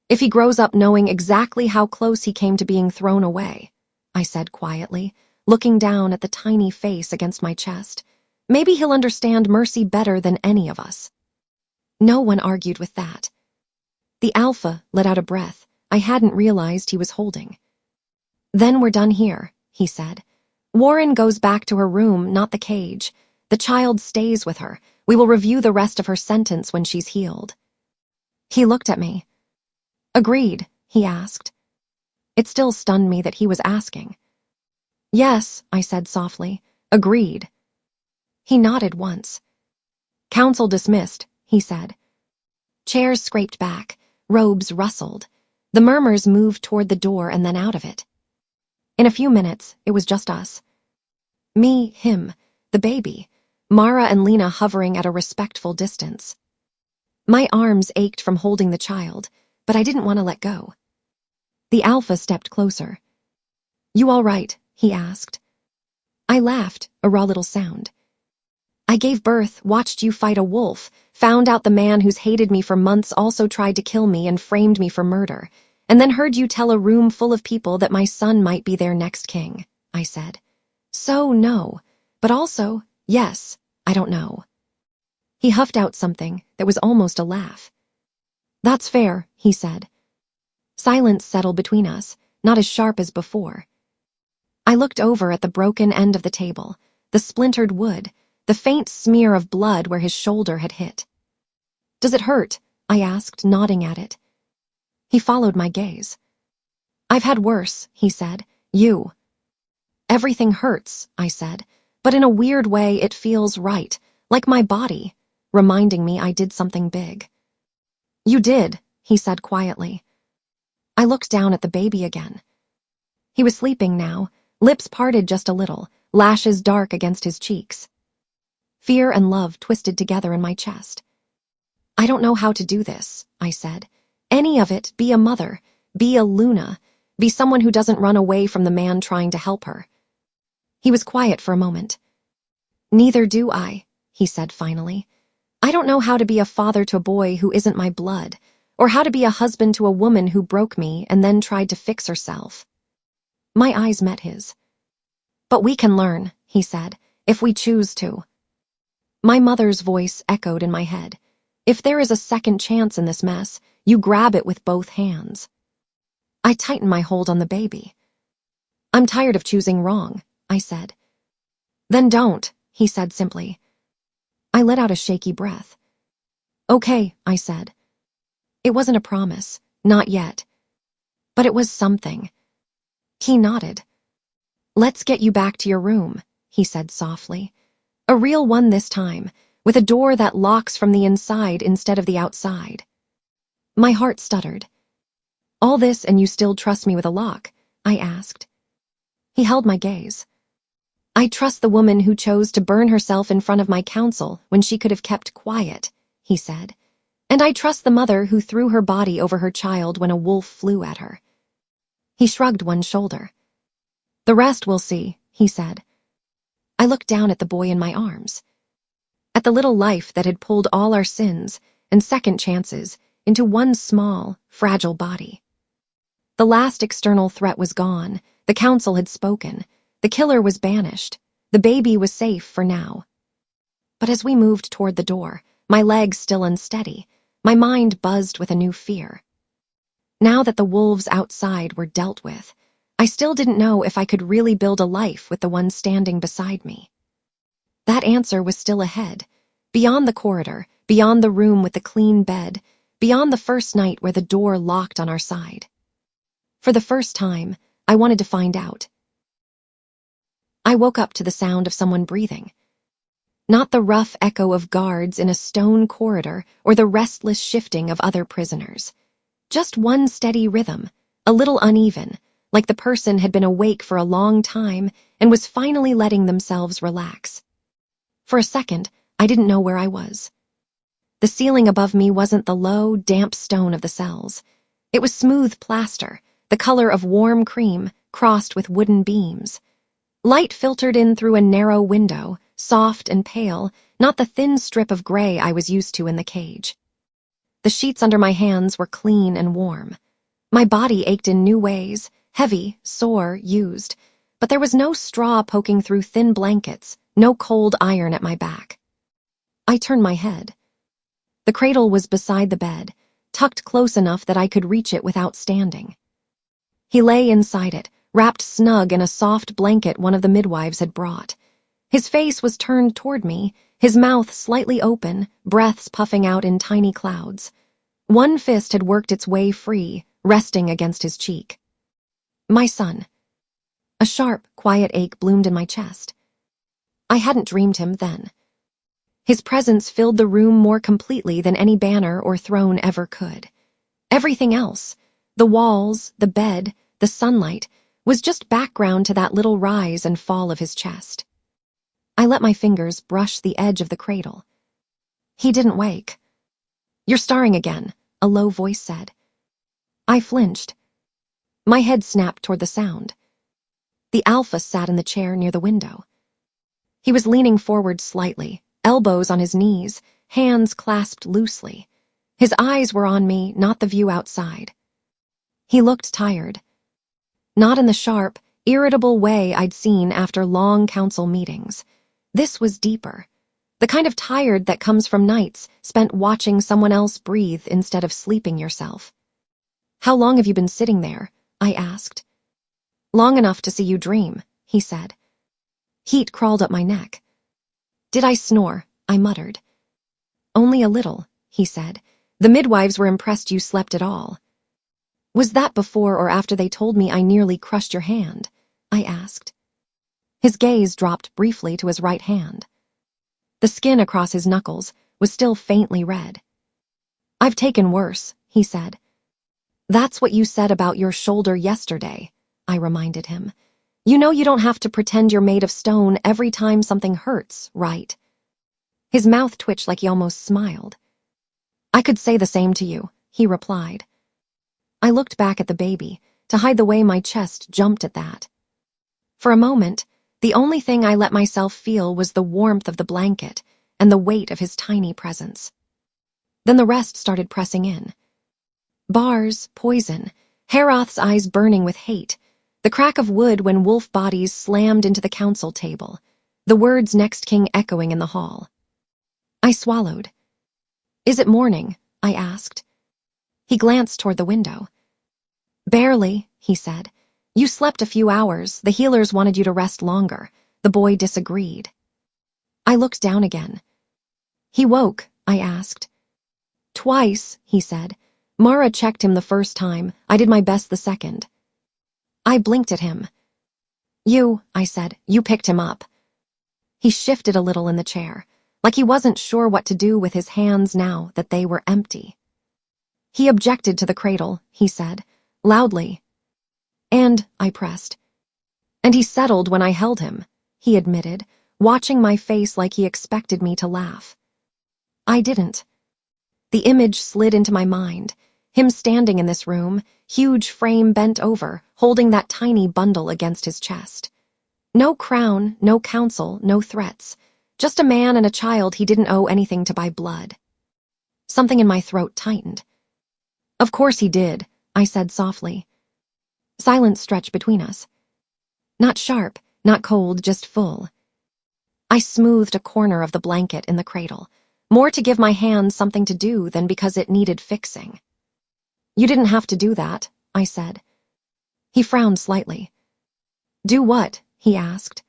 A: If he grows up knowing exactly how close he came to being thrown away," I said quietly, looking down at the tiny face against my chest. "Maybe he'll understand mercy better than any of us." No one argued with that. The alpha let out a breath I hadn't realized he was holding. "Then we're done here," he said. "Warren goes back to her room, not the cage. The child stays with her. We will review the rest of her sentence when she's healed." He looked at me. "Agreed?" he asked. It still stunned me that he was asking. "Yes," I said softly. "Agreed." He nodded once. "Council dismissed," he said. Chairs scraped back. Robes rustled. The murmurs moved toward the door and then out of it. In a few minutes, it was just us. Me, him, the baby, Mara and Lena hovering at a respectful distance. My arms ached from holding the child, but I didn't want to let go. The alpha stepped closer. "You all right?" he asked. I laughed, a raw little sound. "I gave birth, watched you fight a wolf, found out the man who's hated me for months also tried to kill me and framed me for murder, and then heard you tell a room full of people that my son might be their next king," I said. "So, no, but also, yes, I don't know." He huffed out something that was almost a laugh. "That's fair," he said. Silence settled between us, not as sharp as before. I looked over at the broken end of the table, the splintered wood, the faint smear of blood where his shoulder had hit. "Does it hurt?" I asked, nodding at it. He followed my gaze. "I've had worse," he said. "You." "Everything hurts," I said, "but in a weird way it feels right, like my body, reminding me I did something big." "You did," he said quietly. I looked down at the baby again. He was sleeping now, lips parted just a little, lashes dark against his cheeks. Fear and love twisted together in my chest. "I don't know how to do this," I said. "Any of it, be a mother, be a Luna, be someone who doesn't run away from the man trying to help her." He was quiet for a moment. "Neither do I," he said finally. "I don't know how to be a father to a boy who isn't my blood, or how to be a husband to a woman who broke me and then tried to fix herself." My eyes met his. "But we can learn," he said, "if we choose to." My mother's voice echoed in my head. "If there is a second chance in this mess, you grab it with both hands." I tightened my hold on the baby. "I'm tired of choosing wrong," I said. "Then don't," he said simply. I let out a shaky breath. "Okay," I said. It wasn't a promise, not yet. But it was something. He nodded. "Let's get you back to your room," he said softly. "A real one this time, with a door that locks from the inside instead of the outside." My heart stuttered. "All this and you still trust me with a lock?" I asked. He held my gaze. "I trust the woman who chose to burn herself in front of my council when she could have kept quiet," he said. "And I trust the mother who threw her body over her child when a wolf flew at her." He shrugged one shoulder. The rest we'll see, he said. I looked down at the boy in my arms, at the little life that had pulled all our sins and second chances into one small, fragile body. The last external threat was gone. The council had spoken. The killer was banished. The baby was safe for now. But as we moved toward the door, my legs still unsteady, my mind buzzed with a new fear. Now that the wolves outside were dealt with, I still didn't know if I could really build a life with the one standing beside me. That answer was still ahead, beyond the corridor, beyond the room with the clean bed, beyond the first night where the door locked on our side. For the first time, I wanted to find out. I woke up to the sound of someone breathing. Not the rough echo of guards in a stone corridor or the restless shifting of other prisoners. Just one steady rhythm, a little uneven, like the person had been awake for a long time and was finally letting themselves relax. For a second, I didn't know where I was. The ceiling above me wasn't the low, damp stone of the cells. It was smooth plaster, the color of warm cream, crossed with wooden beams. Light filtered in through a narrow window, soft and pale, not the thin strip of gray I was used to in the cage. The sheets under my hands were clean and warm. My body ached in new ways, heavy, sore, used, but there was no straw poking through thin blankets, no cold iron at my back. I turned my head. The cradle was beside the bed, tucked close enough that I could reach it without standing. He lay inside it, wrapped snug in a soft blanket one of the midwives had brought. His face was turned toward me, his mouth slightly open, breaths puffing out in tiny clouds. One fist had worked its way free, resting against his cheek. My son. A sharp, quiet ache bloomed in my chest. I hadn't dreamed him then. His presence filled the room more completely than any banner or throne ever could. Everything else, the walls, the bed, the sunlight, was just background to that little rise and fall of his chest. I let my fingers brush the edge of the cradle. He didn't wake. "You're starring again," a low voice said. I flinched. My head snapped toward the sound. The alpha sat in the chair near the window. He was leaning forward slightly, elbows on his knees, hands clasped loosely. His eyes were on me, not the view outside. He looked tired. Not in the sharp, irritable way I'd seen after long council meetings. This was deeper. The kind of tired that comes from nights spent watching someone else breathe instead of sleeping yourself. "How long have you been sitting there?" I asked. "Long enough to see you dream," he said. Heat crawled up my neck. "Did I snore?" I muttered. "Only a little," he said. "The midwives were impressed you slept at all." "Was that before or after they told me I nearly crushed your hand?" I asked. His gaze dropped briefly to his right hand. The skin across his knuckles was still faintly red. "I've taken worse," he said. "That's what you said about your shoulder yesterday," I reminded him. "You know you don't have to pretend you're made of stone every time something hurts, right?" His mouth twitched like he almost smiled. "I could say the same to you," he replied. I looked back at the baby, to hide the way my chest jumped at that. For a moment, the only thing I let myself feel was the warmth of the blanket and the weight of his tiny presence. Then the rest started pressing in. Bars, poison, Heroth's eyes burning with hate, the crack of wood when wolf bodies slammed into the council table, the words "Next King" echoing in the hall. I swallowed. "Is it morning?" I asked. He glanced toward the window. "Barely," he said. "You slept a few hours. The healers wanted you to rest longer." The boy disagreed. I looked down again. "He woke?" I asked. "Twice," he said. "Mara checked him the first time. I did my best the second." I blinked at him. "You," I said, "you picked him up." He shifted a little in the chair, like he wasn't sure what to do with his hands now that they were empty. "He objected to the cradle," he said, loudly. "And," I pressed. "And he settled when I held him," he admitted, watching my face like he expected me to laugh. I didn't. The image slid into my mind, Him standing in this room, huge frame bent over, holding that tiny bundle against his chest. No crown, no counsel, no threats. Just a man and a child he didn't owe anything to by blood. Something in my throat tightened. Of course he did, I said softly. Silence stretched between us. Not sharp, not cold, just full. I smoothed a corner of the blanket in the cradle, more to give my hands something to do than because it needed fixing. You didn't have to do that, I said. He frowned slightly. Do what? He asked.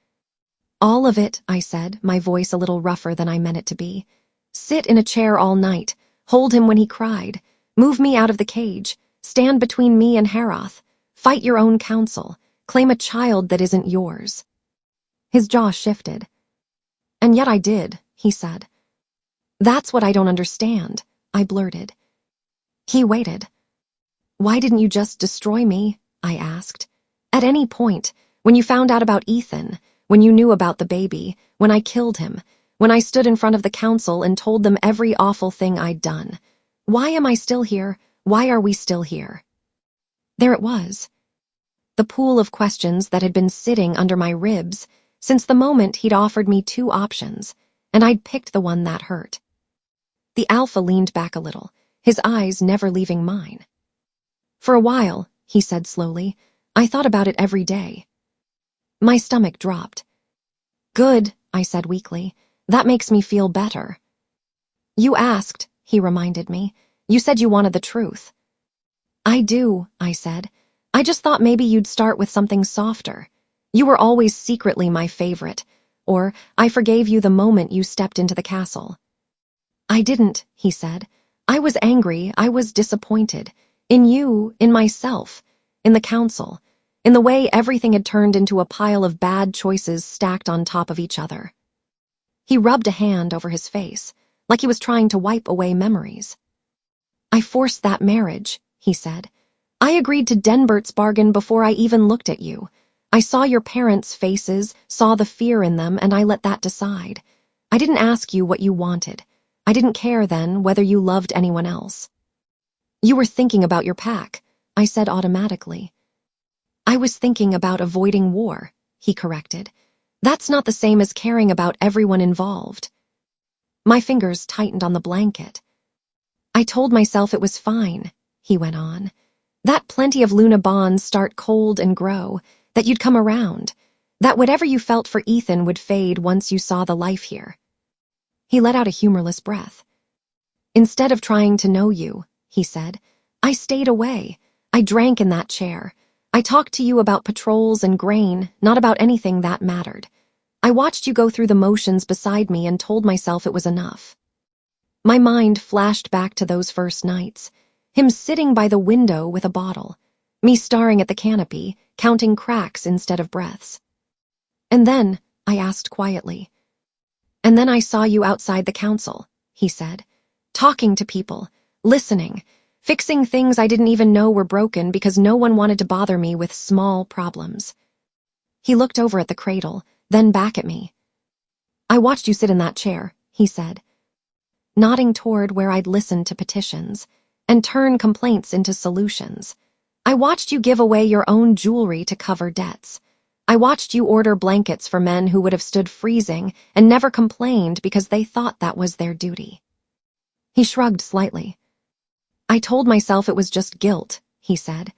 A: All of it, I said, my voice a little rougher than I meant it to be. Sit in a chair all night, hold him when he cried, move me out of the cage, stand between me and Heroth, fight your own counsel, claim a child that isn't yours. His jaw shifted. And yet I did, he said. That's what I don't understand, I blurted. He waited. Why didn't you just destroy me? I asked. At any point, when you found out about Ethan, when you knew about the baby, when I killed him, when I stood in front of the council and told them every awful thing I'd done. Why am I still here? Why are we still here? There it was. The pool of questions that had been sitting under my ribs since the moment he'd offered me two options, and I'd picked the one that hurt. The alpha leaned back a little, his eyes never leaving mine. For a while, he said slowly, I thought about it every day. My stomach dropped. Good, I said weakly. That makes me feel better. You asked, he reminded me. You said you wanted the truth. I do, I said. I just thought maybe you'd start with something softer. You were always secretly my favorite, or I forgave you the moment you stepped into the castle. I didn't, he said. I was angry, I was disappointed. In you, in myself, in the council, in the way everything had turned into a pile of bad choices stacked on top of each other. He rubbed a hand over his face, like he was trying to wipe away memories. I forced that marriage, he said. I agreed to Denbert's bargain before I even looked at you. I saw your parents' faces, saw the fear in them, and I let that decide. I didn't ask you what you wanted. I didn't care then whether you loved anyone else. You were thinking about your pack, I said automatically. I was thinking about avoiding war, he corrected. That's not the same as caring about everyone involved. My fingers tightened on the blanket. I told myself it was fine, he went on. That plenty of Luna bonds start cold and grow, that you'd come around, that whatever you felt for Ethan would fade once you saw the life here. He let out a humorless breath. Instead of trying to know you, he said, I stayed away. I drank in that chair. I talked to you about patrols and grain, not about anything that mattered. I watched you go through the motions beside me and told myself it was enough. My mind flashed back to those first nights, him sitting by the window with a bottle, me staring at the canopy, counting cracks instead of breaths. And then, I asked quietly. And then I saw you outside the council, he said, talking to people, listening, fixing things I didn't even know were broken because no one wanted to bother me with small problems. He looked over at the cradle, then back at me. I watched you sit in that chair, he said, nodding toward where I'd listened to petitions and turn complaints into solutions. I watched you give away your own jewelry to cover debts. I watched you order blankets for men who would have stood freezing and never complained because they thought that was their duty. He shrugged slightly. I told myself it was just guilt, he said,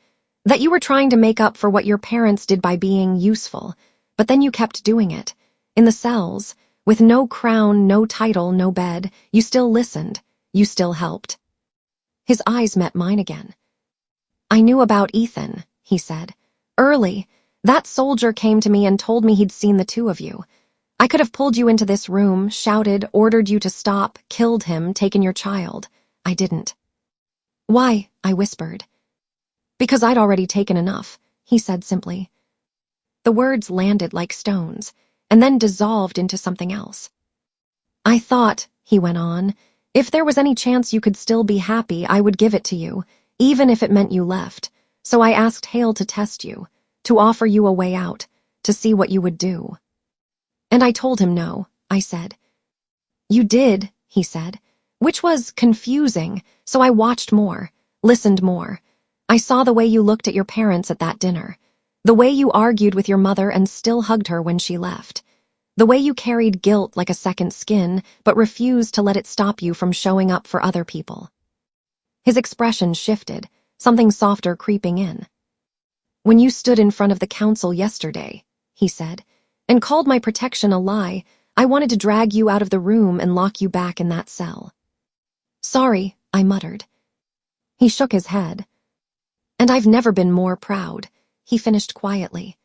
A: that you were trying to make up for what your parents did by being useful, but then you kept doing it. In the cells, with no crown, no title, no bed, you still listened, you still helped. His eyes met mine again. I knew about Ethan, he said. Early, that soldier came to me and told me he'd seen the two of you. I could have pulled you into this room, shouted, ordered you to stop, killed him, taken your child. I didn't. Why? I whispered. Because I'd already taken enough, he said simply. The words landed like stones, and then dissolved into something else. I thought, he went on, if there was any chance you could still be happy, I would give it to you, even if it meant you left. So I asked Hale to test you, to offer you a way out, to see what you would do. And I told him no, I said. You did, he said, which was confusing, so I watched more, listened more. I saw the way you looked at your parents at that dinner. The way you argued with your mother and still hugged her when she left. The way you carried guilt like a second skin, but refused to let it stop you from showing up for other people. His expression shifted, something softer creeping in. When you stood in front of the council yesterday, he said, and called my protection a lie, I wanted to drag you out of the room and lock you back in that cell. Sorry, I muttered. He shook his head. And I've never been more proud, he finished quietly.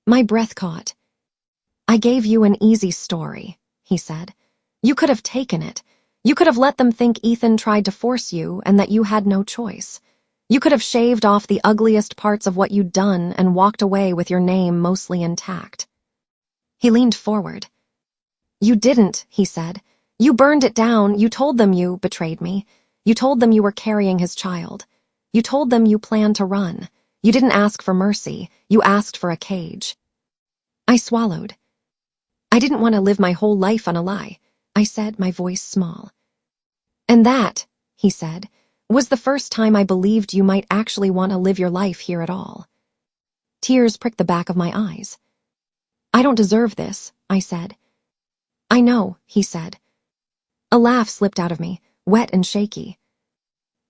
A: My breath caught. I gave you an easy story, he said. You could have taken it. You could have let them think Ethan tried to force you and that you had no choice. You could have shaved off the ugliest parts of what you'd done and walked away with your name mostly intact. He leaned forward. You didn't, he said. You burned it down. You told them you betrayed me. You told them you were carrying his child. You told them you planned to run. You didn't ask for mercy. You asked for a cage. I swallowed. I didn't want to live my whole life on a lie, I said, my voice small. And that, he said, was the first time I believed you might actually want to live your life here at all. Tears pricked the back of my eyes. I don't deserve this, I said. I know, he said. A laugh slipped out of me, wet and shaky.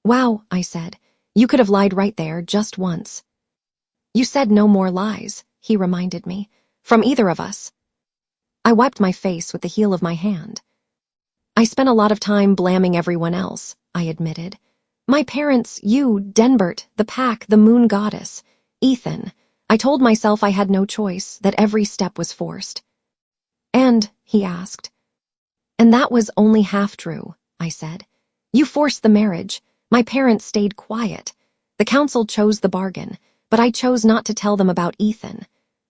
A: Wow, I said. You could have lied right there, just once. You said no more lies, he reminded me, from either of us. I wiped my face with the heel of my hand. I spent a lot of time blaming everyone else, I admitted. My parents, you, Denbert, the pack, the moon goddess, Ethan. I told myself I had no choice, that every step was forced. And, he asked. And that was only half true, I said. You forced the marriage. My parents stayed quiet. The council chose the bargain, but I chose not to tell them about Ethan.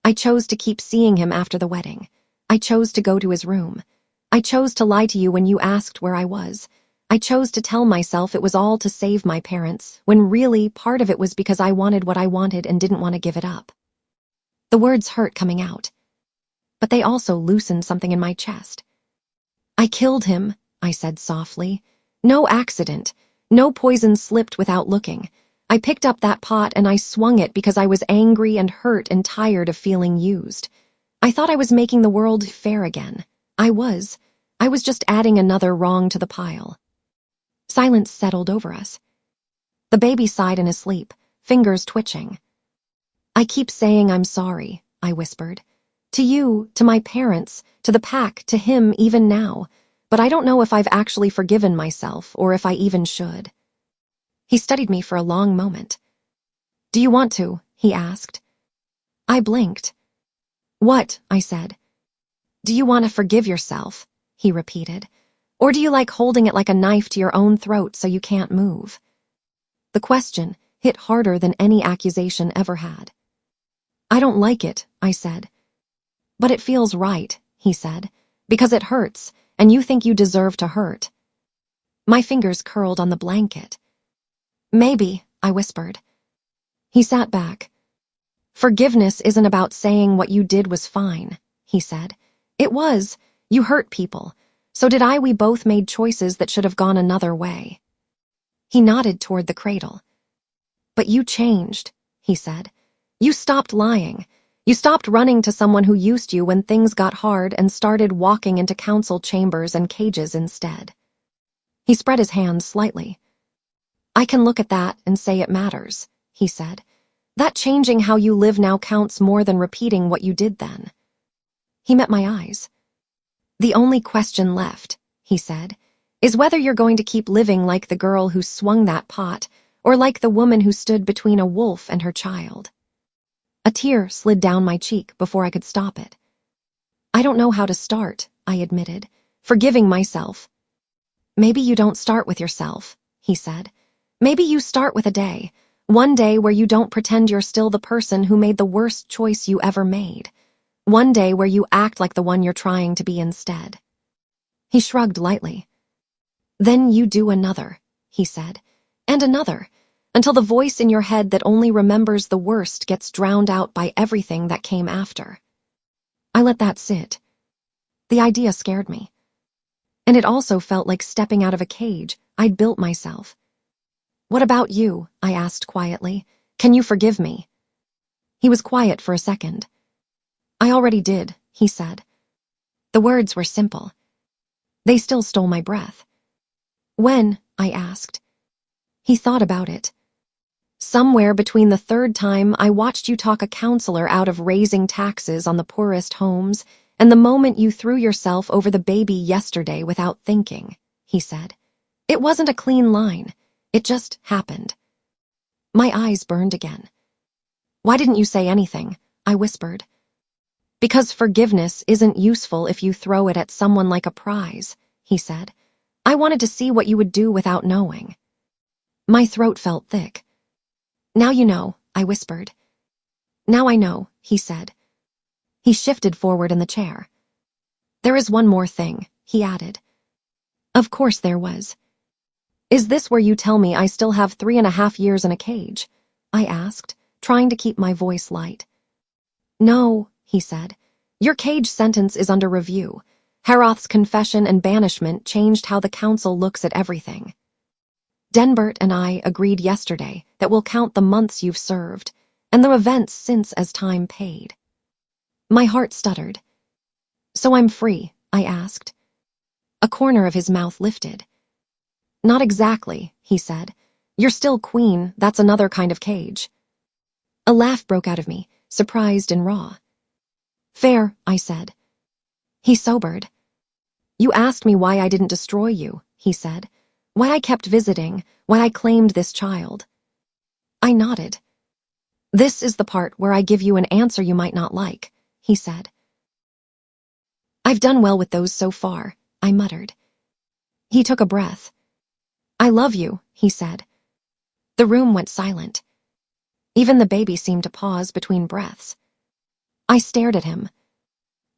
A: I chose to keep seeing him after the wedding. I chose to go to his room. I chose to lie to you when you asked where I was. I chose to tell myself it was all to save my parents, when really part of it was because I wanted what I wanted and didn't want to give it up. The words hurt coming out, but they also loosened something in my chest. I killed him, I said softly. No accident. No poison slipped without looking. I picked up that pot and I swung it because I was angry and hurt and tired of feeling used. I thought I was making the world fair again. I was. I was just adding another wrong to the pile. Silence settled over us. The baby sighed in his sleep, fingers twitching. I keep saying I'm sorry, I whispered. To you, to my parents, to the pack, to him even now. But I don't know if I've actually forgiven myself or if I even should. He studied me for a long moment. Do you want to? He asked. I blinked. What? I said. Do you want to forgive yourself? He repeated. Or do you like holding it like a knife to your own throat so you can't move? The question hit harder than any accusation ever had. I don't like it, I said. But it feels right, he said, because it hurts, and you think you deserve to hurt. My fingers curled on the blanket. Maybe, I whispered. He sat back. Forgiveness isn't about saying what you did was fine, he said. It was. You hurt people. So did I. We both made choices that should have gone another way. He nodded toward the cradle. But you changed, he said. You stopped lying. You stopped running to someone who used you when things got hard and started walking into council chambers and cages instead. He spread his hands slightly. I can look at that and say it matters, he said. That changing how you live now counts more than repeating what you did then. He met my eyes. The only question left, he said, is whether you're going to keep living like the girl who swung that pot or like the woman who stood between a wolf and her child. A tear slid down my cheek before I could stop it. I don't know how to start, I admitted, forgiving myself. Maybe you don't start with yourself, he said. Maybe you start with a day, one day where you don't pretend you're still the person who made the worst choice you ever made. One day where you act like the one you're trying to be instead. He shrugged lightly. Then you do another, he said, and another, until the voice in your head that only remembers the worst gets drowned out by everything that came after. I let that sit. The idea scared me. And it also felt like stepping out of a cage I'd built myself. "What about you?" I asked quietly. "Can you forgive me?" He was quiet for a second. "I already did," he said. The words were simple. They still stole my breath. "When?" I asked. He thought about it. "Somewhere between the third time I watched you talk a counselor out of raising taxes on the poorest homes and the moment you threw yourself over the baby yesterday without thinking," he said. It wasn't a clean line. It just happened. My eyes burned again. "Why didn't you say anything?" I whispered. "Because forgiveness isn't useful if you throw it at someone like a prize," he said. "I wanted to see what you would do without knowing." My throat felt thick. "Now you know," I whispered. "Now I know," he said. He shifted forward in the chair. "There is one more thing," he added. Of course there was. "Is this where you tell me I still have 3.5 years in a cage?" I asked, trying to keep my voice light. "No," he said. "Your cage sentence is under review. Haroth's confession and banishment changed how the council looks at everything. Denbert and I agreed yesterday that we'll count the months you've served and the events since as time paid." My heart stuttered. "So I'm free?" I asked. A corner of his mouth lifted. "Not exactly," he said. "You're still queen, that's another kind of cage." A laugh broke out of me, surprised and raw. "Fair," I said. He sobered. "You asked me why I didn't destroy you," he said. "Why I kept visiting, why I claimed this child." I nodded. "This is the part where I give you an answer you might not like," he said. "I've done well with those so far," I muttered. He took a breath. "I love you," he said. The room went silent. Even the baby seemed to pause between breaths. I stared at him.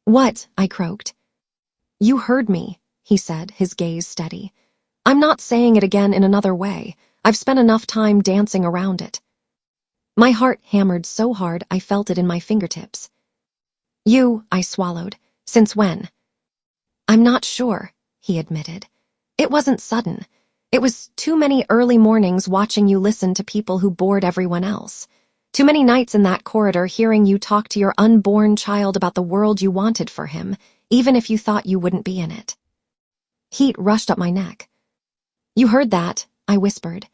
A: "What?" I croaked. "You heard me," he said, his gaze steady. "I'm not saying it again in another way. I've spent enough time dancing around it." My heart hammered so hard I felt it in my fingertips. I swallowed. "Since when?" "I'm not sure," he admitted. "It wasn't sudden. It was too many early mornings watching you listen to people who bored everyone else. Too many nights in that corridor hearing you talk to your unborn child about the world you wanted for him, even if you thought you wouldn't be in it." Heat rushed up my neck. "You heard that," I whispered.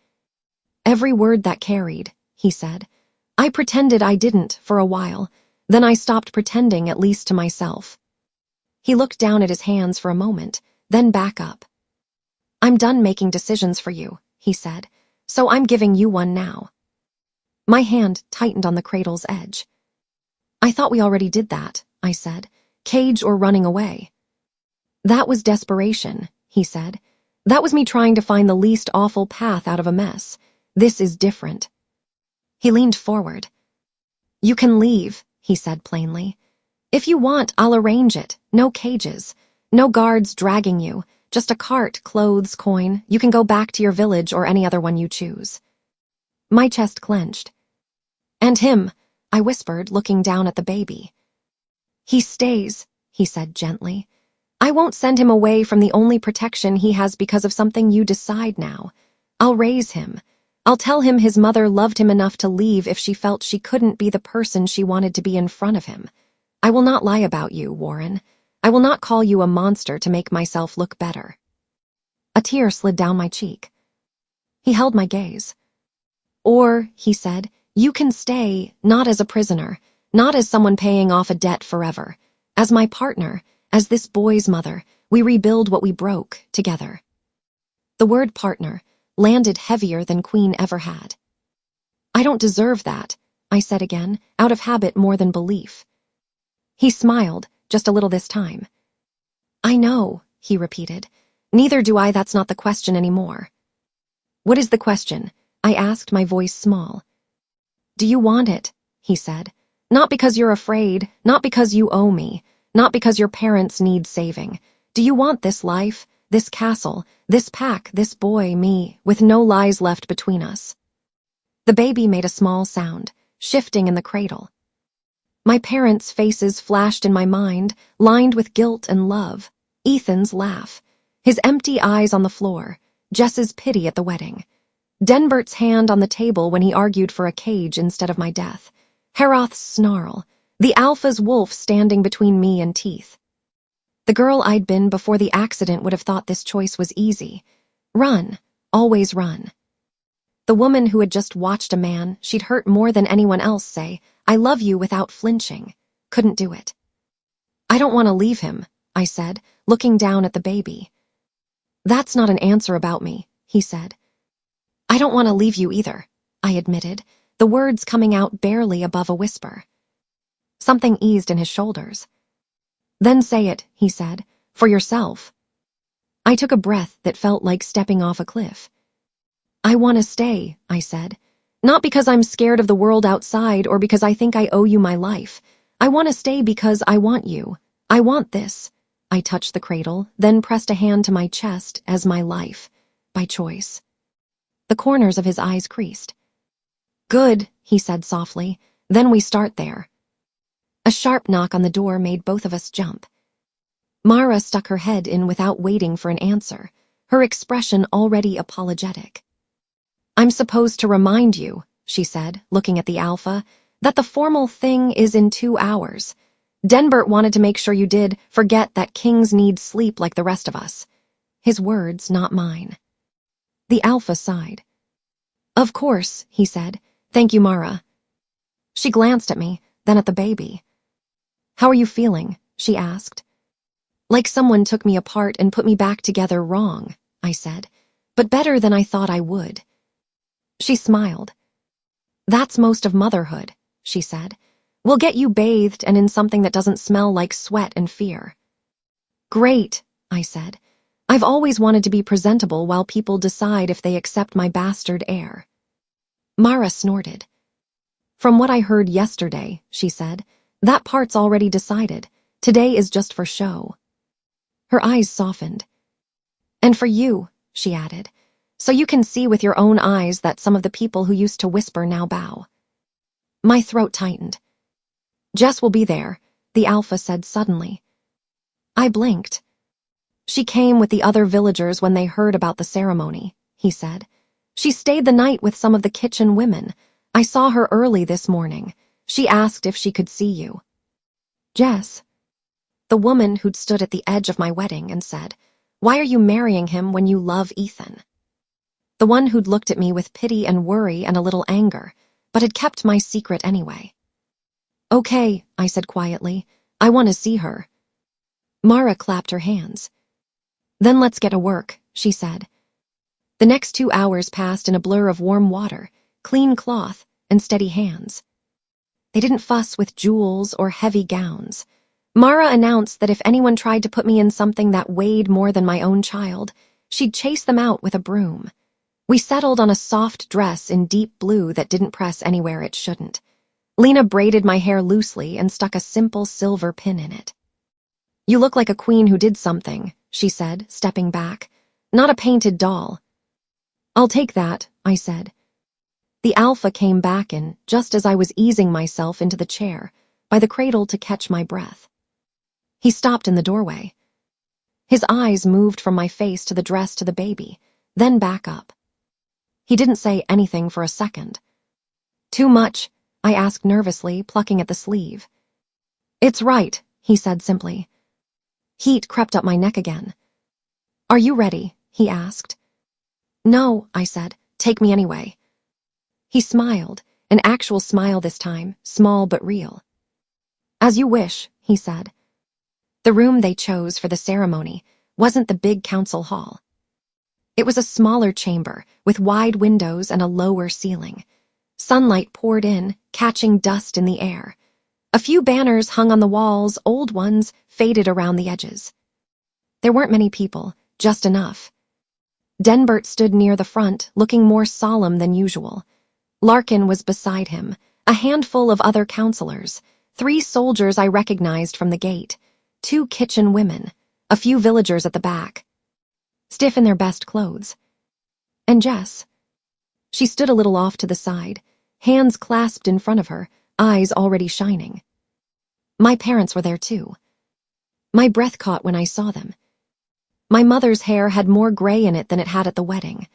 A: "Every word that carried," he said. "I pretended I didn't for a while. Then I stopped pretending, at least to myself." He looked down at his hands for a moment, then back up. "I'm done making decisions for you," he said, "so I'm giving you one now." My hand tightened on the cradle's edge. "I thought we already did that," I said. "Cage or running away." "That was desperation," he said. "That was me trying to find the least awful path out of a mess. This is different." He leaned forward. "You can leave," he said plainly. "If you want, I'll arrange it. No cages. No guards dragging you. Just a cart, clothes, coin. You can go back to your village or any other one you choose." My chest clenched. "And him," I whispered, looking down at the baby. "He stays," he said gently. "I won't send him away from the only protection he has because of something you decide now. I'll raise him. I'll tell him his mother loved him enough to leave if she felt she couldn't be the person she wanted to be in front of him. I will not lie about you, Warren. I will not call you a monster to make myself look better." A tear slid down my cheek. He held my gaze. "Or," he said, "you can stay, not as a prisoner, not as someone paying off a debt forever. As my partner, as this boy's mother, we rebuild what we broke together." The word partner landed heavier than Queen ever had. "I don't deserve that," I said again, out of habit more than belief. He smiled, just a little this time. "I know," he repeated. "Neither do I, that's not the question anymore." "What is the question?" I asked, my voice small. "Do you want it?" he said. "Not because you're afraid, not because you owe me, not because your parents need saving. Do you want this life, this castle, this pack, this boy, me, with no lies left between us?" The baby made a small sound, shifting in the cradle. My parents' faces flashed in my mind, lined with guilt and love. Ethan's laugh, his empty eyes on the floor, Jess's pity at the wedding. Denbert's hand on the table when he argued for a cage instead of my death. Heroth's snarl. The alpha's wolf standing between me and teeth. The girl I'd been before the accident would have thought this choice was easy. Run. Always run. The woman who had just watched a man she'd hurt more than anyone else say, "I love you," without flinching. Couldn't do it. "I don't want to leave him," I said, looking down at the baby. "That's not an answer about me," he said. "I don't want to leave you either," I admitted, the words coming out barely above a whisper. Something eased in his shoulders. "Then say it," he said, "for yourself." I took a breath that felt like stepping off a cliff. "I want to stay," I said. "Not because I'm scared of the world outside or because I think I owe you my life. I want to stay because I want you. I want this." I touched the cradle, then pressed a hand to my chest as my life, by choice. The corners of his eyes creased. "Good," he said softly. "Then we start there." A sharp knock on the door made both of us jump. Mara stuck her head in without waiting for an answer, her expression already apologetic. "I'm supposed to remind you," she said, looking at the alpha, "that the formal thing is in 2 hours. Denbert wanted to make sure you did forget that kings need sleep like the rest of us." His words, not mine. The alpha sighed. "Of course," he said. "Thank you, Mara." She glanced at me, then at the baby. "How are you feeling?" she asked. "Like someone took me apart and put me back together wrong," I said, "but better than I thought I would." She smiled. "That's most of motherhood," she said. "We'll get you bathed and in something that doesn't smell like sweat and fear." "Great," I said. "I've always wanted to be presentable while people decide if they accept my bastard heir." Mara snorted. "From what I heard yesterday," she said, "that part's already decided. Today is just for show." Her eyes softened. "And for you," she added, "so you can see with your own eyes that some of the people who used to whisper now bow." My throat tightened. "Jess will be there," the alpha said suddenly. I blinked. "She came with the other villagers when they heard about the ceremony," he said. "She stayed the night with some of the kitchen women. I saw her early this morning. She asked if she could see you." "Jess?" The woman who'd stood at the edge of my wedding and said, "Why are you marrying him when you love Ethan?" The one who'd looked at me with pity and worry and a little anger, but had kept my secret anyway. "Okay," I said quietly. "I want to see her." Mara clapped her hands. "Then let's get to work," she said. The next 2 hours passed in a blur of warm water, clean cloth, and steady hands. They didn't fuss with jewels or heavy gowns. Mara announced that if anyone tried to put me in something that weighed more than my own child, she'd chase them out with a broom. We settled on a soft dress in deep blue that didn't press anywhere it shouldn't. Lena braided my hair loosely and stuck a simple silver pin in it. "You look like a queen who did something," she said, stepping back. "Not a painted doll." "I'll take that," I said. The alpha came back in, just as I was easing myself into the chair, by the cradle to catch my breath. He stopped in the doorway. His eyes moved from my face to the dress to the baby, then back up. He didn't say anything for a second. "Too much?" I asked nervously, plucking at the sleeve. "It's right," he said simply. Heat crept up my neck again. "Are you ready?" he asked. "No," I said. "Take me anyway." He smiled, an actual smile this time, small but real. "As you wish," he said. The room they chose for the ceremony wasn't the big council hall. It was a smaller chamber with wide windows and a lower ceiling. Sunlight poured in, catching dust in the air. A few banners hung on the walls, old ones faded around the edges. There weren't many people, just enough. Denbert stood near the front, looking more solemn than usual. Larkin was beside him, a handful of other counselors, 3 soldiers I recognized from the gate, 2 kitchen women, a few villagers at the back, stiff in their best clothes. And Jess. She stood a little off to the side, hands clasped in front of her, eyes already shining. My parents were there too. My breath caught when I saw them. My mother's hair had more gray in it than it had at the wedding.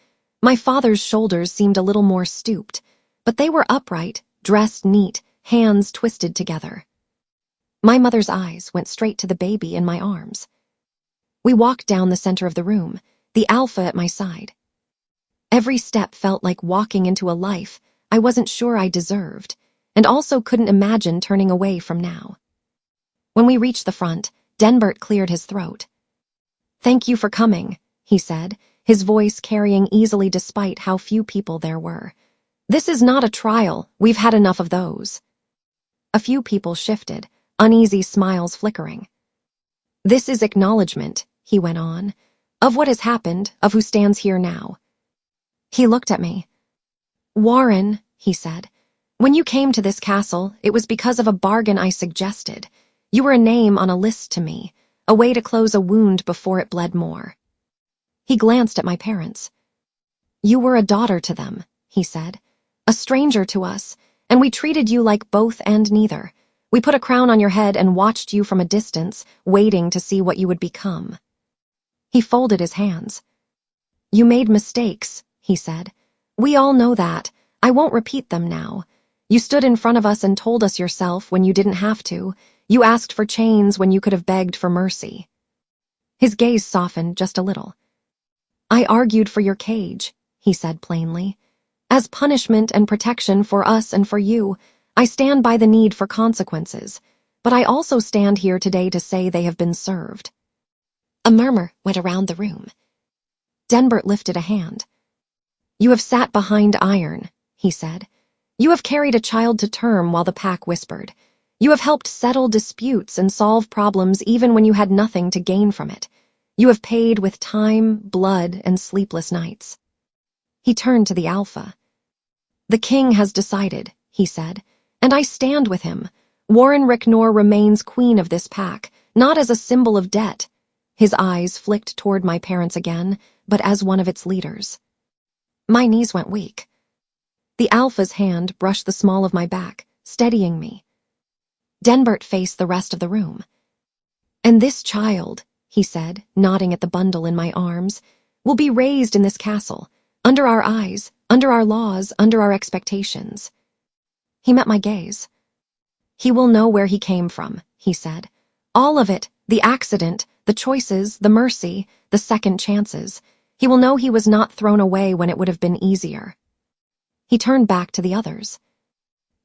A: My father's shoulders seemed a little more stooped, but they were upright, dressed neat, hands twisted together. My mother's eyes went straight to the baby in my arms. We walked down the center of the room, the alpha at my side. Every step felt like walking into a life I wasn't sure I deserved, and also couldn't imagine turning away from now. When we reached the front, Denbert cleared his throat. "Thank you for coming," he said, his voice carrying easily despite how few people there were. "This is not a trial, we've had enough of those." A few people shifted, uneasy smiles flickering. "This is acknowledgement," he went on, "of what has happened, of who stands here now." He looked at me. "Warren," he said, "when you came to this castle, it was because of a bargain I suggested. You were a name on a list to me, a way to close a wound before it bled more." He glanced at my parents. "You were a daughter to them," he said, "a stranger to us, and we treated you like both and neither. We put a crown on your head and watched you from a distance, waiting to see what you would become." He folded his hands. "You made mistakes," he said. "We all know that. I won't repeat them now. You stood in front of us and told us yourself when you didn't have to. You asked for chains when you could have begged for mercy." His gaze softened just a little. "I argued for your cage," he said plainly. "As punishment and protection for us and for you, I stand by the need for consequences, but I also stand here today to say they have been served." A murmur went around the room. Denbert lifted a hand. "You have sat behind iron," he said. "You have carried a child to term while the pack whispered. You have helped settle disputes and solve problems even when you had nothing to gain from it. You have paid with time, blood, and sleepless nights." He turned to the alpha. "The king has decided," he said, "and I stand with him. Warren Ricknor remains queen of this pack, not as a symbol of debt." His eyes flicked toward my parents again, but as one of its leaders. My knees went weak. The alpha's hand brushed the small of my back, steadying me. Denbert faced the rest of the room. "And this child," he said, nodding at the bundle in my arms, "will be raised in this castle, under our eyes, under our laws, under our expectations." He met my gaze. "He will know where he came from," he said. "All of it, the accident, the choices, the mercy, the second chances. He will know he was not thrown away when it would have been easier." He turned back to the others.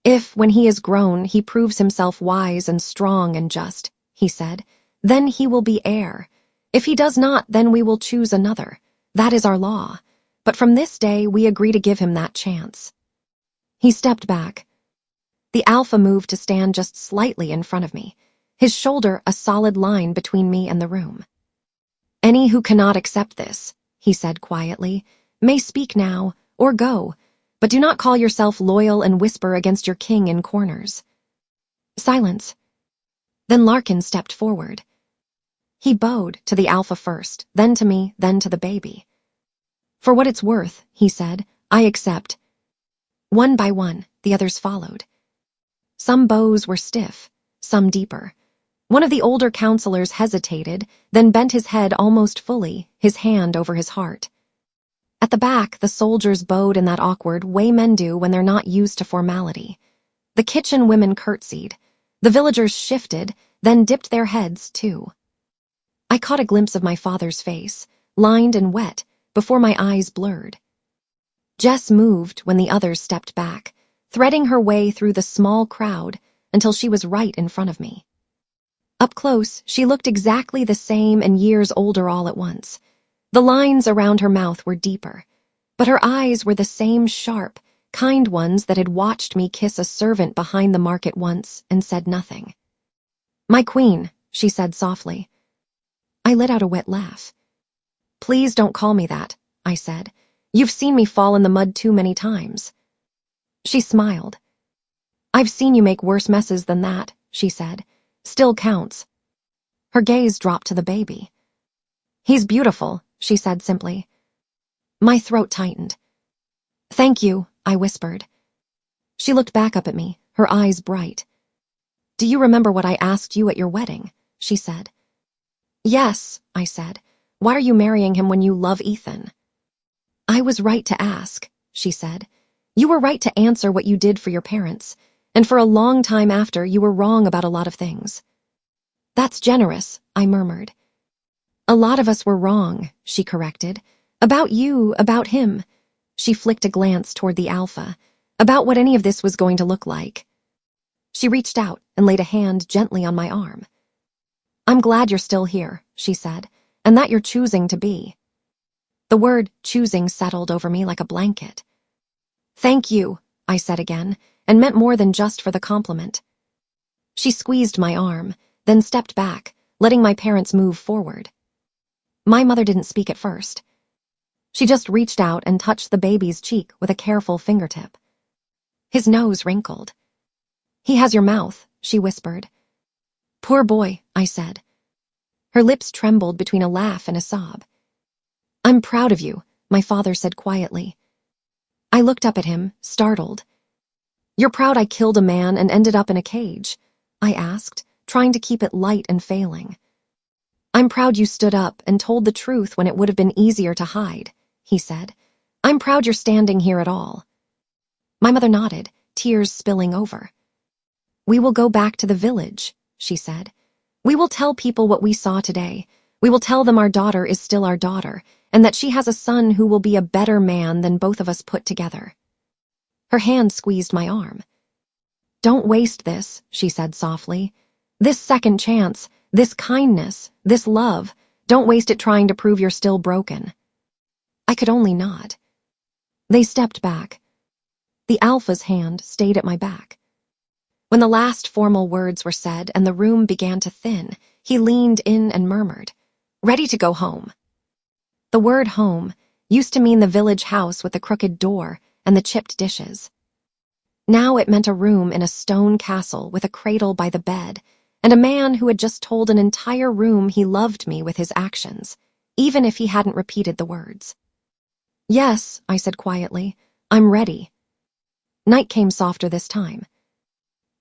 A: "If, when he is grown, he proves himself wise and strong and just," he said, "then he will be heir. If he does not, then we will choose another. That is our law. But from this day, we agree to give him that chance." He stepped back. The alpha moved to stand just slightly in front of me, his shoulder a solid line between me and the room. "Any who cannot accept this," he said quietly, "may speak now, or go, but do not call yourself loyal and whisper against your king in corners." Silence. Then Larkin stepped forward. He bowed to the alpha first, then to me, then to the baby. "For what it's worth," he said, "I accept." One by one, the others followed. Some bows were stiff, some deeper. One of the older counselors hesitated, then bent his head almost fully, his hand over his heart. At the back, the soldiers bowed in that awkward way men do when they're not used to formality. The kitchen women curtsied. The villagers shifted, then dipped their heads, too. I caught a glimpse of my father's face, lined and wet, before my eyes blurred. Jess moved when the others stepped back, threading her way through the small crowd until she was right in front of me. Up close, she looked exactly the same and years older all at once. The lines around her mouth were deeper, but her eyes were the same sharp, kind ones that had watched me kiss a servant behind the market once and said nothing. "My queen," she said softly. I let out a wet laugh. "Please don't call me that," I said. "You've seen me fall in the mud too many times." She smiled. "I've seen you make worse messes than that," she said. "Still counts." Her gaze dropped to the baby. "He's beautiful," she said simply. My throat tightened. "Thank you," I whispered. She looked back up at me, her eyes bright. "Do you remember what I asked you at your wedding?" she said. "Yes," I said. "Why are you marrying him when you love Ethan?" I was right to ask, she said. You were right to answer what you did for your parents, and for a long time after, you were wrong about a lot of things. That's generous, I murmured. A lot of us were wrong, she corrected. About you, about him. She flicked a glance toward the alpha, about what any of this was going to look like. She reached out and laid a hand gently on my arm. I'm glad you're still here, she said, and that you're choosing to be. The word choosing settled over me like a blanket. Thank you, I said again, and meant more than just for the compliment. She squeezed my arm, then stepped back, letting my parents move forward. My mother didn't speak at first. She just reached out and touched the baby's cheek with a careful fingertip. His nose wrinkled. He has your mouth, she whispered. Poor boy, I said. Her lips trembled between a laugh and a sob. I'm proud of you, my father said quietly. I looked up at him, startled. You're proud I killed a man and ended up in a cage? I asked, trying to keep it light and failing. I'm proud you stood up and told the truth when it would have been easier to hide, he said. I'm proud you're standing here at all. My mother nodded, tears spilling over. We will go back to the village, she said. We will tell people what we saw today. We will tell them our daughter is still our daughter, and that she has a son who will be a better man than both of us put together. Her hand squeezed my arm. Don't waste this, she said softly. This second chance, this kindness, this love, don't waste it trying to prove you're still broken. I could only nod. They stepped back. The alpha's hand stayed at my back. When the last formal words were said and the room began to thin, he leaned in and murmured, ready to go home. The word home used to mean the village house with the crooked door and the chipped dishes. Now it meant a room in a stone castle with a cradle by the bed, and a man who had just told an entire room he loved me with his actions, even if he hadn't repeated the words. Yes, I said quietly, I'm ready. Night came softer this time.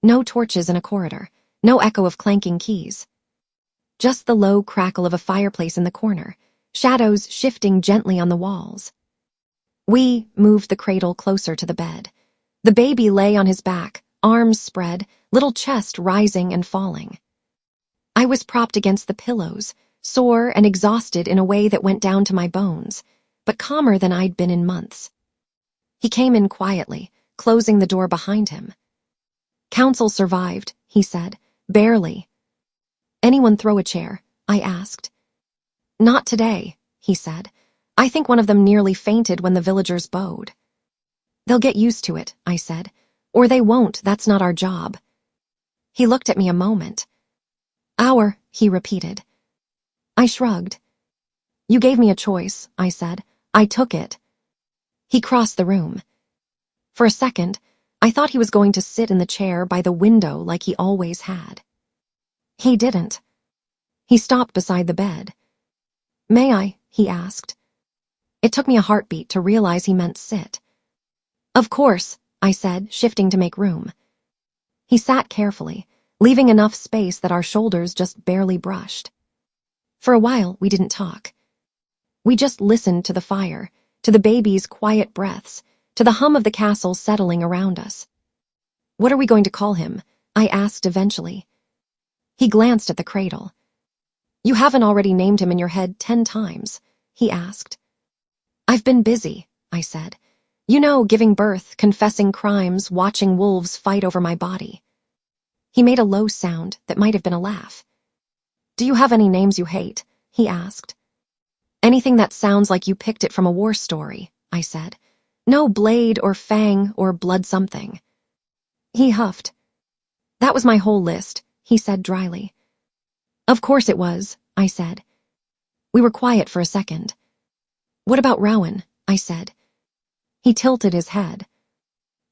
A: No torches in a corridor, no echo of clanking keys. Just the low crackle of a fireplace in the corner, shadows shifting gently on the walls. We moved the cradle closer to the bed. The baby lay on his back, arms spread, little chest rising and falling. I was propped against the pillows, sore and exhausted in a way that went down to my bones, but calmer than I'd been in months. He came in quietly, closing the door behind him. Council survived, he said, barely. Anyone throw a chair? I asked. Not today, he said. I think one of them nearly fainted when the villagers bowed. They'll get used to it, I said. Or they won't, that's not our job. He looked at me a moment. Our, he repeated. I shrugged. You gave me a choice, I said. I took it. He crossed the room. For a second, I thought he was going to sit in the chair by the window like he always had. He didn't. He stopped beside the bed. May I? He asked. It took me a heartbeat to realize he meant sit. Of course, I said, shifting to make room. He sat carefully, leaving enough space that our shoulders just barely brushed. For a while, we didn't talk. We just listened to the fire, to the baby's quiet breaths, to the hum of the castle settling around us. What are we going to call him? I asked eventually. He glanced at the cradle. You haven't already named him in your head 10 times, he asked. I've been busy, I said. You know, giving birth, confessing crimes, watching wolves fight over my body. He made a low sound that might have been a laugh. Do you have any names you hate? He asked. Anything that sounds like you picked it from a war story, I said. No blade or fang or blood something. He huffed. That was my whole list, he said dryly. Of course it was, I said. We were quiet for a second. What about Rowan? I said. He tilted his head.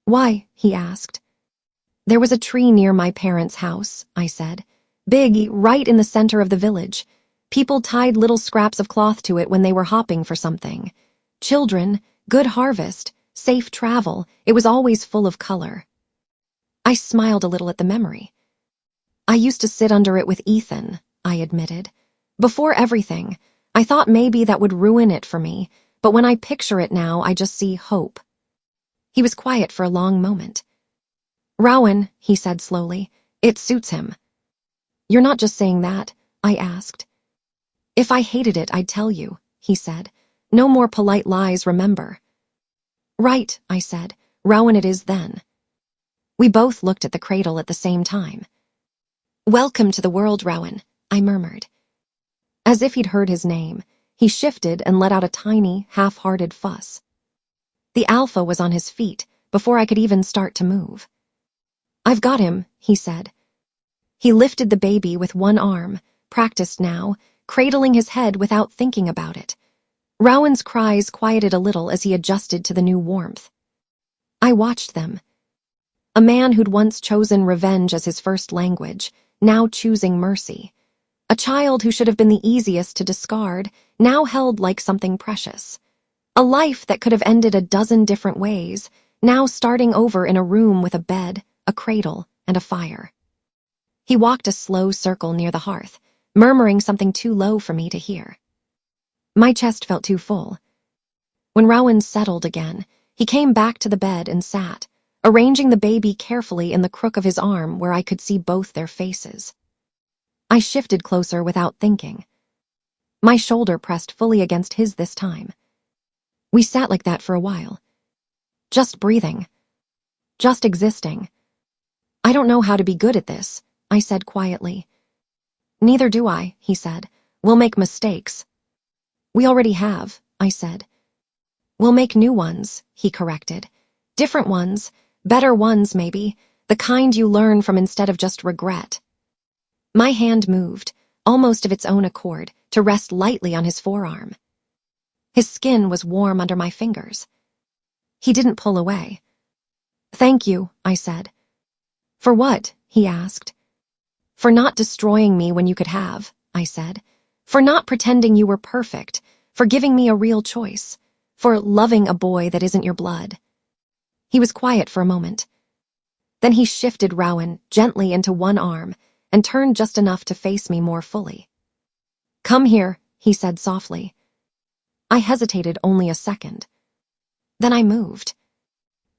A: Why? He asked. There was a tree near my parents' house, I said. Big, right in the center of the village. People tied little scraps of cloth to it when they were hopping for something. Children, good harvest, safe travel, it was always full of color. I smiled a little at the memory. I used to sit under it with Ethan, I admitted. Before everything, I thought maybe that would ruin it for me, but when I picture it now, I just see hope. He was quiet for a long moment. Rowan, he said slowly, it suits him. You're not just saying that, I asked. If I hated it, I'd tell you, he said. No more polite lies, remember. Right, I said. Rowan it is then. We both looked at the cradle at the same time. Welcome to the world, Rowan, I murmured. As if he'd heard his name, he shifted and let out a tiny, half-hearted fuss. The alpha was on his feet before I could even start to move. I've got him, he said. He lifted the baby with one arm, practiced now, cradling his head without thinking about it. Rowan's cries quieted a little as he adjusted to the new warmth. I watched them. A man who'd once chosen revenge as his first language, now choosing mercy. A child who should have been the easiest to discard, now held like something precious. A life that could have ended a dozen different ways, now starting over in a room with a bed, a cradle, and a fire. He walked a slow circle near the hearth, murmuring something too low for me to hear. My chest felt too full. When Rowan settled again, he came back to the bed and sat, arranging the baby carefully in the crook of his arm where I could see both their faces. I shifted closer without thinking. My shoulder pressed fully against his this time. We sat like that for a while. Just breathing. Just existing. I don't know how to be good at this, I said quietly. Neither do I, he said. We'll make mistakes. We already have, I said. We'll make new ones, he corrected. Different ones, better ones maybe, the kind you learn from instead of just regret. My hand moved, almost of its own accord, to rest lightly on his forearm. His skin was warm under my fingers. He didn't pull away. Thank you, I said. For what? He asked. For not destroying me when you could have, I said. For not pretending you were perfect, for giving me a real choice, for loving a boy that isn't your blood. He was quiet for a moment. Then he shifted Rowan gently into one arm and turned just enough to face me more fully. Come here, he said softly. I hesitated only a second. Then I moved.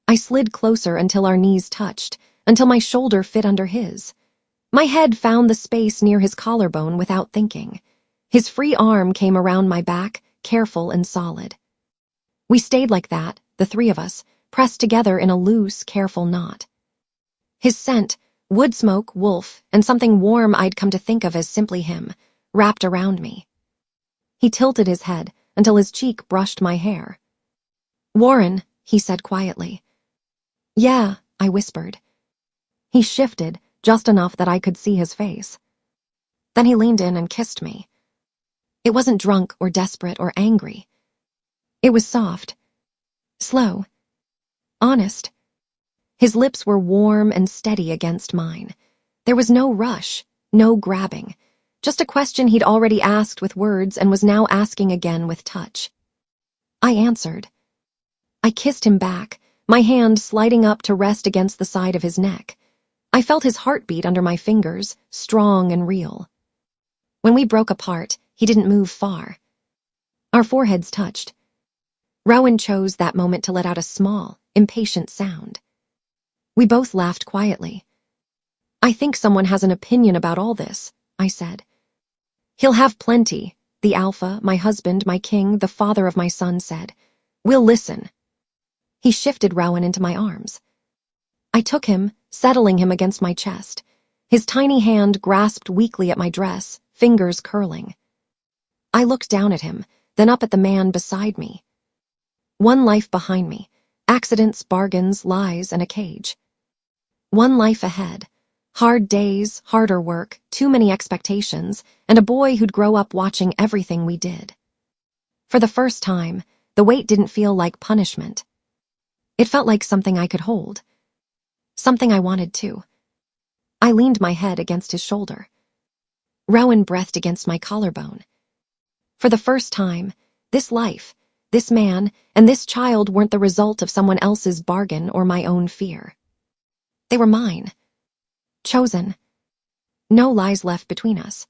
A: I slid closer until our knees touched, until my shoulder fit under his. My head found the space near his collarbone without thinking. His free arm came around my back, careful and solid. We stayed like that, the three of us, pressed together in a loose, careful knot. His scent, wood smoke, wolf, and something warm I'd come to think of as simply him, wrapped around me. He tilted his head until his cheek brushed my hair. Warren, he said quietly. Yeah, I whispered. He shifted, just enough that I could see his face. Then he leaned in and kissed me. It wasn't drunk or desperate or angry. It was soft, slow, honest. His lips were warm and steady against mine. There was no rush, no grabbing, just a question he'd already asked with words and was now asking again with touch. I answered. I kissed him back, my hand sliding up to rest against the side of his neck. I felt his heartbeat under my fingers, strong and real. When we broke apart, he didn't move far. Our foreheads touched. Rowan chose that moment to let out a small, impatient sound. We both laughed quietly. I think someone has an opinion about all this, I said. He'll have plenty, the alpha, my husband, my king, the father of my son said. We'll listen. He shifted Rowan into my arms. I took him, settling him against my chest. His tiny hand grasped weakly at my dress, fingers curling. I looked down at him, then up at the man beside me. One life behind me, accidents, bargains, lies, and a cage. One life ahead, hard days, harder work, too many expectations, and a boy who'd grow up watching everything we did. For the first time, the weight didn't feel like punishment. It felt like something I could hold. Something I wanted to. I leaned my head against his shoulder. Rowan breathed against my collarbone. For the first time, this life, this man, and this child weren't the result of someone else's bargain or my own fear. They were mine. Chosen. No lies left between us.